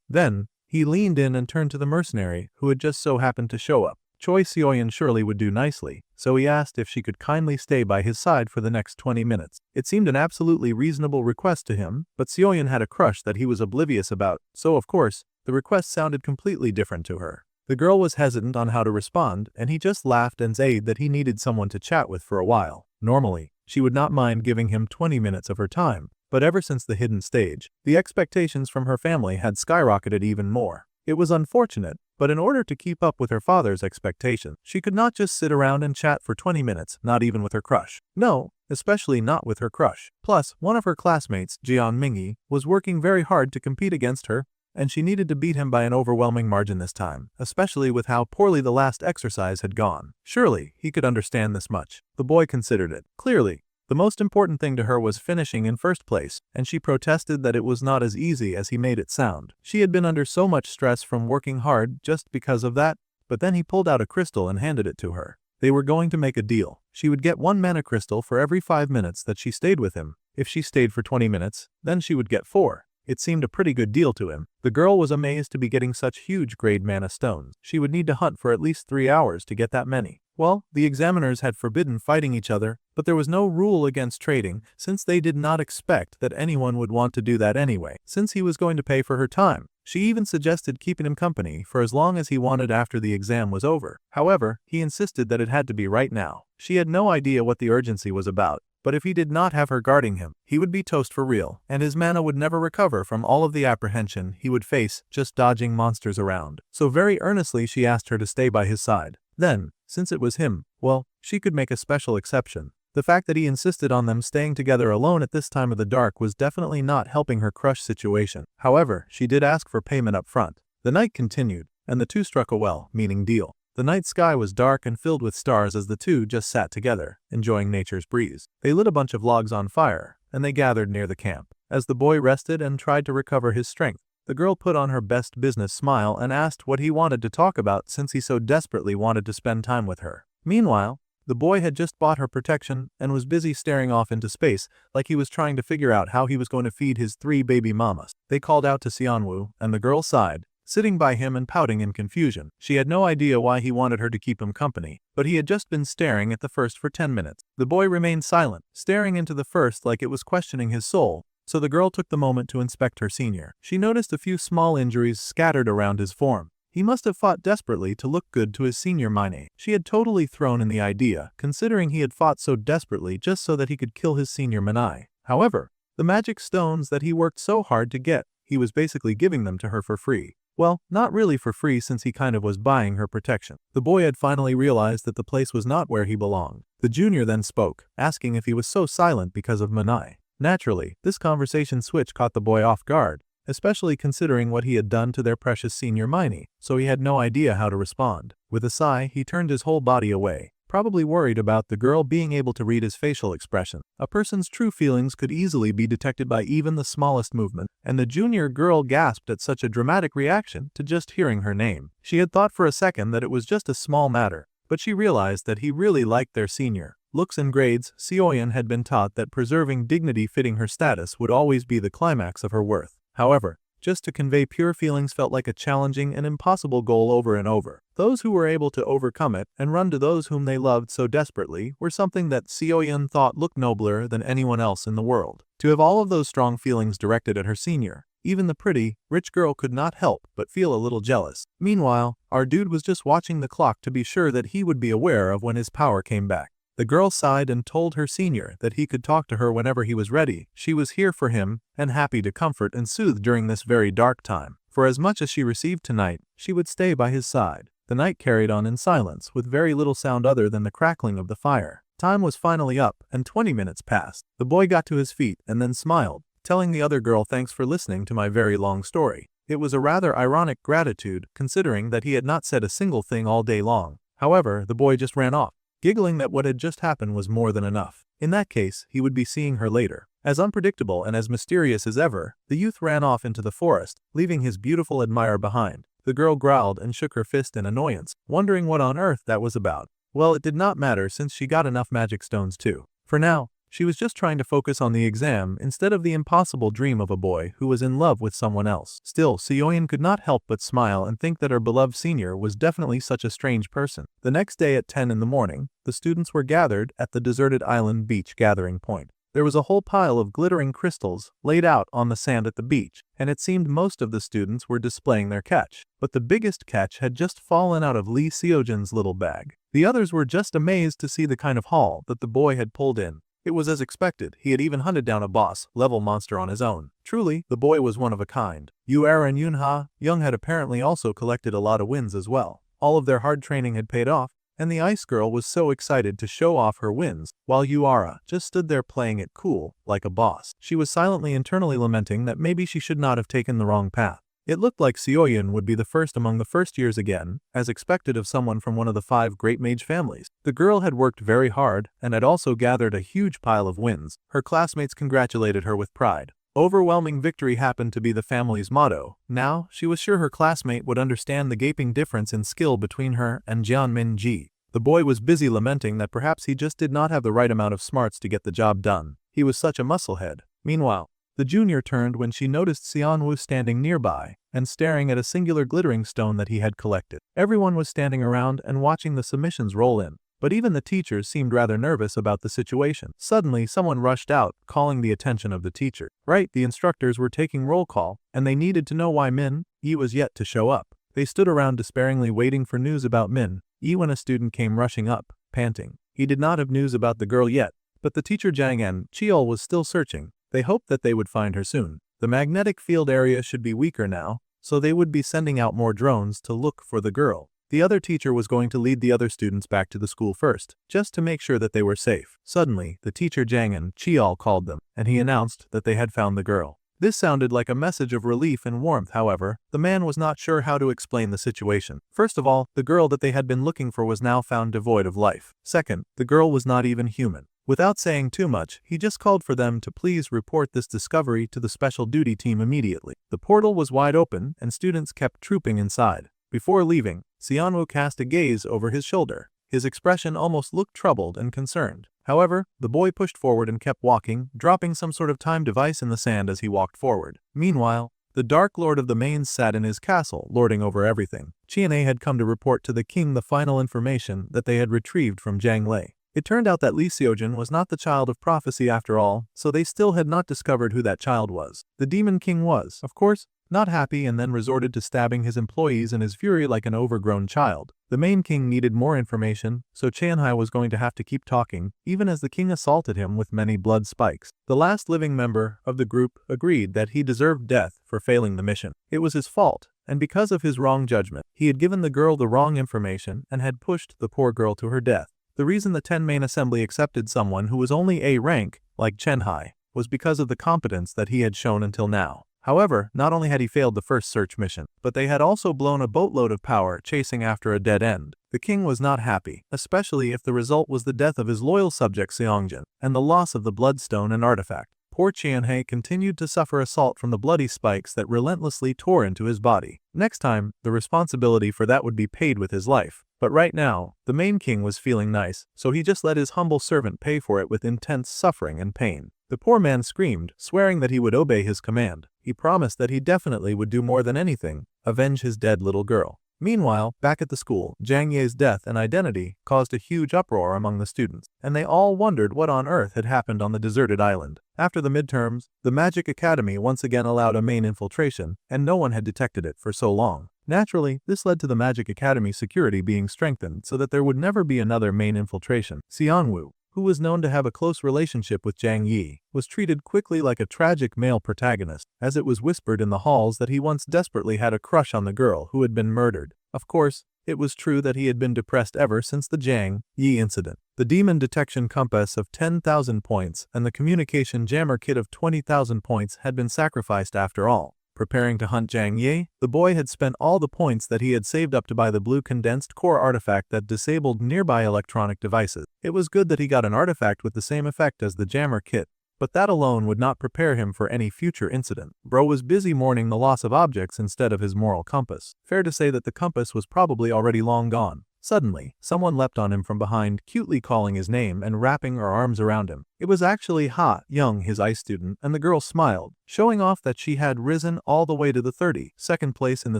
Then, he leaned in and turned to the mercenary, who had just so happened to show up. Choi Seoyan surely would do nicely, so he asked if she could kindly stay by his side for the next 20 minutes. It seemed an absolutely reasonable request to him, but Seoyan had a crush that he was oblivious about, so of course, the request sounded completely different to her. The girl was hesitant on how to respond, and he just laughed and said that he needed someone to chat with for a while. Normally, she would not mind giving him 20 minutes of her time, but ever since the hidden stage, the expectations from her family had skyrocketed even more. It was unfortunate, but in order to keep up with her father's expectations, she could not just sit around and chat for 20 minutes, not even with her crush. No, especially not with her crush. Plus, one of her classmates, Jian Mingyi, was working very hard to compete against her, and she needed to beat him by an overwhelming margin this time, especially with how poorly the last exercise had gone. Surely, he could understand this much. The boy considered it. Clearly, the most important thing to her was finishing in first place, and she protested that it was not as easy as he made it sound. She had been under so much stress from working hard just because of that, but then he pulled out a crystal and handed it to her. They were going to make a deal. She would get 1 mana crystal for every 5 minutes that she stayed with him. If she stayed for 20 minutes, then she would get 4. It seemed a pretty good deal to him. The girl was amazed to be getting such huge grade mana stones. She would need to hunt for at least 3 hours to get that many. Well, the examiners had forbidden fighting each other, but there was no rule against trading since they did not expect that anyone would want to do that anyway. Since he was going to pay for her time, she even suggested keeping him company for as long as he wanted after the exam was over. However, he insisted that it had to be right now. She had no idea what the urgency was about, but if he did not have her guarding him, he would be toast for real, and his mana would never recover from all of the apprehension he would face just dodging monsters around. So very earnestly she asked her to stay by his side. Then, since it was him, well, she could make a special exception. The fact that he insisted on them staying together alone at this time of the dark was definitely not helping her crush situation. However, she did ask for payment up front. The night continued, and the two struck a well-meaning deal. The night sky was dark and filled with stars as the two just sat together, enjoying nature's breeze. They lit a bunch of logs on fire, and they gathered near the camp. As the boy rested and tried to recover his strength, the girl put on her best business smile and asked what he wanted to talk about since he so desperately wanted to spend time with her. Meanwhile, the boy had just bought her protection and was busy staring off into space like he was trying to figure out how he was going to feed his 3 baby mamas. They called out to Xianwu, and the girl sighed, sitting by him and pouting in confusion. She had no idea why he wanted her to keep him company, but he had just been staring at the first for 10 minutes. The boy remained silent, staring into the first like it was questioning his soul, so the girl took the moment to inspect her senior. She noticed a few small injuries scattered around his form. He must have fought desperately to look good to his senior Mine. She had totally thrown in the idea, considering he had fought so desperately just so that he could kill his senior Manai. However, the magic stones that he worked so hard to get, he was basically giving them to her for free. Well, not really for free since he kind of was buying her protection. The boy had finally realized that the place was not where he belonged. The junior then spoke, asking if he was so silent because of Manai. Naturally, this conversation switch caught the boy off guard, especially considering what he had done to their precious senior Miney, so he had no idea how to respond. With a sigh, he turned his whole body away, probably worried about the girl being able to read his facial expression. A person's true feelings could easily be detected by even the smallest movement, and the junior girl gasped at such a dramatic reaction to just hearing her name. She had thought for a second that it was just a small matter, but she realized that he really liked their senior. Looks and grades, Sioyan had been taught that preserving dignity fitting her status would always be the climax of her worth. However, just to convey pure feelings felt like a challenging and impossible goal over and over. Those who were able to overcome it and run to those whom they loved so desperately were something that Sioyan thought looked nobler than anyone else in the world. To have all of those strong feelings directed at her senior, even the pretty, rich girl could not help but feel a little jealous. Meanwhile, our dude was just watching the clock to be sure that he would be aware of when his power came back. The girl sighed and told her senior that he could talk to her whenever he was ready. She was here for him and happy to comfort and soothe during this very dark time. For as much as she received tonight, she would stay by his side. The night carried on in silence with very little sound other than the crackling of the fire. Time was finally up and 20 minutes passed. The boy got to his feet and then smiled, telling the other girl thanks for listening to my very long story. It was a rather ironic gratitude considering that he had not said a single thing all day long. However, the boy just ran off, giggling that what had just happened was more than enough. In that case, he would be seeing her later. As unpredictable and as mysterious as ever, the youth ran off into the forest, leaving his beautiful admirer behind. The girl growled and shook her fist in annoyance, wondering what on earth that was about. Well, it did not matter since she got enough magic stones too. For now, she was just trying to focus on the exam instead of the impossible dream of a boy who was in love with someone else. Still, Sioyan could not help but smile and think that her beloved senior was definitely such a strange person. The next day at 10 in the morning, the students were gathered at the deserted island beach gathering point. There was a whole pile of glittering crystals laid out on the sand at the beach, and it seemed most of the students were displaying their catch. But the biggest catch had just fallen out of Lee Seojin's little bag. The others were just amazed to see the kind of haul that the boy had pulled in. It was as expected. He had even hunted down a boss-level monster on his own. Truly, the boy was one of a kind. Yuara and Yunha Young had apparently also collected a lot of wins as well. All of their hard training had paid off, and the ice girl was so excited to show off her wins, while Yuara just stood there playing it cool, like a boss. She was silently internally lamenting that maybe she should not have taken the wrong path. It looked like Sioyan would be the first among the first years again, as expected of someone from one of the 5 great mage families. The girl had worked very hard and had also gathered a huge pile of wins. Her classmates congratulated her with pride. Overwhelming victory happened to be the family's motto. Now, she was sure her classmate would understand the gaping difference in skill between her and Jianmin Ji. The boy was busy lamenting that perhaps he just did not have the right amount of smarts to get the job done. He was such a musclehead. Meanwhile, the junior turned when she noticed Xianwu standing nearby and staring at a singular glittering stone that he had collected. Everyone was standing around and watching the submissions roll in, but even the teachers seemed rather nervous about the situation. Suddenly, someone rushed out, calling the attention of the teacher. Right, the instructors were taking roll call, and they needed to know why Min Yi was yet to show up. They stood around despairingly waiting for news about Min Yi when a student came rushing up, panting. He did not have news about the girl yet, but the teacher Jiang and Chiol was still searching. They hoped that they would find her soon. The magnetic field area should be weaker now, so they would be sending out more drones to look for the girl. The other teacher was going to lead the other students back to the school first, just to make sure that they were safe. Suddenly, the teacher Jiang and Chiol called them, and he announced that they had found the girl. This sounded like a message of relief and warmth. However, the man was not sure how to explain the situation. First of all, the girl that they had been looking for was now found devoid of life. Second, the girl was not even human. Without saying too much, he just called for them to please report this discovery to the special duty team immediately. The portal was wide open, and students kept trooping inside. Before leaving, Xianwu cast a gaze over his shoulder. His expression almost looked troubled and concerned. However, the boy pushed forward and kept walking, dropping some sort of time device in the sand as he walked forward. Meanwhile, the Dark Lord of the Mains sat in his castle, lording over everything. Qian'e had come to report to the king the final information that they had retrieved from Zhang Lei. It turned out that Li Xiujin was not the child of prophecy after all, so they still had not discovered who that child was. The Demon King was, of course, not happy and then resorted to stabbing his employees in his fury like an overgrown child. The main king needed more information, so Qianhai was going to have to keep talking, even as the king assaulted him with many blood spikes. The last living member of the group agreed that he deserved death for failing the mission. It was his fault, and because of his wrong judgment, he had given the girl the wrong information and had pushed the poor girl to her death. The reason the 10 main assembly accepted someone who was only A rank, like Qianhai, was because of the competence that he had shown until now. However, not only had he failed the first search mission, but they had also blown a boatload of power chasing after a dead end. The king was not happy, especially if the result was the death of his loyal subject Xiangjin, and the loss of the bloodstone and artifact. Poor Qianhai continued to suffer assault from the bloody spikes that relentlessly tore into his body. Next time, the responsibility for that would be paid with his life. But right now, the main king was feeling nice, so he just let his humble servant pay for it with intense suffering and pain. The poor man screamed, swearing that he would obey his command. He promised that he definitely would do more than anything, avenge his dead little girl. Meanwhile, back at the school, Zhang Ye's death and identity caused a huge uproar among the students, and they all wondered what on earth had happened on the deserted island. After the midterms, the Magic Academy once again allowed a main infiltration, and no one had detected it for so long. Naturally, this led to the Magic Academy security being strengthened so that there would never be another main infiltration. Xianwu, who was known to have a close relationship with Zhang Yi, was treated quickly like a tragic male protagonist, as it was whispered in the halls that he once desperately had a crush on the girl who had been murdered. Of course, it was true that he had been depressed ever since the Zhang Yi incident. The demon detection compass of 10,000 points and the communication jammer kit of 20,000 points had been sacrificed after all. Preparing to hunt Zhang Yi, the boy had spent all the points that he had saved up to buy the blue condensed core artifact that disabled nearby electronic devices. It was good that he got an artifact with the same effect as the jammer kit, but that alone would not prepare him for any future incident. Bro was busy mourning the loss of objects instead of his moral compass. Fair to say that the compass was probably already long gone. Suddenly, someone leapt on him from behind, cutely calling his name and wrapping her arms around him. It was actually Ha Young, his ice student, and the girl smiled, showing off that she had risen all the way to the 32nd place in the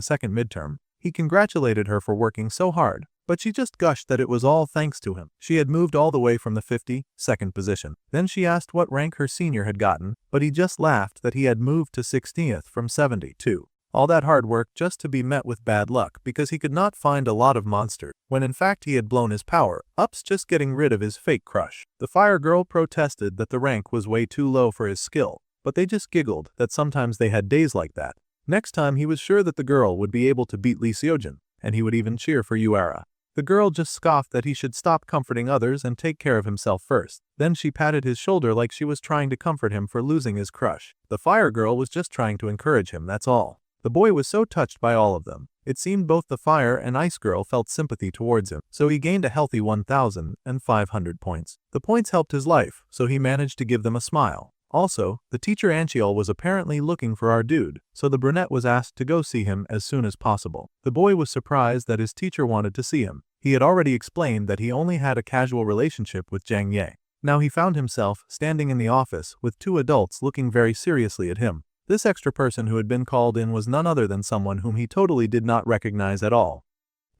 second midterm. He congratulated her for working so hard, but she just gushed that it was all thanks to him. She had moved all the way from the 52nd position. Then she asked what rank her senior had gotten, but he just laughed that he had moved to 16th from 72. All that hard work just to be met with bad luck because he could not find a lot of monsters, when in fact he had blown his power-ups just getting rid of his fake crush. The fire girl protested that the rank was way too low for his skill, but they just giggled that sometimes they had days like that. Next time he was sure that the girl would be able to beat Li Xiujin, and he would even cheer for Yuara. The girl just scoffed that he should stop comforting others and take care of himself first. Then she patted his shoulder like she was trying to comfort him for losing his crush. The fire girl was just trying to encourage him, that's all. The boy was so touched by all of them. It seemed both the fire and ice girl felt sympathy towards him, so he gained a healthy 1,500 points. The points helped his life, so he managed to give them a smile. Also, the teacher Anchiol was apparently looking for our dude, so the brunette was asked to go see him as soon as possible. The boy was surprised that his teacher wanted to see him. He had already explained that he only had a casual relationship with Zhang Ye. Now he found himself standing in the office with two adults looking very seriously at him. This extra person who had been called in was none other than someone whom he totally did not recognize at all.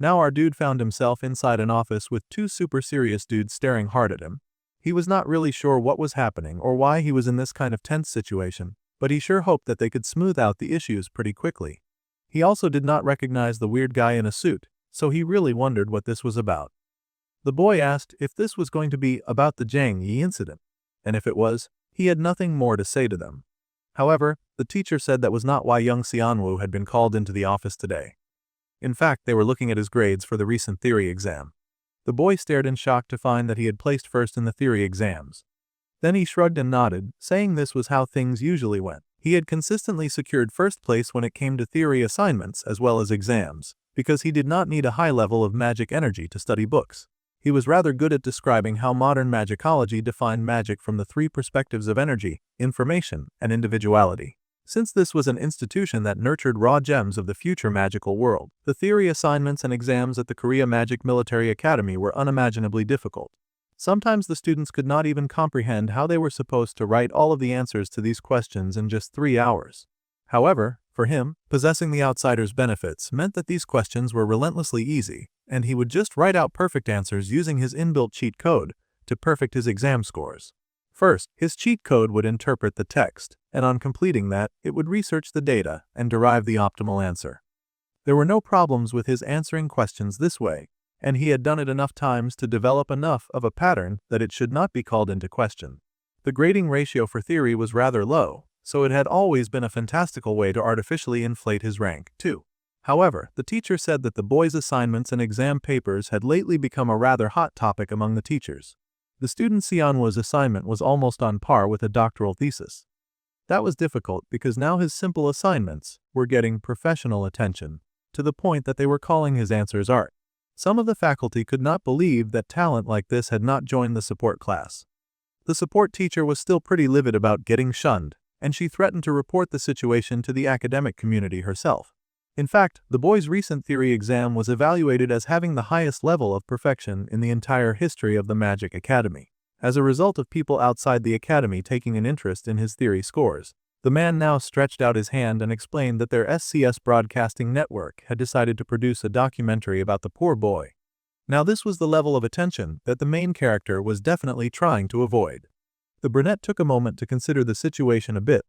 Now our dude found himself inside an office with two super serious dudes staring hard at him. He was not really sure what was happening or why he was in this kind of tense situation, but he sure hoped that they could smooth out the issues pretty quickly. He also did not recognize the weird guy in a suit, so he really wondered what this was about. The boy asked if this was going to be about the Zhang Yi incident. and if it was, he had nothing more to say to them. However, the teacher said that was not why young Xianwu had been called into the office today. In fact, they were looking at his grades for the recent theory exam. The boy stared in shock to find that he had placed first in the theory exams. Then he shrugged and nodded, saying this was how things usually went. He had consistently secured first place when it came to theory assignments as well as exams, because he did not need a high level of magic energy to study books. He was rather good at describing how modern magicology defined magic from the three perspectives of energy, information, and individuality. Since this was an institution that nurtured raw gems of the future magical world, the theory assignments and exams at the Korea Magic Military Academy were unimaginably difficult. Sometimes the students could not even comprehend how they were supposed to write all of the answers to these questions in just 3 hours. However, for him, possessing the outsider's benefits meant that these questions were relentlessly easy, and he would just write out perfect answers using his inbuilt cheat code to perfect his exam scores. First, his cheat code would interpret the text, and on completing that, it would research the data and derive the optimal answer. There were no problems with his answering questions this way, and he had done it enough times to develop enough of a pattern that it should not be called into question. The grading ratio for theory was rather low, so it had always been a fantastical way to artificially inflate his rank, too. However, the teacher said that the boy's assignments and exam papers had lately become a rather hot topic among the teachers. The student Xianhua's assignment was almost on par with a doctoral thesis. That was difficult because now his simple assignments were getting professional attention, to the point that they were calling his answers art. Some of the faculty could not believe that talent like this had not joined the support class. The support teacher was still pretty livid about getting shunned, and she threatened to report the situation to the academic community herself. In fact, the boy's recent theory exam was evaluated as having the highest level of perfection in the entire history of the Magic Academy. As a result of people outside the academy taking an interest in his theory scores, the man now stretched out his hand and explained that their SCS broadcasting network had decided to produce a documentary about the poor boy. Now this was the level of attention that the main character was definitely trying to avoid. The brunette took a moment to consider the situation a bit,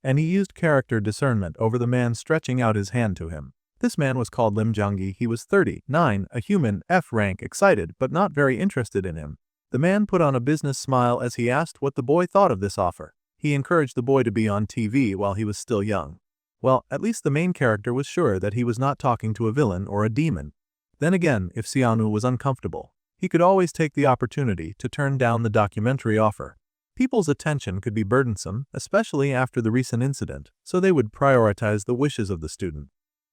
and he used character discernment over the man stretching out his hand to him. This man was called Lim Jonggi. He was 39, a human, F-rank, excited but not very interested in him. The man put on a business smile as he asked what the boy thought of this offer. He encouraged the boy to be on TV while he was still young. Well, at least the main character was sure that he was not talking to a villain or a demon. Then again, if Xianhu was uncomfortable, he could always take the opportunity to turn down the documentary offer. People's attention could be burdensome, especially after the recent incident, so they would prioritize the wishes of the student.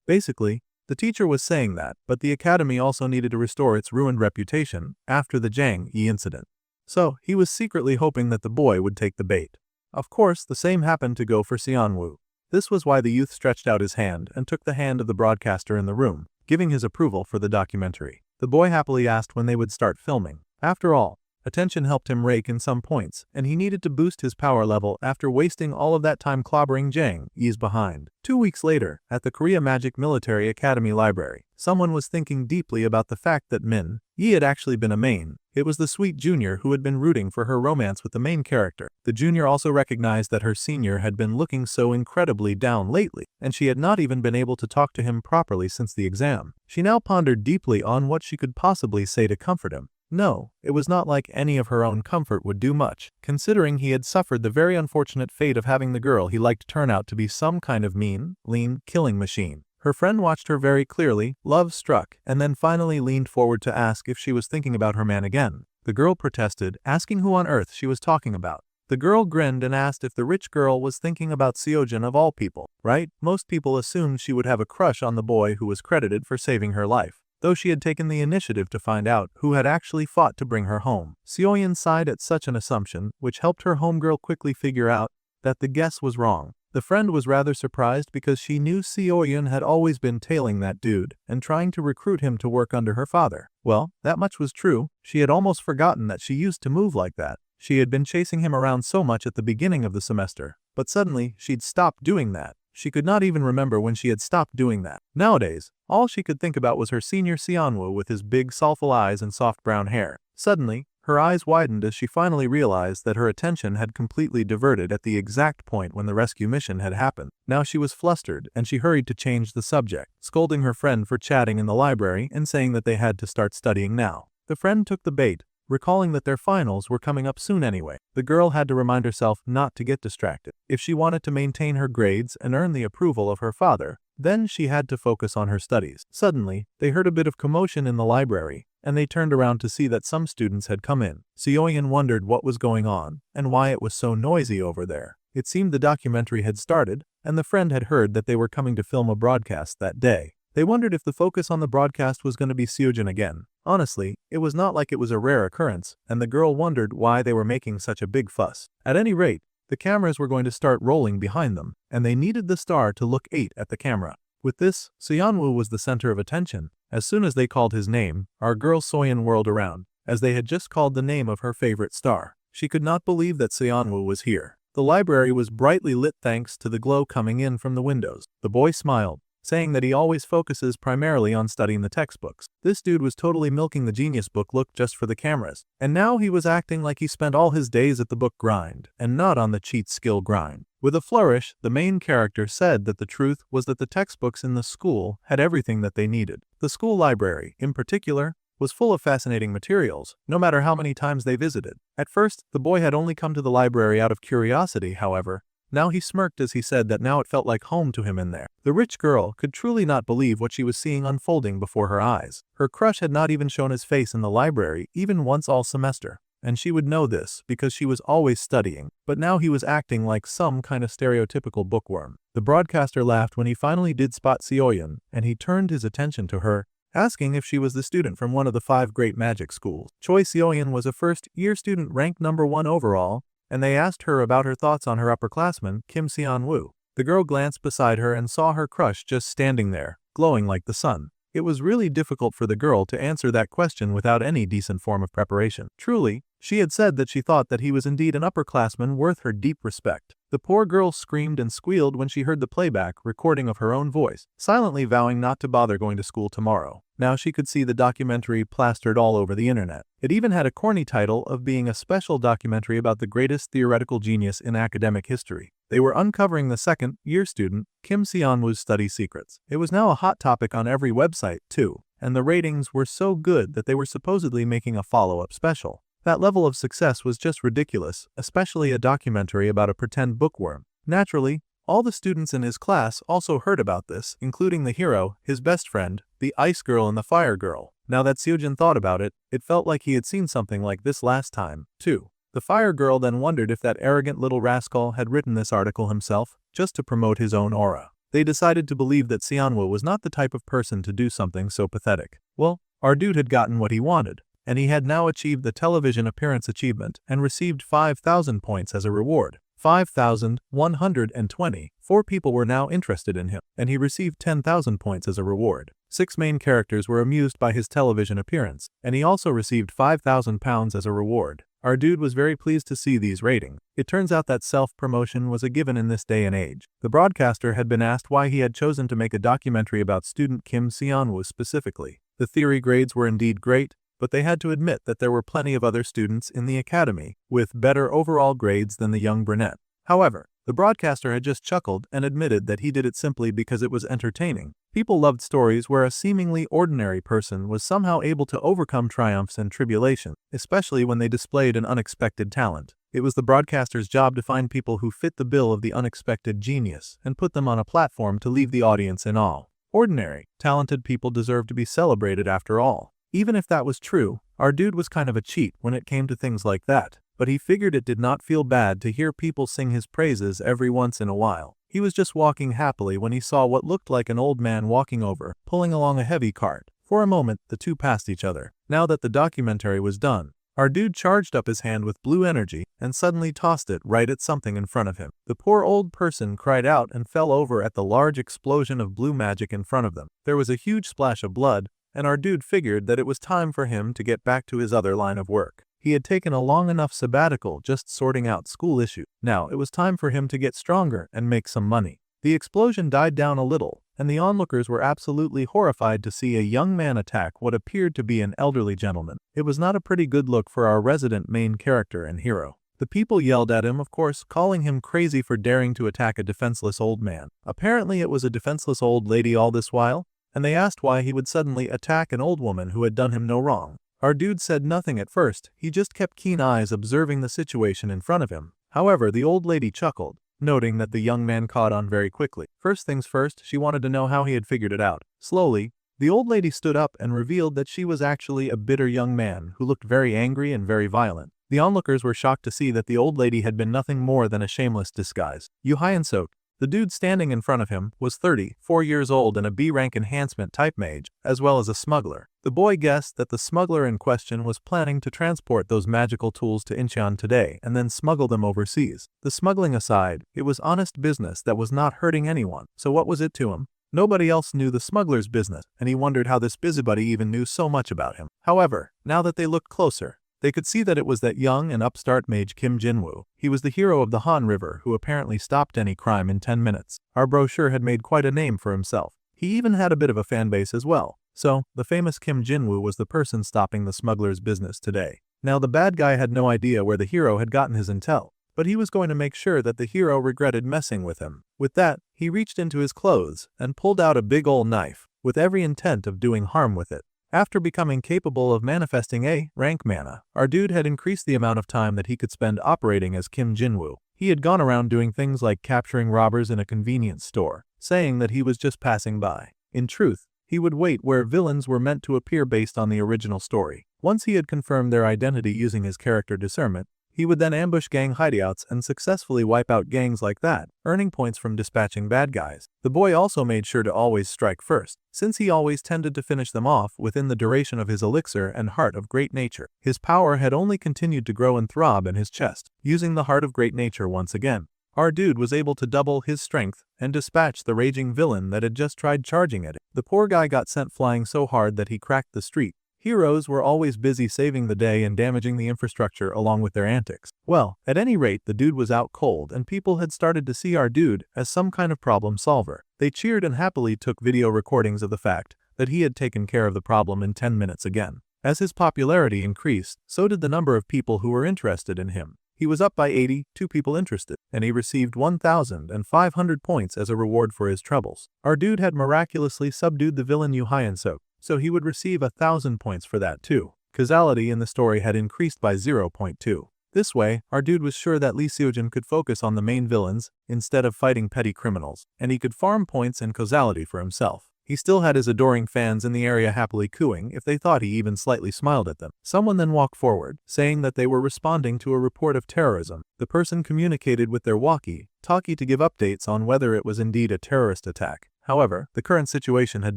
Basically, the teacher was saying that, but the academy also needed to restore its ruined reputation after the Zhang Yi incident. So, he was secretly hoping that the boy would take the bait. Of course, the same happened to go for Xianwu. This was why the youth stretched out his hand and took the hand of the broadcaster in the room, giving his approval for the documentary. The boy happily asked when they would start filming. After all, attention helped him rake in some points, and he needed to boost his power level after wasting all of that time clobbering Zhang Yi's behind. 2 weeks later, at the Korea Magic Military Academy Library, someone was thinking deeply about the fact that Min Yi had actually been a main. It was the sweet junior who had been rooting for her romance with the main character. The junior also recognized that her senior had been looking so incredibly down lately, and she had not even been able to talk to him properly since the exam. She now pondered deeply on what she could possibly say to comfort him. No, it was not like any of her own comfort would do much, considering he had suffered the very unfortunate fate of having the girl he liked turn out to be some kind of mean, lean, killing machine. Her friend watched her very clearly, love struck, and then finally leaned forward to ask if she was thinking about her man again. The girl protested, asking who on earth she was talking about. The girl grinned and asked if the rich girl was thinking about Seojin of all people, right? Most people assumed she would have a crush on the boy who was credited for saving her life, though she had taken the initiative to find out who had actually fought to bring her home. Seoyin sighed at such an assumption, which helped her homegirl quickly figure out that the guess was wrong. The friend was rather surprised because she knew Seoyin had always been tailing that dude and trying to recruit him to work under her father. Well, that much was true. She had almost forgotten that she used to move like that. She had been chasing him around so much at the beginning of the semester, but suddenly she'd stopped doing that. She could not even remember when she had stopped doing that. Nowadays, all she could think about was her senior Xianwu with his big soulful eyes and soft brown hair. Suddenly, her eyes widened as she finally realized that her attention had completely diverted at the exact point when the rescue mission had happened. Now she was flustered and she hurried to change the subject, scolding her friend for chatting in the library and saying that they had to start studying now. The friend took the bait, recalling that their finals were coming up soon anyway. The girl had to remind herself not to get distracted. If she wanted to maintain her grades and earn the approval of her father, then she had to focus on her studies. Suddenly, they heard a bit of commotion in the library, and they turned around to see that some students had come in. Seoyeon wondered what was going on and why it was so noisy over there. It seemed the documentary had started, and the friend had heard that they were coming to film a broadcast that day. They wondered if the focus on the broadcast was going to be Seoyeon again. Honestly, it was not like it was a rare occurrence, and the girl wondered why they were making such a big fuss. At any rate, the cameras were going to start rolling behind them, and they needed the star to look 8 at the camera. With this, Seonwoo was the center of attention. As soon as they called his name, our girl Seoyeon whirled around, as they had just called the name of her favorite star. She could not believe that Seonwoo was here. The library was brightly lit thanks to the glow coming in from the windows. The boy smiled, saying that he always focuses primarily on studying the textbooks. This dude was totally milking the genius book look just for the cameras, and now he was acting like he spent all his days at the book grind, and not on the cheat skill grind. With a flourish, the main character said that the truth was that the textbooks in the school had everything that they needed. The school library, in particular, was full of fascinating materials, no matter how many times they visited. At first, the boy had only come to the library out of curiosity, however. Now he smirked as he said that now it felt like home to him in there. The rich girl could truly not believe what she was seeing unfolding before her eyes. Her crush had not even shown his face in the library even once all semester, and she would know this because she was always studying, but now he was acting like some kind of stereotypical bookworm. The broadcaster laughed when he finally did spot Seoyeon, and he turned his attention to her, asking if she was the student from one of the 5 great magic schools. Choi Seoyeon was a first-year student ranked number 1 overall, and they asked her about her thoughts on her upperclassman, Kim Seon-woo. The girl glanced beside her and saw her crush just standing there, glowing like the sun. It was really difficult for the girl to answer that question without any decent form of preparation. Truly, she had said that she thought that he was indeed an upperclassman worth her deep respect. The poor girl screamed and squealed when she heard the playback recording of her own voice, silently vowing not to bother going to school tomorrow. Now she could see the documentary plastered all over the internet. It even had a corny title of being a special documentary about the greatest theoretical genius in academic history. They were uncovering the second-year student, Kim Seon-woo's study secrets. It was now a hot topic on every website, too, and the ratings were so good that they were supposedly making a follow-up special. That level of success was just ridiculous, especially a documentary about a pretend bookworm. Naturally, all the students in his class also heard about this, including the hero, his best friend, the ice girl and the fire girl. Now that Seoyeon thought about it, it felt like he had seen something like this last time, too. The fire girl then wondered if that arrogant little rascal had written this article himself, just to promote his own aura. They decided to believe that Seonwoo was not the type of person to do something so pathetic. Well, our dude had gotten what he wanted, and he had now achieved the television appearance achievement and received 5,000 points as a reward. 5,120. 4 people were now interested in him, and he received 10,000 points as a reward. 6 main characters were amused by his television appearance, and he also received 5,000 pounds as a reward. Our dude was very pleased to see these ratings. It turns out that self-promotion was a given in this day and age. The broadcaster had been asked why he had chosen to make a documentary about student Kim Seon-woo specifically. The theory grades were indeed great, but they had to admit that there were plenty of other students in the academy with better overall grades than the young brunette. However, the broadcaster had just chuckled and admitted that he did it simply because it was entertaining. People loved stories where a seemingly ordinary person was somehow able to overcome triumphs and tribulations, especially when they displayed an unexpected talent. It was the broadcaster's job to find people who fit the bill of the unexpected genius and put them on a platform to leave the audience in awe. Ordinary, talented people deserve to be celebrated after all. Even if that was true, our dude was kind of a cheat when it came to things like that, but he figured it did not feel bad to hear people sing his praises every once in a while. He was just walking happily when he saw what looked like an old man walking over, pulling along a heavy cart. For a moment, the two passed each other. Now that the documentary was done, our dude charged up his hand with blue energy and suddenly tossed it right at something in front of him. The poor old person cried out and fell over at the large explosion of blue magic in front of them. There was a huge splash of blood, and our dude figured that it was time for him to get back to his other line of work. He had taken a long enough sabbatical just sorting out school issues. Now it was time for him to get stronger and make some money. The explosion died down a little, and the onlookers were absolutely horrified to see a young man attack what appeared to be an elderly gentleman. It was not a pretty good look for our resident main character and hero. The people yelled at him, of course, calling him crazy for daring to attack a defenseless old man. Apparently it was a defenseless old lady all this while, and they asked why he would suddenly attack an old woman who had done him no wrong. Our dude said nothing at first, he just kept keen eyes observing the situation in front of him. However, the old lady chuckled, noting that the young man caught on very quickly. First things first, she wanted to know how he had figured it out. Slowly, the old lady stood up and revealed that she was actually a bitter young man who looked very angry and very violent. The onlookers were shocked to see that the old lady had been nothing more than a shameless disguise. Yu Hyunsuk, the dude standing in front of him, was 34 years old and a B-rank enhancement type mage, as well as a smuggler. The boy guessed that the smuggler in question was planning to transport those magical tools to Incheon today and then smuggle them overseas. The smuggling aside, it was honest business that was not hurting anyone, so what was it to him? Nobody else knew the smuggler's business, and he wondered how this busybody even knew so much about him. However, now that they looked closer, they could see that it was that young and upstart mage Kim Jinwoo. He was the hero of the Han River who apparently stopped any crime in 10 minutes. Our brochure had made quite a name for himself. He even had a bit of a fan base as well. So, the famous Kim Jinwoo was the person stopping the smuggler's business today. Now the bad guy had no idea where the hero had gotten his intel, but he was going to make sure that the hero regretted messing with him. With that, he reached into his clothes and pulled out a big ol' knife, with every intent of doing harm with it. After becoming capable of manifesting A-rank mana, our dude had increased the amount of time that he could spend operating as Kim Jinwoo. He had gone around doing things like capturing robbers in a convenience store, saying that he was just passing by. In truth, he would wait where villains were meant to appear based on the original story. Once he had confirmed their identity using his character discernment, he would then ambush gang hideouts and successfully wipe out gangs like that, earning points from dispatching bad guys. The boy also made sure to always strike first, since he always tended to finish them off within the duration of his elixir and Heart of Great Nature. His power had only continued to grow and throb in his chest. Using the Heart of Great Nature once again, our dude was able to double his strength and dispatch the raging villain that had just tried charging at him. The poor guy got sent flying so hard that he cracked the street. Heroes were always busy saving the day and damaging the infrastructure along with their antics. Well, at any rate, the dude was out cold and people had started to see our dude as some kind of problem solver. They cheered and happily took video recordings of the fact that he had taken care of the problem in 10 minutes again. As his popularity increased, so did the number of people who were interested in him. He was up by 82 people interested, and he received 1,500 points as a reward for his troubles. Our dude had miraculously subdued the villain Yu Hyunsuk, so he would receive 1,000 points for that too. Causality in the story had increased by 0.2. This way, our dude was sure that Lee Seojin could focus on the main villains instead of fighting petty criminals, and he could farm points and causality for himself. He still had his adoring fans in the area happily cooing if they thought he even slightly smiled at them. Someone then walked forward, saying that they were responding to a report of terrorism. The person communicated with their walkie-talkie to give updates on whether it was indeed a terrorist attack. However, the current situation had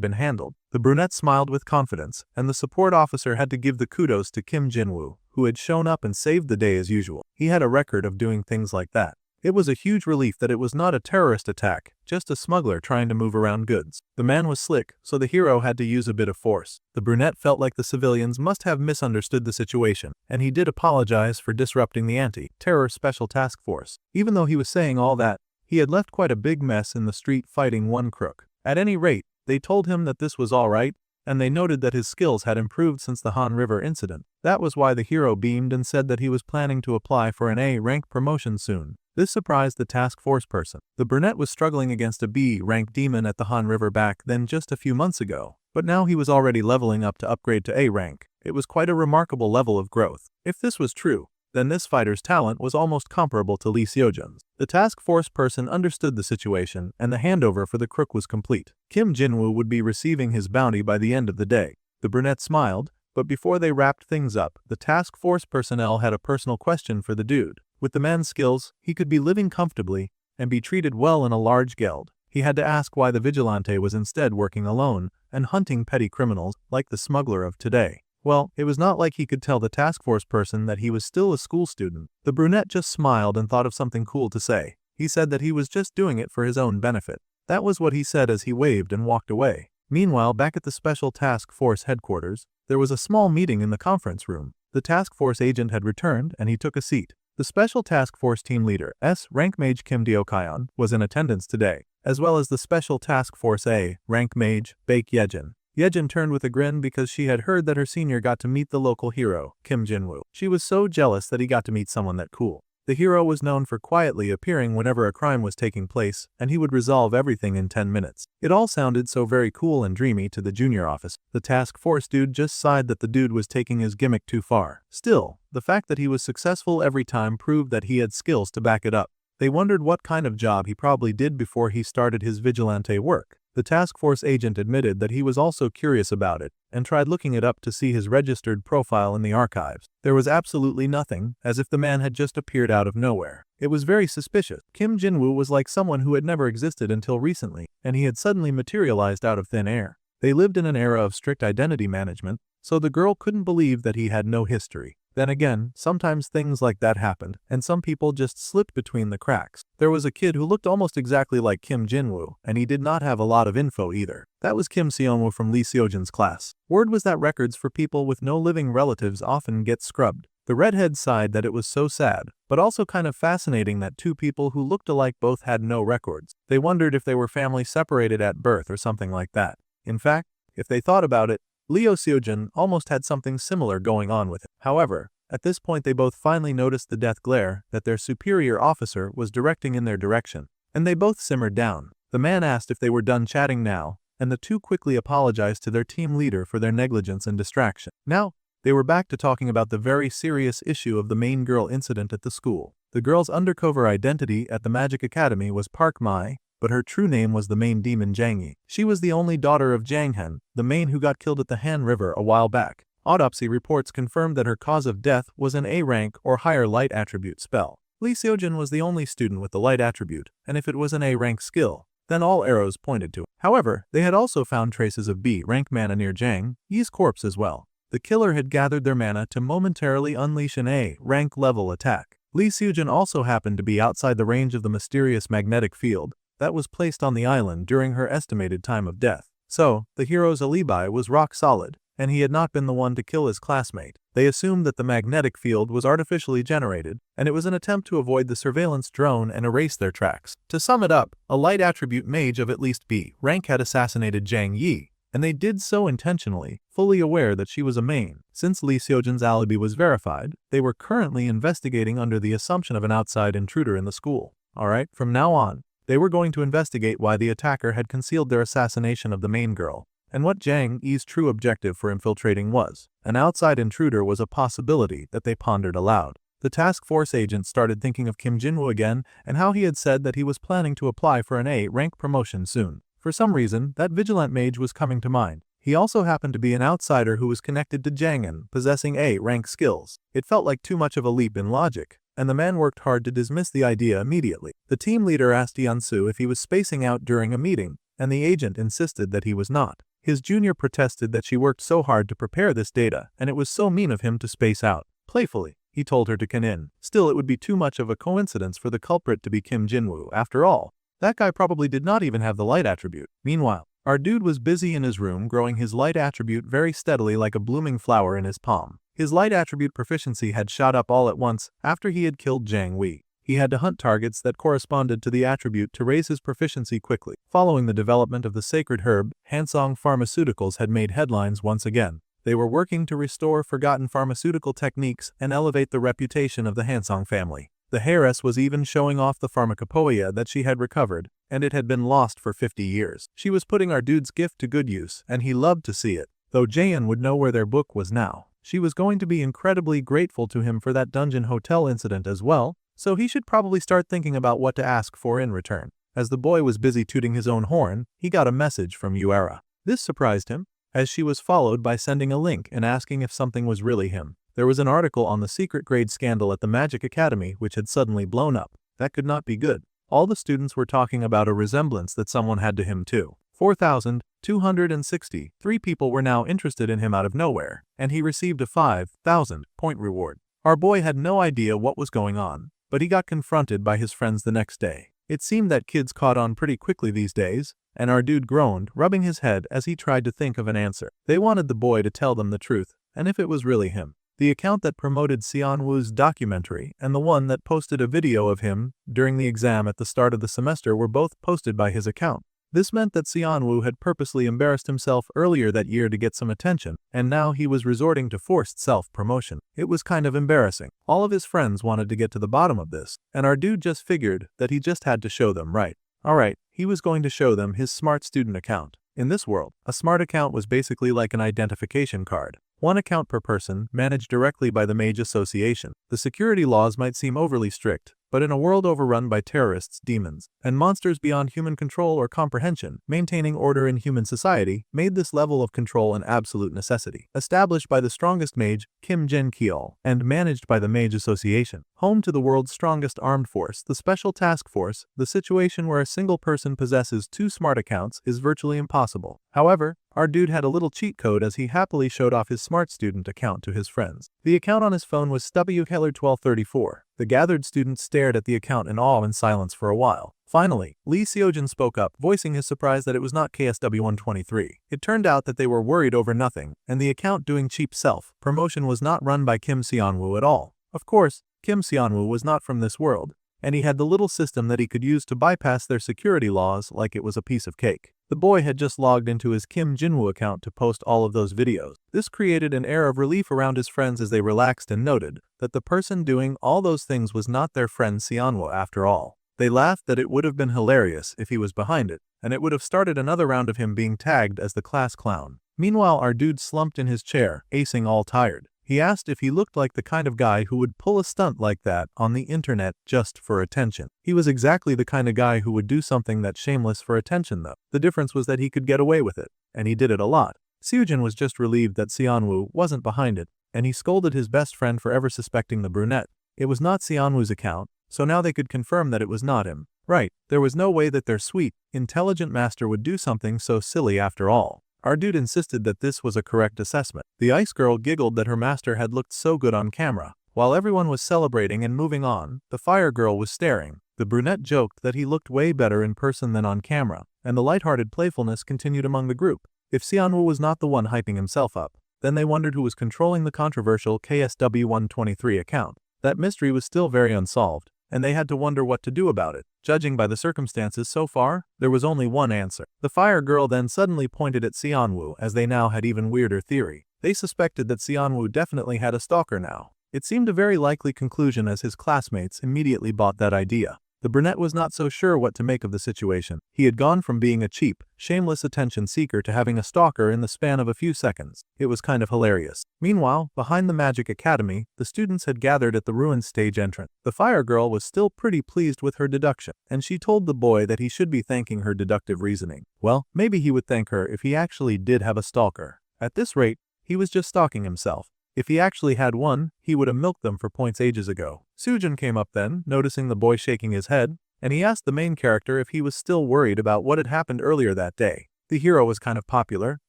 been handled. The brunette smiled with confidence, and the support officer had to give the kudos to Kim Jinwoo, who had shown up and saved the day as usual. He had a record of doing things like that. It was a huge relief that it was not a terrorist attack, just a smuggler trying to move around goods. The man was slick, so the hero had to use a bit of force. The brunette felt like the civilians must have misunderstood the situation, and he did apologize for disrupting the anti-terror special task force. Even though he was saying all that, he had left quite a big mess in the street fighting one crook. At any rate, they told him that this was alright, and they noted that his skills had improved since the Han River incident. That was why the hero beamed and said that he was planning to apply for an A-rank promotion soon. This surprised the task force person. The brunette was struggling against a B-rank demon at the Han River back then just a few months ago, but now he was already leveling up to upgrade to A-rank. It was quite a remarkable level of growth. If this was true, then this fighter's talent was almost comparable to Lee Seojin's. The task force person understood the situation, and the handover for the crook was complete. Kim Jinwoo would be receiving his bounty by the end of the day. The brunette smiled, but before they wrapped things up, the task force personnel had a personal question for the dude. With the man's skills, he could be living comfortably and be treated well in a large guild. He had to ask why the vigilante was instead working alone and hunting petty criminals like the smuggler of today. Well, it was not like he could tell the task force person that he was still a school student. The brunette just smiled and thought of something cool to say. He said that he was just doing it for his own benefit. That was what he said as he waved and walked away. Meanwhile, back at the Special Task Force headquarters, there was a small meeting in the conference room. The task force agent had returned and he took a seat. The Special Task Force team leader, S-rank mage Kim Deokyeon, was in attendance today, as well as the Special Task Force A-rank mage, Baek Yejin. Yejin turned with a grin because she had heard that her senior got to meet the local hero, Kim Jinwoo. She was so jealous that he got to meet someone that cool. The hero was known for quietly appearing whenever a crime was taking place, and he would resolve everything in 10 minutes. It all sounded so very cool and dreamy to the junior office. The task force dude just sighed that the dude was taking his gimmick too far. Still, the fact that he was successful every time proved that he had skills to back it up. They wondered what kind of job he probably did before he started his vigilante work. The task force agent admitted that he was also curious about it, and tried looking it up to see his registered profile in the archives. There was absolutely nothing, as if the man had just appeared out of nowhere. It was very suspicious. Kim Jinwoo was like someone who had never existed until recently, and he had suddenly materialized out of thin air. They lived in an era of strict identity management, so the girl couldn't believe that he had no history. Then again, sometimes things like that happened, and some people just slipped between the cracks. There was a kid who looked almost exactly like Kim Jinwoo, and he did not have a lot of info either. That was Kim Seonwoo from Lee Seojin's class. Word was that records for people with no living relatives often get scrubbed. The redhead sighed that it was so sad, but also kind of fascinating that two people who looked alike both had no records. They wondered if they were family separated at birth or something like that. In fact, if they thought about it, Leo Seojin almost had something similar going on with him. However, at this point they both finally noticed the death glare that their superior officer was directing in their direction, and they both simmered down. The man asked if they were done chatting now, and the two quickly apologized to their team leader for their negligence and distraction. Now, they were back to talking about the very serious issue of the main girl incident at the school. The girl's undercover identity at the Magic Academy was Park Mai, but her true name was the main demon Jang Yi. She was the only daughter of Jang Hen, the main who got killed at the Han River a while back. Autopsy reports confirmed that her cause of death was an A rank or higher light attribute spell. Lee Seojin was the only student with the light attribute, and if it was an A rank skill, then all arrows pointed to it. However, they had also found traces of B rank mana near Jang Yi's corpse as well. The killer had gathered their mana to momentarily unleash an A rank level attack. Lee Seojin also happened to be outside the range of the mysterious magnetic field that was placed on the island during her estimated time of death. So, the hero's alibi was rock solid, and he had not been the one to kill his classmate. They assumed that the magnetic field was artificially generated, and it was an attempt to avoid the surveillance drone and erase their tracks. To sum it up, a light attribute mage of at least B rank had assassinated Jang Yi, and they did so intentionally, fully aware that she was a main. Since Lee Seojin's alibi was verified, they were currently investigating under the assumption of an outside intruder in the school. Alright, from now on, they were going to investigate why the attacker had concealed their assassination of the main girl, and what Jang Yi's true objective for infiltrating was. An outside intruder was a possibility that they pondered aloud. The task force agent started thinking of Kim Jinwoo again and how he had said that he was planning to apply for an A rank promotion soon. For some reason, that vigilant mage was coming to mind. He also happened to be an outsider who was connected to Jangin, possessing A rank skills. It felt like too much of a leap in logic, and the man worked hard to dismiss the idea immediately. The team leader asked Yeon-soo if he was spacing out during a meeting, and the agent insisted that he was not. His junior protested that she worked so hard to prepare this data, and it was so mean of him to space out. Playfully, he told her to can in. Still, it would be too much of a coincidence for the culprit to be Kim Jinwoo. After all, that guy probably did not even have the light attribute. Meanwhile, our dude was busy in his room growing his light attribute very steadily like a blooming flower in his palm. His light attribute proficiency had shot up all at once after he had killed Jang Wei. He had to hunt targets that corresponded to the attribute to raise his proficiency quickly. Following the development of the sacred herb, Hansong Pharmaceuticals had made headlines once again. They were working to restore forgotten pharmaceutical techniques and elevate the reputation of the Hansong family. The heiress was even showing off the pharmacopoeia that she had recovered, and it had been lost for 50 years. She was putting our dude's gift to good use, and he loved to see it. Though Jaehyun would know where their book was now, she was going to be incredibly grateful to him for that dungeon hotel incident as well, so he should probably start thinking about what to ask for in return. As the boy was busy tooting his own horn, he got a message from Yuera. This surprised him, as she was followed by sending a link and asking if something was really him. There was an article on the secret grade scandal at the Magic Academy which had suddenly blown up. That could not be good. All the students were talking about a resemblance that someone had to him too. 4,263 people were now interested in him out of nowhere, and he received a 5,000-point reward. Our boy had no idea what was going on, but he got confronted by his friends the next day. It seemed that kids caught on pretty quickly these days, and our dude groaned, rubbing his head as he tried to think of an answer. They wanted the boy to tell them the truth, and if it was really him. The account that promoted Seon-woo's documentary and the one that posted a video of him during the exam at the start of the semester were both posted by his account. This meant that Xianwu had purposely embarrassed himself earlier that year to get some attention, and now he was resorting to forced self-promotion. It was kind of embarrassing. All of his friends wanted to get to the bottom of this, and our dude just figured that he just had to show them right. Alright, he was going to show them his smart student account. In this world, a smart account was basically like an identification card. One account per person, managed directly by the Mage Association. The security laws might seem overly strict, but in a world overrun by terrorists, demons, and monsters beyond human control or comprehension, maintaining order in human society made this level of control an absolute necessity. Established by the strongest mage, Kim Jin-Keol, and managed by the Mage Association, home to the world's strongest armed force, the Special Task Force, the situation where a single person possesses 2 smart accounts is virtually impossible. However, our dude had a little cheat code as he happily showed off his smart student account to his friends. The account on his phone was WKeller1234. The gathered students stared at the account in awe and silence for a while. Finally, Lee Seojin spoke up, voicing his surprise that it was not KSW123. It turned out that they were worried over nothing, and the account doing cheap self-promotion was not run by Kim Seonwoo at all. Of course, Kim Seonwoo was not from this world, and he had the little system that he could use to bypass their security laws like it was a piece of cake. The boy had just logged into his Kim Jinwoo account to post all of those videos. This created an air of relief around his friends as they relaxed and noted that the person doing all those things was not their friend Seonwoo after all. They laughed that it would have been hilarious if he was behind it, and it would have started another round of him being tagged as the class clown. Meanwhile, our dude slumped in his chair, acing all tired. He asked if he looked like the kind of guy who would pull a stunt like that on the internet just for attention. He was exactly the kind of guy who would do something that's shameless for attention though. The difference was that he could get away with it, and he did it a lot. Seojin was just relieved that Seonwoo wasn't behind it, and he scolded his best friend for ever suspecting the brunette. It was not Seonwoo's account, so now they could confirm that it was not him. Right, there was no way that their sweet, intelligent master would do something so silly after all. Our dude insisted that this was a correct assessment. The ice girl giggled that her master had looked so good on camera. While everyone was celebrating and moving on, the fire girl was staring. The brunette joked that he looked way better in person than on camera, and the lighthearted playfulness continued among the group. If Seonwoo was not the one hyping himself up, then they wondered who was controlling the controversial KSW123 account. That mystery was still very unsolved, and they had to wonder what to do about it. Judging by the circumstances so far, there was only one answer. The fire girl then suddenly pointed at Seonwoo as they now had even weirder theory. They suspected that Seonwoo definitely had a stalker now. It seemed a very likely conclusion as his classmates immediately bought that idea. The brunette was not so sure what to make of the situation. He had gone from being a cheap, shameless attention seeker to having a stalker in the span of a few seconds. It was kind of hilarious. Meanwhile, behind the Magic Academy, the students had gathered at the ruins stage entrance. The fire girl was still pretty pleased with her deduction, and she told the boy that he should be thanking her deductive reasoning. Well, maybe he would thank her if he actually did have a stalker. At this rate, he was just stalking himself. If he actually had one, he would have milked them for points ages ago. Seojin came up then, noticing the boy shaking his head, and he asked the main character if he was still worried about what had happened earlier that day. The hero was kind of popular,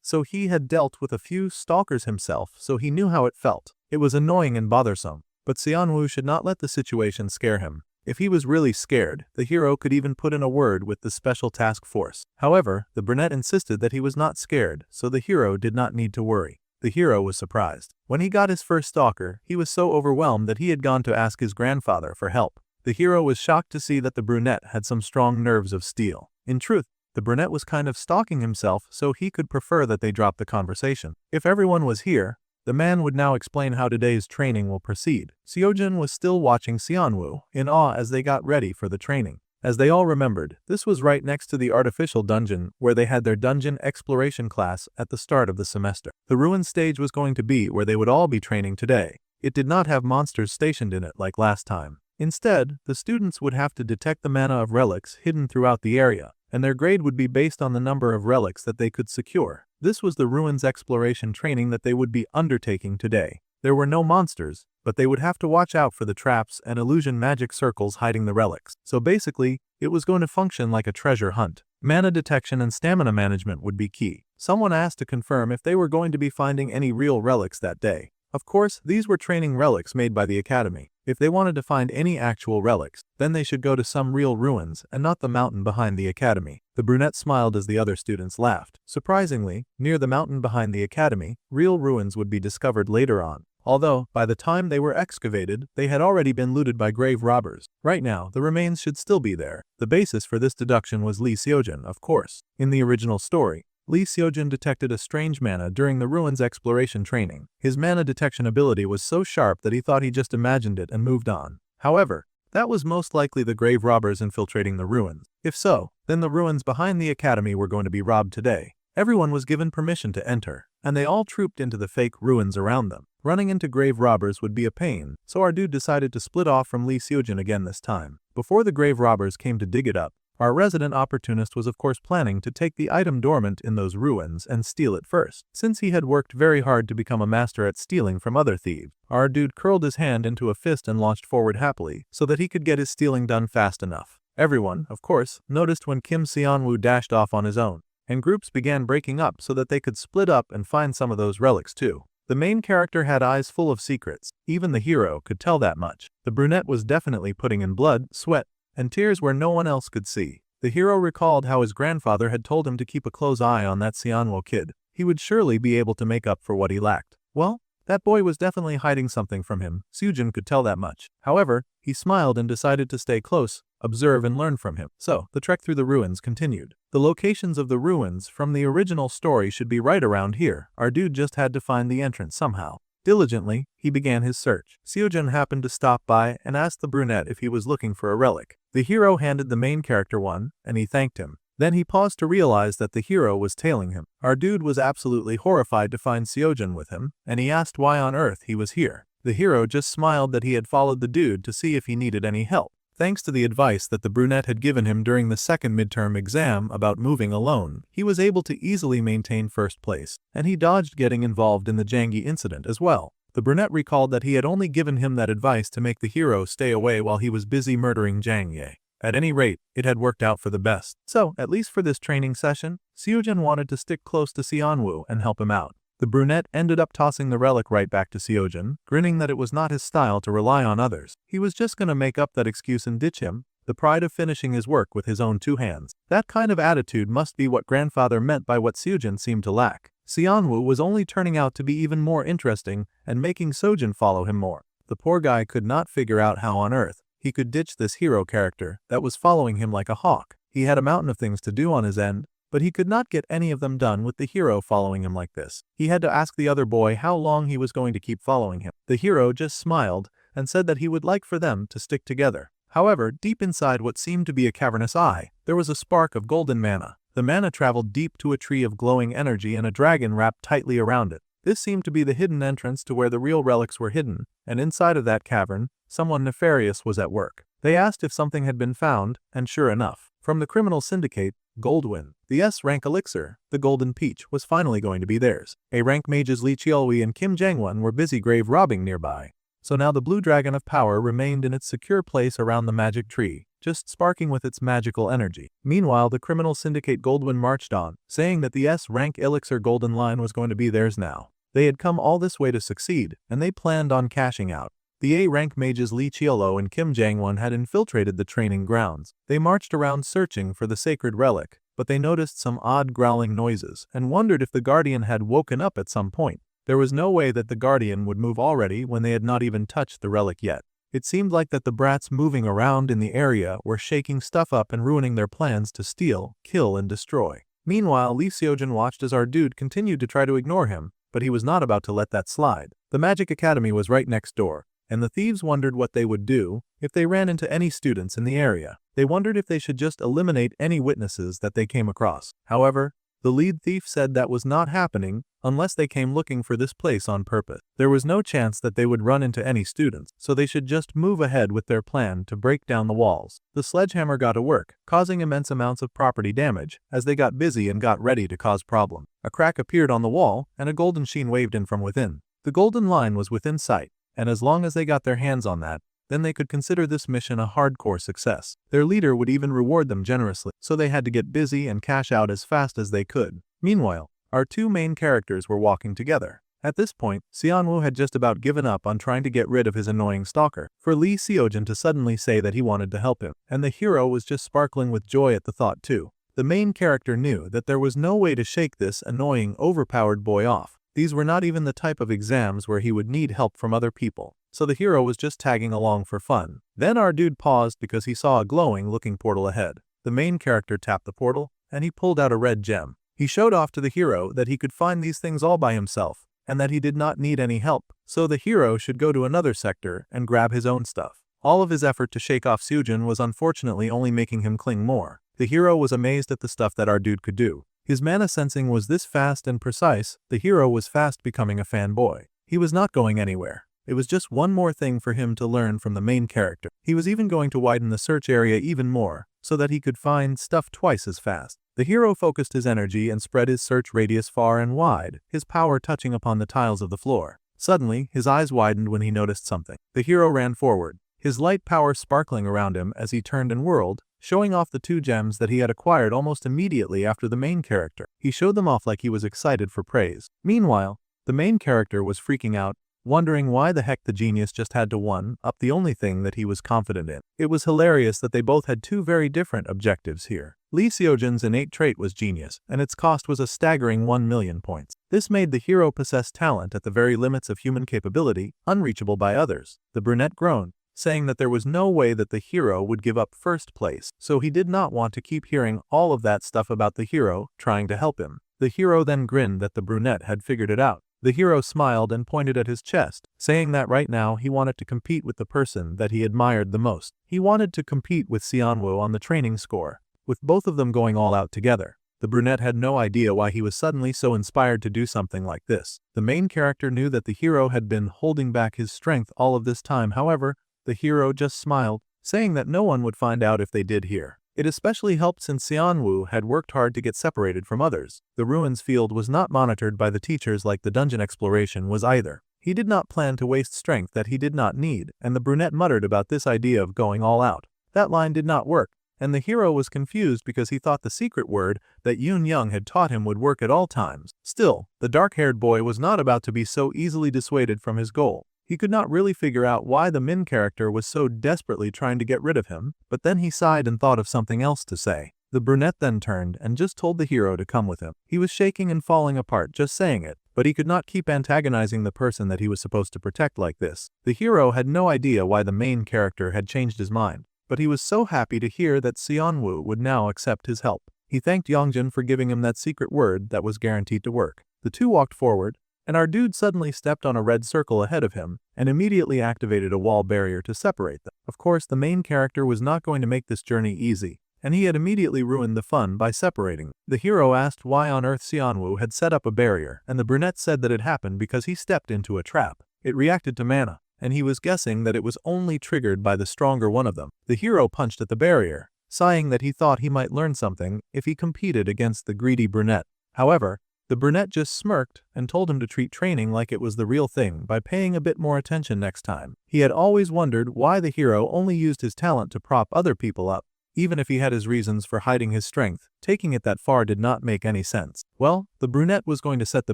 so he had dealt with a few stalkers himself, so he knew how it felt. It was annoying and bothersome, but Seonwoo should not let the situation scare him. If he was really scared, the hero could even put in a word with the Special Task Force. However, the brunette insisted that he was not scared, so the hero did not need to worry. The hero was surprised. When he got his first stalker, he was so overwhelmed that he had gone to ask his grandfather for help. The hero was shocked to see that the brunette had some strong nerves of steel. In truth, the brunette was kind of stalking himself, so he could prefer that they drop the conversation. If everyone was here, the man would now explain how today's training will proceed. Seojin was still watching Seonwoo in awe as they got ready for the training. As they all remembered, this was right next to the artificial dungeon where they had their dungeon exploration class at the start of the semester. The ruin stage was going to be where they would all be training today. It did not have monsters stationed in it like last time. Instead, the students would have to detect the mana of relics hidden throughout the area, and their grade would be based on the number of relics that they could secure. This was the ruins exploration training that they would be undertaking today. There were no monsters, but they would have to watch out for the traps and illusion magic circles hiding the relics. So basically, it was going to function like a treasure hunt. Mana detection and stamina management would be key. Someone asked to confirm if they were going to be finding any real relics that day. Of course, these were training relics made by the academy. If they wanted to find any actual relics, then they should go to some real ruins and not the mountain behind the academy. The brunette smiled as the other students laughed. Surprisingly, near the mountain behind the academy, real ruins would be discovered later on. although, by the time they were excavated, they had already been looted by grave robbers. Right now, the remains should still be there. The basis for this deduction was Lee Seojin, of course. In the original story, Lee Seojin detected a strange mana during the ruins exploration training. His mana detection ability was so sharp that he thought he just imagined it and moved on. However, that was most likely the grave robbers infiltrating the ruins. If so, then the ruins behind the academy were going to be robbed today. Everyone was given permission to enter, and they all trooped into the fake ruins around them. Running into grave robbers would be a pain, so our dude decided to split off from Lee Seojin again this time. Before the grave robbers came to dig it up, our resident opportunist was of course planning to take the item dormant in those ruins and steal it first. Since he had worked very hard to become a master at stealing from other thieves, our dude curled his hand into a fist and launched forward happily so that he could get his stealing done fast enough. Everyone, of course, noticed when Kim Seonwoo dashed off on his own, and groups began breaking up so that they could split up and find some of those relics too. The main character had eyes full of secrets. Even the hero could tell that much. The brunette was definitely putting in blood, sweat, and tears where no one else could see. The hero recalled how his grandfather had told him to keep a close eye on that Seonwoo kid. He would surely be able to make up for what he lacked. Well, that boy was definitely hiding something from him. Seojin could tell that much. However, he smiled and decided to stay close, observe and learn from him. So, the trek through the ruins continued. The locations of the ruins from the original story should be right around here. Our dude just had to find the entrance somehow. Diligently, he began his search. Seojin happened to stop by and asked the brunette if he was looking for a relic. The hero handed the main character one, and he thanked him. Then he paused to realize that the hero was tailing him. Our dude was absolutely horrified to find Seojin with him, and he asked why on earth he was here. The hero just smiled that he had followed the dude to see if he needed any help. Thanks to the advice that the brunette had given him during the second midterm exam about moving alone, he was able to easily maintain first place, and he dodged getting involved in the Jangi incident as well. The brunette recalled that he had only given him that advice to make the hero stay away while he was busy murdering Jang Ye. At any rate, it had worked out for the best. So, at least for this training session, Seojin wanted to stick close to Seonwoo and help him out. The brunette ended up tossing the relic right back to Seojin, grinning that it was not his style to rely on others. He was just gonna make up that excuse and ditch him, the pride of finishing his work with his own two hands. That kind of attitude must be what grandfather meant by what Seojin seemed to lack. Seonwoo was only turning out to be even more interesting and making Seojin follow him more. The poor guy could not figure out how on earth he could ditch this hero character that was following him like a hawk. He had a mountain of things to do on his end, but he could not get any of them done with the hero following him like this. He had to ask the other boy how long he was going to keep following him. The hero just smiled and said that he would like for them to stick together. However, deep inside what seemed to be a cavernous eye, there was a spark of golden mana. The mana traveled deep to a tree of glowing energy and a dragon wrapped tightly around it. This seemed to be the hidden entrance to where the real relics were hidden, and inside of that cavern, someone nefarious was at work. They asked if something had been found, and sure enough, from the criminal syndicate, Goldwyn, the S-rank elixir, the Golden Peach, was finally going to be theirs. A-rank mages Lee Cheolwi and Kim Jangwon were busy grave robbing nearby. So now the blue dragon of power remained in its secure place around the magic tree, just sparking with its magical energy. Meanwhile, the criminal syndicate Goldwyn marched on, saying that the S-rank elixir golden line was going to be theirs now. They had come all this way to succeed, and they planned on cashing out. The A-rank mages Lee Cheolo and Kim Jangwon had infiltrated the training grounds. They marched around searching for the sacred relic, but they noticed some odd growling noises and wondered if the Guardian had woken up at some point. There was no way that the Guardian would move already when they had not even touched the relic yet. It seemed like that the brats moving around in the area were shaking stuff up and ruining their plans to steal, kill, and destroy. Meanwhile, Lee Seojin watched as our dude continued to try to ignore him, but he was not about to let that slide. The Magic Academy was right next door, and the thieves wondered what they would do if they ran into any students in the area. They wondered if they should just eliminate any witnesses that they came across. However, the lead thief said that was not happening unless they came looking for this place on purpose. There was no chance that they would run into any students, so they should just move ahead with their plan to break down the walls. The sledgehammer got to work, causing immense amounts of property damage as they got busy and got ready to cause problems. A crack appeared on the wall, and a golden sheen waved in from within. The golden line was within sight, and as long as they got their hands on that, then they could consider this mission a hardcore success. Their leader would even reward them generously, so they had to get busy and cash out as fast as they could. Meanwhile, our two main characters were walking together. At this point, Seonwoo had just about given up on trying to get rid of his annoying stalker. For Lee Seojin to suddenly say that he wanted to help him, and the hero was just sparkling with joy at the thought too. The main character knew that there was no way to shake this annoying, overpowered boy off. These were not even the type of exams where he would need help from other people, so the hero was just tagging along for fun. Then our dude paused because he saw a glowing-looking portal ahead. The main character tapped the portal, and he pulled out a red gem. He showed off to the hero that he could find these things all by himself, and that he did not need any help, so the hero should go to another sector and grab his own stuff. All of his effort to shake off Seojin was unfortunately only making him cling more. The hero was amazed at the stuff that our dude could do. His mana sensing was this fast and precise, the hero was fast becoming a fanboy. He was not going anywhere. It was just one more thing for him to learn from the main character. He was even going to widen the search area even more, so that he could find stuff twice as fast. The hero focused his energy and spread his search radius far and wide, his power touching upon the tiles of the floor. Suddenly, his eyes widened when he noticed something. The hero ran forward, his light power sparkling around him as he turned and whirled, showing off the 2 gems that he had acquired almost immediately after the main character. He showed them off like he was excited for praise. Meanwhile, the main character was freaking out, wondering why the heck the genius just had to one-up the only thing that he was confident in. It was hilarious that they both had 2 very different objectives here. Lee Seojin's innate trait was genius, and its cost was a staggering 1 million points. This made the hero possess talent at the very limits of human capability, unreachable by others. The brunette groaned, saying that there was no way that the hero would give up first place, so he did not want to keep hearing all of that stuff about the hero trying to help him. The hero then grinned that the brunette had figured it out. The hero smiled and pointed at his chest, saying that right now he wanted to compete with the person that he admired the most. He wanted to compete with Seonwoo on the training score, with both of them going all out together. The brunette had no idea why he was suddenly so inspired to do something like this. The main character knew that the hero had been holding back his strength all of this time. However, the hero just smiled, saying that no one would find out if they did here. It especially helped since Seonwoo had worked hard to get separated from others. The ruins field was not monitored by the teachers like the dungeon exploration was either. He did not plan to waste strength that he did not need, and the brunette muttered about this idea of going all out. That line did not work, and the hero was confused because he thought the secret word that Yoon Young had taught him would work at all times. Still, the dark-haired boy was not about to be so easily dissuaded from his goal. He could not really figure out why the main character was so desperately trying to get rid of him, but then he sighed and thought of something else to say. The brunette then turned and just told the hero to come with him. He was shaking and falling apart just saying it, but he could not keep antagonizing the person that he was supposed to protect like this. The hero had no idea why the main character had changed his mind, but he was so happy to hear that Seonwoo would now accept his help. He thanked Yongjin for giving him that secret word that was guaranteed to work. The two walked forward, and our dude suddenly stepped on a red circle ahead of him and immediately activated a wall barrier to separate them. Of course, the main character was not going to make this journey easy, and he had immediately ruined the fun by separating. The hero asked why on earth Seonwoo had set up a barrier, and the brunette said that it happened because he stepped into a trap. It reacted to mana, and he was guessing that it was only triggered by the stronger one of them. The hero punched at the barrier, sighing that he thought he might learn something if he competed against the greedy brunette. However, the brunette just smirked and told him to treat training like it was the real thing by paying a bit more attention next time. He had always wondered why the hero only used his talent to prop other people up. Even if he had his reasons for hiding his strength, taking it that far did not make any sense. Well, the brunette was going to set the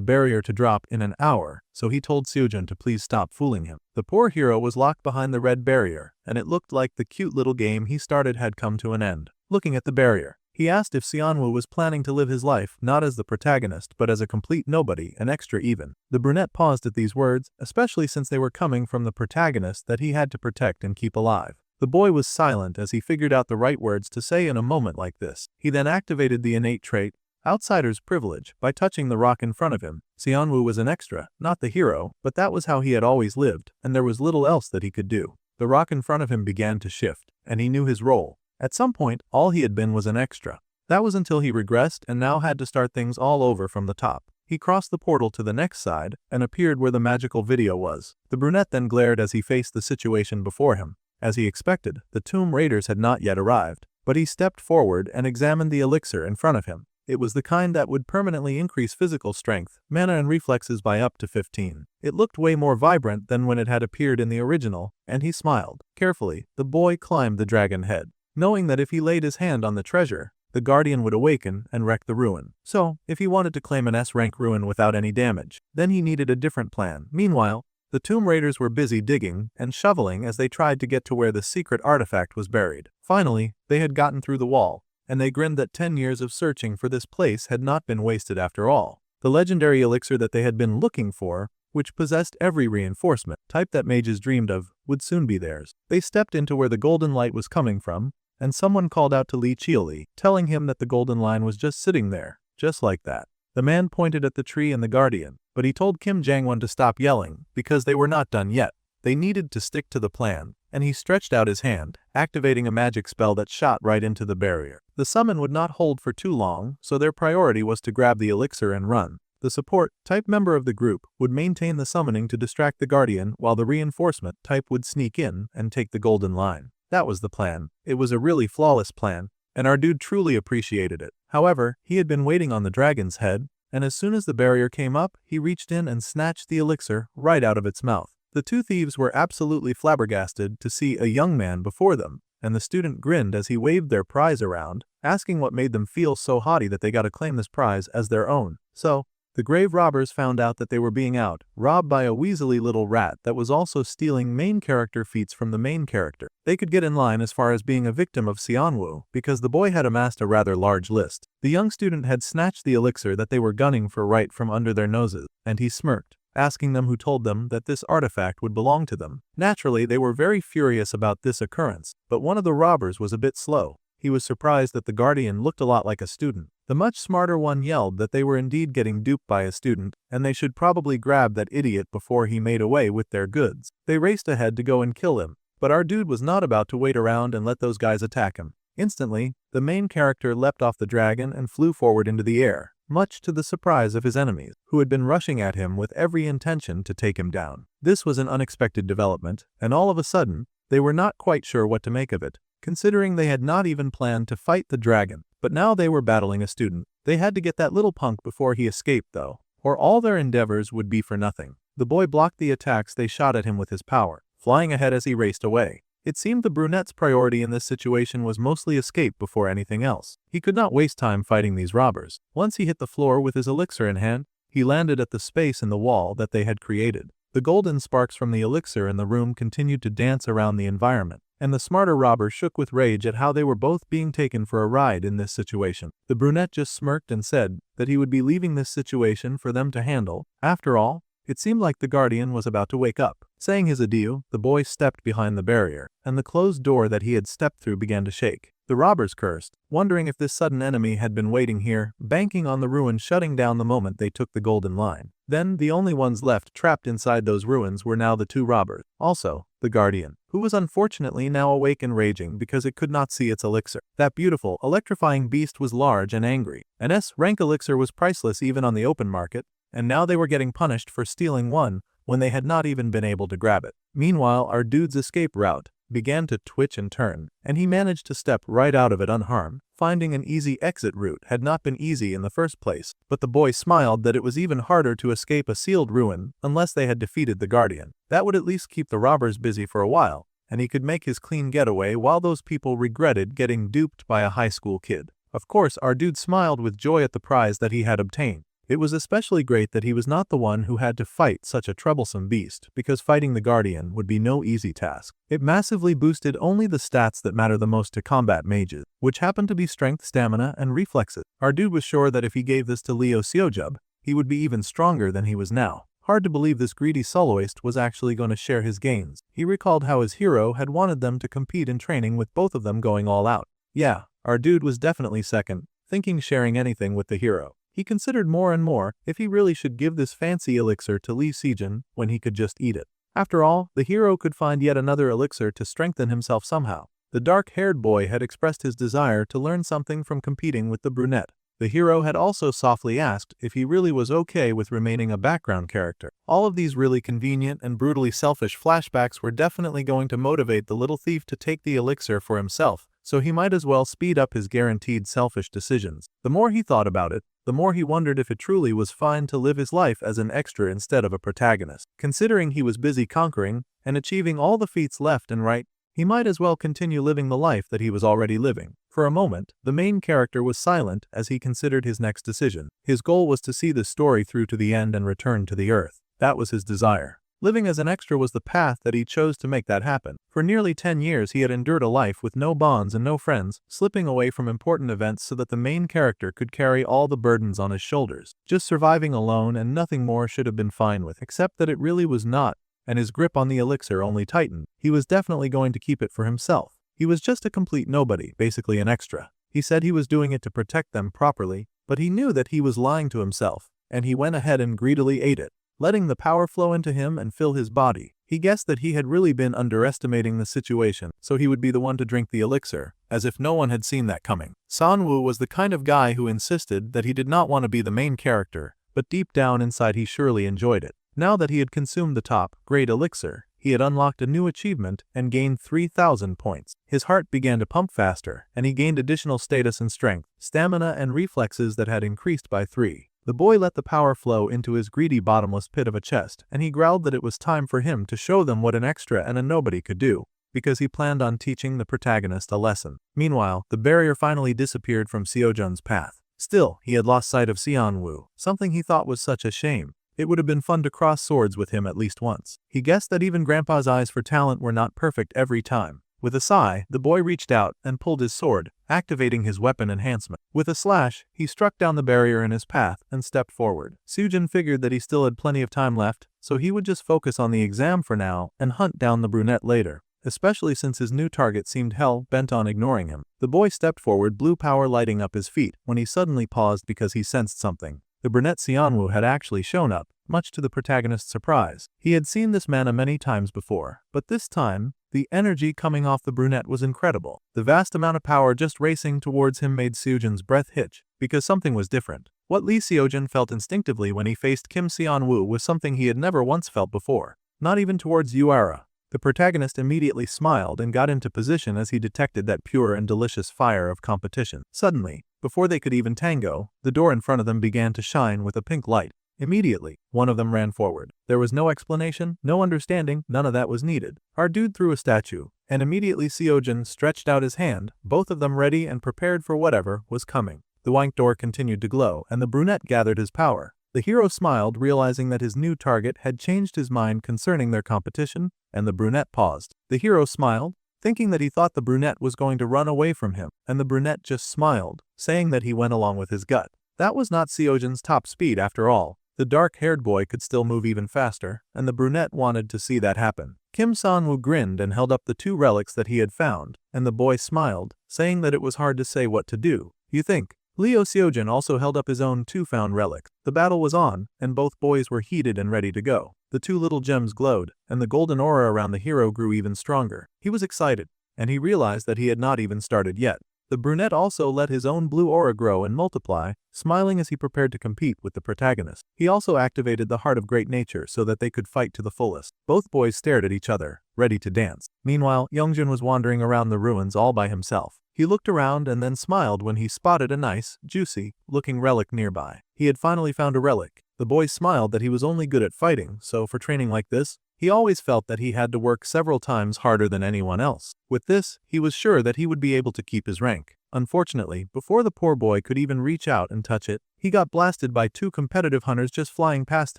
barrier to drop in an hour, so he told Seojin to please stop fooling him. The poor hero was locked behind the red barrier, and it looked like the cute little game he started had come to an end. Looking at the barrier, he asked if Seonwoo was planning to live his life not as the protagonist but as a complete nobody, an extra even. The brunette paused at these words, especially since they were coming from the protagonist that he had to protect and keep alive. The boy was silent as he figured out the right words to say in a moment like this. He then activated the innate trait, outsider's privilege, by touching the rock in front of him. Seonwoo was an extra, not the hero, but that was how he had always lived, and there was little else that he could do. The rock in front of him began to shift, and he knew his role. At some point, all he had been was an extra. That was until he regressed and now had to start things all over from the top. He crossed the portal to the next side and appeared where the magical video was. The brunette then glared as he faced the situation before him. As he expected, the Tomb Raiders had not yet arrived, but he stepped forward and examined the elixir in front of him. It was the kind that would permanently increase physical strength, mana and reflexes by up to 15. It looked way more vibrant than when it had appeared in the original, and he smiled. Carefully, the boy climbed the dragon head, knowing that if he laid his hand on the treasure, the guardian would awaken and wreck the ruin. So, if he wanted to claim an S-rank ruin without any damage, then he needed a different plan. Meanwhile, the Tomb Raiders were busy digging and shoveling as they tried to get to where the secret artifact was buried. Finally, they had gotten through the wall, and they grinned that 10 years of searching for this place had not been wasted after all. the legendary elixir that they had been looking for, which possessed every reinforcement type that mages dreamed of, would soon be theirs. They stepped into where the golden light was coming from, and someone called out to Li Qiuli, telling him that the golden line was just sitting there, just like that. The man pointed at the tree and the guardian, but he told Kim Jang-won to stop yelling, because they were not done yet. They needed to stick to the plan, and he stretched out his hand, activating a magic spell that shot right into the barrier. The summon would not hold for too long, so their priority was to grab the elixir and run. The support-type member of the group would maintain the summoning to distract the guardian, while the reinforcement-type would sneak in and take the golden line. That was the plan. It was a really flawless plan, and our dude truly appreciated it. However, he had been waiting on the dragon's head, and as soon as the barrier came up, he reached in and snatched the elixir right out of its mouth. The two thieves were absolutely flabbergasted to see a young man before them, and the student grinned as he waved their prize around, asking what made them feel so haughty that they got to claim this prize as their own. So, the grave robbers found out that they were being robbed by a weaselly little rat that was also stealing main character feats from the main character. They could get in line as far as being a victim of Xianwu, because the boy had amassed a rather large list. The young student had snatched the elixir that they were gunning for right from under their noses, and he smirked, asking them who told them that this artifact would belong to them. Naturally, they were very furious about this occurrence, but one of the robbers was a bit slow. He was surprised that the guardian looked a lot like a student. The much smarter one yelled that they were indeed getting duped by a student, and they should probably grab that idiot before he made away with their goods. They raced ahead to go and kill him, but our dude was not about to wait around and let those guys attack him. Instantly, the main character leapt off the dragon and flew forward into the air, much to the surprise of his enemies, who had been rushing at him with every intention to take him down. This was an unexpected development, and all of a sudden, they were not quite sure what to make of it, considering they had not even planned to fight the dragon. But now they were battling a student. They had to get that little punk before he escaped though, or all their endeavors would be for nothing. The boy blocked the attacks they shot at him with his power, flying ahead as he raced away. It seemed the brunette's priority in this situation was mostly escape before anything else. He could not waste time fighting these robbers. Once he hit the floor with his elixir in hand, he landed at the space in the wall that they had created. The golden sparks from the elixir in the room continued to dance around the environment, and the smarter robber shook with rage at how they were both being taken for a ride in this situation. The brunette just smirked and said that he would be leaving this situation for them to handle. After all, it seemed like the guardian was about to wake up. Saying his adieu, the boy stepped behind the barrier, and the closed door that he had stepped through began to shake. The robbers cursed, wondering if this sudden enemy had been waiting here, banking on the ruin shutting down the moment they took the golden line. Then, the only ones left trapped inside those ruins were now the two robbers. Also, the guardian, who was unfortunately now awake and raging because it could not see its elixir. That beautiful, electrifying beast was large and angry. An S-rank elixir was priceless even on the open market, and now they were getting punished for stealing one when they had not even been able to grab it. Meanwhile, our dude's escape route began to twitch and turn, and he managed to step right out of it unharmed. Finding an easy exit route had not been easy in the first place, but the boy smiled that it was even harder to escape a sealed ruin unless they had defeated the guardian. That would at least keep the robbers busy for a while, and he could make his clean getaway while those people regretted getting duped by a high school kid. Of course, our dude smiled with joy at the prize that he had obtained. It was especially great that he was not the one who had to fight such a troublesome beast, because fighting the guardian would be no easy task. It massively boosted only the stats that matter the most to combat mages, which happened to be strength, stamina, and reflexes. Our dude was sure that if he gave this to Leo Seojub, he would be even stronger than he was now. Hard to believe this greedy soloist was actually going to share his gains. He recalled how his hero had wanted them to compete in training with both of them going all out. Yeah, our dude was definitely second, thinking sharing anything with the hero. He considered more and more if he really should give this fancy elixir to Lee Sejin when he could just eat it. After all, the hero could find yet another elixir to strengthen himself somehow. The dark-haired boy had expressed his desire to learn something from competing with the brunette. The hero had also softly asked if he really was okay with remaining a background character. All of these really convenient and brutally selfish flashbacks were definitely going to motivate the little thief to take the elixir for himself, so he might as well speed up his guaranteed selfish decisions. The more he thought about it, the more he wondered if it truly was fine to live his life as an extra instead of a protagonist. Considering he was busy conquering and achieving all the feats left and right, he might as well continue living the life that he was already living. For a moment, the main character was silent as he considered his next decision. His goal was to see the story through to the end and return to the Earth. That was his desire. Living as an extra was the path that he chose to make that happen. For nearly 10 years he had endured a life with no bonds and no friends, slipping away from important events so that the main character could carry all the burdens on his shoulders. Just surviving alone and nothing more should have been fine with, except that it really was not, and his grip on the elixir only tightened. He was definitely going to keep it for himself. He was just a complete nobody, basically an extra. He said he was doing it to protect them properly, but he knew that he was lying to himself, and he went ahead and greedily ate it, letting the power flow into him and fill his body. He guessed that he had really been underestimating the situation, so he would be the one to drink the elixir, as if no one had seen that coming. Sanwoo was the kind of guy who insisted that he did not want to be the main character, but deep down inside he surely enjoyed it. Now that he had consumed the top-grade elixir, he had unlocked a new achievement and gained 3,000 points. His heart began to pump faster, and he gained additional status and strength, stamina and reflexes that had increased by 3. The boy let the power flow into his greedy bottomless pit of a chest, and he growled that it was time for him to show them what an extra and a nobody could do, because he planned on teaching the protagonist a lesson. Meanwhile, the barrier finally disappeared from Seojun's path. Still, he had lost sight of Seonwoo, something he thought was such a shame. It would have been fun to cross swords with him at least once. He guessed that even Grandpa's eyes for talent were not perfect every time. With a sigh, the boy reached out and pulled his sword, activating his weapon enhancement. With a slash, he struck down the barrier in his path and stepped forward. Seojun figured that he still had plenty of time left, so he would just focus on the exam for now and hunt down the brunette later, especially since his new target seemed hell-bent on ignoring him. The boy stepped forward, blue power lighting up his feet, when he suddenly paused because he sensed something. The brunette Seonwoo had actually shown up, much to the protagonist's surprise. He had seen this mana many times before, but this time, the energy coming off the brunette was incredible. The vast amount of power just racing towards him made Seojun's breath hitch, because something was different. What Lee Seojun felt instinctively when he faced Kim Seonwoo was something he had never once felt before, not even towards Yuara. The protagonist immediately smiled and got into position as he detected that pure and delicious fire of competition. Suddenly, before they could even tango, the door in front of them began to shine with a pink light. Immediately, one of them ran forward. There was no explanation, no understanding, none of that was needed. Our dude threw a statue, and immediately Seojun stretched out his hand, both of them ready and prepared for whatever was coming. The wank door continued to glow, and the brunette gathered his power. The hero smiled, realizing that his new target had changed his mind concerning their competition, and the brunette paused. The hero smiled, thinking that he thought the brunette was going to run away from him, and the brunette just smiled, saying that he went along with his gut. That was not Seojun's top speed after all. The dark-haired boy could still move even faster, and the brunette wanted to see that happen. Kim Sanwoo grinned and held up the 2 relics that he had found, and the boy smiled, saying that it was hard to say what to do. You think? Leo Seojun also held up his own 2 found relics. The battle was on, and both boys were heated and ready to go. The 2 little gems glowed, and the golden aura around the hero grew even stronger. He was excited, and he realized that he had not even started yet. The brunette also let his own blue aura grow and multiply, smiling as he prepared to compete with the protagonist. He also activated the Heart of Great Nature so that they could fight to the fullest. Both boys stared at each other, ready to dance. Meanwhile, Youngjun was wandering around the ruins all by himself. He looked around and then smiled when he spotted a nice, juicy-looking relic nearby. He had finally found a relic. The boy smiled that he was only good at fighting, so for training like this, he always felt that he had to work several times harder than anyone else. With this, he was sure that he would be able to keep his rank. Unfortunately, before the poor boy could even reach out and touch it, he got blasted by 2 competitive hunters just flying past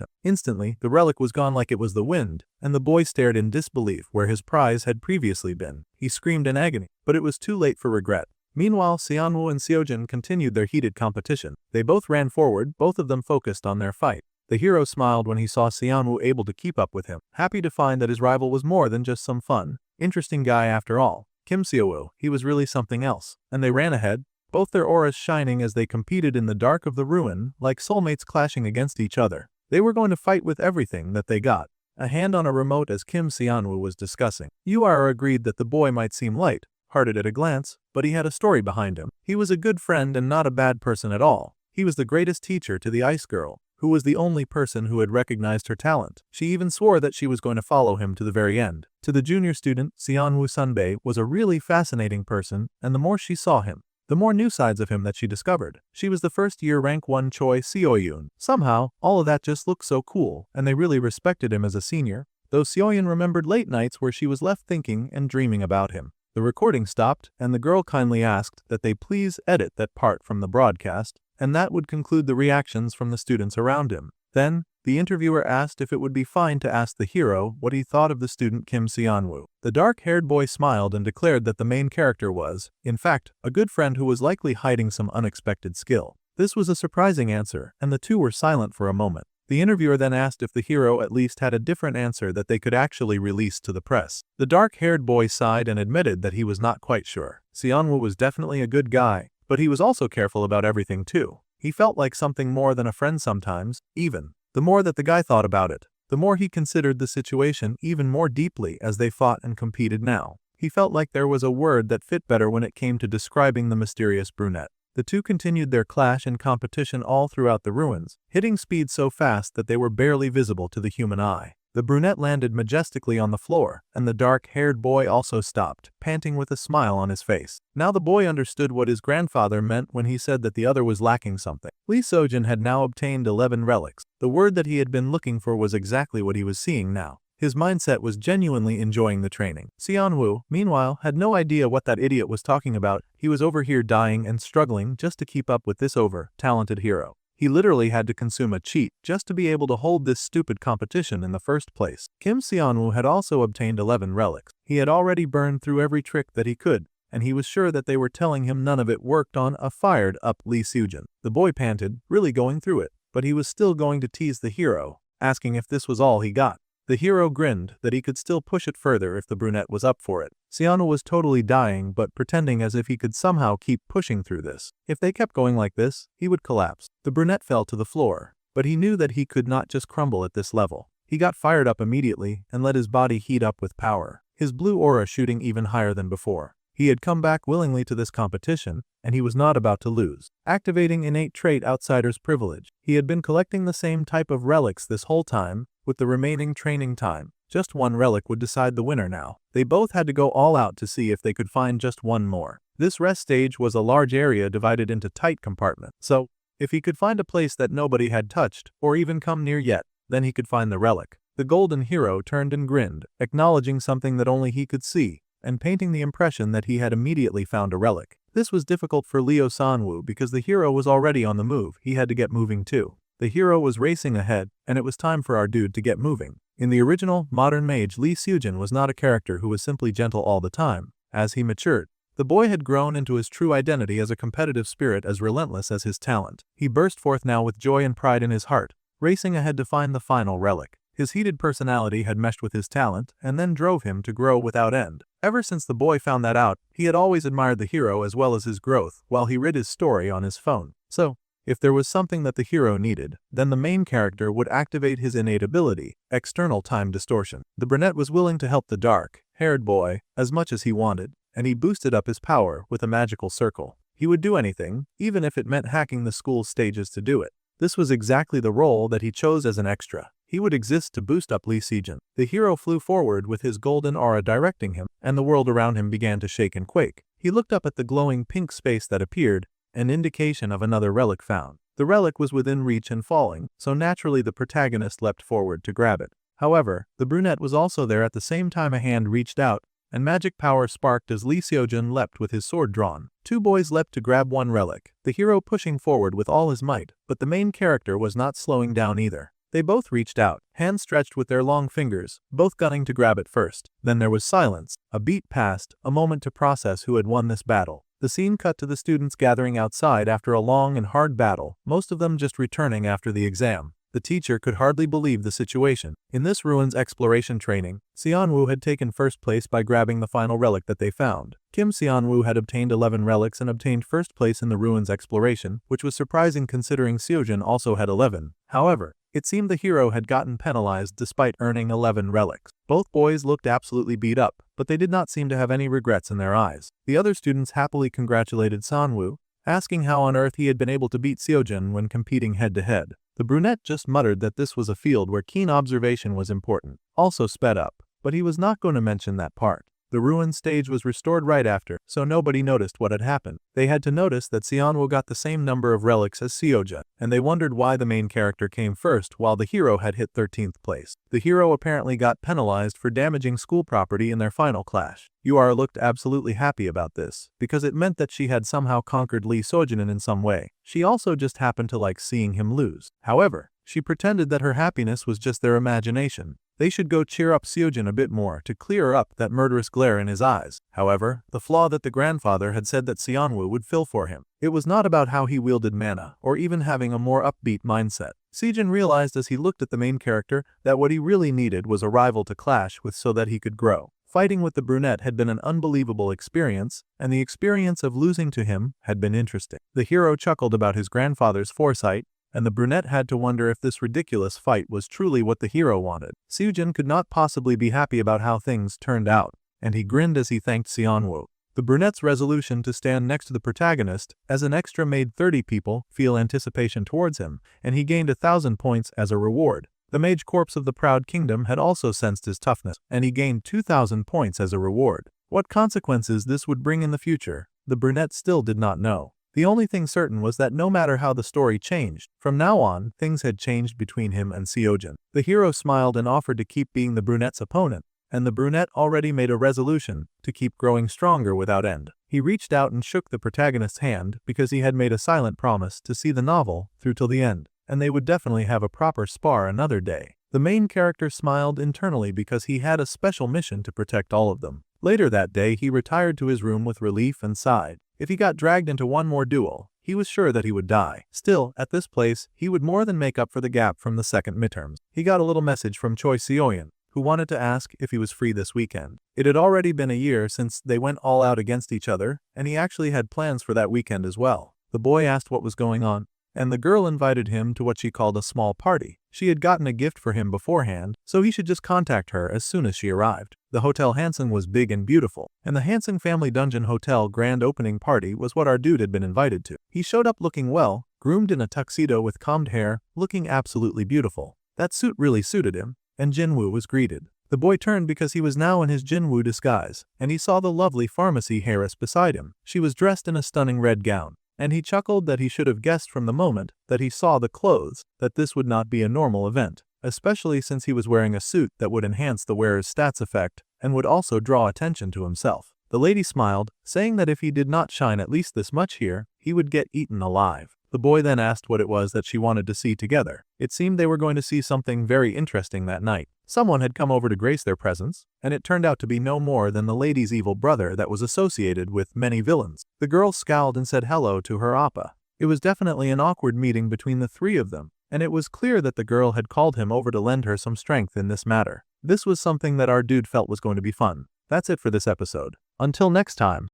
him. Instantly, the relic was gone like it was the wind, and the boy stared in disbelief where his prize had previously been. He screamed in agony, but it was too late for regret. Meanwhile, Seonwoo and Seojun continued their heated competition. They both ran forward, both of them focused on their fight. The hero smiled when he saw Seonwoo able to keep up with him, happy to find that his rival was more than just some fun, interesting guy after all. Kim Seowoo, he was really something else. And they ran ahead, both their auras shining as they competed in the dark of the ruin, like soulmates clashing against each other. They were going to fight with everything that they got. A hand on a remote as Kim Seonwoo was discussing. Yuara agreed that the boy might seem light-hearted at a glance, but he had a story behind him. He was a good friend and not a bad person at all. He was the greatest teacher to the ice girl, who was the only person who had recognized her talent. She even swore that she was going to follow him to the very end. To the junior student, Seonwoo Sunbae was a really fascinating person, and the more she saw him, the more new sides of him that she discovered. She was the first-year rank 1 Choi Seoyun. Somehow, all of that just looked so cool, and they really respected him as a senior, though Seoyun remembered late nights where she was left thinking and dreaming about him. The recording stopped, and the girl kindly asked that they please edit that part from the broadcast, and that would conclude the reactions from the students around him. Then, The interviewer asked if it would be fine to ask the hero what he thought of the student Kim Seonwoo. The dark-haired boy smiled and declared that the main character was, in fact, a good friend who was likely hiding some unexpected skill. This was a surprising answer, and the two were silent for a moment. The interviewer then asked if the hero at least had a different answer that they could actually release to the press. The dark-haired boy sighed and admitted that he was not quite sure. Seonwoo was definitely a good guy, but he was also careful about everything too. He felt like something more than a friend sometimes, even. The more that the guy thought about it, the more he considered the situation even more deeply as they fought and competed now. He felt like there was a word that fit better when it came to describing the mysterious brunette. The two continued their clash and competition all throughout the ruins, hitting speed so fast that they were barely visible to the human eye. The brunette landed majestically on the floor, and the dark-haired boy also stopped, panting with a smile on his face. Now the boy understood what his grandfather meant when he said that the other was lacking something. Lee Sojin had now obtained 11 relics. The word that he had been looking for was exactly what he was seeing now. His mindset was genuinely enjoying the training. Seonwoo, meanwhile, had no idea what that idiot was talking about. He was over here dying and struggling just to keep up with this talented hero. He literally had to consume a cheat just to be able to hold this stupid competition in the first place. Kim Seonwoo had also obtained 11 relics. He had already burned through every trick that he could, and he was sure that they were telling him none of it worked on a fired-up Lee Sojin. The boy panted, really going through it, but he was still going to tease the hero, asking if this was all he got. The hero grinned that he could still push it further if the brunette was up for it. Seonwoo was totally dying but pretending as if he could somehow keep pushing through this. If they kept going like this, he would collapse. The brunette fell to the floor, but he knew that he could not just crumble at this level. He got fired up immediately and let his body heat up with power, his blue aura shooting even higher than before. He had come back willingly to this competition, and he was not about to lose. Activating innate trait outsider's privilege, he had been collecting the same type of relics this whole time, with the remaining training time. Just one relic would decide the winner now. They both had to go all out to see if they could find just one more. This rest stage was a large area divided into tight compartments, so if he could find a place that nobody had touched or even come near yet, then he could find the relic. The golden hero turned and grinned, acknowledging something that only he could see, and painting the impression that he had immediately found a relic. This was difficult for Leo Sanwoo because the hero was already on the move. He had to get moving too. The hero was racing ahead, and it was time for our dude to get moving. In the original, modern mage Lee Sojin was not a character who was simply gentle all the time. As he matured, the boy had grown into his true identity as a competitive spirit as relentless as his talent. He burst forth now with joy and pride in his heart, racing ahead to find the final relic. His heated personality had meshed with his talent and then drove him to grow without end. Ever since the boy found that out, he had always admired the hero as well as his growth while he read his story on his phone. So, if there was something that the hero needed, then the main character would activate his innate ability, external time distortion. The brunette was willing to help the dark-haired boy as much as he wanted, and he boosted up his power with a magical circle. He would do anything, even if it meant hacking the school's stages to do it. This was exactly the role that he chose as an extra. He would exist to boost up Lee Sojin. The hero flew forward with his golden aura directing him, and the world around him began to shake and quake. He looked up at the glowing pink space that appeared, an indication of another relic found. The relic was within reach and falling, so naturally the protagonist leapt forward to grab it. However, the brunette was also there at the same time. A hand reached out, and magic power sparked as Lee Sojin leapt with his sword drawn. Two boys leapt to grab one relic, the hero pushing forward with all his might, but the main character was not slowing down either. They both reached out, hands stretched with their long fingers, both gunning to grab it first. Then there was silence. A beat passed, a moment to process who had won this battle. The scene cut to the students gathering outside after a long and hard battle, most of them just returning after the exam. The teacher could hardly believe the situation. In this ruins exploration training, Seonwoo had taken first place by grabbing the final relic that they found. Kim Seonwoo had obtained 11 relics and obtained first place in the ruins exploration, which was surprising considering Sojin also had 11. However, it seemed the hero had gotten penalized despite earning 11 relics. Both boys looked absolutely beat up, but they did not seem to have any regrets in their eyes. The other students happily congratulated Seonwoo, asking how on earth he had been able to beat Sojin when competing head-to-head. The brunette just muttered that this was a field where keen observation was important, also sped up, but he was not going to mention that part. The ruin stage was restored right after, so nobody noticed what had happened. They had to notice that Seonwoo got the same number of relics as Sojin, and they wondered why the main character came first while the hero had hit 13th place. The hero apparently got penalized for damaging school property in their final clash. Yura looked absolutely happy about this, because it meant that she had somehow conquered Lee Sojin in some way. She also just happened to like seeing him lose. However, She pretended that her happiness was just their imagination. They should go cheer up Seojin a bit more to clear up that murderous glare in his eyes. However, the flaw that the grandfather had said that Seonwoo would fill for him. It was not about how he wielded mana, or even having a more upbeat mindset. Seojin realized as he looked at the main character that what he really needed was a rival to clash with so that he could grow. Fighting with the brunette had been an unbelievable experience, and the experience of losing to him had been interesting. The hero chuckled about his grandfather's foresight, and the brunette had to wonder if this ridiculous fight was truly what the hero wanted. Seojin could not possibly be happy about how things turned out, and he grinned as he thanked Seonwoo. The brunette's resolution to stand next to the protagonist as an extra made 30 people feel anticipation towards him, and he gained 1,000 points as a reward. The mage corpse of the Proud Kingdom had also sensed his toughness, and he gained 2,000 points as a reward. What consequences this would bring in the future, the brunette still did not know. The only thing certain was that no matter how the story changed, from now on, things had changed between him and Seojin. The hero smiled and offered to keep being the brunette's opponent, and the brunette already made a resolution to keep growing stronger without end. He reached out and shook the protagonist's hand because he had made a silent promise to see the novel through till the end, and they would definitely have a proper spar another day. The main character smiled internally because he had a special mission to protect all of them. Later that day, he retired to his room with relief and sighed. If he got dragged into one more duel, he was sure that he would die. Still, at this place, he would more than make up for the gap from the second midterms. He got a little message from Choi Seoyeon, who wanted to ask if he was free this weekend. It had already been a year since they went all out against each other, and he actually had plans for that weekend as well. The boy asked what was going on, and the girl invited him to what she called a small party. She had gotten a gift for him beforehand, so he should just contact her as soon as she arrived. The Hotel Hansen was big and beautiful, and the Hansen Family Dungeon Hotel grand opening party was what our dude had been invited to. He showed up looking well, groomed in a tuxedo with combed hair, looking absolutely beautiful. That suit really suited him, and Jinwoo was greeted. The boy turned because he was now in his Jinwoo disguise, and he saw the lovely pharmacy heiress beside him. She was dressed in a stunning red gown, and he chuckled that he should have guessed from the moment that he saw the clothes that this would not be a normal event, especially since he was wearing a suit that would enhance the wearer's stats effect and would also draw attention to himself. The lady smiled, saying that if he did not shine at least this much here, he would get eaten alive. The boy then asked what it was that she wanted to see together. It seemed they were going to see something very interesting that night. Someone had come over to grace their presence, and it turned out to be no more than the lady's evil brother that was associated with many villains. The girl scowled and said hello to her appa. It was definitely an awkward meeting between the three of them, and it was clear that the girl had called him over to lend her some strength in this matter. This was something that our dude felt was going to be fun. That's it for this episode. Until next time.